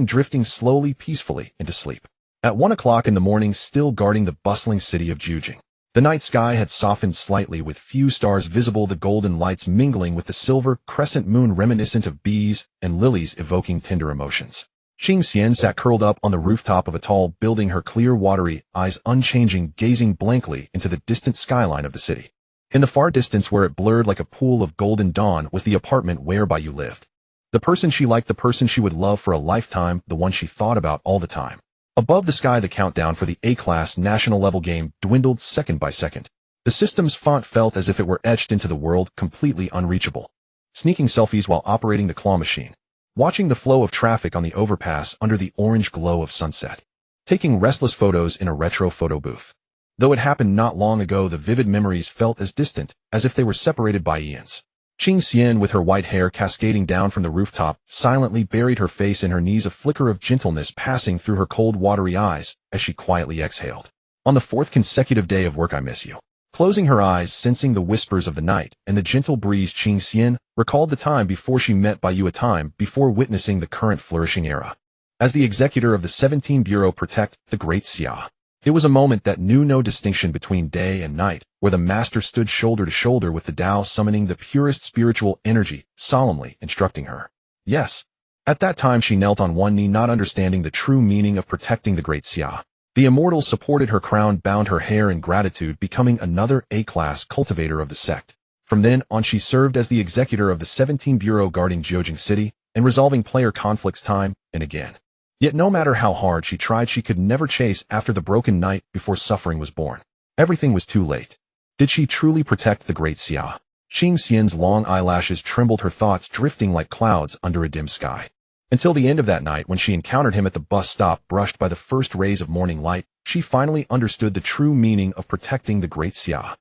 drifting slowly, peacefully into sleep. At 1 o'clock in the morning, still guarding the bustling city of Jujing. The night sky had softened slightly, with few stars visible, the golden lights mingling with the silver crescent moon reminiscent of bees and lilies, evoking tender emotions. Qing Xian sat curled up on the rooftop of a tall building, her clear, watery eyes unchanging, gazing blankly into the distant skyline of the city. In the far distance, where it blurred like a pool of golden dawn, was the apartment where Bai Yu lived. The person she liked, the person she would love for a lifetime, the one she thought about all the time. Above the sky, the countdown for the A-class national-level game dwindled second by second. The system's font felt as if it were etched into the world, completely unreachable. Sneaking selfies while operating the claw machine. Watching the flow of traffic on the overpass under the orange glow of sunset. Taking restless photos in a retro photo booth. Though it happened not long ago, the vivid memories felt as distant as if they were separated by eons. Qing Xian, with her white hair cascading down from the rooftop, silently buried her face in her knees, a flicker of gentleness passing through her cold, watery eyes as she quietly exhaled. On the 4th consecutive day of work, I miss you. Closing her eyes, sensing the whispers of the night and the gentle breeze, Qing Xian recalled the time before she met Bai Yu, a time before witnessing the current flourishing era. As the executor of the 17 Bureau Protect the Great Xia. It was a moment that knew no distinction between day and night, where the master stood shoulder to shoulder with the Tao, summoning the purest spiritual energy, solemnly instructing her. Yes. At that time she knelt on one knee, not understanding the true meaning of protecting the Great Xia. The immortal supported her crown, bound her hair in gratitude, becoming another A-class cultivator of the sect. From then on she served as the executor of the 17 Bureau, guarding Jiujing City and resolving player conflicts time and again. Yet no matter how hard she tried, she could never chase after the broken night before suffering was born. Everything was too late. Did she truly protect the Great Xia? Qing Xian's long eyelashes trembled, her thoughts drifting like clouds under a dim sky. Until the end of that night, when she encountered him at the bus stop, brushed by the first rays of morning light, she finally understood the true meaning of protecting the Great Xia.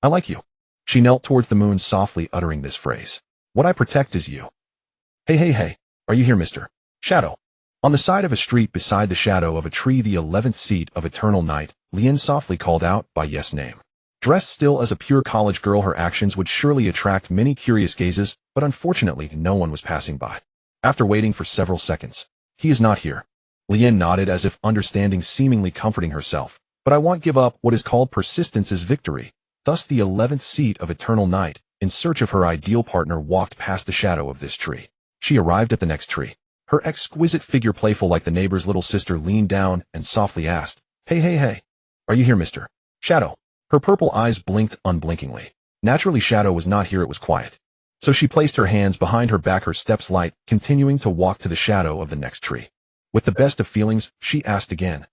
I like you. She knelt towards the moon, softly uttering this phrase. What I protect is you. Hey, are you here, Mr. Shadow? On the side of a street beside the shadow of a tree, the 11th seat of eternal night, Lian softly called out by Yes' name. Dressed still as a pure college girl, her actions would surely attract many curious gazes, but unfortunately no one was passing by. After waiting for several seconds, he is not here. Lian nodded as if understanding, seemingly comforting herself. But I won't give up. What is called persistence is victory. Thus the 11th seat of eternal night, in search of her ideal partner, walked past the shadow of this tree. She arrived at the next tree. Her exquisite figure, playful like the neighbor's little sister, leaned down and softly asked, Hey. Are you here, Mr. Shadow? Her purple eyes blinked unblinkingly. Naturally, Shadow was not here. It was quiet. So she placed her hands behind her back, her steps light, continuing to walk to the shadow of the next tree. With the best of feelings, she asked again.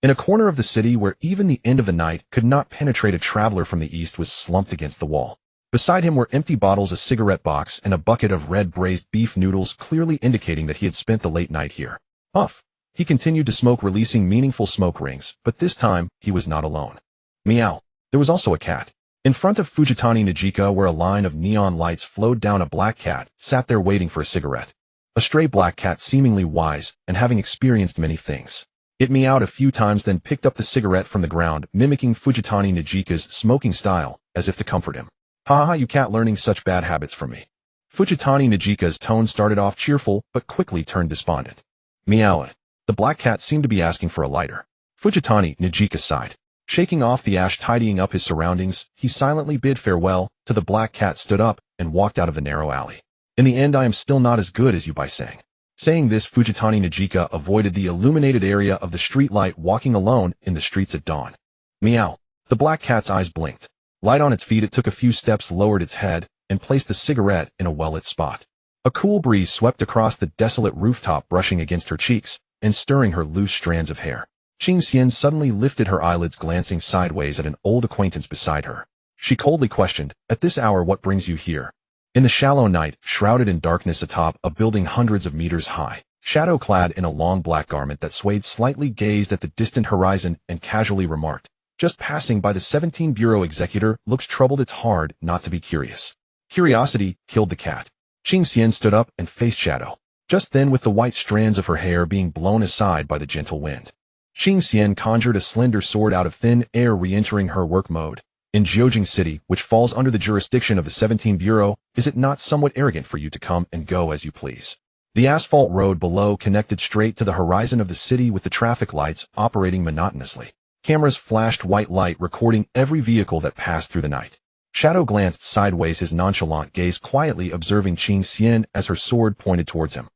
In a corner of the city where even the end of the night could not penetrate, a traveler from the east was slumped against the wall. Beside him were empty bottles, a cigarette box, and a bucket of red braised beef noodles, clearly indicating that he had spent the late night here. Puff. He continued to smoke, releasing meaningful smoke rings, but this time, he was not alone. Meow. There was also a cat. In front of Fujitani Najika, where a line of neon lights flowed down, a black cat sat there waiting for a cigarette. A stray black cat, seemingly wise and having experienced many things. It meowed a few times, then picked up the cigarette from the ground, mimicking Fujitani Najika's smoking style, as if to comfort him. Ha ha, you cat, learning such bad habits from me. Fujitani Najika's tone started off cheerful, but quickly turned despondent. Meow. The black cat seemed to be asking for a lighter. Fujitani Najika sighed. Shaking off the ash, tidying up his surroundings, he silently bid farewell to the black cat, stood up, and walked out of the narrow alley. In the end, I am still not as good as you, Bai sang. Saying this, Fujitani Najika avoided the illuminated area of the streetlight, walking alone in the streets at dawn. Meow. The black cat's eyes blinked. Light on its feet, it took a few steps, lowered its head, and placed the cigarette in a well-lit spot. A cool breeze swept across the desolate rooftop, brushing against her cheeks and stirring her loose strands of hair. Qing Xian suddenly lifted her eyelids, glancing sideways at an old acquaintance beside her. She coldly questioned, "At this hour, what brings you here?" In the shallow night, shrouded in darkness atop a building hundreds of meters high, shadow-clad in a long black garment that swayed slightly, gazed at the distant horizon and casually remarked, "Just passing by. The 17 Bureau executor looks troubled. It's hard not to be curious." Curiosity killed the cat. Qing Xian stood up and faced Shadow, just then with the white strands of her hair being blown aside by the gentle wind. Qing Xian conjured a slender sword out of thin air, re-entering her work mode. In Jiujing City, which falls under the jurisdiction of the 17 Bureau, is it not somewhat arrogant for you to come and go as you please? The asphalt road below connected straight to the horizon of the city, with the traffic lights operating monotonously. Cameras flashed white light, recording every vehicle that passed through the night. Shadow glanced sideways, his nonchalant gaze quietly observing Qing Xian as her sword pointed towards him.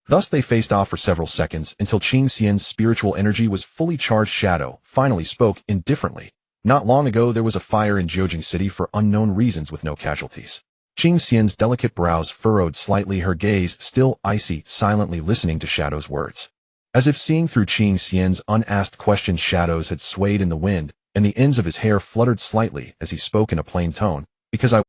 Thus they faced off for several seconds until Qing Xian's spiritual energy was fully charged. Shadow finally spoke indifferently. Not long ago there was a fire in Jiujing City for unknown reasons with no casualties. Qing Xian's delicate brows furrowed slightly, her gaze still icy, silently listening to Shadow's words. As if seeing through Qing Xian's unasked questions, Shadows had swayed in the wind, and the ends of his hair fluttered slightly as he spoke in a plain tone.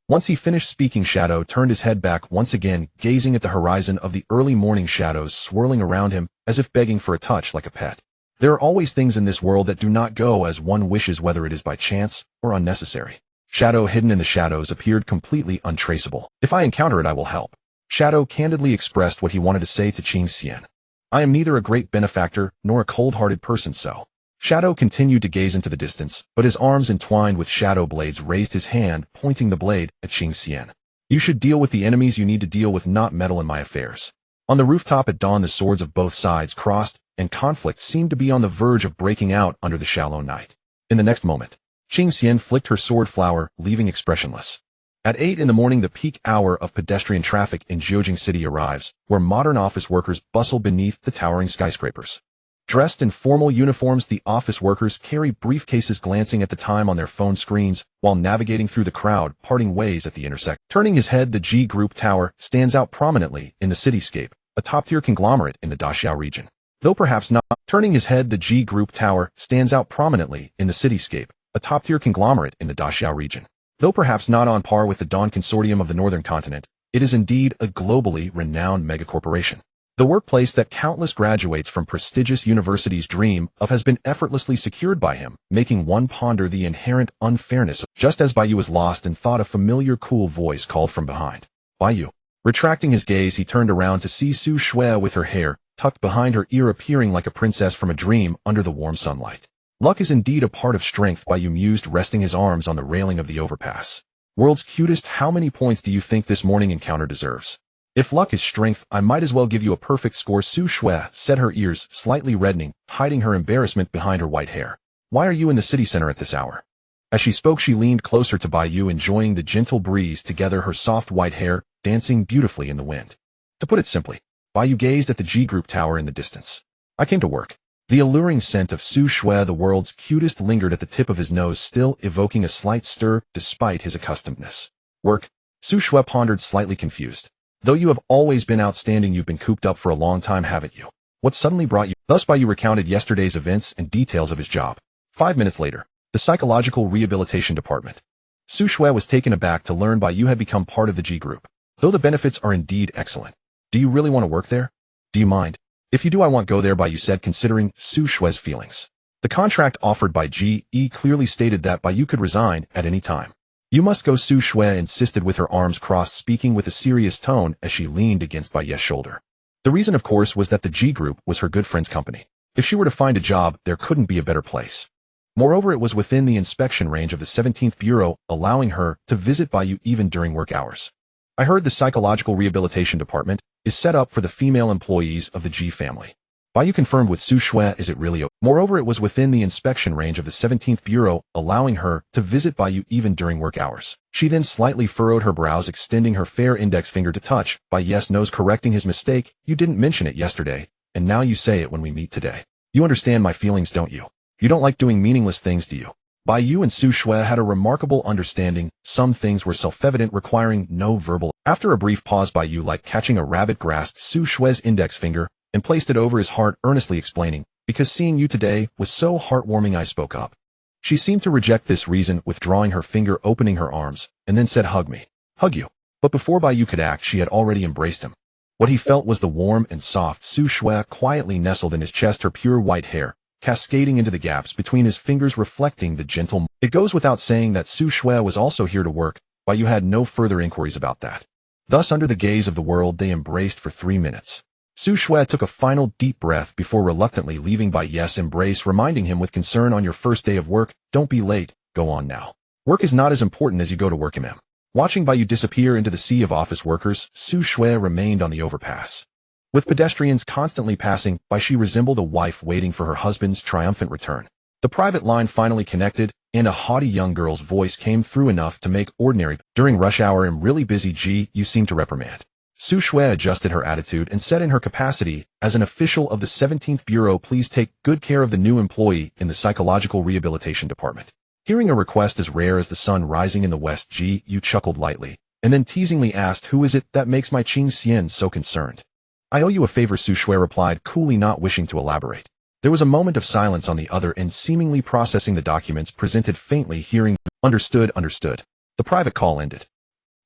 Once he finished speaking, Shadow turned his head back once again, gazing at the horizon of the early morning, shadows swirling around him, as if begging for a touch, like a pet. There are always things in this world that do not go as one wishes, whether it is by chance or unnecessary. Shadow, hidden in the shadows, appeared completely untraceable. "If I encounter it, I will help." Shadow candidly expressed what he wanted to say to Qing Xian. "I am neither a great benefactor nor a cold-hearted person, so." Shadow continued to gaze into the distance, but his arms entwined with shadow blades, raised his hand, pointing the blade at Qing Xian. "You should deal with the enemies you need to deal with, not meddle in my affairs." On the rooftop at dawn, the swords of both sides crossed, and conflict seemed to be on the verge of breaking out under the shallow night. In the next moment, Qing Xian flicked her sword flower, leaving expressionless. At 8 in the morning, the peak hour of pedestrian traffic in Jiujing City arrives, where modern office workers bustle beneath the towering skyscrapers. Dressed in formal uniforms, the office workers carry briefcases, glancing at the time on their phone screens while navigating through the crowd, parting ways at the intersection. Turning his head, the G Group Tower stands out prominently in the cityscape, a top-tier conglomerate in the Daxiao region. Though perhaps not, turning his head, the G Group Tower stands out prominently in the cityscape, a top-tier conglomerate in the Daxiao region. Though perhaps not on par with the Dawn Consortium of the Northern Continent, it is indeed a globally renowned megacorporation. The workplace that countless graduates from prestigious universities dream of has been effortlessly secured by him, making one ponder the inherent unfairness. Just as Bai Yu was lost in thought, a familiar cool voice called from behind. Bai Yu. Retracting his gaze, he turned around to see Su Shui with her hair tucked behind her ear, appearing like a princess from a dream under the warm sunlight. "Luck is indeed a part of strength," Bai Yu mused, resting his arms on the railing of the overpass. "World's cutest, how many points do you think this morning encounter deserves?" "If luck is strength, I might as well give you a perfect score," Su Shui said, her ears slightly reddening, hiding her embarrassment behind her white hair. "Why are you in the city center at this hour?" As she spoke, she leaned closer to Bai Yu, enjoying the gentle breeze, together her soft white hair dancing beautifully in the wind. To put it simply, Bai Yu gazed at the G Group Tower in the distance. "I came to work." The alluring scent of Su Shui, the world's cutest, lingered at the tip of his nose, still evoking a slight stir despite his accustomedness. "Work? Su Shui pondered, slightly confused. Though you have always been outstanding, you've been cooped up for a long time, haven't you? What suddenly brought you? Thus Bai Yu recounted yesterday's events and details of his job. 5 minutes later, the Psychological Rehabilitation Department. Su Shui was taken aback to learn Bai Yu had become part of the G Group. Though the benefits are indeed excellent. Do you really want to work there? Do you mind? If you do, I won't go there, Bai Yu said, considering Su Shui's feelings. The contract offered by GE clearly stated that Bai Yu could resign at any time. You must go, Su Shui insisted with her arms crossed, speaking with a serious tone as she leaned against Bai Yu's shoulder. The reason, of course, was that the G Group was her good friend's company. If she were to find a job, there couldn't be a better place. Moreover, it was within the inspection range of the 17th Bureau, allowing her to visit Bai Yu even during work hours. I heard the Psychological Rehabilitation Department is set up for the female employees of the G family. Bai Yu confirmed with Su Shui, is it really? Moreover, it was within the inspection range of the 17th Bureau, allowing her to visit Bai Yu even during work hours. She then slightly furrowed her brows, extending her fair index finger to touch Bai Yu's nose, correcting his mistake. You didn't mention it yesterday, and now you say it when we meet today. You understand my feelings, don't you? You don't like doing meaningless things, do you? Bai Yu and Su Shui had a remarkable understanding. Some things were self-evident, requiring no verbal. After a brief pause, Bai Yu, like catching a rabbit, grasped Su Shui's index finger and placed it over his heart, earnestly explaining, because seeing you today was so heartwarming, I spoke up. She seemed to reject this reason, withdrawing her finger, opening her arms, and then said, hug me. Hug you. But before Bai Yu could act, she had already embraced him. What he felt was the warm and soft Su Shui quietly nestled in his chest, her pure white hair cascading into the gaps between his fingers, reflecting the gentle. It goes without saying that Su Shui was also here to work. Bai Yu had no further inquiries about that. Thus, under the gaze of the world, they embraced for 3 minutes. Su Shui took a final deep breath before reluctantly leaving Bai Yu's embrace, reminding him with concern, on your first day of work, don't be late, go on now. Work is not as important as you go to work, mm. Watching Bai Yu disappear into the sea of office workers, Su Shui remained on the overpass. With pedestrians constantly passing by, she resembled a wife waiting for her husband's triumphant return. The private line finally connected, and a haughty young girl's voice came through enough to make ordinary. During rush hour, I'm really busy, G, you seem to reprimand. Su Shui adjusted her attitude and said, in her capacity as an official of the 17th Bureau, please take good care of the new employee in the Psychological Rehabilitation Department. Hearing a request as rare as the sun rising in the west, Ji Yu chuckled lightly, and then teasingly asked, who is it that makes my Qing Xian so concerned? I owe you a favor, Su Shui replied, coolly, not wishing to elaborate. There was a moment of silence on the other end, seemingly processing the documents presented, faintly hearing, understood. The private call ended.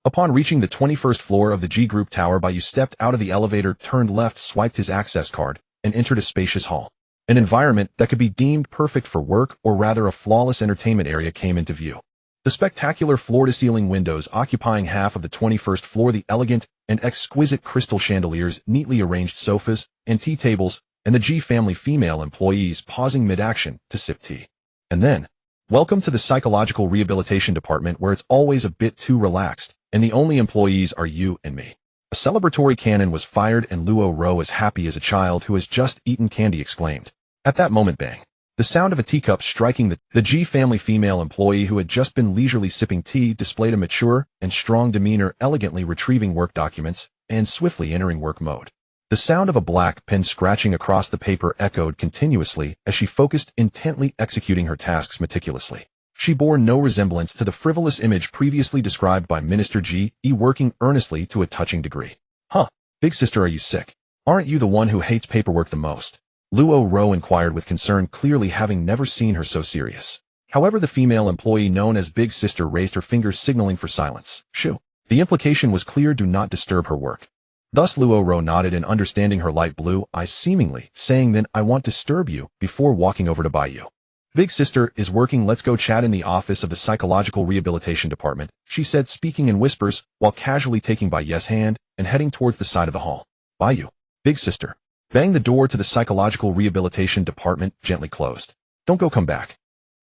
Upon reaching the 21st floor of the G Group tower, Bai Yu stepped out of the elevator, turned left, swiped his access card, and entered a spacious hall. An environment that could be deemed perfect for work, or rather a flawless entertainment area, came into view. The spectacular floor-to-ceiling windows occupying half of the 21st floor, the elegant and exquisite crystal chandeliers, neatly arranged sofas and tea tables, and the G family female employees pausing mid-action to sip tea. And then, welcome to the Psychological Rehabilitation Department, where it's always a bit too relaxed, and the only employees are you and me. A celebratory cannon was fired, and Luo Ro, as happy as a child who has just eaten candy, exclaimed. At that moment, bang. The sound of a teacup striking the G family female employee, who had just been leisurely sipping tea, displayed a mature and strong demeanor, elegantly retrieving work documents and swiftly entering work mode. The sound of a black pen scratching across the paper echoed continuously as she focused, intently executing her tasks meticulously. She bore no resemblance to the frivolous image previously described by Minister G, working earnestly to a touching degree. Huh, big sister, are you sick? Aren't you the one who hates paperwork the most? Luo Ro inquired with concern, clearly having never seen her so serious. However, the female employee known as Big Sister raised her fingers, signaling for silence. Shoo. The implication was clear, do not disturb her work. Thus Luo Ro nodded in understanding her light blue eyes, seemingly saying, then I won't disturb you, before walking over to Bai Yu. Big Sister is working, let's go chat in the office of the Psychological Rehabilitation Department, she said, speaking in whispers, while casually taking Bai Yu's hand and heading towards the side of the hall. Bai Yu. Big Sister. Bang, the door to the Psychological Rehabilitation Department gently closed. Don't go, come back.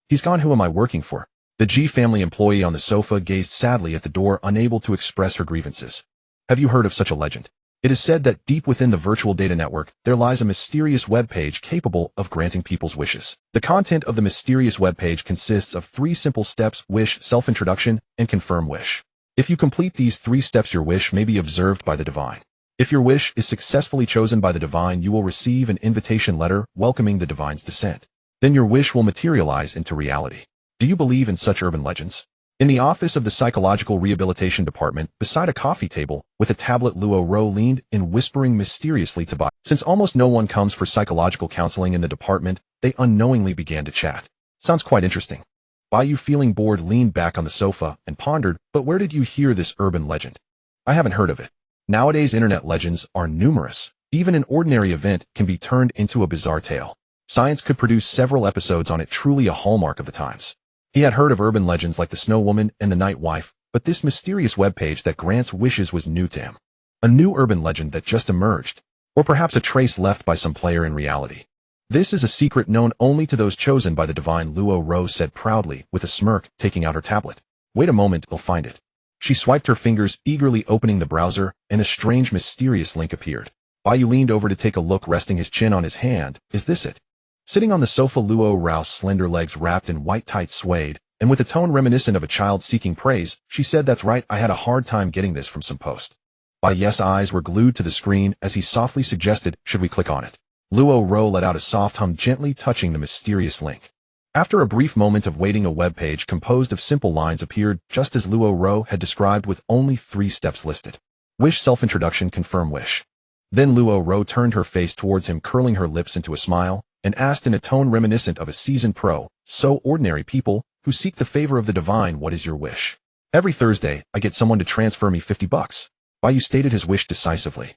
He's gone, who am I working for? The G family employee on the sofa gazed sadly at the door, unable to express her grievances. Have you heard of such a legend? It is said that deep within the virtual data network, there lies a mysterious web page capable of granting people's wishes. The content of the mysterious web page consists of 3 simple steps: wish, self-introduction, and confirm wish. If you complete these 3 steps, your wish may be observed by the divine. If your wish is successfully chosen by the divine, you will receive an invitation letter welcoming the divine's descent. Then your wish will materialize into reality. Do you believe in such urban legends? In the office of the Psychological Rehabilitation Department, beside a coffee table, with a tablet, Luo Ro leaned in, whispering mysteriously to Bai. Since almost no one comes for psychological counseling in the department, they unknowingly began to chat. Sounds quite interesting. Bai Yu, feeling bored, leaned back on the sofa and pondered, but where did you hear this urban legend? I haven't heard of it. Nowadays, internet legends are numerous. Even an ordinary event can be turned into a bizarre tale. Science could produce several episodes on it, truly a hallmark of the times. He had heard of urban legends like the Snow Woman and the Night Wife, but this mysterious webpage that grants wishes was new to him. A new urban legend that just emerged. Or perhaps a trace left by some player in reality. This is a secret known only to those chosen by the divine, Luo Ro said proudly, with a smirk, taking out her tablet. Wait a moment, I'll find it. She swiped her fingers, eagerly opening the browser, and a strange, mysterious link appeared. Bai Yu leaned over to take a look, resting his chin on his hand. Is this it? Sitting on the sofa, Luo Ro's slender legs wrapped in white tights swayed, and with a tone reminiscent of a child seeking praise, she said, that's right, I had a hard time getting this from some post. Bai Yu's eyes were glued to the screen as he softly suggested, should we click on it? Luo Ro let out a soft hum, gently touching the mysterious link. After a brief moment of waiting, a web page composed of simple lines appeared, just as Luo Ro had described, with only 3 steps listed. Wish, self-introduction, confirm wish. Then Luo Ro turned her face towards him, curling her lips into a smile, and asked in a tone reminiscent of a seasoned pro, so ordinary people, who seek the favor of the divine, what is your wish? Every Thursday, I get someone to transfer me $50. Bai Yu stated his wish decisively.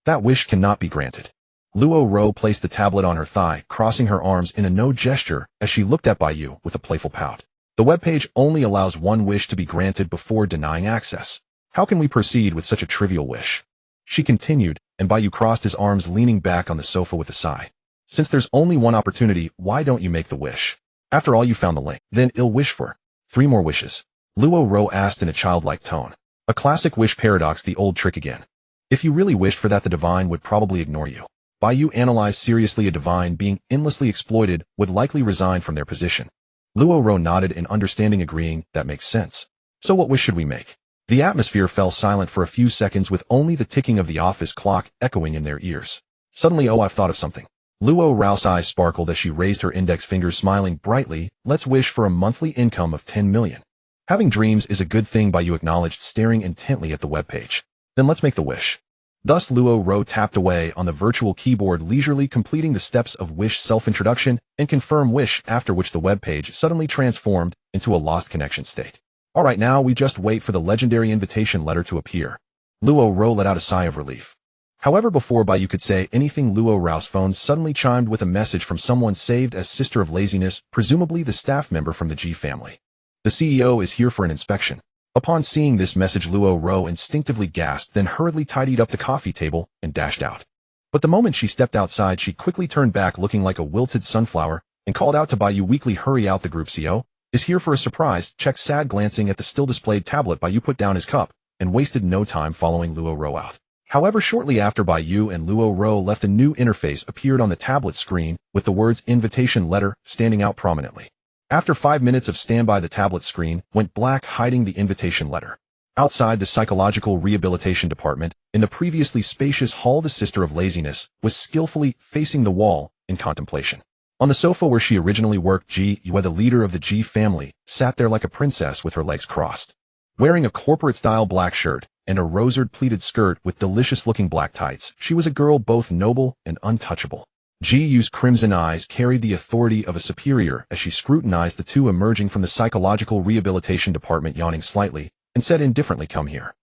That wish cannot be granted. Luo Ro placed the tablet on her thigh, crossing her arms in a no gesture as she looked at Bai Yu with a playful pout. The webpage only allows one wish to be granted before denying access. How can we proceed with such a trivial wish? She continued, and Bai Yu crossed his arms, leaning back on the sofa with a sigh. Since there's only one opportunity, why don't you make the wish? After all, you found the link. Then I'll wish for 3 more wishes. Luo Ro asked in a childlike tone. A classic wish paradox, the old trick again. If you really wished for that, the divine would probably ignore you. Bai Yu analyzed seriously. A divine being endlessly exploited would likely resign from their position. Luo Ro nodded in understanding, agreeing, that makes sense. So what wish should we make? The atmosphere fell silent for a few seconds, with only the ticking of the office clock echoing in their ears. Suddenly, I've thought of something. Luo Ro's eyes sparkled as she raised her index finger, smiling brightly. Let's wish for a monthly income of 10 million. Having dreams is a good thing, Bai Yu acknowledged, staring intently at the webpage. Then let's make the wish. Thus Luo Ro tapped away on the virtual keyboard, leisurely completing the steps of wish, self-introduction, and confirm wish, after which the webpage suddenly transformed into a lost connection state. Alright, now we just wait for the legendary invitation letter to appear. Luo Ro let out a sigh of relief. However, before Bai Yu could say anything, Luo Ro's phone suddenly chimed with a message from someone saved as Sister of Laziness, presumably the staff member from the G family. The CEO is here for an inspection. Upon seeing this message, Luo Ro instinctively gasped, then hurriedly tidied up the coffee table and dashed out. But the moment she stepped outside, she quickly turned back, looking like a wilted sunflower, and called out to Bai Yu weakly, hurry out, the group CEO is here for a surprise check. Sad, glancing at the still displayed tablet, Bai Yu put down his cup and wasted no time following Luo Ro out. However, shortly after Bai Yu and Luo Ro left, a new interface appeared on the tablet screen, with the words invitation letter standing out prominently. After 5 minutes of standby, the tablet screen went black, hiding the invitation letter. Outside the Psychological Rehabilitation Department, in the previously spacious hall, the Sister of Laziness was skillfully facing the wall in contemplation. On the sofa where she originally worked, Ji Yue, the leader of the Ji family, sat there like a princess with her legs crossed. Wearing a corporate-style black shirt and a rosered pleated skirt with delicious-looking black tights, she was a girl both noble and untouchable. Ji Yu's crimson eyes carried the authority of a superior as she scrutinized the two emerging from the Psychological Rehabilitation Department, yawning slightly, and said indifferently, come here.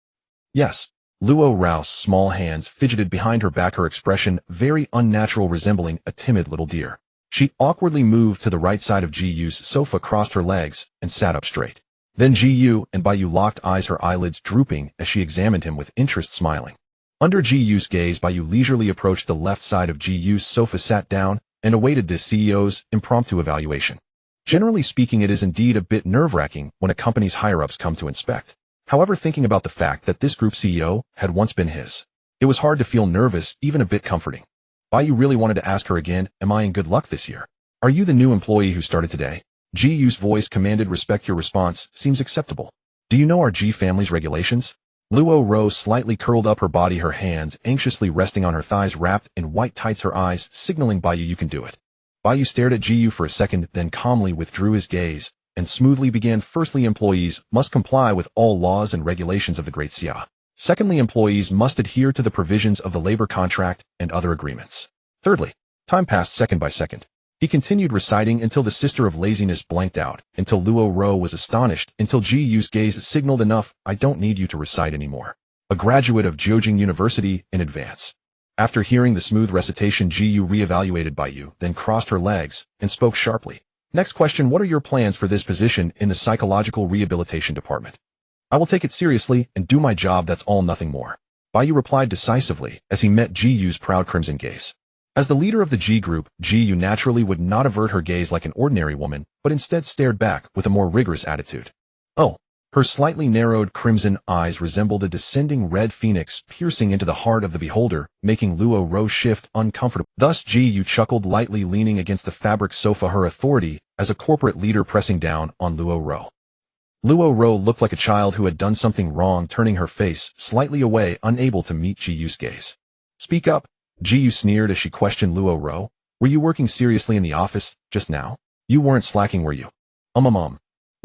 Yes. Luo Ro's small hands fidgeted behind her back, her expression very unnatural, resembling a timid little deer. She awkwardly moved to the right side of Ji Yu's sofa, crossed her legs, and sat up straight. Then Ji Yu and Bai Yu locked eyes, her eyelids drooping as she examined him with interest, smiling. Under Ji Yu's gaze, Bai Yu leisurely approached the left side of Ji Yu's sofa, sat down, and awaited the CEO's impromptu evaluation. Generally speaking, it is indeed a bit nerve-wracking when a company's higher-ups come to inspect. However, thinking about the fact that this group CEO had once been his, it was hard to feel nervous, even a bit comforting. Bai Yu really wanted to ask her again, am I in good luck this year? Are you the new employee who started today? Ji Yu's voice commanded respect. Your response seems acceptable. Do you know our Ji family's regulations? Luo Ro slightly curled up her body, her hands anxiously resting on her thighs, wrapped in white tights, her eyes signaling Bai Yu, you can do it. Bai Yu stared at Ji Yu for a second, then calmly withdrew his gaze and smoothly began. Firstly, employees must comply with all laws and regulations of the Great Xia. Secondly, employees must adhere to the provisions of the labor contract and other agreements. Thirdly, time passed second by second. He continued reciting until the sister of laziness blanked out, until Luo Ro was astonished, until Ji Yu's gaze signaled enough. I don't need you to recite anymore. A graduate of Jiujing University in advance. After hearing the smooth recitation, Ji Yu reevaluated Bai Yu, then crossed her legs, and spoke sharply. Next question, what are your plans for this position in the psychological rehabilitation department? I will take it seriously and do my job, that's all, nothing more. Bai Yu replied decisively as he met Ji Yu's proud crimson gaze. As the leader of the Ji group, Ji Yu naturally would not avert her gaze like an ordinary woman, but instead stared back with a more rigorous attitude. Oh. Her slightly narrowed crimson eyes resembled a descending red phoenix piercing into the heart of the beholder, making Luo Ro shift uncomfortable. Thus Ji Yu chuckled lightly, leaning against the fabric sofa, her authority as a corporate leader pressing down on Luo Ro. Luo Ro looked like a child who had done something wrong, turning her face slightly away, unable to meet Ji Yu's gaze. Speak up, Ji Yu sneered as she questioned Luo Ro. Were you working seriously in the office just now? You weren't slacking, were you?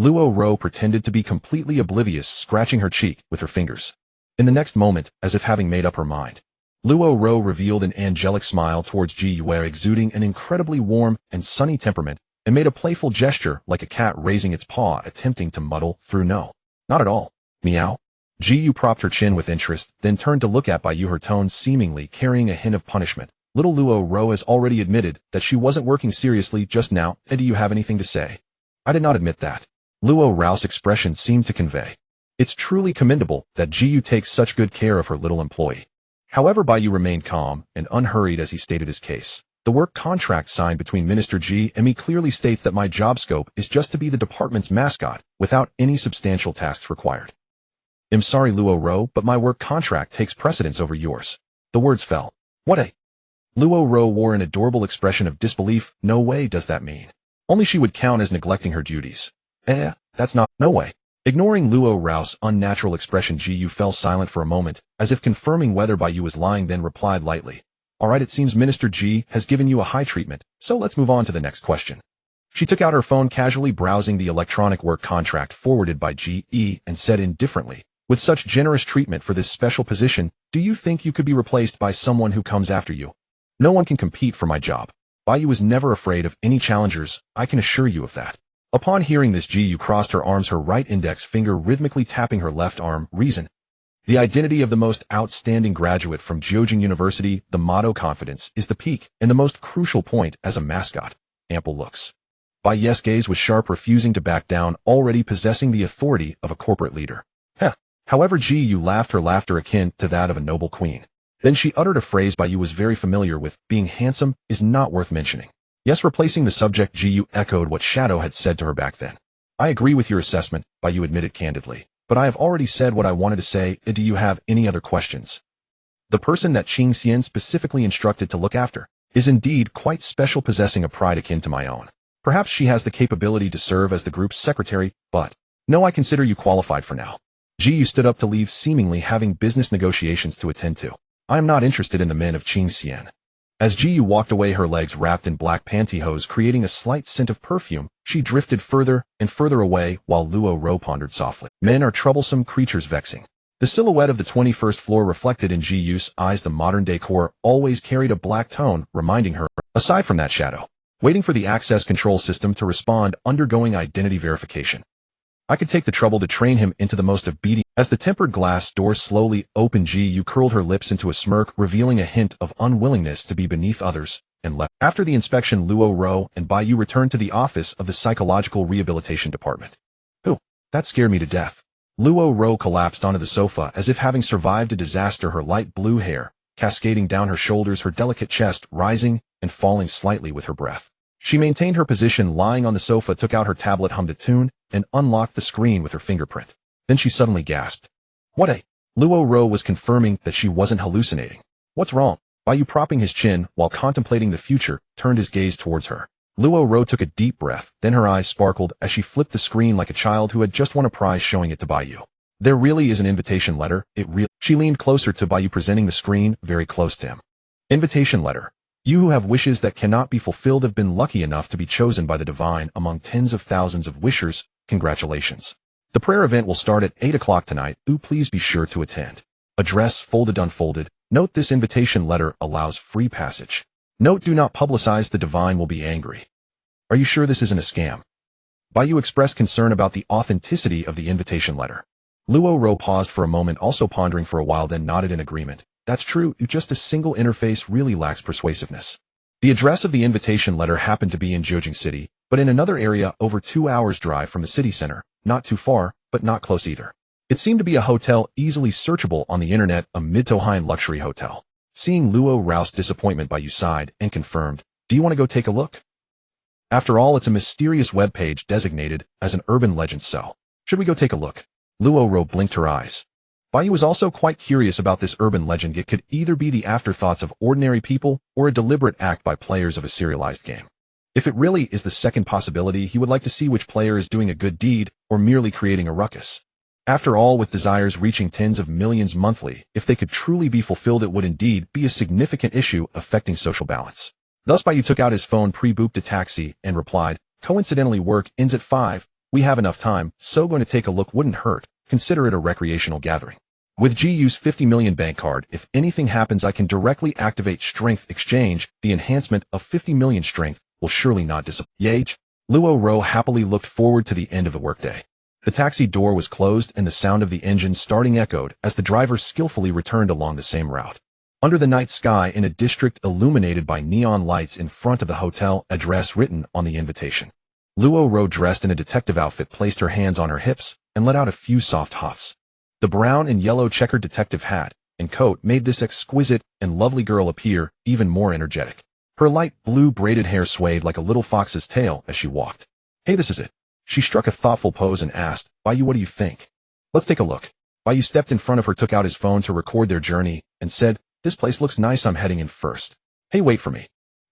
Luo Ro pretended to be completely oblivious, scratching her cheek with her fingers. In the next moment, as if having made up her mind, Luo Ro revealed an angelic smile towards Ji Yu, exuding an incredibly warm and sunny temperament, and made a playful gesture like a cat raising its paw attempting to muddle through. No, not at all. Meow. Ji Yu propped her chin with interest, then turned to look at Bai Yu, her tone seemingly carrying a hint of punishment. Little Luo Ro has already admitted that she wasn't working seriously just now, and do you have anything to say? I did not admit that. Luo Ro's expression seemed to convey. It's truly commendable that Ji Yu takes such good care of her little employee. However, Bai Yu remained calm and unhurried as he stated his case. The work contract signed between Minister Ji and me clearly states that my job scope is just to be the department's mascot, without any substantial tasks required. I'm sorry, Luo Ro, but my work contract takes precedence over yours. The words fell. What a... Luo Ro wore an adorable expression of disbelief. No way does that mean. Only she would count as neglecting her duties. That's not... No way. Ignoring Luo Ro's unnatural expression, Ji Yu fell silent for a moment, as if confirming whether Bai Yu was lying, then replied lightly. Alright, it seems Minister Ji has given you a high treatment, so let's move on to the next question. She took out her phone, casually browsing the electronic work contract forwarded by G.E. and said indifferently, with such generous treatment for this special position, do you think you could be replaced by someone who comes after you? No one can compete for my job. Bai Yu was never afraid of any challengers, I can assure you of that. Upon hearing this, Ji Yu crossed her arms, her right index finger rhythmically tapping her left arm. Reason. The identity of the most outstanding graduate from Jiujing University, the motto confidence is the peak and the most crucial point as a mascot. Ample looks. Bai Yu's gaze was sharp, refusing to back down, already possessing the authority of a corporate leader. Heh. However, Ji Yu laughed, her laughter akin to that of a noble queen. Then she uttered a phrase Bai Yu was very familiar with, being handsome is not worth mentioning. Yes, replacing the subject, Ji Yu echoed what Shadow had said to her back then. I agree with your assessment, Bai Yu admitted candidly, but I have already said what I wanted to say. Do you have any other questions? The person that Qing Xian specifically instructed to look after is indeed quite special, possessing a pride akin to my own. Perhaps she has the capability to serve as the group's secretary, but no, I consider you qualified for now. Ji Yu stood up to leave, seemingly having business negotiations to attend to. I am not interested in the men of Qing Xian. As Ji Yu walked away, her legs wrapped in black pantyhose creating a slight scent of perfume, she drifted further and further away while Luo Ro pondered softly. Men are troublesome creatures, vexing. The silhouette of the 21st floor reflected in Ji Yu's eyes. The modern decor always carried a black tone, reminding her, aside from that, Shadow, waiting for the access control system to respond, undergoing identity verification. I could take the trouble to train him into the most obedient. As the tempered glass door slowly opened, Ji Yu curled her lips into a smirk, revealing a hint of unwillingness to be beneath others, and left. After the inspection, Luo Ro and Bai Yu returned to the office of the psychological rehabilitation department. Ooh, that scared me to death. Luo Ro collapsed onto the sofa as if having survived a disaster, her light blue hair cascading down her shoulders, her delicate chest rising and falling slightly with her breath. She maintained her position, lying on the sofa, took out her tablet, hummed a tune, and unlocked the screen with her fingerprint. Then she suddenly gasped. What a... Luo Ro was confirming that she wasn't hallucinating. What's wrong? Bai Yu, propping his chin while contemplating the future, turned his gaze towards her. Luo Ro took a deep breath, then her eyes sparkled as she flipped the screen like a child who had just won a prize, showing it to Bai Yu. There really is an invitation letter, She leaned closer to Bai Yu, presenting the screen very close to him. Invitation letter. You who have wishes that cannot be fulfilled have been lucky enough to be chosen by the divine among tens of thousands of wishers. Congratulations. The prayer event will start at 8 o'clock tonight. Please be sure to attend. Address folded unfolded. Note this invitation letter allows free passage. Note do not publicize, the divine will be angry. Are you sure this isn't a scam? Bai Yu expressed concern about the authenticity of the invitation letter. Luo Ro paused for a moment, also pondering for a while, then nodded in agreement. That's true, just a single interface really lacks persuasiveness. The address of the invitation letter happened to be in Jiujing City, but in another area over 2 hours drive from the city center, not too far, but not close either. It seemed to be a hotel easily searchable on the internet, a mid-to-high luxury hotel. Seeing Luo roused disappointment, Bai Yu sighed and confirmed, do you want to go take a look? After all, it's a mysterious web page designated as an urban legend, so should we go take a look? Luo Ro blinked her eyes. Bai Yu was also quite curious about this urban legend. It could either be the afterthoughts of ordinary people or a deliberate act by players of a serialized game. If it really is the second possibility, he would like to see which player is doing a good deed or merely creating a ruckus. After all, with desires reaching tens of millions monthly, if they could truly be fulfilled, it would indeed be a significant issue affecting social balance. Thus Bai Yu took out his phone, pre-booked a taxi, and replied, coincidentally work ends at 5. We have enough time, so going to take a look wouldn't hurt. Consider it a recreational gathering. With GU's 50 million bank card, if anything happens, I can directly activate strength exchange. The enhancement of 50 million strength will surely not disappoint. Luo Ro happily looked forward to the end of the workday. The taxi door was closed and the sound of the engine starting echoed as the driver skillfully returned along the same route. Under the night sky, in a district illuminated by neon lights in front of the hotel, address written on the invitation. Luo Ro, dressed in a detective outfit, placed her hands on her hips and let out a few soft huffs. The brown and yellow checkered detective hat and coat made this exquisite and lovely girl appear even more energetic. Her light blue braided hair swayed like a little fox's tail as she walked. Hey, this is it. She struck a thoughtful pose and asked, Bai Yu, what do you think? Let's take a look. Bai Yu stepped in front of her, took out his phone to record their journey, and said, this place looks nice, I'm heading in first. Hey, wait for me.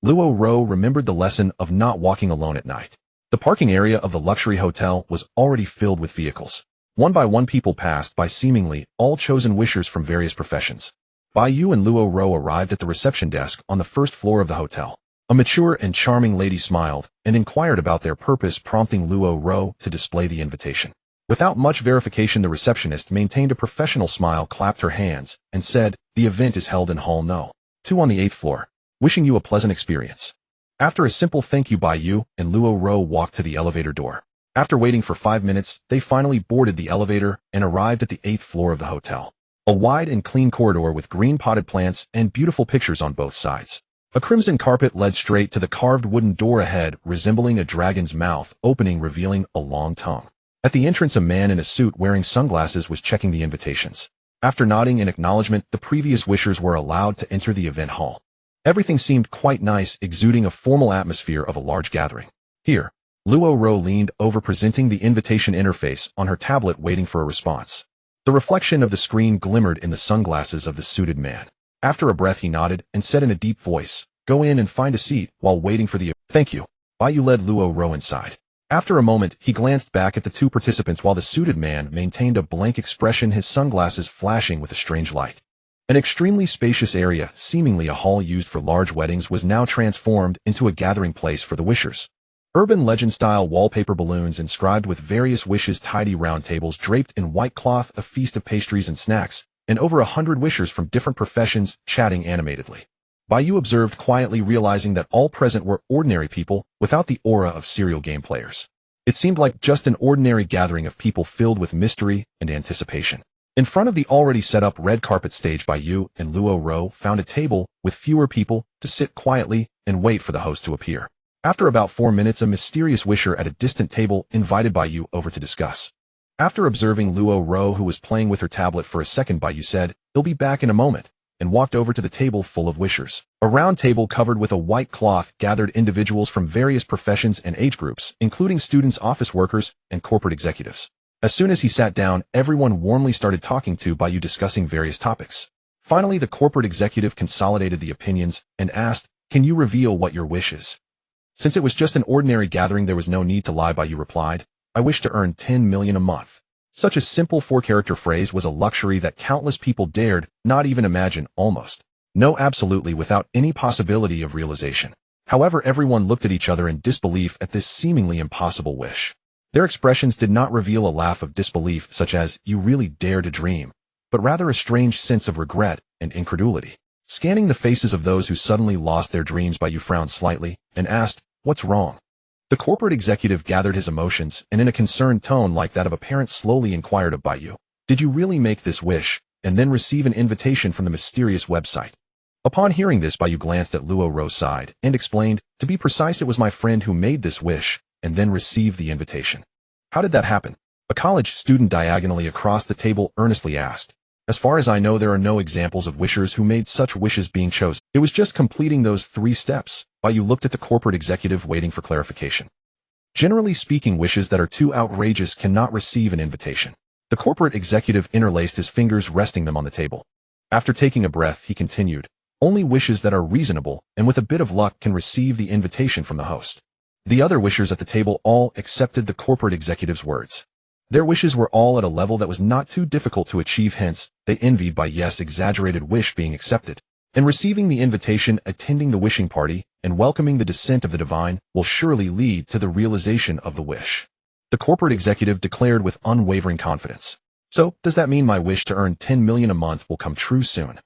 Luo Ro remembered the lesson of not walking alone at night. The parking area of the luxury hotel was already filled with vehicles. One by one people passed by, seemingly all chosen wishers from various professions. Bai Yu and Luo Ro arrived at the reception desk on the first floor of the hotel. A mature and charming lady smiled and inquired about their purpose, prompting Luo Ro to display the invitation. Without much verification, the receptionist maintained a professional smile, clapped her hands, and said, the event is held in Hall No. 2 on the 8th floor. Wishing you a pleasant experience. After a simple thank you, Bai Yu and Luo Ro walked to the elevator door. After waiting for 5 minutes, they finally boarded the elevator and arrived at the 8th floor of the hotel. A wide and clean corridor with green potted plants and beautiful pictures on both sides. A crimson carpet led straight to the carved wooden door ahead, resembling a dragon's mouth opening, revealing a long tongue. At the entrance, a man in a suit wearing sunglasses was checking the invitations. After nodding in acknowledgement, the previous wishers were allowed to enter the event hall. Everything seemed quite nice, exuding a formal atmosphere of a large gathering. Here, Luo Ro leaned over, presenting the invitation interface on her tablet, waiting for a response. The reflection of the screen glimmered in the sunglasses of the suited man. After a breath, he nodded and said in a deep voice, go in and find a seat while waiting for the... Thank you. Bai Yu led Luo Ro inside. After a moment, he glanced back at the two participants while the suited man maintained a blank expression, his sunglasses flashing with a strange light. An extremely spacious area, seemingly a hall used for large weddings, was now transformed into a gathering place for the wishers. Urban legend-style wallpaper, balloons inscribed with various wishes, tidy round tables draped in white cloth, a feast of pastries and snacks, and over 100 wishers from different professions chatting animatedly. Bai Yu observed quietly, realizing that all present were ordinary people without the aura of serial game players. It seemed like just an ordinary gathering of people filled with mystery and anticipation. In front of the already set-up red carpet stage, Bai Yu and Luo Ro found a table with fewer people to sit quietly and wait for the host to appear. After about 4 minutes, a mysterious wisher at a distant table invited Bai Yu over to discuss. After observing Luo Ro, who was playing with her tablet for a second, Bai Yu said, he'll be back in a moment, and walked over to the table full of wishers. A round table covered with a white cloth gathered individuals from various professions and age groups, including students, office workers, and corporate executives. As soon as he sat down, everyone warmly started talking to Bai Yu, discussing various topics. Finally, the corporate executive consolidated the opinions and asked, can you reveal what your wish is? Since it was just an ordinary gathering, there was no need to lie, Bai Yu replied. I wish to earn 10 million a month. Such a simple 4-character phrase was a luxury that countless people dared not even imagine. Almost No, absolutely, without any possibility of realization. However, everyone looked at each other in disbelief at this seemingly impossible wish. Their expressions did not reveal a laugh of disbelief such as, "You really dare to dream," but rather a strange sense of regret and incredulity. Scanning the faces of those who suddenly lost their dreams, Bai Yu frowned slightly and asked, "What's wrong?" The corporate executive gathered his emotions and in a concerned tone like that of a parent slowly inquired of Bai Yu, "Did you really make this wish and then receive an invitation from the mysterious website?" Upon hearing this, Bai Yu glanced at Luo Ro's side and explained, "To be precise, it was my friend who made this wish and then received the invitation." "How did that happen?" A college student diagonally across the table earnestly asked. "As far as I know, there are no examples of wishers who made such wishes being chosen. It was just completing those 3 steps. Bai Yu looked at the corporate executive waiting for clarification. "Generally speaking, wishes that are too outrageous cannot receive an invitation." The corporate executive interlaced his fingers, resting them on the table. After taking a breath, he continued, "Only wishes that are reasonable and with a bit of luck can receive the invitation from the host." The other wishers at the table all accepted the corporate executive's words. Their wishes were all at a level that was not too difficult to achieve, hence, they envied Bai Yu's exaggerated wish being accepted. And receiving the invitation, attending the wishing party, and welcoming the descent of the divine will surely lead to the realization of the wish. The corporate executive declared with unwavering confidence. "So, does that mean my wish to earn 10 million a month will come true soon?"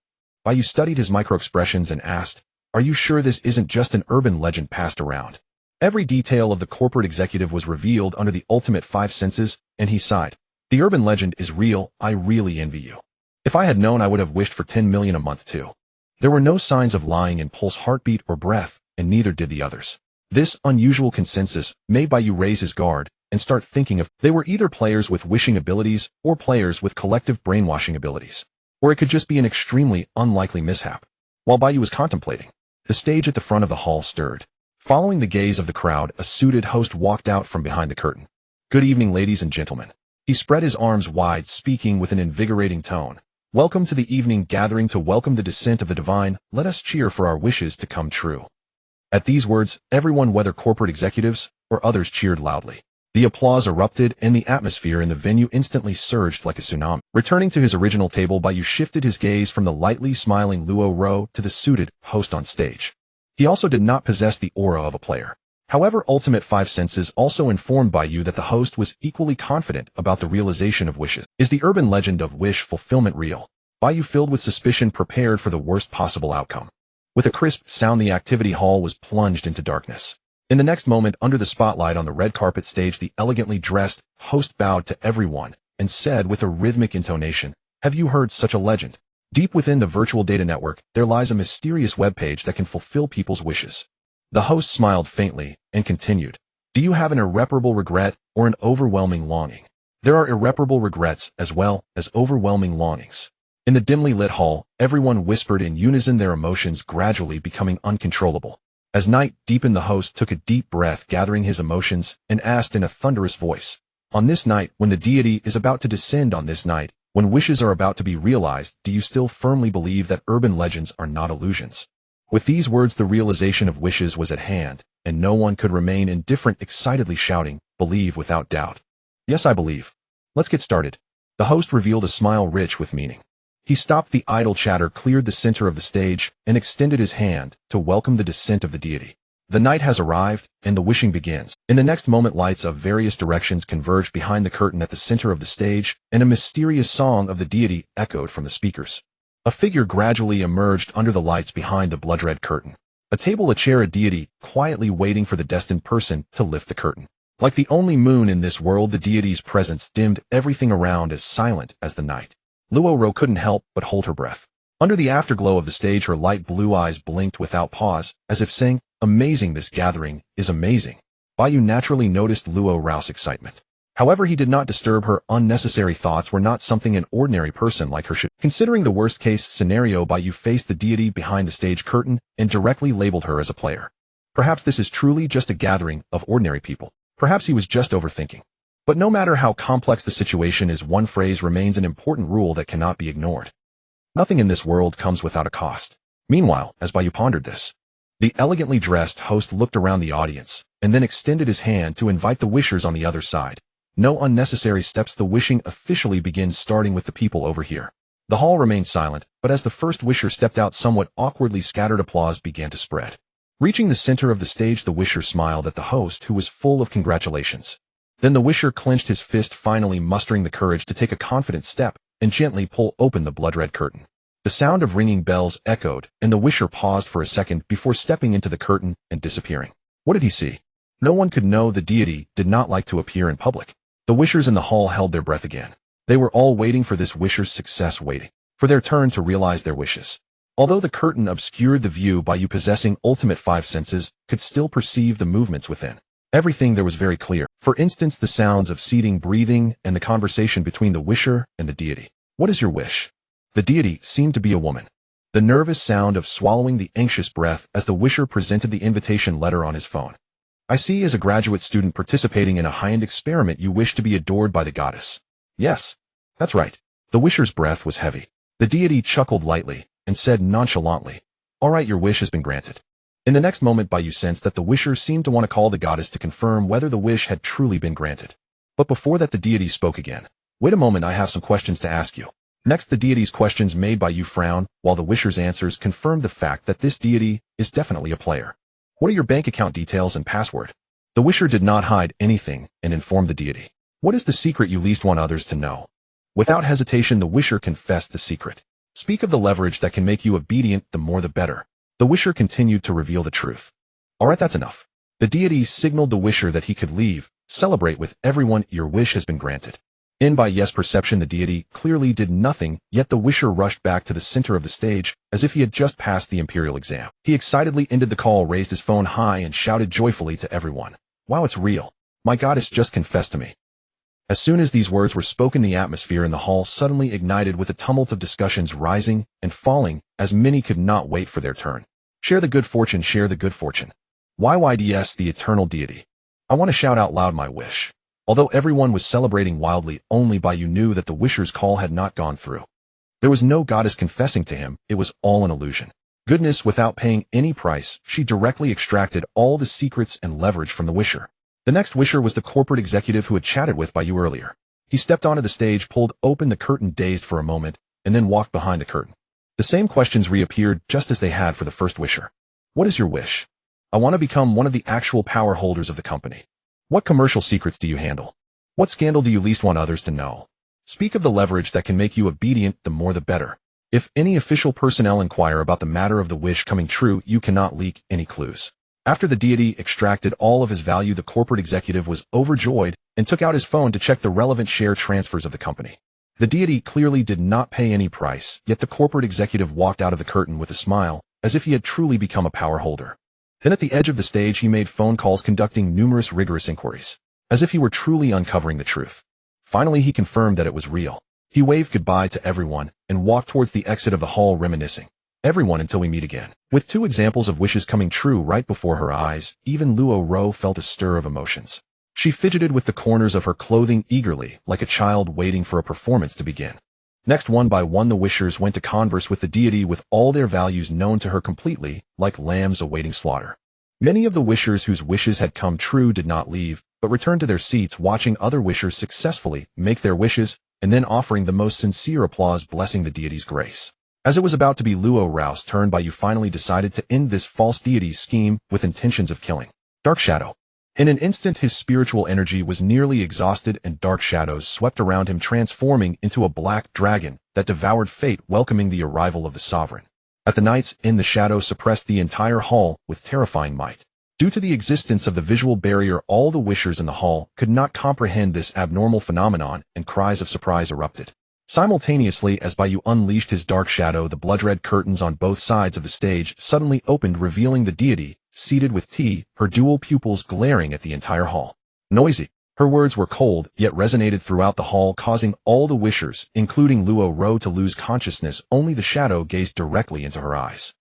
Bai Yu studied his micro-expressions and asked, "Are you sure this isn't just an urban legend passed around?" Every detail of the corporate executive was revealed under the ultimate 5 senses, and he sighed. "The urban legend is real. I really envy you. If I had known, I would have wished for 10 million a month too." There were no signs of lying in pulse, heartbeat, or breath, and neither did the others. This unusual consensus made Bai Yu raise his guard and start thinking of they were either players with wishing abilities or players with collective brainwashing abilities. Or it could just be an extremely unlikely mishap. While Bai Yu was contemplating, the stage at the front of the hall stirred. Following the gaze of the crowd, a suited host walked out from behind the curtain. "Good evening, ladies and gentlemen." He spread his arms wide, speaking with an invigorating tone. "Welcome to the evening gathering to welcome the descent of the divine. Let us cheer for our wishes to come true." At these words, everyone, whether corporate executives or others, cheered loudly. The applause erupted, and the atmosphere in the venue instantly surged like a tsunami. Returning to his original table, Bai Yu shifted his gaze from the lightly smiling Luo Ro to the suited host on stage. He also did not possess the aura of a player. However, ultimate 5 senses also informed Bai Yu that the host was equally confident about the realization of wishes. Is the urban legend of wish fulfillment real? Bai Yu, filled with suspicion, prepared for the worst possible outcome. With a crisp sound, the activity hall was plunged into darkness. In the next moment, under the spotlight on the red carpet stage, the elegantly dressed host bowed to everyone and said with a rhythmic intonation, "Have you heard such a legend? Deep within the virtual data network, there lies a mysterious webpage that can fulfill people's wishes." The host smiled faintly and continued, "Do you have an irreparable regret or an overwhelming longing?" There are irreparable regrets as well as overwhelming longings. In the dimly lit hall, everyone whispered in unison, their emotions gradually becoming uncontrollable. As night deepened, the host took a deep breath, gathering his emotions, and asked in a thunderous voice, "On this night, when the deity is about to descend, on this night, when wishes are about to be realized, do you still firmly believe that urban legends are not illusions?" With these words, the realization of wishes was at hand, and no one could remain indifferent, excitedly shouting, "Believe without doubt." "Yes, I believe. Let's get started." The host revealed a smile rich with meaning. He stopped the idle chatter, cleared the center of the stage, and extended his hand to welcome the descent of the deity. The night has arrived, and the wishing begins. In the next moment, lights of various directions converged behind the curtain at the center of the stage, and a mysterious song of the deity echoed from the speakers. A figure gradually emerged under the lights behind the blood-red curtain. A table, a chair, a deity, quietly waiting for the destined person to lift the curtain. Like the only moon in this world, the deity's presence dimmed everything around, as silent as the night. Luo Ro couldn't help but hold her breath. Under the afterglow of the stage, her light blue eyes blinked without pause, as if saying, "Amazing, this gathering is amazing." Bai Yu naturally noticed Luo Ro's excitement. However, he did not disturb her. Unnecessary thoughts were not something an ordinary person like her should. Considering the worst-case scenario, Bai Yu faced the deity behind the stage curtain and directly labeled her as a player. Perhaps this is truly just a gathering of ordinary people. Perhaps he was just overthinking. But no matter how complex the situation is, one phrase remains an important rule that cannot be ignored. Nothing in this world comes without a cost. Meanwhile, as Bai Yu pondered this, the elegantly dressed host looked around the audience and then extended his hand to invite the wishers on the other side. No unnecessary steps. The wishing officially begins, starting with the people over here. The hall remained silent, but as the first wisher stepped out, somewhat awkwardly scattered applause began to spread. Reaching the center of the stage, the wisher smiled at the host, who was full of congratulations. Then the wisher clenched his fist, finally mustering the courage to take a confident step and gently pull open the blood-red curtain. The sound of ringing bells echoed, and the wisher paused for a second before stepping into the curtain and disappearing. What did he see? No one could know. The deity did not like to appear in public. The wishers in the hall held their breath again. They were all waiting for this wisher's success, waiting for their turn to realize their wishes. Although the curtain obscured the view, Bai Yu, possessing ultimate 5 senses, could still perceive the movements within. Everything there was very clear. For instance, the sounds of seating, breathing, and the conversation between the wisher and the deity. What is your wish? The deity seemed to be a woman. The nervous sound of swallowing, the anxious breath as the wisher presented the invitation letter on his phone. I see, as a graduate student participating in a high-end experiment, you wish to be adored by the goddess. Yes, that's right. The wisher's breath was heavy. The deity chuckled lightly and said nonchalantly, all right, your wish has been granted. In the next moment, Bai Yu sensed that the wisher seemed to want to call the goddess to confirm whether the wish had truly been granted. But before that, the deity spoke again. Wait a moment, I have some questions to ask you. Next, the deity's questions made Bai Yu frown, while the wisher's answers confirmed the fact that this deity is definitely a player. What are your bank account details and password? The wisher did not hide anything and informed the deity. What is the secret you least want others to know? Without hesitation, the wisher confessed the secret. Speak of the leverage that can make you obedient, the more the better. The wisher continued to reveal the truth. All right, that's enough. The deity signaled the wisher that he could leave. Celebrate with everyone, your wish has been granted. In Bai Yu's perception, the deity clearly did nothing, yet the wisher rushed back to the center of the stage as if he had just passed the imperial exam. He excitedly ended the call, raised his phone high, and shouted joyfully to everyone. Wow, it's real. My goddess just confessed to me. As soon as these words were spoken, the atmosphere in the hall suddenly ignited with a tumult of discussions rising and falling, as many could not wait for their turn. Share the good fortune, share the good fortune. YYDS, the eternal deity. I want to shout out loud my wish. Although everyone was celebrating wildly, only Bai Yu knew that the wisher's call had not gone through. There was no goddess confessing to him, it was all an illusion. Goodness, without paying any price, she directly extracted all the secrets and leverage from the wisher. The next wisher was the corporate executive who had chatted with Bai Yu earlier. He stepped onto the stage, pulled open the curtain, dazed for a moment, and then walked behind the curtain. The same questions reappeared just as they had for the first wisher. What is your wish? I want to become one of the actual power holders of the company. What commercial secrets do you handle? What scandal do you least want others to know? Speak of the leverage that can make you obedient, the more the better. If any official personnel inquire about the matter of the wish coming true, you cannot leak any clues. After the deity extracted all of his value, the corporate executive was overjoyed and took out his phone to check the relevant share transfers of the company. The deity clearly did not pay any price, yet the corporate executive walked out of the curtain with a smile, as if he had truly become a power holder. Then at the edge of the stage, he made phone calls, conducting numerous rigorous inquiries, as if he were truly uncovering the truth. Finally, he confirmed that it was real. He waved goodbye to everyone and walked towards the exit of the hall, reminiscing. Everyone until we meet again. With 2 examples of wishes coming true right before her eyes, even Luo Ro felt a stir of emotions. She fidgeted with the corners of her clothing eagerly, like a child waiting for a performance to begin. Next, one by one, the wishers went to converse with the deity with all their values known to her completely, like lambs awaiting slaughter. Many of the wishers whose wishes had come true did not leave, but returned to their seats, watching other wishers successfully make their wishes, and then offering the most sincere applause, blessing the deity's grace. As it was about to be Luo Rao's turn, Bai Yu finally decided to end this false deity's scheme with intentions of killing. Dark Shadow. In an instant, his spiritual energy was nearly exhausted, and dark shadows swept around him, transforming into a black dragon that devoured fate, welcoming the arrival of the sovereign. At the night's end, the shadow suppressed the entire hall with terrifying might. Due to the existence of the visual barrier, all the wishers in the hall could not comprehend this abnormal phenomenon, and cries of surprise erupted. Simultaneously, as Bai Yu unleashed his dark shadow, the blood-red curtains on both sides of the stage suddenly opened, revealing the deity, seated with tea, her dual pupils glaring at the entire hall. Noisy. Her words were cold, yet resonated throughout the hall, causing all the wishers, including Luo Ro, to lose consciousness. Only the shadow gazed directly into her eyes.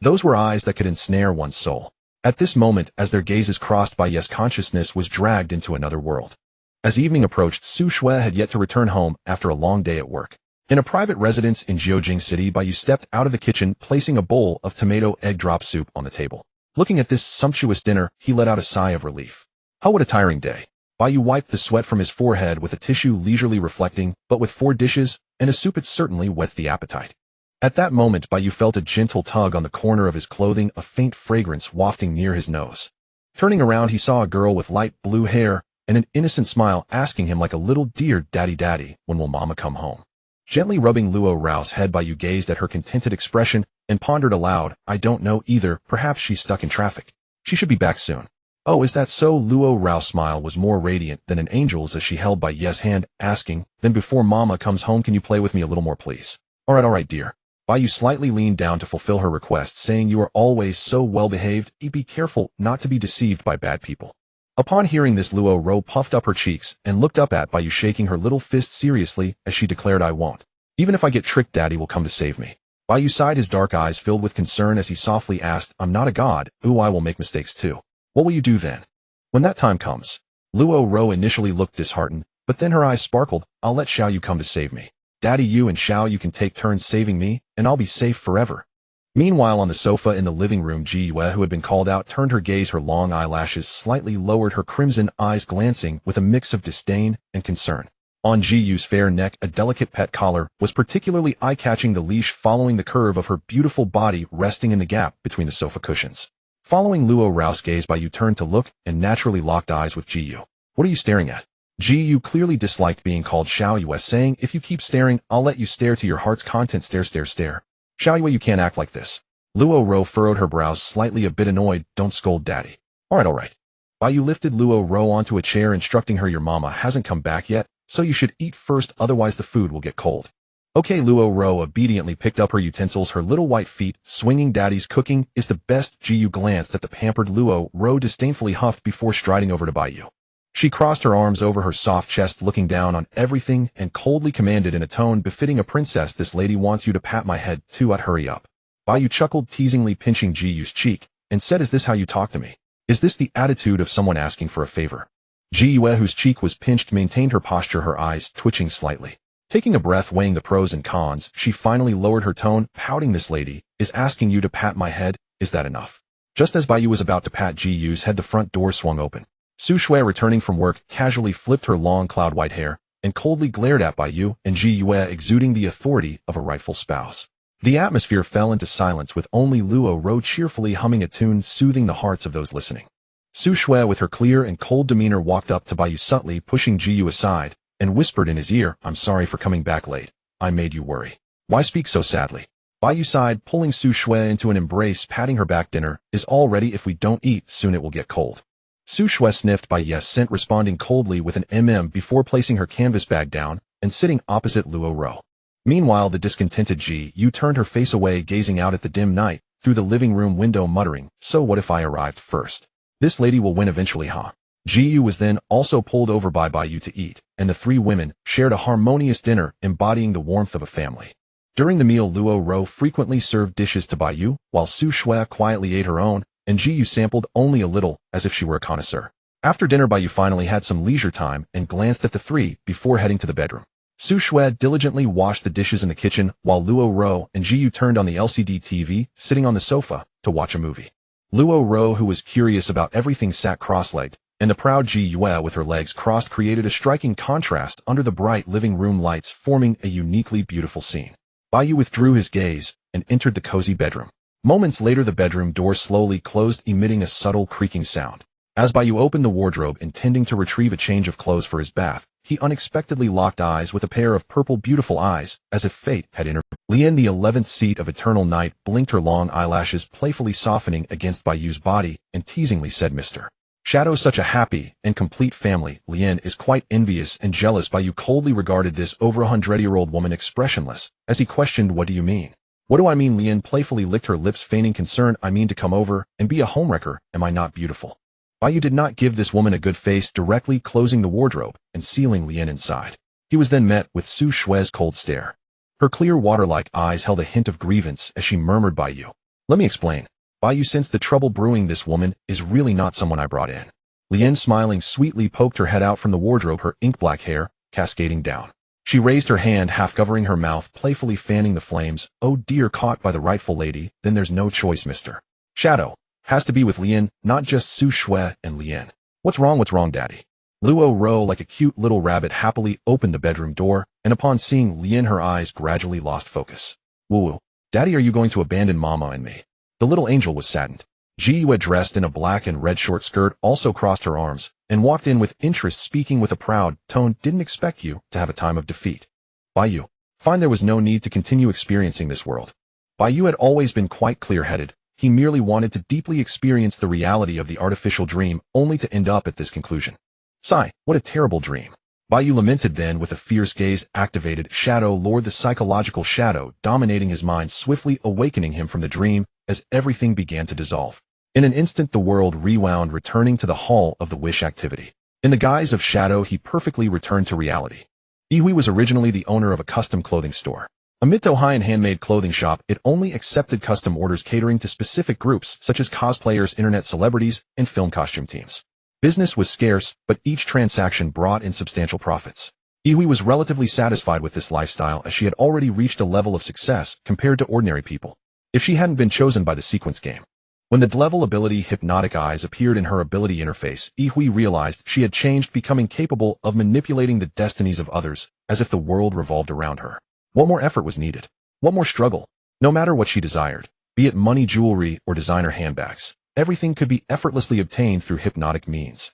Those were eyes that could ensnare one's soul. At this moment, as their gazes crossed, Bai Yu's consciousness was dragged into another world. As evening approached, Su Shui had yet to return home after a long day at work. In a private residence in Jiujing City, Bai Yu stepped out of the kitchen, placing a bowl of tomato egg drop soup on the table. Looking at this sumptuous dinner, he let out a sigh of relief. How what a tiring day. Bai Yu wiped the sweat from his forehead with a tissue, leisurely reflecting, but with 4 dishes, and a soup it certainly whets the appetite. At that moment Bai Yu felt a gentle tug on the corner of his clothing, a faint fragrance wafting near his nose. Turning around he saw a girl with light blue hair and an innocent smile asking him like a little dear daddy daddy, when will mama come home? Gently rubbing Luo Rao's head, Bai Yu gazed at her contented expression and pondered aloud, I don't know either, perhaps she's stuck in traffic. She should be back soon. Oh, is that so? Luo Rao's smile was more radiant than an angel's as she held Bai Yu's hand, asking, then before mama comes home can you play with me a little more please? Alright dear. Bai Yu slightly leaned down to fulfill her request, saying you are always so well behaved, be careful not to be deceived by bad people. Upon hearing this Luo Rao puffed up her cheeks and looked up at Bai Yu, shaking her little fist seriously as she declared, I won't. Even if I get tricked, daddy will come to save me. Bai Yu sighed, his dark eyes filled with concern as he softly asked, I'm not a god, I will make mistakes too. What will you do then? When that time comes. Luo Rao initially looked disheartened, but then her eyes sparkled, I'll let Xiao Yu come to save me. Daddy, you and Xiao Yu can take turns saving me, and I'll be safe forever. Meanwhile on the sofa in the living room, Ji Yue, who had been called out, turned her gaze, her long eyelashes slightly lowered, her crimson eyes glancing with a mix of disdain and concern. On Ji Yu's fair neck, a delicate pet collar was particularly eye-catching, the leash following the curve of her beautiful body resting in the gap between the sofa cushions. Following Luo Rao's gaze, Bai Yu turned to look and naturally locked eyes with Ji Yu. What are you staring at? Ji Yu clearly disliked being called Xiao Yue, saying, if you keep staring, I'll let you stare to your heart's content. Stare. Xiao Yue, you can't act like this. Luo Rao furrowed her brows slightly, a bit annoyed. Don't scold daddy. Alright. Bai Yu lifted Luo Rao onto a chair, instructing her, your mama hasn't come back yet, so you should eat first, otherwise the food will get cold. Okay. Luo Rao obediently picked up her utensils, her little white feet swinging. Daddy's cooking is the best. Ji Yu glanced at the pampered Luo Rao, disdainfully huffed before striding over to Bai Yu. She crossed her arms over her soft chest, looking down on everything, and coldly commanded in a tone befitting a princess, this lady wants you to pat my head too. I'd hurry up. Bai Yu chuckled, teasingly pinching Ji Yu's cheek, and said, is this how you talk to me? Is this the attitude of someone asking for a favor? Ji Yue, whose cheek was pinched, maintained her posture, her eyes twitching slightly. Taking a breath, weighing the pros and cons, she finally lowered her tone, pouting, this lady is asking you to pat my head, is that enough? Just as Bai Yu was about to pat Ji Yu's head, the front door swung open. Su Shui, returning from work, casually flipped her long cloud-white hair and coldly glared at Bai Yu and Ji Yue, exuding the authority of a rightful spouse. The atmosphere fell into silence, with only Luo Rao cheerfully humming a tune soothing the hearts of those listening. Su Shui, with her clear and cold demeanor, walked up to Bai Yu, subtly pushing Ji Yu aside, and whispered in his ear, I'm sorry for coming back late. I made you worry. Why speak so sadly? Bai Yu sighed, pulling Su Shui into an embrace, patting her back. Dinner is all ready. If we don't eat soon it will get cold. Su Shui sniffed Bai Yu's scent, responding coldly with an before placing her canvas bag down and sitting opposite Luo Rao. Meanwhile, the discontented Ji Yu turned her face away, gazing out at the dim night through the living room window, muttering, so what if I arrived first? This lady will win eventually, huh? Ji Yu was then also pulled over by Bai Yu to eat, and the three women shared a harmonious dinner, embodying the warmth of a family. During the meal, Luo Rao frequently served dishes to Bai Yu, while Su Shui quietly ate her own, and Ji Yu sampled only a little, as if she were a connoisseur. After dinner, Bai Yu finally had some leisure time and glanced at the three before heading to the bedroom. Su Shui diligently washed the dishes in the kitchen, while Luo Rao and Ji Yu turned on the LCD TV, sitting on the sofa to watch a movie. Luo Rao, who was curious about everything, sat cross-legged, and the proud Ji Yue, with her legs crossed, created a striking contrast under the bright living room lights, forming a uniquely beautiful scene. Bai Yu withdrew his gaze and entered the cozy bedroom. Moments later, the bedroom door slowly closed, emitting a subtle creaking sound. As Bai Yu opened the wardrobe, intending to retrieve a change of clothes for his bath, he unexpectedly locked eyes with a pair of purple beautiful eyes, as if fate had intervened. Lian, the 11th seat of eternal night, blinked, her long eyelashes playfully softening against Bai Yu's body, and teasingly said, Mr. Shadow, such a happy and complete family. Lian is quite envious and jealous. Bai Yu coldly regarded this over 100-year-old woman, expressionless, as he questioned, what do you mean? What do I mean? Lian playfully licked her lips, feigning concern. I mean to come over and be a homewrecker. Am I not beautiful? Bai Yu did not give this woman a good face, directly closing the wardrobe and sealing Lian inside. He was then met with Su Shui's cold stare. Her clear water-like eyes held a hint of grievance as she murmured, Bai Yu, let me explain. Bai Yu sensed the trouble brewing. This woman is really not someone I brought in. Lian, smiling sweetly, poked her head out from the wardrobe, her ink-black hair cascading down. She raised her hand, half covering her mouth, playfully fanning the flames. Oh dear, caught by the rightful lady, then there's no choice, Mr. Shadow. Has to be with Lian, not just Su Shui and Lian. What's wrong, daddy? Luo Ro, like a cute little rabbit, happily opened the bedroom door, and upon seeing Lien, her eyes gradually lost focus. Woo, Daddy, are you going to abandon Mama and me? The little angel was saddened. Ji Yue, dressed in a black and red short skirt, also crossed her arms and walked in with interest, speaking with a proud tone. Didn't expect you to have a time of defeat. Bai Yu. Fine, there was no need to continue experiencing this world. Bai Yu had always been quite clear-headed. He merely wanted to deeply experience the reality of the artificial dream, only to end up at this conclusion. Sigh, what a terrible dream. Bai Yu lamented then with a fierce gaze. Activated Shadow Lord, the psychological shadow dominating his mind, swiftly awakening him from the dream as everything began to dissolve. In an instant the world rewound, returning to the hall of the wish activity. In the guise of shadow, he perfectly returned to reality. Ihui was originally the owner of a custom clothing store. A mid-to-high-end handmade clothing shop, it only accepted custom orders catering to specific groups such as cosplayers, internet celebrities, and film costume teams. Business was scarce, but each transaction brought in substantial profits. Ihui was relatively satisfied with this lifestyle, as she had already reached a level of success compared to ordinary people. If she hadn't been chosen by the sequence game. When the level ability Hypnotic Eyes appeared in her ability interface, Ihui realized she had changed, becoming capable of manipulating the destinies of others, as if the world revolved around her. What more effort was needed? What more struggle? No matter what she desired, be it money, jewelry, or designer handbags, everything could be effortlessly obtained through hypnotic means.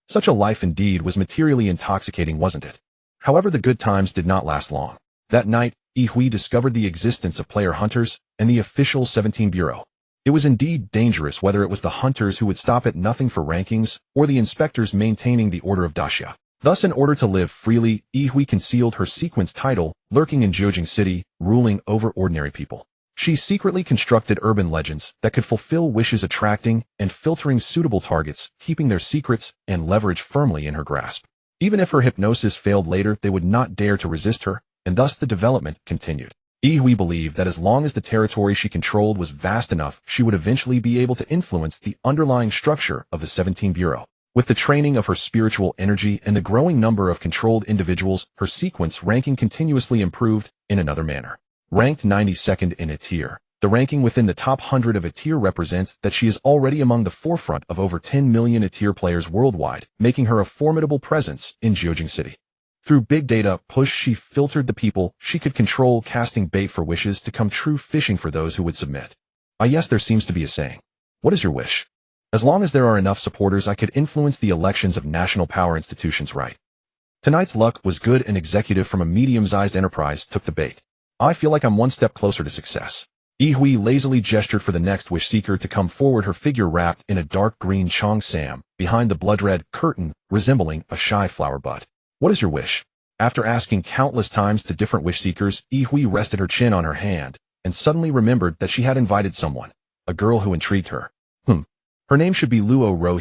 Such a life indeed was materially intoxicating, wasn't it? However, the good times did not last long. That night, Ihui discovered the existence of player hunters and the official 17 Bureau. It was indeed dangerous, whether it was the hunters who would stop at nothing for rankings, or the inspectors maintaining the order of Daxia. Thus, in order to live freely, Ihui concealed her sequence title, lurking in Jiujing City, ruling over ordinary people. She secretly constructed urban legends that could fulfill wishes, attracting and filtering suitable targets, keeping their secrets and leverage firmly in her grasp. Even if her hypnosis failed later, they would not dare to resist her, and thus the development continued. Ihui believed that as long as the territory she controlled was vast enough, she would eventually be able to influence the underlying structure of the 17 Bureau. With the training of her spiritual energy and the growing number of controlled individuals, her sequence ranking continuously improved in another manner. Ranked 92nd in a tier, the ranking within the top 100 of a tier represents that she is already among the forefront of over 10 million a tier players worldwide, making her a formidable presence in Jiujing City. Through big data push, she filtered the people she could control, casting bait for wishes to come true, fishing for those who would submit. Ah yes, there seems to be a saying. What is your wish? As long as there are enough supporters, I could influence the elections of national power institutions, right? Tonight's luck was good. An executive from a medium-sized enterprise took the bait. I feel like I'm one step closer to success. Ihui lazily gestured for the next wish seeker to come forward, her figure wrapped in a dark green cheongsam, behind the blood-red curtain, resembling a shy flower bud. What is your wish? After asking countless times to different wish seekers, Ihui rested her chin on her hand, and suddenly remembered that she had invited someone, a girl who intrigued her. Her name should be Luo Ro.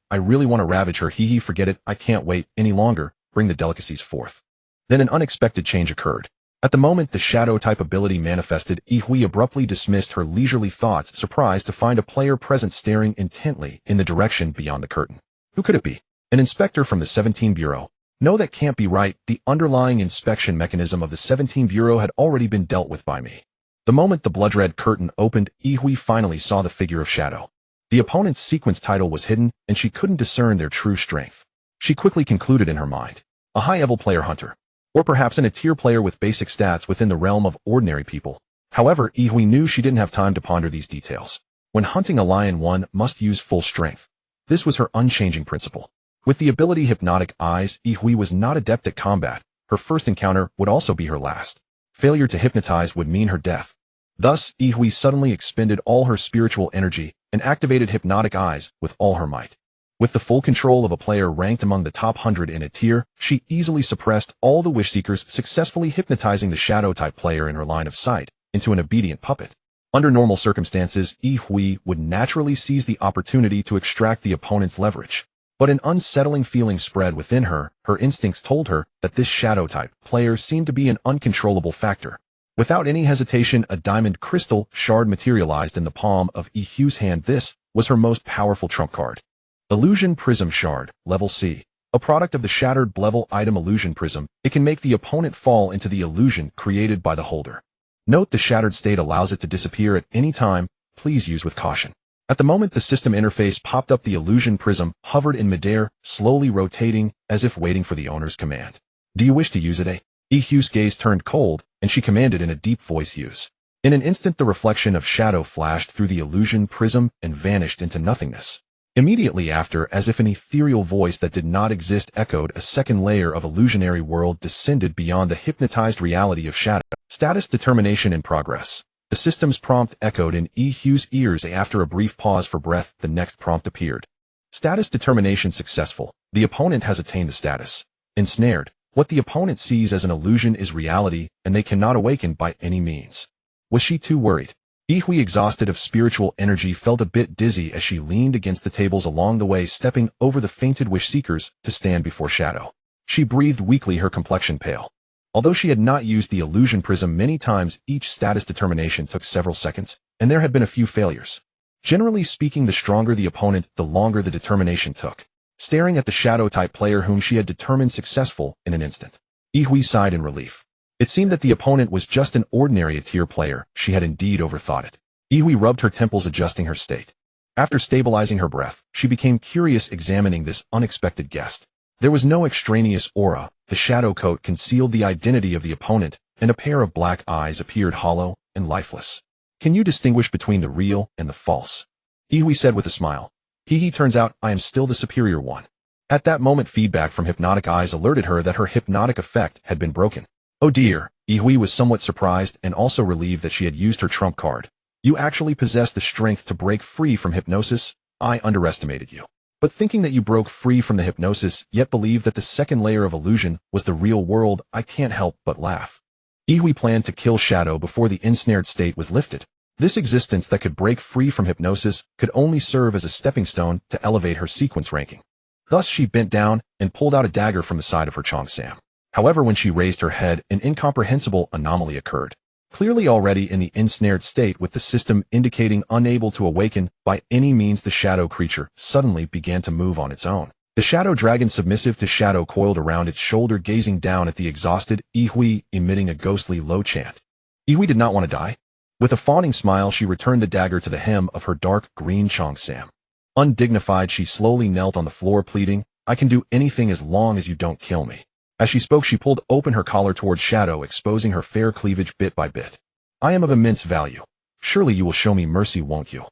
I really want to ravage her. Forget it, I can't wait any longer, bring the delicacies forth. Then an unexpected change occurred. At the moment the shadow-type ability manifested, Ihui abruptly dismissed her leisurely thoughts, surprised to find a player present staring intently in the direction beyond the curtain. Who could it be? An inspector from the 17 Bureau. No, that can't be right. The underlying inspection mechanism of the 17 Bureau had already been dealt with by me. The moment the blood-red curtain opened, Ihui finally saw the figure of Shadow. The opponent's sequence title was hidden, and she couldn't discern their true strength. She quickly concluded in her mind. A high-level player hunter. Or perhaps an A-tier player with basic stats within the realm of ordinary people. However, Ihui knew she didn't have time to ponder these details. When hunting a lion, one must use full strength. This was her unchanging principle. With the ability Hypnotic Eyes, Ihui was not adept at combat. Her first encounter would also be her last. Failure to hypnotize would mean her death. Thus, Ihui suddenly expended all her spiritual energy and activated Hypnotic Eyes with all her might. With the full control of a player ranked among the top 100 in a tier, she easily suppressed all the wish seekers, successfully hypnotizing the shadow-type player in her line of sight into an obedient puppet. Under normal circumstances, Ihui would naturally seize the opportunity to extract the opponent's leverage. But an unsettling feeling spread within her. Her instincts told her that this shadow-type player seemed to be an uncontrollable factor. Without any hesitation, a diamond crystal shard materialized in the palm of Ihui's hand. This was her most powerful trump card. Illusion Prism Shard, Level C. A product of the Shattered Level Item Illusion Prism, it can make the opponent fall into the illusion created by the holder. Note the shattered state allows it to disappear at any time. Please use with caution. At the moment the system interface popped up, the illusion prism hovered in midair, slowly rotating, as if waiting for the owner's command. Do you wish to use it, eh? Yu's gaze turned cold, and she commanded in a deep voice, use. In an instant the reflection of shadow flashed through the illusion prism and vanished into nothingness. Immediately after, as if an ethereal voice that did not exist echoed, a second layer of illusionary world descended beyond the hypnotized reality of shadow. Status determination in progress. The system's prompt echoed in Yu's ears. After a brief pause for breath, the next prompt appeared. Status determination successful. The opponent has attained the status. Ensnared. What the opponent sees as an illusion is reality, and they cannot awaken by any means. Was she too worried? Hui, exhausted of spiritual energy, felt a bit dizzy as she leaned against the tables along the way, stepping over the fainted wish seekers to stand before shadow. She breathed weakly, her complexion pale. Although she had not used the illusion prism many times, each status determination took several seconds, and there had been a few failures. Generally speaking, the stronger the opponent, the longer the determination took. Staring at the shadow-type player whom she had determined successful in an instant, Hui sighed in relief. It seemed that the opponent was just an ordinary tier player. She had indeed overthought it. Hui rubbed her temples, adjusting her state. After stabilizing her breath, she became curious, examining this unexpected guest. There was no extraneous aura. The shadow coat concealed the identity of the opponent, and a pair of black eyes appeared hollow and lifeless. Can you distinguish between the real and the false? Hui said with a smile. Turns out I am still the superior one. At that moment, feedback from hypnotic eyes alerted her that her hypnotic effect had been broken. Oh dear, Hui was somewhat surprised and also relieved that she had used her trump card. You actually possess the strength to break free from hypnosis. I underestimated you. But thinking that you broke free from the hypnosis, yet believed that the second layer of illusion was the real world, I can't help but laugh. Hui planned to kill Shadow before the ensnared state was lifted. This existence that could break free from hypnosis could only serve as a stepping stone to elevate her sequence ranking. Thus she bent down and pulled out a dagger from the side of her Cheongsam. However, when she raised her head, an incomprehensible anomaly occurred. Clearly already in the ensnared state, with the system indicating unable to awaken by any means, the shadow creature suddenly began to move on its own. The shadow dragon, submissive to shadow, coiled around its shoulder, gazing down at the exhausted Hui, emitting a ghostly low chant. Hui did not want to die. With a fawning smile, she returned the dagger to the hem of her dark green Cheongsam. Undignified, she slowly knelt on the floor, pleading, I can do anything as long as you don't kill me. As she spoke, she pulled open her collar towards Shadow, exposing her fair cleavage bit by bit. I am of immense value. Surely you will show me mercy, won't you?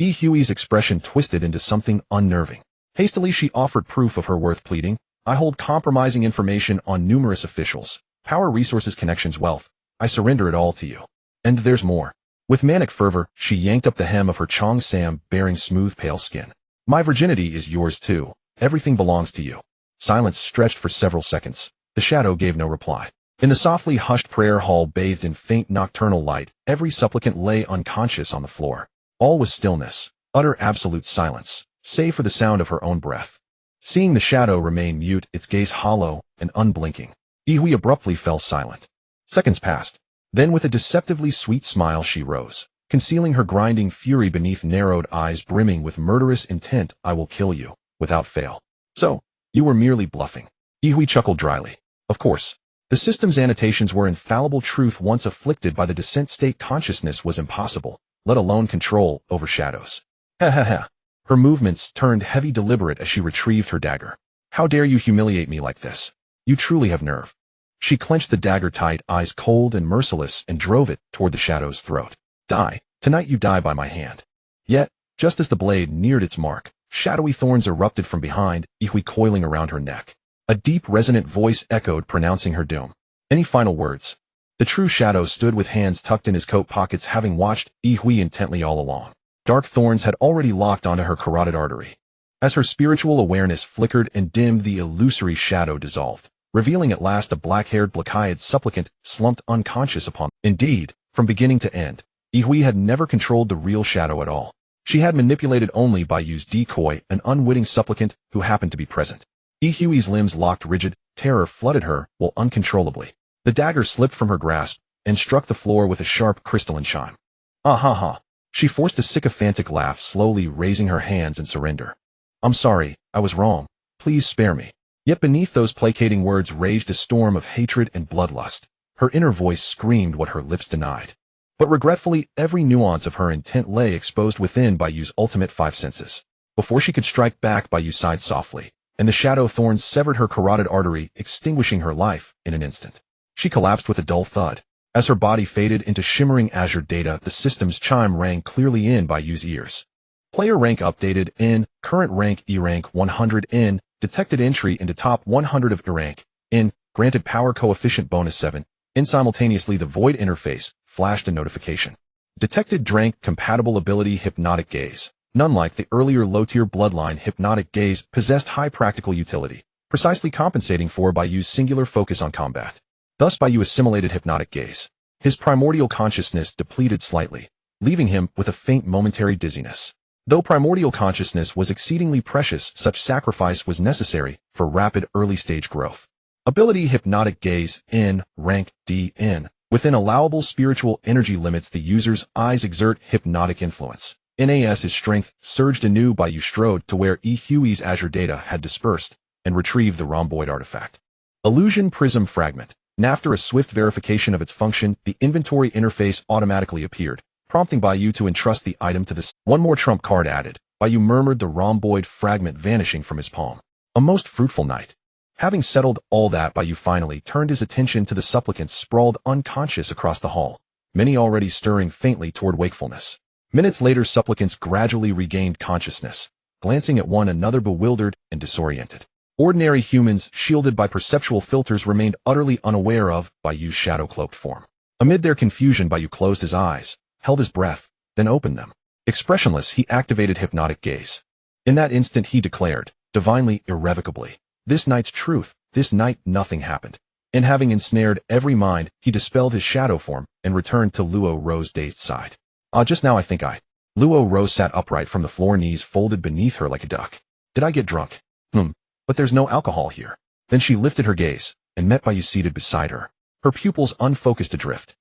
Hui's expression twisted into something unnerving. Hastily she offered proof of her worth, pleading, I hold compromising information on numerous officials, power, resources, connections, wealth. I surrender it all to you. And there's more. With manic fervor, she yanked up the hem of her Cheongsam, bearing smooth pale skin. My virginity is yours too. Everything belongs to you. Silence stretched for several seconds. The shadow gave no reply. In the softly hushed prayer hall, bathed in faint nocturnal light, every supplicant lay unconscious on the floor. All was stillness, utter absolute silence, save for the sound of her own breath. Seeing the shadow remain mute, its gaze hollow and unblinking, Hui abruptly fell silent. Seconds passed. Then with a deceptively sweet smile she rose, concealing her grinding fury beneath narrowed eyes brimming with murderous intent. I will kill you, without fail. So, you were merely bluffing. Hui chuckled dryly. Of course. The system's annotations were infallible. Truth once afflicted by the descent state consciousness was impossible, let alone control over shadows. Ha ha ha. Her movements turned heavy, deliberate as she retrieved her dagger. How dare you humiliate me like this? You truly have nerve. She clenched the dagger tight, eyes cold and merciless, and drove it toward the shadow's throat. Die. Tonight you die by my hand. Yet, just as the blade neared its mark, shadowy thorns erupted from behind, Hui coiling around her neck. A deep, resonant voice echoed, pronouncing her doom. Any final words? The true shadow stood with hands tucked in his coat pockets, having watched Hui intently all along. Dark thorns had already locked onto her carotid artery. As her spiritual awareness flickered and dimmed, the illusory shadow dissolved, revealing at last a black-haired, black-eyed supplicant slumped unconscious upon. Indeed, from beginning to end, Hui had never controlled the real shadow at all. She had manipulated only Bai Yu's decoy, an unwitting supplicant who happened to be present. Hui's limbs locked rigid, terror flooded her, while uncontrollably. The dagger slipped from her grasp and struck the floor with a sharp, crystalline chime. Ah ha ha. She forced a sycophantic laugh, slowly raising her hands in surrender. I'm sorry, I was wrong. Please spare me. Yet beneath those placating words raged a storm of hatred and bloodlust. Her inner voice screamed what her lips denied. But regretfully, every nuance of her intent lay exposed within Bai Yu's ultimate five senses. Before she could strike back, Bai Yu sighed softly, and the shadow thorns severed her carotid artery, extinguishing her life in an instant. She collapsed with a dull thud. As her body faded into shimmering azure data, the system's chime rang clearly in Bai Yu's ears. Player rank updated in, current rank E rank 100 in, detected entry into top 100 of E rank in, granted power coefficient bonus 7, in. Simultaneously the void interface flashed a notification. Detected drank compatible ability hypnotic gaze. None like the earlier low-tier bloodline, hypnotic gaze possessed high practical utility, precisely compensating for Bai Yu's singular focus on combat. Thus Bai Yu assimilated hypnotic gaze. His primordial consciousness depleted slightly, leaving him with a faint momentary dizziness. Though primordial consciousness was exceedingly precious, such sacrifice was necessary for rapid early-stage growth. Ability hypnotic gaze in, rank D in. Within allowable spiritual energy limits, the user's eyes exert hypnotic influence. NAS's strength surged anew. Bai Yu strode to where Huey's azure data had dispersed and retrieved the rhomboid artifact. Illusion prism fragment. And after a swift verification of its function, the inventory interface automatically appeared, prompting Bai Yu to entrust the item to the one more trump card added. Bai Yu murmured, the rhomboid fragment vanishing from his palm. A most fruitful night. Having settled all that, Bai Yu finally turned his attention to the supplicants sprawled unconscious across the hall, many already stirring faintly toward wakefulness. Minutes later, supplicants gradually regained consciousness, glancing at one another bewildered and disoriented. Ordinary humans, shielded by perceptual filters, remained utterly unaware of Bai Yu's shadow-cloaked form. Amid their confusion, Bai Yu closed his eyes, held his breath, then opened them. Expressionless, he activated hypnotic gaze. In that instant he declared, divinely, irrevocably, this night's truth, this night nothing happened. And having ensnared every mind, he dispelled his shadow form and returned to Luo Ro's dazed side. Just now I think I. Luo Ro sat upright from the floor, knees folded beneath her like a duck. Did I get drunk? But there's no alcohol here. Then she lifted her gaze and met Bai Yu seated beside her, her pupils unfocused adrift.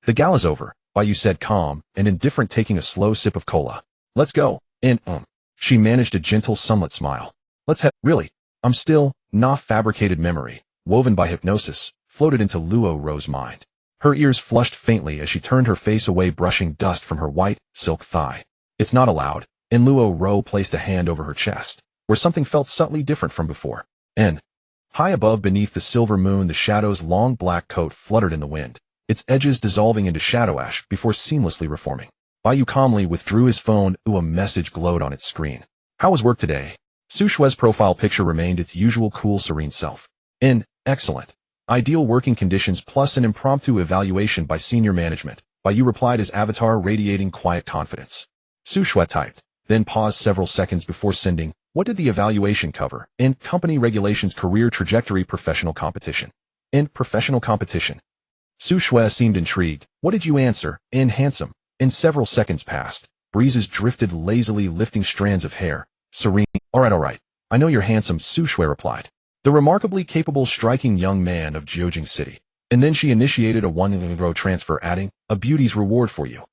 The gala's over, Bai Yu said, calm and indifferent, taking a slow sip of cola. Let's go. And she managed a gentle sunlit smile. Let's head. Really? I'm still, fabricated memory, woven by hypnosis, floated into Luo Ro's mind. Her ears flushed faintly as she turned her face away, brushing dust from her white, silk thigh. It's not allowed. And Luo Ro placed a hand over her chest, where something felt subtly different from before. And high above, beneath the silver moon, the shadow's long black coat fluttered in the wind, its edges dissolving into shadow ash before seamlessly reforming. Bai Yu calmly withdrew his phone. A message glowed on its screen. How was work today? Su Shue's profile picture remained its usual cool, serene self. Excellent. Ideal working conditions plus an impromptu evaluation by senior management. Bai Yu replied, his avatar radiating quiet confidence. Su Shue typed, then paused several seconds before sending, what did the evaluation cover? Company regulations, career trajectory, professional competition. Professional competition. Su Shue seemed intrigued. What did you answer? Handsome. Several seconds passed. Breezes drifted lazily, lifting strands of hair. Serene. All right. I know you're handsome, Su Shue replied. The remarkably capable, striking young man of Jiujing City. And then she initiated a 1 transfer, adding, a beauty's reward for you.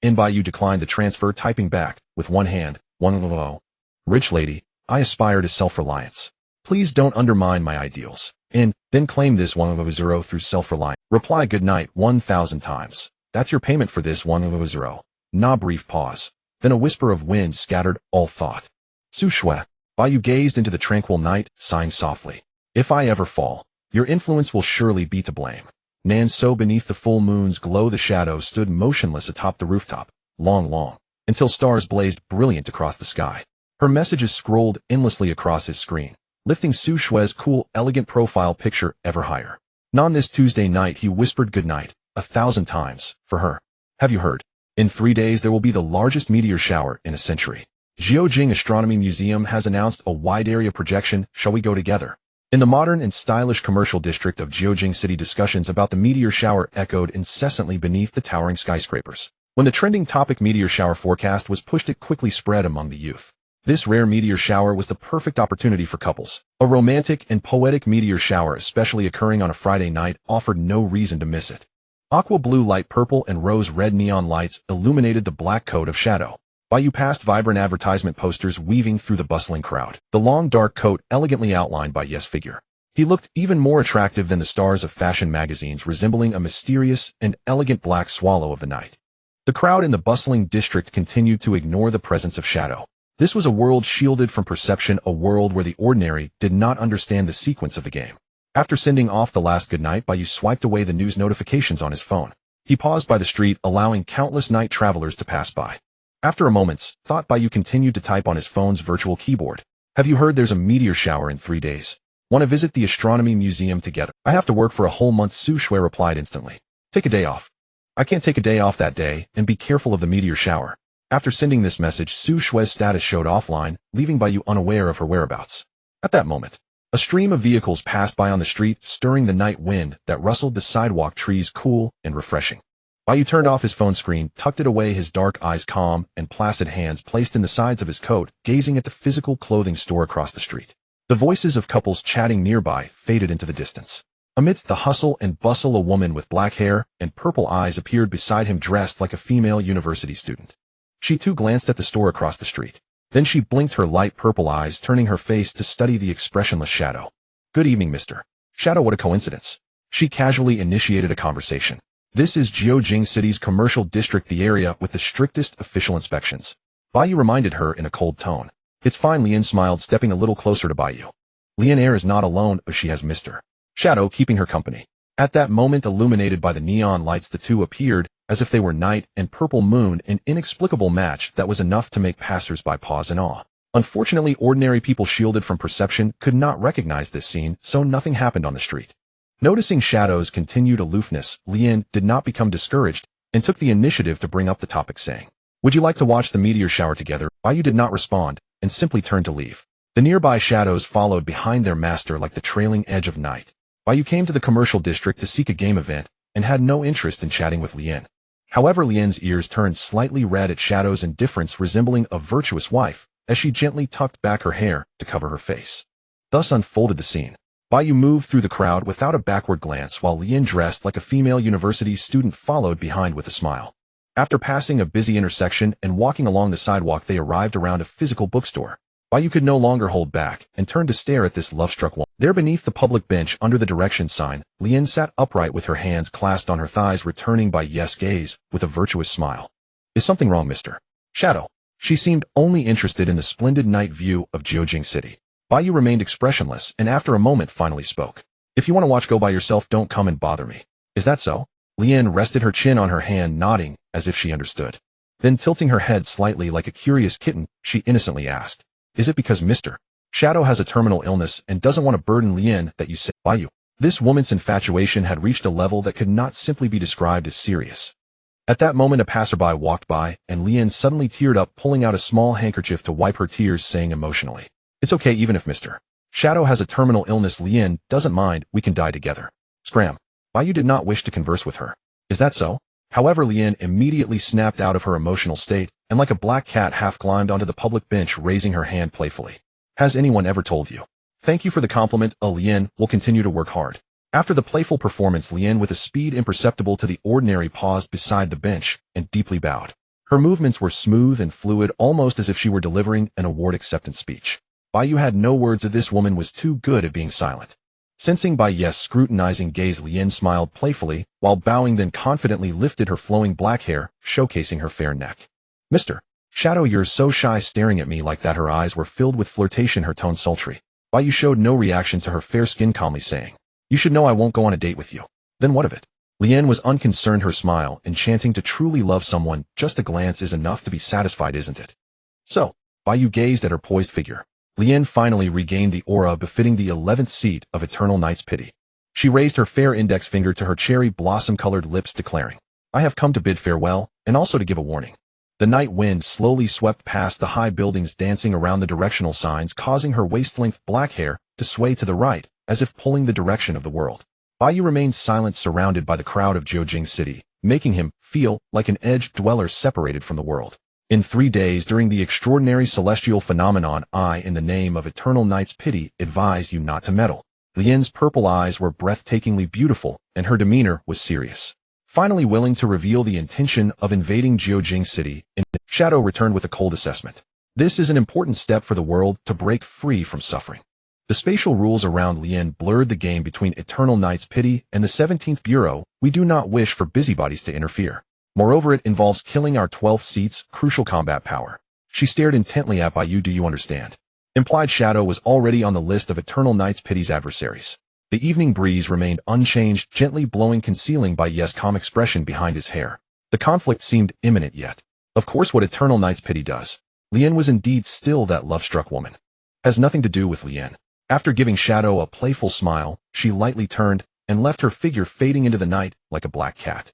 Bai Yu declined the transfer, typing back, with one hand, 1 Rich lady, I aspire to self-reliance. Please don't undermine my ideals. Then claim this 1 through self-reliance. Reply good night 1,000 times. That's your payment for this 1 Brief pause. Then a whisper of wind scattered all thought. Su Shue. Bai Yu gazed into the tranquil night, sighing softly. If I ever fall, your influence will surely be to blame. So beneath the full moon's glow, the shadow stood motionless atop the rooftop, long, until stars blazed brilliant across the sky. Her messages scrolled endlessly across his screen, lifting Su Shue's cool, elegant profile picture ever higher. This Tuesday night, he whispered goodnight 1,000 times, for her. Have you heard? In 3 days there will be the largest meteor shower in a century. Jiujing Astronomy Museum has announced a wide-area projection. Shall we go together? In the modern and stylish commercial district of Jiujing City, discussions about the meteor shower echoed incessantly beneath the towering skyscrapers. When the trending topic meteor shower forecast was pushed, it quickly spread among the youth. This rare meteor shower was the perfect opportunity for couples. A romantic and poetic meteor shower, especially occurring on a Friday night, offered no reason to miss it. Aqua blue, light purple, and rose red neon lights illuminated the black coat of shadow. Bai Yu passed vibrant advertisement posters weaving through the bustling crowd, the long dark coat elegantly outlined by Ye's figure. He looked even more attractive than the stars of fashion magazines, resembling a mysterious and elegant black swallow of the night. The crowd in the bustling district continued to ignore the presence of Shadow. This was a world shielded from perception, a world where the ordinary did not understand the sequence of the game. After sending off the last goodnight, Bai Yu swiped away the news notifications on his phone. He paused by the street, allowing countless night travelers to pass by. After a moment's thought, Bai Yu continued to type on his phone's virtual keyboard. Have you heard there's a meteor shower in 3 days? Want to visit the astronomy museum together? I have to work for a whole month, Su Shui replied instantly. Take a day off. I can't take a day off that day, and be careful of the meteor shower. After sending this message, Su Shui's status showed offline, leaving Bai Yu unaware of her whereabouts. At that moment, a stream of vehicles passed by on the street, stirring the night wind that rustled the sidewalk, trees cool and refreshing. Bai Yu turned off his phone screen, tucked it away, his dark eyes calm and placid, hands placed in the sides of his coat, gazing at the physical clothing store across the street. The voices of couples chatting nearby faded into the distance. Amidst the hustle and bustle, a woman with black hair and purple eyes appeared beside him, dressed like a female university student. She too glanced at the store across the street. Then she blinked her light purple eyes, turning her face to study the expressionless Shadow. Good evening, Mr. Shadow. What a coincidence. She casually initiated a conversation. This is Jiujing City's commercial district, the area with the strictest official inspections. Bai Yu reminded her in a cold tone. It's fine, Lian smiled, stepping a little closer to Bai Yu. Lian Air is not alone, but she has Mr. Shadow keeping her company. At that moment, illuminated by the neon lights, the two appeared, as if they were night and purple moon, an inexplicable match that was enough to make passers-by pause in awe. Unfortunately, ordinary people shielded from perception could not recognize this scene, so nothing happened on the street. Noticing Shadow's continued aloofness, Lian did not become discouraged and took the initiative to bring up the topic, saying, Would you like to watch the meteor shower together? Bai Yu did not respond and simply turned to leave. The nearby shadows followed behind their master like the trailing edge of night. Bai Yu came to the commercial district to seek a game event and had no interest in chatting with Lian. However, Lian's ears turned slightly red at Shadow's indifference, resembling a virtuous wife, as she gently tucked back her hair to cover her face. Thus unfolded the scene. Bai Yu moved through the crowd without a backward glance, while Lian, dressed like a female university student, followed behind with a smile. After passing a busy intersection and walking along the sidewalk, they arrived around a physical bookstore. Bai Yu could no longer hold back and turned to stare at this love-struck woman. There, beneath the public bench under the direction sign, Lian sat upright with her hands clasped on her thighs, returning Bai Yu's gaze with a virtuous smile. Is something wrong, Mr. Shadow? She seemed only interested in the splendid night view of Jiujing City. Bai Yu remained expressionless and after a moment finally spoke. If you want to watch, go by yourself, don't come and bother me. Is that so? Lian rested her chin on her hand, nodding as if she understood. Then, tilting her head slightly like a curious kitten, she innocently asked, Is it because Mr. Shadow has a terminal illness and doesn't want to burden Lian that you say? Bai Yu. This woman's infatuation had reached a level that could not simply be described as serious. At that moment, a passerby walked by, and Lian suddenly teared up, pulling out a small handkerchief to wipe her tears, saying emotionally, It's okay, even if Mr. Shadow has a terminal illness, Lian doesn't mind, we can die together. Scram. Bai Yu did not wish to converse with her. Is that so? However, Lian immediately snapped out of her emotional state, and like a black cat half climbed onto the public bench, raising her hand playfully. Has anyone ever told you? Thank you for the compliment, Lian will continue to work hard. After the playful performance, Lian, with a speed imperceptible to the ordinary, paused beside the bench and deeply bowed. Her movements were smooth and fluid, almost as if she were delivering an award acceptance speech. Bai Yu had no words. This woman was too good at being silent. Sensing Bai Yu's scrutinizing gaze, Lian smiled playfully, while bowing, then confidently lifted her flowing black hair, showcasing her fair neck. Mr. Shadow, you're so shy staring at me like that. Her eyes were filled with flirtation, her tone sultry. Bai Yu showed no reaction to her fair skin, calmly saying, You should know I won't go on a date with you. Then what of it? Lian was unconcerned, her smile enchanting. To truly love someone, just a glance is enough to be satisfied, isn't it? So, Bai Yu gazed at her poised figure. Lian finally regained the aura befitting the 11th seat of Eternal Night's Pity. She raised her fair index finger to her cherry blossom-colored lips, declaring, I have come to bid farewell, and also to give a warning. The night wind slowly swept past the high buildings, dancing around the directional signs, causing her waist-length black hair to sway to the right, as if pulling the direction of the world. Bai Yu remained silent, surrounded by the crowd of Jiujing City, making him feel like an edge-dweller separated from the world. In 3 days, during the extraordinary celestial phenomenon, I, in the name of Eternal Night's Pity, advise you not to meddle. Lian's purple eyes were breathtakingly beautiful, and her demeanor was serious. Finally willing to reveal the intention of invading Jiujing City, Shadow returned with a cold assessment. This is an important step for the world to break free from suffering. The spatial rules around Lian blurred the game between Eternal Night's Pity and the 17th Bureau. We do not wish for busybodies to interfere. Moreover, it involves killing our 12th seat's crucial combat power. She stared intently at Bai Yu. Do you understand? Implied shadow was already on the list of Eternal Night's pity's adversaries. The evening breeze remained unchanged, gently blowing, concealing Bai Yu's calm expression behind his hair. The conflict seemed imminent yet. Of course, what Eternal Night's pity does. Lian was indeed still that love-struck woman. Has nothing to do with Lian. After giving Shadow a playful smile, she lightly turned and left her figure fading into the night like a black cat.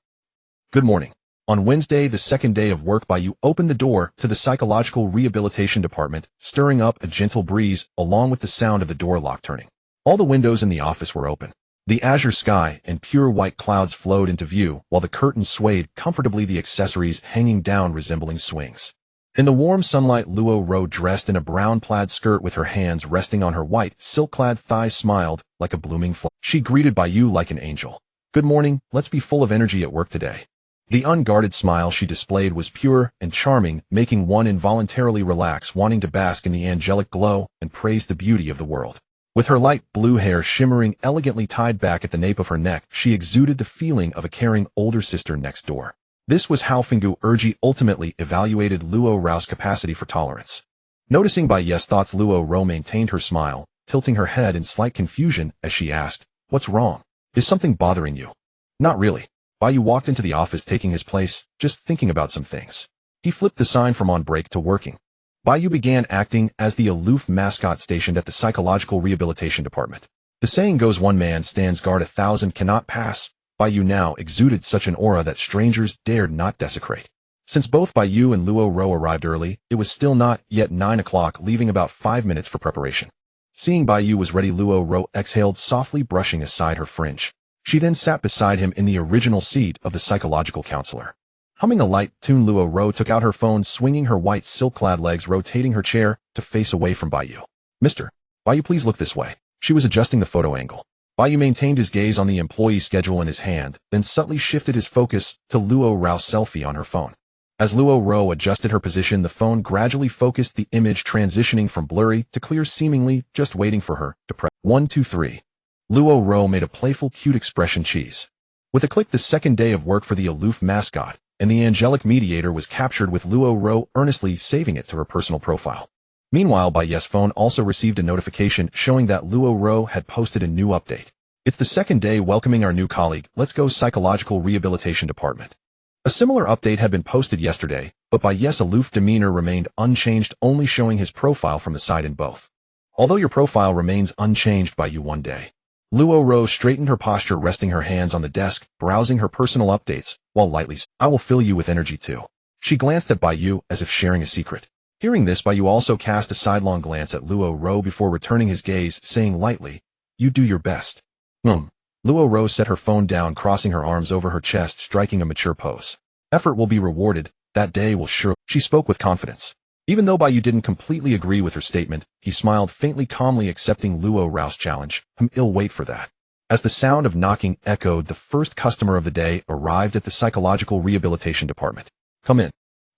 Good morning. On Wednesday, the second day of work, Bai Yu opened the door to the psychological rehabilitation department, stirring up a gentle breeze along with the sound of the door lock turning. All the windows in the office were open. The azure sky and pure white clouds flowed into view, while the curtains swayed comfortably, the accessories hanging down resembling swings. In the warm sunlight, Luo Ro, dressed in a brown plaid skirt with her hands resting on her white, silk-clad thighs, smiled like a blooming flower. She greeted Bai Yu like an angel. Good morning, let's be full of energy at work today. The unguarded smile she displayed was pure and charming, making one involuntarily relax, wanting to bask in the angelic glow and praise the beauty of the world. With her light blue hair shimmering elegantly tied back at the nape of her neck, she exuded the feeling of a caring older sister next door. This was how Fingu Erji ultimately evaluated Luo Rao's capacity for tolerance. Noticing Bai Yu's thoughts, Luo Ro maintained her smile, tilting her head in slight confusion as she asked, "What's wrong? Is something bothering you?" Not really. Bai Yu walked into the office, taking his place, just thinking about some things. He flipped the sign from on break to working. Bai Yu began acting as the aloof mascot stationed at the psychological rehabilitation department. The saying goes, one man stands guard 1,000 cannot pass. Bai Yu now exuded such an aura that strangers dared not desecrate. Since both Bai Yu and Luo Ro arrived early, it was still not yet 9 o'clock, leaving about 5 minutes for preparation. Seeing Bai Yu was ready, Luo Ro exhaled softly, brushing aside her fringe. She then sat beside him in the original seat of the psychological counselor. Humming a light tune, Luo Ro took out her phone, swinging her white silk-clad legs, rotating her chair to face away from Bai Yu. "Mr. Bai Yu, please look this way." She was adjusting the photo angle. Bai Yu maintained his gaze on the employee schedule in his hand, then subtly shifted his focus to Luo Rao's selfie on her phone. As Luo Ro adjusted her position, the phone gradually focused the image, transitioning from blurry to clear, seemingly just waiting for her to press 1, 2, 3. Luo Ro made a playful, cute expression. Cheese. With a click, the second day of work for the aloof mascot and the angelic mediator was captured, with Luo Ro earnestly saving it to her personal profile. Meanwhile, Bai Yu's phone also received a notification showing that Luo Ro had posted a new update. "It's the second day welcoming our new colleague. Let's go psychological rehabilitation department." A similar update had been posted yesterday, but Bai Yu's aloof demeanor remained unchanged, only showing his profile from the side in both. Although your profile remains unchanged, Bai Yu, one day. Luo Ro straightened her posture, resting her hands on the desk, browsing her personal updates, while lightly, "I will fill you with energy too." She glanced at Bai Yu as if sharing a secret. Hearing this, Bai Yu also cast a sidelong glance at Luo Ro before returning his gaze, saying lightly, "You do your best." Luo Ro set her phone down, crossing her arms over her chest, striking a mature pose. "Effort will be rewarded. That day will surely." She spoke with confidence. Even though Bai Yu didn't completely agree with her statement, he smiled faintly, calmly accepting Luo Rao's challenge. He'll wait for that. As the sound of knocking echoed, the first customer of the day arrived at the psychological rehabilitation department. "Come in,"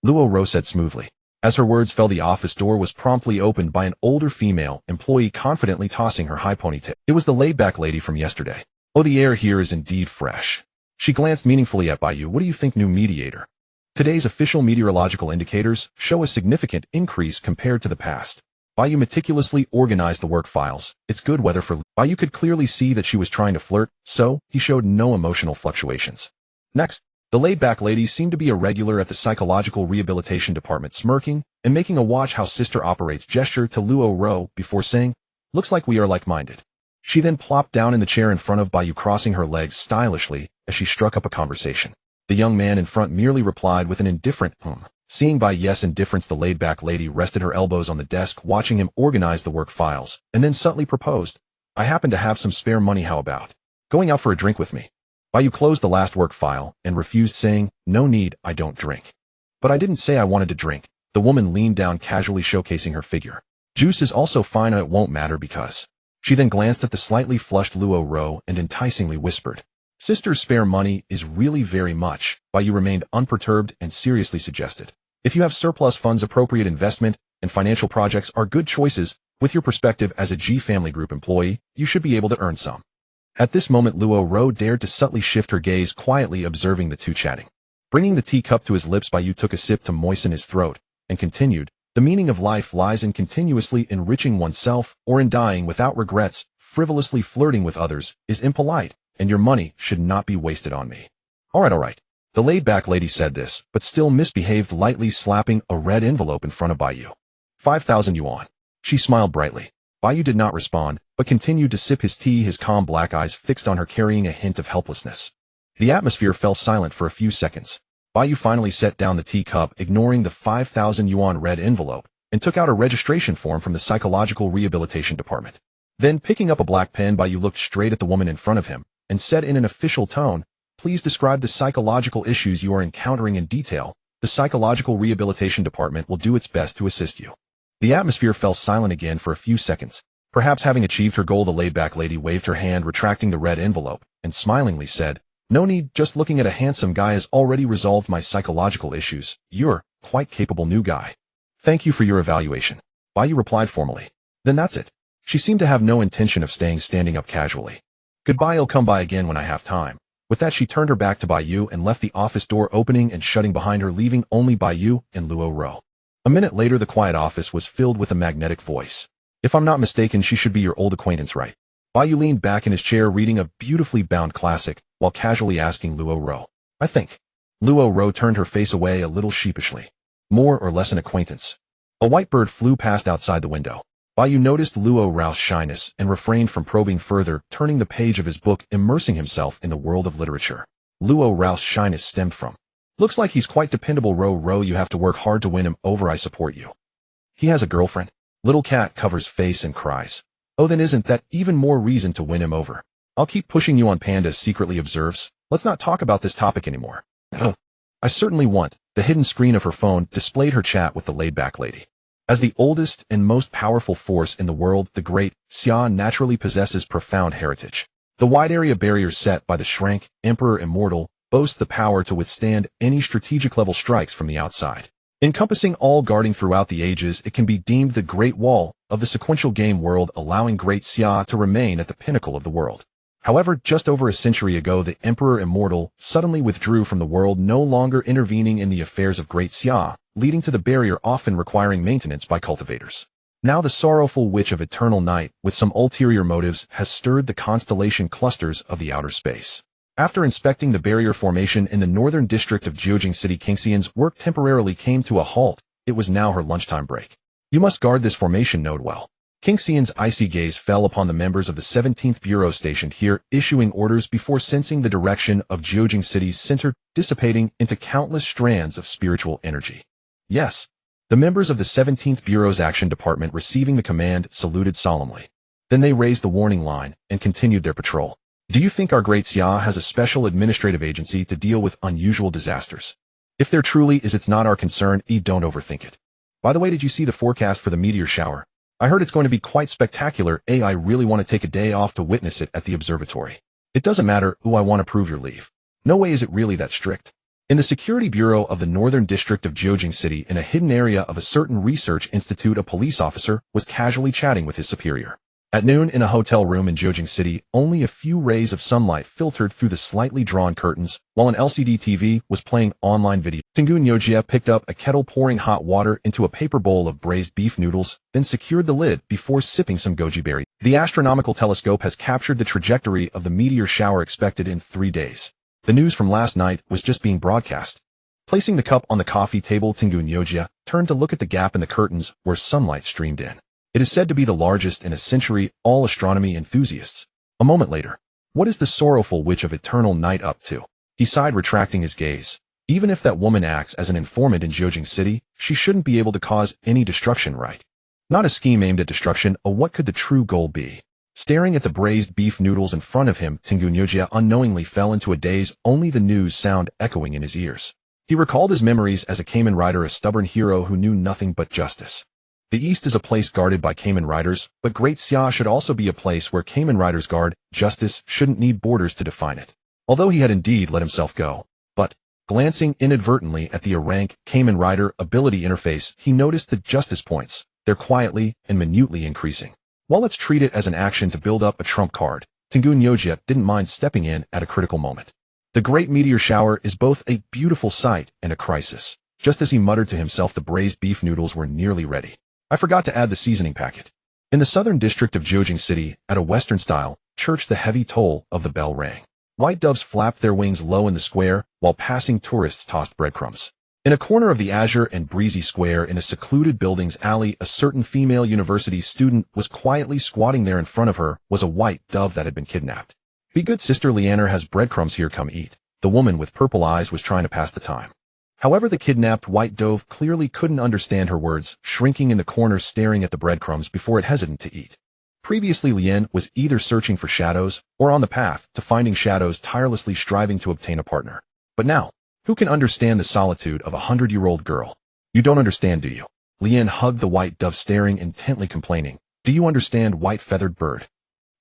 Luo Ro said smoothly. As her words fell, the office door was promptly opened by an older female employee, confidently tossing her high ponytail. It was the laid-back lady from yesterday. "Oh, the air here is indeed fresh." She glanced meaningfully at Bai Yu. "What do you think, new mediator? Today's official meteorological indicators show a significant increase compared to the past." Bai Yu meticulously organized the work files. "It's good weather for..." Bai Yu could clearly see that she was trying to flirt, so he showed no emotional fluctuations. Next, the laid-back lady seemed to be a regular at the psychological rehabilitation department, smirking and making a "watch how sister operates" gesture to Luo Ro before saying, "Looks like we are like-minded." She then plopped down in the chair in front of Bai Yu, crossing her legs stylishly as she struck up a conversation. The young man in front merely replied with an indifferent Seeing Bai Yu's indifference, the laid-back lady rested her elbows on the desk, watching him organize the work files, and then subtly proposed, "I happen to have some spare money. How about going out for a drink with me?" Bai Yu closed the last work file and refused, saying, "No need, I don't drink." "But I didn't say I wanted to drink." The woman leaned down, casually showcasing her figure. "Juice is also fine. It won't matter because..." She then glanced at the slightly flushed Luo Ro and enticingly whispered, "Sister's spare money is really very much." Bai Yu remained unperturbed and seriously suggested, "If you have surplus funds, appropriate investment and financial projects are good choices. With your perspective as a G Family Group employee, you should be able to earn some." At this moment, Luo Ro dared to subtly shift her gaze, quietly observing the two chatting. Bringing the teacup to his lips, Bai Yu took a sip to moisten his throat, and continued, "The meaning of life lies in continuously enriching oneself or in dying without regrets. Frivolously flirting with others is impolite, and your money should not be wasted on me." All right. The laid-back lady said this, but still misbehaved, lightly slapping a red envelope in front of Bai Yu. 5,000 yuan. She smiled brightly. Bai Yu did not respond, but continued to sip his tea, his calm black eyes fixed on her, carrying a hint of helplessness. The atmosphere fell silent for a few seconds. Bai Yu finally set down the teacup, ignoring the 5,000 yuan red envelope, and took out a registration form from the psychological rehabilitation department. Then, picking up a black pen, Bai Yu looked straight at the woman in front of him, and said in an official tone, "Please describe the psychological issues you are encountering in detail. The psychological rehabilitation department will do its best to assist you." The atmosphere fell silent again for a few seconds. Perhaps having achieved her goal, the laid-back lady waved her hand, retracting the red envelope, and smilingly said, "No need, just looking at a handsome guy has already resolved my psychological issues. You're quite capable new guy. Thank you for your evaluation." Bai Yu replied formally. "Then that's it." She seemed to have no intention of staying, standing up casually. "Goodbye, I'll come by again when I have time." With that, she turned her back to Bai Yu and left the office door opening and shutting behind her, leaving only Bai Yu and Luo Ro. A minute later, the quiet office was filled with a magnetic voice. "If I'm not mistaken, she should be your old acquaintance, right?" Bai Yu leaned back in his chair, reading a beautifully bound classic, while casually asking Luo Ro, "I think." Luo Ro turned her face away a little sheepishly. "More or less an acquaintance." A white bird flew past outside the window. Bai Yu noticed Luo Ro's shyness and refrained from probing further, turning the page of his book, immersing himself in the world of literature. Luo Ro's shyness stemmed from, "Looks like he's quite dependable, Ro. You have to work hard to win him over. I support you." "He has a girlfriend?" Little cat covers face and cries. "Oh, then isn't that even more reason to win him over? I'll keep pushing you on," Panda secretly observes. "Let's not talk about this topic anymore." "Oh, I certainly want." The hidden screen of her phone displayed her chat with the laid-back lady. As the oldest and most powerful force in the world, the great Xia naturally possesses profound heritage. The wide area barriers set by the Shrank, Emperor Immortal, boast the power to withstand any strategic-level strikes from the outside. Encompassing all guarding throughout the ages, it can be deemed the Great Wall of the sequential game world, allowing Great Xia to remain at the pinnacle of the world. However, just over a century ago, the Emperor Immortal suddenly withdrew from the world, no longer intervening in the affairs of Great Xia, leading to the barrier often requiring maintenance by cultivators. Now the sorrowful Witch of Eternal Night, with some ulterior motives, has stirred the constellation clusters of the outer space. After inspecting the barrier formation in the northern district of Jiujing City, King Xian's work temporarily came to a halt. It was now her lunchtime break. "You must guard this formation node well." King Xian's icy gaze fell upon the members of the 17th Bureau stationed here, issuing orders before sensing the direction of Jiujing City's center dissipating into countless strands of spiritual energy. "Yes." The members of the 17th Bureau's Action Department, receiving the command, saluted solemnly. Then they raised the warning line and continued their patrol. "Do you think our Great Xia has a special administrative agency to deal with unusual disasters? If there truly is, it's not our concern. Don't overthink it. By the way, did you see the forecast for the meteor shower? I heard it's going to be quite spectacular. I really want to take a day off to witness it at the observatory. It doesn't matter. I want to prove your leave." "No way, is it really that strict?" In the Security Bureau of the Northern District of Jiujing City, in a hidden area of a certain research institute, a police officer was casually chatting with his superior. At noon, in a hotel room in Jiujing City, only a few rays of sunlight filtered through the slightly drawn curtains, while an LCD TV was playing online video. Tengu Nyojia picked up a kettle, pouring hot water into a paper bowl of braised beef noodles, then secured the lid before sipping some goji berry. The astronomical telescope has captured the trajectory of the meteor shower expected in 3 days. The news from last night was just being broadcast. Placing the cup on the coffee table, Tengu Nyojia turned to look at the gap in the curtains where sunlight streamed in. It is said to be the largest in a century. All astronomy enthusiasts. A moment later, "What is the sorrowful Witch of Eternal Night up to?" He sighed, retracting his gaze. "Even if that woman acts as an informant in Jiujing City, she shouldn't be able to cause any destruction, right? Not a scheme aimed at destruction. What could the true goal be?" Staring at the braised beef noodles in front of him, Tengu Nyojia unknowingly fell into a daze, only the news sound echoing in his ears. He recalled his memories as a Kamen Rider, a stubborn hero who knew nothing but justice. The East is a place guarded by Kamen Riders, but Great Xia should also be a place where Kamen Riders guard. Justice shouldn't need borders to define it. Although he had indeed let himself go. But, glancing inadvertently at the rank Kamen Rider ability interface, he noticed the justice points. They're quietly and minutely increasing. While let's treat it as an action to build up a trump card, Tengu Nyojia didn't mind stepping in at a critical moment. The great meteor shower is both a beautiful sight and a crisis. Just as he muttered to himself, the braised beef noodles were nearly ready. I forgot to add the seasoning packet. In the southern district of Jiujing City, at a Western-style church, the heavy toll of the bell rang. White doves flapped their wings low in the square, while passing tourists tossed breadcrumbs. In a corner of the azure and breezy square in a secluded building's alley, a certain female university student was quietly squatting there. In front of her was a white dove that had been kidnapped. "Be good, Sister Leander has breadcrumbs here, come eat." The woman with purple eyes was trying to pass the time. However, the kidnapped white dove clearly couldn't understand her words, shrinking in the corner staring at the breadcrumbs before it hesitated to eat. Previously, Lien was either searching for shadows or on the path to finding shadows, tirelessly striving to obtain a partner. But now, who can understand the solitude of a 100-year-old girl? You don't understand, do you? Lien hugged the white dove, staring intently, complaining. Do you understand, white feathered bird?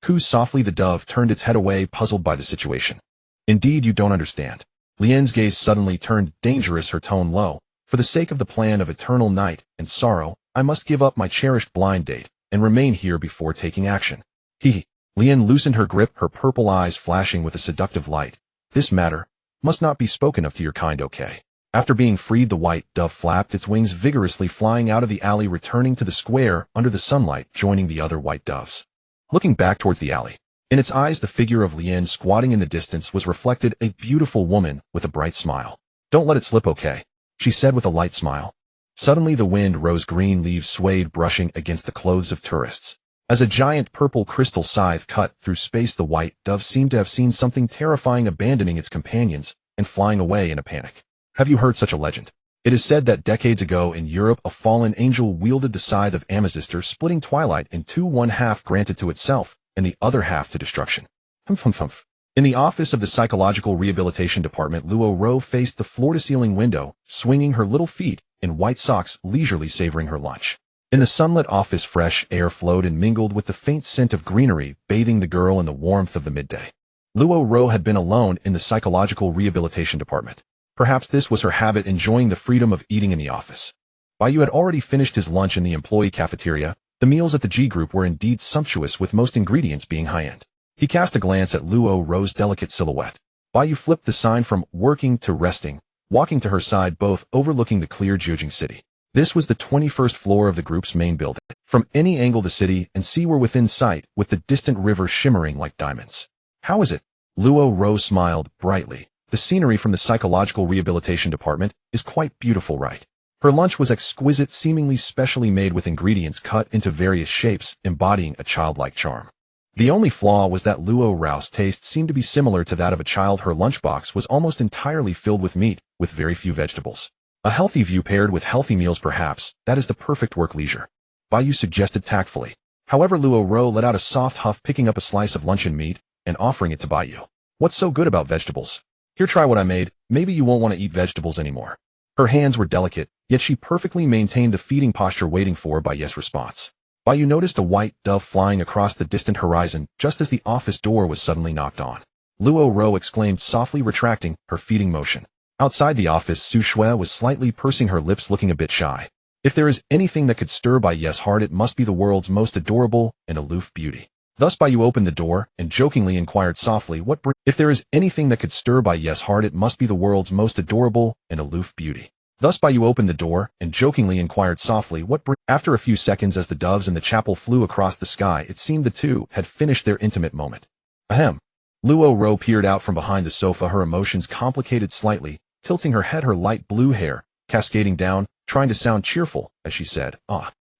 Coo softly. The dove turned its head away, puzzled by the situation. Indeed, you don't understand. Lien's gaze suddenly turned dangerous, her tone low. For the sake of the plan of eternal night and sorrow, I must give up my cherished blind date and remain here before taking action. He. Lien loosened her grip, her purple eyes flashing with a seductive light. This matter must not be spoken of to your kind, okay? After being freed, the white dove flapped its wings vigorously, flying out of the alley, returning to the square under the sunlight, joining the other white doves. Looking back towards the alley, in its eyes the figure of Lien squatting in the distance was reflected, a beautiful woman with a bright smile. Don't let it slip, okay? She said with a light smile. Suddenly the wind rose, green leaves swayed, brushing against the clothes of tourists. As a giant purple crystal scythe cut through space, the white dove seemed to have seen something terrifying, abandoning its companions and flying away in a panic. Have you heard such a legend? It is said that decades ago in Europe, a fallen angel wielded the scythe of Amethyster, splitting twilight in two, one half granted to itself, and the other half to destruction. Humph, humph, humph. In the office of the Psychological Rehabilitation Department, Luo Ro faced the floor-to-ceiling window, swinging her little feet in white socks, leisurely savoring her lunch. In the sunlit office, fresh air flowed and mingled with the faint scent of greenery, bathing the girl in the warmth of the midday. Luo Ro had been alone in the Psychological Rehabilitation Department. Perhaps this was her habit, enjoying the freedom of eating in the office. Bai Yu had already finished his lunch in the employee cafeteria. The meals at the G Group were indeed sumptuous, with most ingredients being high-end. He cast a glance at Luo Ro's delicate silhouette. Bai Yu flipped the sign from working to resting, walking to her side, both overlooking the clear Jiujing City. This was the 21st floor of the group's main building. From any angle, the city and sea were within sight, with the distant river shimmering like diamonds. How is it? Luo Ro smiled brightly. The scenery from the Psychological Rehabilitation Department is quite beautiful, right? Her lunch was exquisite, seemingly specially made with ingredients cut into various shapes, embodying a childlike charm. The only flaw was that Luo Ro's taste seemed to be similar to that of a child. Her lunchbox was almost entirely filled with meat, with very few vegetables. A healthy view paired with healthy meals, perhaps, that is the perfect work leisure. Bai Yu suggested tactfully. However, Luo Ro let out a soft huff, picking up a slice of luncheon meat and offering it to Bai Yu. What's so good about vegetables? Here, try what I made. Maybe you won't want to eat vegetables anymore. Her hands were delicate, yet she perfectly maintained the feeding posture, waiting for Bai Yu's response. Bai Yu noticed a white dove flying across the distant horizon just as the office door was suddenly knocked on. Luo Ro exclaimed, softly retracting her feeding motion. Outside the office, Su Shui was slightly pursing her lips, looking a bit shy. If there is anything that could stir Bai Yu's heart, it must be the world's most adorable and aloof beauty. Thus Bai Yu opened the door and jokingly inquired softly, If there is anything that could stir Bai Yu's heart, it must be the world's most adorable and aloof beauty. Thus Bai Yu opened the door and jokingly inquired softly, After a few seconds, as the doves in the chapel flew across the sky, it seemed the two had finished their intimate moment. Ahem. Luo Ro peered out from behind the sofa, her emotions complicated slightly, tilting her head, her light blue hair cascading down, trying to sound cheerful, as she said,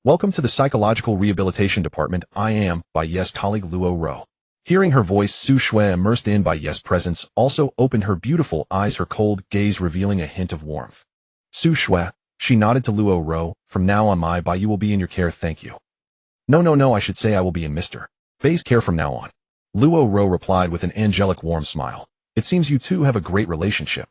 Welcome to the Psychological Rehabilitation Department. I am Bai Yu's colleague Luo Ro. Hearing her voice, Su Shui, immersed in Bai Yu's presence, also opened her beautiful eyes, her cold gaze revealing a hint of warmth. Su Shui, she nodded to Luo Ro. From now on, my Bai Yu will be in your care, thank you. No, I should say I will be in Mr. Bai's care from now on. Luo Ro replied with an angelic warm smile. It seems you two have a great relationship.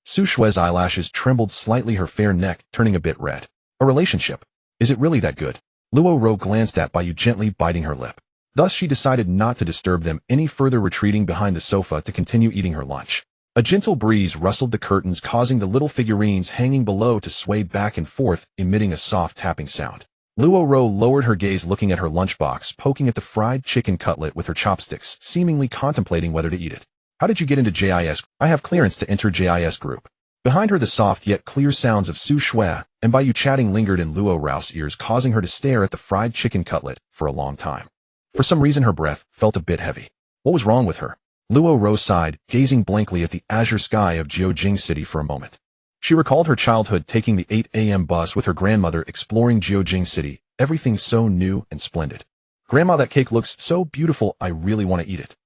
Su Shui's eyelashes trembled slightly, her fair neck turning a bit red. A relationship? Is it really that good? Luo Ro glanced at Bai Yu, gently biting her lip. Thus she decided not to disturb them any further, retreating behind the sofa to continue eating her lunch. A gentle breeze rustled the curtains, causing the little figurines hanging below to sway back and forth, emitting a soft tapping sound. Luo Ro lowered her gaze, looking at her lunchbox, poking at the fried chicken cutlet with her chopsticks, seemingly contemplating whether to eat it. How did you get into JIS? I have clearance to enter JIS group. Behind her the soft yet clear sounds of Su Shui and Bai Yu chatting lingered in Luo Rao's ears, causing her to stare at the fried chicken cutlet for a long time. For some reason her breath felt a bit heavy. What was wrong with her? Luo Rao sighed, gazing blankly at the azure sky of Jiujing City for a moment. She recalled her childhood taking the 8 a.m. bus with her grandmother exploring Jiujing City, everything so new and splendid. Grandma, that cake looks so beautiful, I really want to eat it.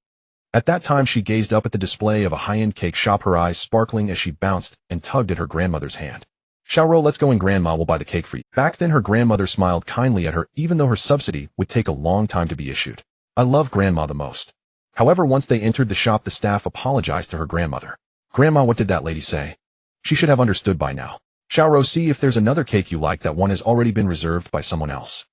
At that time she gazed up at the display of a high-end cake shop, her eyes sparkling as she bounced and tugged at her grandmother's hand. Xiaoro, let's go and Grandma will buy the cake for you. Back then her grandmother smiled kindly at her even though her subsidy would take a long time to be issued. I love Grandma the most. However, once they entered the shop the staff apologized to her grandmother. Grandma, what did that lady say? She should have understood by now. Xiaoro, see if there's another cake you like, that one has already been reserved by someone else.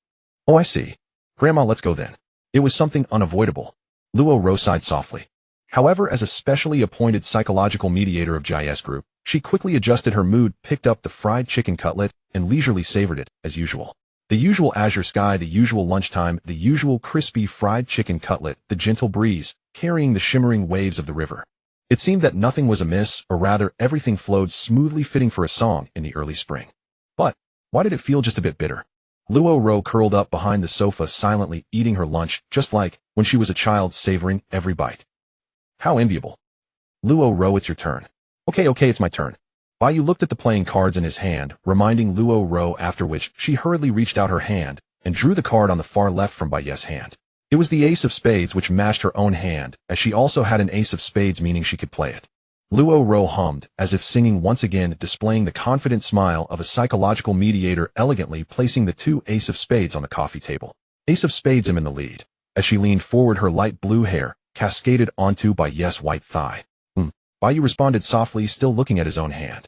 Oh, I see. Grandma, let's go then. It was something unavoidable. Luo Rao sighed softly. However, as a specially appointed psychological mediator of JIS group, she quickly adjusted her mood, picked up the fried chicken cutlet, and leisurely savored it, as usual. The usual azure sky, the usual lunchtime, the usual crispy fried chicken cutlet, the gentle breeze, carrying the shimmering waves of the river. It seemed that nothing was amiss, or rather, everything flowed smoothly, fitting for a song in the early spring. But why did it feel just a bit bitter? Luo Rao curled up behind the sofa, silently eating her lunch, just like when she was a child, savoring every bite. How enviable. Luo Rao, it's your turn. Okay, it's my turn. Bai Yu looked at the playing cards in his hand, reminding Luo Rao, after which she hurriedly reached out her hand and drew the card on the far left from Bai Yu's hand. It was the ace of spades, which matched her own hand, as she also had an ace of spades, meaning she could play it. Luo Rao hummed, as if singing once again, displaying the confident smile of a psychological mediator, elegantly placing the 2 ace of spades on the coffee table. Ace of spades him in the lead. As she leaned forward, her light blue hair cascaded onto Bai Yu's white thigh. Bai Yu responded softly, still looking at his own hand.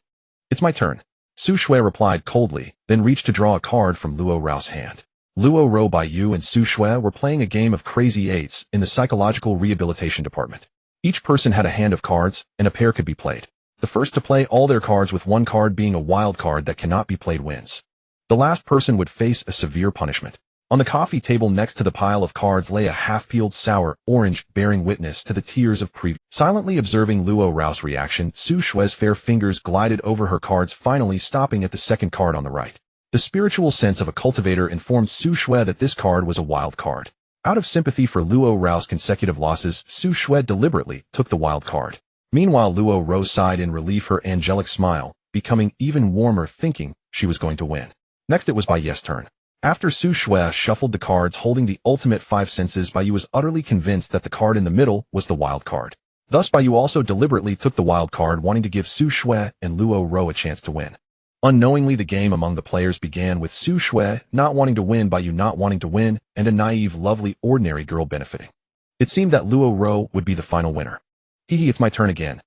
It's my turn. Su Shui replied coldly, then reached to draw a card from Luo Rao's hand. Luo Rao, Bai Yu, and Su Shui were playing a game of crazy eights in the psychological rehabilitation department. Each person had a hand of cards, and a pair could be played. The first to play all their cards, with one card being a wild card that cannot be played, wins. The last person would face a severe punishment. On the coffee table next to the pile of cards lay a half-peeled sour orange, bearing witness to the tears of previous. Silently observing Luo Rao's reaction, Su Shui's fair fingers glided over her cards, finally stopping at the second card on the right. The spiritual sense of a cultivator informed Su Shui that this card was a wild card. Out of sympathy for Luo Rao's consecutive losses, Su Shui deliberately took the wild card. Meanwhile, Luo Rao sighed in relief, her angelic smile becoming even warmer, thinking she was going to win. Next it was Bai Yu's turn. After Su Shui shuffled the cards holding the ultimate 5 senses, Bai Yu was utterly convinced that the card in the middle was the wild card. Thus Bai Yu also deliberately took the wild card, wanting to give Su Shui and Luo Rao a chance to win. Unknowingly, the game among the players began with Su Shui not wanting to win, Bai Yu not wanting to win, and a naive, lovely, ordinary girl benefiting. It seemed that Luo Rao would be the final winner. Hee, it's my turn again.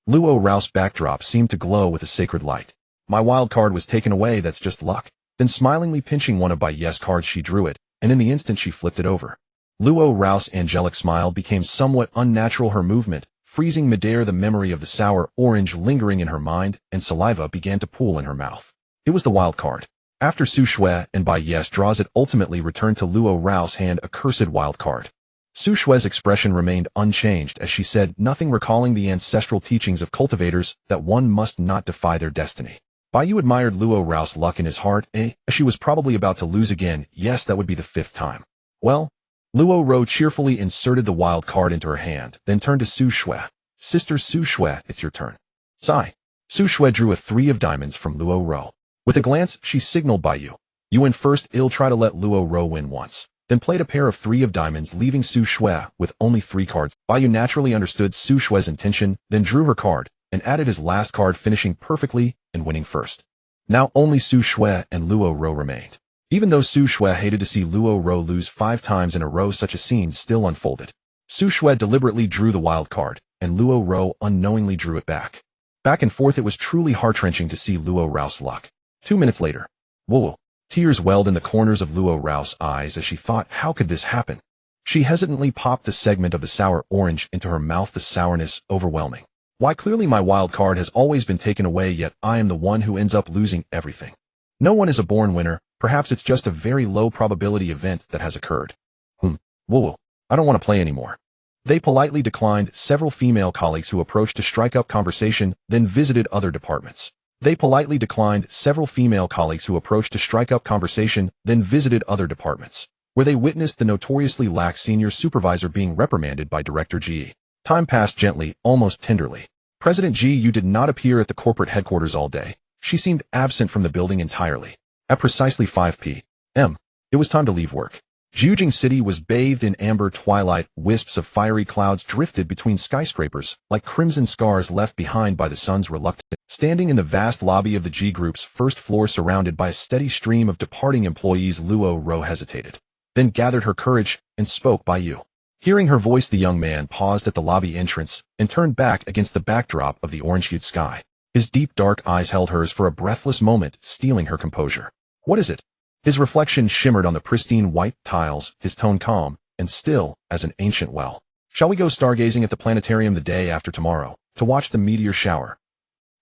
Luo Rao's backdrop seemed to glow with a sacred light. My wild card was taken away, that's just luck. Then smilingly pinching one of Bai Yu's cards, she drew it, and in the instant she flipped it over. Luo Rao's angelic smile became somewhat unnatural, her movement freezing midair, the memory of the sour orange lingering in her mind, and saliva began to pool in her mouth. It was the wild card. After Su Shui and Bai Yu's draws, it ultimately returned to Luo Rao's hand, a cursed wild card. Su Shui's expression remained unchanged as she said nothing, recalling the ancestral teachings of cultivators that one must not defy their destiny. Bai Yu admired Luo Rao's luck in his heart, as she was probably about to lose again. Yes, that would be the 5th time. Well, Luo Rao cheerfully inserted the wild card into her hand, then turned to Su Shui. Sister Su Shui, it's your turn. Sigh. Su Shui drew a 3 of diamonds from Luo Rao. With a glance, she signaled Bai Yu. You win first. I'll try to let Luo Rao win once. Then played a pair of 3 of diamonds, leaving Su Shui with only 3 cards. Bai Yu naturally understood Su Shui's intention, then drew her card, and added his last card, finishing perfectly and winning first. Now only Su Shui and Luo Rao remained. Even though Su Shui hated to see Luo Rao lose 5 times in a row, such a scene still unfolded. Su Shui deliberately drew the wild card, and Luo Rao unknowingly drew it back. Back and forth, it was truly heart-wrenching to see Luo Rao's luck. 2 minutes later. Whoa. Tears welled in the corners of Luo Rao's eyes as she thought, how could this happen? She hesitantly popped the segment of the sour orange into her mouth, the sourness overwhelming. Why, clearly my wild card has always been taken away, yet I am the one who ends up losing everything. No one is a born winner. Perhaps it's just a very low probability event that has occurred. Whoa. I don't want to play anymore. They politely declined several female colleagues who approached to strike up conversation, then visited other departments. They politely declined several female colleagues who approached to strike up conversation, then visited other departments, where they witnessed the notoriously lax senior supervisor being reprimanded by Director Ji. Time passed gently, almost tenderly. President Ji Yu did not appear at the corporate headquarters all day. She seemed absent from the building entirely. At precisely 5 p.m., it was time to leave work. Jiujing City was bathed in amber twilight. Wisps of fiery clouds drifted between skyscrapers, like crimson scars left behind by the sun's reluctance. Standing in the vast lobby of the G Group's first floor surrounded by a steady stream of departing employees, Luo Ro hesitated, then gathered her courage and spoke Bai Yu. Hearing her voice, the young man paused at the lobby entrance and turned back against the backdrop of the orange-hued sky. His deep dark eyes held hers for a breathless moment, stealing her composure. What is it? His reflection shimmered on the pristine white tiles, his tone calm and still as an ancient well. Shall we go stargazing at the planetarium the day after tomorrow, to watch the meteor shower?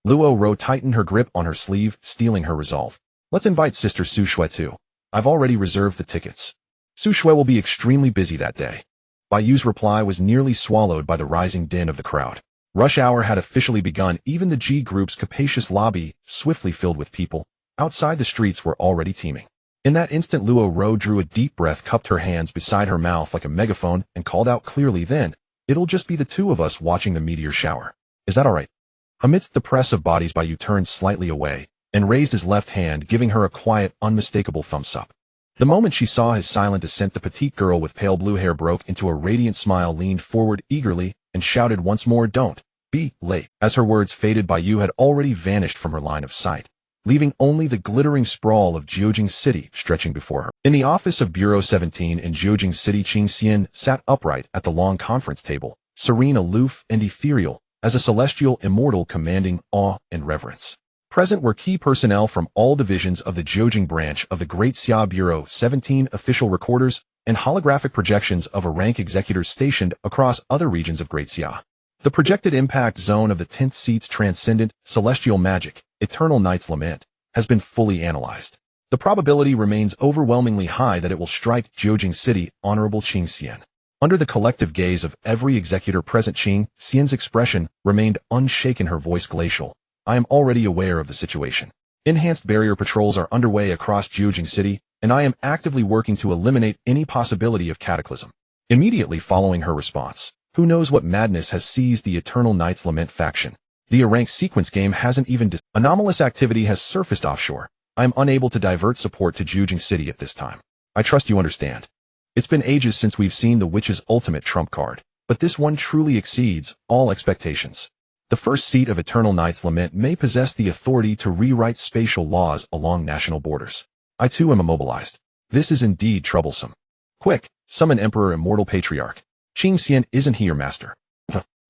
Luo Ro tightened her grip on her sleeve, stealing her resolve. Let's invite Sister Su Shui too. I've already reserved the tickets. Su Shui will be extremely busy that day. Bai Yu's reply was nearly swallowed by the rising din of the crowd. Rush hour had officially begun. Even the G Group's capacious lobby, swiftly filled with people, outside the streets were already teeming. In that instant, Luo Ro drew a deep breath, cupped her hands beside her mouth like a megaphone, and called out clearly, then, it'll just be the two of us watching the meteor shower. Is that all right? Amidst the press of bodies, Bai Yu turned slightly away and raised his left hand, giving her a quiet, unmistakable thumbs up. The moment she saw his silent assent, the petite girl with pale blue hair broke into a radiant smile, leaned forward eagerly, and shouted once more, "Don't be late." As her words faded, Bai Yu had already vanished from her line of sight, leaving only the glittering sprawl of Jiujing City stretching before her. In the office of Bureau 17 in Jiujing City, Qing Xian sat upright at the long conference table, serene, aloof, and ethereal, as a celestial immortal commanding awe and reverence. Present were key personnel from all divisions of the Jiujing branch of the Great Xia Bureau 17, official recorders, and holographic projections of a rank executors stationed across other regions of Great Xia. The projected impact zone of the 10th seat's transcendent, celestial magic, Eternal Night's Lament, has been fully analyzed. The probability remains overwhelmingly high that it will strike Jiujing City, Honorable Qing Xian. Under the collective gaze of every executor present, Qing Xian's expression remained unshaken, her voice glacial. I am already aware of the situation. Enhanced barrier patrols are underway across Jiujing City, and I am actively working to eliminate any possibility of cataclysm. Immediately following her response, who knows what madness has seized the Eternal Night's Lament faction? The rank sequence game hasn't even anomalous activity has surfaced offshore. I am unable to divert support to Jiujing City at this time. I trust you understand. It's been ages since we've seen the witch's ultimate trump card, but this one truly exceeds all expectations. The first seat of Eternal Night's Lament may possess the authority to rewrite spatial laws along national borders. I too am immobilized. This is indeed troublesome. Quick, summon Emperor Immortal Patriarch. Qing Xian isn't he your master?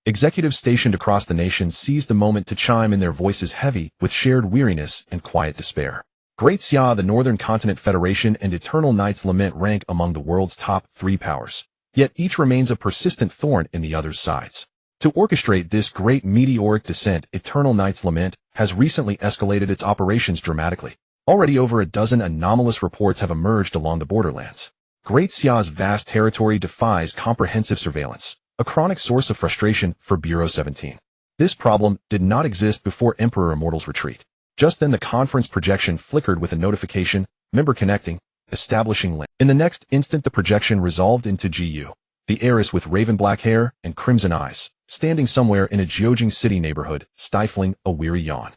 Executives stationed across the nation seized the moment to chime in, their voices heavy with shared weariness and quiet despair. Great Xia, the Northern Continent Federation, and Eternal Night's Lament rank among the world's top 3 powers, yet each remains a persistent thorn in the other's sides. To orchestrate this great meteoric descent, Eternal Night's Lament has recently escalated its operations dramatically. Already over a dozen anomalous reports have emerged along the borderlands. Great Xia's vast territory defies comprehensive surveillance, a chronic source of frustration for Bureau 17. This problem did not exist before Emperor Immortal's retreat. Just then the conference projection flickered with a notification, member connecting, establishing link. In the next instant the projection resolved into Ji Yu, the heiress with raven black hair and crimson eyes, standing somewhere in a Jiujing City neighborhood, stifling a weary yawn.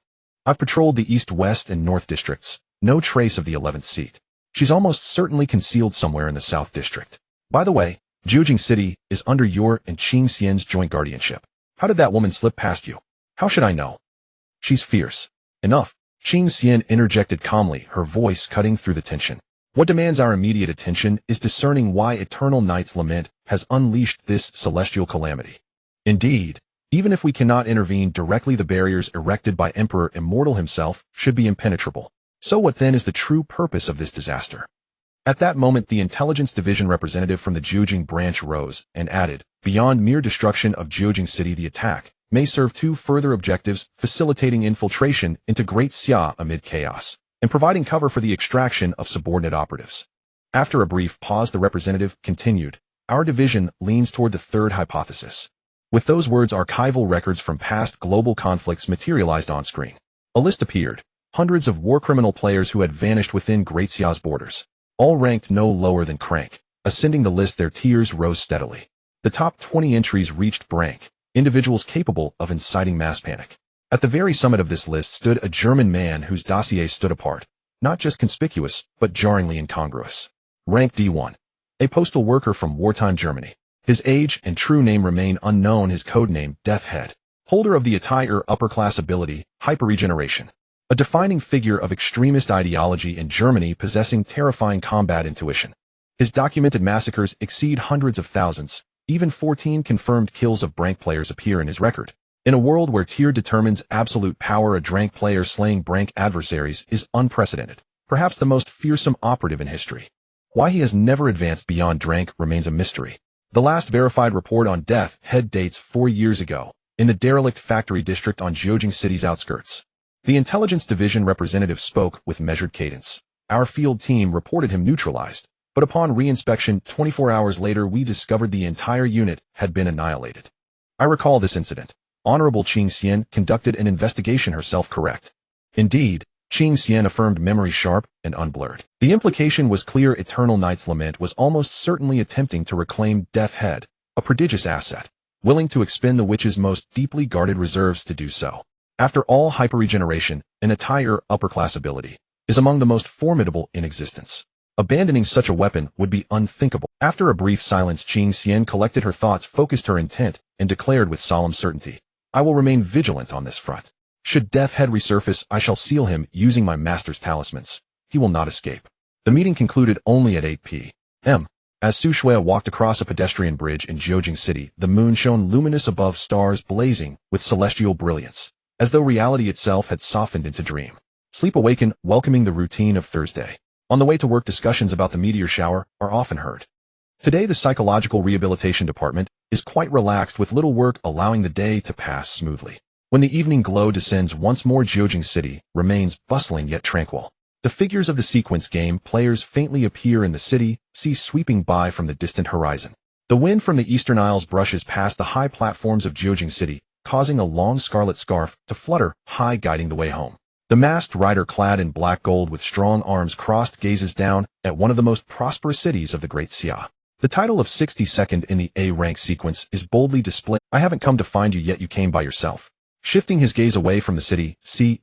I've patrolled the east, west, and north districts. No trace of the 11th seat. She's almost certainly concealed somewhere in the south district. By the way, Jiujing City is under your and Qing Xian's joint guardianship. How did that woman slip past you? How should I know? She's fierce. Enough. Qing Xian interjected calmly, her voice cutting through the tension. What demands our immediate attention is discerning why Eternal Night's Lament has unleashed this celestial calamity. Indeed, even if we cannot intervene directly, the barriers erected by Emperor Immortal himself should be impenetrable. So what then is the true purpose of this disaster? At that moment, the intelligence division representative from the Jiujing branch rose and added, beyond mere destruction of Jiujing City, the attack may serve 2 further objectives: facilitating infiltration into Great Xia amid chaos, and providing cover for the extraction of subordinate operatives. After a brief pause, the representative continued, Our division leans toward the third hypothesis. With those words, archival records from past global conflicts materialized on screen. A list appeared. Hundreds of war criminal players who had vanished within Great Xia's borders. All ranked no lower than Crank. Ascending the list, their tiers rose steadily. The top 20 entries reached Brank, individuals capable of inciting mass panic. At the very summit of this list stood a German man whose dossier stood apart, not just conspicuous, but jarringly incongruous. Rank D1. A postal worker from wartime Germany. His age and true name remain unknown, his codename, Death Head. Holder of the attire upper-class ability, hyper-regeneration. A defining figure of extremist ideology in Germany possessing terrifying combat intuition. His documented massacres exceed hundreds of thousands. Even 14 confirmed kills of Brank players appear in his record. In a world where tier determines absolute power, a Drank player slaying Brank adversaries is unprecedented, perhaps the most fearsome operative in history. Why he has never advanced beyond Drank remains a mystery. The last verified report on Death Head dates 4 years ago, in the derelict factory district on Jiujing City's outskirts. The intelligence division representative spoke with measured cadence. Our field team reported him neutralized, but upon reinspection 24 hours later we discovered the entire unit had been annihilated. I recall this incident. Honorable Qing Xian conducted an investigation herself, correct? Indeed, Qing Xian affirmed, memory sharp and unblurred. The implication was clear. Eternal Knight's Lament was almost certainly attempting to reclaim Death Head, a prodigious asset, willing to expend the witch's most deeply guarded reserves to do so. After all, hyper-regeneration, an attire upper-class ability, is among the most formidable in existence. Abandoning such a weapon would be unthinkable. After a brief silence, Qing Xian collected her thoughts, focused her intent, and declared with solemn certainty, I will remain vigilant on this front. Should Death Head resurface, I shall seal him using my master's talismans. He will not escape. The meeting concluded only at 8 p.m. As Su Shuai walked across a pedestrian bridge in Jiujing City, the moon shone luminous above, stars blazing with celestial brilliance, as though reality itself had softened into dream. Sleep awakened, welcoming the routine of Thursday. On the way to work, discussions about the meteor shower are often heard. Today, the psychological rehabilitation department is quite relaxed, with little work allowing the day to pass smoothly. When the evening glow descends once more, Jiujing City remains bustling yet tranquil. The figures of the sequence game players faintly appear in the city, sweeping by from the distant horizon. The wind from the eastern isles brushes past the high platforms of Jiujing City, causing a long scarlet scarf to flutter high, guiding the way home. The masked rider, clad in black gold with strong arms crossed, gazes down at one of the most prosperous cities of the Great Xia. The title of 62nd in the A-rank sequence is boldly displayed. I haven't come to find you yet, you came by yourself. Shifting his gaze away from the city,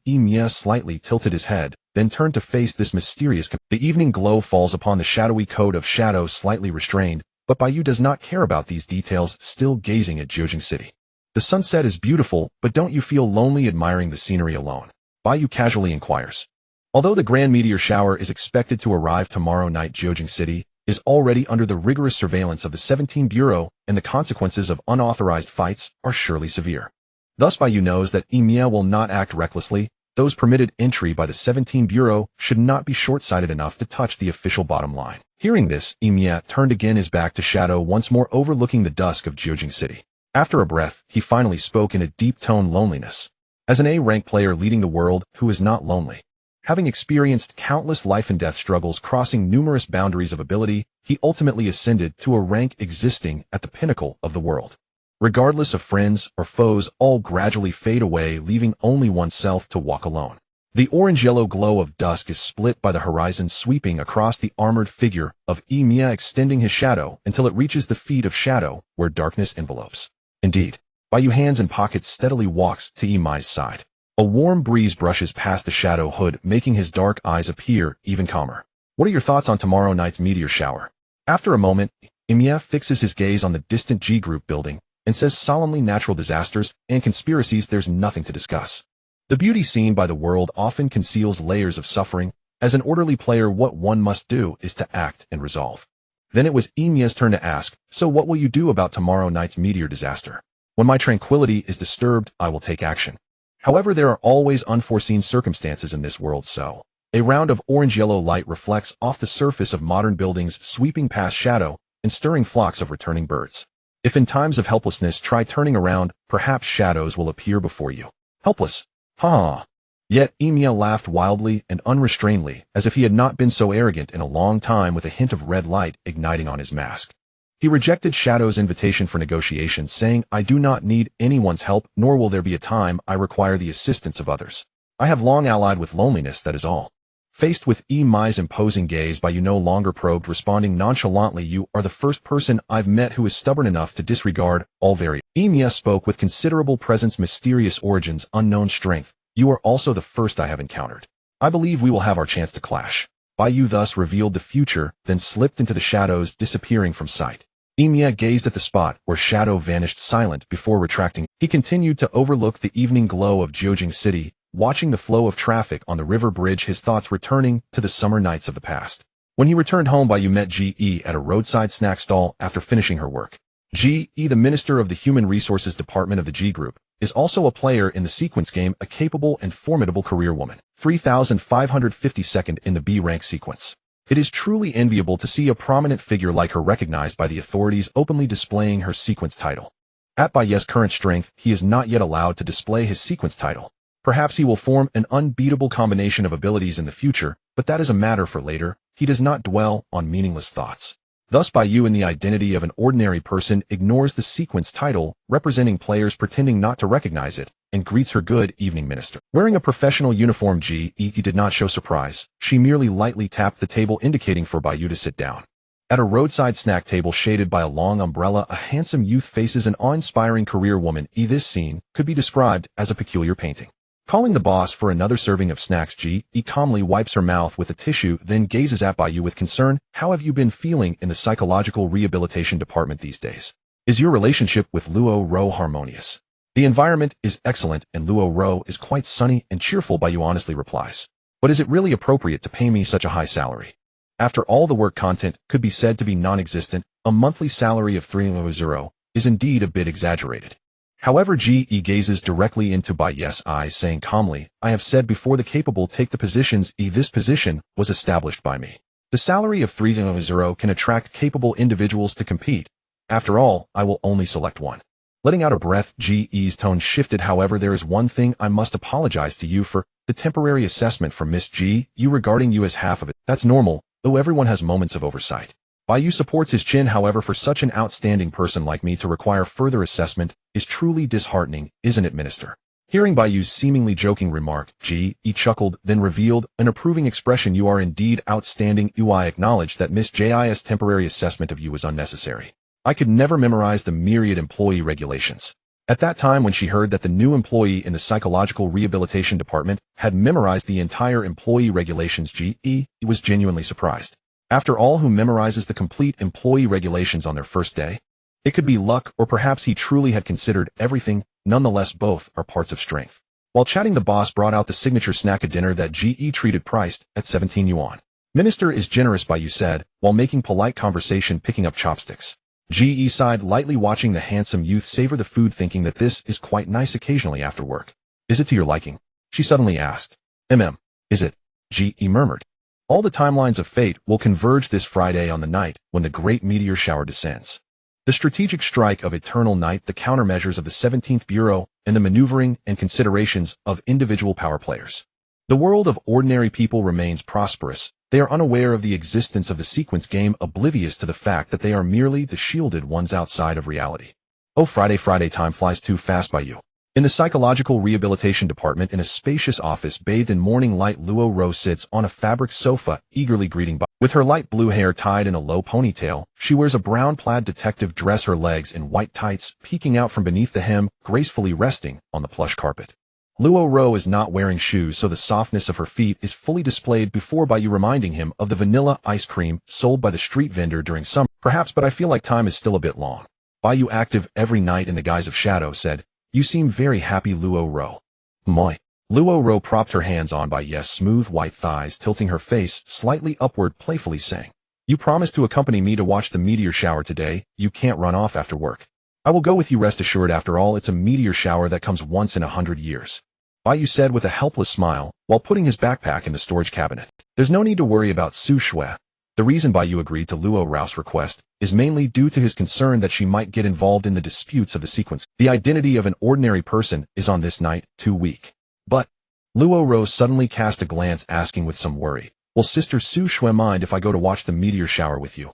Mia slightly tilted his head, then turned to face this mysterious. The evening glow falls upon the shadowy coat of shadow, slightly restrained, but Bai Yu does not care about these details, still gazing at Jiujing City. The sunset is beautiful, but don't you feel lonely admiring the scenery alone? Bai Yu casually inquires. Although the grand meteor shower is expected to arrive tomorrow night, Jiujing City is already under the rigorous surveillance of the 17 Bureau, and the consequences of unauthorized fights are surely severe. Thus Bai Yu knows that Mia will not act recklessly. Those permitted entry by the 17 Bureau should not be short-sighted enough to touch the official bottom line. Hearing this, Mia turned again, his back to shadow, once more overlooking the dusk of Jiujing City. After a breath, he finally spoke in a deep tone, loneliness. As an A-rank player leading the world, who is not lonely? Having experienced countless life-and-death struggles crossing numerous boundaries of ability, he ultimately ascended to a rank existing at the pinnacle of the world. Regardless of friends or foes, all gradually fade away, leaving only oneself to walk alone. The orange-yellow glow of dusk is split by the horizon, sweeping across the armored figure of Mia, extending his shadow until it reaches the feet of shadow, where darkness envelopes. Indeed, Bai Yu, hands in pockets, steadily walks to Mi's side. A warm breeze brushes past the shadow hood, making his dark eyes appear even calmer. What are your thoughts on tomorrow night's meteor shower? After a moment, Mia fixes his gaze on the distant G Group building and says solemnly, natural disasters and conspiracies, there's nothing to discuss. The beauty seen by the world often conceals layers of suffering. As an orderly player, what one must do is to act and resolve. Then it was Mia's turn to ask, so what will you do about tomorrow night's meteor disaster? When my tranquility is disturbed, I will take action. However, there are always unforeseen circumstances in this world, so a round of orange-yellow light reflects off the surface of modern buildings, sweeping past shadow and stirring flocks of returning birds. If in times of helplessness, try turning around, perhaps shadows will appear before you. Helpless? Ha! Yet Mia laughed wildly and unrestrainedly, as if he had not been so arrogant in a long time, with a hint of red light igniting on his mask. He rejected Shadow's invitation for negotiation, saying, I do not need anyone's help, nor will there be a time I require the assistance of others. I have long allied with loneliness, that is all. Faced with Mai's imposing gaze, Bai Yu no longer probed, responding nonchalantly, you are the first person I've met who is stubborn enough to disregard all variables. Mia spoke with considerable presence, mysterious origins, unknown strength. You are also the first I have encountered. I believe we will have our chance to clash. Bai Yu thus revealed the future, then slipped into the shadows, disappearing from sight. Mia gazed at the spot where Shadow vanished, silent before retracting. He continued to overlook the evening glow of Jiujing City, watching the flow of traffic on the river bridge, his thoughts returning to the summer nights of the past. When he returned home, Bai Yu met Ge at a roadside snack stall after finishing her work. Ge, the minister of the Human Resources Department of the G Group, is also a player in the sequence game, a capable and formidable career woman. 3,552nd in the B rank sequence. It is truly enviable to see a prominent figure like her recognized by the authorities, openly displaying her sequence title. At Bai Yu's current strength, he is not yet allowed to display his sequence title. Perhaps he will form an unbeatable combination of abilities in the future, but that is a matter for later. He does not dwell on meaningless thoughts. Thus, Bai Yu, in the identity of an ordinary person, ignores the sequence title, representing players pretending not to recognize it, and greets her good evening, minister. Wearing a professional uniform, Ge did not show surprise. She merely lightly tapped the table, indicating for Bai Yu to sit down. At a roadside snack table shaded by a long umbrella, a handsome youth faces an awe-inspiring career woman. This scene could be described as a peculiar painting. Calling the boss for another serving of snacks, Ge calmly wipes her mouth with a tissue, then gazes at Bai Yu with concern. How have you been feeling in the psychological rehabilitation department these days? Is your relationship with Luo Ro harmonious? The environment is excellent, and Luo Ro is quite sunny and cheerful, Bai Yu honestly replies. But is it really appropriate to pay me such a high salary? After all the work, content could be said to be non-existent. A monthly salary of 300 is indeed a bit exaggerated. However, Ge gazes directly into Bai Yu's eyes, saying calmly, I have said before, the capable take the positions. This position was established by me. The salary of 300 can attract capable individuals to compete. After all, I will only select one. Letting out a breath, Ge's tone shifted. However, there is one thing I must apologize to you for, the temporary assessment from Miss Ge Yu regarding you as half of it. That's normal, though everyone has moments of oversight. Bai Yu supports his chin. However, for such an outstanding person like me to require further assessment is truly disheartening, isn't it, minister? Hearing Bai Yu's seemingly joking remark, Ge chuckled, then revealed an approving expression. You are indeed outstanding. I acknowledge that Miss Ji's temporary assessment of you was unnecessary. I could never memorize the myriad employee regulations. At that time, when she heard that the new employee in the psychological rehabilitation department had memorized the entire employee regulations, Ge was genuinely surprised. After all, who memorizes the complete employee regulations on their first day? It could be luck, or perhaps he truly had considered everything. Nonetheless, both are parts of strength. While chatting, the boss brought out the signature snack, a dinner that Ge treated, priced at 17 yuan. Minister is generous, Bai Yu said, while making polite conversation, picking up chopsticks. Ge sighed lightly, watching the handsome youth savor the food, thinking that this is quite nice occasionally after work. Is it to your liking? She suddenly asked. Is it? Ge murmured. All the timelines of fate will converge this Friday on the night when the great meteor shower descends. The strategic strike of eternal night, the countermeasures of the 17th Bureau, and the maneuvering and considerations of individual power players. The world of ordinary people remains prosperous. They are unaware of the existence of the sequence game, oblivious to the fact that they are merely the shielded ones outside of reality. Oh, Friday, time flies too fast, Bai Yu. In the psychological rehabilitation department, in a spacious office bathed in morning light, Luo Ro sits on a fabric sofa, eagerly greeting Bai. With her light blue hair tied in a low ponytail, she wears a brown plaid detective dress, her legs in white tights peeking out from beneath the hem, gracefully resting on the plush carpet. Luo Ro is not wearing shoes, so the softness of her feet is fully displayed before Bai Yu, reminding him of the vanilla ice cream sold by the street vendor during summer. Perhaps, but I feel like time is still a bit long. Bai Yu, active every night in the guise of Shadow, said, You seem very happy, Luo Ro. Moi. Luo Ro propped her hands on Bai Yu's smooth white thighs, tilting her face slightly upward, playfully saying, You promised to accompany me to watch the meteor shower today. You can't run off after work. I will go with you, rest assured. After all, it's a meteor shower that comes once in 100 years. Bai Yu said with a helpless smile, while putting his backpack in the storage cabinet. There's no need to worry about Su Shui. The reason Bai Yu agreed to Luo Ro's request is mainly due to his concern that she might get involved in the disputes of the sequence. The identity of an ordinary person is on this night too weak. But Luo Ro suddenly cast a glance, asking with some worry, Will Sister Su Shui mind if I go to watch the meteor shower with you?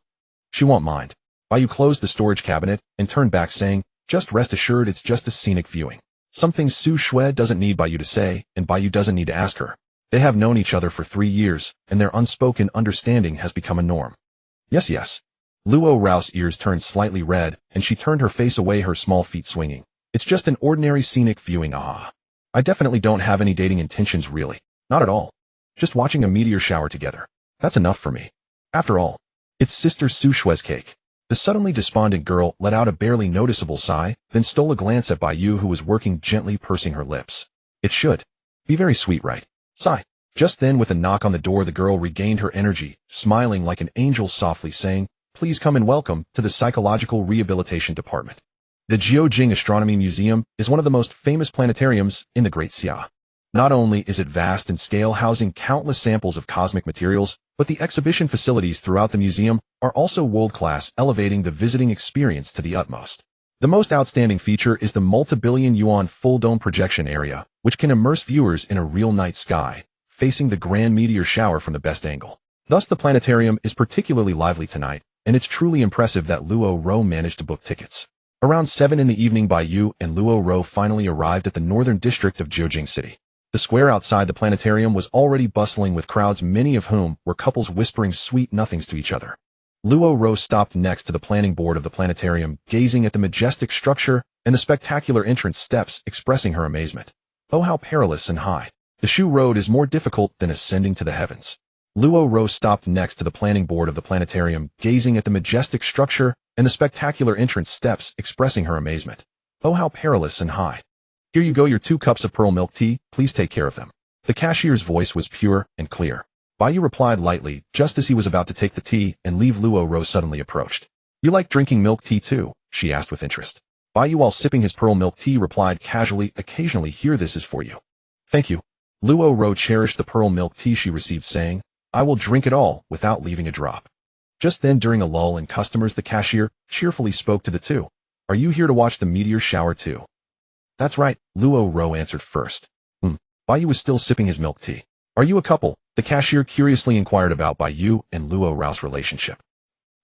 She won't mind. Bai Yu closed the storage cabinet and turned back saying, just rest assured it's just a scenic viewing. Some things Su Shui doesn't need Bai Yu to say, and Bai Yu doesn't need to ask her. They have known each other for 3 years, and their unspoken understanding has become a norm. Yes. Luo Rao's ears turned slightly red, and she turned her face away, her small feet swinging. It's just an ordinary scenic viewing, ah. I definitely don't have any dating intentions, really. Not at all. Just watching a meteor shower together. That's enough for me. After all, it's Sister Su Shui's cake. The suddenly despondent girl let out a barely noticeable sigh, then stole a glance at Bai Yu, who was working gently, pursing her lips. It should be very sweet, right? Sigh. Just then, with a knock on the door, the girl regained her energy, smiling like an angel, softly saying, please come and welcome to the Psychological Rehabilitation Department. The Jiujing Astronomy Museum is one of the most famous planetariums in the Great Xia. Not only is it vast in scale, housing countless samples of cosmic materials, but the exhibition facilities throughout the museum are also world-class, elevating the visiting experience to the utmost. The most outstanding feature is the multi-billion yuan full-dome projection area, which can immerse viewers in a real night sky, facing the grand meteor shower from the best angle. Thus, the planetarium is particularly lively tonight, and it's truly impressive that Luo Rou managed to book tickets. Around 7 in the evening, Bai Yu and Luo Rou finally arrived at the northern district of Jiujing City. The square outside the planetarium was already bustling with crowds, many of whom were couples whispering sweet nothings to each other. Luo Rou stopped next to the planning board of the planetarium, gazing at the majestic structure and the spectacular entrance steps, expressing her amazement. Oh, how perilous and high. The Shu Road is more difficult than ascending to the heavens. Luo Rou stopped next to the planning board of the planetarium, gazing at the majestic structure and the spectacular entrance steps, expressing her amazement. Oh, how perilous and high. Here you go, your 2 cups of pearl milk tea, please take care of them. The cashier's voice was pure and clear. Bai Yu replied lightly, just as he was about to take the tea and leave. Luo Rou suddenly approached. You like drinking milk tea too? She asked with interest. Bai Yu, while sipping his pearl milk tea, replied casually, occasionally. Here, this is for you. Thank you. Luo Rou cherished the pearl milk tea she received, saying, I will drink it all without leaving a drop. Just then, during a lull in customers, the cashier cheerfully spoke to the two. Are you here to watch the meteor shower too? That's right, Luo Rou answered first. Bai Yu was still sipping his milk tea. Are you a couple? The cashier curiously inquired about Bai Yu and Luo Rou's relationship.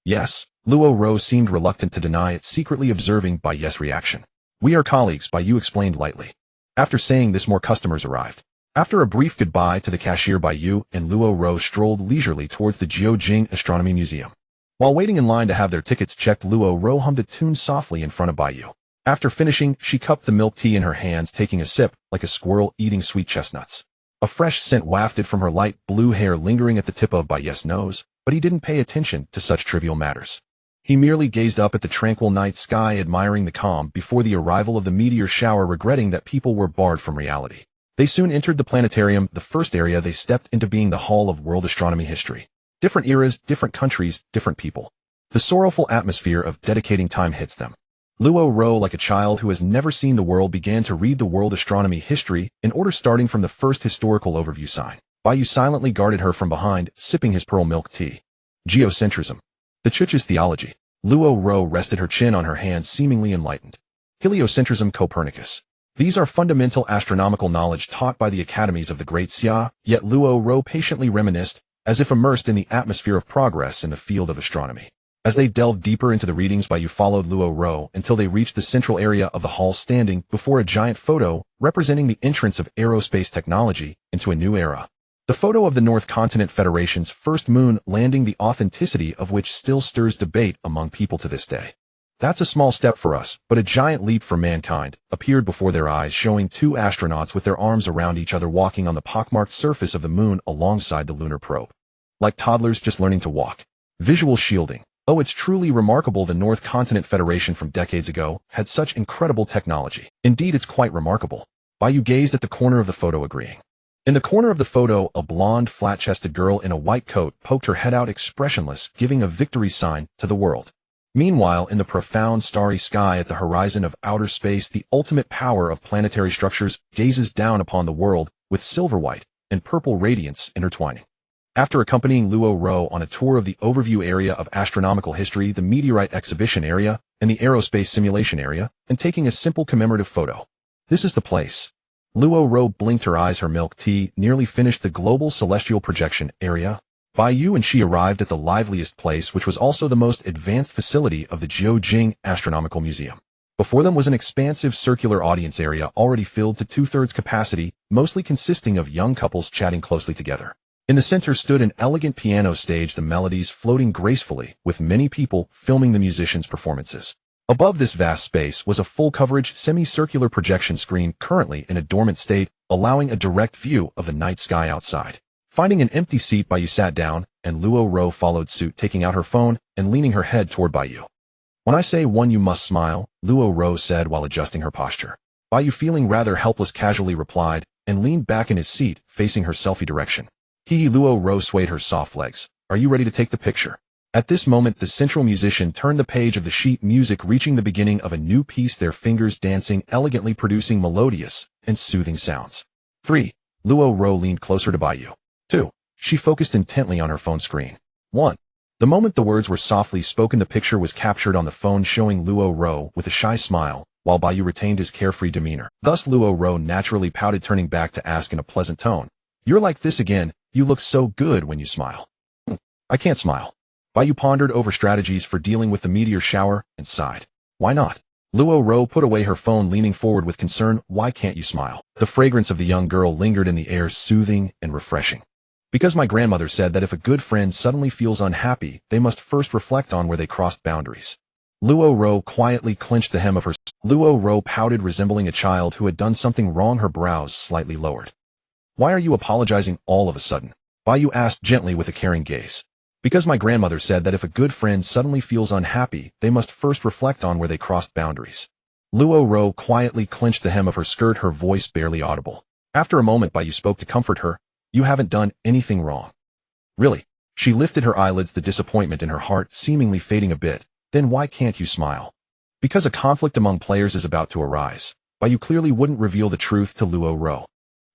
Yes, Luo Rou seemed reluctant to deny it, secretly observing Bai Yu's reaction. We are colleagues, Bai Yu explained lightly. After saying this, more customers arrived. After a brief goodbye to the cashier, Bai Yu and Luo Rou strolled leisurely towards the Jiujing Astronomy Museum. While waiting in line to have their tickets checked, Luo Rou hummed a tune softly in front of Bai Yu. After finishing, she cupped the milk tea in her hands, taking a sip like a squirrel eating sweet chestnuts. A fresh scent wafted from her light blue hair, lingering at the tip of Bai Yu's nose, but he didn't pay attention to such trivial matters. He merely gazed up at the tranquil night sky, admiring the calm before the arrival of the meteor shower, regretting that people were barred from reality. They soon entered the planetarium, the first area they stepped into being the Hall of World Astronomy History. Different eras, different countries, different people. The sorrowful atmosphere of dedicating time hits them. Luo Rou, like a child who has never seen the world, began to read the world astronomy history in order, starting from the first historical overview sign. Bai Yu silently guarded her from behind, sipping his pearl milk tea. Geocentrism. The Church's theology. Luo Rou rested her chin on her hand, seemingly enlightened. Heliocentrism. Copernicus. These are fundamental astronomical knowledge taught by the academies of the Great Xia, yet Luo Rou patiently reminisced, as if immersed in the atmosphere of progress in the field of astronomy. As they delved deeper into the readings, Bai Yu followed Luo Rou until they reached the central area of the hall, standing before a giant photo representing the entrance of aerospace technology into a new era. The photo of the North Continent Federation's first moon landing, the authenticity of which still stirs debate among people to this day. That's a small step for us, but a giant leap for mankind, appeared before their eyes, showing 2 astronauts with their arms around each other walking on the pockmarked surface of the moon alongside the lunar probe. Like toddlers just learning to walk. Visual shielding. Oh, it's truly remarkable the North Continent Federation from decades ago had such incredible technology. Indeed, it's quite remarkable. Bai Yu gazed at the corner of the photo, agreeing. In the corner of the photo, a blonde, flat-chested girl in a white coat poked her head out, expressionless, giving a victory sign to the world. Meanwhile, in the profound starry sky at the horizon of outer space, the ultimate power of planetary structures gazes down upon the world with silver-white and purple radiance intertwining. After accompanying Luo Rou on a tour of the overview area of astronomical history, the meteorite exhibition area, and the aerospace simulation area, and taking a simple commemorative photo. This is the place. Luo Rou blinked her eyes, her milk tea nearly finished. The global celestial projection area. Bai Yu and she arrived at the liveliest place, which was also the most advanced facility of the Jiujing Astronomical Museum. Before them was an expansive circular audience area already filled to two-thirds capacity, mostly consisting of young couples chatting closely together. In the center stood an elegant piano stage, the melodies floating gracefully, with many people filming the musicians' performances. Above this vast space was a full-coverage, semicircular projection screen currently in a dormant state, allowing a direct view of the night sky outside. Finding an empty seat, Bai Yu sat down, and Luo Ro followed suit, taking out her phone and leaning her head toward Bai Yu. "When I say one, you must smile," Luo Ro said while adjusting her posture. Bai Yu, feeling rather helpless, casually replied, and leaned back in his seat, facing her selfie direction. Luo Ro swayed her soft legs. "Are you ready to take the picture?" At this moment, the central musician turned the page of the sheet music, reaching the beginning of a new piece, their fingers dancing elegantly, producing melodious and soothing sounds. 3. Luo Ro leaned closer to Bai Yu. 2. She focused intently on her phone screen. 1. The moment the words were softly spoken, the picture was captured on the phone, showing Luo Ro with a shy smile, while Bai Yu retained his carefree demeanor. Thus Luo Ro naturally pouted, turning back to ask in a pleasant tone, "You're like this again, you look so good when you smile." "I can't smile." Bai Yu pondered over strategies for dealing with the meteor shower and sighed. "Why not?" Luo Ro put away her phone, leaning forward with concern. "Why can't you smile?" The fragrance of the young girl lingered in the air, soothing and refreshing. "Because my grandmother said that if a good friend suddenly feels unhappy, they must first reflect on where they crossed boundaries." Luo Ro quietly clenched the hem of her. Luo Ro pouted, resembling a child who had done something wrong, her brows slightly lowered. "Why are you apologizing all of a sudden?" Bai Yu asked gently with a caring gaze. "Because my grandmother said that if a good friend suddenly feels unhappy, they must first reflect on where they crossed boundaries." Luo Ro quietly clenched the hem of her skirt, her voice barely audible. After a moment, Bai Yu spoke to comfort her. "You haven't done anything wrong." "Really?" She lifted her eyelids, the disappointment in her heart seemingly fading a bit. "Then why can't you smile?" "Because a conflict among players is about to arise." Bai Yu clearly wouldn't reveal the truth to Luo Ro.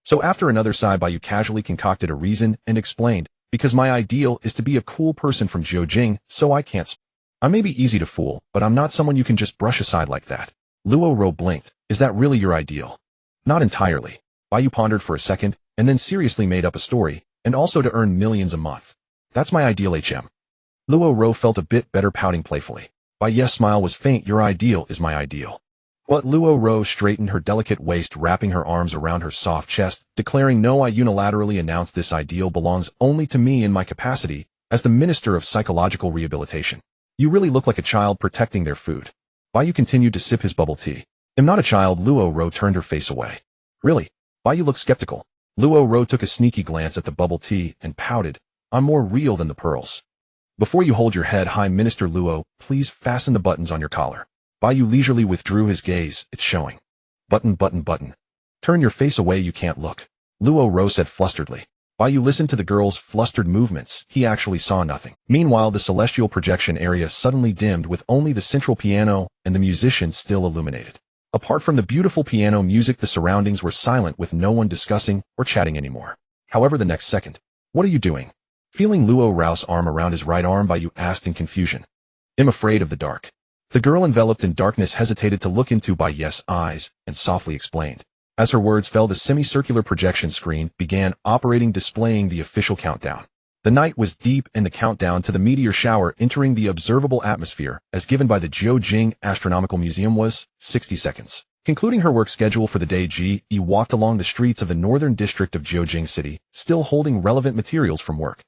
So after another sigh, Bai Yu casually concocted a reason and explained, "Because my ideal is to be a cool person from Jiujing, so I can't. I may be easy to fool, but I'm not someone you can just brush aside like that." Luo Ro blinked. "Is that really your ideal?" "Not entirely." Bai Yu pondered for a second, and then seriously made up a story, "and also to earn millions a month. That's my ideal HM." Luo Ro felt a bit better, pouting playfully. Bai Yu's smile was faint. "Your ideal is my ideal." But Luo Ro straightened her delicate waist, wrapping her arms around her soft chest, declaring, "No, I unilaterally announced this ideal belongs only to me in my capacity as the Minister of Psychological Rehabilitation." "You really look like a child protecting their food." Bai Yu continued to sip his bubble tea. "I'm not a child." Luo Ro turned her face away. "Really?" Bai Yu looked skeptical. Luo Ro took a sneaky glance at the bubble tea and pouted. "I'm more real than the pearls." "Before you hold your head high, Minister Luo, please fasten the buttons on your collar." Bai Yu leisurely withdrew his gaze. "It's showing." "Button, button, button." "Turn your face away, you can't look." Luo Ro said flusteredly. Bai Yu listened to the girl's flustered movements. He actually saw nothing. Meanwhile, the celestial projection area suddenly dimmed, with only the central piano and the musicians still illuminated. Apart from the beautiful piano music, the surroundings were silent, with no one discussing or chatting anymore. However, the next second, "What are you doing?" Feeling Luo Ro's arm around his right arm, Bai Yu asked in confusion. "I'm afraid of the dark." The girl, enveloped in darkness, hesitated to look into Bai Yu's eyes and softly explained. As her words fell, the semicircular projection screen began operating, displaying the official countdown. The night was deep, and the countdown to the meteor shower entering the observable atmosphere, as given by the Jiujing Astronomical Museum, was 60 seconds. Concluding her work schedule for the day, Ji walked along the streets of the northern district of Jiujing City, still holding relevant materials from work.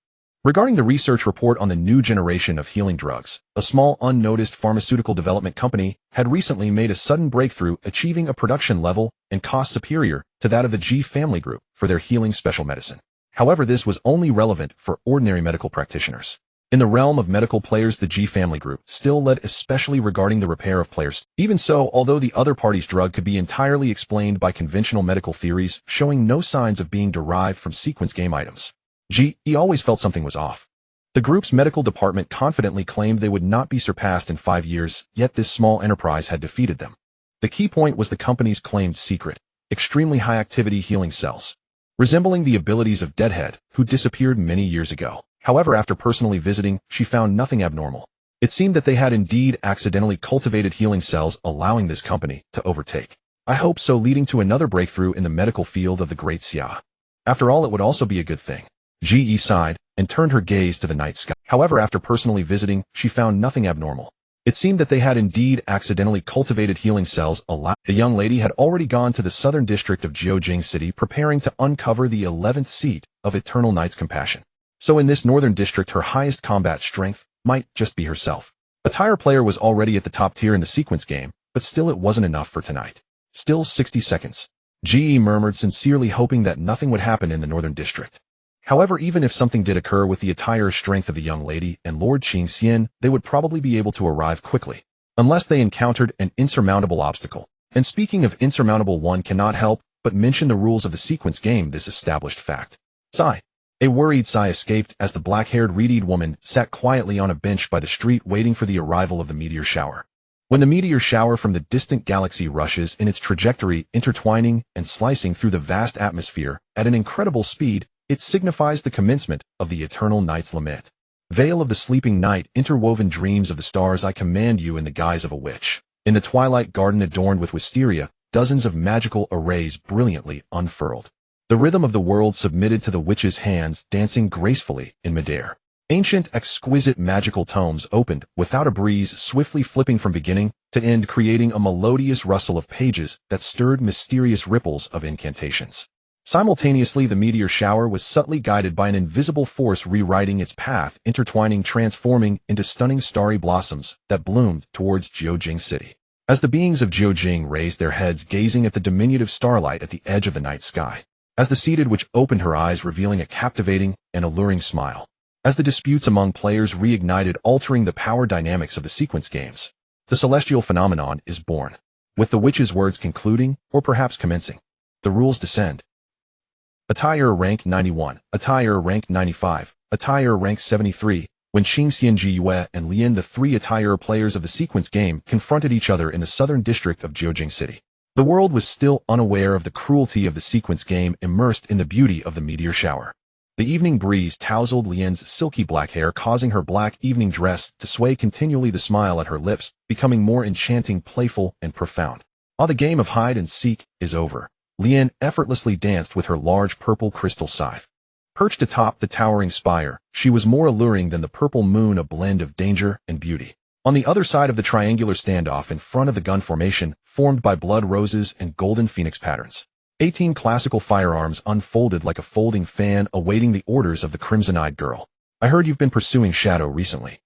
Regarding the research report on the new generation of healing drugs, a small unnoticed pharmaceutical development company had recently made a sudden breakthrough, achieving a production level and cost superior to that of the Ji family group for their healing special medicine. However, this was only relevant for ordinary medical practitioners. In the realm of medical players, the Ji family group still led, especially regarding the repair of players. Even so, although the other party's drug could be entirely explained by conventional medical theories, showing no signs of being derived from sequence game items, Ji always felt something was off. The group's medical department confidently claimed they would not be surpassed in 5 years, yet this small enterprise had defeated them. The key point was the company's claimed secret, extremely high-activity healing cells, resembling the abilities of Deadhead, who disappeared many years ago. However, after personally visiting, she found nothing abnormal. It seemed that they had indeed accidentally cultivated healing cells, allowing this company to overtake. "I hope so," leading to another breakthrough in the medical field of the Great Xia. After all, it would also be a good thing. Ji sighed. and turned her gaze to the night sky. However, after personally visiting, she found nothing abnormal. It seemed that they had indeed accidentally cultivated healing cells. The young lady had already gone to the southern district of Jiujing City, preparing to uncover the 11th seat of Eternal Knight's Compassion. So in this northern district, her highest combat strength might just be herself. A tire player was already at the top tier in the sequence game, but still it wasn't enough for tonight. Still 60 seconds. Ge murmured, sincerely hoping that nothing would happen in the northern district. However, even if something did occur with the attire strength of the young lady and Lord Qingxian, they would probably be able to arrive quickly, unless they encountered an insurmountable obstacle. And speaking of insurmountable, one cannot help but mention the rules of the sequence game, this established fact. Sigh. A worried sigh escaped as the black-haired reed woman sat quietly on a bench by the street waiting for the arrival of the meteor shower. When the meteor shower from the distant galaxy rushes in its trajectory, intertwining and slicing through the vast atmosphere at an incredible speed, it signifies the commencement of the Eternal Night's Lament. Veil of the sleeping night, interwoven dreams of the stars, I command you in the guise of a witch. In the twilight garden adorned with wisteria, dozens of magical arrays brilliantly unfurled. The rhythm of the world submitted to the witch's hands, dancing gracefully in midair. Ancient, exquisite magical tomes opened, without a breeze, swiftly flipping from beginning to end, creating a melodious rustle of pages that stirred mysterious ripples of incantations. Simultaneously, the meteor shower was subtly guided by an invisible force, rewriting its path, intertwining, transforming into stunning starry blossoms that bloomed towards Jiujing City. As the beings of Jiujing raised their heads, gazing at the diminutive starlight at the edge of the night sky, as the seated witch opened her eyes, revealing a captivating and alluring smile, as the disputes among players reignited, altering the power dynamics of the sequence games, the celestial phenomenon is born. With the witch's words concluding, or perhaps commencing, the rules descend. Attire rank 91, attire rank 95, attire rank 73. When Qingxian, Jiyue, and Lian, the three attire players of the sequence game, confronted each other in the southern district of Jiujing City, the world was still unaware of the cruelty of the sequence game, immersed in the beauty of the meteor shower. The evening breeze tousled Lian's silky black hair, causing her black evening dress to sway continually, the smile at her lips becoming more enchanting, playful, and profound. Ah, the game of hide and seek is over. Lian effortlessly danced with her large purple crystal scythe. Perched atop the towering spire, she was more alluring than the purple moon, a blend of danger and beauty. On the other side of the triangular standoff, in front of the gun formation, formed by blood roses and golden phoenix patterns, 18 classical firearms unfolded like a folding fan, awaiting the orders of the crimson-eyed girl. I heard you've been pursuing Shadow recently.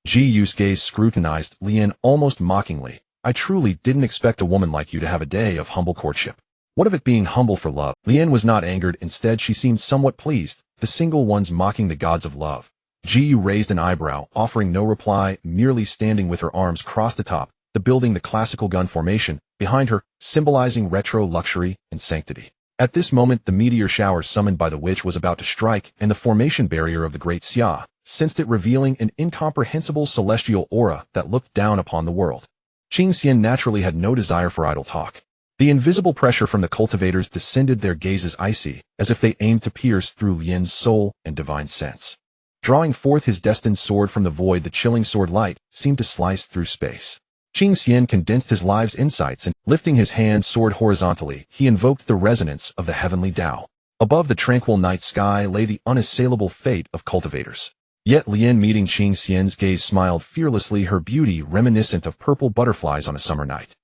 Ji Yu's gaze scrutinized Lian almost mockingly. I truly didn't expect a woman like you to have a day of humble courtship. What of it being humble for love? Lian was not angered. Instead, she seemed somewhat pleased, the single ones mocking the gods of love. Ji Yu raised an eyebrow, offering no reply, merely standing with her arms crossed atop the building, the classical gun formation behind her, symbolizing retro luxury and sanctity. At this moment, the meteor shower summoned by the witch was about to strike, and the formation barrier of the Great Xia sensed it, revealing an incomprehensible celestial aura that looked down upon the world. Qingxian naturally had no desire for idle talk. The invisible pressure from the cultivators descended, their gazes icy, as if they aimed to pierce through Lian's soul and divine sense. Drawing forth his destined sword from the void, the chilling sword light seemed to slice through space. Qingxian condensed his life's insights and, lifting his hand sword horizontally, he invoked the resonance of the heavenly Tao. Above the tranquil night sky lay the unassailable fate of cultivators. Yet Lian, meeting Qingxian's gaze, smiled fearlessly, her beauty reminiscent of purple butterflies on a summer night.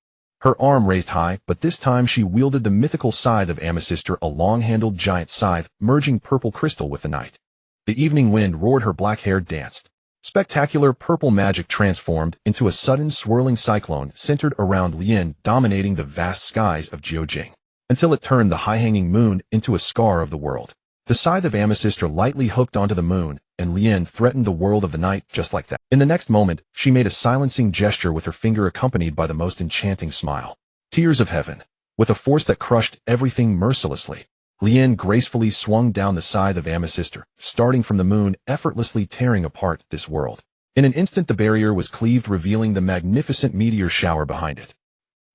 Her arm raised high, but this time she wielded the mythical scythe of Amethyst, a long-handled giant scythe, merging purple crystal with the night. The evening wind roared, her black hair danced. Spectacular purple magic transformed into a sudden swirling cyclone centered around Lian, dominating the vast skies of Jiujing, until it turned the high-hanging moon into a scar of the world. The scythe of Amethyst lightly hooked onto the moon, and Lian threatened the world of the night just like that. In the next moment, she made a silencing gesture with her finger, accompanied by the most enchanting smile. Tears of heaven. With a force that crushed everything mercilessly, Lian gracefully swung down the scythe of Amethyst, starting from the moon, effortlessly tearing apart this world. In an instant, the barrier was cleaved, revealing the magnificent meteor shower behind it.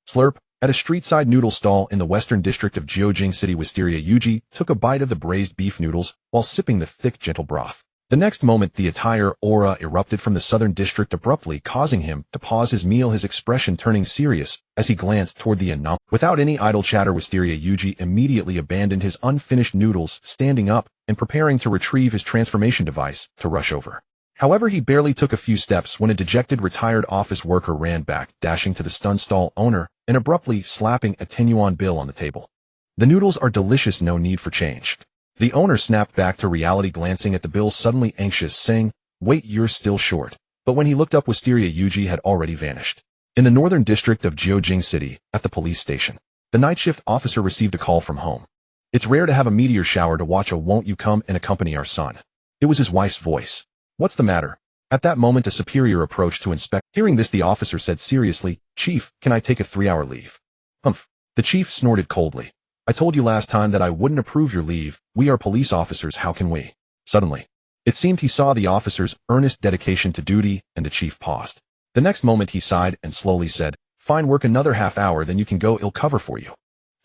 Slurp. At a street-side noodle stall in the western district of Jiujing City, Wisteria Yuji took a bite of the braised beef noodles while sipping the thick, gentle broth. The next moment, the attire aura erupted from the southern district, abruptly causing him to pause his meal, his expression turning serious as he glanced toward the anomaly. Without any idle chatter, Wisteria Yuji immediately abandoned his unfinished noodles, standing up and preparing to retrieve his transformation device to rush over. However, he barely took a few steps when a dejected retired office worker ran back, dashing to the stunned stall owner and abruptly slapping a 10-yuan bill on the table. "The noodles are delicious, no need for change." The owner snapped back to reality, glancing at the bill, suddenly anxious, saying, "Wait, you're still short." But when he looked up, Wisteria Yuji had already vanished. In the northern district of Jiujing City, at the police station, the night shift officer received a call from home. "It's rare to have a meteor shower to watch. Won't you come and accompany our son?" It was his wife's voice. "What's the matter?" At that moment, a superior approached to inspect. Hearing this, the officer said seriously, "Chief, can I take a 3-hour leave?" "Humph." The chief snorted coldly. "I told you last time that I wouldn't approve your leave. We are police officers, how can we?" Suddenly, it seemed he saw the officer's earnest dedication to duty, and the chief paused. The next moment he sighed and slowly said, "Fine, work another half hour, then you can go. I'll cover for you."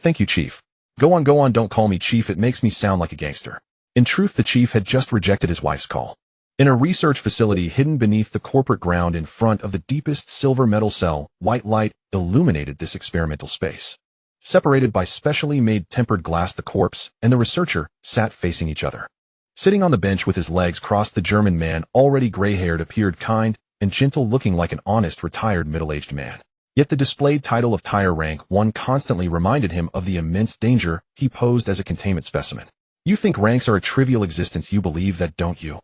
"Thank you, chief." Go on, don't call me chief, it makes me sound like a gangster." In truth, the chief had just rejected his wife's call. In a research facility hidden beneath the corporate ground in front of the deepest silver metal cell, white light illuminated this experimental space. Separated by specially made tempered glass, the corpse and the researcher sat facing each other. Sitting on the bench with his legs crossed, the German man, already gray-haired, appeared kind and gentle, looking like an honest, retired middle-aged man. Yet the displayed title of Tire Rank 1 constantly reminded him of the immense danger he posed as a containment specimen. "You think ranks are a trivial existence, you believe that, don't you?"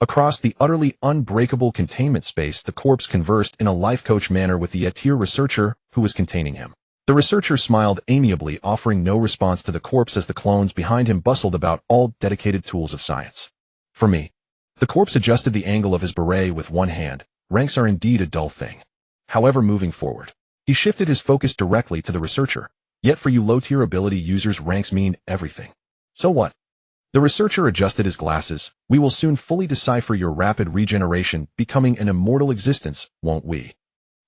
Across the utterly unbreakable containment space, the corpse conversed in a life coach manner with the Etir researcher who was containing him. The researcher smiled amiably, offering no response to the corpse as the clones behind him bustled about, all dedicated tools of science. "For me." The corpse adjusted the angle of his beret with one hand. "Ranks are indeed a dull thing. However, moving forward." He shifted his focus directly to the researcher. "Yet for you low-tier ability users, ranks mean everything." "So what?" The researcher adjusted his glasses. "We will soon fully decipher your rapid regeneration, becoming an immortal existence, won't we?"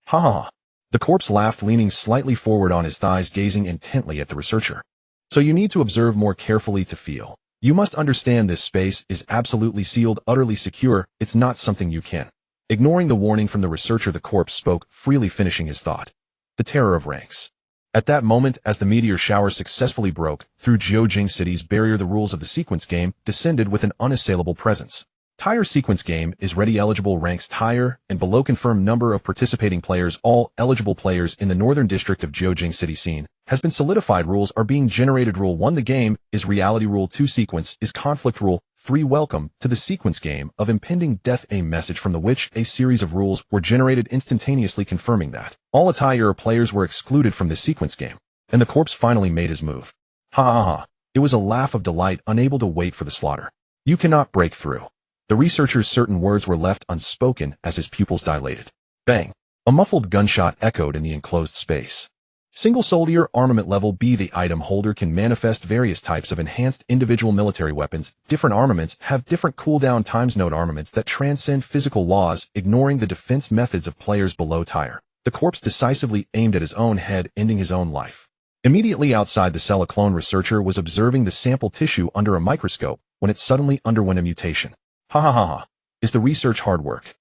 "Ha ha ha." The corpse laughed, leaning slightly forward on his thighs, gazing intently at the researcher. "So you need to observe more carefully to feel. You must understand this space is absolutely sealed, utterly secure. It's not something you can." Ignoring the warning from the researcher, the corpse spoke, freely, finishing his thought. "The terror of ranks." At that moment, as the meteor shower successfully broke through Jiujing City's barrier, the rules of the sequence game descended with an unassailable presence. Tire sequence game is ready. Eligible ranks tire and below. Confirmed number of participating players. All eligible players in the northern district of Jiujing City scene has been solidified. Rules are being generated. Rule 1, the game is reality. Rule 2, sequence is conflict. Rule 3, welcome to the sequence game of impending death. A message from the which a series of rules were generated instantaneously, confirming that all Attire players were excluded from this sequence game. And the corpse finally made his move. Ha ha ha. It was a laugh of delight, unable to wait for the slaughter. "You cannot break through." The researcher's certain words were left unspoken as his pupils dilated. Bang! A muffled gunshot echoed in the enclosed space. Single soldier armament level B. The item holder can manifest various types of enhanced individual military weapons. Different armaments have different cooldown times. Note armaments that transcend physical laws, ignoring the defense methods of players below Tire. The corpse decisively aimed at his own head, ending his own life. Immediately outside the cell, a clone researcher was observing the sample tissue under a microscope when it suddenly underwent a mutation. Ha ha ha ha. Is the research hard work?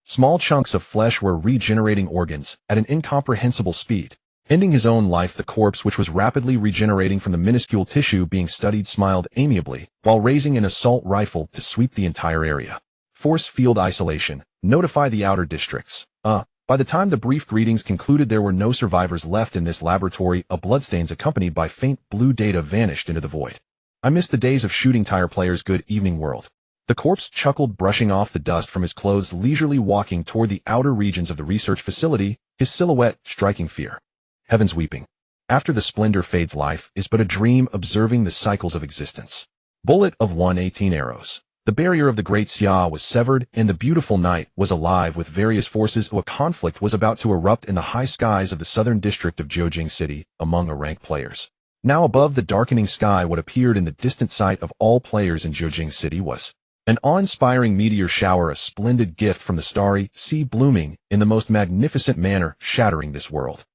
Small chunks of flesh were regenerating organs at an incomprehensible speed. Ending his own life, the corpse, which was rapidly regenerating from the minuscule tissue being studied, smiled amiably while raising an assault rifle to sweep the entire area. Force field isolation. Notify the outer districts. By the time the brief greetings concluded, there were no survivors left in this laboratory. A bloodstains accompanied by faint blue data vanished into the void. "I miss the days of shooting Tire players. Good evening, world." The corpse chuckled, brushing off the dust from his clothes, leisurely walking toward the outer regions of the research facility, his silhouette striking fear. Heavens weeping. After the splendor fades, life is but a dream, observing the cycles of existence. Bullet of 118 arrows. The barrier of the Great Xia was severed, and the beautiful night was alive with various forces. A conflict was about to erupt in the high skies of the southern district of Jiujing City among ranked players. Now above the darkening sky, what appeared in the distant sight of all players in Jiujing City was an awe-inspiring meteor shower, a splendid gift from the starry sea, blooming in the most magnificent manner, shattering this world.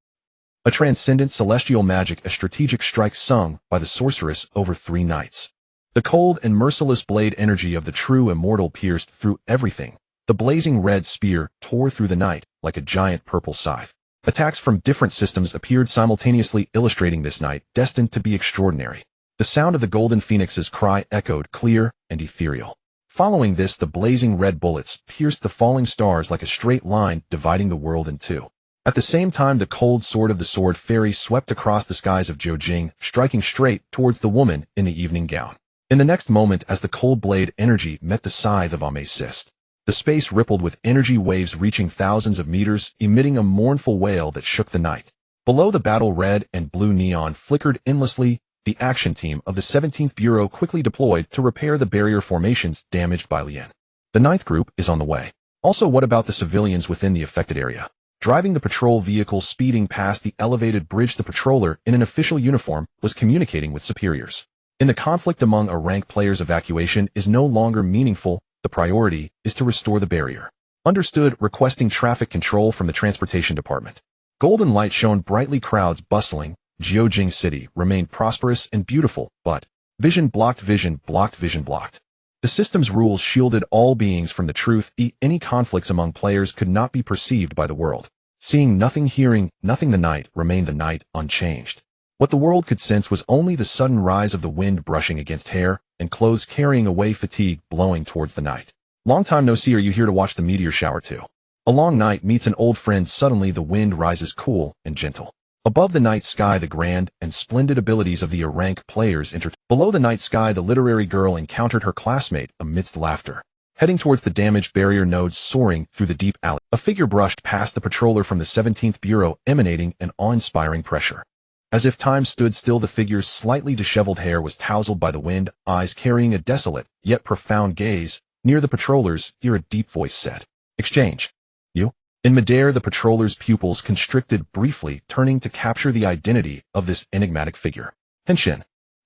A transcendent celestial magic, a strategic strike sung by the sorceress over 3 nights. The cold and merciless blade energy of the true immortal pierced through everything. The blazing red spear tore through the night like a giant purple scythe. Attacks from different systems appeared simultaneously, illustrating this night, destined to be extraordinary. The sound of the golden phoenix's cry echoed clear and ethereal. Following this, the blazing red bullets pierced the falling stars like a straight line dividing the world in two. At the same time, the cold sword of the sword fairy swept across the skies of Jiujing, striking straight towards the woman in the evening gown. In the next moment, as the cold blade energy met the scythe of amethyst, the space rippled with energy waves reaching thousands of meters, emitting a mournful wail that shook the night. Below the battle, red and blue neon flickered endlessly. The action team of the 17th Bureau quickly deployed to repair the barrier formations damaged by Lien. The 9th group is on the way. Also, what about the civilians within the affected area? Driving the patrol vehicle speeding past the elevated bridge, the patroller in an official uniform was communicating with superiors. In the conflict among rank players, evacuation is no longer meaningful. The priority is to restore the barrier. Understood. Requesting traffic control from the transportation department. Golden light shone brightly, crowds bustling. Jiujing City remained prosperous and beautiful, but vision blocked, vision blocked, vision blocked. The system's rules shielded all beings from the truth. Any conflicts among players could not be perceived by the world. Seeing nothing, hearing nothing, the night remained the night, unchanged. What the world could sense was only the sudden rise of the wind brushing against hair and clothes, carrying away fatigue, blowing towards the night. Long time no see. Are you here to watch the meteor shower too? A long night meets an old friend. Suddenly the wind rises cool and gentle. Above the night sky, the grand and splendid abilities of the rank players entered. Below the night sky, the literary girl encountered her classmate amidst laughter. Heading towards the damaged barrier nodes soaring through the deep alley, a figure brushed past the patroller from the 17th Bureau, emanating an awe-inspiring pressure. As if time stood still, the figure's slightly disheveled hair was tousled by the wind, eyes carrying a desolate yet profound gaze. Near the patroller's ear, a deep voice said, "Exchange. You?" In midair, the patroller's pupils constricted briefly, turning to capture the identity of this enigmatic figure. Henshin.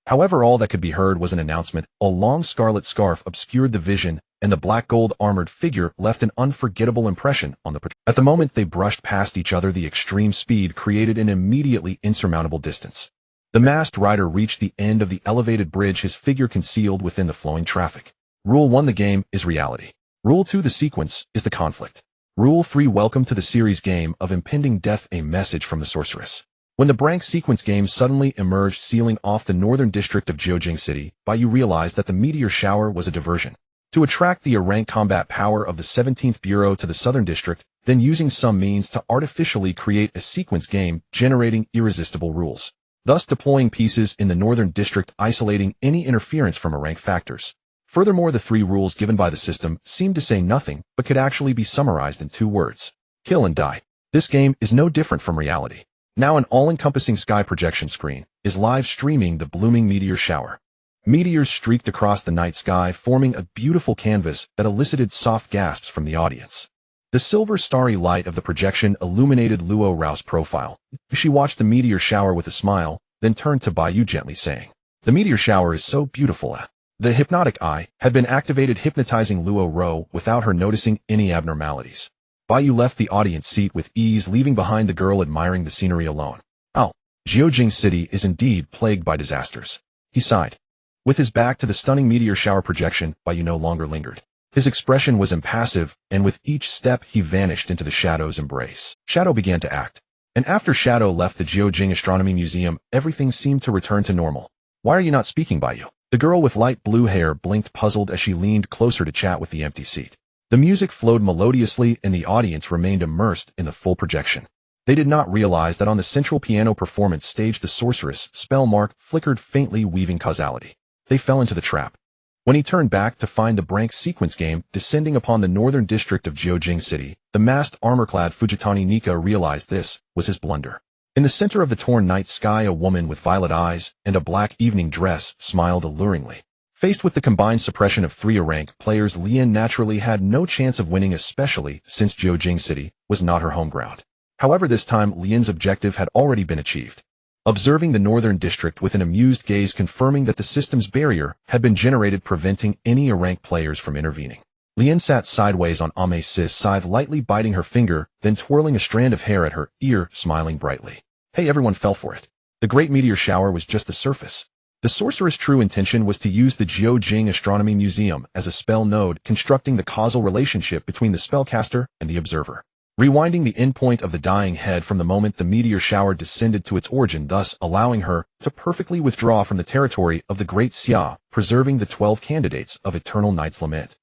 However, all that could be heard was an announcement. A long scarlet scarf obscured the vision, and the black gold armored figure left an unforgettable impression on the patrol. At the moment they brushed past each other, the extreme speed created an immediately insurmountable distance. The masked rider reached the end of the elevated bridge, his figure concealed within the flowing traffic. Rule 1: the game is reality. Rule 2: the sequence is the conflict. Rule 3: welcome to the series game of impending death. A message from the sorceress. When the Brank sequence game suddenly emerged, sealing off the northern district of Jiujing City, Bai Yu realized that the meteor shower was a diversion. To attract the rank combat power of the 17th Bureau to the southern district, then using some means to artificially create a sequence game generating irresistible rules. Thus deploying pieces in the northern district, isolating any interference from rank factors. Furthermore, the 3 rules given by the system seemed to say nothing, but could actually be summarized in 2 words. Kill and die. This game is no different from reality. Now an all-encompassing sky projection screen is live streaming the blooming meteor shower. Meteors streaked across the night sky, forming a beautiful canvas that elicited soft gasps from the audience. The silver starry light of the projection illuminated Luo Rao's profile. She watched the meteor shower with a smile, then turned to Bai Yu, gently saying, "The meteor shower is so beautiful." The hypnotic eye had been activated, hypnotizing Luo Rao without her noticing any abnormalities. Bai Yu left the audience seat with ease, leaving behind the girl admiring the scenery alone. "Oh, Jiujing City is indeed plagued by disasters," he sighed. With his back to the stunning meteor shower projection, Bai Yu no longer lingered. His expression was impassive, and with each step he vanished into the Shadow's embrace. Shadow began to act. And after Shadow left the Jiujing Astronomy Museum, everything seemed to return to normal. "Why are you not speaking, Bai Yu?" The girl with light blue hair blinked, puzzled, as she leaned closer to chat with the empty seat. The music flowed melodiously, and the audience remained immersed in the full projection. They did not realize that on the central piano performance stage, the sorceress' spell mark flickered faintly, weaving causality. They fell into the trap. When he turned back to find the Brank sequence game descending upon the northern district of Jiujing City, the masked, armor-clad Fujitani Nika realized this was his blunder. In the center of the torn night sky, a woman with violet eyes and a black evening dress smiled alluringly. Faced with the combined suppression of 3 rank players, Lien naturally had no chance of winning, especially since Jiujing City was not her home ground. However, this time Lien's objective had already been achieved. Observing the northern district with an amused gaze, confirming that the system's barrier had been generated, preventing any rank players from intervening. Lien sat sideways on Ames's scythe, lightly biting her finger, then twirling a strand of hair at her ear, smiling brightly. Hey, everyone fell for it. The great meteor shower was just the surface. The sorceress' true intention was to use the Jiujing Astronomy Museum as a spell node, constructing the causal relationship between the spellcaster and the observer. rewinding the endpoint of the dying head from the moment the meteor shower descended to its origin, thus allowing her to perfectly withdraw from the territory of the Great Xia, preserving the 12 candidates of Eternal Night's Lament.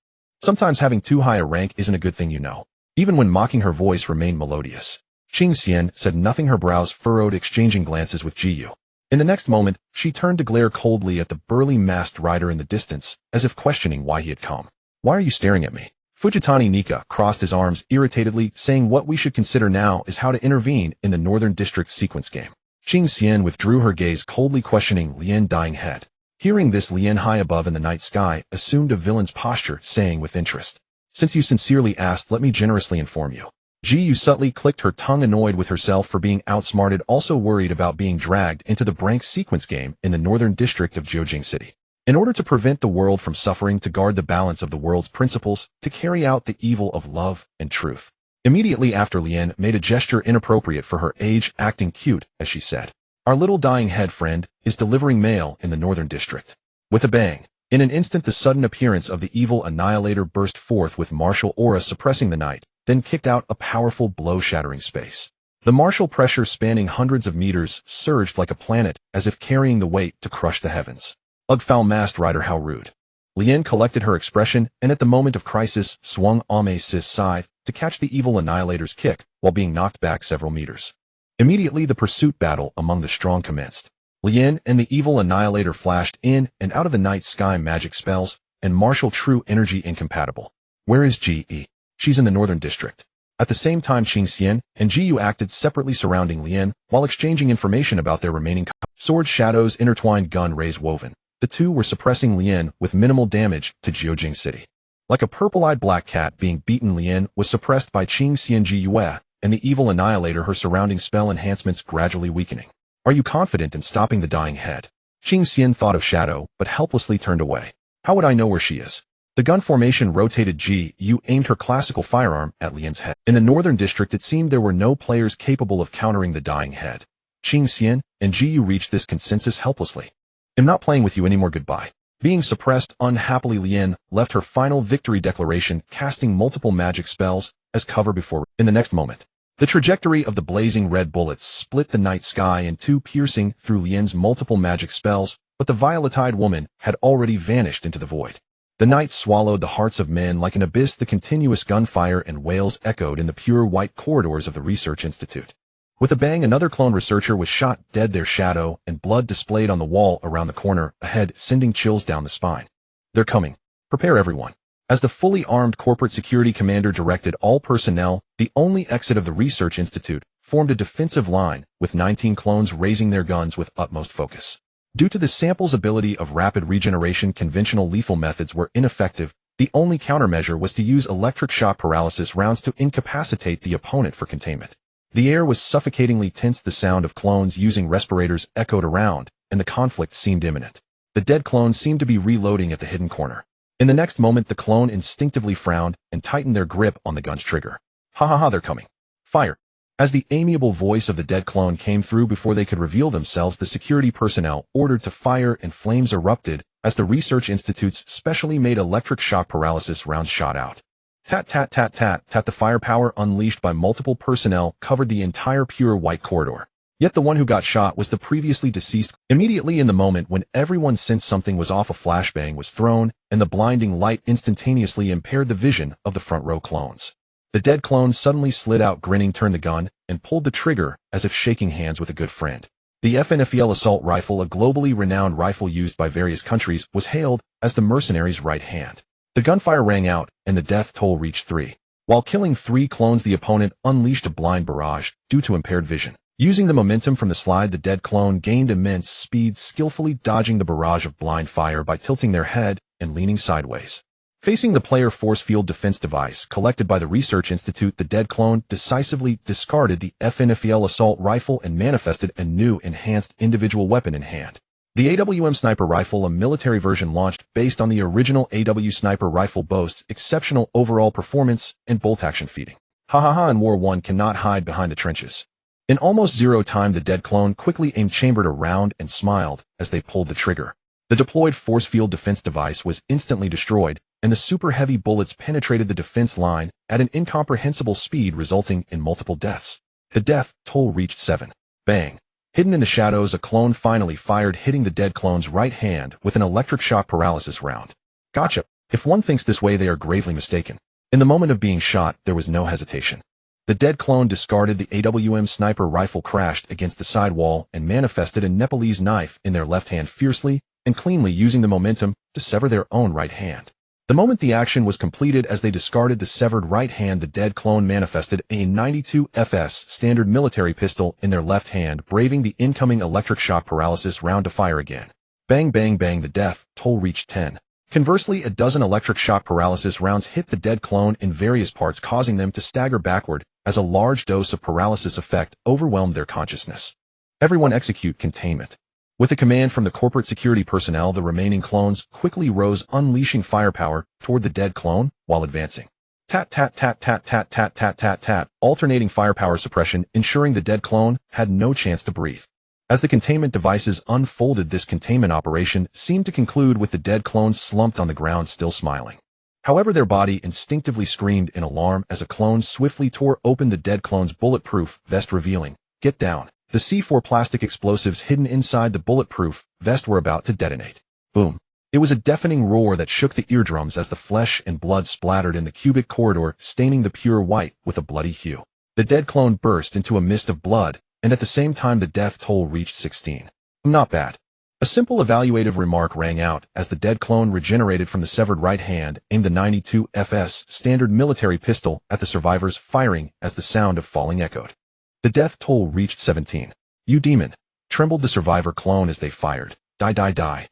Sometimes having too high a rank isn't a good thing, you know. Even when mocking, her voice remained melodious. Qing Xian said nothing, her brows furrowed, exchanging glances with Ji Yu. In the next moment, she turned to glare coldly at the burly masked rider in the distance, as if questioning why he had come. Why are you staring at me? Fujitani Nika crossed his arms irritatedly, saying what we should consider now is how to intervene in the Northern District sequence game. Qing Xian withdrew her gaze, coldly questioning Lien dying head. Hearing this, Lien, high above in the night sky, assumed a villain's posture, saying with interest, "Since you sincerely asked, let me generously inform you." Ji Yu subtly clicked her tongue, annoyed with herself for being outsmarted, also worried about being dragged into the Brank sequence game in the Northern District of Jiujing City. In order to prevent the world from suffering, to guard the balance of the world's principles, to carry out the evil of love and truth. Immediately after, Lien made a gesture inappropriate for her age, acting cute, as she said, "Our little dying head friend is delivering mail in the Northern District." With a bang, in an instant, the sudden appearance of the evil annihilator burst forth with martial aura suppressing the night, then kicked out a powerful blow-shattering space. The martial pressure spanning hundreds of meters surged like a planet, as if carrying the weight to crush the heavens. Ugh, foul masked rider, how rude. Lien collected her expression, and at the moment of crisis, swung Ame Sis scythe to catch the evil annihilator's kick, while being knocked back several meters. Immediately, the pursuit battle among the strong commenced. Lien and the evil annihilator flashed in and out of the night sky, magic spells, and martial true energy incompatible. Where is Ji? She's in the Northern District. At the same time, Qing Xian and Ji Yu acted separately, surrounding Lien, while exchanging information about their remaining sword shadows, intertwined gun rays woven. The two were suppressing Lien with minimal damage to Jiujing City. Like a purple-eyed black cat being beaten, Lien was suppressed by Qing Xian Ji Yue, and the evil annihilator, her surrounding spell enhancements gradually weakening. Are you confident in stopping the dying head? Qing Xian thought of Shadow, but helplessly turned away. How would I know where she is? The gun formation rotated. Ji Yu aimed her classical firearm at Lien's head. In the Northern District, it seemed there were no players capable of countering the dying head. Qing Xian and Ji Yu reached this consensus helplessly. "I'm not playing with you anymore, goodbye." Being suppressed unhappily, Lien left her final victory declaration, casting multiple magic spells as cover before. In the next moment, the trajectory of the blazing red bullets split the night sky in two, piercing through Lien's multiple magic spells, but the violet-eyed woman had already vanished into the void. The night swallowed the hearts of men like an abyss. The continuous gunfire and wails echoed in the pure white corridors of the Research Institute. With a bang, another clone researcher was shot dead, their shadow and blood displayed on the wall around the corner ahead, sending chills down the spine. "They're coming. Prepare everyone." As the fully armed corporate security commander directed all personnel, the only exit of the Research Institute formed a defensive line, with 19 clones raising their guns with utmost focus. Due to the sample's ability of rapid regeneration, conventional lethal methods were ineffective. The only countermeasure was to use electric shock paralysis rounds to incapacitate the opponent for containment. The air was suffocatingly tense, the sound of clones using respirators echoed around, and the conflict seemed imminent. The dead clones seemed to be reloading at the hidden corner. In the next moment, the clone instinctively frowned and tightened their grip on the gun's trigger. "Ha ha ha, they're coming. Fire." As the amiable voice of the dead clone came through before they could reveal themselves, the security personnel ordered to fire, and flames erupted as the Research Institute's specially made electric shock paralysis rounds shot out. Tat tat tat tat tat. The firepower unleashed by multiple personnel covered the entire pure white corridor. Yet the one who got shot was the previously deceased. Immediately, in the moment when everyone sensed something was off, a flashbang was thrown, and the blinding light instantaneously impaired the vision of the front row clones. The dead clone suddenly slid out, grinning, turned the gun, and pulled the trigger as if shaking hands with a good friend. The FNFEL assault rifle, a globally renowned rifle used by various countries, was hailed as the mercenary's right hand. The gunfire rang out, and the death toll reached 3. While killing 3 clones, the opponent unleashed a blind barrage due to impaired vision. Using the momentum from the slide, the dead clone gained immense speed, skillfully dodging the barrage of blind fire by tilting their head and leaning sideways. Facing the player force field defense device collected by the Research Institute, the dead clone decisively discarded the FNFEL assault rifle and manifested a new enhanced individual weapon in hand. The AWM sniper rifle, a military version launched based on the original AW sniper rifle, boasts exceptional overall performance and bolt-action feeding. Ha ha ha, in War 1 cannot hide behind the trenches. In almost zero time, the dead clone quickly aimed, chambered a round, and smiled as they pulled the trigger. The deployed force field defense device was instantly destroyed, and the super heavy bullets penetrated the defense line at an incomprehensible speed, resulting in multiple deaths. The death toll reached 7. Bang. Hidden in the shadows, a clone finally fired, hitting the dead clone's right hand with an electric shock paralysis round. Gotcha. If one thinks this way, they are gravely mistaken. In the moment of being shot, there was no hesitation. The dead clone discarded the AWM sniper rifle, crashed against the side wall, and manifested a Nepalese knife in their left hand, fiercely and cleanly using the momentum to sever their own right hand. The moment the action was completed, as they discarded the severed right hand, the dead clone manifested a 92 FS standard military pistol in their left hand, braving the incoming electric shock paralysis round to fire again. Bang bang bang, the death toll reached 10. Conversely, a dozen electric shock paralysis rounds hit the dead clone in various parts, causing them to stagger backward as a large dose of paralysis effect overwhelmed their consciousness. Everyone execute containment. With a command from the corporate security personnel, the remaining clones quickly rose, unleashing firepower toward the dead clone while advancing. Tat tat tat tat tat tat tat tat tat, alternating firepower suppression, ensuring the dead clone had no chance to breathe. As the containment devices unfolded, this containment operation seemed to conclude with the dead clones slumped on the ground, still smiling. However, their body instinctively screamed in alarm as a clone swiftly tore open the dead clone's bulletproof vest, revealing, "Get down." The C4 plastic explosives hidden inside the bulletproof vest were about to detonate. Boom. It was a deafening roar that shook the eardrums as the flesh and blood splattered in the cubic corridor, staining the pure white with a bloody hue. The dead clone burst into a mist of blood, and at the same time the death toll reached 16. Not bad. A simple evaluative remark rang out as the dead clone regenerated from the severed right hand, aimed the 92 FS standard military pistol at the survivors, firing as the sound of falling echoed. The death toll reached 17. "You demon!" trembled the survivor clone as they fired. "Die, die, die."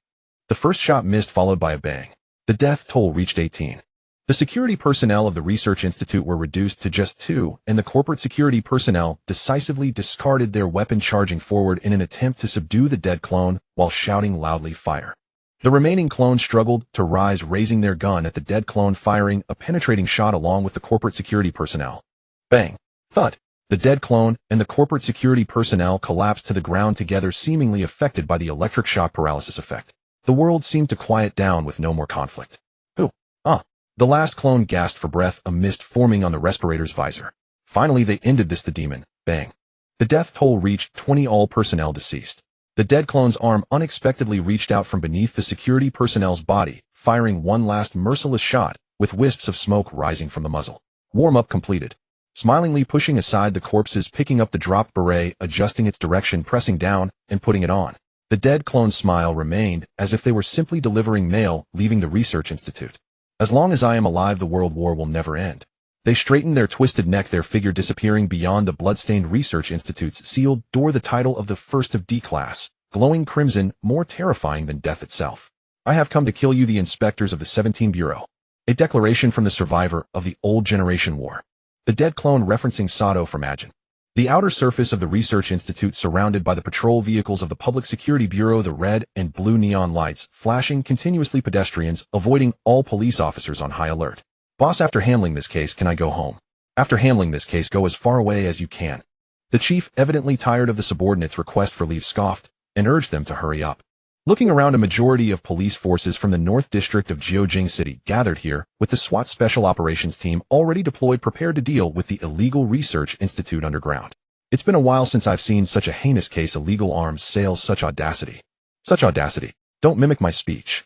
The first shot missed, followed by a bang. The death toll reached 18. The security personnel of the research institute were reduced to just 2, and the corporate security personnel decisively discarded their weapon, charging forward in an attempt to subdue the dead clone while shouting loudly, "Fire." The remaining clones struggled to rise, raising their gun at the dead clone, firing a penetrating shot along with the corporate security personnel. Bang. Thud. The dead clone and the corporate security personnel collapsed to the ground together, seemingly affected by the electric shock paralysis effect. The world seemed to quiet down with no more conflict. "Who? The last clone gasped for breath, a mist forming on the respirator's visor. Finally, they ended this. The demon. Bang. The death toll reached 20, all personnel deceased. The dead clone's arm unexpectedly reached out from beneath the security personnel's body, firing one last merciless shot, with wisps of smoke rising from the muzzle. Warm-up completed. Smilingly pushing aside the corpses, picking up the dropped beret, adjusting its direction, pressing down, and putting it on. The dead clone's smile remained, as if they were simply delivering mail leaving the research institute. "As long as I am alive, the world war will never end." They straightened their twisted neck, their figure disappearing beyond the bloodstained research institute's sealed door, the title of the first of D class, glowing crimson, more terrifying than death itself. "I have come to kill you, the inspectors of the 17 Bureau." A declaration from the survivor of the old generation war. The dead clone referencing Sato from Ajin. The outer surface of the research institute, surrounded by the patrol vehicles of the Public Security Bureau, the red and blue neon lights flashing continuously, pedestrians avoiding, all police officers on high alert. "Boss, after handling this case, can I go home?" "After handling this case, go as far away as you can." The chief, evidently tired of the subordinates' request for leave, scoffed and urged them to hurry up. Looking around, a majority of police forces from the North District of Jiaojing City gathered here, with the SWAT Special Operations Team already deployed, prepared to deal with the illegal research institute underground. It's been a while since I've seen such a heinous case. Illegal arms sales, such audacity. Such audacity. Don't mimic my speech.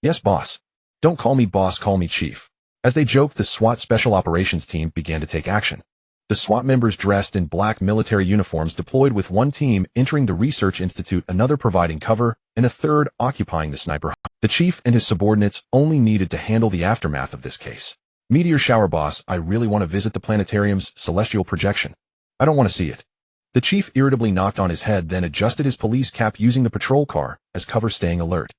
"Yes, boss." "Don't call me boss, call me chief." As they joked, the SWAT Special Operations Team began to take action. The SWAT members, dressed in black military uniforms, deployed, with one team entering the research institute, another providing cover, and a third occupying the sniper. The chief and his subordinates only needed to handle the aftermath of this case. "Meteor shower, boss. I really want to visit the planetarium's celestial projection." "I don't want to see it." The chief irritably knocked on his head, then adjusted his police cap, using the patrol car as cover, staying alert.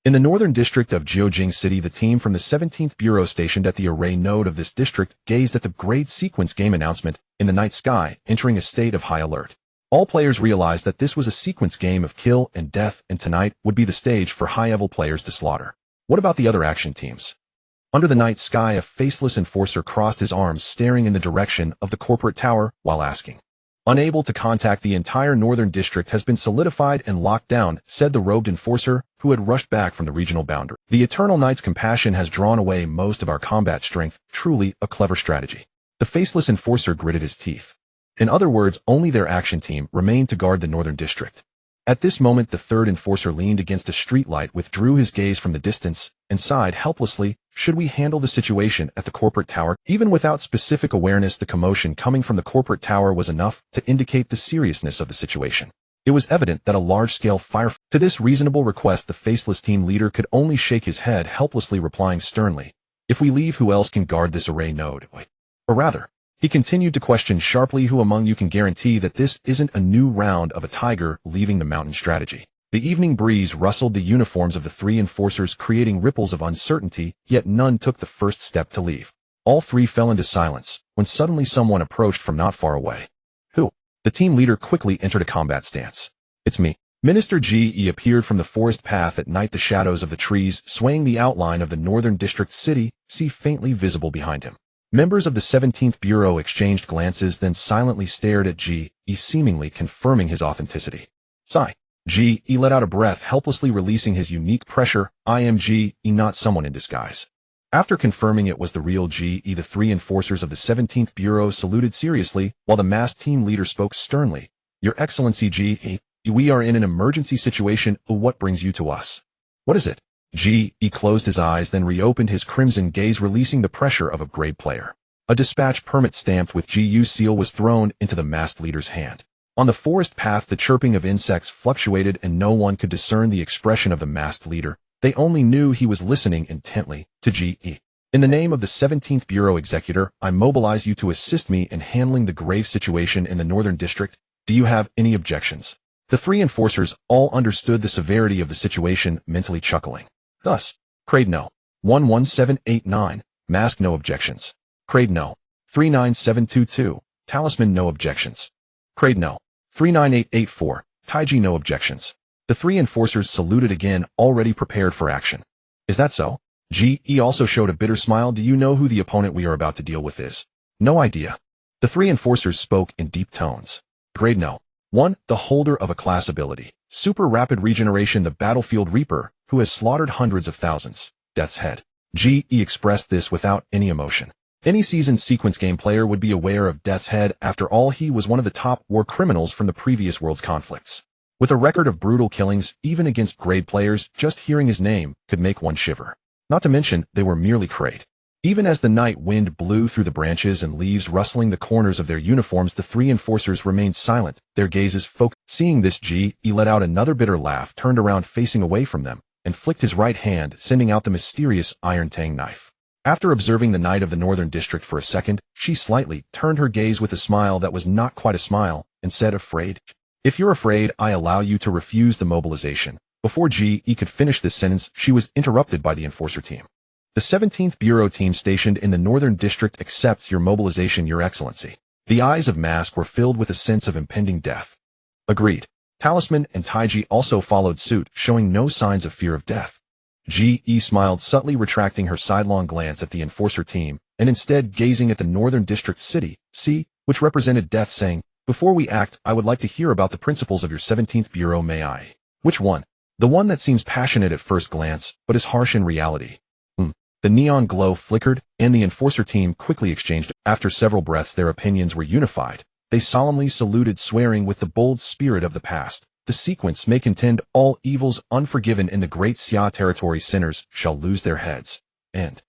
In the northern district of Jiaojing City, the team from the 17th Bureau, stationed at the array node of this district, gazed at the grade sequence game announcement in the night sky, entering a state of high alert. All players realized that this was a sequence game of kill and death, and tonight would be the stage for high-level players to slaughter. What about the other action teams? Under the night sky, a faceless enforcer crossed his arms, staring in the direction of the corporate tower while asking. "Unable to contact, the entire northern district has been solidified and locked down," said the robed enforcer, who had rushed back from the regional boundary. The Eternal Knight's compassion has drawn away most of our combat strength, truly a clever strategy. The faceless enforcer gritted his teeth. In other words, only their action team remained to guard the northern district. At this moment, the third enforcer leaned against a streetlight, withdrew his gaze from the distance, and sighed helplessly. Should we handle the situation at the corporate tower? Even without specific awareness, the commotion coming from the corporate tower was enough to indicate the seriousness of the situation. It was evident that a large-scale fire. To this reasonable request, the faceless team leader could only shake his head helplessly, replying sternly, "If we leave, who else can guard this array node?" Or rather, he continued to question sharply, who among you can guarantee that this isn't a new round of a tiger leaving the mountain strategy? The evening breeze rustled the uniforms of the three enforcers, creating ripples of uncertainty, yet none took the first step to leave. All three fell into silence, when suddenly someone approached from not far away. Who? The team leader quickly entered a combat stance. "It's me." Minister Ge appeared from the forest path at night, the shadows of the trees swaying the outline of the northern district city, faintly visible behind him. Members of the 17th Bureau exchanged glances, then silently stared at Ge, seemingly confirming his authenticity. Sigh. Ge let out a breath, helplessly releasing his unique pressure. "I am Ge, not someone in disguise." After confirming it was the real Ge, the three enforcers of the 17th Bureau saluted seriously, while the masked team leader spoke sternly. "Your Excellency Ge, we are in an emergency situation. What brings you to us?" "What is it?" Ge closed his eyes, then reopened his crimson gaze, releasing the pressure of a grade player. A dispatch permit stamped with Gu's seal was thrown into the masked leader's hand. On the forest path, the chirping of insects fluctuated, and no one could discern the expression of the masked leader. They only knew he was listening intently to Ge. "In the name of the 17th Bureau Executor, I mobilize you to assist me in handling the grave situation in the northern district. Do you have any objections?" The three enforcers all understood the severity of the situation, mentally chuckling. Thus, Crade no. 11789, Mask no objections. Crade no. 39722, Talisman no objections. Crade no. 39884, Taiji no objections. The three enforcers saluted again, already prepared for action. "Is that so?" Ge also showed a bitter smile. "Do you know who the opponent we are about to deal with is?" "No idea." The three enforcers spoke in deep tones. Grade no. 1. The holder of a class ability. Super Rapid Regeneration, the Battlefield Reaper, who has slaughtered hundreds of thousands. Death's Head. Ge expressed this without any emotion. Any seasoned sequence game player would be aware of Death's Head. After all, he was one of the top war criminals from the previous world's conflicts. With a record of brutal killings, even against grade players, just hearing his name could make one shiver. Not to mention, they were merely Crade. Even as the night wind blew through the branches and leaves rustling the corners of their uniforms, the three enforcers remained silent, their gazes focused. Seeing this, Ge let out another bitter laugh, turned around facing away from them, and flicked his right hand, sending out the mysterious Iron Tang knife. After observing the Knight of the Northern District for a second, she slightly turned her gaze with a smile that was not quite a smile, and said, "Afraid? If you're afraid, I allow you to refuse the mobilization." Before Ge could finish this sentence, she was interrupted by the enforcer team. "The 17th Bureau team stationed in the Northern District accepts your mobilization, Your Excellency." The eyes of Mask were filled with a sense of impending death. Agreed. Talisman and Taiji also followed suit, showing no signs of fear of death. Ge smiled subtly, retracting her sidelong glance at the enforcer team, and instead gazing at the Northern District city, which represented death, saying, "Before we act, I would like to hear about the principles of your 17th Bureau, may I?" "Which one?" "The one that seems passionate at first glance, but is harsh in reality." The neon glow flickered, and the enforcer team quickly exchanged. After several breaths, their opinions were unified. They solemnly saluted, swearing with the bold spirit of the past. "The sequence may contend all evils unforgiven in the great Xia territory. Sinners shall lose their heads." And,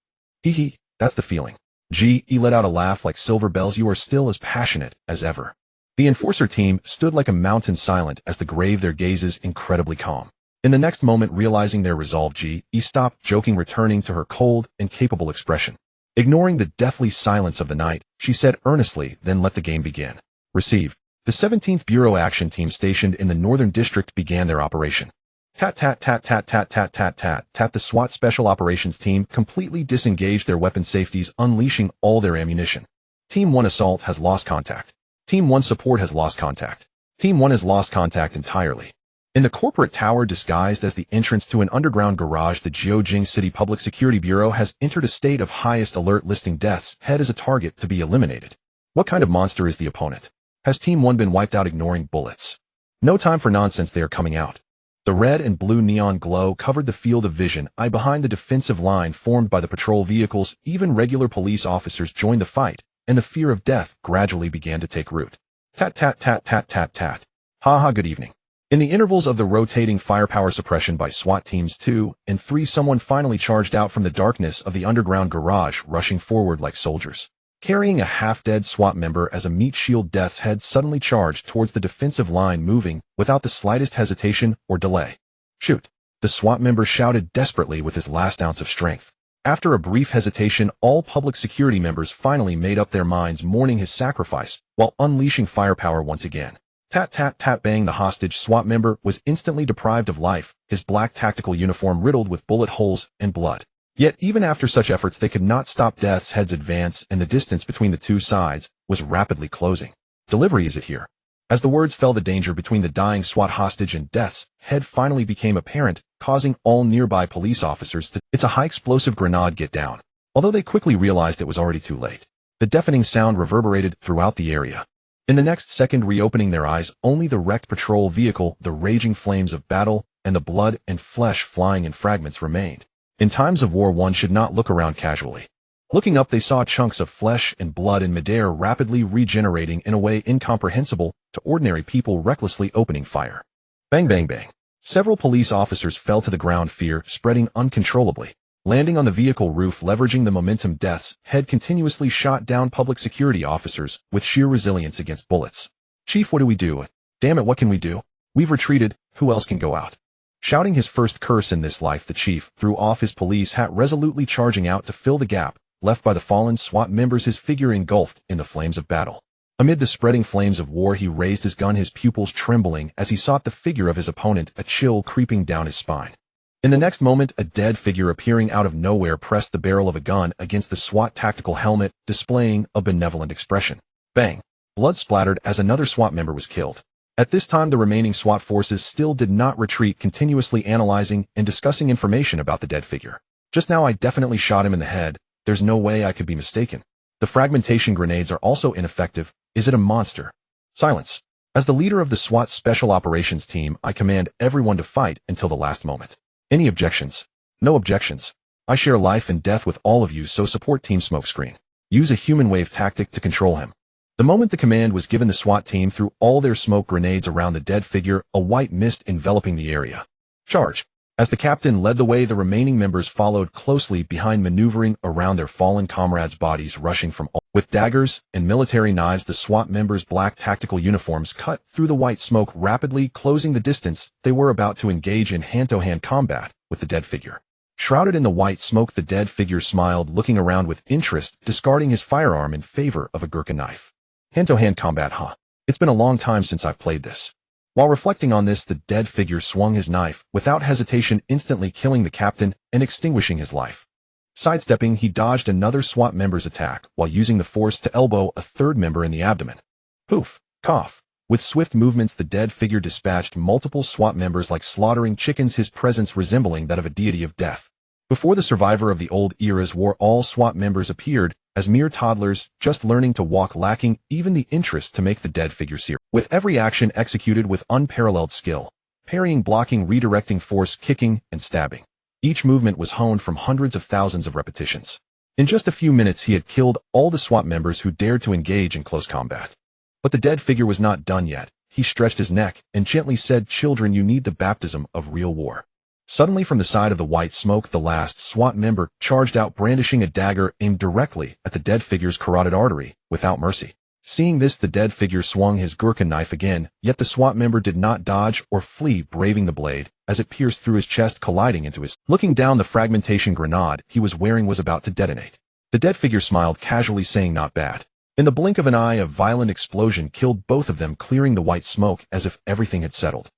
that's the feeling. Ge let out a laugh like silver bells. "You are still as passionate as ever." The enforcer team stood like a mountain, silent as the grave, their gazes incredibly calm. In the next moment, realizing their resolve, Ge stopped joking, returning to her cold and capable expression. Ignoring the deathly silence of the night, she said earnestly, "Then let the game begin." Received. The 17th Bureau action team stationed in the Northern District began their operation. Tat tat tat tat tat tat tat tat tat. The SWAT Special Operations team completely disengaged their weapon safeties, unleashing all their ammunition. Team 1 Assault has lost contact. Team 1 Support has lost contact. Team 1 has lost contact entirely. In the corporate tower, disguised as the entrance to an underground garage, the Jiujing City Public Security Bureau has entered a state of highest alert, listing Death's Head as a target to be eliminated. What kind of monster is the opponent? Has Team 1 been wiped out, ignoring bullets? No time for nonsense, they are coming out. The red and blue neon glow covered the field of vision behind the defensive line formed by the patrol vehicles. Even regular police officers joined the fight, and the fear of death gradually began to take root. Tat tat tat tat tat tat. Ha ha, good evening. In the intervals of the rotating firepower suppression by SWAT teams 2 and 3, someone finally charged out from the darkness of the underground garage, rushing forward like soldiers. Carrying a half-dead SWAT member as a meat shield, Death's head suddenly charged towards the defensive line, moving without the slightest hesitation or delay. Shoot! The SWAT member shouted desperately with his last ounce of strength. After a brief hesitation, all public security members finally made up their minds, mourning his sacrifice while unleashing firepower once again. Tat tat tat bang. The hostage SWAT member was instantly deprived of life, his black tactical uniform riddled with bullet holes and blood. Yet even after such efforts, they could not stop Death's head's advance, and the distance between the two sides was rapidly closing. Delivery, is it here? As the words fell, the danger between the dying SWAT hostage and Death's head finally became apparent, causing all nearby police officers to "It's a high-explosive grenade, get down." Although they quickly realized it was already too late. The deafening sound reverberated throughout the area. In the next second, reopening their eyes, only the wrecked patrol vehicle, the raging flames of battle, and the blood and flesh flying in fragments remained. In times of war, one should not look around casually. Looking up, they saw chunks of flesh and blood in midair rapidly regenerating in a way incomprehensible to ordinary people, recklessly opening fire. Bang bang bang. Several police officers fell to the ground, fear spreading uncontrollably. Landing on the vehicle roof, leveraging the momentum, Death's head continuously shot down public security officers with sheer resilience against bullets. "Chief, what do we do? Damn it, what can we do? We've retreated, who else can go out?" Shouting his first curse in this life, the chief threw off his police hat, resolutely charging out to fill the gap left by the fallen SWAT members, his figure engulfed in the flames of battle. Amid the spreading flames of war, he raised his gun, his pupils trembling as he sought the figure of his opponent, a chill creeping down his spine. In the next moment, a dead figure appearing out of nowhere pressed the barrel of a gun against the SWAT tactical helmet, displaying a benevolent expression. Bang! Blood splattered as another SWAT member was killed. At this time, the remaining SWAT forces still did not retreat, continuously analyzing and discussing information about the dead figure. "Just now I definitely shot him in the head. There's no way I could be mistaken. The fragmentation grenades are also ineffective. Is it a monster?" Silence. As the leader of the SWAT Special Operations Team, I command everyone to fight until the last moment. Any objections? No objections. I share life and death with all of you, so support Team Smokescreen. Use a human wave tactic to control him. The moment the command was given, the SWAT team threw all their smoke grenades around the dead figure, a white mist enveloping the area. Charge! As the captain led the way, the remaining members followed closely behind, maneuvering around their fallen comrades' bodies, rushing from all. With daggers and military knives, the SWAT members' black tactical uniforms cut through the white smoke, rapidly closing the distance. They were about to engage in hand-to-hand combat with the dead figure. Shrouded in the white smoke, the dead figure smiled, looking around with interest, discarding his firearm in favor of a Gurkha knife. Hand-to-hand combat, huh? It's been a long time since I've played this. While reflecting on this, the dead figure swung his knife, without hesitation, instantly killing the captain and extinguishing his life. Sidestepping, he dodged another SWAT member's attack, while using the force to elbow a third member in the abdomen. Poof! Cough! With swift movements, the dead figure dispatched multiple SWAT members like slaughtering chickens, his presence resembling that of a deity of death. Before the survivor of the old era's war, all SWAT members appeared as mere toddlers, just learning to walk, lacking even the interest to make the dead figure serious. With every action executed with unparalleled skill, parrying, blocking, redirecting force, kicking, and stabbing. Each movement was honed from hundreds of thousands of repetitions. In just a few minutes, he had killed all the SWAT members who dared to engage in close combat. But the dead figure was not done yet. He stretched his neck and gently said, "Children, you need the baptism of real war." Suddenly, from the side of the white smoke, the last SWAT member charged out, brandishing a dagger aimed directly at the dead figure's carotid artery, without mercy. Seeing this, the dead figure swung his Gurkha knife again, yet the SWAT member did not dodge or flee, braving the blade as it pierced through his chest, colliding into his. Looking down, the fragmentation grenade he was wearing was about to detonate. The dead figure smiled casually, saying, "Not bad." In the blink of an eye, a violent explosion killed both of them, clearing the white smoke as if everything had settled.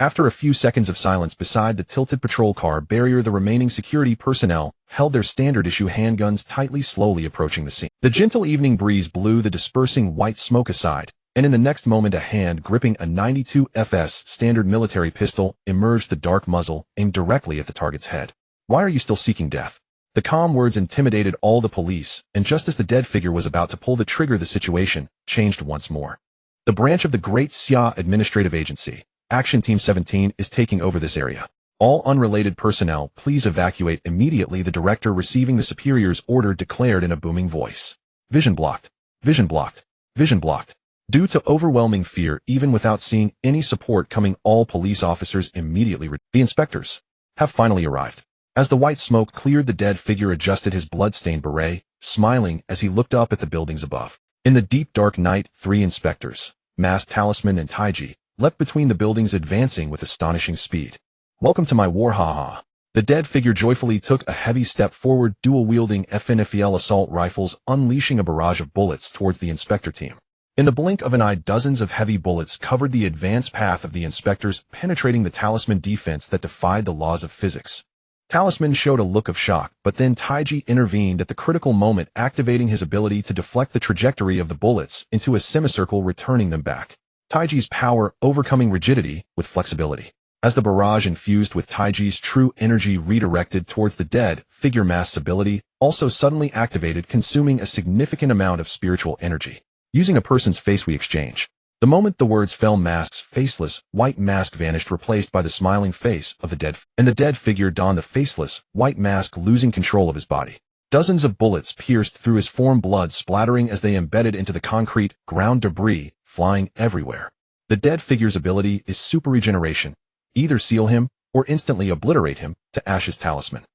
After a few seconds of silence beside the tilted patrol car barrier, the remaining security personnel held their standard-issue handguns tightly, slowly approaching the scene. The gentle evening breeze blew the dispersing white smoke aside, and in the next moment a hand gripping a 92 FS standard military pistol emerged, the dark muzzle aimed directly at the target's head. "Why are you still seeking death?" The calm words intimidated all the police, and just as the dead figure was about to pull the trigger, the situation changed once more. The branch of the Great Xia Administrative Agency, Action Team 17 is taking over this area. All unrelated personnel, please evacuate immediately. The director receiving the superior's order declared in a booming voice. Vision blocked. Vision blocked. Vision blocked. Due to overwhelming fear, even without seeing any support coming, all police officers immediately the inspectors have finally arrived. As the white smoke cleared, the dead figure adjusted his blood-stained beret, smiling as he looked up at the buildings above. In the deep dark night, 3 inspectors, Masked Talisman and Taiji, leapt between the buildings, advancing with astonishing speed. Welcome to my war, haha. The dead figure joyfully took a heavy step forward, dual-wielding FNFEL assault rifles, unleashing a barrage of bullets towards the inspector team. In the blink of an eye, dozens of heavy bullets covered the advance path of the inspectors, penetrating the Talisman defense that defied the laws of physics. Talisman showed a look of shock, but then Taiji intervened at the critical moment, activating his ability to deflect the trajectory of the bullets into a semicircle, returning them back. Taiji's power overcoming rigidity with flexibility. As the barrage infused with Taiji's true energy redirected towards the dead figure, Mask's ability also suddenly activated, consuming a significant amount of spiritual energy. Using a person's face, we exchange. The moment the words fell, Mask's faceless, white mask vanished, replaced by the smiling face of the dead, and the dead figure donned the faceless, white mask, losing control of his body. Dozens of bullets pierced through his form, blood splattering as they embedded into the concrete, ground debris flying everywhere. The dead figure's ability is super regeneration. Either seal him or instantly obliterate him to ashes. Talisman,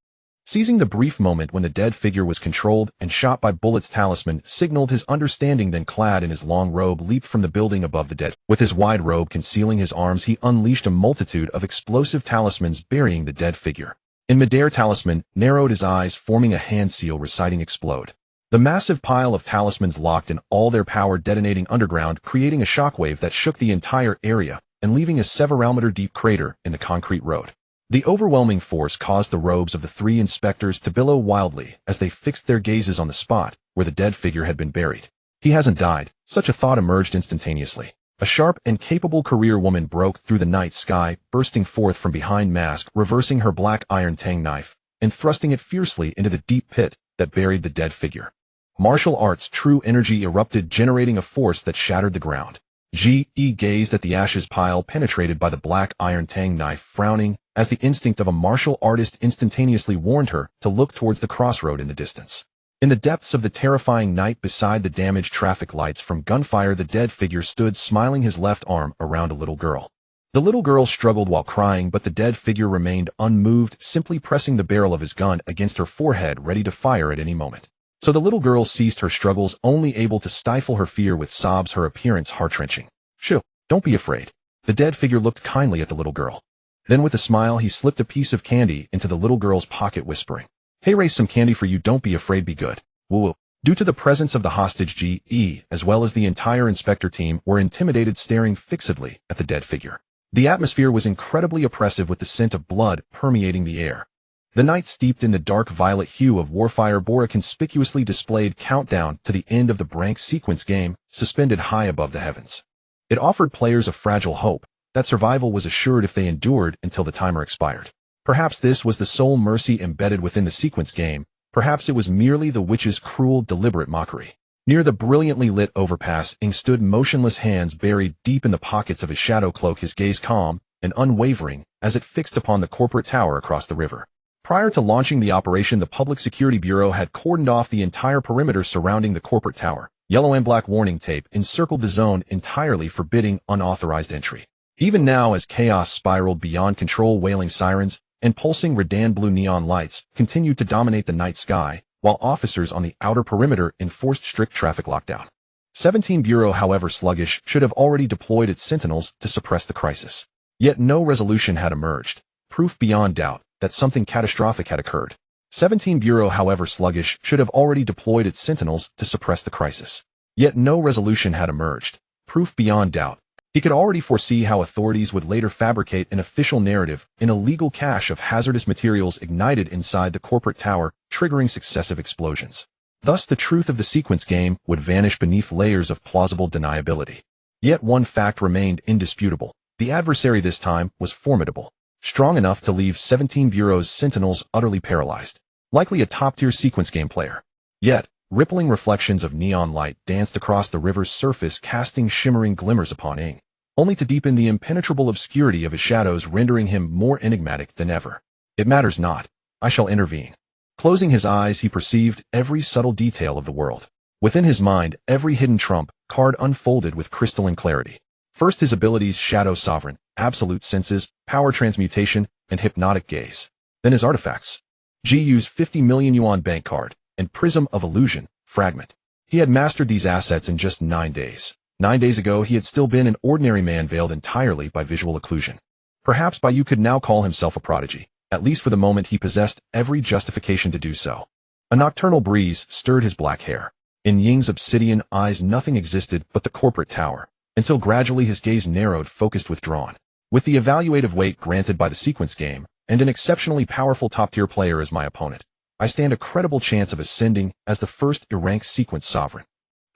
seizing the brief moment when the dead figure was controlled and shot by bullets, Talisman signaled his understanding, then clad in his long robe, leaped from the building above the dead. With his wide robe concealing his arms, he unleashed a multitude of explosive talismans, burying the dead figure. In midair, Talisman narrowed his eyes, forming a hand seal, reciting explode. The massive pile of talismans locked in all their power, detonating underground, creating a shockwave that shook the entire area and leaving a several-meter-deep crater in the concrete road. The overwhelming force caused the robes of the 3 inspectors to billow wildly as they fixed their gazes on the spot where the dead figure had been buried. He hasn't died. Such a thought emerged instantaneously. A sharp and capable career woman broke through the night sky, bursting forth from behind Mask, reversing her black iron tang knife and thrusting it fiercely into the deep pit that buried the dead figure. Martial arts true energy erupted, generating a force that shattered the ground. Ji gazed at the ashes pile penetrated by the black iron tang knife, frowning as the instinct of a martial artist instantaneously warned her to look towards the crossroad in the distance. In the depths of the terrifying night, beside the damaged traffic lights from gunfire, the dead figure stood, smiling, his left arm around a little girl. The little girl struggled while crying, but the dead figure remained unmoved, simply pressing the barrel of his gun against her forehead, ready to fire at any moment. So the little girl ceased her struggles, only able to stifle her fear with sobs, her appearance heart-wrenching. "Shoo, don't be afraid." The dead figure looked kindly at the little girl. Then with a smile, he slipped a piece of candy into the little girl's pocket, whispering, "Hey, raise some candy for you, don't be afraid, be good. Woo-woo." Due to the presence of the hostage, G.E. as well as the entire inspector team were intimidated, staring fixedly at the dead figure. The atmosphere was incredibly oppressive, with the scent of blood permeating the air. The night, steeped in the dark violet hue of warfire, bore a conspicuously displayed countdown to the end of the Brank sequence game, suspended high above the heavens. It offered players a fragile hope that survival was assured if they endured until the timer expired. Perhaps this was the sole mercy embedded within the sequence game. Perhaps it was merely the witch's cruel, deliberate mockery. Near the brilliantly lit overpass, Ing stood motionless, hands buried deep in the pockets of his shadow cloak, his gaze calm and unwavering as it fixed upon the corporate tower across the river. Prior to launching the operation, the Public Security Bureau had cordoned off the entire perimeter surrounding the corporate tower. Yellow and black warning tape encircled the zone, entirely forbidding unauthorized entry. Even now, as chaos spiraled beyond control, wailing sirens and pulsing Redan blue neon lights continued to dominate the night sky, while officers on the outer perimeter enforced strict traffic lockdown. 17 Bureau, however sluggish, should have already deployed its sentinels to suppress the crisis. Yet no resolution had emerged, proof beyond doubt that something catastrophic had occurred. 17 Bureau, however sluggish, should have already deployed its sentinels to suppress the crisis. Yet no resolution had emerged, proof beyond doubt. He could already foresee how authorities would later fabricate an official narrative in a legal cache of hazardous materials ignited inside the corporate tower, triggering successive explosions. Thus, the truth of the sequence game would vanish beneath layers of plausible deniability. Yet one fact remained indisputable. The adversary this time was formidable, strong enough to leave 17 Bureau's sentinels utterly paralyzed. Likely a top-tier sequence game player. Yet, rippling reflections of neon light danced across the river's surface, casting shimmering glimmers upon Ing. only to deepen the impenetrable obscurity of his shadows, rendering him more enigmatic than ever. It matters not. I shall intervene. Closing his eyes, he perceived every subtle detail of the world. Within his mind, every hidden trump card unfolded with crystalline clarity. First, his abilities: Shadow Sovereign, Absolute Senses, Power Transmutation, and Hypnotic Gaze. Then his artifacts: Ji Yu's 50 million yuan bank card, and Prism of Illusion, Fragment. He had mastered these assets in just 9 days. 9 days ago, he had still been an ordinary man veiled entirely by visual occlusion. Perhaps Bai Yu could now call himself a prodigy. At least for the moment, he possessed every justification to do so. A nocturnal breeze stirred his black hair. In Ying's obsidian eyes, nothing existed but the corporate tower, until gradually his gaze narrowed, focused, withdrawn. With the evaluative weight granted by the sequence game, and an exceptionally powerful top-tier player as my opponent, I stand a credible chance of ascending as the first ranked sequence sovereign.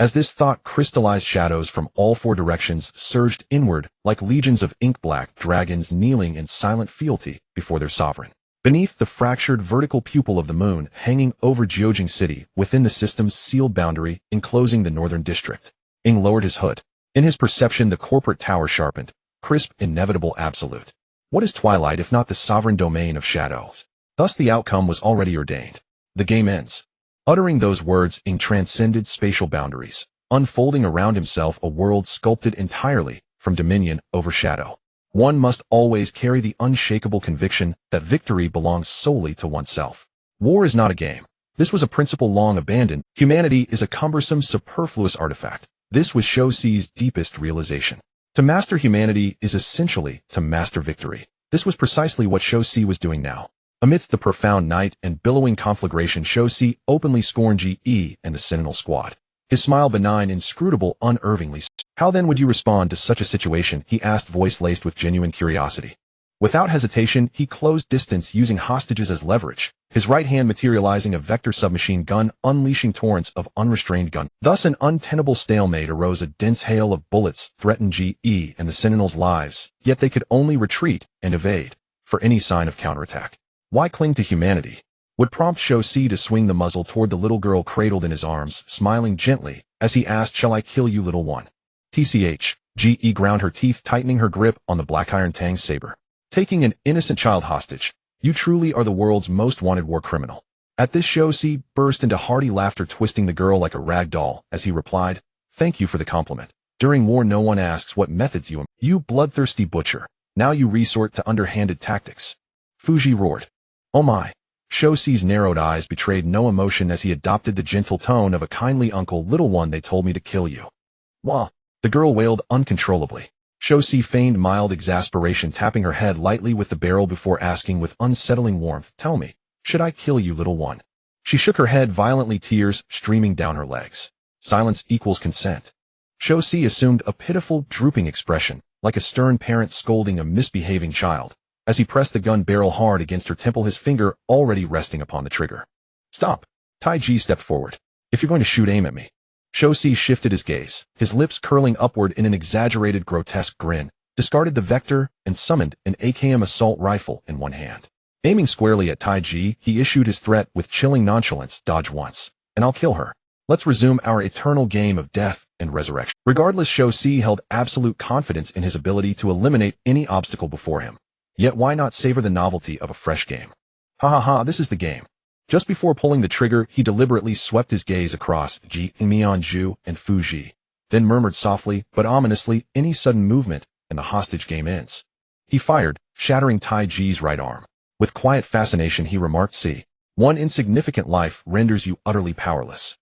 As this thought crystallized, shadows from all 4 directions surged inward like legions of ink-black dragons kneeling in silent fealty before their sovereign. Beneath the fractured vertical pupil of the moon hanging over Jiujing City, within the system's sealed boundary enclosing the northern district, Ying lowered his hood. In his perception, the corporate tower sharpened, crisp, inevitable, absolute. What is twilight if not the sovereign domain of shadows? Thus the outcome was already ordained. The game ends. Uttering those words, Ying transcended spatial boundaries, unfolding around himself a world sculpted entirely from dominion over shadow. One must always carry the unshakable conviction that victory belongs solely to oneself. War is not a game. This was a principle long abandoned. Humanity is a cumbersome, superfluous artifact. This was Shou Si's deepest realization. To master humanity is essentially to master victory. This was precisely what Shou Si was doing now. Amidst the profound night and billowing conflagration, Shou Si openly scorned Ji and the Sentinel Squad. His smile, benign, inscrutable, unervingly. How then would you respond to such a situation? He asked, voice laced with genuine curiosity. Without hesitation, he closed distance, using hostages as leverage, his right hand materializing a vector submachine gun, unleashing torrents of unrestrained gun. Thus an untenable stalemate arose. A dense hail of bullets threatened Ji and the Sentinels' lives, yet they could only retreat and evade for any sign of counterattack. Why cling to humanity? Would prompt Shou Si to swing the muzzle toward the little girl cradled in his arms, smiling gently as he asked, "Shall I kill you, little one?" TCH. Ji ground her teeth, tightening her grip on the black iron Tang's saber. Taking an innocent child hostage. You truly are the world's most wanted war criminal. At this, Shou Si burst into hearty laughter, twisting the girl like a rag doll as he replied, "Thank you for the compliment. During war no one asks what methods you employ. You bloodthirsty butcher. Now you resort to underhanded tactics." Fuji roared. "Oh my." Shou Si's narrowed eyes betrayed no emotion as he adopted the gentle tone of a kindly uncle. "Little one, they told me to kill you." "Wah." The girl wailed uncontrollably. Shou Si feigned mild exasperation, tapping her head lightly with the barrel before asking with unsettling warmth, "Tell me, should I kill you, little one?" She shook her head violently, tears streaming down her legs. "Silence equals consent." Shou Si assumed a pitiful, drooping expression, like a stern parent scolding a misbehaving child, as he pressed the gun barrel hard against her temple, his finger already resting upon the trigger. "Stop." Tai Ji stepped forward. "If you're going to shoot, aim at me." Shou Si shifted his gaze, his lips curling upward in an exaggerated, grotesque grin, discarded the vector, and summoned an AKM assault rifle in one hand. Aiming squarely at Tai Ji, he issued his threat with chilling nonchalance, "Dodge once, and I'll kill her. Let's resume our eternal game of death and resurrection." Regardless, Shou Si held absolute confidence in his ability to eliminate any obstacle before him. Yet why not savor the novelty of a fresh game? Ha ha ha, this is the game. Just before pulling the trigger, he deliberately swept his gaze across Ji, Mianzhu, and Fuji, then murmured softly but ominously, "Any sudden movement, and the hostage game ends." He fired, shattering Tai Ji's right arm. With quiet fascination, he remarked, "See, one insignificant life renders you utterly powerless."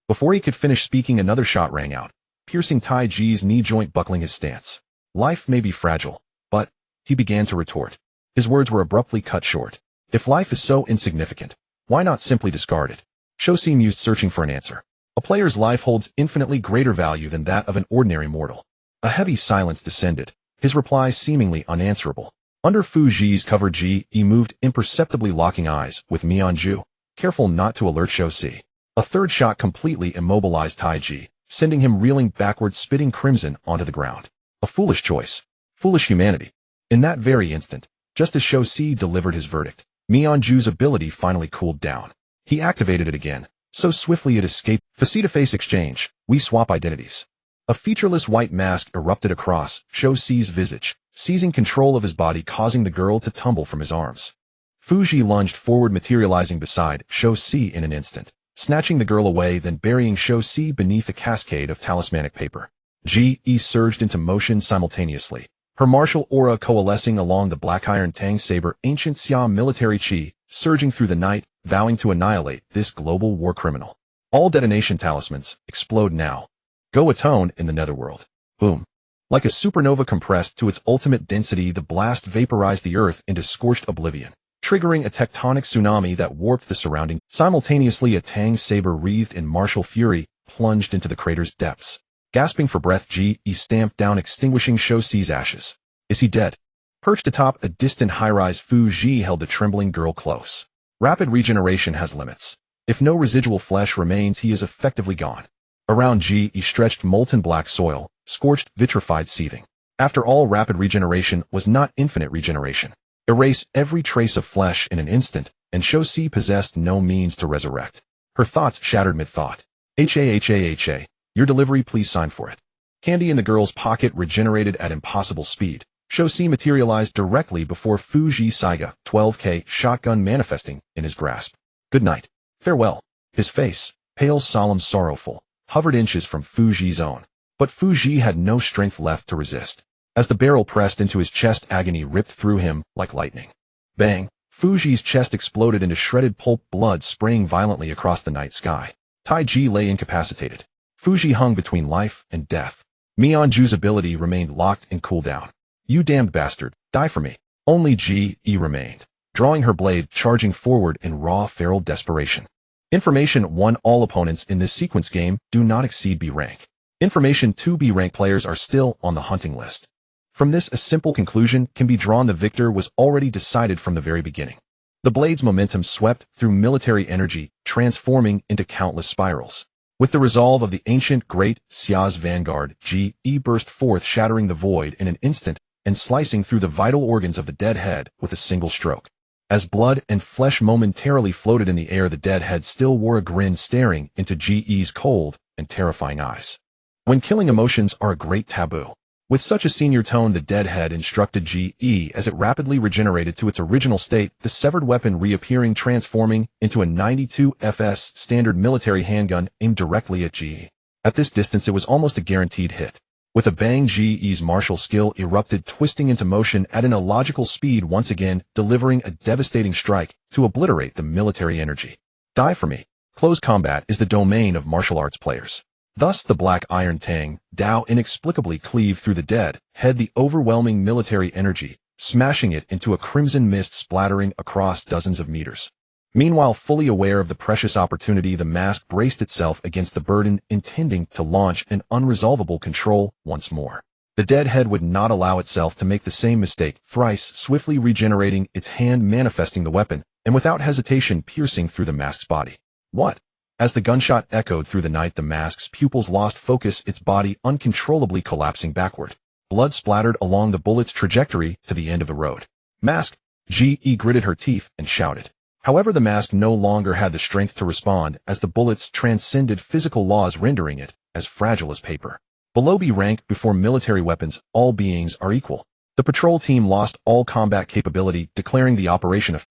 Before he could finish speaking, another shot rang out, piercing Tai Ji's knee joint, buckling his stance. "Life may be fragile, but—" he began to retort. His words were abruptly cut short. "If life is so insignificant, why not simply discard it?" Shou Si mused, searching for an answer. A player's life holds infinitely greater value than that of an ordinary mortal. A heavy silence descended, his reply seemingly unanswerable. Under Fuji's cover, Ji moved imperceptibly, locking eyes with Mianzhu, careful not to alert Shou Si. A third shot completely immobilized Tai Ji, sending him reeling backward, spitting crimson onto the ground. A foolish choice. Foolish humanity. In that very instant, just as Shou Si delivered his verdict, Mianzhu's ability finally cooled down. He activated it again, so swiftly it escaped. Face-to-face exchange. We swap identities. A featureless white mask erupted across Shou Si's visage, seizing control of his body, causing the girl to tumble from his arms. Fuji lunged forward, materializing beside Shou Si in an instant, snatching the girl away, then burying Shou Si beneath a cascade of talismanic paper. Ji-E surged into motion simultaneously, her martial aura coalescing along the black iron Tang saber, ancient Xia military chi, surging through the night, vowing to annihilate this global war criminal. All detonation talismans, explode now. Go atone in the netherworld. Boom. Like a supernova compressed to its ultimate density, the blast vaporized the earth into scorched oblivion, triggering a tectonic tsunami that warped the surrounding. Simultaneously, a Tang saber wreathed in martial fury plunged into the crater's depths. Gasping for breath, Ji-E stamped down, extinguishing Shou Si's ashes. Is he dead? Perched atop a distant high-rise, Fuji held the trembling girl close. Rapid regeneration has limits. If no residual flesh remains, he is effectively gone. Around Ji-E stretched molten black soil, scorched, vitrified, seething. After all, rapid regeneration was not infinite regeneration. Erase every trace of flesh in an instant, and Shou Si possessed no means to resurrect. Her thoughts shattered mid-thought. Ha, your delivery, please sign for it. Candy in the girl's pocket regenerated at impossible speed. Shou Si materialized directly before Fuji Saiga, 12K shotgun manifesting in his grasp. Good night. Farewell. His face, pale, solemn, sorrowful, hovered inches from Fuji's own. But Fuji had no strength left to resist. As the barrel pressed into his chest, agony ripped through him like lightning. Bang! Fuji's chest exploded into shredded pulp, blood spraying violently across the night sky. Tai Ji lay incapacitated. Fuji hung between life and death. Mionju's ability remained locked in cooldown. You damned bastard, die for me. Only Ji-E remained, drawing her blade, charging forward in raw, feral desperation. Information 1: all opponents in this sequence game do not exceed B rank. Information 2: B rank players are still on the hunting list. From this, a simple conclusion can be drawn: the victor was already decided from the very beginning. The blade's momentum swept through military energy, transforming into countless spirals. With the resolve of the ancient great Xia's vanguard, Ji-E burst forth, shattering the void in an instant and slicing through the vital organs of the dead head with a single stroke. As blood and flesh momentarily floated in the air, the dead head still wore a grin, staring into Ji-E's cold and terrifying eyes. When killing emotions are a great taboo. With such a senior tone, the dead head instructed Ji-E as it rapidly regenerated to its original state, the severed weapon reappearing, transforming into a 92 FS standard military handgun aimed directly at Ji-E. At this distance, it was almost a guaranteed hit. With a bang, Ji-E's martial skill erupted, twisting into motion at an illogical speed, once again delivering a devastating strike to obliterate the military energy. Die for me. Close combat is the domain of martial arts players. Thus, the black iron Tang Dao inexplicably cleaved through the dead head, the overwhelming military energy, smashing it into a crimson mist splattering across dozens of meters. Meanwhile, fully aware of the precious opportunity, the mask braced itself against the burden, intending to launch an unresolvable control once more. The dead head would not allow itself to make the same mistake, thrice swiftly regenerating, its hand manifesting the weapon, and without hesitation piercing through the mask's body. What? As the gunshot echoed through the night, the mask's pupils lost focus, its body uncontrollably collapsing backward. Blood splattered along the bullet's trajectory to the end of the road. Mask! Ji-E gritted her teeth and shouted. However, the mask no longer had the strength to respond, as the bullets transcended physical laws, rendering it as fragile as paper. Below B rank, before military weapons, all beings are equal. The patrol team lost all combat capability, declaring the operation of,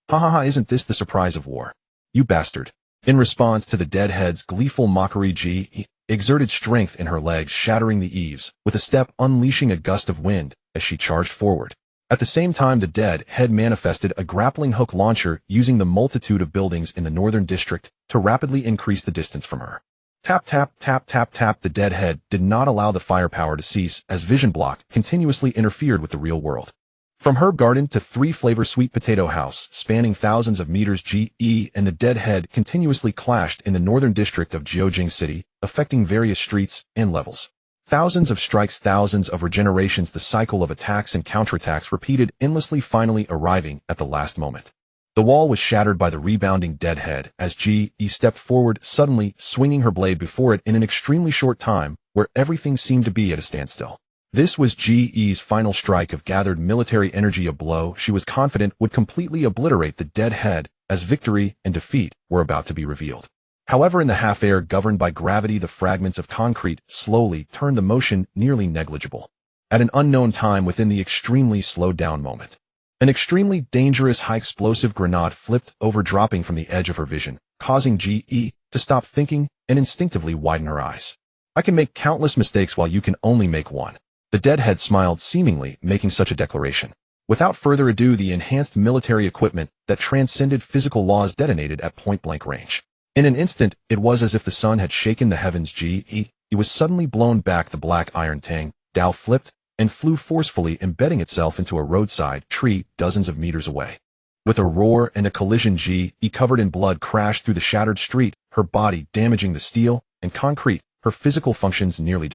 isn't this the surprise of war? You bastard. In response to the dead head's gleeful mockery, Ji-E exerted strength in her legs, shattering the eaves, with a step unleashing a gust of wind as she charged forward. At the same time, the dead head manifested a grappling hook launcher, using the multitude of buildings in the northern district to rapidly increase the distance from her. Tap, tap, tap, tap, tap. The dead head did not allow the firepower to cease, as vision block continuously interfered with the real world. From herb garden to 3-flavor sweet potato house, spanning thousands of meters, Ji-E and the dead head continuously clashed in the northern district of Jiujing City, affecting various streets and levels. Thousands of strikes, thousands of regenerations, the cycle of attacks and counterattacks repeated endlessly, finally arriving at the last moment. The wall was shattered by the rebounding dead head as Ji-E stepped forward, suddenly swinging her blade before it in an extremely short time, where everything seemed to be at a standstill. This was Ji-E's final strike of gathered military energy, a blow she was confident would completely obliterate the dead head, as victory and defeat were about to be revealed. However, in the half-air governed by gravity, the fragments of concrete slowly turned the motion nearly negligible. At an unknown time within the extremely slowed-down moment, an extremely dangerous high-explosive grenade flipped over, dropping from the edge of her vision, causing G.E. to stop thinking and instinctively widen her eyes. I can make countless mistakes while you can only make one. The deadhead smiled, seemingly making such a declaration. Without further ado, the enhanced military equipment that transcended physical laws detonated at point-blank range. In an instant, it was as if the sun had shaken the heavens. G.E. was suddenly blown back. The black iron tang Dao flipped and flew forcefully, embedding itself into a roadside tree dozens of meters away. With a roar and a collision, G.E. covered in blood crashed through the shattered street, her body damaging the steel and concrete, her physical functions nearly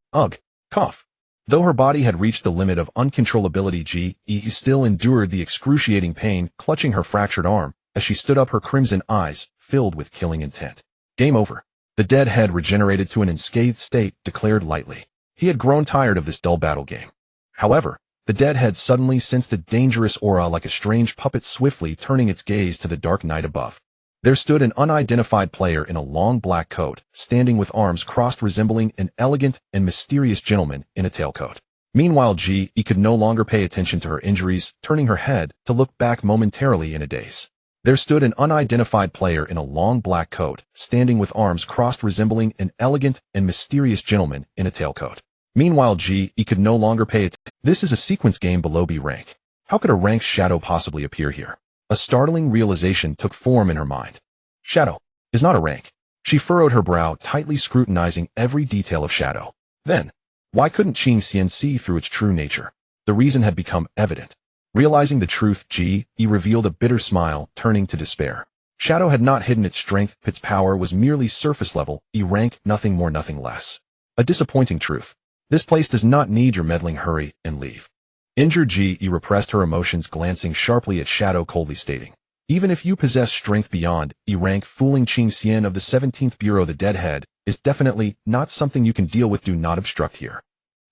cough. Though her body had reached the limit of uncontrollability, G.E. still endured the excruciating pain, clutching her fractured arm as she stood up, her crimson eyes filled with killing intent. Game over. The deadhead, regenerated to an unscathed state, declared lightly. He had grown tired of this dull battle game. However, the deadhead suddenly sensed a dangerous aura, like a strange puppet swiftly turning its gaze to the dark night above. There stood an unidentified player in a long black coat, standing with arms crossed, resembling an elegant and mysterious gentleman in a tailcoat. Meanwhile, G.E. could no longer pay attention to her injuries, turning her head to look back momentarily in a daze. There stood an unidentified player in a long black coat, standing with arms crossed, resembling an elegant and mysterious gentleman in a tailcoat. Meanwhile, G.E. could no longer pay attention. This is a sequence game below B rank. How could a ranked shadow possibly appear here? A startling realization took form in her mind. Shadow is not a rank. She furrowed her brow, tightly scrutinizing every detail of Shadow. Then, why couldn't Qing Xian see through its true nature? The reason had become evident. Realizing the truth, G.E. revealed a bitter smile, turning to despair. Shadow had not hidden its strength. Its power was merely surface level, E rank, nothing more, nothing less. A disappointing truth. This place does not need your meddling. Hurry and leave. Injured, G.E. repressed her emotions, glancing sharply at Shadow, coldly stating, even if you possess strength beyond E rank, fooling Qing Xian of the 17th Bureau, the deadhead, is definitely not something you can deal with. Do not obstruct here.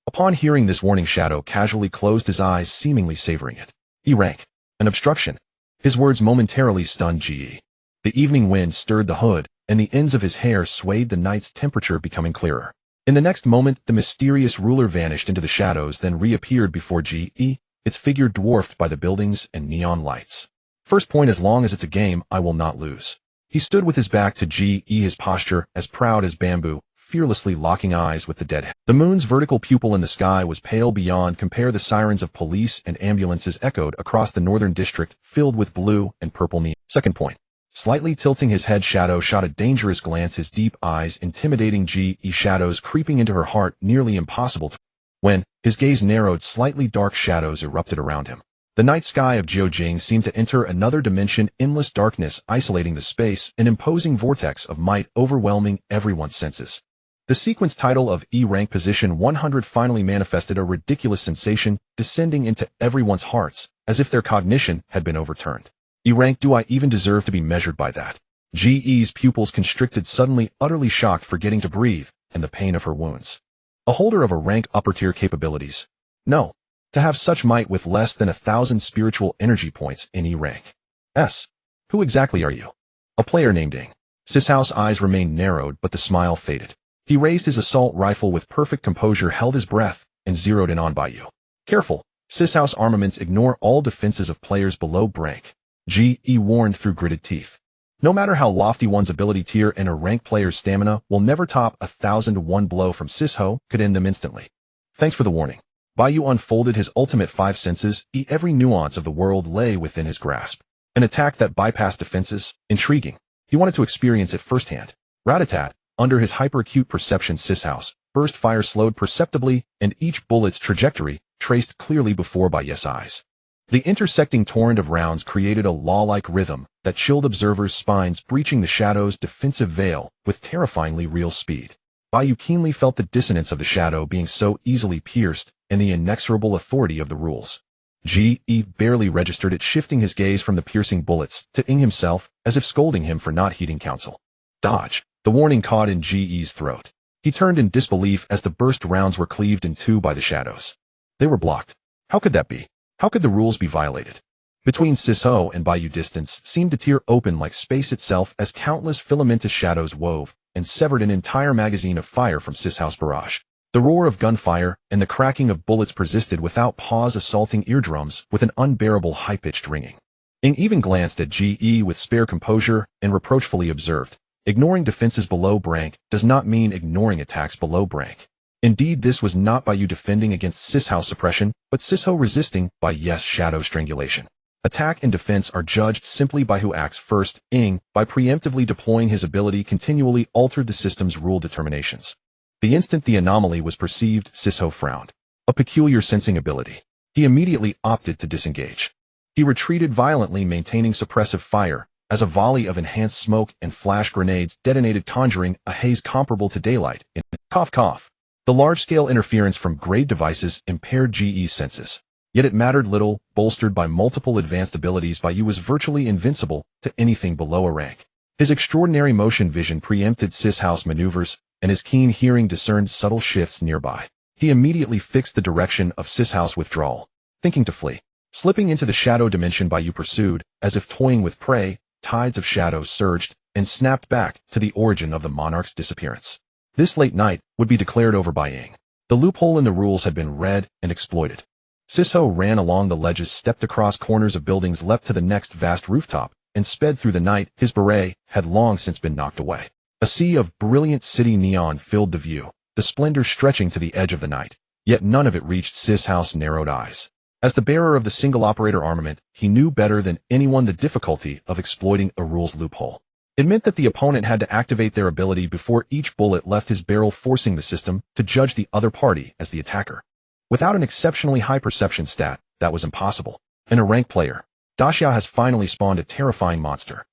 Upon hearing this warning, Shadow casually closed his eyes, seemingly savoring it. E rank, an obstruction. His words momentarily stunned G.E. The evening wind stirred the hood, and the ends of his hair swayed, the night's temperature becoming clearer. In the next moment, the mysterious ruler vanished into the shadows, then reappeared before G.E., its figure dwarfed by the buildings and neon lights. First point, as long as it's a game, I will not lose. He stood with his back to G.E., his posture as proud as bamboo, fearlessly locking eyes with the deadhead. The moon's vertical pupil in the sky was pale beyond compare. The sirens of police and ambulances echoed across the northern district, filled with blue and purple neon. Second point. Slightly tilting his head, Shadow shot a dangerous glance, his deep eyes intimidating G.E. Shadows creeping into her heart, nearly impossible to. When his gaze narrowed, slightly dark shadows erupted around him. The night sky of Jiujing seemed to enter another dimension, endless darkness isolating the space, an imposing vortex of might overwhelming everyone's senses. The sequence title of E rank position 100 finally manifested, a ridiculous sensation descending into everyone's hearts, as if their cognition had been overturned. E rank, do I even deserve to be measured by that? G.E.'s pupils constricted, suddenly utterly shocked, forgetting to breathe, and the pain of her wounds. A holder of a rank upper tier capabilities. No. To have such might with less than 1,000 spiritual energy points in E rank. S. Who exactly are you? A player named Ing. Sishao's eyes remained narrowed, but the smile faded. He raised his assault rifle with perfect composure, held his breath, and zeroed in on Bai Yu. Careful. Sishao's armaments ignore all defenses of players below rank. G.E. warned through gritted teeth. No matter how lofty one's ability tier, and a rank player's stamina will never top 1,000. One blow from Sisho could end them instantly. Thanks for the warning. Bai Yu unfolded his ultimate 5 senses. Every nuance of the world lay within his grasp. An attack that bypassed defenses. Intriguing. He wanted to experience it firsthand. Rat-a-tat. Under his hyper-acute perception, Sishao's burst fire slowed perceptibly, and each bullet's trajectory traced clearly before Bai Yu's eyes. The intersecting torrent of rounds created a law-like rhythm that chilled observers' spines, breaching the shadow's defensive veil with terrifyingly real speed. Bai Yu keenly felt the dissonance of the shadow being so easily pierced, and the inexorable authority of the rules. G.E. barely registered it, shifting his gaze from the piercing bullets to Ing himself, as if scolding him for not heeding counsel. Dodge. The warning caught in G.E.'s throat. He turned in disbelief as the burst rounds were cleaved in two by the shadows. They were blocked. How could that be? How could the rules be violated? Between Sisho and Bai Yu, distance seemed to tear open like space itself as countless filamentous shadows wove and severed an entire magazine of fire from Sisho's barrage. The roar of gunfire and the cracking of bullets persisted without pause, assaulting eardrums with an unbearable high-pitched ringing. Ing even glanced at Ge with spare composure and reproachfully observed, ignoring defenses below rank does not mean ignoring attacks below rank. Indeed, this was not Bai Yu defending against Sisho suppression, but Sisho resisting by shadow strangulation. Attack and defense are judged simply by who acts first. Ing, by preemptively deploying his ability, continually altered the system's rule determinations. The instant the anomaly was perceived, Sisho frowned. A peculiar sensing ability. He immediately opted to disengage. He retreated violently, maintaining suppressive fire, as a volley of enhanced smoke and flash grenades detonated, conjuring a haze comparable to daylight. Cough cough. The large-scale interference from grade devices impaired Ge's senses. Yet it mattered little. Bolstered by multiple advanced abilities, Bai Yu was virtually invincible to anything below a rank. His extraordinary motion vision preempted Sisho's maneuvers, and his keen hearing discerned subtle shifts nearby. He immediately fixed the direction of Sisho's withdrawal, thinking to flee. Slipping into the shadow dimension, Bai Yu pursued, as if toying with prey. Tides of shadows surged and snapped back to the origin of the monarch's disappearance. This late night would be declared over by Ing. The loophole in the rules had been read and exploited. Sisho ran along the ledges, stepped across corners of buildings, leapt to the next vast rooftop, and sped through the night. His beret had long since been knocked away. A sea of brilliant city neon filled the view, the splendor stretching to the edge of the night, yet none of it reached Sisho's narrowed eyes. As the bearer of the single-operator armament, he knew better than anyone the difficulty of exploiting a rules loophole. It meant that the opponent had to activate their ability before each bullet left his barrel, forcing the system to judge the other party as the attacker. Without an exceptionally high perception stat, that was impossible. In a rank player, Daxia has finally spawned a terrifying monster.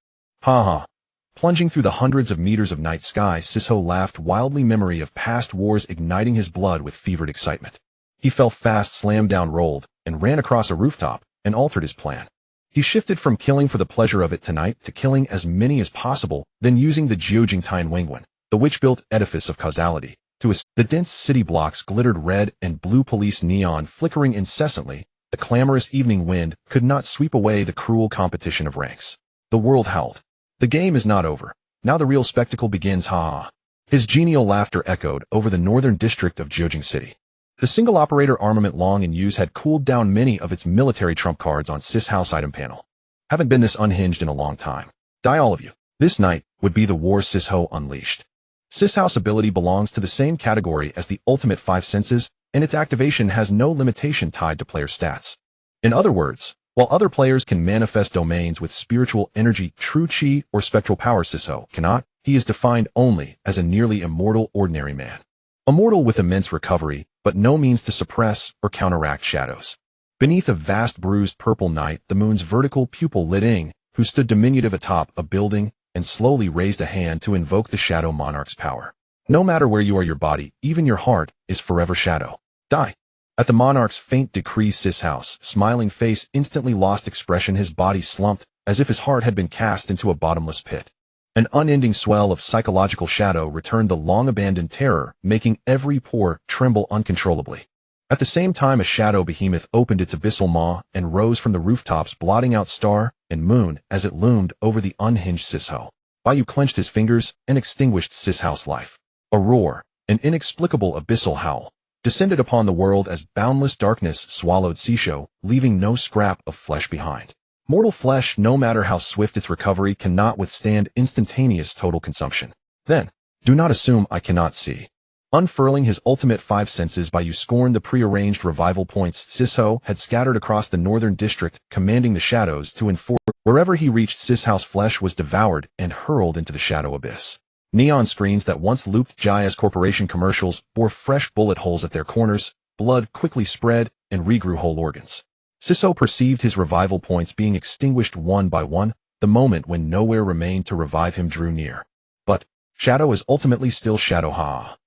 Ha ha. Plunging through the hundreds of meters of night sky, Sisho laughed wildly, memory of past wars igniting his blood with fevered excitement. He fell fast, slammed down, rolled, and ran across a rooftop, and altered his plan. He shifted from killing for the pleasure of it tonight to killing as many as possible, then using the Jiujingtian Wingwen, the witch-built edifice of causality, to the dense city blocks glittered red and blue, police neon flickering incessantly. The clamorous evening wind could not sweep away the cruel competition of ranks. The world howled. The game is not over. Now the real spectacle begins, ha ha. His genial laughter echoed over the northern district of Jiujing City. The single-operator armament long in use had cooled down many of its military trump cards on Sisho's item panel. Haven't been this unhinged in a long time. Die all of you. This night would be the war Sisho unleashed. Sisho's ability belongs to the same category as the ultimate five senses, and its activation has no limitation tied to player stats. In other words, while other players can manifest domains with spiritual energy, true chi, or spectral power, Sisho cannot. He is defined only as a nearly immortal ordinary man. Immortal with immense recovery, but no means to suppress or counteract shadows. Beneath a vast bruised purple night, the moon's vertical pupil lit Ing, who stood diminutive atop a building, and slowly raised a hand to invoke the Shadow Monarch's power. No matter where you are, your body, even your heart, is forever shadow. Die. At the Monarch's faint decree, Sisho's smiling face instantly lost expression. His body slumped, as if his heart had been cast into a bottomless pit. An unending swell of psychological shadow returned the long-abandoned terror, making every pore tremble uncontrollably. At the same time, a shadow behemoth opened its abyssal maw and rose from the rooftops, blotting out star and moon as it loomed over the unhinged Sisho. Bai Yu clenched his fingers and extinguished Sisho's life. A roar, an inexplicable abyssal howl, descended upon the world as boundless darkness swallowed Sisho, leaving no scrap of flesh behind. Mortal flesh, no matter how swift its recovery, cannot withstand instantaneous total consumption. Then, do not assume I cannot see. Unfurling his ultimate five senses, Bai Yu scorned the prearranged revival points Sisho had scattered across the northern district, commanding the shadows to enforce. Wherever he reached, Sisho's flesh was devoured and hurled into the shadow abyss. Neon screens that once looped Jaya's corporation commercials bore fresh bullet holes at their corners. Blood quickly spread and regrew whole organs. Sisho perceived his revival points being extinguished one by one. The moment when nowhere remained to revive him drew near. But shadow is ultimately still shadow, ha.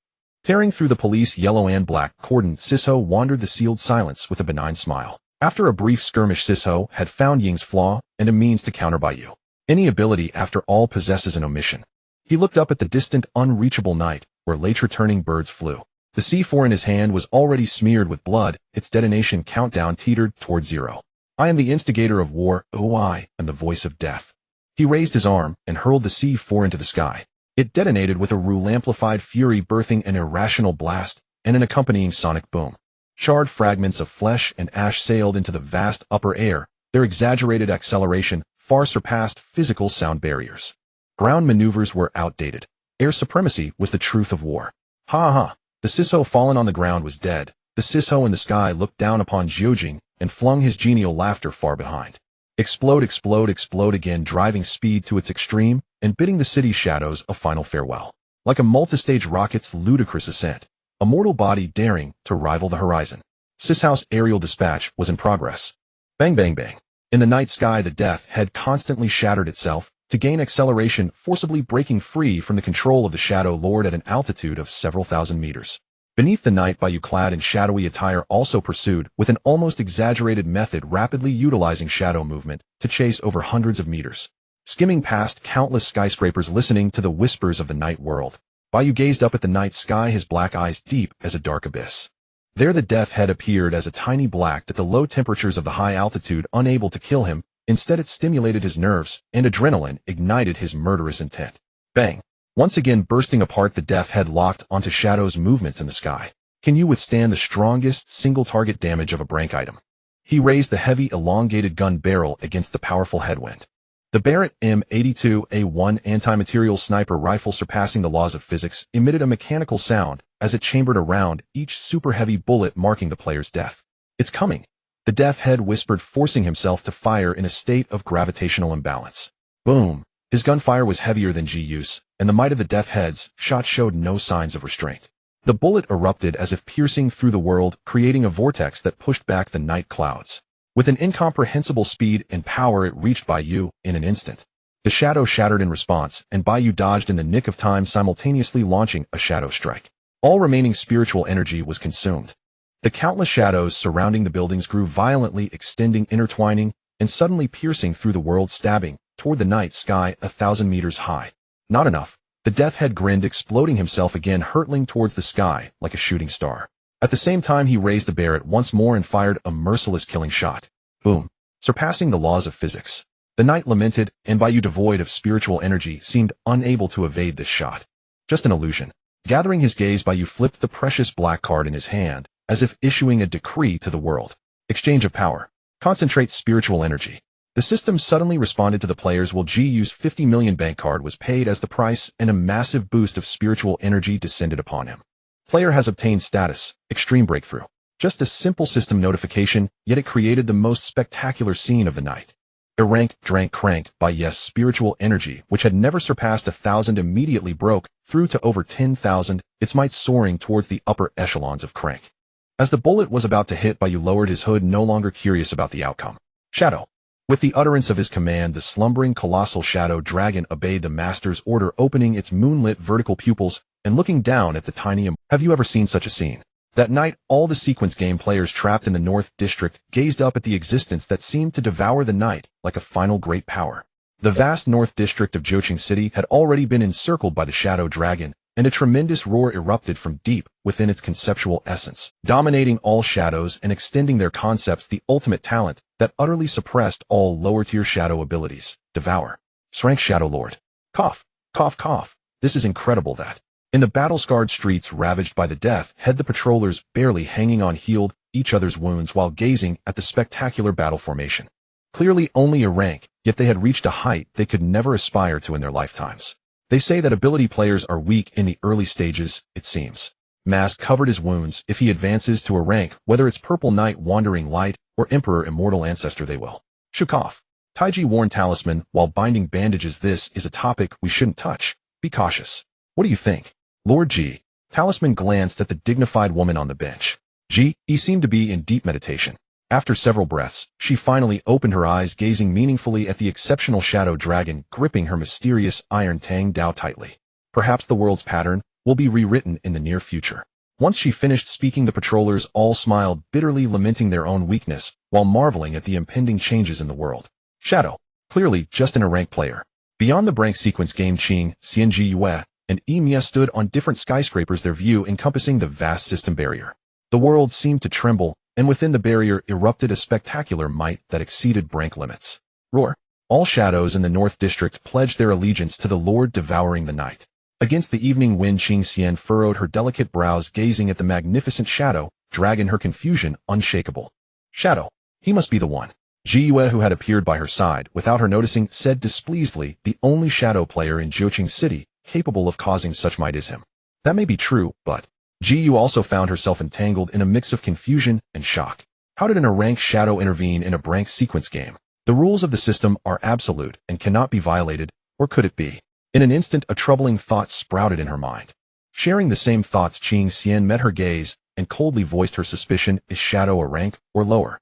Tearing through the police yellow and black cordon, Sisho wandered the sealed silence with a benign smile. After a brief skirmish, Sisho had found Ying's flaw and a means to counter Bai Yu. Any ability, after all, possesses an omission. He looked up at the distant, unreachable night, where late returning birds flew. The C4 in his hand was already smeared with blood. Its detonation countdown teetered toward 0. I am the instigator of war, I am the voice of death. He raised his arm and hurled the C4 into the sky. It detonated with a Rule-amplified fury, birthing an irrational blast and an accompanying sonic boom. Charred fragments of flesh and ash sailed into the vast upper air. Their exaggerated acceleration far surpassed physical sound barriers. Ground maneuvers were outdated. Air supremacy was the truth of war. Ha ha! The Sisho fallen on the ground was dead. The Sisho in the sky looked down upon Jiujing and flung his genial laughter far behind. Explode, explode, explode again, driving speed to its extreme and bidding the city's shadows a final farewell. Like a multistage rocket's ludicrous ascent, a mortal body daring to rival the horizon. Sisho's aerial dispatch was in progress. Bang, bang, bang. In the night sky, the Death Head constantly shattered itself to gain acceleration, forcibly breaking free from the control of the Shadow Lord at an altitude of several thousand meters. Beneath the night, Bai Yu, clad in shadowy attire, also pursued with an almost exaggerated method, rapidly utilizing shadow movement to chase over hundreds of meters. Skimming past countless skyscrapers, listening to the whispers of the night world, Bai Yu gazed up at the night sky, his black eyes deep as a dark abyss. There the Death Head appeared as a tiny black at the low temperatures of the high altitude, unable to kill him. Instead, it stimulated his nerves, and adrenaline ignited his murderous intent. Bang! Once again bursting apart, the Death Head locked onto Shadow's movements in the sky. Can you withstand the strongest single-target damage of a Brank item? He raised the heavy, elongated gun barrel against the powerful headwind. The Barrett M82A1 anti-material sniper rifle, surpassing the laws of physics, emitted a mechanical sound as it chambered around each super-heavy bullet, marking the player's death. It's coming, the Death Head whispered, forcing himself to fire in a state of gravitational imbalance. Boom! His gunfire was heavier than Ji-Yu's, and the might of the Death Head's shot showed no signs of restraint. The bullet erupted as if piercing through the world, creating a vortex that pushed back the night clouds. With an incomprehensible speed and power, it reached Bai Yu in an instant. The shadow shattered in response, and Bai Yu dodged in the nick of time, simultaneously launching a shadow strike. All remaining spiritual energy was consumed. The countless shadows surrounding the buildings grew violently, extending, intertwining, and suddenly piercing through the world, stabbing toward the night sky 1,000 meters high. Not enough. The Death Head grinned, exploding himself again, hurtling towards the sky like a shooting star. At the same time, he raised the Barrett once more and fired a merciless killing shot. Boom! Surpassing the laws of physics. The night lamented, and Bai Yu, devoid of spiritual energy, seemed unable to evade this shot. Just an illusion. Gathering his gaze, Bai Yu flipped the precious black card in his hand, as if issuing a decree to the world. Exchange of power. Concentrate spiritual energy. The system suddenly responded to the players while Ji-Yu's 50 million bank card was paid as the price, and a massive boost of spiritual energy descended upon him. Player has obtained status, extreme breakthrough. Just a simple system notification, yet it created the most spectacular scene of the night. A rank, drank, crank by spiritual energy, which had never surpassed 1,000, immediately broke through to over 10,000, its might soaring towards the upper echelons of crank. As the bullet was about to hit, Bai Yu lowered his hood, no longer curious about the outcome. Shadow. With the utterance of his command, the slumbering colossal shadow dragon obeyed the master's order, opening its moonlit vertical pupils and looking down at the tiny. Have you ever seen such a scene? That night, all the sequence game players trapped in the North District gazed up at the existence that seemed to devour the night like a final great power. The vast North District of Jiuqing City had already been encircled by the Shadow Dragon, and a tremendous roar erupted from deep within its conceptual essence, dominating all shadows and extending their concepts, the ultimate talent that utterly suppressed all lower-tier shadow abilities. Devour. Srank Shadow Lord. Cough, cough, cough. This is incredible that, in the battle-scarred streets ravaged by the Death Head, the patrollers barely hanging on healed each other's wounds while gazing at the spectacular battle formation. Clearly only a rank, yet they had reached a height they could never aspire to in their lifetimes. They say that ability players are weak in the early stages, it seems. Mask covered his wounds. If he advances to a rank, whether it's Purple Knight, Wandering Light, or Emperor Immortal Ancestor, they will. Shukov. Taiji worn talisman while binding bandages. This is a topic we shouldn't touch. Be cautious. What do you think? Lord G. Talisman glanced at the dignified woman on the bench. He seemed to be in deep meditation. After several breaths, she finally opened her eyes, gazing meaningfully at the exceptional Shadow Dragon, gripping her mysterious iron Tang Dao tightly. Perhaps the world's pattern will be rewritten in the near future. Once she finished speaking, the patrollers all smiled, bitterly lamenting their own weakness, while marveling at the impending changes in the world. Shadow. Clearly just an rank player. Beyond the Brank sequence game, Qing, Xianji Yue, and Emiya stood on different skyscrapers, their view encompassing the vast system barrier. The world seemed to tremble and within the barrier erupted a spectacular might that exceeded rank limits. Roar! All shadows in the North District pledged their allegiance to the Lord devouring the night. Against the evening wind, Qing Xian furrowed her delicate brows, gazing at the magnificent shadow dragon, her confusion unshakable. Shadow. He must be the one. Ji Yue, who had appeared by her side without her noticing, said displeasedly, the only shadow player in Jiuqing City capable of causing such might is him. That may be true, but Ji Yu also found herself entangled in a mix of confusion and shock. How did an rank shadow intervene in a rank sequence game? The rules of the system are absolute and cannot be violated, or could it be? In an instant, a troubling thought sprouted in her mind. Sharing the same thoughts, Qing Xian met her gaze and coldly voiced her suspicion, is shadow a rank or lower?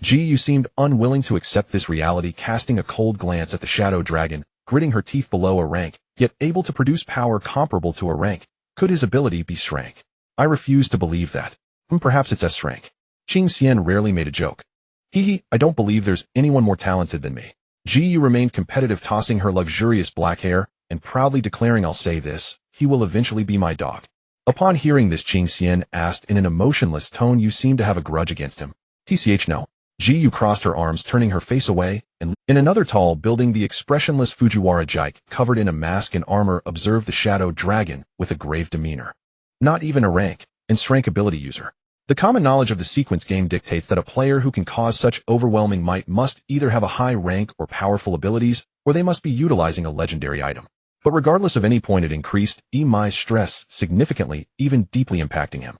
Ji Yu seemed unwilling to accept this reality, casting a cold glance at the shadow dragon, gritting her teeth. Below a rank, yet able to produce power comparable to a rank. Could his ability be S-rank? I refuse to believe that. Perhaps it's S-rank. Qing Xian rarely made a joke. I don't believe there's anyone more talented than me. Ji Yu remained competitive, tossing her luxurious black hair and proudly declaring, I'll say this, he will eventually be my dog. Upon hearing this, Qing Xian asked in an emotionless tone, you seem to have a grudge against him. TCH no. Ji Yu crossed her arms, turning her face away, and in another tall building, the expressionless Fujiwara Jike, covered in a mask and armor, observed the shadow dragon with a grave demeanor. Not even a rank and S-rank ability user. The common knowledge of the sequence game dictates that a player who can cause such overwhelming might must either have a high rank or powerful abilities, or they must be utilizing a legendary item. But regardless of any point, it increased Mai's stress significantly, even deeply impacting him.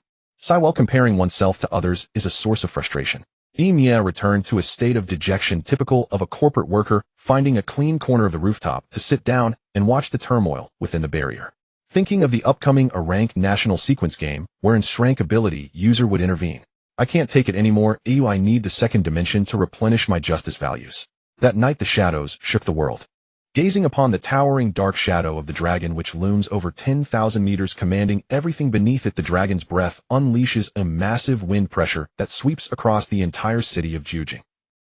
While comparing oneself to others is a source of frustration. Mia returned to a state of dejection typical of a corporate worker, finding a clean corner of the rooftop to sit down and watch the turmoil within the barrier. Thinking of the upcoming A-rank national sequence game, wherein S-rank ability user would intervene. I can't take it anymore. I need the second dimension to replenish my justice values. That night the shadows shook the world. Gazing upon the towering dark shadow of the dragon, which looms over 10,000 meters, commanding everything beneath it, the dragon's breath unleashes a massive wind pressure that sweeps across the entire city of Jiuqing.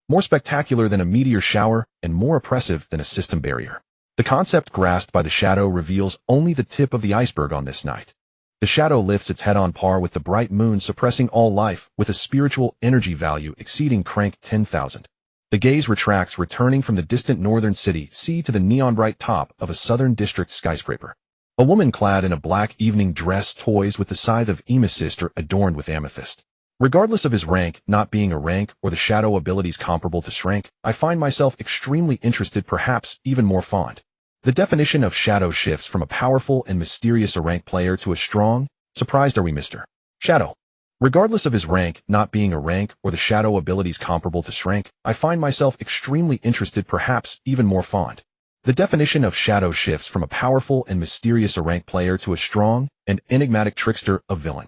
More spectacular than a meteor shower and more oppressive than a system barrier. The concept grasped by the shadow reveals only the tip of the iceberg on this night. The shadow lifts its head on par with the bright moon, suppressing all life with a spiritual energy value exceeding crank 10,000. The gaze retracts, returning from the distant northern city to the neon-bright top of a southern district skyscraper. A woman clad in a black evening dress toys with the scythe of Ima's sister adorned with amethyst. Regardless of his rank, not being a rank, or the shadow abilities comparable to S-rank, I find myself extremely interested, perhaps even more fond. The definition of shadow shifts from a powerful and mysterious A-rank player to a strong, surprised are we Mr. Shadow. Regardless of his rank, not being a rank, or the shadow abilities comparable to S-rank, I find myself extremely interested, perhaps even more fond. The definition of shadow shifts from a powerful and mysterious A-rank player to a strong and enigmatic trickster, a villain.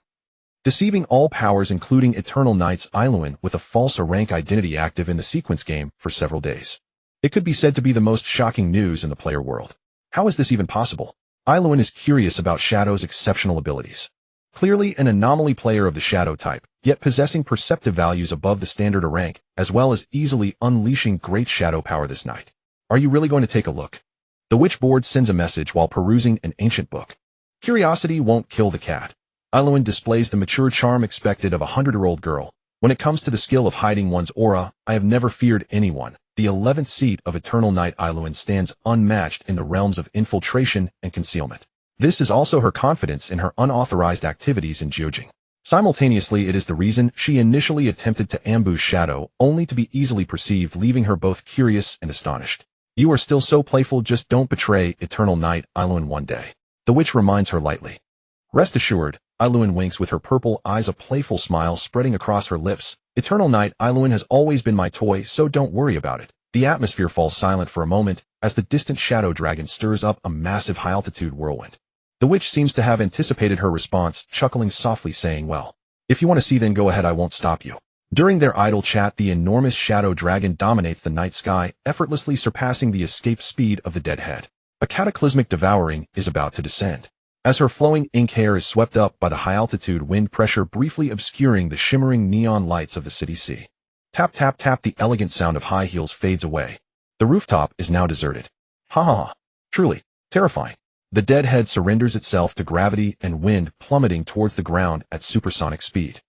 Deceiving all powers, including Eternal Knight's Ailuan, with a false A-rank identity active in the sequence game for several days. It could be said to be the most shocking news in the player world. How is this even possible? Ailuan is curious about Shadow's exceptional abilities. Clearly an anomaly player of the shadow type, yet possessing perceptive values above the standard A-rank, as well as easily unleashing great shadow power this night. Are you really going to take a look? The witchboard sends a message while perusing an ancient book. Curiosity won't kill the cat. Ailuan displays the mature charm expected of a 100-year-old girl. When it comes to the skill of hiding one's aura, I have never feared anyone. The 11th seat of Eternal Knight Ailuan stands unmatched in the realms of infiltration and concealment. This is also her confidence in her unauthorized activities in Jiuqing. Simultaneously, it is the reason she initially attempted to ambush Shadow, only to be easily perceived, leaving her both curious and astonished. You are still so playful, just don't betray Eternal Knight Ailuan one day. The witch reminds her lightly. Rest assured, Ailuan winks with her purple eyes, a playful smile spreading across her lips. Eternal Knight Ailuan has always been my toy, so don't worry about it. The atmosphere falls silent for a moment as the distant shadow dragon stirs up a massive high-altitude whirlwind. The witch seems to have anticipated her response, chuckling softly, saying, well, if you want to see, then go ahead, I won't stop you. During their idle chat, the enormous shadow dragon dominates the night sky, effortlessly surpassing the escape speed of the deadhead. A cataclysmic devouring is about to descend. As her flowing ink hair is swept up by the high-altitude wind pressure, briefly obscuring the shimmering neon lights of the city sea. Tap, tap, tap, the elegant sound of high heels fades away. The rooftop is now deserted. Ha ha ha. Truly terrifying. The deadhead surrenders itself to gravity and wind, plummeting towards the ground at supersonic speed.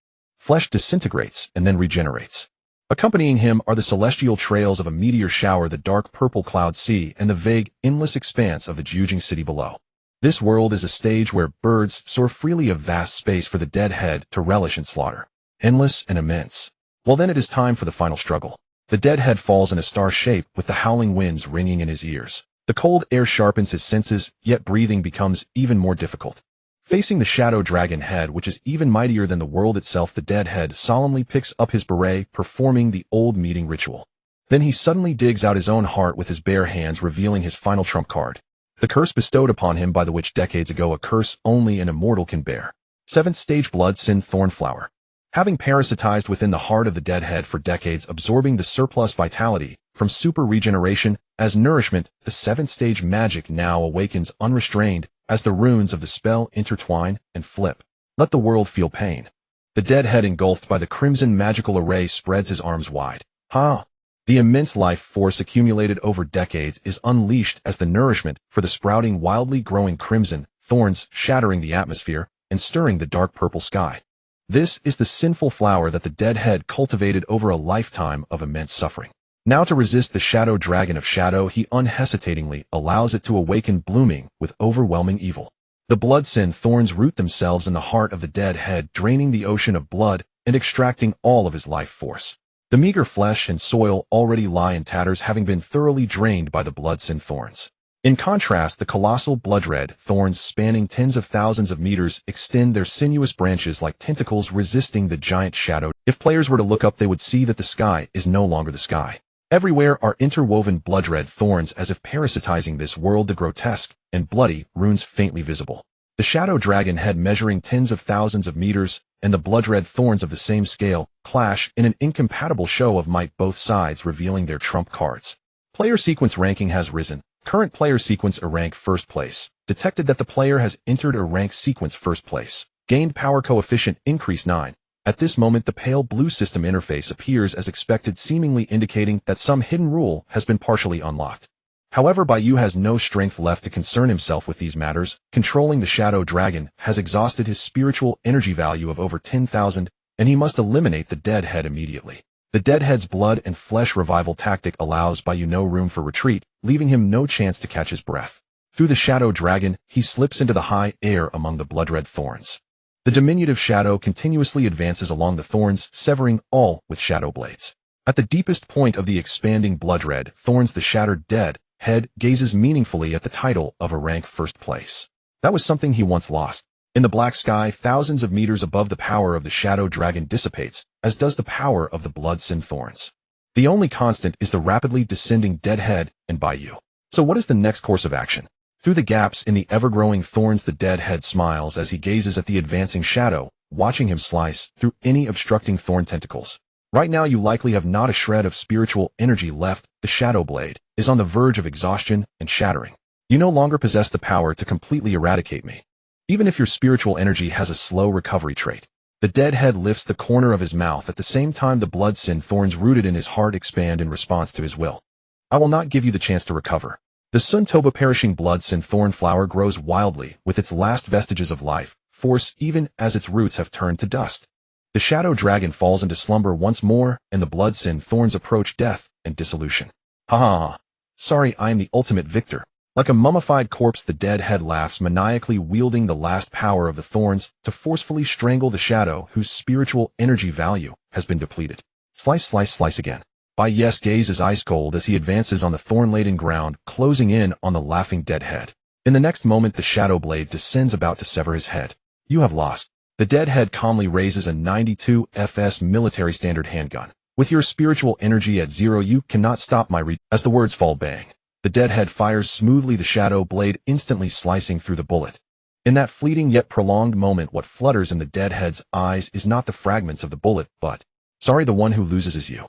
Flesh disintegrates and then regenerates. Accompanying him are the celestial trails of a meteor shower, the dark purple cloud sea, and the vague, endless expanse of the judging city below. This world is a stage where birds soar freely, of vast space for the dead head to relish in slaughter. Endless and immense. Well, then it is time for the final struggle. The dead head falls in a star shape with the howling winds ringing in his ears. The cold air sharpens his senses, yet breathing becomes even more difficult. Facing the shadow dragon head, which is even mightier than the world itself, the dead head solemnly picks up his beret, performing the old meeting ritual. Then he suddenly digs out his own heart with his bare hands, revealing his final trump card. The curse bestowed upon him by the witch decades ago, a curse only an immortal can bear. 7th stage Blood Sin Thornflower. Having parasitized within the heart of the dead head for decades, absorbing the surplus vitality from super regeneration as nourishment, the 7th stage magic now awakens unrestrained as the runes of the spell intertwine and flip. Let the world feel pain. The dead head, engulfed by the crimson magical array, spreads his arms wide. The immense life force accumulated over decades is unleashed as the nourishment for the sprouting, wildly growing crimson thorns, shattering the atmosphere and stirring the dark purple sky. This is the sinful flower that the dead head cultivated over a lifetime of immense suffering. Now, to resist the shadow dragon of shadow, he unhesitatingly allows it to awaken, blooming with overwhelming evil. The blood sin thorns root themselves in the heart of the dead head, draining the ocean of blood and extracting all of his life force. The meager flesh and soil already lie in tatters, having been thoroughly drained by the blood sin thorns. In contrast, the colossal blood-red thorns, spanning tens of thousands of meters, extend their sinuous branches like tentacles, resisting the giant shadow. If players were to look up, they would see that the sky is no longer the sky. Everywhere are interwoven blood-red thorns, as if parasitizing this world, the grotesque and bloody runes faintly visible. The shadow dragon head, measuring tens of thousands of meters, and the blood-red thorns of the same scale, clash in an incompatible show of might, both sides revealing their trump cards. Player sequence ranking has risen. Current player sequence a rank first place. Detected that the player has entered a rank sequence first place. Gained power coefficient increase 9. At this moment, the pale blue system interface appears as expected, seemingly indicating that some hidden rule has been partially unlocked. However, Bai Yu has no strength left to concern himself with these matters. Controlling the shadow dragon has exhausted his spiritual energy value of over 10,000, and he must eliminate the dead head immediately. The dead head's blood and flesh revival tactic allows Bai Yu no room for retreat, leaving him no chance to catch his breath. Through the shadow dragon, he slips into the high air among the blood-red thorns. The diminutive shadow continuously advances along the thorns, severing all with shadow blades. At the deepest point of the expanding blood-red thorns, the shattered dead head gazes meaningfully at the title of a rank first place. That was something he once lost. In the black sky, thousands of meters above, the power of the shadow dragon dissipates, as does the power of the blood sin thorns. The only constant is the rapidly descending dead head and Bai Yu. So what is the next course of action? Through the gaps in the ever-growing thorns, the dead head smiles as he gazes at the advancing shadow, watching him slice through any obstructing thorn tentacles. Right now, you likely have not a shred of spiritual energy left. The shadow blade is on the verge of exhaustion and shattering. You no longer possess the power to completely eradicate me, even if your spiritual energy has a slow recovery trait. The dead head lifts the corner of his mouth. At the same time, the blood sin thorns rooted in his heart expand in response to his will. I will not give you the chance to recover. The Sun Toba perishing blood sin thorn flower grows wildly with its last vestiges of life force, even as its roots have turned to dust. The shadow dragon falls into slumber once more, and the blood sin thorns approach death and dissolution. Ha ha ha. Sorry, I am the ultimate victor. Like a mummified corpse, the dead head laughs maniacally, wielding the last power of the thorns to forcefully strangle the shadow whose spiritual energy value has been depleted. Slice, slice, slice again. Bai Yu's gaze is ice cold as he advances on the thorn-laden ground, closing in on the laughing dead head. In the next moment, the shadow blade descends, about to sever his head. You have lost. The dead head calmly raises a 92 FS military standard handgun. With your spiritual energy at 0, you cannot stop my reach. As the words fall, bang. The dead head fires smoothly, the shadow blade instantly slicing through the bullet. In that fleeting yet prolonged moment, what flutters in the dead head's eyes is not the fragments of the bullet, but, sorry, the one who loses is you.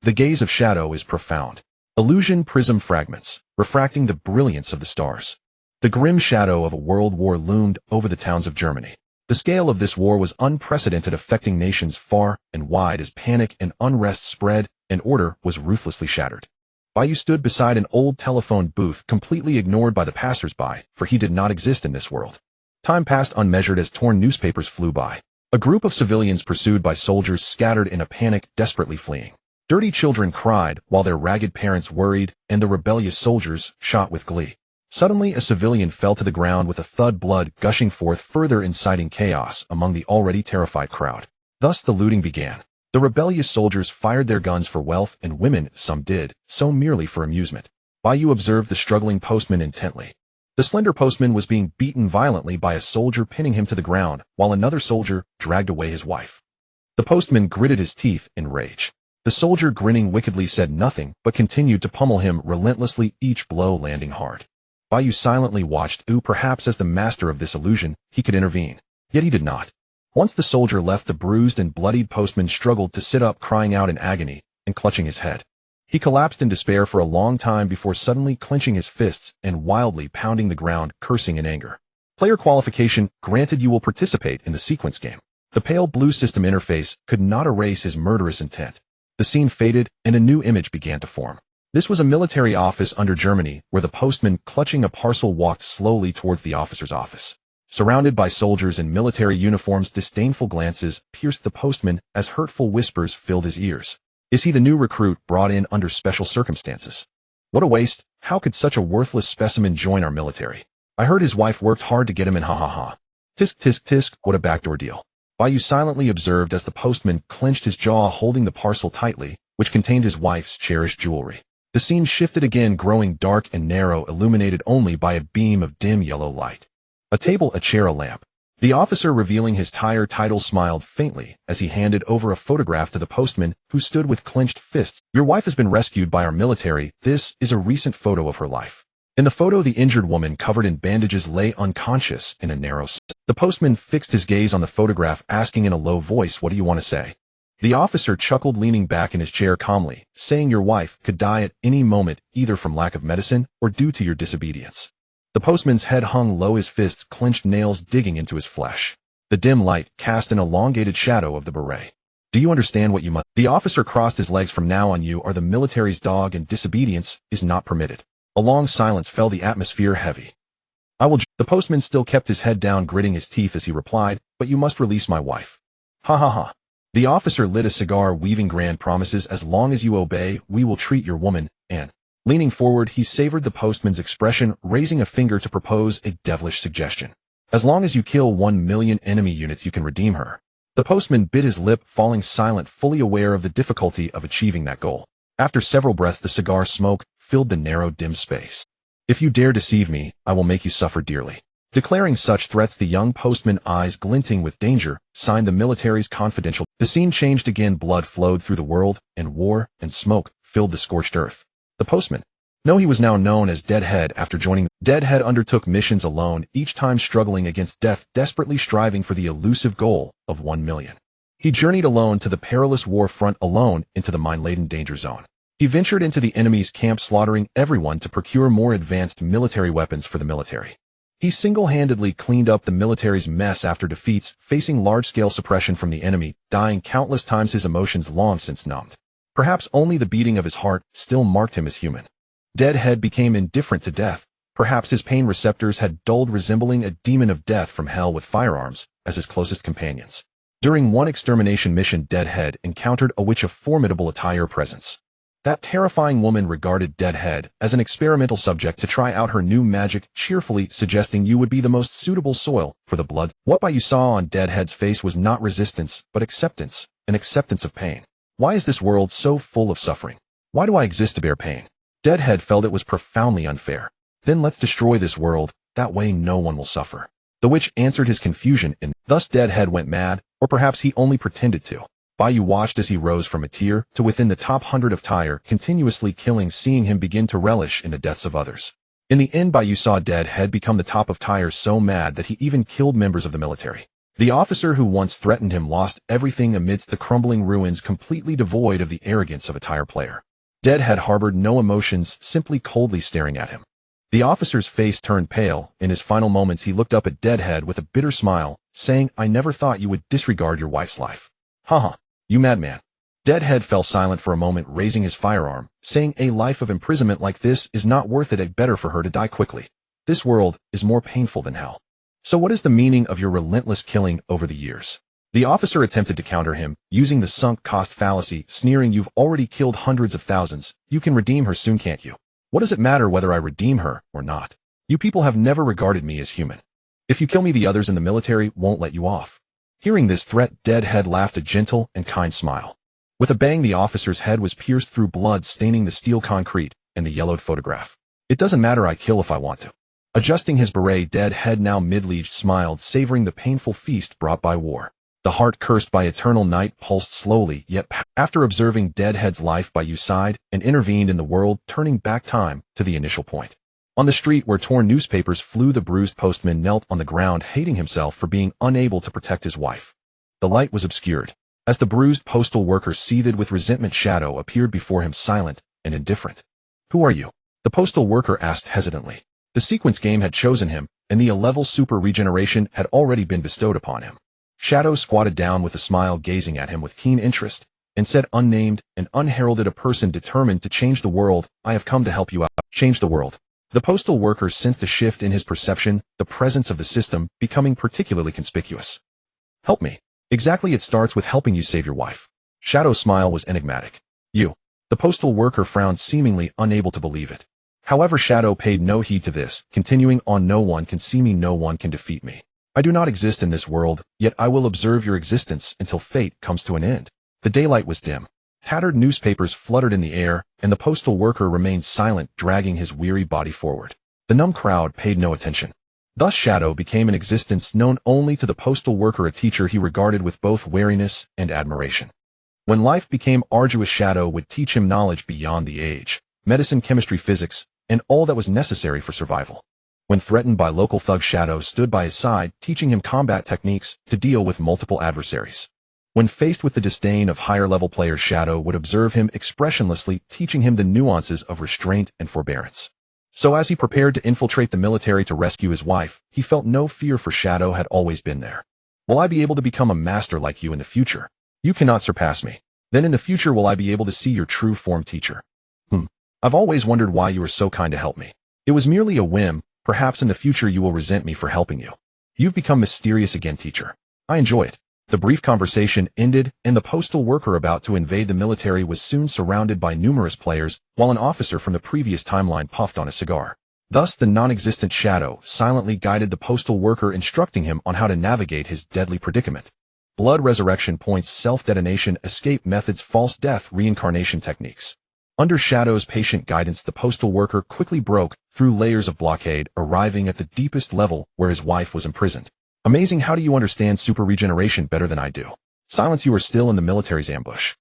The gaze of shadow is profound. Illusion prism fragments, refracting the brilliance of the stars. The grim shadow of a world war loomed over the towns of Germany. The scale of this war was unprecedented, affecting nations far and wide as panic and unrest spread and order was ruthlessly shattered. Bai Yu stood beside an old telephone booth, completely ignored by the passers-by, for he did not exist in this world. Time passed unmeasured as torn newspapers flew by. A group of civilians pursued by soldiers scattered in a panic, desperately fleeing. Dirty children cried, while their ragged parents worried, and the rebellious soldiers shot with glee. Suddenly, a civilian fell to the ground with a thud, blood gushing forth, further inciting chaos among the already terrified crowd. Thus the looting began. The rebellious soldiers fired their guns for wealth, and women, some did, so merely for amusement. Bai Yu observed the struggling postman intently. The slender postman was being beaten violently by a soldier, pinning him to the ground, while another soldier dragged away his wife. The postman gritted his teeth in rage. The soldier, grinning wickedly, said nothing, but continued to pummel him relentlessly, each blow landing hard. Bai Yu silently watched. Perhaps as the master of this illusion, he could intervene. Yet he did not. Once the soldier left, the bruised and bloodied postman struggled to sit up, crying out in agony and clutching his head. He collapsed in despair for a long time before suddenly clenching his fists and wildly pounding the ground, cursing in anger. Player qualification granted. You will participate in the sequence game. The pale blue system interface could not erase his murderous intent. The scene faded, and a new image began to form. This was a military office under Germany, where the postman, clutching a parcel, walked slowly towards the officer's office. Surrounded by soldiers in military uniforms, disdainful glances pierced the postman as hurtful whispers filled his ears. Is he the new recruit brought in under special circumstances? What a waste! How could such a worthless specimen join our military? I heard his wife worked hard to get him in, ha ha ha. Tisk tisk tisk, what a backdoor deal. Bai Yu silently observed as the postman clenched his jaw, holding the parcel tightly, which contained his wife's cherished jewelry. The scene shifted again, growing dark and narrow, illuminated only by a beam of dim yellow light. A table, a chair, a lamp. The officer, revealing his title, smiled faintly as he handed over a photograph to the postman, who stood with clenched fists. Your wife has been rescued by our military. This is a recent photo of her life. In the photo, the injured woman, covered in bandages, lay unconscious in a narrow cell. The postman fixed his gaze on the photograph, asking in a low voice, what do you want to say? The officer chuckled, leaning back in his chair calmly, saying, your wife could die at any moment, either from lack of medicine or due to your disobedience. The postman's head hung low, his fists clenched, nails digging into his flesh. The dim light cast an elongated shadow of the beret. Do you understand what you must? The officer crossed his legs. From now on, you are the military's dog, and disobedience is not permitted. A long silence fell, the atmosphere heavy. The postman still kept his head down, gritting his teeth as he replied, but you must release my wife. Ha ha ha. The officer lit a cigar, weaving grand promises. As long as you obey, we will treat your woman, and, leaning forward, he savored the postman's expression, raising a finger to propose a devilish suggestion. As long as you kill 1 million enemy units, you can redeem her. The postman bit his lip, falling silent, fully aware of the difficulty of achieving that goal. After several breaths, the cigar smoke filled the narrow, dim space. If you dare deceive me, I will make you suffer dearly. Declaring such threats, the young postman, eyes glinting with danger, signed the military's confidential. The scene changed again. Blood flowed through the world, and war and smoke filled the scorched earth. The postman. No, he was now known as Deadhead after joining. Deadhead undertook missions alone, each time struggling against death, desperately striving for the elusive goal of 1 million. He journeyed alone to the perilous war front, alone into the mine-laden danger zone. He ventured into the enemy's camp, slaughtering everyone to procure more advanced military weapons for the military. He single-handedly cleaned up the military's mess after defeats, facing large-scale suppression from the enemy, dying countless times, his emotions long since numbed. Perhaps only the beating of his heart still marked him as human. Deadhead became indifferent to death. Perhaps his pain receptors had dulled, resembling a demon of death from hell with firearms as his closest companions. During one extermination mission, Deadhead encountered a witch of formidable attire presence. That terrifying woman regarded Deadhead as an experimental subject to try out her new magic, cheerfully suggesting you would be the most suitable soil for the blood. What Bai Yu saw on Deadhead's face was not resistance, but acceptance, an acceptance of pain. Why is this world so full of suffering? Why do I exist to bear pain? Deadhead felt it was profoundly unfair. Then let's destroy this world, that way no one will suffer. The witch answered his confusion, and thus Deadhead went mad, or perhaps he only pretended to. Bai Yu watched as he rose from a tier to within the top 100 of tier, continuously killing, seeing him begin to relish in the deaths of others. In the end, Bai Yu saw Deadhead become the top of tier, so mad that he even killed members of the military. The officer who once threatened him lost everything amidst the crumbling ruins, completely devoid of the arrogance of a tier player. Deadhead harbored no emotions, simply coldly staring at him. The officer's face turned pale. In his final moments, he looked up at Deadhead with a bitter smile, saying, I never thought you would disregard your wife's life. Haha. You madman. Deadhead fell silent for a moment, raising his firearm, saying, a life of imprisonment like this is not worth it. Better for her to die quickly. This world is more painful than hell. So what is the meaning of your relentless killing over the years? The officer attempted to counter him, using the sunk cost fallacy, sneering, "You've already killed hundreds of thousands. You can redeem her soon, can't you? What does it matter whether I redeem her or not? You people have never regarded me as human. If you kill me, the others in the military won't let you off." Hearing this threat, Deadhead laughed a gentle and kind smile. With a bang, the officer's head was pierced through, blood staining the steel concrete and the yellowed photograph. "It doesn't matter, I kill if I want to." Adjusting his beret, Deadhead, now middle-aged, smiled, savoring the painful feast brought by war. The heart cursed by eternal night pulsed slowly, yet after observing Deadhead's life, Bai Yu sighed and intervened in the world, turning back time to the initial point. On the street where torn newspapers flew, the bruised postman knelt on the ground, hating himself for being unable to protect his wife. The light was obscured. As the bruised postal worker seethed with resentment, Shadow appeared before him, silent and indifferent. "Who are you?" the postal worker asked hesitantly. The sequence game had chosen him, and the A-level super regeneration had already been bestowed upon him. Shadow squatted down with a smile, gazing at him with keen interest, and said, "Unnamed and unheralded, a person determined to change the world. I have come to help you out." Change the world. The postal worker sensed a shift in his perception, the presence of the system becoming particularly conspicuous. "Help me." "Exactly, it starts with helping you save your wife." Shadow's smile was enigmatic. "You?" The postal worker frowned, seemingly unable to believe it. However, Shadow paid no heed to this, continuing on, "No one can see me, no one can defeat me. I do not exist in this world, yet I will observe your existence until fate comes to an end." The daylight was dim. Tattered newspapers fluttered in the air, and the postal worker remained silent, dragging his weary body forward. The numb crowd paid no attention. Thus Shadow became an existence known only to the postal worker, a teacher he regarded with both wariness and admiration. When life became arduous, Shadow would teach him knowledge beyond the age, medicine, chemistry, physics, and all that was necessary for survival. When threatened by local thugs, Shadow stood by his side, teaching him combat techniques to deal with multiple adversaries. When faced with the disdain of higher-level players, Shadow would observe him expressionlessly, teaching him the nuances of restraint and forbearance. So as he prepared to infiltrate the military to rescue his wife, he felt no fear, for Shadow had always been there. "Will I be able to become a master like you in the future? You cannot surpass me. Then in the future will I be able to see your true form, teacher? I've always wondered why you were so kind to help me. It was merely a whim. Perhaps in the future you will resent me for helping you. You've become mysterious again, teacher. I enjoy it." The brief conversation ended, and the postal worker, about to invade the military, was soon surrounded by numerous players, while an officer from the previous timeline puffed on a cigar. Thus the non-existent Shadow silently guided the postal worker, instructing him on how to navigate his deadly predicament. Blood resurrection points, self-detonation, escape methods, false death, reincarnation techniques. Under Shadow's patient guidance, the postal worker quickly broke through layers of blockade, arriving at the deepest level where his wife was imprisoned. "Amazing, how do you understand super regeneration better than I do?" "Silence, you are still in the military's ambush."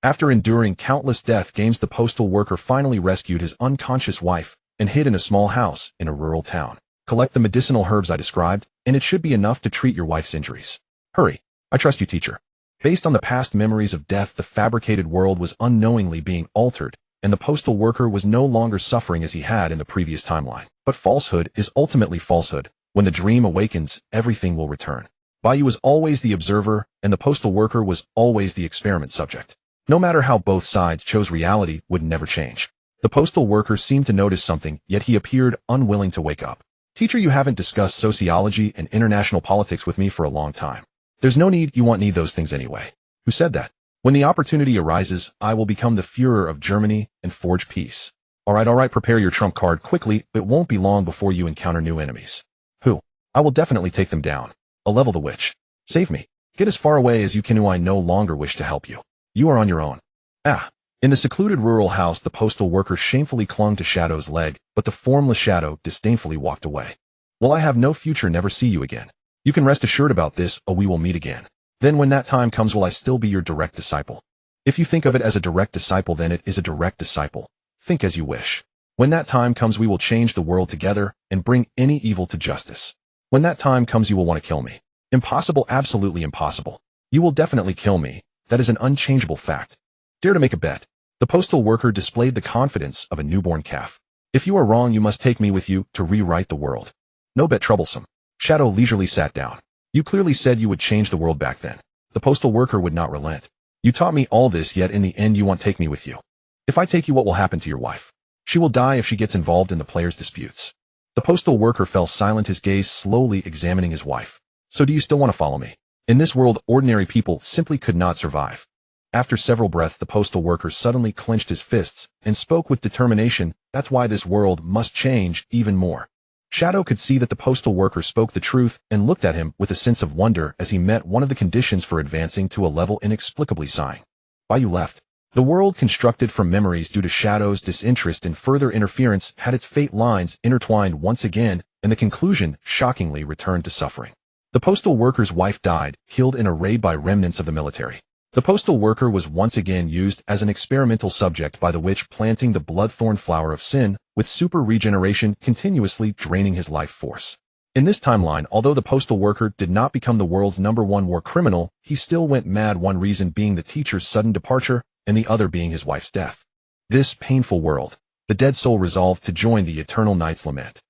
After enduring countless death games, the postal worker finally rescued his unconscious wife and hid in a small house in a rural town. "Collect the medicinal herbs I described, and it should be enough to treat your wife's injuries. Hurry. I trust you, teacher." Based on the past memories of death, the fabricated world was unknowingly being altered, and the postal worker was no longer suffering as he had in the previous timeline. But falsehood is ultimately falsehood. When the dream awakens, everything will return. Bai Yu was always the observer, and the postal worker was always the experiment subject. No matter how both sides chose, reality would never change. The postal worker seemed to notice something, yet he appeared unwilling to wake up. "Teacher, you haven't discussed sociology and international politics with me for a long time. There's no need, you won't need those things anyway." "Who said that?" "When the opportunity arises, I will become the Führer of Germany and forge peace." All right, prepare your trump card quickly. It won't be long before you encounter new enemies." "Who?" "I will definitely take them down. A-level the witch." "Save me. Get as far away as you can. I no longer wish to help you. You are on your own." In the secluded rural house, the postal worker shamefully clung to Shadow's leg, but the formless Shadow disdainfully walked away. "Will I have no future, never see you again? You can rest assured about this, we will meet again. Then when that time comes, will I still be your direct disciple? If you think of it as a direct disciple, then it is a direct disciple. Think as you wish. When that time comes, we will change the world together and bring any evil to justice. When that time comes, you will want to kill me." "Impossible, absolutely impossible. You will definitely kill me. That is an unchangeable fact. Dare to make a bet." The postal worker displayed the confidence of a newborn calf. "If you are wrong, you must take me with you to rewrite the world." "No bet, troublesome." Shadow leisurely sat down. "You clearly said you would change the world back then." The postal worker would not relent. "You taught me all this, yet in the end you want to take me with you. If I take you, what will happen to your wife?" "She will die if she gets involved in the players' disputes." The postal worker fell silent, his gaze slowly examining his wife. "So do you still want to follow me?" In this world, ordinary people simply could not survive. After several breaths, the postal worker suddenly clenched his fists and spoke with determination. That's why this world must change even more. Shadow could see that the postal worker spoke the truth and looked at him with a sense of wonder as he met one of the conditions for advancing to a level inexplicably sighing. Bai Yu left. The world constructed from memories due to Shadow's disinterest and further interference had its fate lines intertwined once again, and the conclusion, shockingly, returned to suffering. The postal worker's wife died, killed in a raid by remnants of the military. The postal worker was once again used as an experimental subject by the witch planting the bloodthorn flower of sin, with super regeneration continuously draining his life force. In this timeline, although the postal worker did not become the world's #1 war criminal, he still went mad, one reason being the teacher's sudden departure, and the other being his wife's death. This painful world, the dead soul resolved to join the eternal night's lament.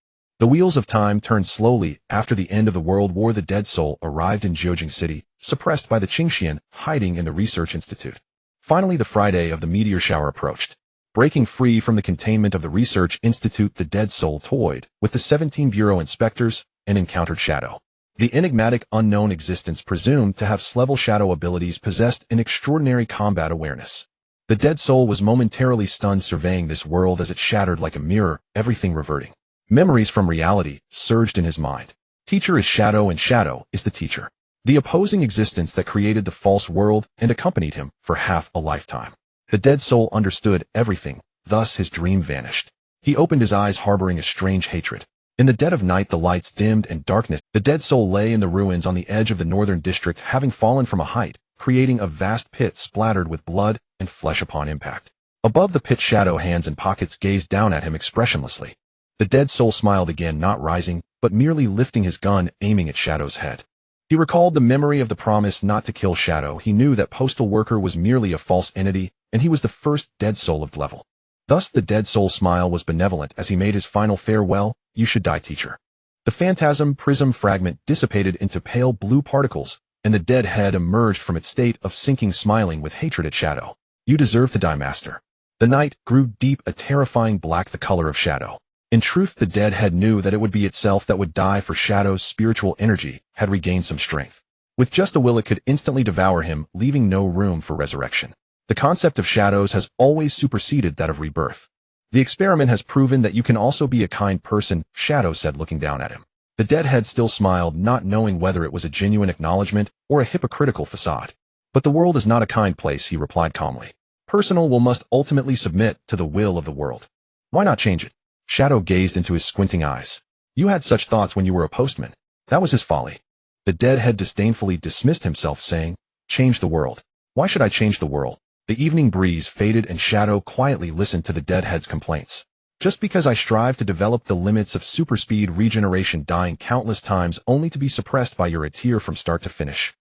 The wheels of time turned slowly. After the end of the World War, the dead soul arrived in Jiujing City, suppressed by the Qingxian, hiding in the research institute. Finally, the Friday of the meteor shower approached. Breaking free from the containment of the research institute, the dead soul toyed with the 17 bureau inspectors and encountered Shadow. The enigmatic unknown existence presumed to have level Shadow abilities possessed an extraordinary combat awareness. The dead soul was momentarily stunned, surveying this world as it shattered like a mirror, everything reverting. Memories from reality surged in his mind. Teacher is Shadow and Shadow is the teacher. The opposing existence that created the false world and accompanied him for half a lifetime. The dead soul understood everything, thus his dream vanished. He opened his eyes, harboring a strange hatred. In the dead of night, the lights dimmed and darkness. The dead soul lay in the ruins on the edge of the northern district, having fallen from a height, creating a vast pit splattered with blood and flesh upon impact. Above the pit, Shadow, hands in pockets, gazed down at him expressionlessly. The dead soul smiled again, not rising, but merely lifting his gun, aiming at Shadow's head. He recalled the memory of the promise not to kill Shadow. He knew that postal worker was merely a false entity, and he was the first dead soul of level. Thus the dead soul's smile was benevolent as he made his final farewell. You should die, teacher. The phantasm prism fragment dissipated into pale blue particles, and the dead head emerged from its state of sinking, smiling with hatred at Shadow. You deserve to die, master. The night grew deep, a terrifying black, the color of Shadow. In truth, the dead head knew that it would be itself that would die, for Shadow's spiritual energy had regained some strength. With just a will, it could instantly devour him, leaving no room for resurrection. The concept of shadows has always superseded that of rebirth. The experiment has proven that you can also be a kind person, Shadow said, looking down at him. The dead head still smiled, not knowing whether it was a genuine acknowledgement or a hypocritical facade. But the world is not a kind place, he replied calmly. Personal will must ultimately submit to the will of the world. Why not change it? Shadow gazed into his squinting eyes. You had such thoughts when you were a postman. That was his folly. The dead head disdainfully dismissed himself, saying, Change the world. Why should I change the world? The evening breeze faded and Shadow quietly listened to the dead head's complaints. Just because I strive to develop the limits of superspeed regeneration, dying countless times only to be suppressed by your tear from start to finish.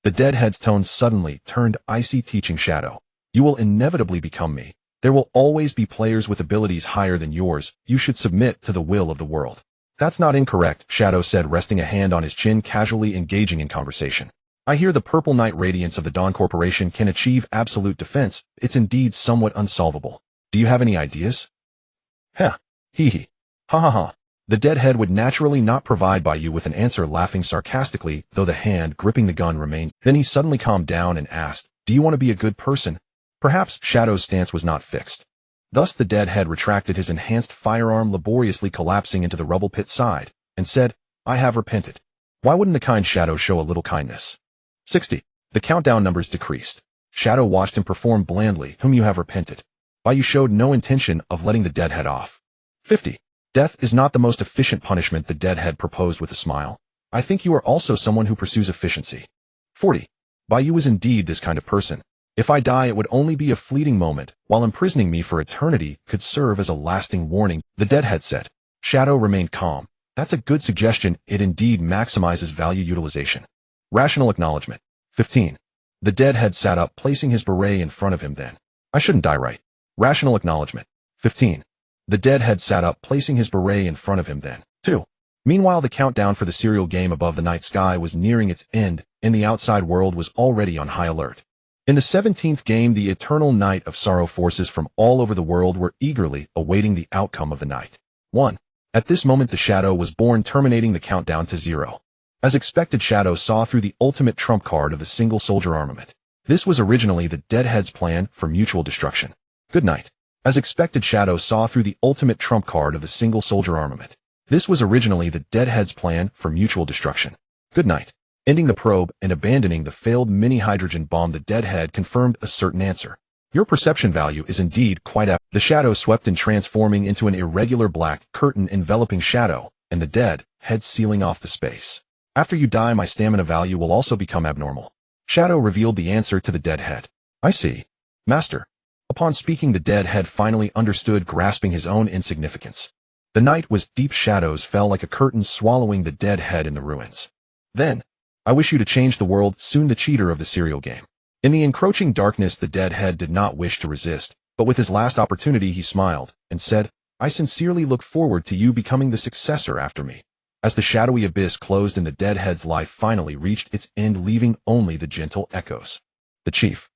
The dead head's tone suddenly turned icy, teaching Shadow. You will inevitably become me. There will always be players with abilities higher than yours. You should submit to the will of the world. That's not incorrect, Shadow said, resting a hand on his chin, casually engaging in conversation. I hear the purple night radiance of the Dawn Corporation can achieve absolute defense. It's indeed somewhat unsolvable. Do you have any ideas? Heh. Hee hee. Ha ha ha. The dead head would naturally not provide Bai Yu with an answer, laughing sarcastically, though the hand gripping the gun remained. Then he suddenly calmed down and asked, Do you want to be a good person? Perhaps Shadow's stance was not fixed. Thus the dead head retracted his enhanced firearm, laboriously collapsing into the rubble pit side, and said, I have repented. Why wouldn't the kind Shadow show a little kindness? 60. The countdown numbers decreased. Shadow watched him perform blandly, Whom you have repented. Bai Yu showed no intention of letting the dead head off. 50. Death is not the most efficient punishment, the dead head proposed with a smile. I think you are also someone who pursues efficiency. 40. Bai Yu is indeed this kind of person. If I die, it would only be a fleeting moment, while imprisoning me for eternity could serve as a lasting warning, the dead head said. Shadow remained calm. That's a good suggestion. It indeed maximizes value utilization. Rational acknowledgement. 15. The dead head sat up, placing his beret in front of him. Then, I shouldn't die, right? Rational acknowledgement. 15. The dead head sat up, placing his beret in front of him. Then, 2. Meanwhile, the countdown for the serial game above the night sky was nearing its end, and the outside world was already on high alert. In the 17th game, the eternal night of sorrow, forces from all over the world were eagerly awaiting the outcome of the night. 1. At this moment, the Shadow was born, terminating the countdown to 0. As expected, Shadow saw through the ultimate trump card of the single soldier armament. This was originally the Deadhead's plan for mutual destruction. Good night. As expected, Shadow saw through the ultimate trump card of the single soldier armament. This was originally the Deadhead's plan for mutual destruction. Good night. Ending the probe and abandoning the failed mini-hydrogen bomb, the Deadhead confirmed a certain answer. Your perception value is indeed quite up. The Shadow swept in, transforming into an irregular black curtain enveloping Shadow and the Deadhead, sealing off the space. After you die, my stamina value will also become abnormal. Shadow revealed the answer to the Deadhead. I see. Master. Upon speaking, the Deadhead finally understood, grasping his own insignificance. The night was deep. Shadows fell like a curtain, swallowing the Deadhead in the ruins. Then, I wish you to change the world soon, the cheater of the serial game. In the encroaching darkness, the Deadhead did not wish to resist, but with his last opportunity he smiled and said, I sincerely look forward to you becoming the successor after me. As the shadowy abyss closed and the Deadhead's life finally reached its end, leaving only the gentle echoes. The chief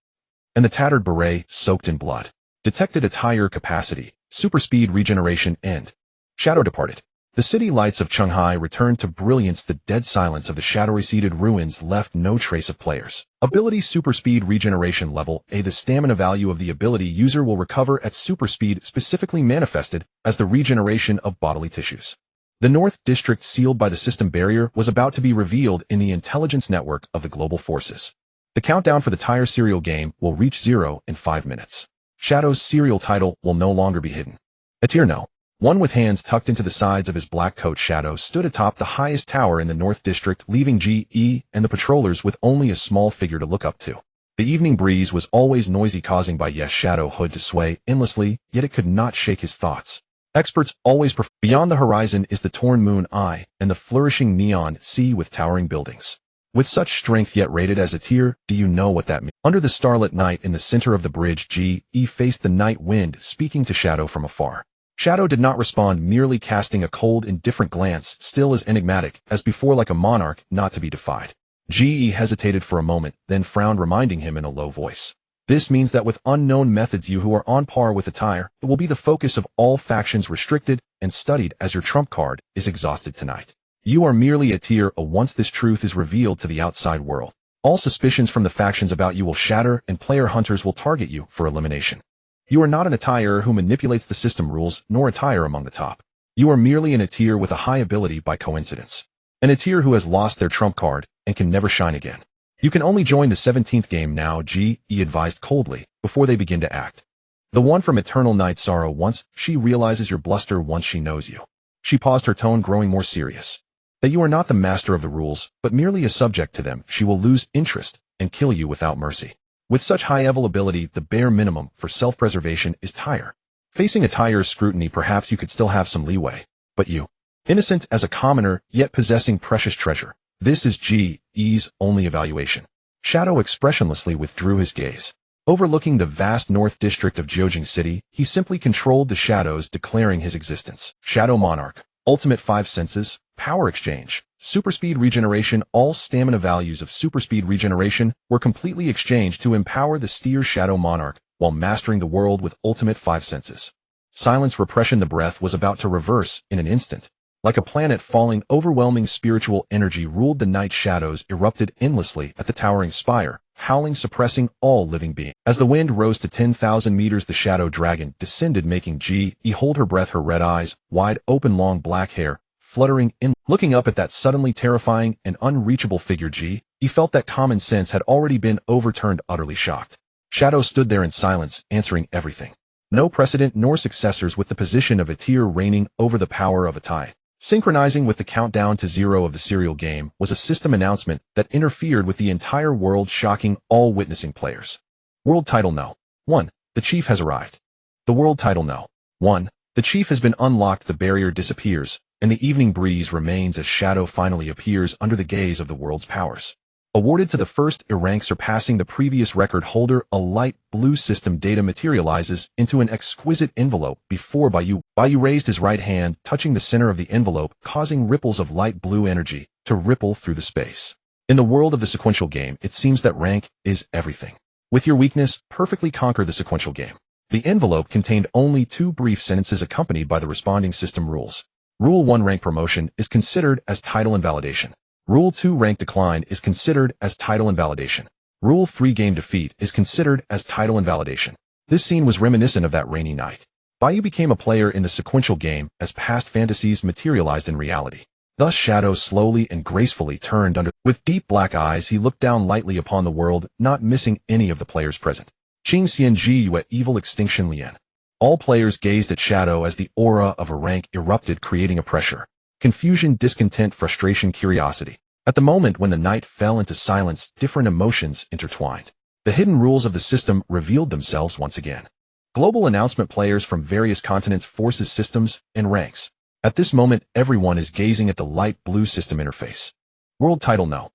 and the tattered beret, soaked in blood, detected a tire capacity, superspeed regeneration, and Shadow departed. The city lights of Shanghai returned to brilliance. The dead silence of the shadow-receded ruins left no trace of players. Ability: superspeed regeneration level A. The stamina value of the ability user will recover at superspeed, specifically manifested as the regeneration of bodily tissues. The North District, sealed by the system barrier, was about to be revealed in the intelligence network of the global forces. The countdown for the tire serial game will reach 0 in 5 minutes. Shadow's serial title will no longer be hidden. Eterno. One with hands tucked into the sides of his black coat, Shadow stood atop the highest tower in the North District, leaving GE and the patrollers with only a small figure to look up to. The evening breeze was always noisy, causing by Shadow Hood to sway endlessly, yet it could not shake his thoughts. Experts always prefer. Beyond the horizon is the torn moon eye and the flourishing neon sea with towering buildings. With such strength yet rated as a tier, do you know what that means? Under the starlit night in the center of the bridge, GE faced the night wind, speaking to Shadow from afar. Shadow did not respond, merely casting a cold, indifferent glance, still as enigmatic as before, like a monarch not to be defied. GE hesitated for a moment, then frowned, reminding him in a low voice. This means that with unknown methods, you who are on par with the tire, it will be the focus of all factions, restricted and studied as your trump card is exhausted tonight. You are merely a tier A. Once this truth is revealed to the outside world, all suspicions from the factions about you will shatter and player hunters will target you for elimination. You are not an attire who manipulates the system rules, nor a tire among the top. You are merely an attire with a high ability by coincidence. An attire who has lost their trump card and can never shine again. You can only join the 17th game now, GE advised coldly, before they begin to act. The one from Eternal Night Sorrow. Once she realizes your bluster, once she knows you. She paused, her tone growing more serious. That you are not the master of the rules, but merely a subject to them. She will lose interest and kill you without mercy. With such high-level ability, the bare minimum for self-preservation is tire. Facing a tire's scrutiny, perhaps you could still have some leeway. But you, innocent as a commoner, yet possessing precious treasure. This is GE's only evaluation. Shadow expressionlessly withdrew his gaze. Overlooking the vast North District of Jiujing City, he simply controlled the shadows, declaring his existence. Shadow Monarch. Ultimate 5 senses. Power exchange. Superspeed regeneration. All stamina values of superspeed regeneration were completely exchanged to empower the steer Shadow Monarch while mastering the world with ultimate 5 senses. Silence repression. The breath was about to reverse in an instant. Like a planet falling, overwhelming spiritual energy ruled the night. Shadows erupted endlessly at the towering spire, howling, suppressing all living beings. As the wind rose to 10,000 meters, the Shadow Dragon descended, making GE hold her breath, her red eyes wide open, long black hair fluttering in. Looking up at that suddenly terrifying and unreachable figure, GE felt that common sense had already been overturned, utterly shocked. Shadow stood there in silence, answering everything. No precedent nor successors, with the position of a tier reigning over the power of a tie. Synchronizing with the countdown to 0 of the serial game was a system announcement that interfered with the entire world, shocking all witnessing players. World title no. 1. The chief has arrived. The world title no. 1. The chief has been unlocked. The barrier disappears, and the evening breeze remains as Shadow finally appears under the gaze of the world's powers. Awarded to the first rank, surpassing the previous record holder, a light blue system data materializes into an exquisite envelope before Bai Yu. Bai Yu raised his right hand, touching the center of the envelope, causing ripples of light blue energy to ripple through the space. In the world of the sequential game, it seems that rank is everything. With your weakness, perfectly conquer the sequential game. The envelope contained only 2 brief sentences accompanied by the responding system rules. Rule 1: rank promotion is considered as title invalidation. Rule 2 rank decline is considered as title invalidation. Rule 3 game defeat is considered as title invalidation. This scene was reminiscent of that rainy night. Bai Yu became a player in the sequential game as past fantasies materialized in reality. Thus Shadow slowly and gracefully turned under. With deep black eyes he looked down lightly upon the world, not missing any of the players present. Qing Xian Ji Yu at evil extinction Lian. All players gazed at Shadow as the aura of a rank erupted, creating a pressure. Confusion, discontent, frustration, curiosity. At the moment when the night fell into silence, different emotions intertwined. The hidden rules of the system revealed themselves once again. Global announcement players from various continents, forces, systems, and ranks. At this moment, everyone is gazing at the light blue system interface. World title no.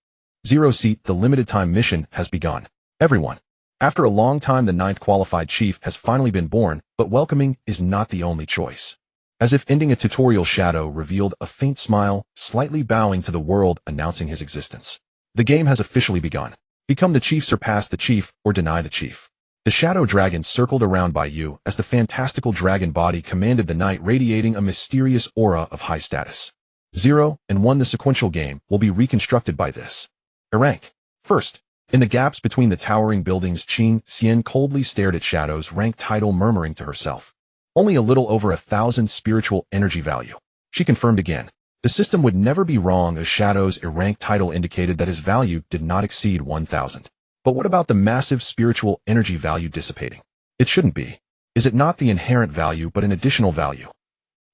0 seat, the limited time mission has begun. Everyone. After a long time, the 9th qualified chief has finally been born, but welcoming is not the only choice. As if ending a tutorial, Shadow revealed a faint smile, slightly bowing to the world, announcing his existence. The game has officially begun. Become the chief, surpass the chief, or deny the chief. The shadow dragon circled around Bai Yu as the fantastical dragon body commanded the night, radiating a mysterious aura of high status. 0 and 1 the sequential game will be reconstructed by this. Rank. First. In the gaps between the towering buildings, Qing Xian coldly stared at Shadow's rank title, murmuring to herself. Only a little over 1,000 spiritual energy value. She confirmed again. The system would never be wrong, as Shadow's rank title indicated that his value did not exceed 1,000. But what about the massive spiritual energy value dissipating? It shouldn't be. Is it not the inherent value but an additional value?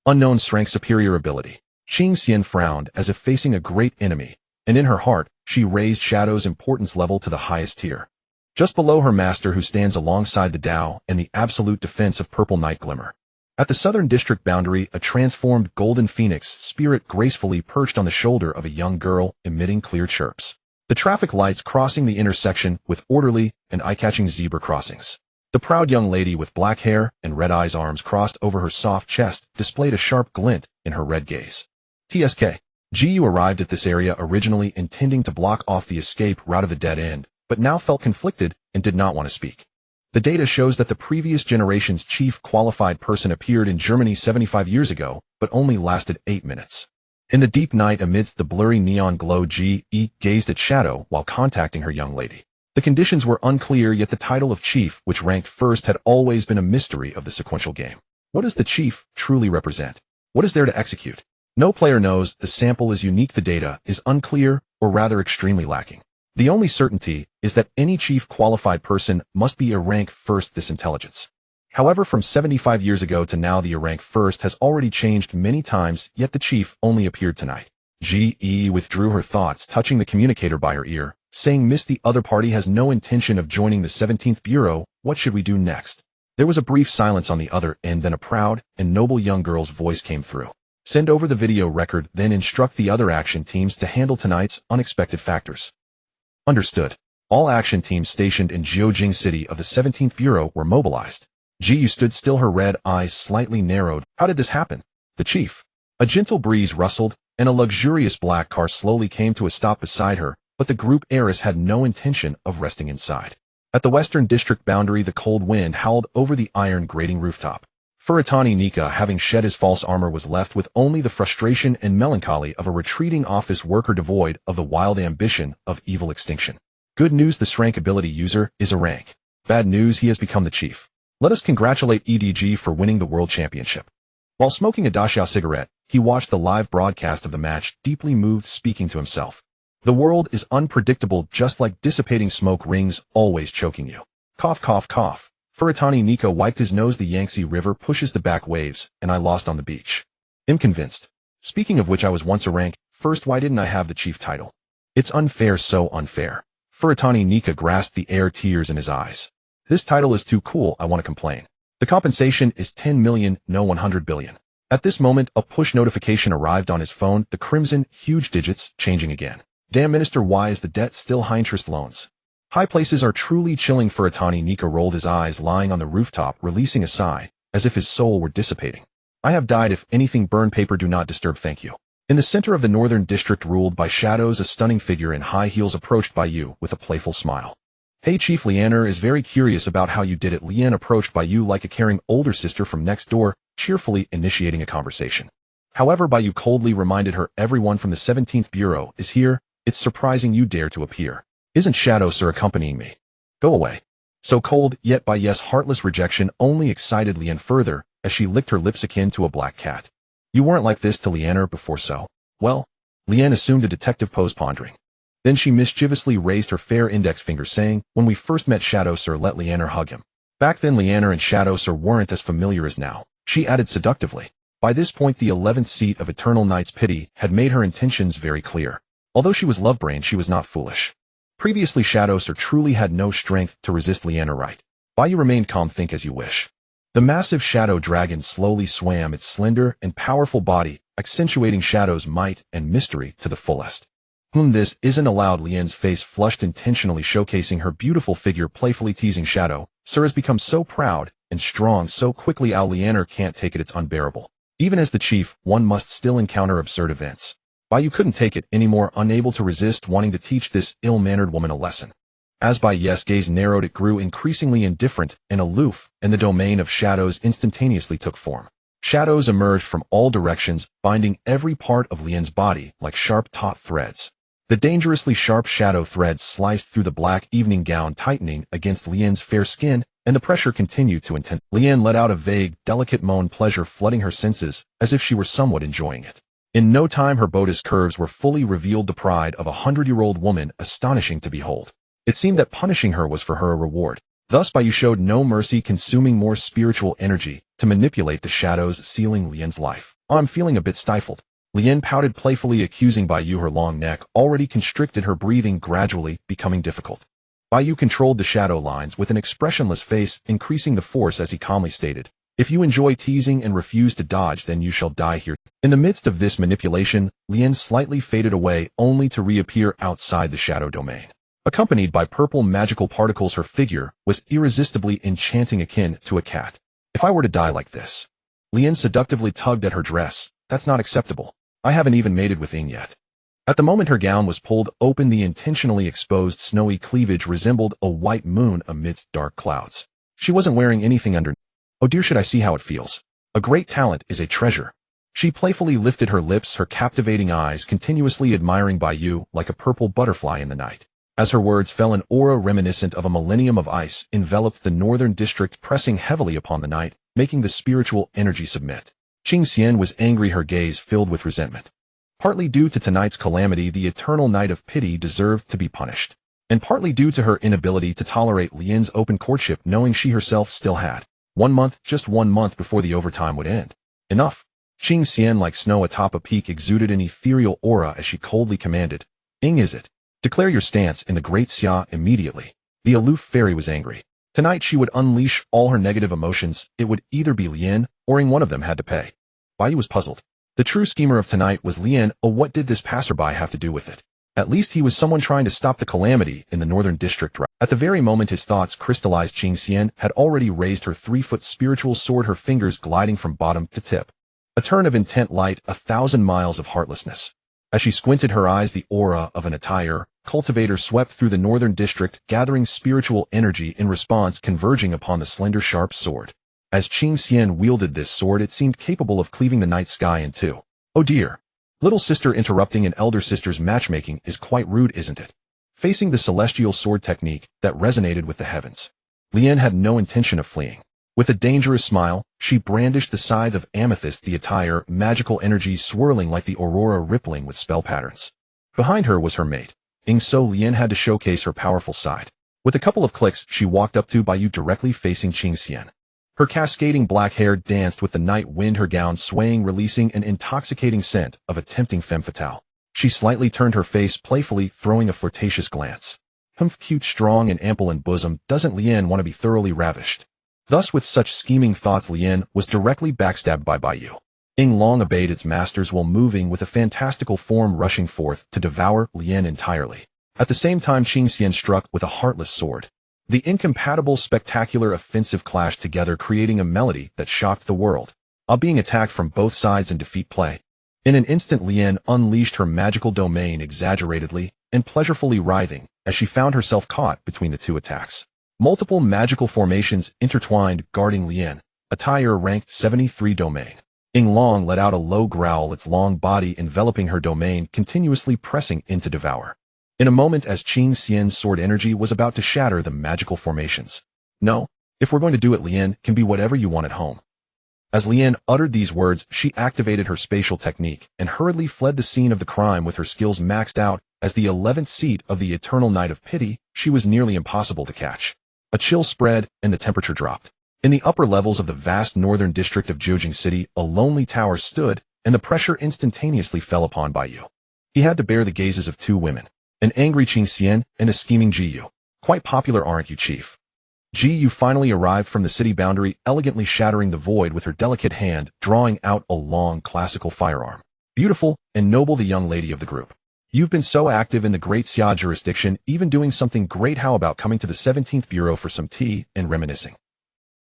Unknown strength, superior ability. Qing Xian frowned as if facing a great enemy, and in her heart, she raised Shadow's importance level to the highest tier. Just below her master, who stands alongside the Tao and the absolute defense of purple night glimmer. At the southern district boundary, a transformed golden phoenix spirit gracefully perched on the shoulder of a young girl, emitting clear chirps. The traffic lights crossing the intersection with orderly and eye-catching zebra crossings. The proud young lady with black hair and red eyes, arms crossed over her soft chest, displayed a sharp glint in her red gaze. TSK. Gu arrived at this area originally intending to block off the escape route of the dead end, but now felt conflicted and did not want to speak. The data shows that the previous generation's chief qualified person appeared in Germany 75 years ago, but only lasted 8 minutes. In the deep night, amidst the blurry neon glow, G.E. gazed at Shadow while contacting her young lady. The conditions were unclear, yet the title of chief, which ranked first, had always been a mystery of the sequential game. What does the chief truly represent? What is there to execute? No player knows. The sample is unique. The data is unclear, or rather extremely lacking. The only certainty is that any chief qualified person must be a rank first. This intelligence. However, from 75 years ago to now, the rank first has already changed many times, yet the chief only appeared tonight. G.E. withdrew her thoughts, touching the communicator by her ear, saying, "Miss, the other party has no intention of joining the 17th Bureau. What should we do next?" There was a brief silence on the other end, then a proud and noble young girl's voice came through. "Send over the video record, then instruct the other action teams to handle tonight's unexpected factors." Understood. All action teams stationed in Jiujing City of the 17th Bureau were mobilized. Ji stood still, her red eyes slightly narrowed. How did this happen? The chief. A gentle breeze rustled, and a luxurious black car slowly came to a stop beside her, but the group heiress had no intention of resting inside. At the western district boundary, the cold wind howled over the iron grating rooftop. Furatani Nika, having shed his false armor, was left with only the frustration and melancholy of a retreating office worker devoid of the wild ambition of evil extinction. Good news, this rank ability user is a rank. Bad news, he has become the chief. Let us congratulate EDG for winning the world championship. While smoking a Dachau cigarette, he watched the live broadcast of the match, deeply moved, speaking to himself. The world is unpredictable, just like dissipating smoke rings, always choking you. Cough, cough, cough. Furatani Nika wiped his nose. The Yangtze River pushes the back waves, and I lost on the beach. Am convinced. Speaking of which, I was once a rank first. Why didn't I have the chief title? It's unfair, so unfair. Furatani Nika grasped the air, tears in his eyes. This title is too cool, I want to complain. The compensation is 10 million, no 100 billion. At this moment, a push notification arrived on his phone, the crimson, huge digits changing again. Damn, Minister, why is the debt still high? Interest loans. High places are truly chilling. Furatani Nika rolled his eyes, lying on the rooftop, releasing a sigh, as if his soul were dissipating. I have died. If anything, burn paper, do not disturb, thank you. In the center of the northern district ruled by shadows, a stunning figure in high heels approached Bai Yu with a playful smile. Hey Chief, Lianer is very curious about how you did it. Lian approached Bai Yu like a caring older sister from next door, cheerfully initiating a conversation. However, Bai Yu coldly reminded her, everyone from the 17th Bureau is here, It's surprising you dare to appear. Isn't Shadow Sir accompanying me? Go away. So cold, yet Bai Yu's heartless rejection only excited Lian further, as she licked her lips akin to a black cat. You weren't like this to Lianer before, so? Well? Lian assumed a detective pose, pondering. Then she mischievously raised her fair index finger, saying, when we first met Shadow Sir, let Lianer hug him. Back then Lianer and Shadow Sir weren't as familiar as now, she added seductively. By this point the 11th seat of Eternal Night's pity had made her intentions very clear. Although she was love-brained, she was not foolish. Previously Shadow Sir truly had no strength to resist Lianer, right? Bai Yu remained calm. Think as you wish. The massive shadow dragon slowly swam its slender and powerful body, accentuating Shadow's might and mystery to the fullest. This isn't allowed. Lian's face flushed, intentionally showcasing her beautiful figure, playfully teasing Shadow. Sir has become so proud and strong so quickly. Lianer can't take it. It's unbearable. Even as the chief, one must still encounter absurd events. Bai Yu couldn't take it anymore, unable to resist wanting to teach this ill-mannered woman a lesson. As Bai Yu's gaze narrowed, it grew increasingly indifferent and aloof, and the domain of shadows instantaneously took form. Shadows emerged from all directions, binding every part of Lian's body like sharp taut threads. The dangerously sharp shadow threads sliced through the black evening gown, tightening against Lian's fair skin, and the pressure continued to intensify. Lian let out a vague, delicate moan, pleasure flooding her senses, as if she were somewhat enjoying it. In no time her bodice curves were fully revealed, the pride of a 100-year-old woman, astonishing to behold. It seemed that punishing her was for her a reward. Thus Bai Yu showed no mercy, consuming more spiritual energy to manipulate the shadows, sealing Lian's life. I'm feeling a bit stifled. Lian pouted playfully, accusing Bai Yu. Her long neck, already constricted, her breathing gradually becoming difficult. Bai Yu controlled the shadow lines with an expressionless face, increasing the force as he calmly stated, if you enjoy teasing and refuse to dodge, then you shall die here. In the midst of this manipulation, Lian slightly faded away, only to reappear outside the shadow domain. Accompanied by purple magical particles, her figure was irresistibly enchanting, akin to a cat. If I were to die like this. Lian seductively tugged at her dress. That's not acceptable. I haven't even mated with Ying yet. At the moment her gown was pulled open, the intentionally exposed snowy cleavage resembled a white moon amidst dark clouds. She wasn't wearing anything under. Oh dear, should I see how it feels? A great talent is a treasure. She playfully lifted her lips, her captivating eyes continuously admiring Bai Yu like a purple butterfly in the night. As her words fell, an aura reminiscent of a millennium of ice enveloped the northern district, pressing heavily upon the night, making the spiritual energy submit. Qing Xian was angry, her gaze filled with resentment. Partly due to tonight's calamity, the eternal night of pity deserved to be punished. And partly due to her inability to tolerate Lian's open courtship, knowing she herself still had 1 month, just 1 month before the overtime would end. Enough. Qing Xian, like snow atop a peak, exuded an ethereal aura as she coldly commanded, Ing, is it? Declare your stance in the Great Xia immediately. The aloof fairy was angry. Tonight she would unleash all her negative emotions. It would either be Lian or Ing, one of them had to pay. Bai Yu was puzzled. The true schemer of tonight was Lian. Oh, what did this passerby have to do with it? At least he was someone trying to stop the calamity in the northern district. At the very moment his thoughts crystallized, Qing Xian had already raised her 3-foot spiritual sword, her fingers gliding from bottom to tip. A turn of intent light, 1,000 miles of heartlessness. As she squinted her eyes, the aura of an attire cultivator swept through the northern district, gathering spiritual energy in response, converging upon the slender sharp sword. As Qing Xian wielded this sword, it seemed capable of cleaving the night sky in two. Oh dear. Little sister interrupting an elder sister's matchmaking is quite rude, isn't it? Facing the celestial sword technique that resonated with the heavens, Lian had no intention of fleeing. With a dangerous smile, she brandished the scythe of amethyst, the attire, magical energy swirling like the aurora, rippling with spell patterns. Behind her was her mate, Ing, so Lian had to showcase her powerful side. With a couple of clicks, she walked up to Bai Yu, directly facing Qing Xian. Her cascading black hair danced with the night wind, her gown swaying, releasing an intoxicating scent of a tempting femme fatale. She slightly turned her face playfully, throwing a flirtatious glance. Cute, strong and ample in bosom, doesn't Lian want to be thoroughly ravished? Thus, with such scheming thoughts, Lian was directly backstabbed by Bai Yu. Ing long obeyed its masters while moving with a fantastical form, rushing forth to devour Lian entirely. At the same time, Qing Xian struck with a heartless sword. The incompatible, spectacular, offensive clashed together, creating a melody that shocked the world. Being attacked from both sides in defeat play. In an instant, Lian unleashed her magical domain exaggeratedly and pleasurefully, writhing as she found herself caught between the two attacks. Multiple magical formations intertwined, guarding Lian. Attire ranked 73 domain. Ing Long let out a low growl, its long body enveloping her domain, continuously pressing in to devour. in a moment as Qing Xian's sword energy was about to shatter the magical formations. No, if we're going to do it, Lian can be whatever you want at home. As Lian uttered these words, she activated her spatial technique and hurriedly fled the scene of the crime with her skills maxed out. As the 11th seat of the eternal night of pity, she was nearly impossible to catch. A chill spread and the temperature dropped. In the upper levels of the vast northern district of Jiujing City, a lonely tower stood, and the pressure instantaneously fell upon Bai Yu. He had to bear the gazes of two women, an angry Qing Xian and a scheming Ji Yu. Quite popular, aren't you, Chief? Ji Yu finally arrived from the city boundary, elegantly shattering the void with her delicate hand, drawing out a long classical firearm. Beautiful and noble, the young lady of the group. You've been so active in the Great Xia jurisdiction, even doing something great. How about coming to the 17th Bureau for some tea and reminiscing?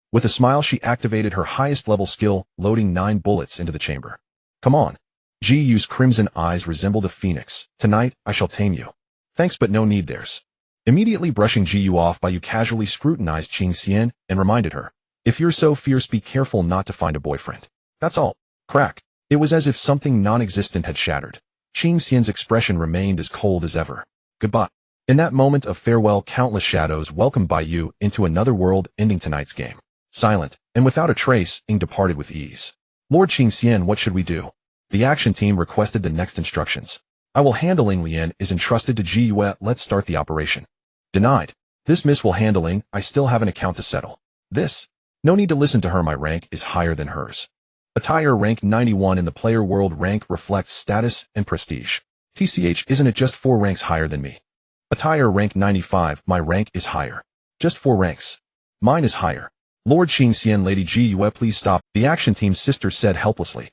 With a smile, she activated her highest level skill, loading 9 bullets into the chamber. Come on. Ji Yu's crimson eyes resembled a phoenix. Tonight, I shall tame you. Thanks, but no need. There's. Immediately brushing Ji Yu off, Bai Yu casually scrutinized Qing Xian and reminded her, if you're so fierce, be careful not to find a boyfriend. That's all. Crack. It was as if something non-existent had shattered. Qing Xian's expression remained as cold as ever. Goodbye. In that moment of farewell, countless shadows welcomed Bai Yu into another world, ending tonight's game. Silent, and without a trace, Ying departed with ease. Lord Qing Xian, what should we do? The action team requested the next instructions. I will handle. Ying Lian is entrusted to Ji Yue. Let's start the operation. Denied. This miss will handle Ying. I still have an account to settle. This. No need to listen to her. My rank is higher than hers. Attire rank 91 in the player world. Rank reflects status and prestige. TCH, isn't it just 4 ranks higher than me? Attire rank 95. My rank is higher. Just 4 ranks. Mine is higher. Lord Qing Xian, Lady Ji Yue, please stop, the action team's sister said helplessly.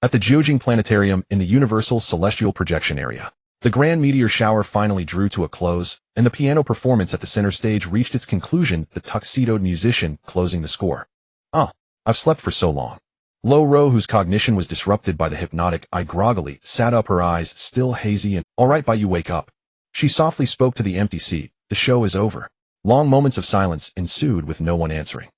At the Jiujing Planetarium in the Universal Celestial Projection Area, the grand meteor shower finally drew to a close, and the piano performance at the center stage reached its conclusion, the tuxedoed musician closing the score. I've slept for so long. Lo Ro, whose cognition was disrupted by the hypnotic eye, groggily sat up, her eyes still hazy and, all right, Bai Yu, wake up. She softly spoke to the empty seat. The show is over. Long moments of silence ensued with no one answering.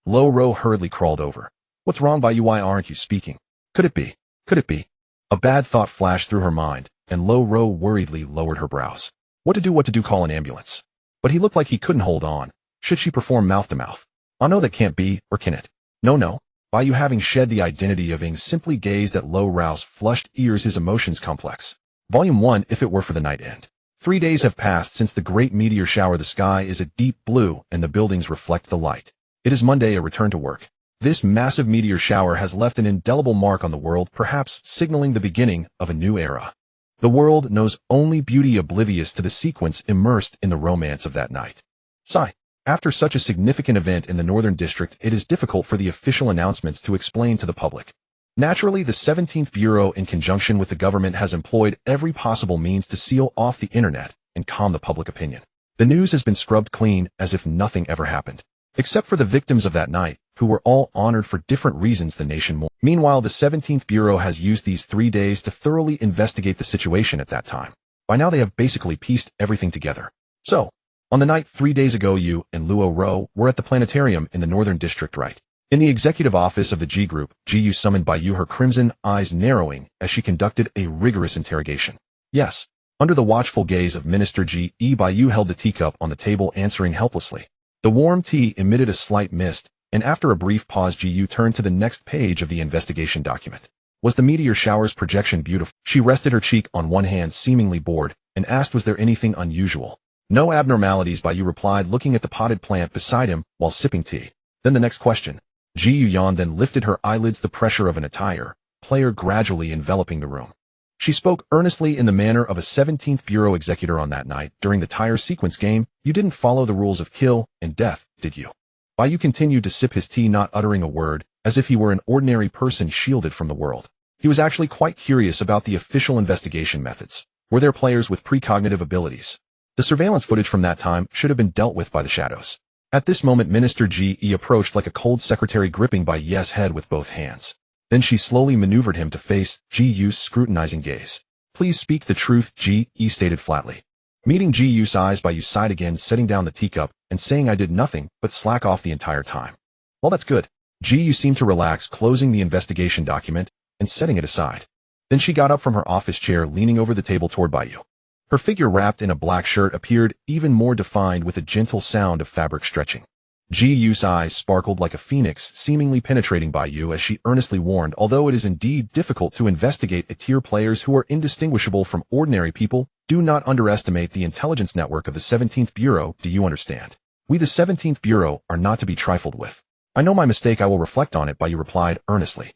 Lo Ro hurriedly crawled over. What's wrong, Bai Yu? Why aren't you speaking? Could it be? Could it be? A bad thought flashed through her mind, and Lo Ro worriedly lowered her brows. What to do, call an ambulance. But he looked like he couldn't hold on. Should she perform mouth-to-mouth? Oh no, that can't be, or can it? No. Bai Yu, having shed the identity of Ying, simply gazed at Lo Ro's flushed ears, his emotions complex. Volume 1, if it were for the night end. 3 days have passed since the great meteor shower. The sky is a deep blue, and the buildings reflect the light. It is Monday, a return to work. This massive meteor shower has left an indelible mark on the world, perhaps signaling the beginning of a new era. The world knows only beauty, oblivious to the sequence immersed in the romance of that night. Sigh. After such a significant event in the Northern District, it is difficult for the official announcements to explain to the public. Naturally, the 17th Bureau, in conjunction with the government, has employed every possible means to seal off the internet and calm the public opinion. The news has been scrubbed clean as if nothing ever happened. Except for the victims of that night, who were all honored for different reasons the nation mourned. Meanwhile, the 17th Bureau has used these 3 days to thoroughly investigate the situation at that time. By now they have basically pieced everything together. So, on the night 3 days ago, you and Luo Ro were at the planetarium in the Northern District, right? In the executive office of the G Group, Ji Yu summoned Bai Yu, her crimson eyes narrowing as she conducted a rigorous interrogation. Yes. Under the watchful gaze of Minister Ji, Bai Yu held the teacup on the table, answering helplessly. The warm tea emitted a slight mist, and after a brief pause, Ji Yu turned to the next page of the investigation document. Was the meteor shower's projection beautiful? She rested her cheek on one hand, seemingly bored, and asked, was there anything unusual? No abnormalities, Bai Yu replied, looking at the potted plant beside him while sipping tea. Then the next question. Ji Yu yawned, then lifted her eyelids, the pressure of an attire player gradually enveloping the room. She spoke earnestly in the manner of a 17th Bureau executor. On that night, during the tire sequence game, you didn't follow the rules of kill and death, did you? Bai Yu continued to sip his tea, not uttering a word, as if he were an ordinary person shielded from the world. He was actually quite curious about the official investigation methods. Were there players with precognitive abilities? The surveillance footage from that time should have been dealt with by the shadows. At this moment, Minister Ji approached like a cold secretary, gripping Bai Yu's head with both hands. Then she slowly maneuvered him to face Ji Yu's scrutinizing gaze. Please speak the truth, Ji stated flatly. Meeting Ji Yu's eyes, Bai Yu sighed again, setting down the teacup and saying, I did nothing but slack off the entire time. Well, that's good. Ji Yu seemed to relax, closing the investigation document and setting it aside. Then she got up from her office chair, leaning over the table toward Bai Yu. Her figure wrapped in a black shirt appeared even more defined with a gentle sound of fabric stretching. Ji Yu's eyes sparkled like a phoenix, seemingly penetrating Bai Yu as she earnestly warned, although it is indeed difficult to investigate tier players who are indistinguishable from ordinary people, do not underestimate the intelligence network of the 17th Bureau, do you understand? We the 17th Bureau are not to be trifled with. I know my mistake, I will reflect on it, Bai Yu replied earnestly.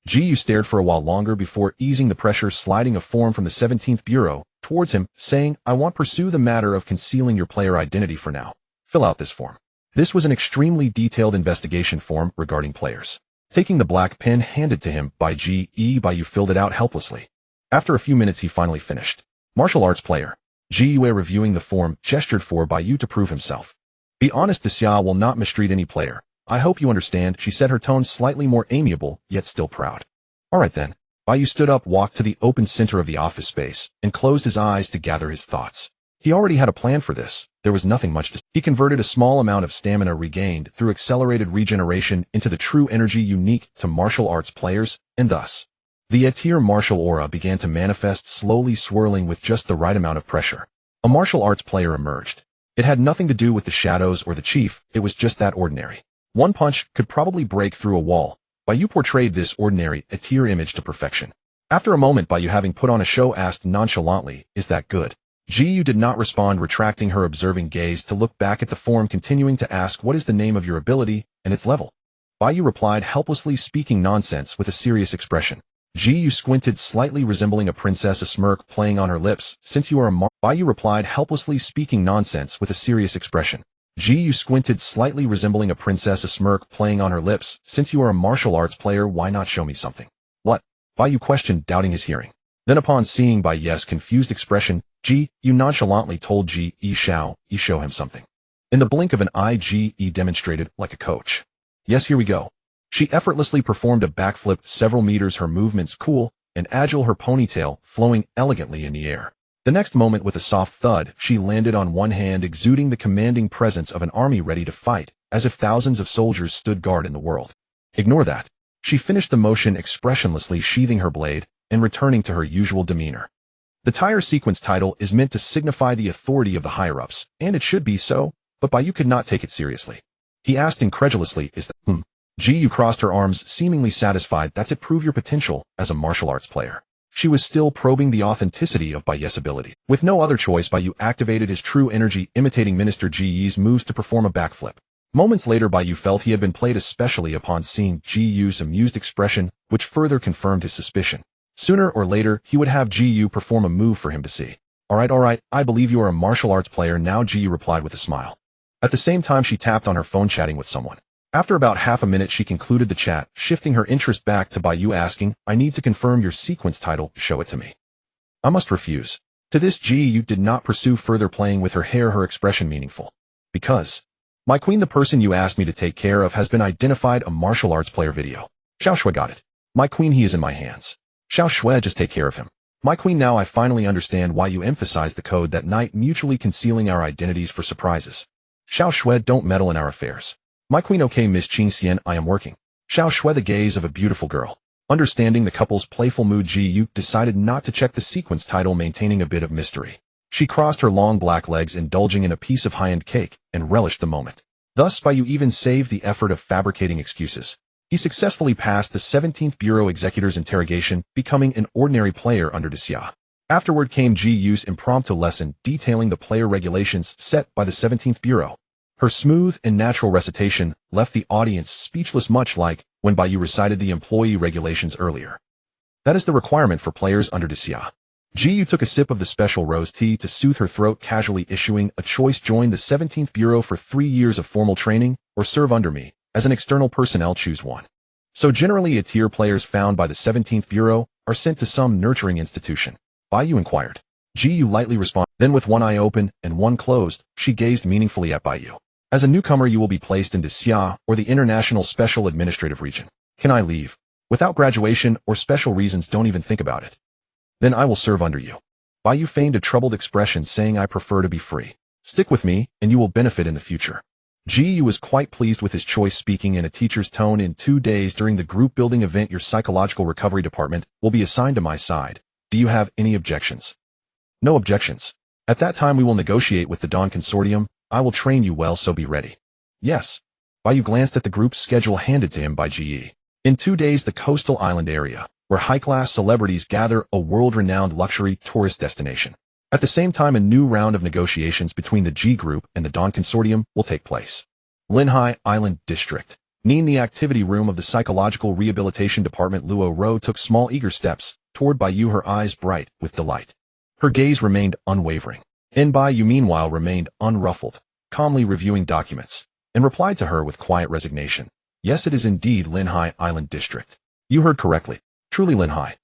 Ji Yu stared for a while longer before easing the pressure, sliding a form from the 17th Bureau towards him, saying, I want pursue the matter of concealing your player identity for now. Fill out this form. This was an extremely detailed investigation form regarding players. Taking the black pen handed to him by Bai Yu filled it out helplessly. After a few minutes he finally finished. Martial arts player. Ji Yu, reviewing the form, gestured for Bai Yu to prove himself. Be honest, Xia will not mistreat any player. I hope you understand, she said, her tone slightly more amiable, yet still proud. Alright then. Bai Yu stood up, walked to the open center of the office space, and closed his eyes to gather his thoughts. He already had a plan for this. There was nothing much to. He converted a small amount of stamina regained through accelerated regeneration into the true energy unique to martial arts players, and thus, the tier martial aura began to manifest, slowly swirling with just the right amount of pressure. A martial arts player emerged. It had nothing to do with the shadows or the chief, it was just that ordinary. One punch could probably break through a wall. Bai Yu portrayed this ordinary tier image to perfection. After a moment, Bai Yu, having put on a show, asked nonchalantly, is that good? Ji Yu did not respond, retracting her observing gaze to look back at the form, continuing to ask, what is the name of your ability and its level? Bai Yu replied, helplessly speaking nonsense with a serious expression. Ji Yu squinted, slightly resembling a princess, a smirk playing on her lips. Since you are a Bai Yu replied, helplessly speaking nonsense with a serious expression. Ji Yu squinted, slightly resembling a princess, a smirk playing on her lips. Since you are a martial arts player, why not show me something? What? Bai Yu questioned, doubting his hearing. Then upon seeing Bai Yu's confused expression, Ji Yu nonchalantly told Ji Yi show him something. In the blink of an eye, Ji Yi demonstrated like a coach. Yes, here we go. She effortlessly performed a backflip several meters, her movements cool and agile, her ponytail flowing elegantly in the air. The next moment, with a soft thud, she landed on one hand, exuding the commanding presence of an army ready to fight, as if thousands of soldiers stood guard in the world. Ignore that. She finished the motion expressionlessly, sheathing her blade and returning to her usual demeanor. The tire sequence title is meant to signify the authority of the higher-ups, and it should be so, but Bai Yu could not take it seriously. He asked incredulously, is that, Ji Yu crossed her arms, seemingly satisfied. That's it, prove your potential as a martial arts player. She was still probing the authenticity of Bai Yu's ability. With no other choice, Bai Yu activated his true energy, imitating Minister Ji Yi's moves to perform a backflip. Moments later, Bai Yu felt he had been played, especially upon seeing Ji Yu's amused expression, which further confirmed his suspicion. Sooner or later, he would have Ji Yu perform a move for him to see. Alright, I believe you are a martial arts player now, Ji Yu replied with a smile. At the same time, she tapped on her phone, chatting with someone. After about half a minute, she concluded the chat, shifting her interest back to Bai Yu, asking, I need to confirm your sequence title, show it to me. I must refuse. To this, Ji Yu did not pursue further, playing with her hair, her expression meaningful. Because, my queen, the person you asked me to take care of has been identified, a martial arts player video. Xiao Shui got it. My queen, he is in my hands. Xiao Shui, just take care of him. My queen, now I finally understand why you emphasized the code that night, mutually concealing our identities for surprises. Xiao Shui, don't meddle in our affairs. My queen, okay, Miss Qing Xian, I am working. Xiao Shui, the gaze of a beautiful girl. Understanding the couple's playful mood, Ji Yu decided not to check the sequence title, maintaining a bit of mystery. She crossed her long black legs, indulging in a piece of high-end cake, and relished the moment. Thus, Bai Yu even saved the effort of fabricating excuses. He successfully passed the 17th Bureau Executor's interrogation, becoming an ordinary player under Xia. Afterward came Ji Yu's impromptu lesson detailing the player regulations set by the 17th Bureau. Her smooth and natural recitation left the audience speechless, much like when Bai Yu recited the employee regulations earlier. That is the requirement for players under Xia. Ji Yu took a sip of the special rose tea to soothe her throat, casually issuing a choice: join the 17th Bureau for 3 years of formal training, or serve under me. As an external personnel, choose one. So generally, tier players found by the 17th Bureau are sent to some nurturing institution. Bai Yu inquired. Ji Yu lightly responded. Then, with one eye open and one closed, she gazed meaningfully at Bai Yu. As a newcomer, you will be placed into Xia, or the International Special Administrative Region. Can I leave? Without graduation or special reasons, don't even think about it. Then I will serve under you. Bai Yu feigned a troubled expression, saying, I prefer to be free. Stick with me, and you will benefit in the future. Ji Yu was quite pleased with his choice, speaking in a teacher's tone. In 2 days during the group building event, your psychological recovery department will be assigned to my side. Do you have any objections? No objections. At that time we will negotiate with the Dawn Consortium. I will train you well, so be ready. Yes. Bai Yu glanced at the group's schedule handed to him by GE. In 2 days the coastal island area, where high-class celebrities gather, a world-renowned luxury tourist destination. At the same time a new round of negotiations between the G Group and the Dawn Consortium will take place. Linhai Island District. In the activity room of the Psychological Rehabilitation Department, Luo Ro took small eager steps toward Bai Yu, her eyes bright with delight. Her gaze remained unwavering. Bai Yu meanwhile remained unruffled, calmly reviewing documents, and replied to her with quiet resignation. Yes, it is indeed Linhai Island District. You heard correctly. Truly Linhai.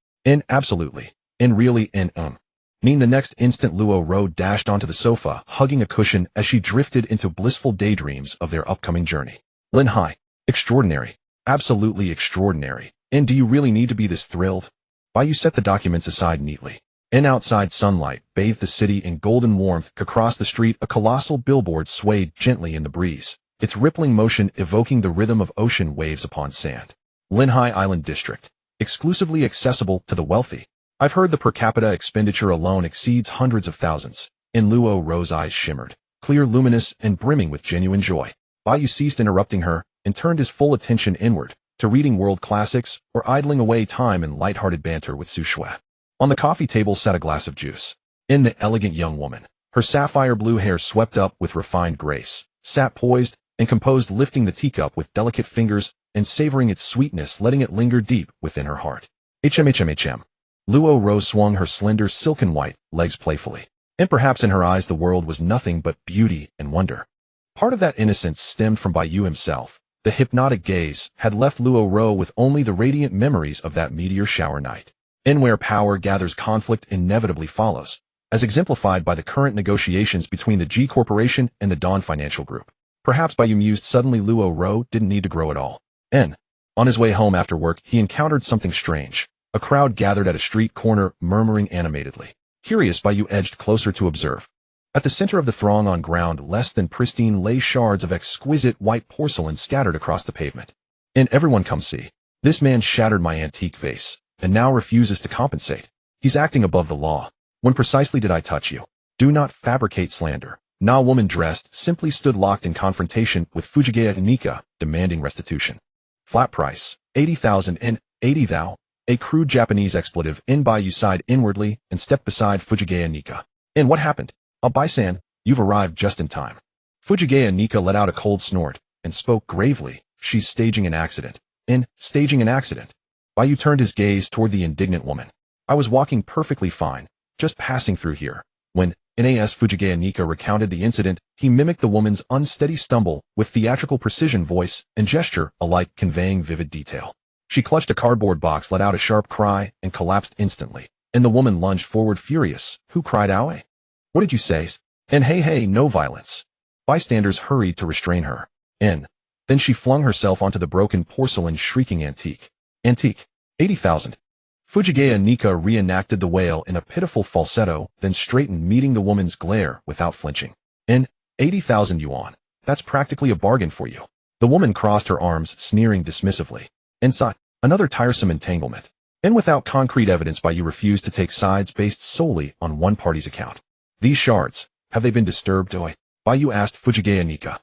Absolutely. Really The next instant Luo Ro dashed onto the sofa, hugging a cushion as she drifted into blissful daydreams of their upcoming journey. Linhai. Extraordinary. Absolutely extraordinary. Do you really need to be this thrilled? Bai Yu set the documents aside neatly. Outside sunlight bathed the city in golden warmth. Across the street a colossal billboard swayed gently in the breeze, its rippling motion evoking the rhythm of ocean waves upon sand. Linhai Island District. Exclusively accessible to the wealthy. I've heard the per capita expenditure alone exceeds hundreds of thousands. Luo Ro's eyes shimmered, clear, luminous, and brimming with genuine joy. Bai Yu ceased interrupting her and turned his full attention inward, to reading world classics or idling away time in light-hearted banter with Su Shui. On the coffee table sat a glass of juice. The elegant young woman, her sapphire blue hair swept up with refined grace, sat poised and composed, lifting the teacup with delicate fingers and savoring its sweetness, letting it linger deep within her heart. HM. Luo Ro swung her slender silken white legs playfully, and perhaps in her eyes the world was nothing but beauty and wonder. Part of that innocence stemmed from Bai Yu himself. The hypnotic gaze had left Luo Ro with only the radiant memories of that meteor shower night. Where power gathers, conflict inevitably follows, as exemplified by the current negotiations between the G Corporation and the Dawn Financial Group. Perhaps Bai Yu mused suddenly Luo Ro didn't need to grow at all. On his way home after work he encountered something strange. A crowd gathered at a street corner, murmuring animatedly. Curious, Bai Yu edged closer to observe. At the center of the throng, on ground less than pristine, lay shards of exquisite white porcelain scattered across the pavement. Everyone come see. This man shattered my antique vase, and now refuses to compensate. He's acting above the law. When precisely did I touch you? Do not fabricate slander. Na woman dressed simply stood locked in confrontation with Fujigaya Nika, demanding restitution. Flat price, 80,000 80 thou. A crude Japanese expletive. Bai Yu sighed inwardly and stepped beside Fujigaya Nika. What happened? Bai-san, you've arrived just in time. Fujigaya Nika let out a cold snort and spoke gravely. She's staging an accident. Staging an accident? Bai Yu turned his gaze toward the indignant woman. I was walking perfectly fine, just passing through here. When Nas Fujigaya Nika recounted the incident, he mimicked the woman's unsteady stumble with theatrical precision, voice and gesture alike conveying vivid detail. She clutched a cardboard box, let out a sharp cry, and collapsed instantly. The woman lunged forward furious. Who cried ow? What did you say? Hey, no violence. Bystanders hurried to restrain her. Then she flung herself onto the broken porcelain, shrieking antique. 80,000. Fujigaya Nika reenacted the wail in a pitiful falsetto, then straightened, meeting the woman's glare without flinching. 80,000 yuan. That's practically a bargain for you. The woman crossed her arms, sneering dismissively. Inside, another tiresome entanglement. Without concrete evidence, Bai Yu refused to take sides based solely on one party's account. These shards, have they been disturbed? Bai Yu asked Fujigaya Nika.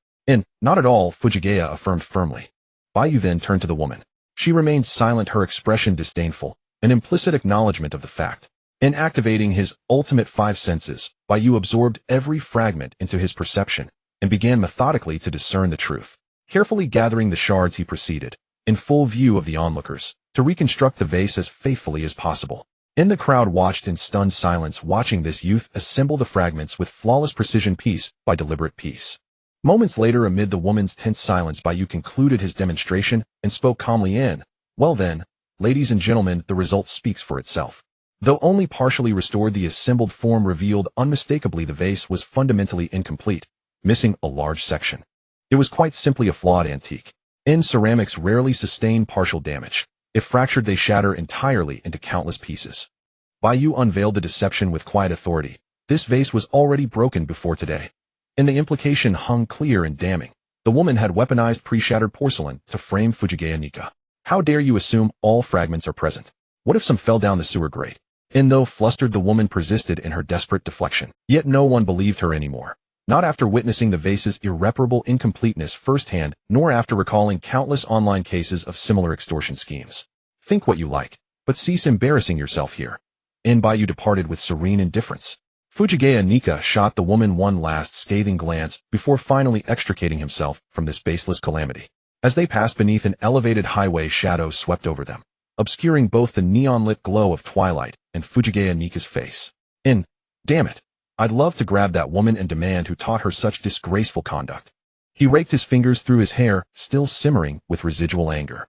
Not at all, Fujigaya affirmed firmly. Bai Yu then turned to the woman. She remained silent, her expression disdainful, an implicit acknowledgement of the fact. Activating his ultimate 5 senses, Bai Yu absorbed every fragment into his perception and began methodically to discern the truth. Carefully gathering the shards, he proceeded, in full view of the onlookers, to reconstruct the vase as faithfully as possible. The crowd watched in stunned silence, watching this youth assemble the fragments with flawless precision, piece by deliberate piece. Moments later, amid the woman's tense silence, Bai Yu concluded his demonstration and spoke calmly. Well then, ladies and gentlemen, the result speaks for itself. Though only partially restored, the assembled form revealed unmistakably the vase was fundamentally incomplete, missing a large section. It was quite simply a flawed antique. Ceramics rarely sustain partial damage. If fractured, they shatter entirely into countless pieces. Bai Yu unveiled the deception with quiet authority. This vase was already broken before today. The implication hung clear and damning. The woman had weaponized pre-shattered porcelain to frame Fujigaya Nika. How dare you assume all fragments are present? What if some fell down the sewer grate? And though flustered, the woman persisted in her desperate deflection. Yet no one believed her anymore. Not after witnessing the vase's irreparable incompleteness firsthand, nor after recalling countless online cases of similar extortion schemes. Think what you like, but cease embarrassing yourself here. And Bai Yu departed with serene indifference. Fujigaya Nika shot the woman one last scathing glance before finally extricating himself from this baseless calamity. As they passed beneath an elevated highway, shadows swept over them, obscuring both the neon-lit glow of twilight and Fujigaya Nika's face. Damn it. I'd love to grab that woman and demand who taught her such disgraceful conduct. He raked his fingers through his hair, still simmering with residual anger.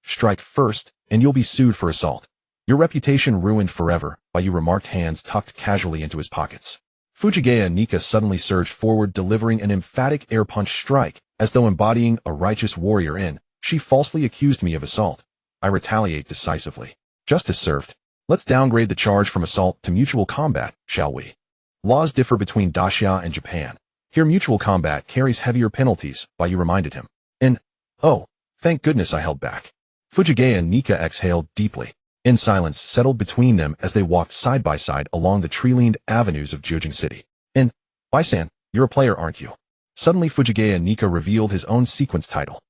Strike first, and you'll be sued for assault. Your reputation ruined forever, Bai Yu remarked, hands tucked casually into his pockets. Fujigaya Nika suddenly surged forward, delivering an emphatic air punch strike, as though embodying a righteous warrior. She falsely accused me of assault. I retaliate decisively. Justice served. Let's downgrade the charge from assault to mutual combat, shall we? Laws differ between Dacia and Japan. Here mutual combat carries heavier penalties, Bai Yu reminded him. Oh, thank goodness I held back. Fujigaya Nika exhaled deeply. Silence settled between them as they walked side by side along the tree-lined avenues of Jiujing City. Bai-san, you're a player, aren't you? Suddenly Fujigaya Nika revealed his own sequence title.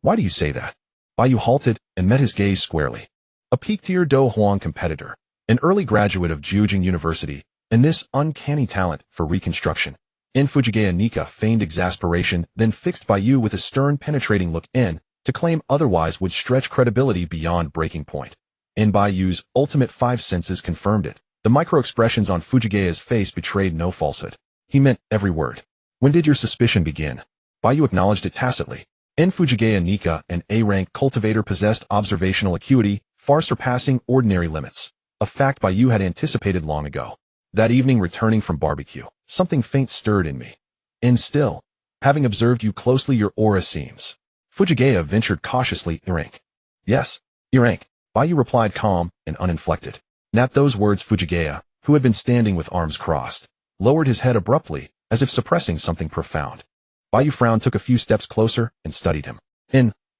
Why do you say that? Bai Yu halted and met his gaze squarely. A peak-tier Do Huang competitor, an early graduate of Jiujing University, and this uncanny talent for reconstruction. Fujigaya Nika feigned exasperation, then fixed Bai Yu with a stern, penetrating look. To claim otherwise would stretch credibility beyond breaking point. Bai Yu's ultimate five senses confirmed it. The micro-expressions on Fujigaya's face betrayed no falsehood. He meant every word. When did your suspicion begin? Bai Yu acknowledged it tacitly. Fujigaya Nika, an A-rank cultivator, possessed observational acuity, far surpassing ordinary limits. A fact Bai Yu had anticipated long ago. That evening, returning from barbecue, something faint stirred in me. Still, having observed you closely, your aura seems. Fujigaya ventured cautiously. Rank. Yes, rank. Bai Yu replied, calm and uninflected. At those words, Fujigaya, who had been standing with arms crossed, lowered his head abruptly, as if suppressing something profound. Bai Yu frowned, took a few steps closer, and studied him.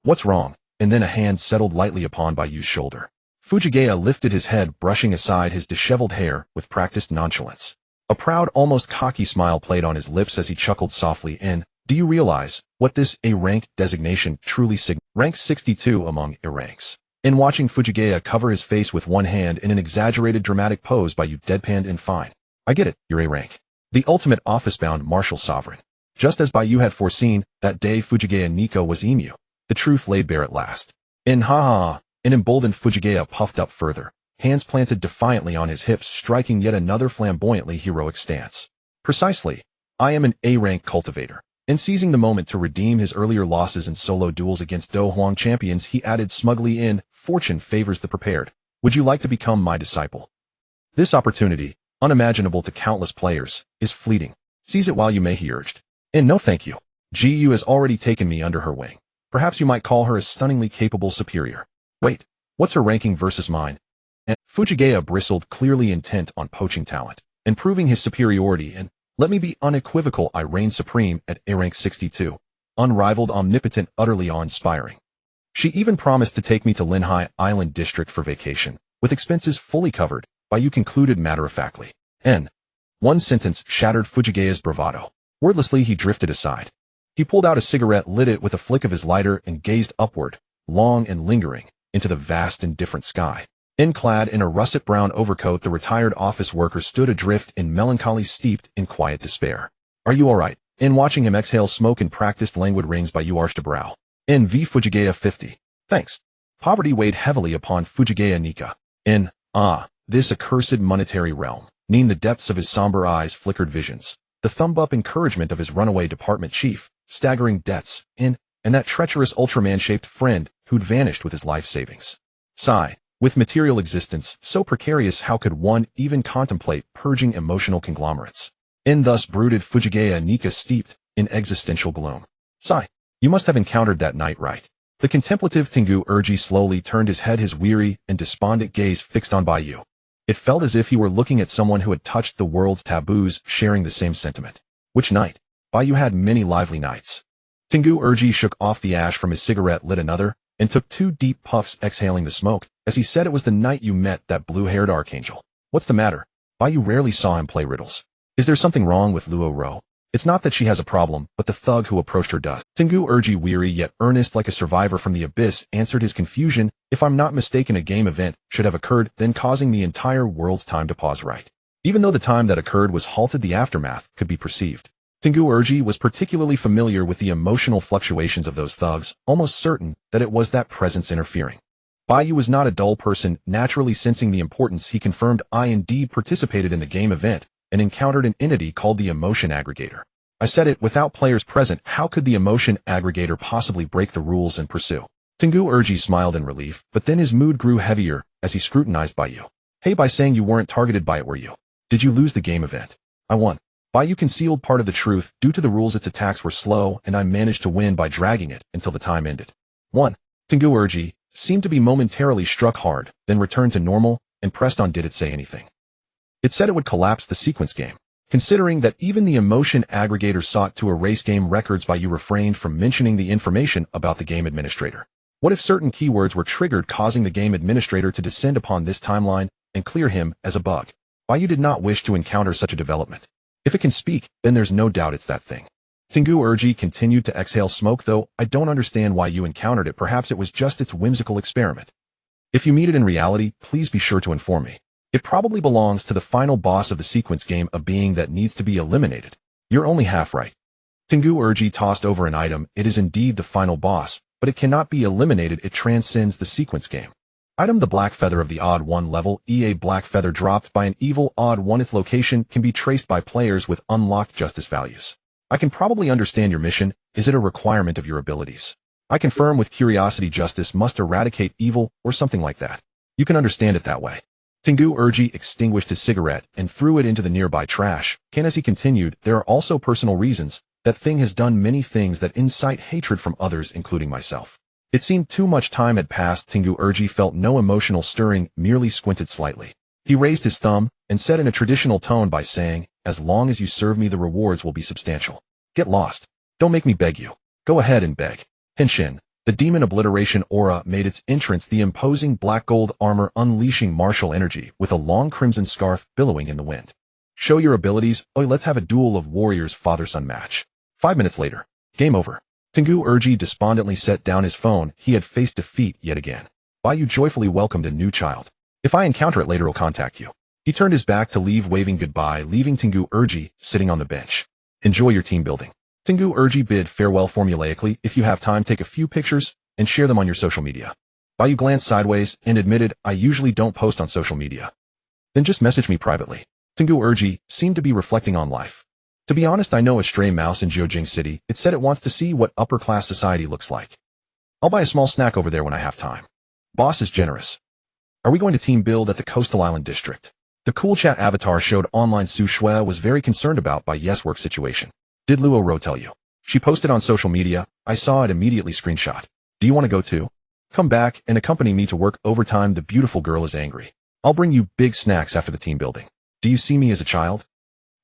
What's wrong? And then a hand settled lightly upon Bai Yu's shoulder. Fujigaya lifted his head, brushing aside his disheveled hair with practiced nonchalance. A proud, almost cocky smile played on his lips as he chuckled softly. Do you realize what this A-rank designation truly signifies? Rank 62 among A-ranks. Watching Fujigaya cover his face with one hand in an exaggerated dramatic pose, Bai Yu deadpanned. Fine. I get it, you're A-rank. The ultimate office-bound martial sovereign. Just as Bai Yu had foreseen, that day Fujigaya Nika was emu. The truth laid bare at last. Ha. An emboldened Fujigaya puffed up further, hands planted defiantly on his hips, striking yet another flamboyantly heroic stance. Precisely. I am an A-rank cultivator. Seizing the moment to redeem his earlier losses in solo duels against Do Huang champions, he added smugly, fortune favors the prepared. Would you like to become my disciple? This opportunity, unimaginable to countless players, is fleeting. Seize it while you may, he urged. No thank you. Gu has already taken me under her wing. Perhaps you might call her a stunningly capable superior. Wait, what's her ranking versus mine? Fujigaya bristled, clearly intent on poaching talent and proving his superiority. Let me be unequivocal, I reign supreme at A-rank 62. Unrivaled, omnipotent, utterly awe-inspiring. She even promised to take me to Linhai Island District for vacation, with expenses fully covered, Bai Yu concluded matter-of-factly. One sentence shattered Fujigaya's bravado. Wordlessly he drifted aside. He pulled out a cigarette, lit it with a flick of his lighter, and gazed upward, long and lingering, into the vast indifferent sky. Clad in a russet brown overcoat, the retired office worker stood adrift in melancholy, steeped in quiet despair. Are you all right? Watching him exhale smoke in practiced languid rings, Bai Yu arched a brow. Fujigaya 50. Thanks. Poverty weighed heavily upon Fujigaya Nika. This accursed monetary realm. The depths of his somber eyes flickered visions. The thumb-up encouragement of his runaway department chief, staggering debts, and that treacherous Ultraman-shaped friend who'd vanished with his life savings. Sigh. With material existence so precarious, how could one even contemplate purging emotional conglomerates? Thus brooded Fujigaya Nika, steeped in existential gloom. Sigh. You must have encountered that night, right? The contemplative Tengu Urji slowly turned his head, his weary and despondent gaze fixed on Bai Yu. It felt as if he were looking at someone who had touched the world's taboos, sharing the same sentiment. Which night? Bai Yu had many lively nights. Tengu Urji shook off the ash from his cigarette, lit another, and took 2 deep puffs, exhaling the smoke, as he said, it was the night you met that blue-haired archangel. What's the matter? Bai Yu rarely saw him play riddles. Is there something wrong with Luo Ro? It's not that she has a problem, but the thug who approached her does. Tengu Urji, weary yet earnest like a survivor from the abyss, answered his confusion. If I'm not mistaken, a game event should have occurred, then causing the entire world's time to pause right. Even though the time that occurred was halted, the aftermath could be perceived. Tengu Urji was particularly familiar with the emotional fluctuations of those thugs, almost certain that it was that presence interfering. Bai Yu was not a dull person, naturally sensing the importance. He confirmed, I indeed participated in the game event and encountered an entity called the emotion aggregator. I said it, without players present, how could the emotion aggregator possibly break the rules and pursue? Tengu Urji smiled in relief, but then his mood grew heavier as he scrutinized Bai Yu. Hey, by saying you weren't targeted by it, were you? Did you lose the game event? I won. Bai Yu concealed part of the truth. Due to the rules, its attacks were slow, and I managed to win by dragging it until the time ended. 1. Tengu Urji seemed to be momentarily struck hard, then returned to normal, and pressed on. Did it say anything? It said it would collapse the sequence game. Considering that even the emotion aggregator sought to erase game records, Bai Yu refrained from mentioning the information about the game administrator. What if certain keywords were triggered, causing the game administrator to descend upon this timeline and clear him as a bug? Bai Yu did not wish to encounter such a development. If it can speak, then there's no doubt it's that thing. Tengu Urji continued to exhale smoke. Though I don't understand why you encountered it. Perhaps it was just its whimsical experiment. If you meet it in reality, please be sure to inform me. It probably belongs to the final boss of the sequence game, a being that needs to be eliminated. You're only half right. Tengu Urji tossed over an item. It is indeed the final boss, but it cannot be eliminated. It transcends the sequence game. Item: the Black Feather of the Odd One level. EA Black Feather dropped by an evil Odd One. Its location can be traced by players with unlocked justice values. I can probably understand your mission. Is it a requirement of your abilities? I confirm with curiosity. Justice must eradicate evil, or something like that. You can understand it that way. Tengu Urji extinguished his cigarette and threw it into the nearby trash can. As he continued, there are also personal reasons. That thing has done many things that incite hatred from others, including myself. It seemed too much time had passed. Tengu Urji felt no emotional stirring, merely squinted slightly. He raised his thumb and said in a traditional tone, by saying, as long as you serve me, the rewards will be substantial. Get lost. Don't make me beg you. Go ahead and beg. Henshin. The demon obliteration aura made its entrance, the imposing black gold armor unleashing martial energy with a long crimson scarf billowing in the wind. Show your abilities. Oi, let's have a duel of warriors, father-son match. 5 minutes later. Game over. Tengu Urji despondently set down his phone. He had faced defeat yet again. Bai Yu joyfully welcomed a new child. If I encounter it later, I'll contact you. He turned his back to leave, waving goodbye, leaving Tengu Urji sitting on the bench. Enjoy your team building. Tengu Urji bid farewell formulaically. If you have time, take a few pictures and share them on your social media. Bai Yu glanced sideways and admitted, I usually don't post on social media. Then just message me privately. Tengu Urji seemed to be reflecting on life. To be honest, I know a stray mouse in Jiujing City. It said it wants to see what upper-class society looks like. I'll buy a small snack over there when I have time. Boss is generous. Are we going to team build at the Coastal Island District? The cool chat avatar showed online. Su Shui was very concerned about Bai Yu's work situation. Did Luo Ro tell you? She posted on social media. I saw it, immediately screenshot. Do you want to go too? Come back and accompany me to work overtime. The beautiful girl is angry. I'll bring you big snacks after the team building. Do you see me as a child?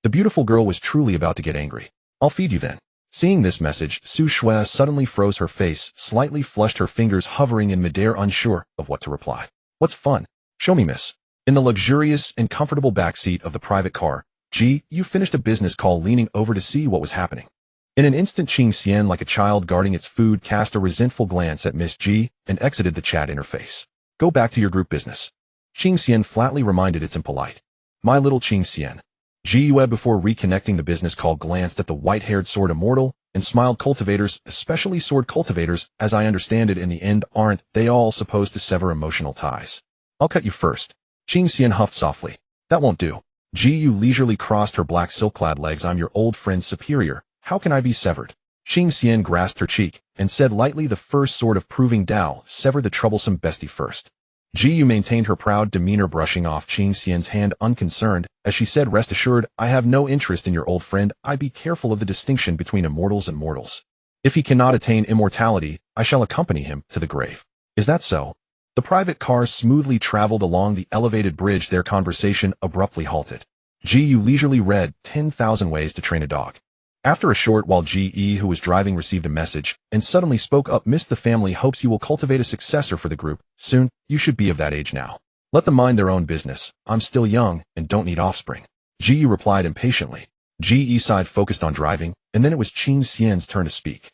The beautiful girl was truly about to get angry. I'll feed you then. Seeing this message, Su Shui suddenly froze her face, slightly flushed, her fingers hovering in midair, unsure of what to reply. What's fun? Show me, miss. In the luxurious and comfortable backseat of the private car, you finished a business call, leaning over to see what was happening. In an instant, Qing Xian, like a child guarding its food, cast a resentful glance at Miss G and exited the chat interface. Go back to your group business. Qing Xian flatly reminded its impolite. My little Qing Xian. Yue, before reconnecting the business call, glanced at the white-haired sword immortal and smiled. Cultivators, especially sword cultivators, as I understand it, in the end, aren't they all supposed to sever emotional ties? I'll cut you first. Qing Xian huffed softly. That won't do. Yu leisurely crossed her black silk-clad legs. I'm your old friend's superior. How can I be severed? Qing Xian grasped her cheek and said lightly, the first sort of proving Dao, sever the troublesome bestie first. Yu maintained her proud demeanor, brushing off Qing Xian's hand unconcerned, as she said, rest assured, I have no interest in your old friend. I be careful of the distinction between immortals and mortals. If he cannot attain immortality, I shall accompany him to the grave. Is that so? The private car smoothly traveled along the elevated bridge. Their conversation abruptly halted. Yu leisurely read 10,000 Ways to Train a Dog. After a short while, G.E., who was driving, received a message and suddenly spoke up. Miss, the family hopes you will cultivate a successor for the group soon. You should be of that age now. Let them mind their own business. I'm still young and don't need offspring. Ji Yu replied impatiently. Ji Yi side focused on driving, and then it was Qing Xian's turn to speak.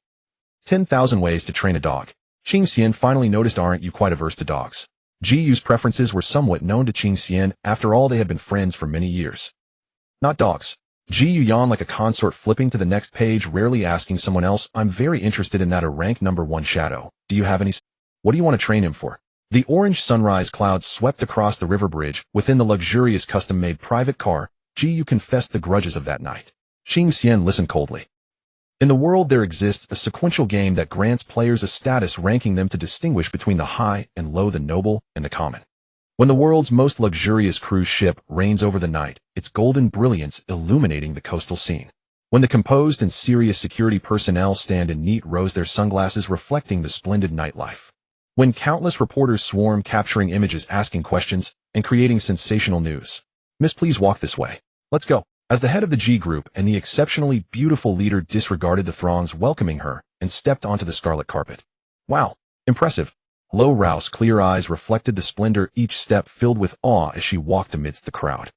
10,000 ways to train a dog. Qing Xian finally noticed, aren't you quite averse to dogs? Ji Yu's preferences were somewhat known to Qing Xian, after all they had been friends for many years. Not dogs. Ji Yu yawned like a consort, flipping to the next page, rarely asking someone else, I'm very interested in that a rank number 1 shadow. Do you have any? What do you want to train him for? The orange sunrise clouds swept across the river bridge. Within the luxurious custom-made private car, Ji Yu confessed the grudges of that night. Qing Xian listened coldly. In the world there exists a sequential game that grants players a status, ranking them to distinguish between the high and low, the noble and the common. When the world's most luxurious cruise ship reigns over the night, its golden brilliance illuminating the coastal scene. When the composed and serious security personnel stand in neat rows, their sunglasses reflecting the splendid nightlife. When countless reporters swarm, capturing images, asking questions, and creating sensational news. Miss, please walk this way. Let's go. As the head of the G group and the exceptionally beautiful leader disregarded the throngs welcoming her and stepped onto the scarlet carpet. Wow, impressive. Lo Rao's clear eyes reflected the splendor, each step filled with awe as she walked amidst the crowd.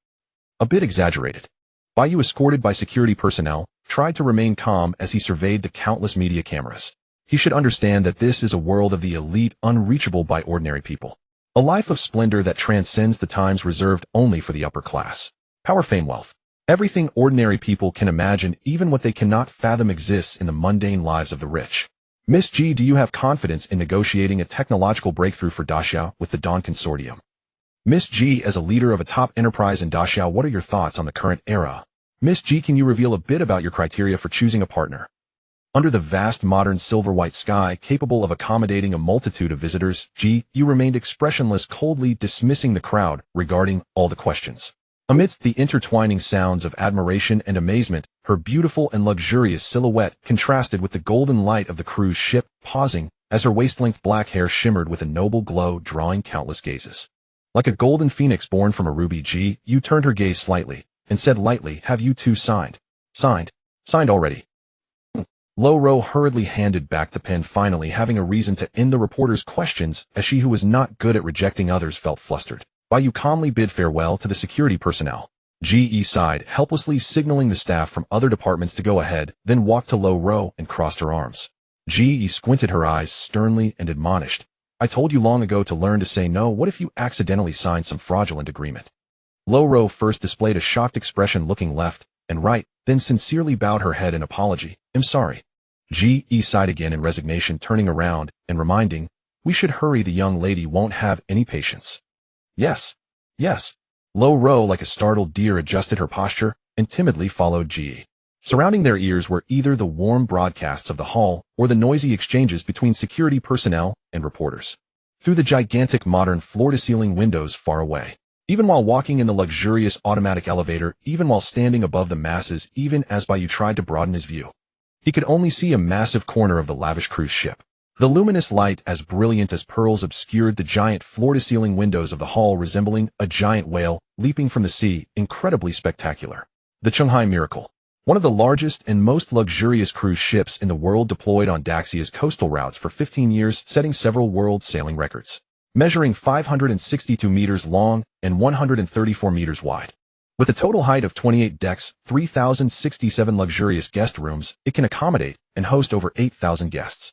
A bit exaggerated. Bai Yu, escorted by security personnel, tried to remain calm as he surveyed the countless media cameras. He should understand that this is a world of the elite, unreachable by ordinary people. A life of splendor that transcends the times reserved only for the upper class. Power, fame, wealth. Everything ordinary people can imagine, even what they cannot fathom, exists in the mundane lives of the rich. Miss G, do you have confidence in negotiating a technological breakthrough for Daxia with the Dawn Consortium? Miss G, as a leader of a top enterprise in Daxia, what are your thoughts on the current era? Miss G, can you reveal a bit about your criteria for choosing a partner? Under the vast modern silver-white sky, capable of accommodating a multitude of visitors, Ji Yu remained expressionless, coldly dismissing the crowd regarding all the questions. Amidst the intertwining sounds of admiration and amazement, her beautiful and luxurious silhouette contrasted with the golden light of the cruise ship, pausing as her waist-length black hair shimmered with a noble glow, drawing countless gazes. Like a golden phoenix born from a ruby, Ji Yu turned her gaze slightly and said lightly, "Have you two signed?" "Signed. Signed already." Lo Ro hurriedly handed back the pen, finally having a reason to end the reporter's questions, as she, who was not good at rejecting others, felt flustered. Bai Yu calmly bid farewell to the security personnel. Ji sighed, helplessly signaling the staff from other departments to go ahead, then walked to Lo Ro and crossed her arms. Ji squinted her eyes sternly and admonished, "I told you long ago to learn to say no. What if you accidentally signed some fraudulent agreement?" Lo Ro first displayed a shocked expression, looking left and right, then sincerely bowed her head in apology. "I'm sorry." Ji sighed again in resignation, turning around and reminding, "We should hurry, the young lady won't have any patience." "Yes, yes." Lo Ro, like a startled deer, adjusted her posture and timidly followed Ji. Surrounding their ears were either the warm broadcasts of the hall or the noisy exchanges between security personnel and reporters. Through the gigantic modern floor-to-ceiling windows far away. Even while walking in the luxurious automatic elevator, even while standing above the masses, even as Bai Yu tried to broaden his view, he could only see a massive corner of the lavish cruise ship. The luminous light, as brilliant as pearls, obscured the giant floor-to-ceiling windows of the hall, resembling a giant whale leaping from the sea, incredibly spectacular. The Shanghai Miracle, one of the largest and most luxurious cruise ships in the world, deployed on Daxia's coastal routes for 15 years, setting several world sailing records. Measuring 562 meters long and 134 meters wide. With a total height of 28 decks, 3,067 luxurious guest rooms, it can accommodate and host over 8,000 guests.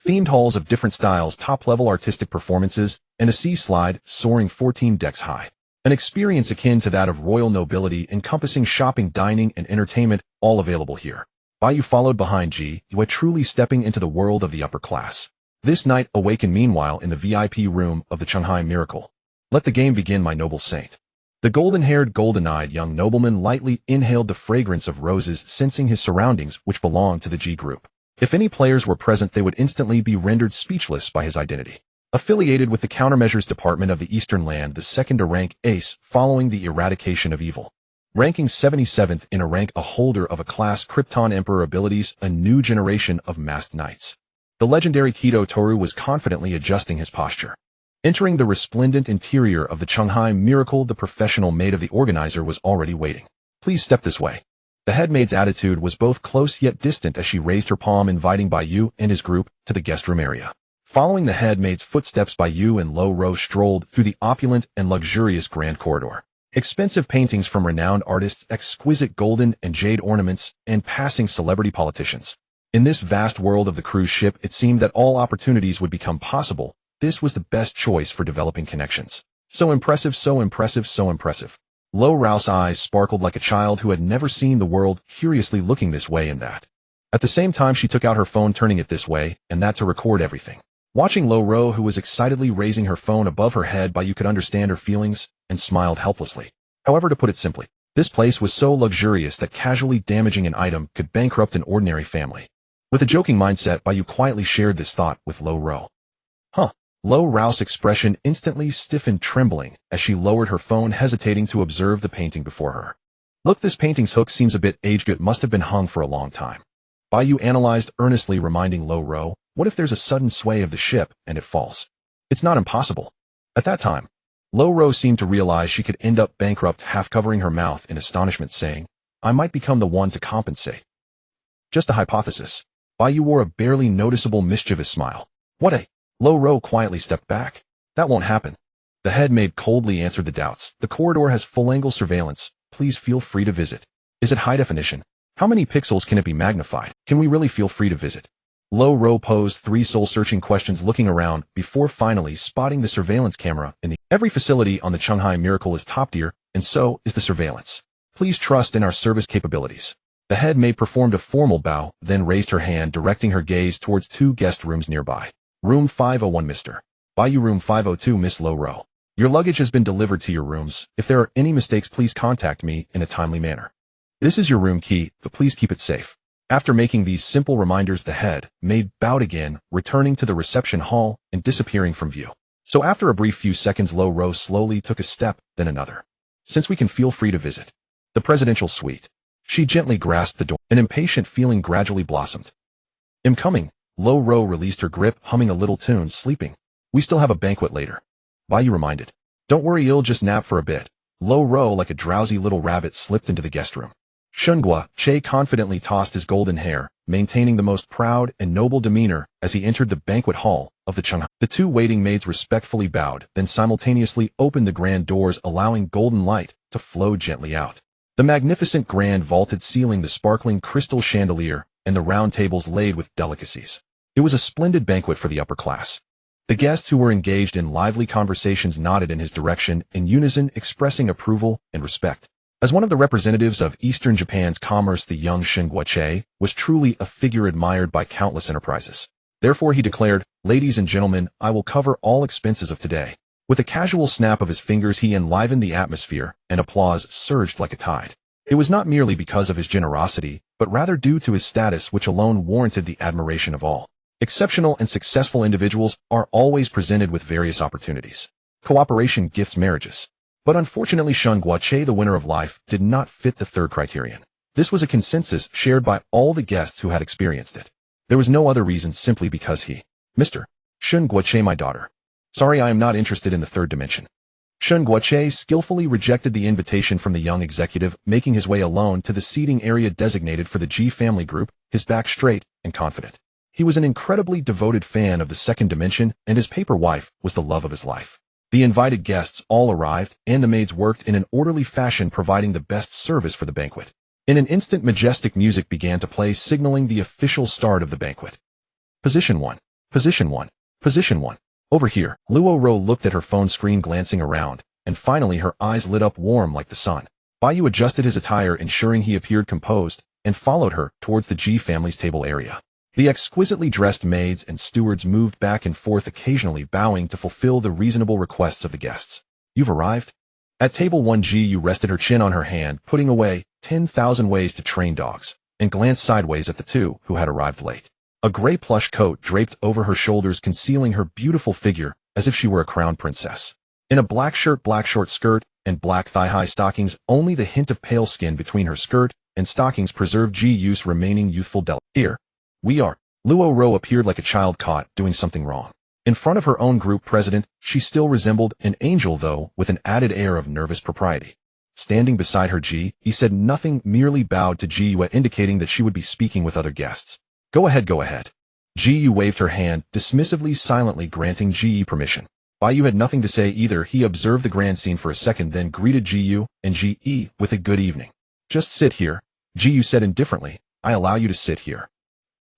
Themed halls of different styles, top-level artistic performances, and a sea slide soaring 14 decks high. An experience akin to that of royal nobility, encompassing shopping, dining, and entertainment, all available here. Bai Yu followed behind Ji Yu, truly stepping into the world of the upper class. This night awakened meanwhile in the VIP room of the Shanghai Miracle. "Let the game begin, my noble saint." The golden-haired, golden-eyed young nobleman lightly inhaled the fragrance of roses, sensing his surroundings, which belonged to the G group. If any players were present, they would instantly be rendered speechless by his identity. Affiliated with the Countermeasures Department of the Eastern Land, the second-to-rank ace following the eradication of evil. Ranking 77th in a rank, a holder of a class Krypton Emperor abilities, a new generation of masked knights. The legendary Kido Toru was confidently adjusting his posture. Entering the resplendent interior of the Shanghai Miracle, the professional maid of the organizer was already waiting. "Please step this way." The headmaid's attitude was both close yet distant as she raised her palm, inviting Bai Yu and his group to the guest room area. Following the head maid's footsteps, Bai Yu and Lo Ro strolled through the opulent and luxurious grand corridor. Expensive paintings from renowned artists, exquisite golden and jade ornaments, and passing celebrity politicians. In this vast world of the cruise ship, it seemed that all opportunities would become possible. This was the best choice for developing connections. So impressive, so impressive, so impressive. Lo Rao's eyes sparkled like a child who had never seen the world, curiously looking this way and that. At the same time, she took out her phone, turning it this way and that to record everything. Watching Lo Ro, who was excitedly raising her phone above her head, Bai Yu could understand her feelings and smiled helplessly. However, to put it simply, this place was so luxurious that casually damaging an item could bankrupt an ordinary family. With a joking mindset, Bai Yu quietly shared this thought with Lo Ro. Huh. Lo Rao's expression instantly stiffened, trembling, as she lowered her phone, hesitating to observe the painting before her. Look, this painting's hook seems a bit aged. It must have been hung for a long time. Bai Yu analyzed earnestly, reminding Lo Ro, what if there's a sudden sway of the ship and it falls? It's not impossible. At that time, Lo Ro seemed to realize she could end up bankrupt, half covering her mouth in astonishment, saying, I might become the one to compensate. Just a hypothesis. Bai Yu wore a barely noticeable mischievous smile. What a... Lo Ro quietly stepped back. That won't happen. The head maid coldly answered the doubts. The corridor has full-angle surveillance. Please feel free to visit. Is it high definition? How many pixels can it be magnified? Can we really feel free to visit? Lo Ro posed 3 soul-searching questions, looking around before finally spotting the surveillance camera in the... Every facility on the Shanghai Miracle is top tier, and so is the surveillance. Please trust in our service capabilities. The head maid performed a formal bow, then raised her hand, directing her gaze towards 2 guest rooms nearby. Room 501, Mr. Bai Yu. Room 502, Miss Lo Ro. Your luggage has been delivered to your rooms. If there are any mistakes, please contact me in a timely manner. This is your room key, but please keep it safe. After making these simple reminders, the head maid bowed again, returning to the reception hall and disappearing from view. So after a brief few seconds, Lo Ro slowly took a step, then another. Since we can feel free to visit the presidential suite. She gently grasped the door. An impatient feeling gradually blossomed. I'm coming. Lo Ro released her grip, humming a little tune. Sleeping. We still have a banquet later. Bai Yu reminded. Don't worry, you'll just nap for a bit. Lo Ro, like a drowsy little rabbit, slipped into the guest room. Shengua Che confidently tossed his golden hair, maintaining the most proud and noble demeanor as he entered the banquet hall of the Shanghai. The 2 waiting maids respectfully bowed, then simultaneously opened the grand doors, allowing golden light to flow gently out. The magnificent grand vaulted ceiling, the sparkling crystal chandelier, and the round tables laid with delicacies. It was a splendid banquet for the upper class. The guests, who were engaged in lively conversations, nodded in his direction in unison, expressing approval and respect. As one of the representatives of Eastern Japan's commerce, the young Shengua Che was truly a figure admired by countless enterprises. Therefore, he declared, Ladies and gentlemen, I will cover all expenses of today. With a casual snap of his fingers, he enlivened the atmosphere, and applause surged like a tide. It was not merely because of his generosity, but rather due to his status, which alone warranted the admiration of all. Exceptional and successful individuals are always presented with various opportunities. Cooperation, gifts, marriages. But unfortunately, Shengua Che, the winner of life, did not fit the 3rd criterion. This was a consensus shared by all the guests who had experienced it. There was no other reason, simply because he... Mr. Shengua Che, my daughter. Sorry, I am not interested in the 3rd dimension. Shengua Che skillfully rejected the invitation from the young executive, making his way alone to the seating area designated for the G family group, his back straight and confident. He was an incredibly devoted fan of the 2nd dimension, and his paper wife was the love of his life. The invited guests all arrived, and the maids worked in an orderly fashion, providing the best service for the banquet. In an instant, majestic music began to play, signaling the official start of the banquet. Position 1. Position 1. Position 1. Over here. Lo Ro looked at her phone screen, glancing around, and finally her eyes lit up, warm like the sun. Bai Yu adjusted his attire, ensuring he appeared composed, and followed her towards the G family's table area. The exquisitely dressed maids and stewards moved back and forth, occasionally bowing to fulfill the reasonable requests of the guests. You've arrived? At table 1G, Yu rested her chin on her hand, putting away 10,000 ways to train dogs, and glanced sideways at the 2 who had arrived late. A gray plush coat draped over her shoulders, concealing her beautiful figure as if she were a crown princess. In a black shirt, black short skirt, and black thigh-high stockings, only the hint of pale skin between her skirt and stockings preserved Yu's remaining youthful Here. We are. Lo Ro appeared like a child caught doing something wrong. In front of her own group president, she still resembled an angel, though with an added air of nervous propriety. Standing beside her, he said nothing, merely bowed to Yu, indicating that she would be speaking with other guests. Go ahead, go ahead. Ji Yu waved her hand, dismissively silently granting Ji Yi permission. Bai Yu had nothing to say either. He observed the grand scene for a second, then greeted Ji Yu and Ji Yi with a good evening. Just sit here, Ji Yu said indifferently. I allow you to sit here.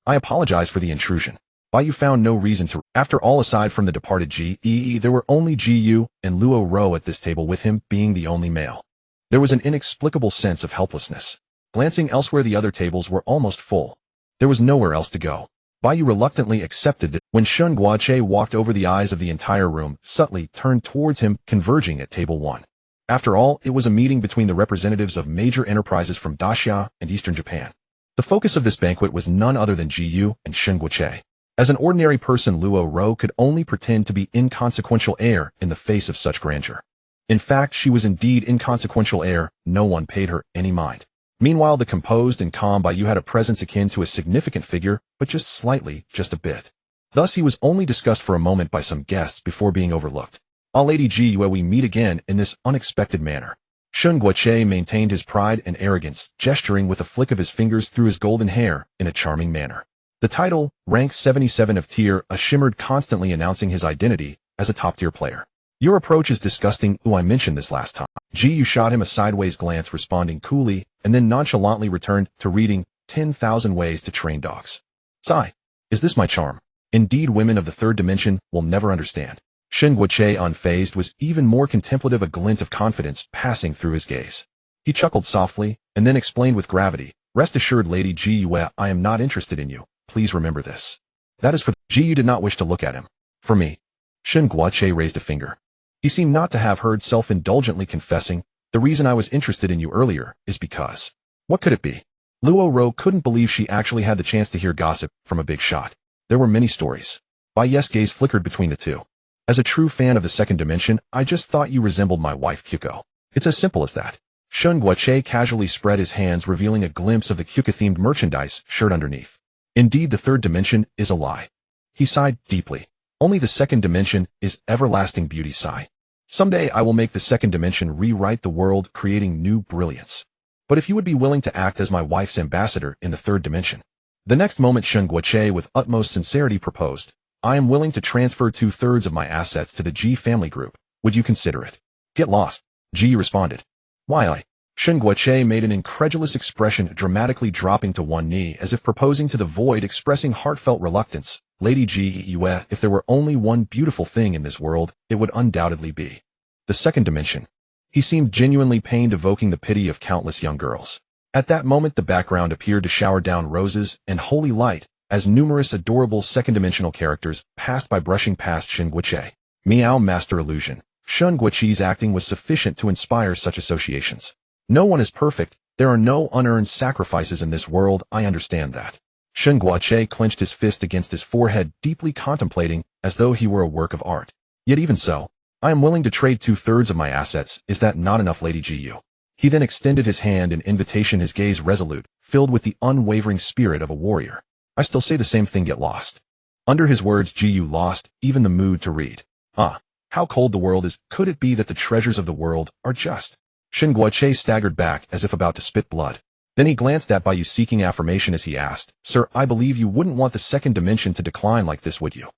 I apologize for the intrusion. Bai Yu found no reason to. After all, aside from the departed Ji Yi, there were only Ji Yu and Luo Ro at this table, with him being the only male. There was an inexplicable sense of helplessness. Glancing elsewhere, the other tables were almost full. There was nowhere else to go. Bai Yu reluctantly accepted it. When Shun Guoche walked over the eyes of the entire room, subtly turned towards him, converging at table 1. After all, it was a meeting between the representatives of major enterprises from Daxia and Eastern Japan. The focus of this banquet was none other than Ji Yu and Shun Guoche. As an ordinary person, Luo Ro could only pretend to be inconsequential air in the face of such grandeur. In fact, she was indeed inconsequential air. No one paid her any mind. Meanwhile, the composed and calm Bai Yu had a presence akin to a significant figure, but just slightly, just a bit. Thus, he was only discussed for a moment by some guests before being overlooked. Ah, Lady Ji Yu, we meet again in this unexpected manner. Shun Guoche maintained his pride and arrogance, gesturing with a flick of his fingers through his golden hair in a charming manner. The title, rank 77 of tier A, shimmered constantly, announcing his identity as a top-tier player. Your approach is disgusting. Ooh, I mentioned this last time. Ji Yu shot him a sideways glance, responding coolly, and then nonchalantly returned to reading 10,000 Ways to Train Dogs. Sigh. Is this my charm? Indeed, women of the third dimension will never understand. Shun Guoche, unfazed, was even more contemplative, a glint of confidence passing through his gaze. He chuckled softly, and then explained with gravity, Rest assured, Lady Ji Yu, I am not interested in you. Please remember this. That is for Ji Yu did not wish to look at him. For me. Shun Guoche raised a finger. He seemed not to have heard, self-indulgently confessing, the reason I was interested in you earlier is because. What could it be? Luo Ro couldn't believe she actually had the chance to hear gossip from a big shot. There were many stories. Bai Yu's gaze flickered between the two. As a true fan of the second dimension, I just thought you resembled my wife Kyuko. It's as simple as that. Shun Guoche casually spread his hands, revealing a glimpse of the Kyuko-themed merchandise shirt underneath. Indeed, the third dimension is a lie. He sighed deeply. Only the second dimension is everlasting beauty. Sigh. Someday I will make the second dimension rewrite the world, creating new brilliance. But if you would be willing to act as my wife's ambassador in the third dimension. The next moment, Shun Guoche with utmost sincerity proposed, I am willing to transfer 2/3 of my assets to the Ji family group. Would you consider it? Get lost. Ji responded. Why I? Shun Guoche made an incredulous expression, dramatically dropping to one knee as if proposing to the void, expressing heartfelt reluctance. Lady Ji Yu, if there were only one beautiful thing in this world, it would undoubtedly be the second dimension. He seemed genuinely pained, evoking the pity of countless young girls. At that moment, the background appeared to shower down roses and holy light as numerous adorable second-dimensional characters passed by, brushing past Shun Guoche. Meow, master illusion. Shun Guoche's acting was sufficient to inspire such associations. No one is perfect. There are no unearned sacrifices in this world. I understand that. Shun Guoche clenched his fist against his forehead, deeply contemplating, as though he were a work of art. Yet even so, I am willing to trade 2/3 of my assets. Is that not enough, Lady Ji Yu? He then extended his hand in invitation, his gaze resolute, filled with the unwavering spirit of a warrior. I still say the same thing, get lost. Under his words, Ji Yu lost even the mood to read. Ah, how cold the world is. Could it be that the treasures of the world are just? Shun Guoche staggered back as if about to spit blood. Then he glanced at Bai Yu, seeking affirmation as he asked, Sir, I believe you wouldn't want the second dimension to decline like this, would you?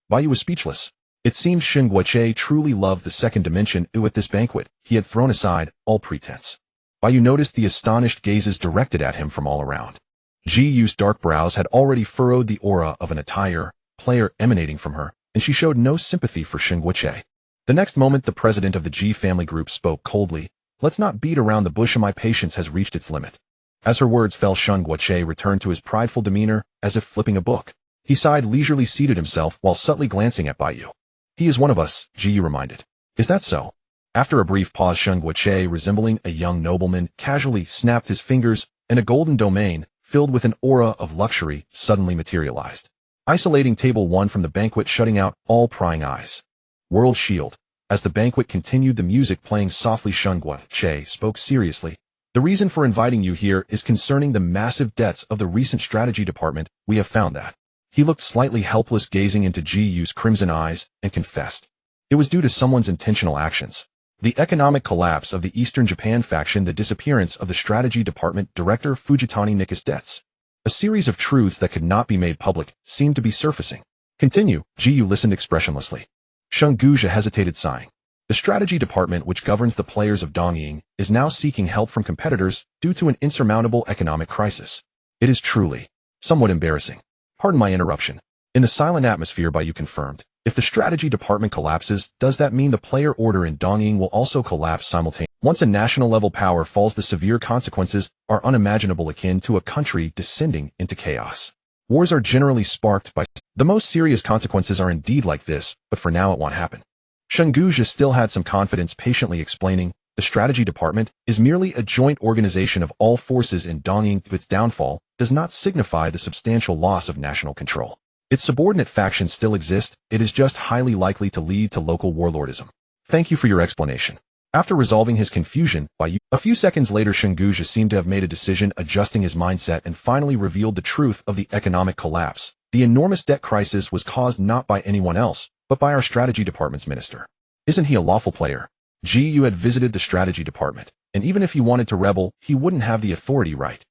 Bai Yu was speechless. It seemed Shun Guoche truly loved the second dimension. At this banquet, he had thrown aside all pretense. Bai Yu noticed the astonished gazes directed at him from all around. Ji Yu's dark brows had already furrowed the aura of an entire player emanating from her, and she showed no sympathy for Shun Guoche. The next moment, the president of the Ji family group spoke coldly. Let's not beat around the bush. My patience has reached its limit. As her words fell, Shun Guoche returned to his prideful demeanor, as if flipping a book. He sighed, leisurely seated himself while subtly glancing at Bai Yu. He is one of us, Ji Yu reminded. Is that so? After a brief pause, Shun Guoche, resembling a young nobleman, casually snapped his fingers, and a golden domain, filled with an aura of luxury, suddenly materialized, isolating table 1 from the banquet, shutting out all prying eyes. World Shield. As the banquet continued, the music playing softly, Shun Guoche spoke seriously. The reason for inviting you here is concerning the massive debts of the recent strategy department. We have found that. He looked slightly helpless, gazing into Ji Yu's crimson eyes, and confessed. It was due to someone's intentional actions. The economic collapse of the Eastern Japan faction, the disappearance of the strategy department director Fujitani Nika's debts. A series of truths that could not be made public seemed to be surfacing. Continue. Ji Yu listened expressionlessly. Sheng Guja hesitated, sighing. The strategy department, which governs the players of Dongying, is now seeking help from competitors due to an insurmountable economic crisis. It is truly somewhat embarrassing. Pardon my interruption. In the silent atmosphere, Bai Yu confirmed. If the strategy department collapses, does that mean the player order in Dongying will also collapse simultaneously? Once a national-level power falls, the severe consequences are unimaginable, akin to a country descending into chaos. Wars are generally sparked by... The most serious consequences are indeed like this, but for now it won't happen. Sheng Guja still had some confidence, patiently explaining, the strategy department is merely a joint organization of all forces in Dongying. Its downfall does not signify the substantial loss of national control. Its subordinate factions still exist, it is just highly likely to lead to local warlordism. Thank you for your explanation. After resolving his confusion, a few seconds later, Sheng Guja seemed to have made a decision, adjusting his mindset, and finally revealed the truth of the economic collapse. The enormous debt crisis was caused not by anyone else, but by our strategy department's minister. Isn't he a lawful player? Ji Yu had visited the strategy department, and even if he wanted to rebel, he wouldn't have the authority, right?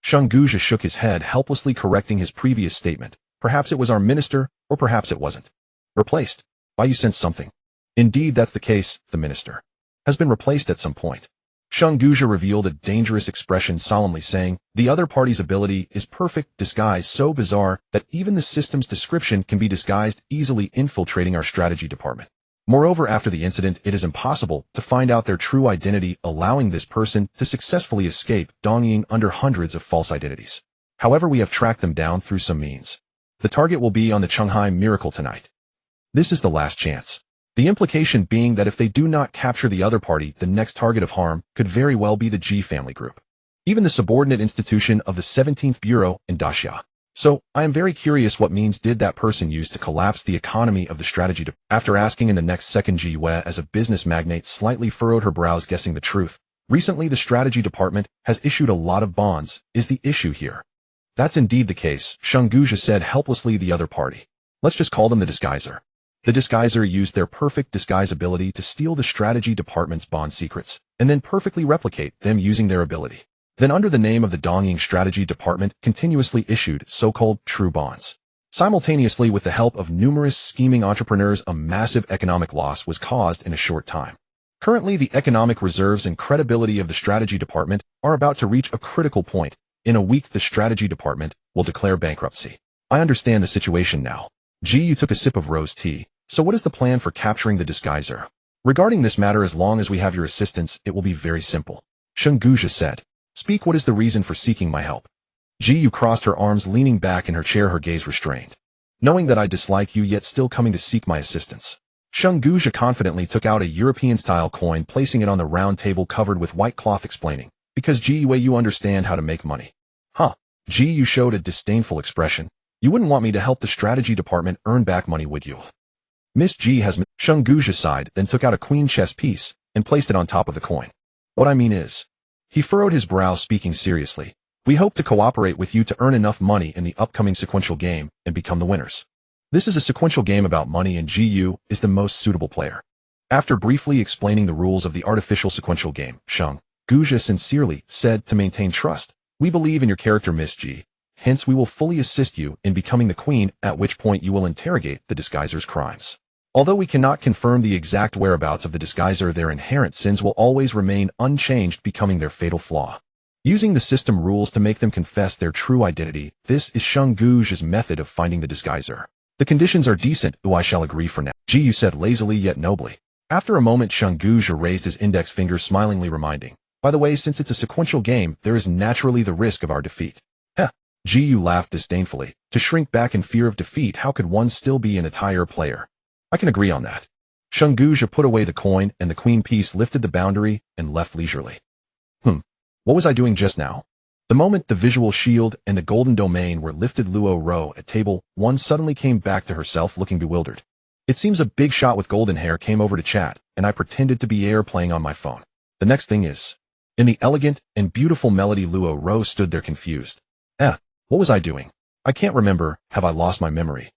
Sheng Guja shook his head, helplessly correcting his previous statement. Perhaps it was our minister, or perhaps it wasn't. Replaced. Bai Yu sensed something. Indeed, that's the case. The minister has been replaced at some point. Sheng Guja revealed a dangerous expression, solemnly saying, the other party's ability is perfect disguise, so bizarre that even the system's description can be disguised, easily infiltrating our strategy department. Moreover, after the incident, it is impossible to find out their true identity, allowing this person to successfully escape Dongying under hundreds of false identities. However, we have tracked them down through some means. The target will be on the Chunghai Miracle tonight. This is the last chance. The implication being that if they do not capture the other party, the next target of harm could very well be the Ji family group. Even the subordinate institution of the 17th Bureau in Daxia. So, I am very curious, what means did that person use to collapse the economy of the strategy department? After asking in the next second, Ji Yue, as a business magnate, slightly furrowed her brows, guessing the truth. Recently, the strategy department has issued a lot of bonds. Is the issue here? That's indeed the case, Sheng Guja said helplessly. The other party. Let's just call them the disguiser. The disguiser used their perfect disguise ability to steal the strategy department's bond secrets, and then perfectly replicate them using their ability. Then under the name of the Dongying strategy department continuously issued so-called true bonds. Simultaneously, with the help of numerous scheming entrepreneurs, a massive economic loss was caused in a short time. Currently, the economic reserves and credibility of the strategy department are about to reach a critical point. In a week, the strategy department will declare bankruptcy. I understand the situation now. Ji Yu took a sip of rose tea. So what is the plan for capturing the disguiser? Regarding this matter, as long as we have your assistance, it will be very simple. Sheng Guja said. Speak, what is the reason for seeking my help? Ji Yu crossed her arms, leaning back in her chair, her gaze restrained. Knowing that I dislike you, yet still coming to seek my assistance. Sheng Guja confidently took out a European-style coin, placing it on the round table covered with white cloth, explaining. Because Ji Yu, you understand how to make money. Huh. Ji Yu showed a disdainful expression. You wouldn't want me to help the strategy department earn back money, would you? Miss Ji has... Sheng Guja sighed, then took out a queen chess piece and placed it on top of the coin. What I mean is... He furrowed his brow, speaking seriously. We hope to cooperate with you to earn enough money in the upcoming sequential game and become the winners. This is a sequential game about money, and Ji Yu is the most suitable player. After briefly explaining the rules of the artificial sequential game, Sheng Guja sincerely said, to maintain trust, we believe in your character, Miss Ji. Hence, we will fully assist you in becoming the queen, at which point you will interrogate the disguiser's crimes. Although we cannot confirm the exact whereabouts of the disguiser, their inherent sins will always remain unchanged, becoming their fatal flaw. Using the system rules to make them confess their true identity, this is Sheng Guja's method of finding the disguiser. The conditions are decent, though I shall agree for now, Ji Yu said lazily yet nobly. After a moment, Sheng Guja raised his index finger, smilingly reminding, by the way, since it's a sequential game, there is naturally the risk of our defeat. Heh. Ji Yu laughed disdainfully. To shrink back in fear of defeat, how could one still be an entire player? I can agree on that. Sheng Guja put away the coin, and the queen piece lifted the boundary and left leisurely. What was I doing just now? The moment the visual shield and the golden domain were lifted, Luo Ro at table 1 suddenly came back to herself, looking bewildered. It seems a big shot with golden hair came over to chat, and I pretended to be air playing on my phone. The next thing is... In the elegant and beautiful melody, Luo Ro stood there confused. What was I doing? I can't remember. Have I lost my memory?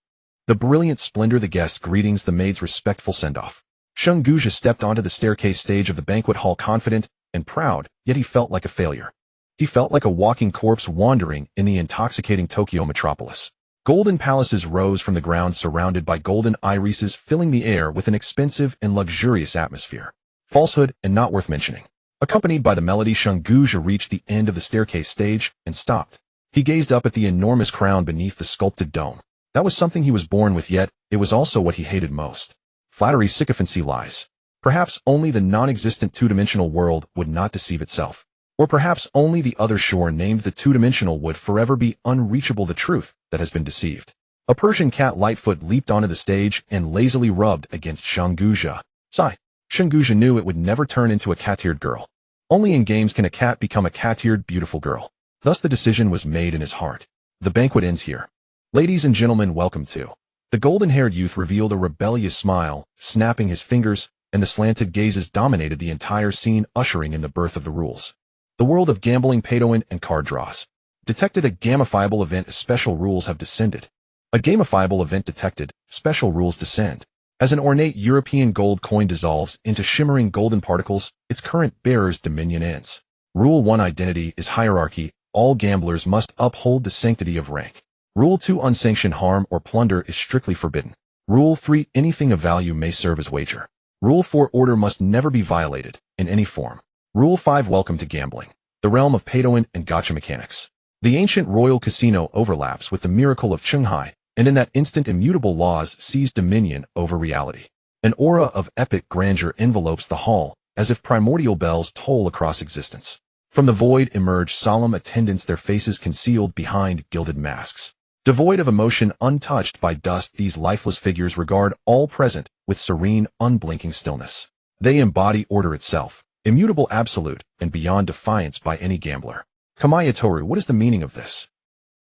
The brilliant splendor, the guests' greetings, the maid's respectful send-off. Sheng Guja stepped onto the staircase stage of the banquet hall, confident and proud, yet he felt like a failure. He felt like a walking corpse wandering in the intoxicating Tokyo metropolis. Golden palaces rose from the ground surrounded by golden irises, filling the air with an expensive and luxurious atmosphere. Falsehood and not worth mentioning. Accompanied by the melody, Shunguja reached the end of the staircase stage and stopped. He gazed up at the enormous crown beneath the sculpted dome. That was something he was born with, yet it was also what he hated most. Flattery, sycophancy, lies. Perhaps only the non-existent two-dimensional world would not deceive itself. Or perhaps only the other shore named the two-dimensional would forever be unreachable, the truth that has been deceived. A Persian cat Lightfoot leaped onto the stage and lazily rubbed against Shunguja. Sigh. Shunguja knew it would never turn into a cat-eared girl. Only in games can a cat become a cat-eared beautiful girl. Thus the decision was made in his heart. The banquet ends here. Ladies and gentlemen, welcome to. The golden-haired youth revealed a rebellious smile, snapping his fingers, and the slanted gazes dominated the entire scene, ushering in the birth of the rules. The world of gambling, pay-to-win, and card draws. Detected a gamifiable event, special rules have descended. A gamifiable event detected, special rules descend. As an ornate European gold coin dissolves into shimmering golden particles, its current bearer's dominion ends. Rule 1: identity is hierarchy. All gamblers must uphold the sanctity of rank. Rule 2: unsanctioned harm or plunder is strictly forbidden. Rule 3: anything of value may serve as wager. Rule 4: order must never be violated, in any form. Rule 5: welcome to gambling, the realm of pay-to-win and gacha mechanics. The ancient royal casino overlaps with the miracle of Qinghai, and in that instant immutable laws seize dominion over reality. An aura of epic grandeur envelopes the hall, as if primordial bells toll across existence. From the void emerge solemn attendants, their faces concealed behind gilded masks. Devoid of emotion, untouched by dust, these lifeless figures regard all present with serene, unblinking stillness. They embody order itself, immutable, absolute, and beyond defiance by any gambler. Kamaya Toru, what is the meaning of this?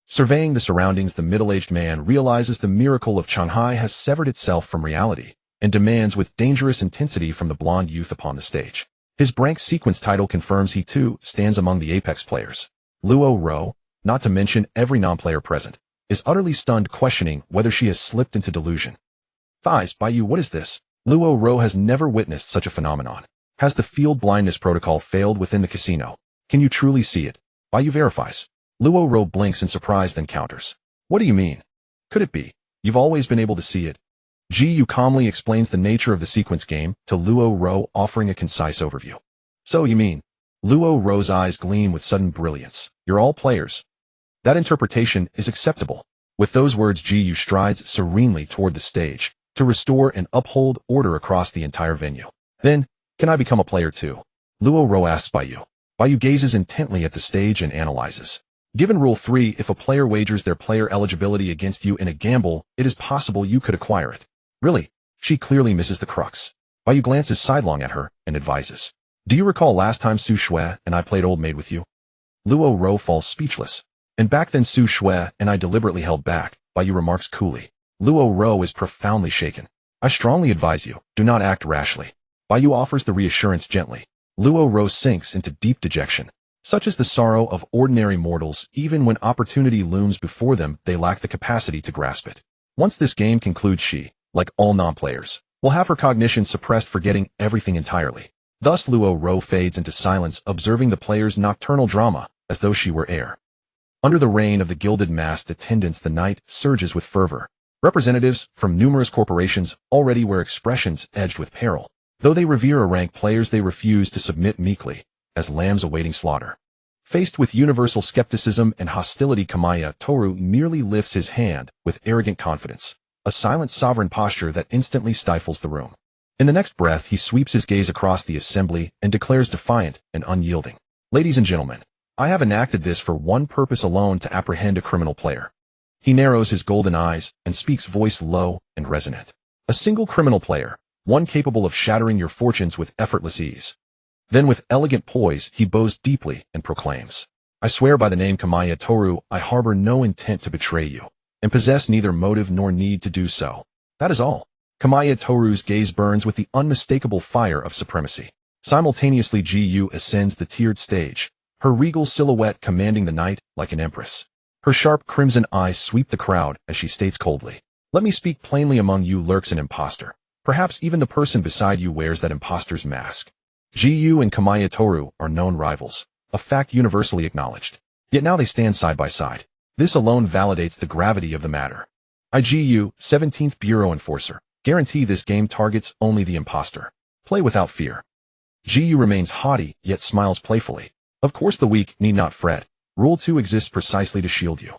Surveying the surroundings, the middle-aged man realizes the miracle of Qinghai has severed itself from reality, and demands with dangerous intensity from the blonde youth upon the stage. His rank sequence title confirms he too stands among the apex players. Luo Ro, not to mention every non-player present, is utterly stunned, questioning whether she has slipped into delusion. Thighs, Bai Yu, what is this? Luo Ro has never witnessed such a phenomenon. Has the field blindness protocol failed within the casino? Can you truly see it? Bai Yu verifies. Luo Ro blinks in surprise, then counters. What do you mean? Could it be? You've always been able to see it. Ji Yu calmly explains the nature of the sequence game to Luo Ro, offering a concise overview. So you mean? Luo Ro's eyes gleam with sudden brilliance. You're all players. That interpretation is acceptable. With those words, Ji Yu strides serenely toward the stage to restore and uphold order across the entire venue. Then, can I become a player too? Luo Ro asks Bai Yu. Bai Yu gazes intently at the stage and analyzes. Given Rule 3, if a player wagers their player eligibility against you in a gamble, it is possible you could acquire it. Really? She clearly misses the crux. Bai Yu glances sidelong at her and advises. Do you recall last time Su Shui and I played old maid with you? Luo Ro falls speechless. And back then Su Shui and I deliberately held back, Bai Yu remarks coolly. Luo Ro is profoundly shaken. I strongly advise you, do not act rashly. Bai Yu offers the reassurance gently. Luo Ro sinks into deep dejection. Such is the sorrow of ordinary mortals. Even when opportunity looms before them, they lack the capacity to grasp it. Once this game concludes, she, like all non-players, will have her cognition suppressed, forgetting everything entirely. Thus Luo Ro fades into silence, observing the players' nocturnal drama, as though she were air. Under the reign of the gilded masked attendants, the night surges with fervor. Representatives from numerous corporations already wear expressions edged with peril. Though they revere rank players, they refuse to submit meekly, as lambs awaiting slaughter. Faced with universal skepticism and hostility, Kamaya Toru merely lifts his hand with arrogant confidence, a silent sovereign posture that instantly stifles the room. In the next breath, he sweeps his gaze across the assembly and declares defiant and unyielding. Ladies and gentlemen, I have enacted this for one purpose alone, to apprehend a criminal player. He narrows his golden eyes and speaks, voice low and resonant. A single criminal player, one capable of shattering your fortunes with effortless ease. Then with elegant poise, he bows deeply and proclaims, I swear by the name Kamaya Toru, I harbor no intent to betray you, and possess neither motive nor need to do so. That is all. Kamaya Toru's gaze burns with the unmistakable fire of supremacy. Simultaneously, Ji Yu ascends the tiered stage, her regal silhouette commanding the night like an empress. Her sharp crimson eyes sweep the crowd as she states coldly, let me speak plainly, among you lurks an impostor. Perhaps even the person beside you wears that impostor's mask. Ji Yu and Kamaya Toru are known rivals. a fact universally acknowledged. Yet now they stand side by side. This alone validates the gravity of the matter. IGU, 17th Bureau Enforcer. Guarantee this game targets only the imposter. Play without fear. GU remains haughty, yet smiles playfully. Of course the weak need not fret. Rule 2 exists precisely to shield you.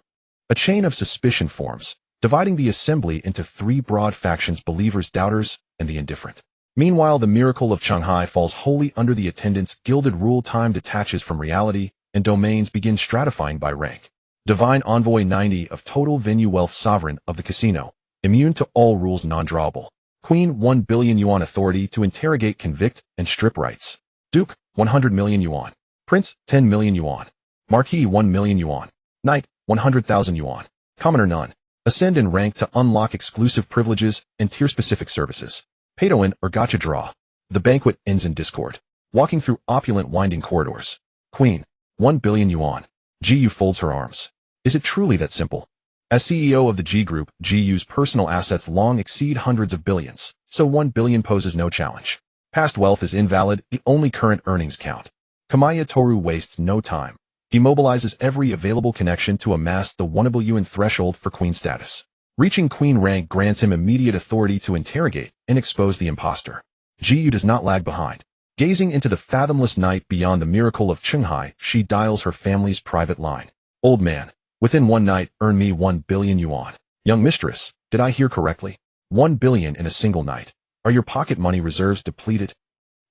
A chain of suspicion forms, dividing the assembly into three broad factions: believers, doubters, and the indifferent. Meanwhile, the miracle of Shanghai falls wholly under the attendants' gilded rule. Time detaches from reality, and domains begin stratifying by rank. Divine Envoy 90 of total venue wealth, sovereign of the casino, immune to all rules, non-drawable. Queen, 1 billion yuan, authority to interrogate, convict, and strip rights. Duke, 100 million yuan. Prince, 10 million yuan. Marquis, 1 million yuan. Knight, 100,000 yuan. Commoner, none. Ascend in rank to unlock exclusive privileges and tier-specific services. Pay to win or gotcha draw. The banquet ends in discord. Walking through opulent winding corridors. Queen, 1 billion yuan. GU folds her arms. Is it truly that simple? As CEO of the G Group, GU's personal assets long exceed hundreds of billions, so 1 billion poses no challenge. Past wealth is invalid, the only current earnings count. Kamaya Toru wastes no time. He mobilizes every available connection to amass the 1 billion threshold for queen status. Reaching queen rank grants him immediate authority to interrogate and expose the imposter. GU does not lag behind. Gazing into the fathomless night beyond the miracle of Shanghai, she dials her family's private line. Old man, within one night, earn me 1 billion yuan. Young mistress, did I hear correctly? 1 billion in a single night. Are your pocket money reserves depleted?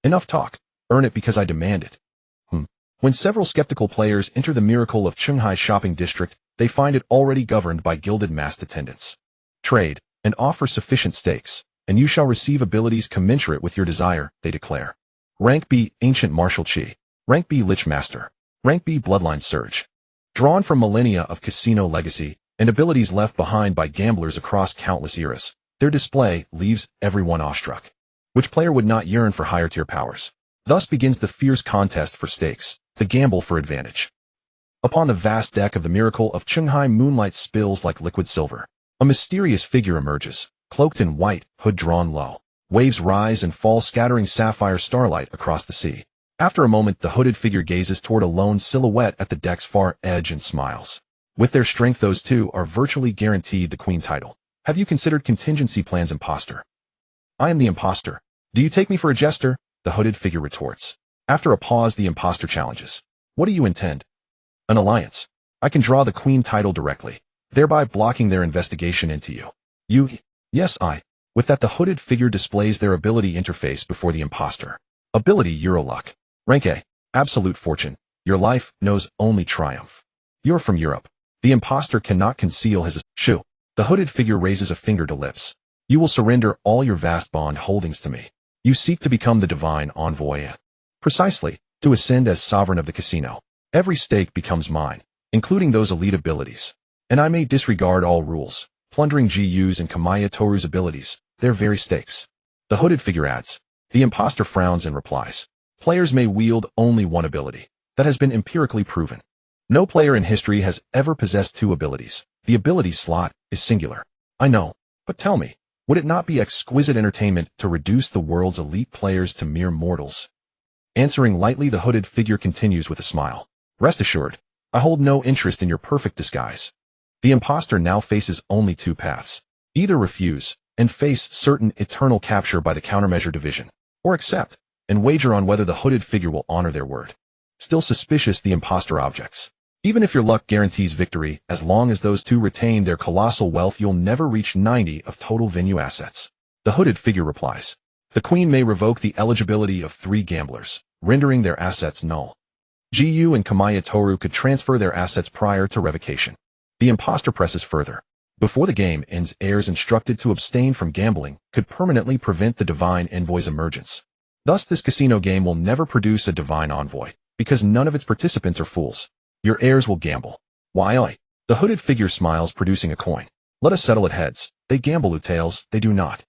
Enough talk. Earn it because I demand it. When several skeptical players enter the miracle of Shanghai shopping district, they find it already governed by gilded masked attendants. Trade, and offer sufficient stakes, and you shall receive abilities commensurate with your desire, they declare. Rank B, Ancient Martial Chi. Rank B, Lich Master. Rank B, Bloodline Surge. Drawn from millennia of casino legacy, and abilities left behind by gamblers across countless eras, their display leaves everyone awestruck. Which player would not yearn for higher tier powers? Thus begins the fierce contest for stakes, the gamble for advantage. Upon the vast deck of the miracle of Shanghai, moonlight spills like liquid silver. A mysterious figure emerges, cloaked in white, hood drawn low. Waves rise and fall, scattering sapphire starlight across the sea. After a moment, the hooded figure gazes toward a lone silhouette at the deck's far edge and smiles. With their strength, those two are virtually guaranteed the queen title. Have you considered contingency plans, imposter? I am the imposter. Do you take me for a jester? The hooded figure retorts. After a pause, the imposter challenges. What do you intend? An alliance. I can draw the queen title directly, thereby blocking their investigation into you. You? Yes, I. With that, the hooded figure displays their ability interface before the imposter. Ability Euroluck. Rank A. Absolute fortune. Your life knows only triumph. You're from Europe. The imposter cannot conceal his shoo. The hooded figure raises a finger to lips. You will surrender all your vast bond holdings to me. You seek to become the divine envoy. Precisely, to ascend as sovereign of the casino. Every stake becomes mine, including those elite abilities. And I may disregard all rules, plundering GU's and Kamaya Toru's abilities, their very stakes. The hooded figure adds. The imposter frowns and replies. Players may wield only one ability. That has been empirically proven. No player in history has ever possessed two abilities. The ability slot is singular. I know, but tell me, would it not be exquisite entertainment to reduce the world's elite players to mere mortals? Answering lightly, the hooded figure continues with a smile. Rest assured, I hold no interest in your perfect disguise. The imposter now faces only two paths. Either refuse, and face certain eternal capture by the countermeasure division, or accept, and wager on whether the hooded figure will honor their word. Still suspicious, the imposter objects. Even if your luck guarantees victory, as long as those two retain their colossal wealth, you'll never reach 90 of total venue assets. The hooded figure replies. The queen may revoke the eligibility of 3 gamblers, rendering their assets null. GU and Kamaya Toru could transfer their assets prior to revocation. The imposter presses further. Before the game ends, heirs instructed to abstain from gambling could permanently prevent the divine envoy's emergence. Thus, this casino game will never produce a divine envoy, because none of its participants are fools. Your heirs will gamble. Why? The hooded figure smiles, producing a coin. Let us settle it heads. They gamble, or tails, they do not.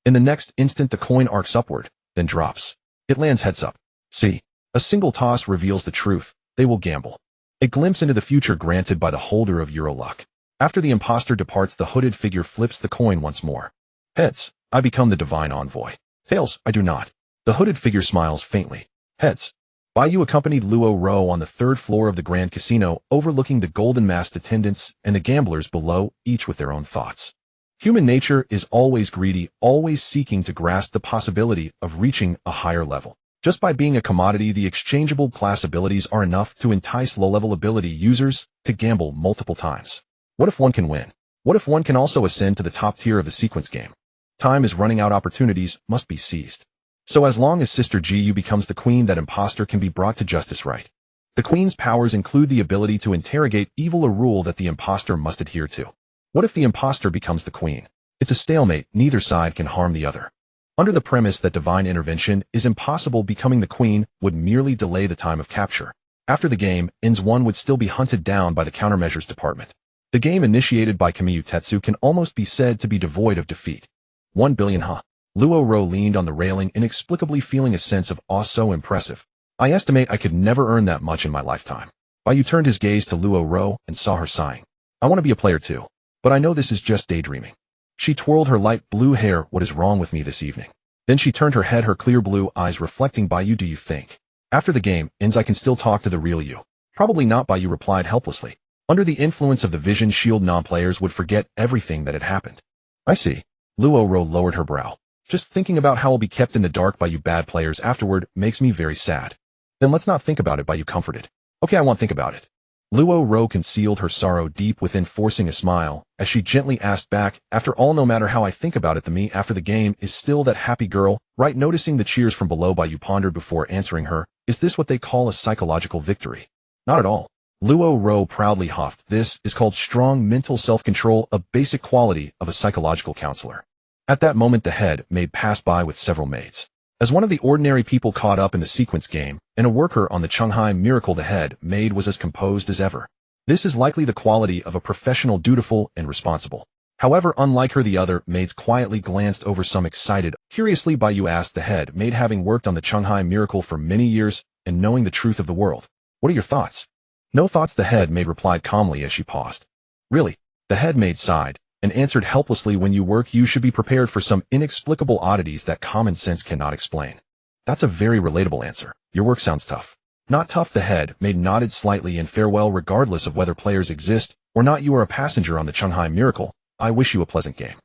In the next instant, the coin arcs upward, then drops. It lands heads up. See, a single toss reveals the truth. They will gamble. A glimpse into the future granted by the holder of Euroluck. After the imposter departs, the hooded figure flips the coin once more. Heads, I become the divine envoy. Tails, I do not. The hooded figure smiles faintly. Heads, Bai Yu accompanied Luo Ro on the third floor of the Grand Casino, overlooking the golden masked attendants and the gamblers below, each with their own thoughts. Human nature is always greedy, always seeking to grasp the possibility of reaching a higher level. Just by being a commodity, the exchangeable class abilities are enough to entice low-level ability users to gamble multiple times. What if one can win? What if one can also ascend to the top tier of the sequence game? Time is running out, opportunities must be seized. So as long as Sister Gu becomes the queen, that imposter can be brought to justice, right? The queen's powers include the ability to interrogate evil, a rule that the imposter must adhere to. What if the imposter becomes the queen? It's a stalemate, neither side can harm the other. Under the premise that divine intervention is impossible, becoming the queen would merely delay the time of capture. After the game ends, one would still be hunted down by the countermeasures department. The game initiated by Kamiyu Tetsu can almost be said to be devoid of defeat. 1 billion, huh? Luo Ro leaned on the railing, inexplicably feeling a sense of awe. So impressive. I estimate I could never earn that much in my lifetime. Bai Yu turned his gaze to Luo Ro and saw her sighing. I want to be a player too. But I know this is just daydreaming. She twirled her light blue hair. What is wrong with me this evening? Then she turned her head, her clear blue eyes reflecting Bai Yu. Do you think, after the game ends, I can still talk to the real you? Probably not, Bai Yu replied helplessly. Under the influence of the vision shield, non-players would forget everything that had happened. I see. Luo Ro lowered her brow. Just thinking about how I'll be kept in the dark by you bad players afterward makes me very sad. Then let's not think about it, Bai Yu comforted. Okay, I won't think about it. Luo Ro concealed her sorrow deep within, forcing a smile, as she gently asked back, after all, no matter how I think about it, the me after the game is still that happy girl, right? Noticing the cheers from below, Bai Yu pondered before answering her. Is this what they call a psychological victory? Not at all. Luo Ro proudly huffed. This is called strong mental self-control, a basic quality of a psychological counselor. At that moment, the head maid passed by with several maids. As one of the ordinary people caught up in the sequence game, and a worker on the Shanghai Miracle, the head maid was as composed as ever. This is likely the quality of a professional, dutiful and responsible. However, unlike her, the other maids quietly glanced over, some excited. Curiously, Bai Yu asked the head maid, having worked on the Shanghai Miracle for many years and knowing the truth of the world, what are your thoughts? No thoughts, the head maid replied calmly as she paused. Really? The head maid sighed and answered helplessly, when you work, you should be prepared for some inexplicable oddities that common sense cannot explain. That's a very relatable answer. Your work sounds tough. Not tough, the head maid nodded slightly in farewell. Regardless of whether players exist or not, you are a passenger on the Shanghai Miracle. I wish you a pleasant game.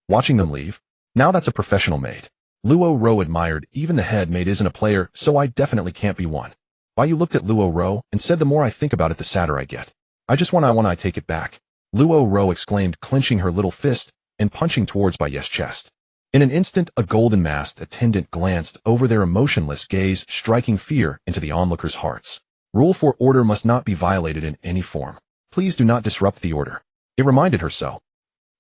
Watching them leave? Now that's a professional maid. Luo Ro admired. Even the head maid isn't a player, so I definitely can't be one. Bai Yu looked at Luo Ro and said, the more I think about it, the sadder I get. I take it back. Luo Ro exclaimed, clenching her little fist and punching towards Bai Yu's chest. In an instant, a golden-masked attendant glanced over their emotionless gaze, striking fear into the onlookers' hearts. Rule 4: order must not be violated in any form. Please do not disrupt the order. It reminded her so.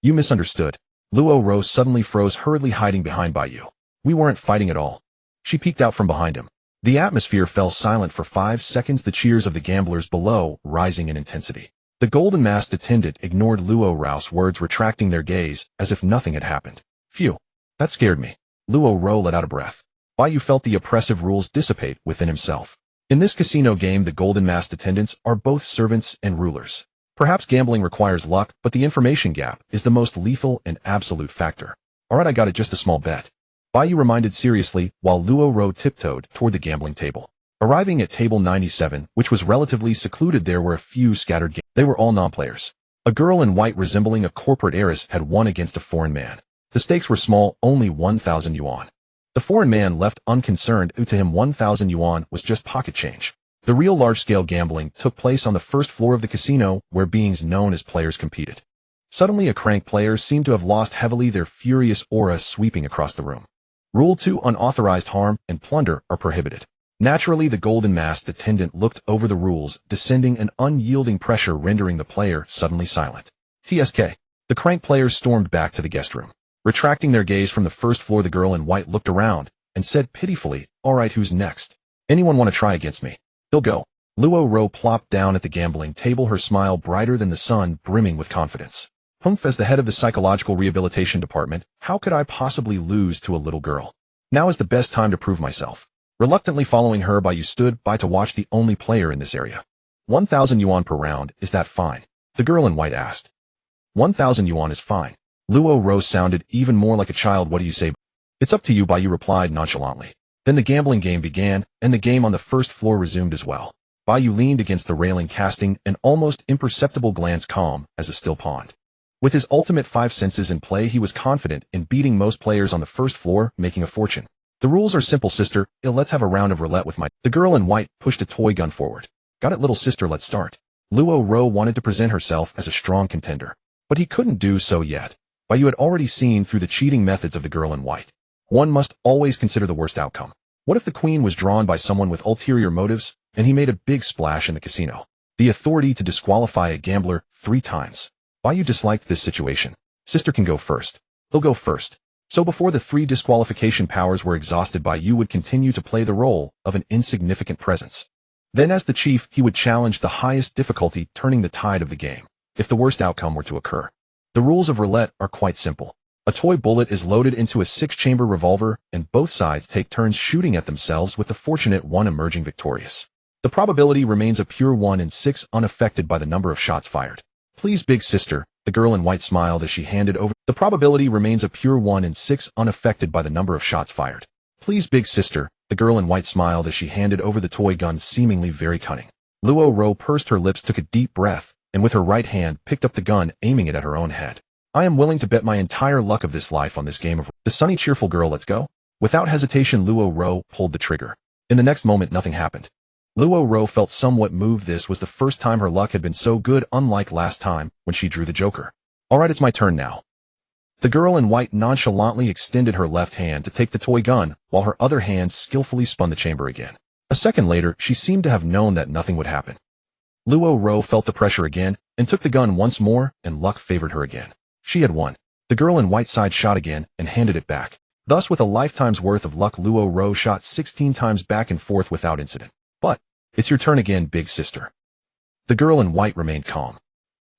You misunderstood. Luo Ro suddenly froze, hurriedly hiding behind Bai Yu. We weren't fighting at all. She peeked out from behind him. The atmosphere fell silent for 5 seconds, the cheers of the gamblers below rising in intensity. The golden-masked attendant ignored Luo Ro's words, retracting their gaze as if nothing had happened. Phew. That scared me. Luo Ro let out a breath. Bai Yu felt the oppressive rules dissipate within himself. In this casino game, the golden-masked attendants are both servants and rulers. Perhaps gambling requires luck, but the information gap is the most lethal and absolute factor. Alright, I got it, just a small bet. Bai Yu reminded seriously, while Luo Ro tiptoed toward the gambling table. Arriving at table 97, which was relatively secluded, there were a few scattered gamblers. They were all non-players. A girl in white resembling a corporate heiress had won against a foreign man. The stakes were small, only 1,000 yuan. The foreign man left unconcerned. To him, 1,000 yuan was just pocket change. The real large-scale gambling took place on the first floor of the casino, where beings known as players competed. Suddenly, a crank player seemed to have lost heavily, their furious aura sweeping across the room. Rule 2: unauthorized harm and plunder are prohibited. Naturally, the golden-masked attendant looked over the rules, descending an unyielding pressure, rendering the player suddenly silent. TSK. The crank players stormed back to the guest room. Retracting their gaze from the first floor, the girl in white looked around and said pitifully, alright, who's next? Anyone want to try against me? He'll go. Luo Ro plopped down at the gambling table, her smile brighter than the sun, brimming with confidence. Humph, as the head of the psychological rehabilitation department, how could I possibly lose to a little girl? Now is the best time to prove myself. Reluctantly following her, Bai Yu stood by to watch the only player in this area. 1,000 yuan per round, is that fine? The girl in white asked. 1,000 yuan is fine. Luo Ro sounded even more like a child. What do you say? It's up to you, Bai Yu replied nonchalantly. Then the gambling game began, and the game on the first floor resumed as well. Bai Yu leaned against the railing, casting an almost imperceptible glance, calm as a still pond. With his ultimate 5 senses in play, he was confident in beating most players on the first floor, making a fortune. The rules are simple, sister. Let's have a round of roulette with my... The girl in white pushed a toy gun forward. Got it, little sister, let's start. Luo Ro wanted to present herself as a strong contender, but he couldn't do so yet. Bai Yu had already seen through the cheating methods of the girl in white. One must always consider the worst outcome. What if the queen was drawn by someone with ulterior motives, and he made a big splash in the casino? The authority to disqualify a gambler 3 times. Bai Yu disliked this situation. Sister can go first. He'll go first. So before the 3 disqualification powers were exhausted, Bai Yu would continue to play the role of an insignificant presence. Then as the chief, he would challenge the highest difficulty, turning the tide of the game, if the worst outcome were to occur. The rules of roulette are quite simple. A toy bullet is loaded into a 6-chamber revolver, and both sides take turns shooting at themselves, with the fortunate one emerging victorious. The probability remains a pure 1 in 6, unaffected by the number of shots fired. Please, big sister, the girl in white smiled as she handed over. The probability remains a pure 1 in 6, unaffected by the number of shots fired. Please, big sister, the girl in white smiled as she handed over the toy gun, seemingly very cunning. Luo Ro pursed her lips, took a deep breath, and with her right hand picked up the gun, aiming it at her own head. I am willing to bet my entire luck of this life on this game of... The sunny, cheerful girl, let's go. Without hesitation, Luo Ro pulled the trigger. In the next moment, nothing happened. Luo Ro felt somewhat moved. This was the first time her luck had been so good, unlike last time, when she drew the joker. Alright, it's my turn now. The girl in white nonchalantly extended her left hand to take the toy gun, while her other hand skillfully spun the chamber again. A second later, she seemed to have known that nothing would happen. Luo Ro felt the pressure again, and took the gun once more, and luck favored her again. She had won. The girl in white side shot again, and handed it back. Thus, with a lifetime's worth of luck, Luo Ro shot 16 times back and forth without incident. But, it's your turn again, big sister. The girl in white remained calm.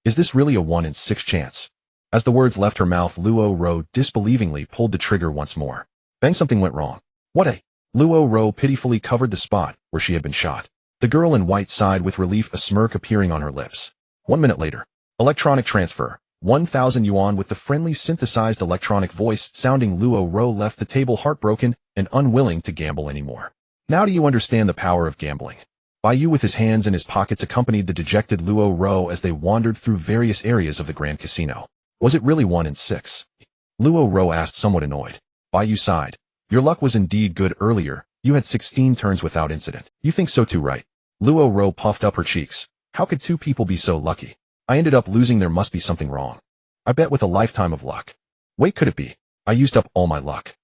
Is this really a 1 in 6 chance? As the words left her mouth, Luo Ro disbelievingly pulled the trigger once more. Bang, something went wrong. What a... Luo Ro pitifully covered the spot where she had been shot. The girl in white sighed with relief, a smirk appearing on her lips. 1 minute later. Electronic transfer. 1,000 yuan. With the friendly synthesized electronic voice sounding, Luo Ro left the table heartbroken and unwilling to gamble anymore. Now do you understand the power of gambling? Bai Yu, with his hands in his pockets, accompanied the dejected Luo Ro as they wandered through various areas of the Grand Casino. Was it really 1 in 6? Luo Ro asked, somewhat annoyed. Bai Yu sighed. Your luck was indeed good earlier. You had 16 turns without incident. You think so too, right? Luo Ro puffed up her cheeks. How could 2 people be so lucky? I ended up losing. There must be something wrong. I bet with a lifetime of luck. Wait, could it be? I used up all my luck.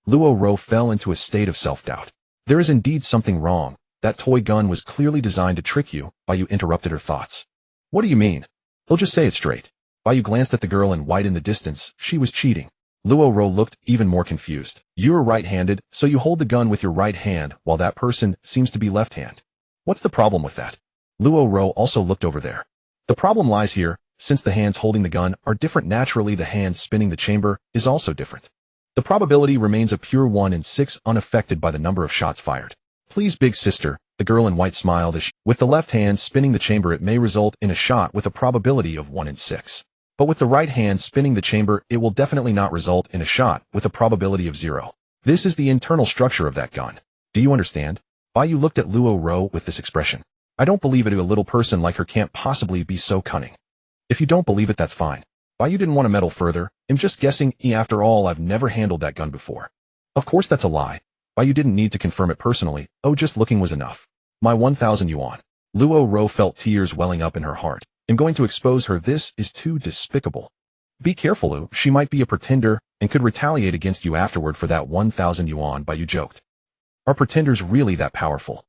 Luo Ro fell into a state of self-doubt. There is indeed something wrong. That toy gun was clearly designed to trick you. Bai Yu interrupted her thoughts. What do you mean? He'll just say it straight. Bai Yu glanced at the girl in white in the distance. She was cheating. Luo Ro looked even more confused. You're right-handed, so you hold the gun with your right hand, while that person seems to be left-handed. What's the problem with that? Luo Ro also looked over there. The problem lies here. Since the hands holding the gun are different, naturally the hands spinning the chamber is also different. The probability remains a pure 1 in 6, unaffected by the number of shots fired. Please, big sister, the girl in white smiled as she... With the left hand spinning the chamber, it may result in a shot with a probability of 1 in 6. But with the right hand spinning the chamber, it will definitely not result in a shot with a probability of 0. This is the internal structure of that gun. Do you understand? Bai Yu looked at Luo Ro with this expression. I don't believe it. A little person like her can't possibly be so cunning. If you don't believe it, that's fine. Bai Yu didn't want to meddle further. I'm just guessing. After all, I've never handled that gun before. Of course that's a lie. Bai Yu didn't need to confirm it personally. Oh, just looking was enough. My 1,000 yuan. Luo Ro felt tears welling up in her heart. I'm going to expose her. This is too despicable. Be careful, Lu. She might be a pretender and could retaliate against you afterward for that 1,000 yuan, Bai Yu joked. Are pretenders really that powerful?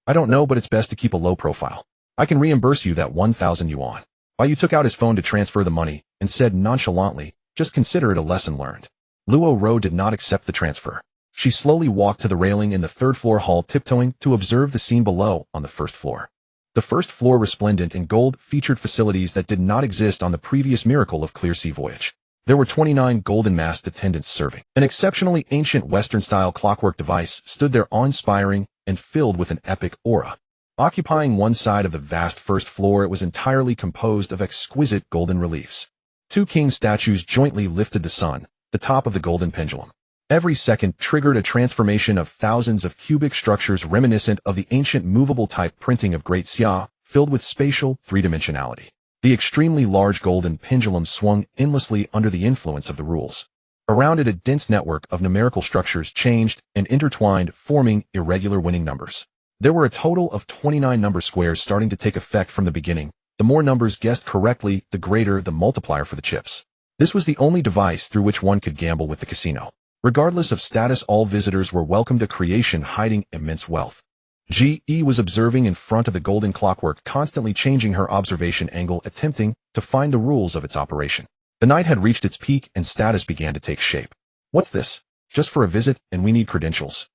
I don't know, but it's best to keep a low profile. I can reimburse you that 1,000 yuan. Bai Yu took out his phone to transfer the money and said nonchalantly, just consider it a lesson learned. Luo Ro did not accept the transfer. She slowly walked to the railing in the 3rd floor hall, tiptoeing to observe the scene below on the 1st floor. The 1st floor, resplendent in gold, featured facilities that did not exist on the previous Miracle of Clear Sea voyage. There were 29 golden masked attendants serving. An exceptionally ancient Western-style clockwork device stood there, awe-inspiring and filled with an epic aura. Occupying one side of the vast 1st floor, it was entirely composed of exquisite golden reliefs. 2 king statues jointly lifted the sun, the top of the golden pendulum. Every second triggered a transformation of thousands of cubic structures reminiscent of the ancient movable type printing of Great Xia, filled with spatial three-dimensionality. The extremely large golden pendulum swung endlessly under the influence of the rules. Around it, a dense network of numerical structures changed and intertwined, forming irregular winning numbers. There were a total of 29 number squares starting to take effect from the beginning. The more numbers guessed correctly, the greater the multiplier for the chips. This was the only device through which one could gamble with the casino. Regardless of status, all visitors were welcomed, a creation hiding immense wealth. Ji was observing in front of the golden clockwork, constantly changing her observation angle, attempting to find the rules of its operation. The night had reached its peak and status began to take shape. What's this? Just for a visit, and we need credentials.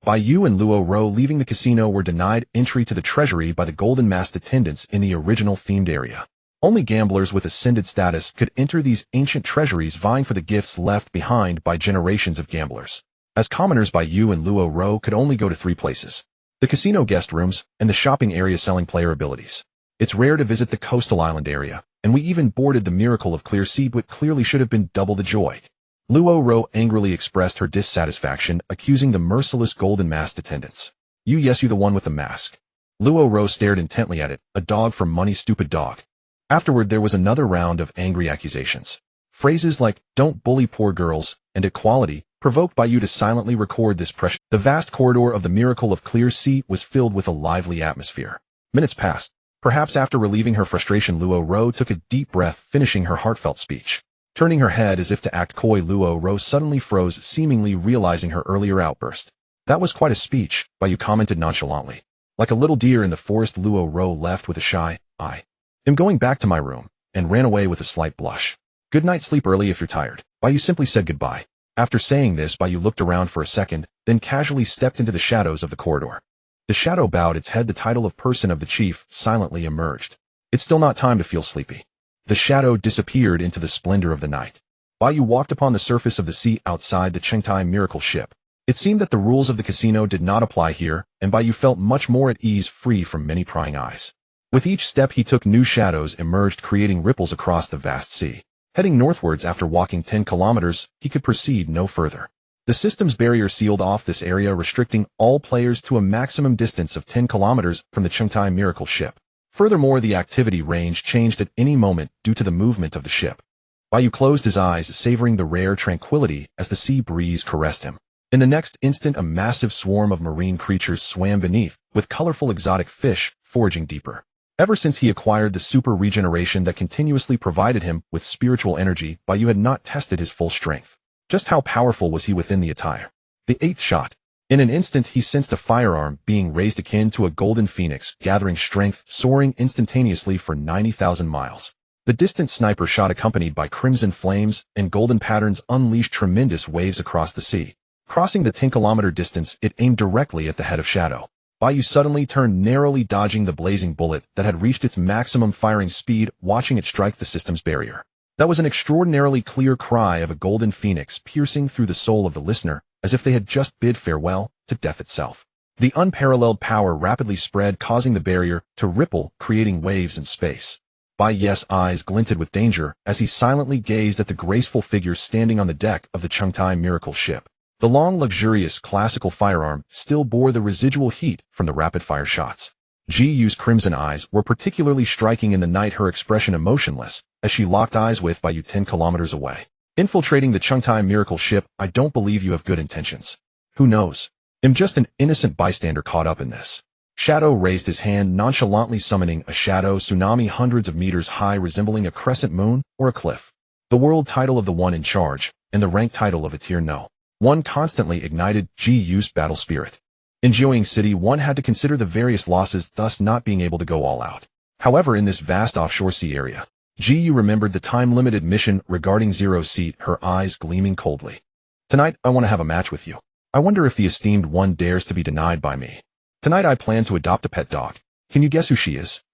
Bai Yu and Luo Ro, leaving the casino, were denied entry to the treasury by the golden masked attendants in the original themed area. Only gamblers with ascended status could enter these ancient treasuries, vying for the gifts left behind by generations of gamblers. As commoners, Bai Yu and Luo Ro could only go to three places: the casino guest rooms and the shopping area selling player abilities. It's rare to visit the coastal island area, and we even boarded the Miracle of Clear Sea, but clearly should have been double the joy. Luo Ro angrily expressed her dissatisfaction, accusing the merciless golden masked attendants. Yes, you the one with the mask. Luo Ro stared intently at it. A dog for money, stupid dog. Afterward, there was another round of angry accusations. Phrases like, don't bully poor girls, and equality, provoked Bai Yu to silently record this pressure. The vast corridor of the Miracle of Clear Sea was filled with a lively atmosphere. Minutes passed. Perhaps after relieving her frustration, Luo Ro took a deep breath, finishing her heartfelt speech. Turning her head as if to act coy, Luo Ro suddenly froze, seemingly realizing her earlier outburst. That was quite a speech, Bai Yu commented nonchalantly. Like a little deer in the forest, Luo Ro left with a shy, I am going back to my room, and ran away with a slight blush. Good night, sleep early if you're tired. Bai Yu simply said goodbye. After saying this, Bai Yu looked around for a second, then casually stepped into the shadows of the corridor. The shadow bowed its head. The title of person of the chief silently emerged. It's still not time to feel sleepy. The shadow disappeared into the splendor of the night. Bai Yu walked upon the surface of the sea outside the Chengtai miracle ship. It seemed that the rules of the casino did not apply here, and Bai Yu felt much more at ease, free from many prying eyes. With each step he took, new shadows emerged, creating ripples across the vast sea. Heading northwards, after walking 10 kilometers, he could proceed no further. The system's barrier sealed off this area, restricting all players to a maximum distance of 10 kilometers from the Chengtai miracle ship. Furthermore, the activity range changed at any moment due to the movement of the ship. Bai Yu closed his eyes, savoring the rare tranquility as the sea breeze caressed him. In the next instant, a massive swarm of marine creatures swam beneath, with colorful exotic fish foraging deeper. Ever since he acquired the super regeneration that continuously provided him with spiritual energy, Bai Yu had not tested his full strength. Just how powerful was he within the attire? The 8th shot. In an instant, he sensed a firearm being raised akin to a golden phoenix, gathering strength, soaring instantaneously for 90,000 miles. The distant sniper shot, accompanied by crimson flames and golden patterns, unleashed tremendous waves across the sea. Crossing the 10-kilometer distance, it aimed directly at the head of Shadow. Bai Yu suddenly turned, narrowly dodging the blazing bullet that had reached its maximum firing speed, watching it strike the system's barrier. That was an extraordinarily clear cry of a golden phoenix, piercing through the soul of the listener, as if they had just bid farewell to death itself. The unparalleled power rapidly spread, causing the barrier to ripple, creating waves in space. Bai Yu's eyes glinted with danger as he silently gazed at the graceful figure standing on the deck of the Chengtai miracle ship. The long, luxurious, classical firearm still bore the residual heat from the rapid-fire shots. Ji Yu's crimson eyes were particularly striking in the night, her expression emotionless, as she locked eyes with Bai Yu 10 kilometers away. Infiltrating the Chengtai miracle ship, I don't believe you have good intentions. Who knows? I'm just an innocent bystander caught up in this. Shadow raised his hand, nonchalantly summoning a shadow tsunami hundreds of meters high, resembling a crescent moon or a cliff. The world title of the one in charge, and the rank title of a tier no. One constantly ignited Ji Yu's battle spirit. In Jiuying City, one had to consider the various losses, thus not being able to go all out. However, in this vast offshore sea area, Ji Yu remembered the time-limited mission regarding Zero Seat, her eyes gleaming coldly. Tonight, I want to have a match with you. I wonder if the esteemed one dares to be denied by me. Tonight I plan to adopt a pet dog. Can you guess who she is?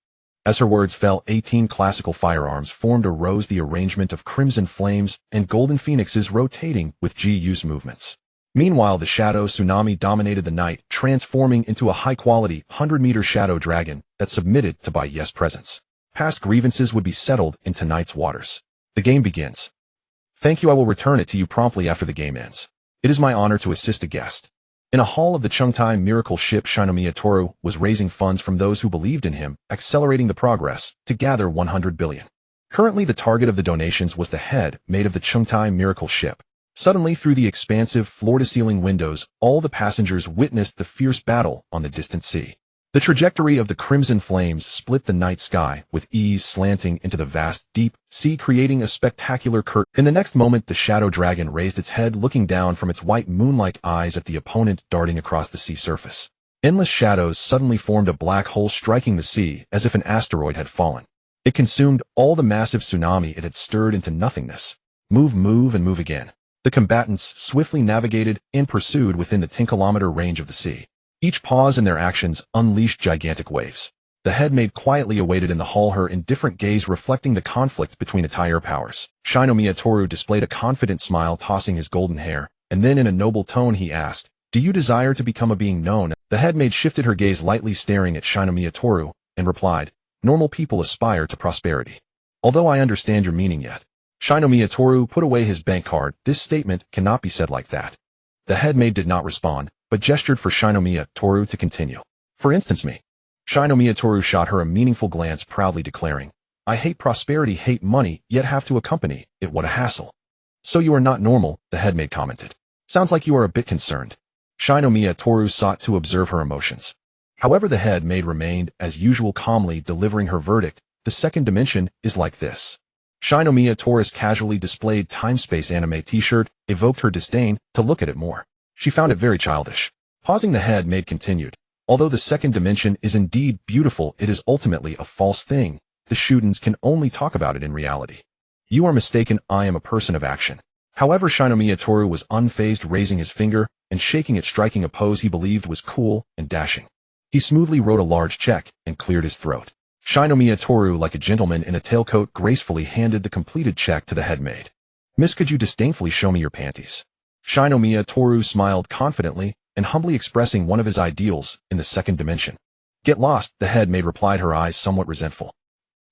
As her words fell, 18 classical firearms formed or rose, the arrangement of crimson flames and golden phoenixes rotating with Ji Yu's movements. Meanwhile, the shadow tsunami dominated the night, transforming into a high-quality, 100-meter shadow dragon that submitted to Bai Yu's presence. Past grievances would be settled in tonight's waters. The game begins. Thank you. I will return it to you promptly after the game ends. It is my honor to assist a guest. In a hall of the Chengtai miracle ship, Shinomiya Toru was raising funds from those who believed in him, accelerating the progress to gather 100 billion. Currently, the target of the donations was the head made of the Chengtai miracle ship. Suddenly, through the expansive floor-to-ceiling windows, all the passengers witnessed the fierce battle on the distant sea. The trajectory of the crimson flames split the night sky, with ease slanting into the vast, deep sea, creating a spectacular curtain. In the next moment, the shadow dragon raised its head, looking down from its white moon-like eyes at the opponent darting across the sea surface. Endless shadows suddenly formed a black hole, striking the sea as if an asteroid had fallen. It consumed all the massive tsunami it had stirred into nothingness. Move, and move again. The combatants swiftly navigated and pursued within the 10-kilometer range of the sea. Each pause in their actions unleashed gigantic waves. The head maid quietly awaited in the hall, her indifferent gaze reflecting the conflict between entire powers. Shinomiya Toru displayed a confident smile, tossing his golden hair, and then in a noble tone he asked, "Do you desire to become a being known?" The head maid shifted her gaze, lightly staring at Shinomiya Toru, and replied, "Normal people aspire to prosperity. Although I understand your meaning yet." Shinomiya Toru put away his bank card. "This statement cannot be said like that." The head maid did not respond, but gestured for Shinomiya Toru to continue. "For instance, me." Shinomiya Toru shot her a meaningful glance, proudly declaring, "I hate prosperity, hate money, yet have to accompany it. What a hassle." "So you are not normal," the head maid commented. "Sounds like you are a bit concerned." Shinomiya Toru sought to observe her emotions. However, the head maid remained, as usual, calmly delivering her verdict. "The second dimension is like this." Shinomiya Toru's casually displayed time-space anime t-shirt evoked her disdain to look at it more. She found it very childish. Pausing, the head maid continued, "Although the second dimension is indeed beautiful, it is ultimately a false thing. The Shudens can only talk about it in reality." "You are mistaken, I am a person of action." However, Shinomiya Toru was unfazed, raising his finger and shaking it, striking a pose he believed was cool and dashing. He smoothly wrote a large check and cleared his throat. Shinomiya Toru, like a gentleman in a tailcoat, gracefully handed the completed check to the head maid. "Miss, could you disdainfully show me your panties?" Shinomiya Toru smiled confidently and humbly, expressing one of his ideals in the second dimension. "Get lost," the head maid replied, her eyes somewhat resentful.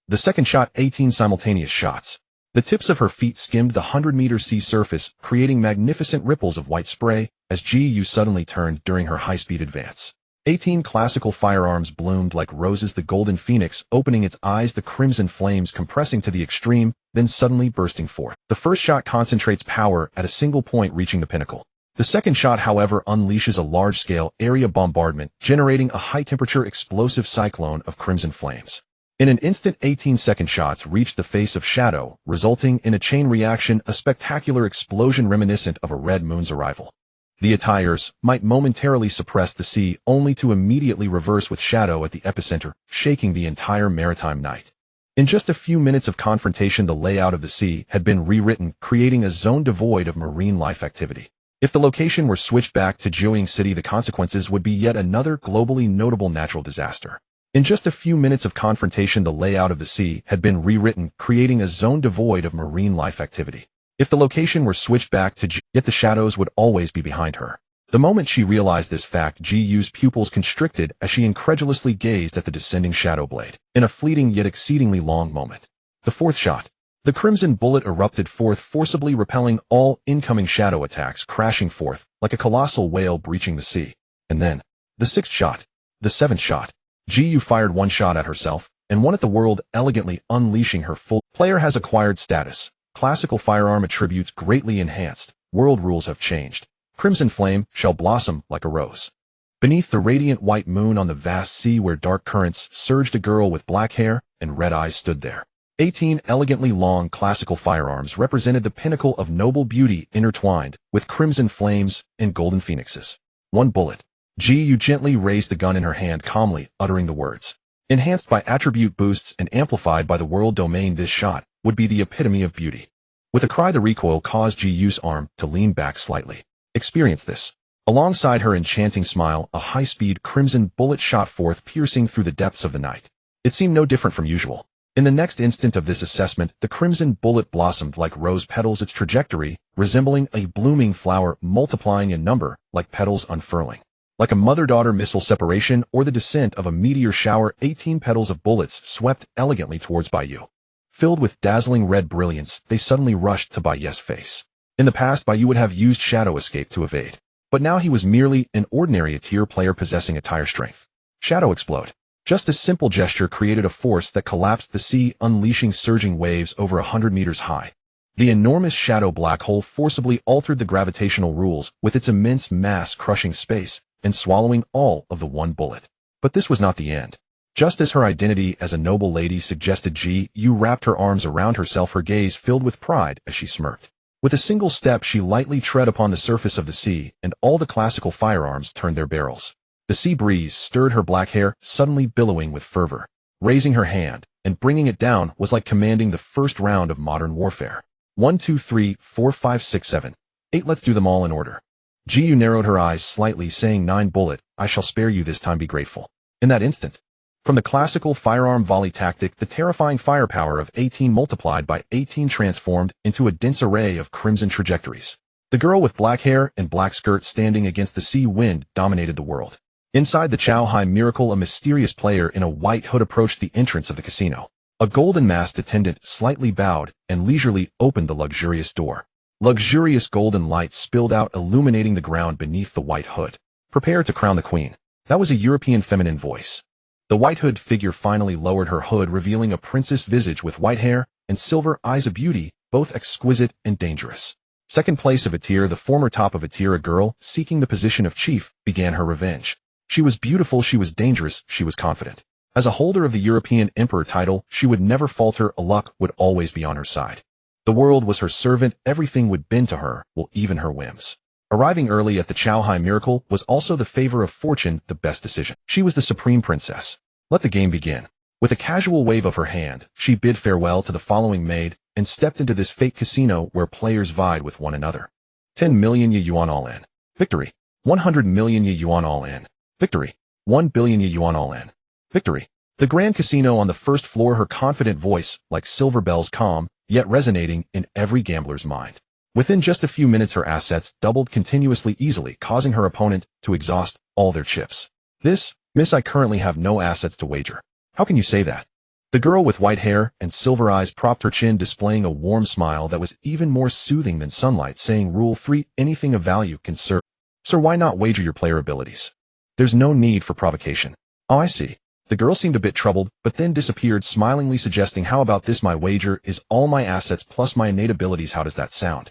The second shot, 18 simultaneous shots. The tips of her feet skimmed the 100-meter sea surface, creating magnificent ripples of white spray as Bai Yu suddenly turned during her high-speed advance. 18 classical firearms bloomed like roses, the golden phoenix opening its eyes, the crimson flames compressing to the extreme, then suddenly bursting forth. The first shot concentrates power at a single point, reaching the pinnacle. The second shot, however, unleashes a large-scale area bombardment, generating a high-temperature explosive cyclone of crimson flames. In an instant, 18 second shots reached the face of shadow, resulting in a chain reaction, a spectacular explosion reminiscent of a red moon's arrival. The attires might momentarily suppress the sea, only to immediately reverse with shadow at the epicenter, shaking the entire maritime night. In just a few minutes of confrontation, the layout of the sea had been rewritten, creating a zone devoid of marine life activity. If the location were switched back to Jiuing City, the consequences would be yet another globally notable natural disaster. In just a few minutes of confrontation, the layout of the sea had been rewritten, creating a zone devoid of marine life activity. If the location were switched back to yet the shadows would always be behind her. The moment she realized this fact, Ji Yu's pupils constricted as she incredulously gazed at the descending shadow blade. In a fleeting yet exceedingly long moment. The fourth shot. The crimson bullet erupted forth, forcibly repelling all incoming shadow attacks, crashing forth like a colossal whale breaching the sea. And then, the sixth shot. The seventh shot. Ji Yu fired one shot at herself, and one at the world, elegantly unleashing her full. Player has acquired status. Classical firearm attributes greatly enhanced. World rules have changed. Crimson flame shall blossom like a rose. Beneath the radiant white moon on the vast sea where dark currents surged, a girl with black hair and red eyes stood there. 18 elegantly long classical firearms represented the pinnacle of noble beauty, intertwined with crimson flames and golden phoenixes. One bullet. Ji Yu gently raised the gun in her hand, calmly uttering the words. Enhanced by attribute boosts and amplified by the world domain, this shot would be the epitome of beauty. With a cry, the recoil caused Ji Yu's arm to lean back slightly. Experience this. Alongside her enchanting smile, a high-speed crimson bullet shot forth, piercing through the depths of the night. It seemed no different from usual. In the next instant of this assessment, the crimson bullet blossomed like rose petals, its trajectory resembling a blooming flower, multiplying in number like petals unfurling. Like a mother-daughter missile separation or the descent of a meteor shower, 18 petals of bullets swept elegantly towards Bai Yu. Filled with dazzling red brilliance, they suddenly rushed to Bai Yu's face. In the past, Bai Yu would have used Shadow Escape to evade. But now he was merely an ordinary A-tier player possessing a tire strength. Shadow Explode. Just a simple gesture created a force that collapsed the sea, unleashing surging waves over 100 meters high. The enormous shadow black hole forcibly altered the gravitational rules, with its immense mass crushing space and swallowing all of the one bullet. But this was not the end. Just as her identity as a noble lady suggested, Ji Yu wrapped her arms around herself, her gaze filled with pride as she smirked. With a single step, she lightly tread upon the surface of the sea, and all the classical firearms turned their barrels. The sea breeze stirred her black hair, suddenly billowing with fervor. Raising her hand and bringing it down was like commanding the first round of modern warfare. 1, 2, 3, 4, 5, 6, 7, 8. Let's do them all in order. Ji Yu narrowed her eyes slightly, saying, 9 bullet, I shall spare you this time, be grateful. In that instant, from the classical firearm volley tactic, the terrifying firepower of 18 multiplied by 18 transformed into a dense array of crimson trajectories. The girl with black hair and black skirt standing against the sea wind dominated the world. Inside the Shanghai Miracle, a mysterious player in a white hood approached the entrance of the casino. A golden-masked attendant slightly bowed and leisurely opened the luxurious door. Luxurious golden light spilled out, illuminating the ground beneath the white hood. Prepare to crown the queen. That was a European feminine voice. The white hood figure finally lowered her hood, revealing a princess visage with white hair and silver eyes, a beauty, both exquisite and dangerous. Second place of A-tier, the former top of A-tier, a girl seeking the position of chief, began her revenge. She was beautiful, she was dangerous, she was confident. As a holder of the European Emperor title, she would never falter, luck would always be on her side. The world was her servant, everything would bend to her, well, even her whims. Arriving early at the Shanghai Miracle was also the favor of fortune, the best decision. She was the supreme princess. Let the game begin. With a casual wave of her hand, she bid farewell to the following maid and stepped into this fake casino where players vied with one another. 10 million yuan all in. Victory. 100 million yuan all in. Victory. 1 billion yuan all in. Victory. The Grand Casino on the first floor, her confident voice, like silver bells, calm, yet resonating in every gambler's mind. Within just a few minutes, her assets doubled continuously, easily, causing her opponent to exhaust all their chips. Miss, I currently have no assets to wager. How can you say that? The girl with white hair and silver eyes propped her chin, displaying a warm smile that was even more soothing than sunlight, saying, Rule 3, anything of value can serve. Sir, why not wager your player abilities? There's no need for provocation. Oh, I see. The girl seemed a bit troubled, but then disappeared, smilingly suggesting, how about this? My wager is all my assets plus my innate abilities. How does that sound?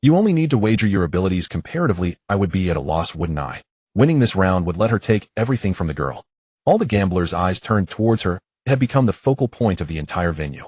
You only need to wager your abilities comparatively. I would be at a loss, wouldn't I? Winning this round would let her take everything from the girl. All the gamblers' eyes turned towards her. It had become the focal point of the entire venue.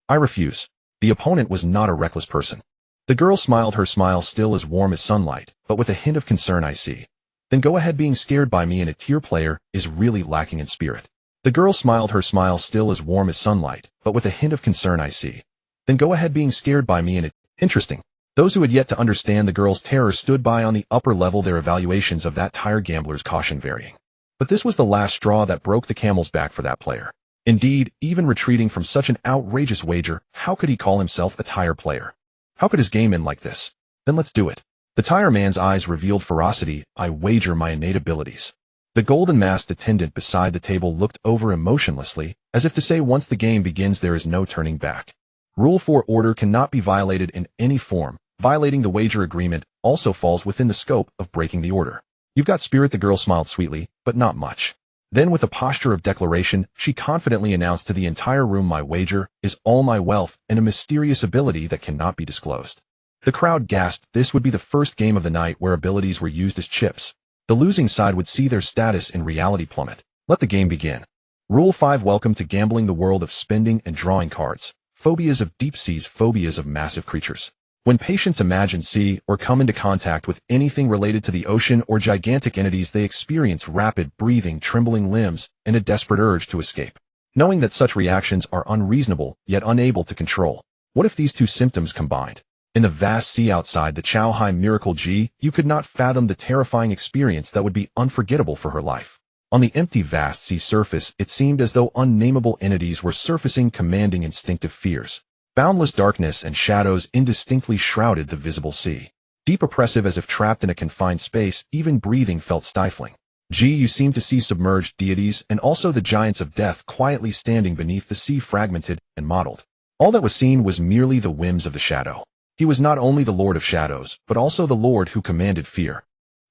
I refuse. The opponent was not a reckless person. The girl smiled, her smile still as warm as sunlight, but with a hint of concern. I see. Then go ahead, being scared by me and A-tier player is really lacking in spirit. The girl smiled, her smile still as warm as sunlight, but with a hint of concern. I see. Then go ahead, being scared by me and Interesting. Those who had yet to understand the girl's terror stood by on the upper level, their evaluations of that tired gambler's caution varying. But this was the last straw that broke the camel's back for that player. Indeed, even retreating from such an outrageous wager, how could he call himself a tire player? How could his game end like this? Then let's do it. The tire man's eyes revealed ferocity. I wager my innate abilities. The golden-masked attendant beside the table looked over emotionlessly, as if to say, once the game begins, there is no turning back. Rule 4, order cannot be violated in any form. Violating the wager agreement also falls within the scope of breaking the order. You've got spirit. The girl smiled sweetly, but not much. Then, with a posture of declaration, she confidently announced to the entire room, my wager is all my wealth and a mysterious ability that cannot be disclosed. The crowd gasped. This would be the first game of the night where abilities were used as chips. The losing side would see their status in reality plummet. Let the game begin. Rule 5, welcome to gambling, the world of spending and drawing cards. Phobias of deep seas, phobias of massive creatures. When patients imagine, see, or come into contact with anything related to the ocean or gigantic entities, they experience rapid breathing, trembling limbs, and a desperate urge to escape. Knowing that such reactions are unreasonable, yet unable to control. What if these two symptoms combined? In the vast sea outside the Shanghai Miracle, Ji Yu could not fathom the terrifying experience that would be unforgettable for her life. On the empty vast sea surface, it seemed as though unnameable entities were surfacing, commanding instinctive fears. Boundless darkness and shadows indistinctly shrouded the visible sea. Deep, oppressive, as if trapped in a confined space, even breathing felt stifling. Ji Yu seemed to see submerged deities and also the giants of death quietly standing beneath the sea, fragmented and mottled. All that was seen was merely the whims of the shadow. He was not only the Lord of Shadows, but also the Lord who commanded fear.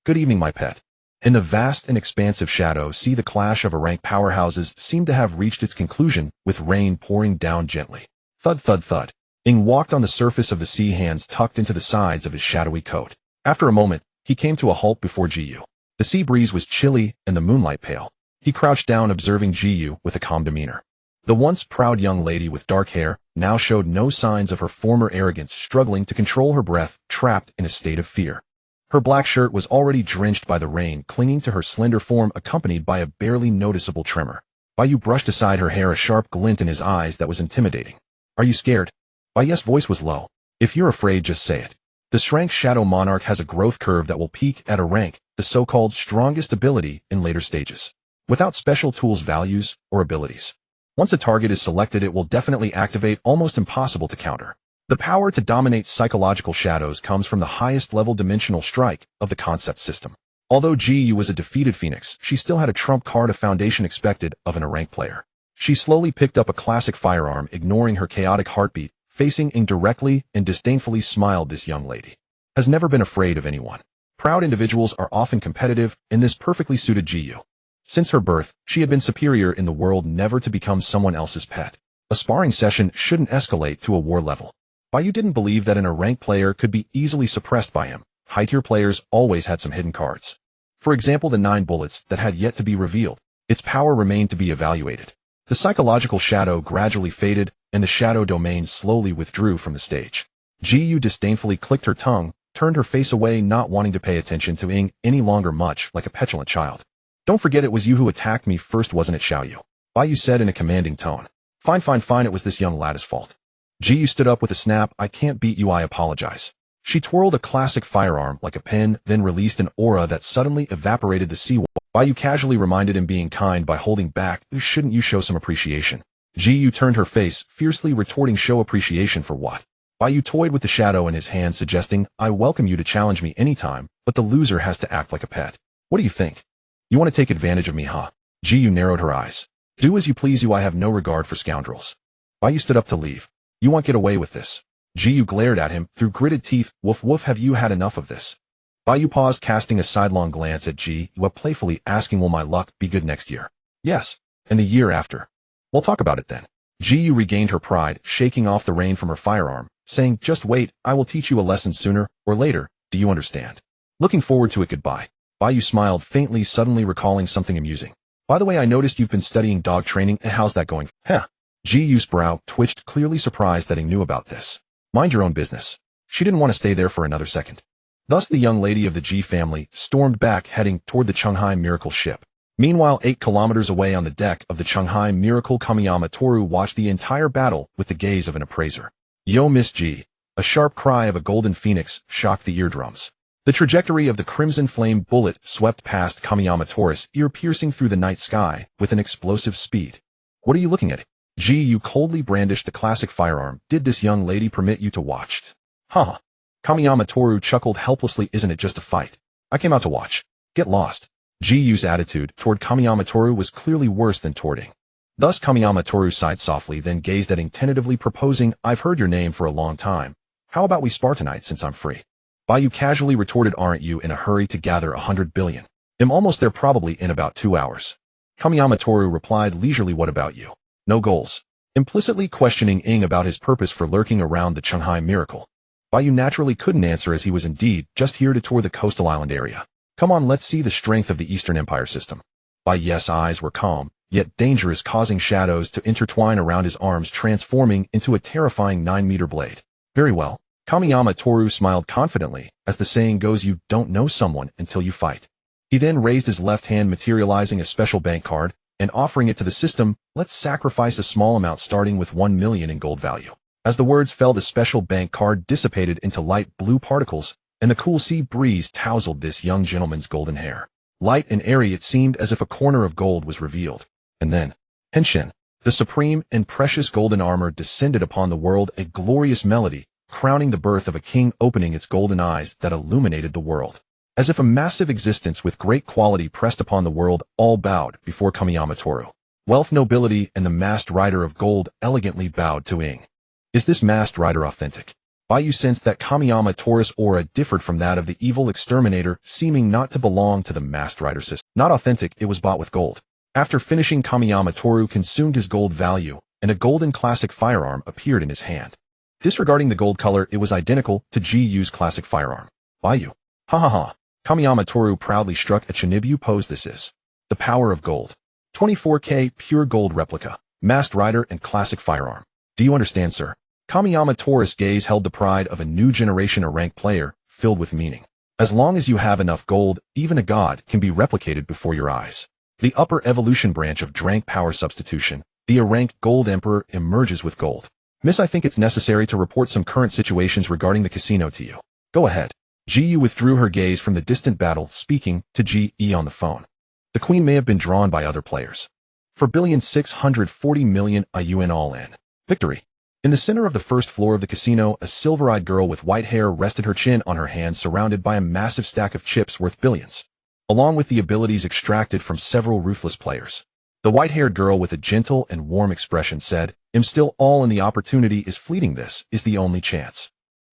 Good evening, my pet. In the vast and expansive shadow, see the clash of rank powerhouses seemed to have reached its conclusion, with rain pouring down gently. Thud, thud, thud. Ing walked on the surface of the sea, hands tucked into the sides of his shadowy coat. After a moment, he came to a halt before Ji Yu. The sea breeze was chilly and the moonlight pale. He crouched down, observing Ji Yu with a calm demeanor. The once proud young lady with dark hair now showed no signs of her former arrogance, struggling to control her breath, trapped in a state of fear. Her black shirt was already drenched by the rain, clinging to her slender form, accompanied by a barely noticeable tremor. Bai Yu brushed aside her hair, a sharp glint in his eyes that was intimidating. Are you scared? Bai Yu's voice was low. If you're afraid, just say it. The Shrank Shadow Monarch has a growth curve that will peak at a rank, the so-called strongest ability, in later stages, without special tools, values, or abilities. Once a target is selected, it will definitely activate, almost impossible to counter. The power to dominate psychological shadows comes from the highest level dimensional strike of the concept system. Although Ji Yu was a defeated phoenix, she still had a trump card, a foundation expected of an ranked player. She slowly picked up a classic firearm, ignoring her chaotic heartbeat, facing Ing directly and disdainfully smiled. This young lady has never been afraid of anyone. Proud individuals are often competitive, and this perfectly suited Ji Yu. Since her birth, she had been superior in the world, never to become someone else's pet. A sparring session shouldn't escalate to a war level. Bai Yu didn't believe that a ranked player could be easily suppressed by him. High-tier players always had some hidden cards. For example, the 9 bullets that had yet to be revealed. Its power remained to be evaluated. The psychological shadow gradually faded, and the shadow domain slowly withdrew from the stage. Ji Yu disdainfully clicked her tongue, turned her face away, not wanting to pay attention to Ing any longer, much like a petulant child. Don't forget, it was you who attacked me first, wasn't it, Xiao Yu? Bai Yu said in a commanding tone. Fine, fine, fine, it was this young lad's fault. Ji Yu stood up with a snap. I can't beat you, I apologize. She twirled a classic firearm like a pen, then released an aura that suddenly evaporated the seawall. Bai Yu casually reminded him, being kind by holding back. Shouldn't you show some appreciation? Ji Yu turned her face, fiercely retorting, show appreciation for what? Bai Yu toyed with the shadow in his hand, suggesting, I welcome you to challenge me anytime, but the loser has to act like a pet. What do you think? You want to take advantage of me, huh? Ji Yu narrowed her eyes. Do as you please, you. I have no regard for scoundrels. Bai Yu stood up to leave. You won't get away with this. Ji Yu glared at him through gritted teeth. Woof woof, have you had enough of this? Bai Yu paused, casting a sidelong glance at Ji Yu, playfully asking, will my luck be good next year? Yes. And the year after? We'll talk about it then. Ji Yu regained her pride, shaking off the rain from her firearm, saying, just wait, I will teach you a lesson sooner or later, do you understand? Looking forward to it, goodbye. Bai Yu smiled faintly, suddenly recalling something amusing. By the way, I noticed you've been studying dog training, and how's that going? Huh. Ji Yu's brow twitched, clearly surprised that Ing knew about this. Mind your own business. She didn't want to stay there for another second. Thus the young lady of the Ji family stormed back, heading toward the Chunghai Miracle ship. Meanwhile, 8 kilometers away on the deck of the Chunghai Miracle, Kamiyama Toru watched the entire battle with the gaze of an appraiser. Yo, Miss Ji! A sharp cry of a golden phoenix shocked the eardrums. The trajectory of the crimson flame bullet swept past Kamiyama Toru's ear, piercing through the night sky with an explosive speed. What are you looking at? Ji Yu coldly brandished the classic firearm. Did this young lady permit you to watch? Huh. Kamiyama Toru chuckled helplessly. Isn't it just a fight? I came out to watch. Get lost. Ji Yu's attitude toward Kamiyama Toru was clearly worse than toward Ing. Thus Kamiyama Toru sighed softly, then gazed at Ing, tentatively proposing, I've heard your name for a long time. How about we spar tonight since I'm free? Bai Yu casually retorted, aren't you in a hurry to gather 100 billion? I'm almost there, probably in about 2 hours. Kamiyama Toru replied leisurely, what about you? No goals. Implicitly questioning Ing about his purpose for lurking around the Chunghai Miracle. Bai Yu naturally couldn't answer, as he was indeed just here to tour the coastal island area. Come on, let's see the strength of the Eastern Empire system. Bai Yu's eyes were calm, yet dangerous, causing shadows to intertwine around his arms, transforming into a terrifying 9-meter blade. Very well. Kamiyama Toru smiled confidently, as the saying goes, you don't know someone until you fight. He then raised his left hand, materializing a special bank card, and offering it to the system. Let's sacrifice a small amount, starting with 1 million in gold value. As the words fell, the special bank card dissipated into light blue particles, and the cool sea breeze tousled this young gentleman's golden hair. Light and airy, it seemed as if a corner of gold was revealed. And then, Henshin, the supreme and precious golden armor, descended upon the world, a glorious melody, crowning the birth of a king, opening its golden eyes that illuminated the world. As if a massive existence with great quality pressed upon the world, all bowed before Kamiyama Toru. Wealth, nobility, and the masked rider of gold elegantly bowed to Ing. Is this masked rider authentic? Bai Yu sensed that Kamiyama Toru's aura differed from that of the evil exterminator, seeming not to belong to the masked rider system. Not authentic, it was bought with gold. After finishing, Kamiyama Toru consumed his gold value, and a golden classic firearm appeared in his hand. Disregarding the gold color, it was identical to Ji Yu's classic firearm. Bai Yu. Ha ha ha. Kamiyama Toru proudly struck a Chinibyu pose. This is the power of gold. 24K pure gold replica, masked rider and classic firearm. Do you understand, sir? Kamiyama Toru's gaze held the pride of a new generation, a rank player, filled with meaning. As long as you have enough gold, even a god can be replicated before your eyes. The upper evolution branch of Drank power substitution, the A-rank Gold Emperor, emerges with gold. Miss, I think it's necessary to report some current situations regarding the casino to you. Go ahead. Ji Yu withdrew her gaze from the distant battle, speaking to Ji E on the phone. The queen may have been drawn by other players. For 640,000,000 IUN all in. Victory. In the center of the first floor of the casino, a silver-eyed girl with white hair rested her chin on her hand, surrounded by a massive stack of chips worth billions, along with the abilities extracted from several ruthless players. The white-haired girl with a gentle and warm expression said, "I'm still all in, the opportunity is fleeting. This is the only chance.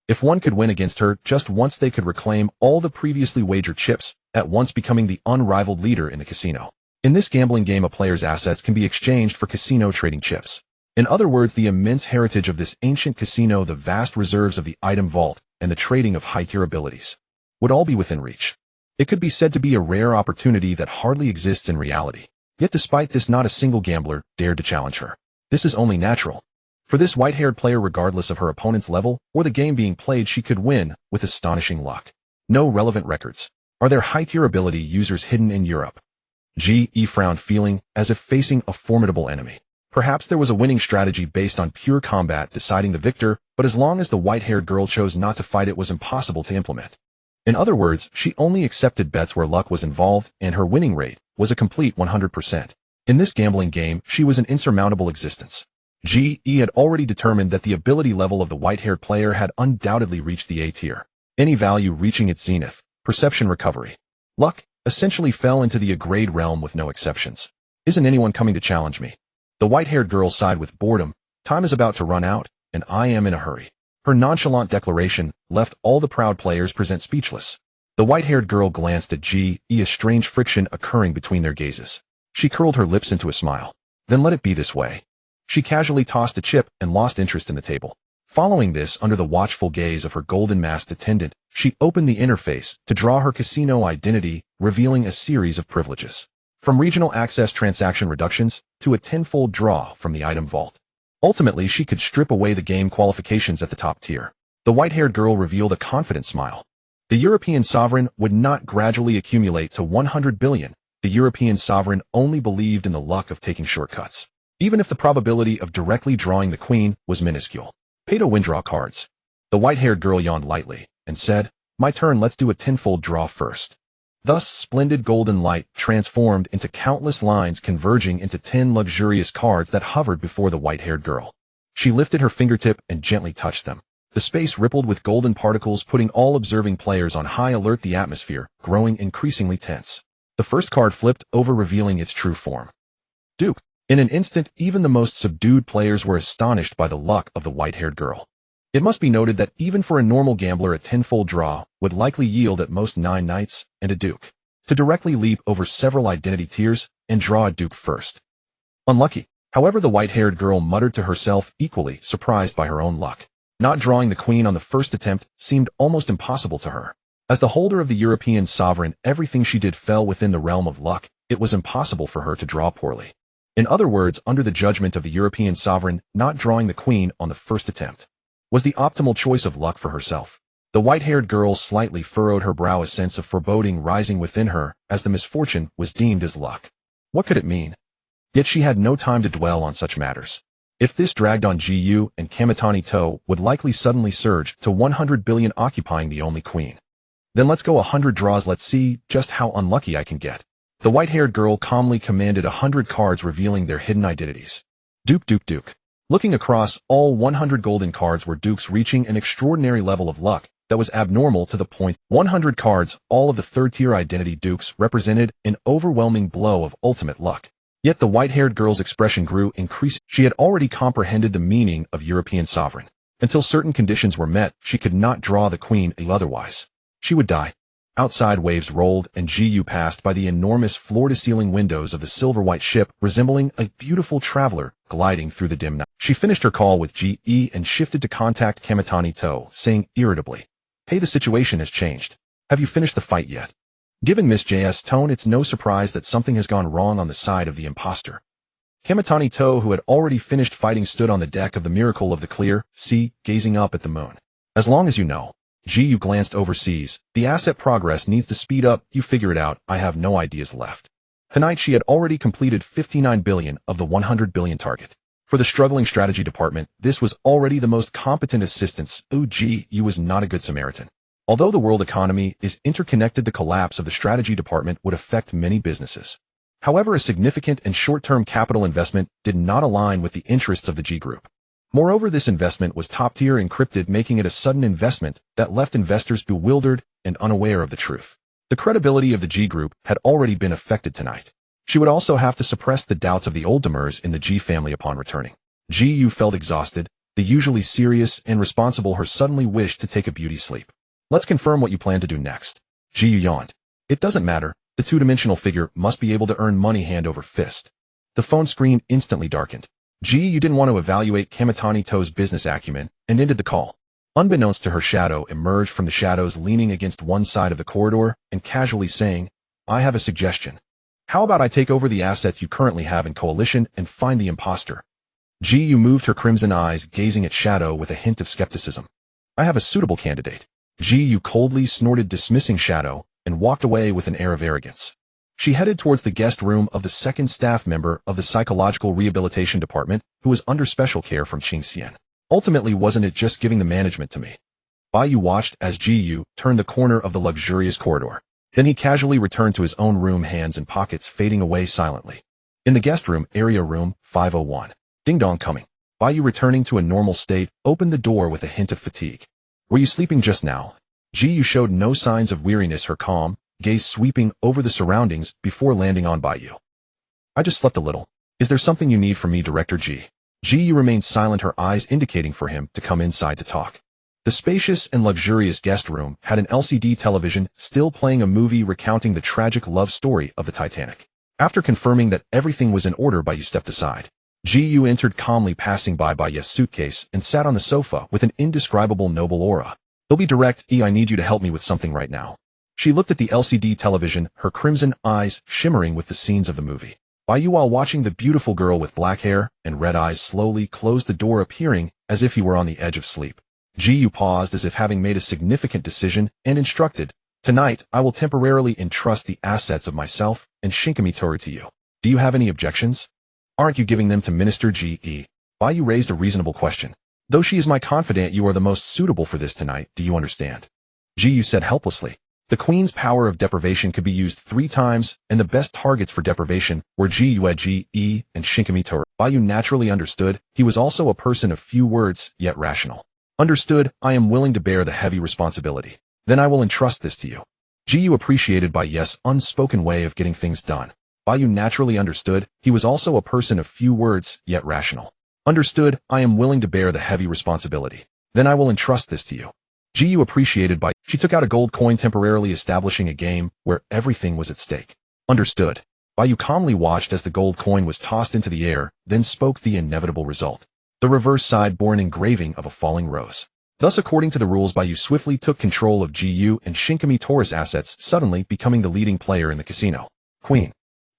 If one could win against her just once, they could reclaim all the previously wagered chips, at once becoming the unrivaled leader in the casino. In this gambling game, a player's assets can be exchanged for casino trading chips. In other words, the immense heritage of this ancient casino, the vast reserves of the item vault, and the trading of high-tier abilities would all be within reach. It could be said to be a rare opportunity that hardly exists in reality. Yet despite this, not a single gambler dared to challenge her. This is only natural. For this white-haired player, regardless of her opponent's level or the game being played, she could win with astonishing luck. No relevant records. Are there high-tier ability users hidden in Europe? Ji E frowned, feeling as if facing a formidable enemy. Perhaps there was a winning strategy based on pure combat deciding the victor, but as long as the white-haired girl chose not to fight, it was impossible to implement. In other words, she only accepted bets where luck was involved, and her winning rate was a complete 100%. In this gambling game, she was an insurmountable existence. Ji E had already determined that the ability level of the white-haired player had undoubtedly reached the A tier. Any value reaching its zenith, perception recovery. Luck essentially fell into the A-grade realm with no exceptions. Isn't anyone coming to challenge me? The white-haired girl sighed with boredom. Time is about to run out, and I am in a hurry. Her nonchalant declaration left all the proud players present speechless. The white-haired girl glanced at Ji E, a strange friction occurring between their gazes. She curled her lips into a smile. Then let it be this way. She casually tossed a chip and lost interest in the table. Following this, under the watchful gaze of her golden-masked attendant, she opened the interface to draw her casino identity, revealing a series of privileges. From regional access transaction reductions to a tenfold draw from the item vault. Ultimately, she could strip away the game qualifications at the top tier. The white-haired girl revealed a confident smile. The European sovereign would not gradually accumulate to 100 billion. The European sovereign only believed in the luck of taking shortcuts, even if the probability of directly drawing the queen was minuscule. Pay to win, draw cards. The white-haired girl yawned lightly and said, "My turn, let's do a tenfold draw first." Thus, splendid golden light transformed into countless lines converging into 10 luxurious cards that hovered before the white-haired girl. She lifted her fingertip and gently touched them. The space rippled with golden particles, putting all observing players on high alert, the atmosphere growing increasingly tense. The first card flipped over, revealing its true form. Duke. In an instant, even the most subdued players were astonished by the luck of the white-haired girl. It must be noted that even for a normal gambler, a tenfold draw would likely yield at most 9 knights and a duke. To directly leap over several identity tiers and draw a duke first. Unlucky. However, the white-haired girl muttered to herself, equally surprised by her own luck. Not drawing the queen on the first attempt seemed almost impossible to her. As the holder of the European sovereign, everything she did fell within the realm of luck. It was impossible for her to draw poorly. In other words, under the judgment of the European sovereign, not drawing the queen on the first attempt was the optimal choice of luck for herself. The white-haired girl slightly furrowed her brow, a sense of foreboding rising within her as the misfortune was deemed as luck. What could it mean? Yet she had no time to dwell on such matters. If this dragged on, Ji Yu and Kamitani To would likely suddenly surge to 100 billion, occupying the only queen. Then let's go 100 draws, let's see just how unlucky I can get. The white-haired girl calmly commanded 100 cards, revealing their hidden identities. Duke, Duke, Duke. Looking across, all 100 golden cards were dukes, reaching an extraordinary level of luck that was abnormal to the point. 100 cards, all of the third-tier identity dukes, represented an overwhelming blow of ultimate luck. Yet the white-haired girl's expression grew increasing. She had already comprehended the meaning of European sovereign. Until certain conditions were met, she could not draw the queen otherwise. She would die. Outside waves rolled, and Ji Yu passed by the enormous floor-to-ceiling windows of the silver-white ship, resembling a beautiful traveler gliding through the dim night. She finished her call with Ji and shifted to contact Kamitani To, saying irritably, "Hey, the situation has changed. Have you finished the fight yet?" Given Miss J's tone, it's no surprise that something has gone wrong on the side of the imposter. Kamitani To, who had already finished fighting, stood on the deck of the Miracle of the Clear Sea, gazing up at the moon. "As long as you know." Ji Yu glanced overseas. "The asset progress needs to speed up. You figure it out. I have no ideas left." Tonight she had already completed 59 billion of the 100 billion target. For the struggling strategy department, this was already the most competent assistance. Ji Yu was not a good Samaritan. Although the world economy is interconnected, the collapse of the strategy department would affect many businesses. However, a significant and short-term capital investment did not align with the interests of the G Group. Moreover, this investment was top-tier encrypted, making it a sudden investment that left investors bewildered and unaware of the truth. The credibility of the G Group had already been affected tonight. She would also have to suppress the doubts of the old Demers in the G family upon returning. Ji Yu felt exhausted. The usually serious and responsible her suddenly wished to take a beauty sleep. "Let's confirm what you plan to do next." Ji Yu yawned. "It doesn't matter. The two-dimensional figure must be able to earn money hand over fist." The phone screen instantly darkened. Ji Yu didn't want to evaluate Kamitani To's business acumen and ended the call. Unbeknownst to her, Shadow emerged from the shadows, leaning against one side of the corridor and casually saying, "I have a suggestion. How about I take over the assets you currently have in Coalition and find the imposter?" Ji Yu moved her crimson eyes, gazing at Shadow with a hint of skepticism. "I have a suitable candidate." Ji Yu coldly snorted, dismissing Shadow, and walked away with an air of arrogance. She headed towards the guest room of the second staff member of the Psychological Rehabilitation Department, who was under special care from Qingxian. Ultimately, wasn't it just giving the management to me? Bai Yu watched as Ji Yu turned the corner of the luxurious corridor. Then he casually returned to his own room, hands in pockets, fading away silently. In the guest room, area room 501. Ding dong coming. Bai Yu, returning to a normal state, opened the door with a hint of fatigue. "Were you sleeping just now?" Ji Yu showed no signs of weariness, her calm gaze sweeping over the surroundings before landing on Bai Yu. "I just slept a little. Is there something you need from me, Director Ji?" Ji Yu remained silent, her eyes indicating for him to come inside to talk. The spacious and luxurious guest room had an LCD television still playing a movie recounting the tragic love story of the Titanic. After confirming that everything was in order, Bai Yu stepped aside. Ji Yu entered calmly, passing by Bai Yu's suitcase, and sat on the sofa with an indescribable noble aura. "He'll be direct. I need you to help me with something right now." She looked at the LCD television, her crimson eyes shimmering with the scenes of the movie. Bai Yu, while watching the beautiful girl with black hair and red eyes, slowly closed the door, appearing as if he were on the edge of sleep. Ji Yu paused as if having made a significant decision and instructed, "Tonight, I will temporarily entrust the assets of myself and Shinkami to you. Do you have any objections? Aren't you giving them to Minister Ge?" Bai Yu raised a reasonable question. "Though she is my confidant, you are the most suitable for this tonight. Do you understand?" Ji Yu said helplessly. The Queen's power of deprivation could be used 3 times, and the best targets for deprivation were Ji Yu, and Shinkami Toru. Bai Yu naturally understood. He was also a person of few words, yet rational. "Understood. I am willing to bear the heavy responsibility. Then I will entrust this to you." Ji Yu appreciated Bai Yu's unspoken way of getting things done. Bai Yu naturally understood. He was also a person of few words, yet rational. "Understood. I am willing to bear the heavy responsibility. Then I will entrust this to you." Ji Yu appreciated Bai Yu. She took out a gold coin, temporarily establishing a game where everything was at stake. "Understood." Bai Yu calmly watched as the gold coin was tossed into the air, then spoke the inevitable result. The reverse side bore an engraving of a falling rose. Thus, according to the rules, Bai Yu swiftly took control of Ji Yu and Shinkami Toru's assets, suddenly becoming the leading player in the casino. Queen.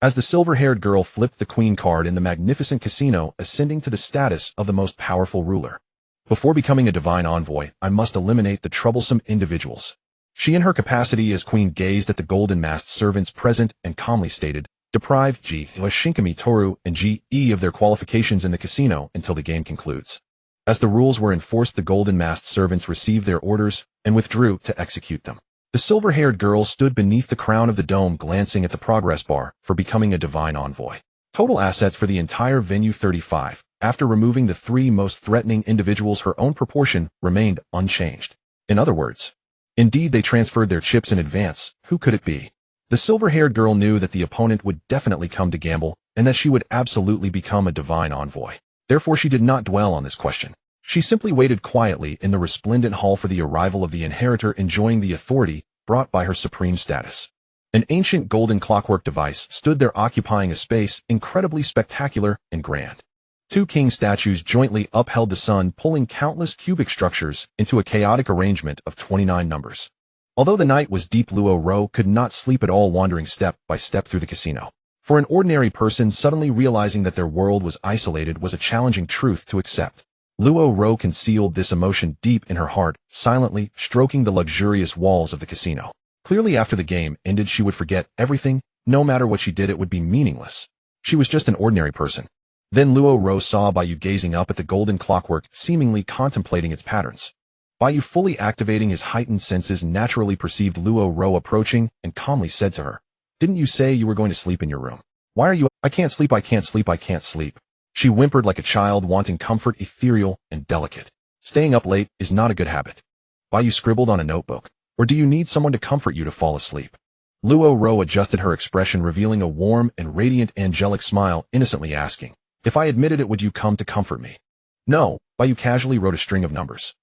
As the silver-haired girl flipped the queen card in the magnificent casino, ascending to the status of the most powerful ruler. "Before becoming a divine envoy, I must eliminate the troublesome individuals." She, in her capacity as queen, gazed at the golden-masked servants present and calmly stated, "Deprive Ji, Shinkami Toru, and Ge of their qualifications in the casino until the game concludes." As the rules were enforced, the golden-masked servants received their orders and withdrew to execute them. The silver-haired girl stood beneath the crown of the dome, glancing at the progress bar for becoming a divine envoy. Total assets for the entire venue 35. After removing the 3 most threatening individuals, her own proportion remained unchanged. In other words, indeed, they transferred their chips in advance. Who could it be? The silver-haired girl knew that the opponent would definitely come to gamble, and that she would absolutely become a divine envoy. Therefore, she did not dwell on this question. She simply waited quietly in the resplendent hall for the arrival of the inheritor, enjoying the authority brought by her supreme status. An ancient golden clockwork device stood there, occupying a space incredibly spectacular and grand. Two king statues jointly upheld the sun, pulling countless cubic structures into a chaotic arrangement of 29 numbers. Although the night was deep, Luo Ro could not sleep at all, wandering step by step through the casino. For an ordinary person, suddenly realizing that their world was isolated was a challenging truth to accept. Luo Ro concealed this emotion deep in her heart, silently stroking the luxurious walls of the casino. Clearly, after the game ended, she would forget everything. No matter what she did, it would be meaningless. She was just an ordinary person. Then Luo Ro saw Bai Yu gazing up at the golden clockwork, seemingly contemplating its patterns. Bai Yu, fully activating his heightened senses, naturally perceived Luo Ro approaching and calmly said to her, "Didn't you say you were going to sleep in your room? Why are you— I can't sleep, I can't sleep, I can't sleep." She whimpered like a child wanting comfort, ethereal and delicate. "Staying up late is not a good habit." Bai Yu scribbled on a notebook. "Or do you need someone to comfort you to fall asleep?" Luo Ro adjusted her expression, revealing a warm and radiant angelic smile, innocently asking, "If I admitted it, would you come to comfort me?" "No," Bai Yu casually wrote a string of numbers.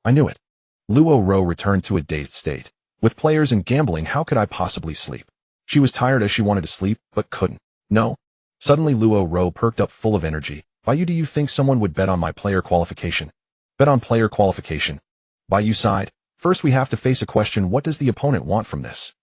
"I knew it." Luo Ro returned to a dazed state. With players and gambling, how could I possibly sleep? She was tired as she wanted to sleep, but couldn't. "No." Suddenly Luo Ro perked up, full of energy. "Bai Yu, do you think someone would bet on my player qualification?" "Bet on player qualification?" Bai Yu sighed. "First we have to face a question: what does the opponent want from this?"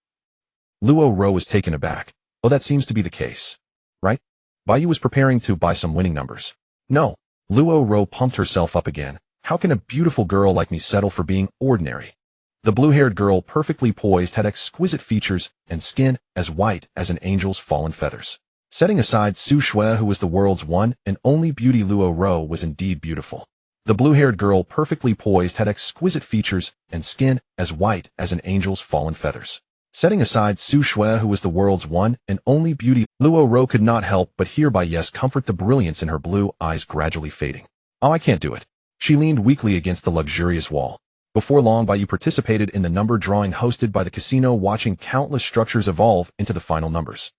Luo Ro was taken aback. "Oh, that seems to be the case. Right?" Bai Yu was preparing to buy some winning numbers. "No." Luo Ro pumped herself up again. "How can a beautiful girl like me settle for being ordinary?" The blue-haired girl, perfectly poised, had exquisite features and skin as white as an angel's fallen feathers. Setting aside Su Shui, who was the world's one and only beauty, Luo Ro was indeed beautiful. The blue-haired girl, perfectly poised, had exquisite features and skin as white as an angel's fallen feathers. Setting aside Su Shui, who was the world's one and only beauty, Luo Ro could not help but hear Bai Yu's comfort, the brilliance in her blue eyes gradually fading. "Oh, I can't do it." She leaned weakly against the luxurious wall. Before long, Bai Yu participated in the number drawing hosted by the casino, watching countless structures evolve into the final numbers.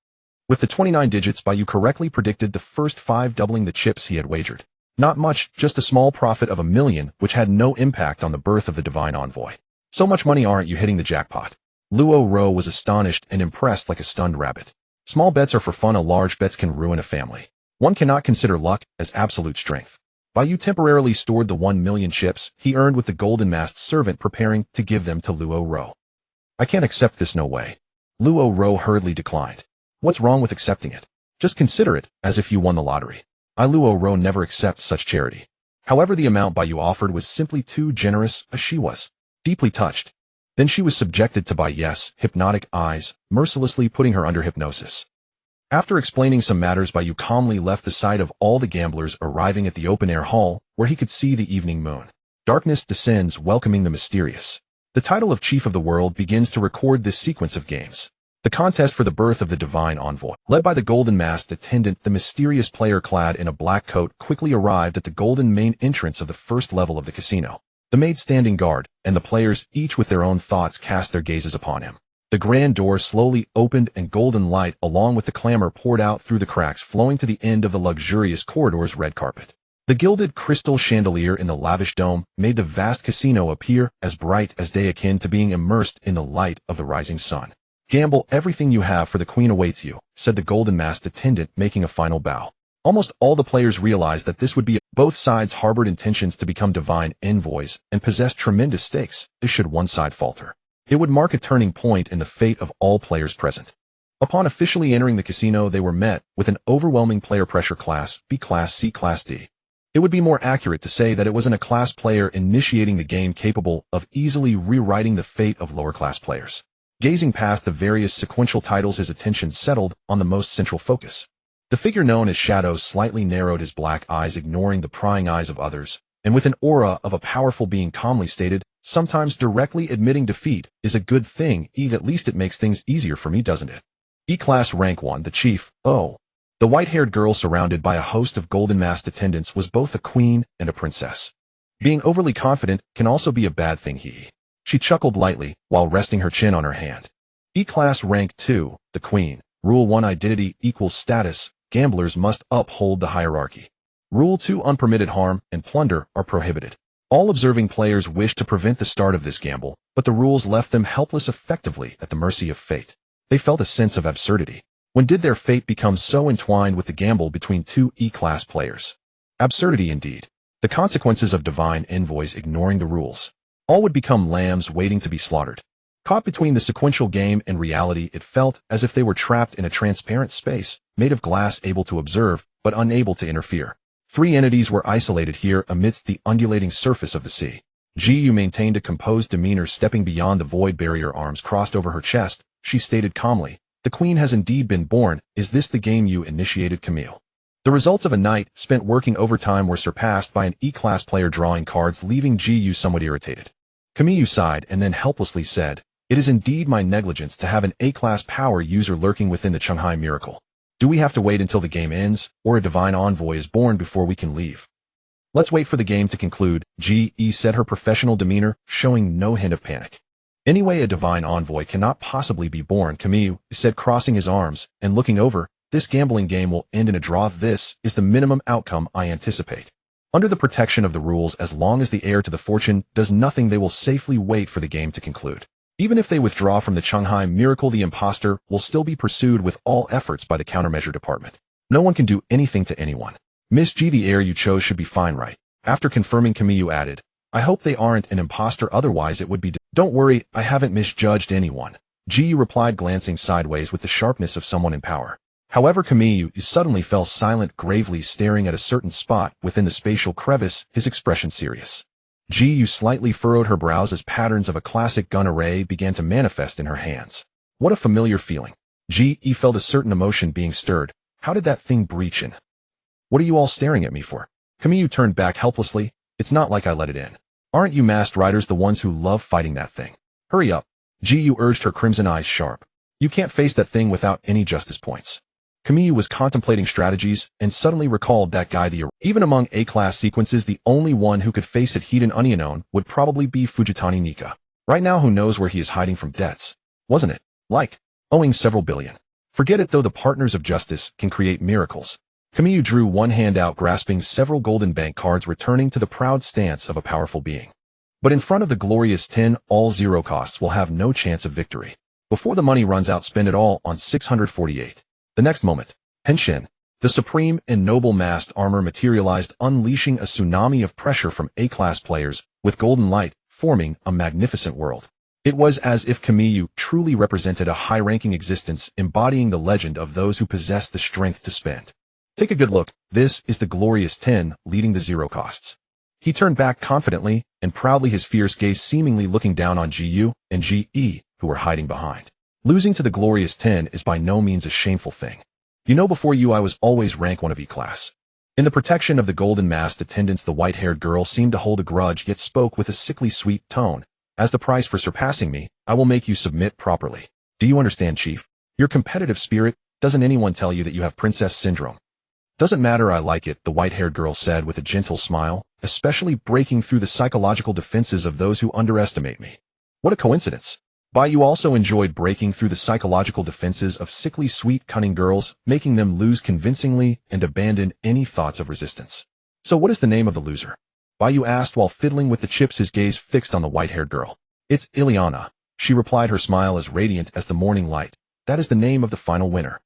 With the 29 digits, Bai Yu correctly predicted the first 5, doubling the chips he had wagered. Not much, just a small profit of 1 million, which had no impact on the birth of the divine envoy. "So much money, aren't you hitting the jackpot?" Luo Ro was astonished and impressed like a stunned rabbit. Small bets are for fun, large bets can ruin a family. One cannot consider luck as absolute strength. Bai Yu temporarily stored the 1 million chips he earned with the golden masked servant, preparing to give them to Luo Ro. "I can't accept this, no way." Luo Ro hurriedly declined. "What's wrong with accepting it? Just consider it as if you won the lottery." Luo Ro never accepts such charity. However, the amount Bai Yu offered was simply too generous, as she was deeply touched. Then she was subjected to Bai Yu's hypnotic eyes, mercilessly putting her under hypnosis. After explaining some matters, Bai Yu calmly left the sight of all the gamblers, arriving at the open-air hall, where he could see the evening moon. Darkness descends, welcoming the mysterious. The title of Chief of the World begins to record this sequence of games. The contest for the birth of the divine envoy, led by the golden masked attendant, the mysterious player clad in a black coat, quickly arrived at the golden main entrance of the first level of the casino. The maid standing guard, and the players, each with their own thoughts, cast their gazes upon him. The grand door slowly opened and golden light, along with the clamor, poured out through the cracks, flowing to the end of the luxurious corridor's red carpet. The gilded crystal chandelier in the lavish dome made the vast casino appear as bright as day, akin to being immersed in the light of the rising sun. "Gamble everything you have, for the queen awaits you," said the golden masked attendant, making a final bow. Almost all the players realized that this would be— both sides harbored intentions to become divine envoys and possessed tremendous stakes, as should one side falter. It would mark a turning point in the fate of all players present. Upon officially entering the casino, they were met with an overwhelming player pressure: Class B, Class C, Class D. It would be more accurate to say that it was an A-class player initiating the game, capable of easily rewriting the fate of lower-class players. Gazing past the various sequential titles, his attention settled on the most central focus. The figure known as Shadow slightly narrowed his black eyes, ignoring the prying eyes of others, and with an aura of a powerful being, calmly stated, "Sometimes directly admitting defeat is a good thing. At least it makes things easier for me, doesn't it?" E-class rank 1, the chief. Oh. The white-haired girl, surrounded by a host of golden-masked attendants, was both a queen and a princess. Being overly confident can also be a bad thing, She chuckled lightly, while resting her chin on her hand. E-class rank 2, the queen. Rule 1: identity equals status. Gamblers must uphold the hierarchy. Rule 2: Unpermitted harm and plunder are prohibited. All observing players wished to prevent the start of this gamble, but the rules left them helpless, effectively at the mercy of fate. They felt a sense of absurdity. When did their fate become so entwined with the gamble between two E-class players? Absurdity indeed. The consequences of divine envoys ignoring the rules. All would become lambs waiting to be slaughtered. Caught between the sequential game and reality, it felt as if they were trapped in a transparent space, made of glass, able to observe, but unable to interfere. Three entities were isolated here amidst the undulating surface of the sea. Ji Yu maintained a composed demeanor, stepping beyond the void barrier, arms crossed over her chest. She stated calmly, "The queen has indeed been born. Is this the game you initiated, Camille?" The results of a night spent working overtime were surpassed by an E-class player drawing cards, leaving Ji Yu somewhat irritated. Camille sighed and then helplessly said, "It is indeed my negligence to have an A-class power user lurking within the Shanghai miracle. Do we have to wait until the game ends, or a divine envoy is born before we can leave?" "Let's wait for the game to conclude," Ji Yu said, her professional demeanor showing no hint of panic. "Anyway, a divine envoy cannot possibly be born," Camille said, crossing his arms and looking over. "This gambling game will end in a draw. This is the minimum outcome I anticipate. Under the protection of the rules, as long as the heir to the fortune does nothing, they will safely wait for the game to conclude. Even if they withdraw from the Shanghai miracle, the imposter will still be pursued with all efforts by the countermeasure department. No one can do anything to anyone. Miss G, the heir you chose should be fine, right?" After confirming, Camille added, "I hope they aren't an imposter, otherwise it would be..." "Don't worry, I haven't misjudged anyone," Ji replied, glancing sideways with the sharpness of someone in power. However, Camille suddenly fell silent, gravely staring at a certain spot within the spatial crevice, his expression serious. Ji slightly furrowed her brows as patterns of a classic gun array began to manifest in her hands. What a familiar feeling. Ji felt a certain emotion being stirred. How did that thing breach in? "What are you all staring at me for?" Camille turned back helplessly. "It's not like I let it in. Aren't you masked riders the ones who love fighting that thing? Hurry up," Ji urged, her crimson eyes sharp. "You can't face that thing without any justice points." Camille was contemplating strategies and suddenly recalled that guy. Even among A-class sequences, the only one who could face it heat and unknown would probably be Fujitani Nika. Right now, who knows where he is hiding from debts? Wasn't it? Like owing several billion. Forget it though, the partners of justice can create miracles. Camille drew one hand out, grasping several golden bank cards, returning to the proud stance of a powerful being. But in front of the glorious 10, all zero costs will have no chance of victory. Before the money runs out, spend it all on 648. The next moment, Henshin, the supreme and noble masked armor materialized, unleashing a tsunami of pressure from A-class players, with golden light forming a magnificent world. It was as if Camille truly represented a high-ranking existence, embodying the legend of those who possess the strength to spend. Take a good look. This is the glorious 10, leading the zero costs. He turned back confidently and proudly, his fierce gaze seemingly looking down on Ji and Ji, who were hiding behind. Losing to the glorious 10 is by no means a shameful thing. You know, before you I was always rank 1 of E-class. In the protection of the golden masked attendants, the white-haired girl seemed to hold a grudge, yet spoke with a sickly sweet tone. "As the price for surpassing me, I will make you submit properly. Do you understand, Chief? Your competitive spirit, doesn't anyone tell you that you have princess syndrome?" "Doesn't matter, I like it," the white-haired girl said with a gentle smile, "especially breaking through the psychological defenses of those who underestimate me." What a coincidence. Bai Yu also enjoyed breaking through the psychological defenses of sickly sweet cunning girls, making them lose convincingly and abandon any thoughts of resistance. "So what is the name of the loser?" Bai Yu asked while fiddling with the chips, his gaze fixed on the white-haired girl. "It's Ileana," she replied, her smile as radiant as the morning light. "That is the name of the final winner."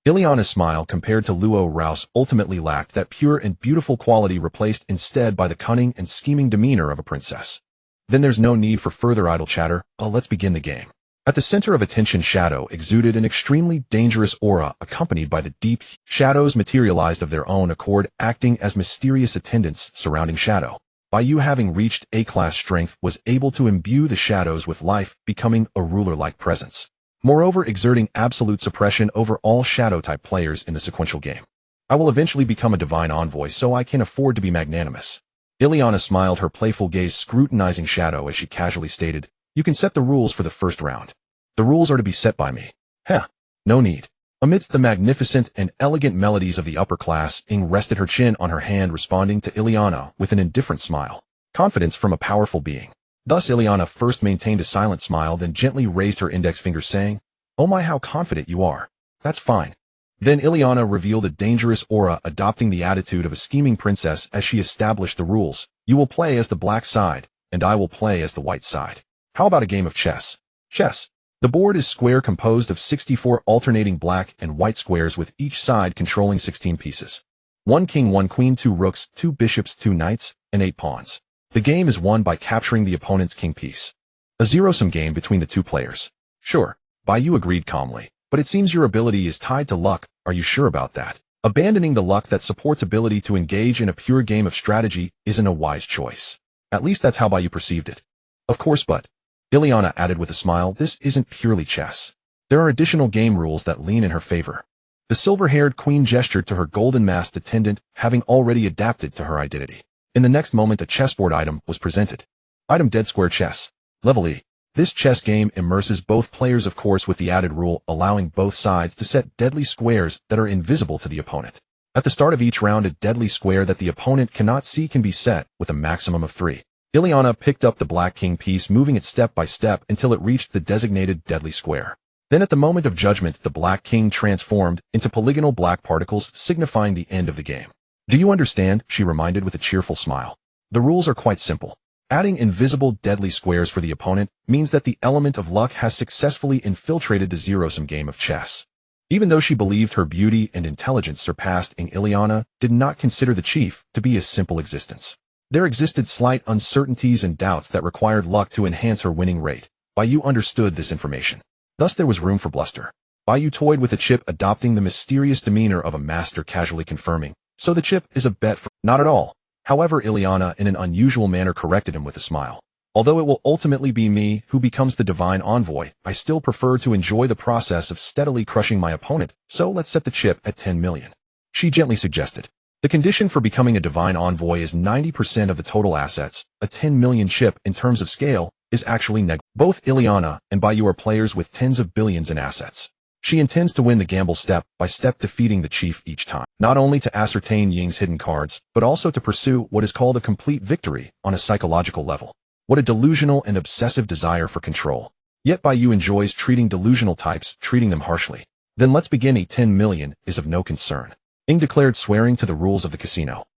Ileana's smile, compared to Luo Rouse, ultimately lacked that pure and beautiful quality, replaced instead by the cunning and scheming demeanor of a princess. "Then there's no need for further idle chatter. Let's begin the game." At the center of attention, Shadow exuded an extremely dangerous aura, accompanied by the deep shadows materialized of their own accord, acting as mysterious attendants surrounding Shadow. Bai Yu, having reached A-class strength, was able to imbue the shadows with life, becoming a ruler-like presence. Moreover, exerting absolute suppression over all shadow-type players in the sequential game. "I will eventually become a divine envoy, so I can afford to be magnanimous." Ileana smiled, her playful gaze scrutinizing Shadow as she casually stated, "You can set the rules for the first round." "The rules are to be set by me." "Heh, no need." Amidst the magnificent and elegant melodies of the upper class, Ing rested her chin on her hand, responding to Ileana with an indifferent smile. Confidence from a powerful being. Thus Ileana first maintained a silent smile, then gently raised her index finger, saying, "Oh my, how confident you are. That's fine. Then Ileana revealed a dangerous aura, adopting the attitude of a scheming princess as she established the rules. You will play as the black side, and I will play as the white side. How about a game of chess? Chess. The board is square, composed of 64 alternating black and white squares, with each side controlling 16 pieces. 1 king, 1 queen, 2 rooks, 2 bishops, 2 knights, and 8 pawns. The game is won by capturing the opponent's king piece. A zero-sum game between the two players. Sure, Bai Yu agreed calmly, but it seems your ability is tied to luck. Are you sure about that? Abandoning the luck that supports ability to engage in a pure game of strategy isn't a wise choice. At least that's how Bai Yu perceived it. Of course, but Ileana added with a smile, this isn't purely chess. There are additional game rules that lean in her favor. The silver-haired queen gestured to her golden-masked attendant, having already adapted to her identity. In the next moment, a chessboard item was presented. Item: Dead Square Chess. Level E. This chess game immerses both players, of course, with the added rule allowing both sides to set deadly squares that are invisible to the opponent. At the start of each round, a deadly square that the opponent cannot see can be set, with a maximum of 3. Ileana picked up the black king piece, moving it step by step until it reached the designated deadly square. Then at the moment of judgment, the black king transformed into polygonal black particles, signifying the end of the game. Do you understand? She reminded with a cheerful smile. The rules are quite simple. Adding invisible deadly squares for the opponent means that the element of luck has successfully infiltrated the zero-sum game of chess. Even though she believed her beauty and intelligence surpassed Ileana, did not consider the chief to be a simple existence. There existed slight uncertainties and doubts that required luck to enhance her winning rate. Bai Yu understood this information. Thus there was room for bluster. Bai Yu toyed with the chip, adopting the mysterious demeanor of a master, casually confirming, so the chip is a bet for— Not at all. However, Ileana in an unusual manner corrected him with a smile. Although it will ultimately be me who becomes the divine envoy, I still prefer to enjoy the process of steadily crushing my opponent, so let's set the chip at 10 million. She gently suggested. The condition for becoming a divine envoy is 90% of the total assets. A 10 million chip, in terms of scale, is actually negligible. Both Ileana and Bai Yu are players with tens of billions in assets. She intends to win the gamble step by step, defeating the chief each time, not only to ascertain Ying's hidden cards, but also to pursue what is called a complete victory on a psychological level. What a delusional and obsessive desire for control. Yet Bai Yu enjoys treating delusional types, treating them harshly. Then let's begin. A 10 million is of no concern. Ying declared, swearing to the rules of the casino.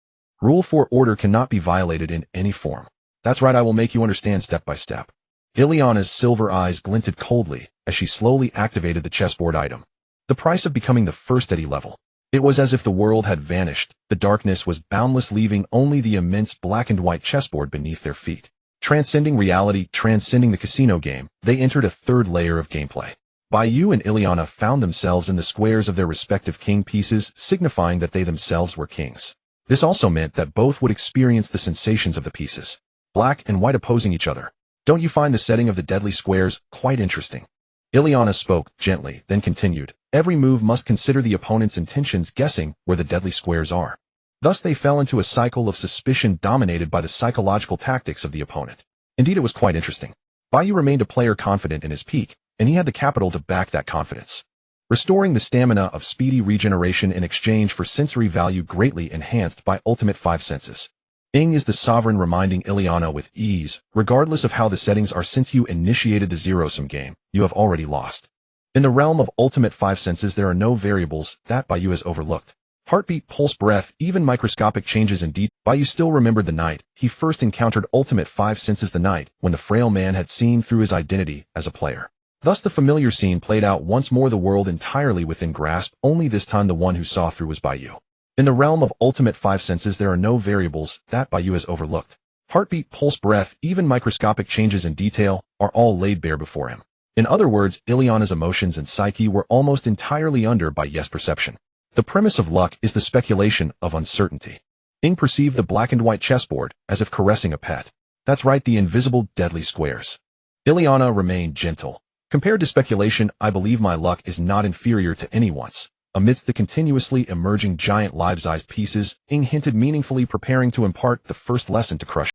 Rule 4: order cannot be violated in any form. That's right, I will make you understand step by step. Ileana's silver eyes glinted coldly as she slowly activated the chessboard item. The price of becoming the first Eddie level. It was as if the world had vanished. The darkness was boundless, leaving only the immense black and white chessboard beneath their feet. Transcending reality, transcending the casino game, they entered a third layer of gameplay. Bai Yu and Ileana found themselves in the squares of their respective king pieces, signifying that they themselves were kings. This also meant that both would experience the sensations of the pieces, black and white, opposing each other. Don't you find the setting of the deadly squares quite interesting? Ileana spoke gently, then continued. Every move must consider the opponent's intentions, guessing where the deadly squares are. Thus they fell into a cycle of suspicion dominated by the psychological tactics of the opponent. Indeed, it was quite interesting. Bai Yu remained a player confident in his peak, and he had the capital to back that confidence. Restoring the stamina of speedy regeneration in exchange for sensory value greatly enhanced by ultimate 5 senses. Ying is the sovereign, reminding Ileana with ease, regardless of how the settings are. Since you initiated the zero-sum game, you have already lost. In the realm of ultimate 5 senses, there are no variables that Bai Yu has overlooked. Heartbeat, pulse, breath, even microscopic changes in detail. Bai Yu still remembered the night he first encountered ultimate 5 senses, the night when the frail man had seen through his identity as a player. Thus the familiar scene played out once more, the world entirely within grasp, only this time the one who saw through was Bai Yu. In the realm of ultimate 5 senses, there are no variables that Bai Yu has overlooked. Heartbeat, pulse, breath, even microscopic changes in detail are all laid bare before him. In other words, Ileana's emotions and psyche were almost entirely under Bai Yu's perception. The premise of luck is the speculation of uncertainty. Ying perceived the black and white chessboard as if caressing a pet. That's right, the invisible deadly squares. Ileana remained gentle. Compared to speculation, I believe my luck is not inferior to anyone's. Amidst the continuously emerging giant life-sized pieces, Ying hinted meaningfully, preparing to impart the first lesson to crush.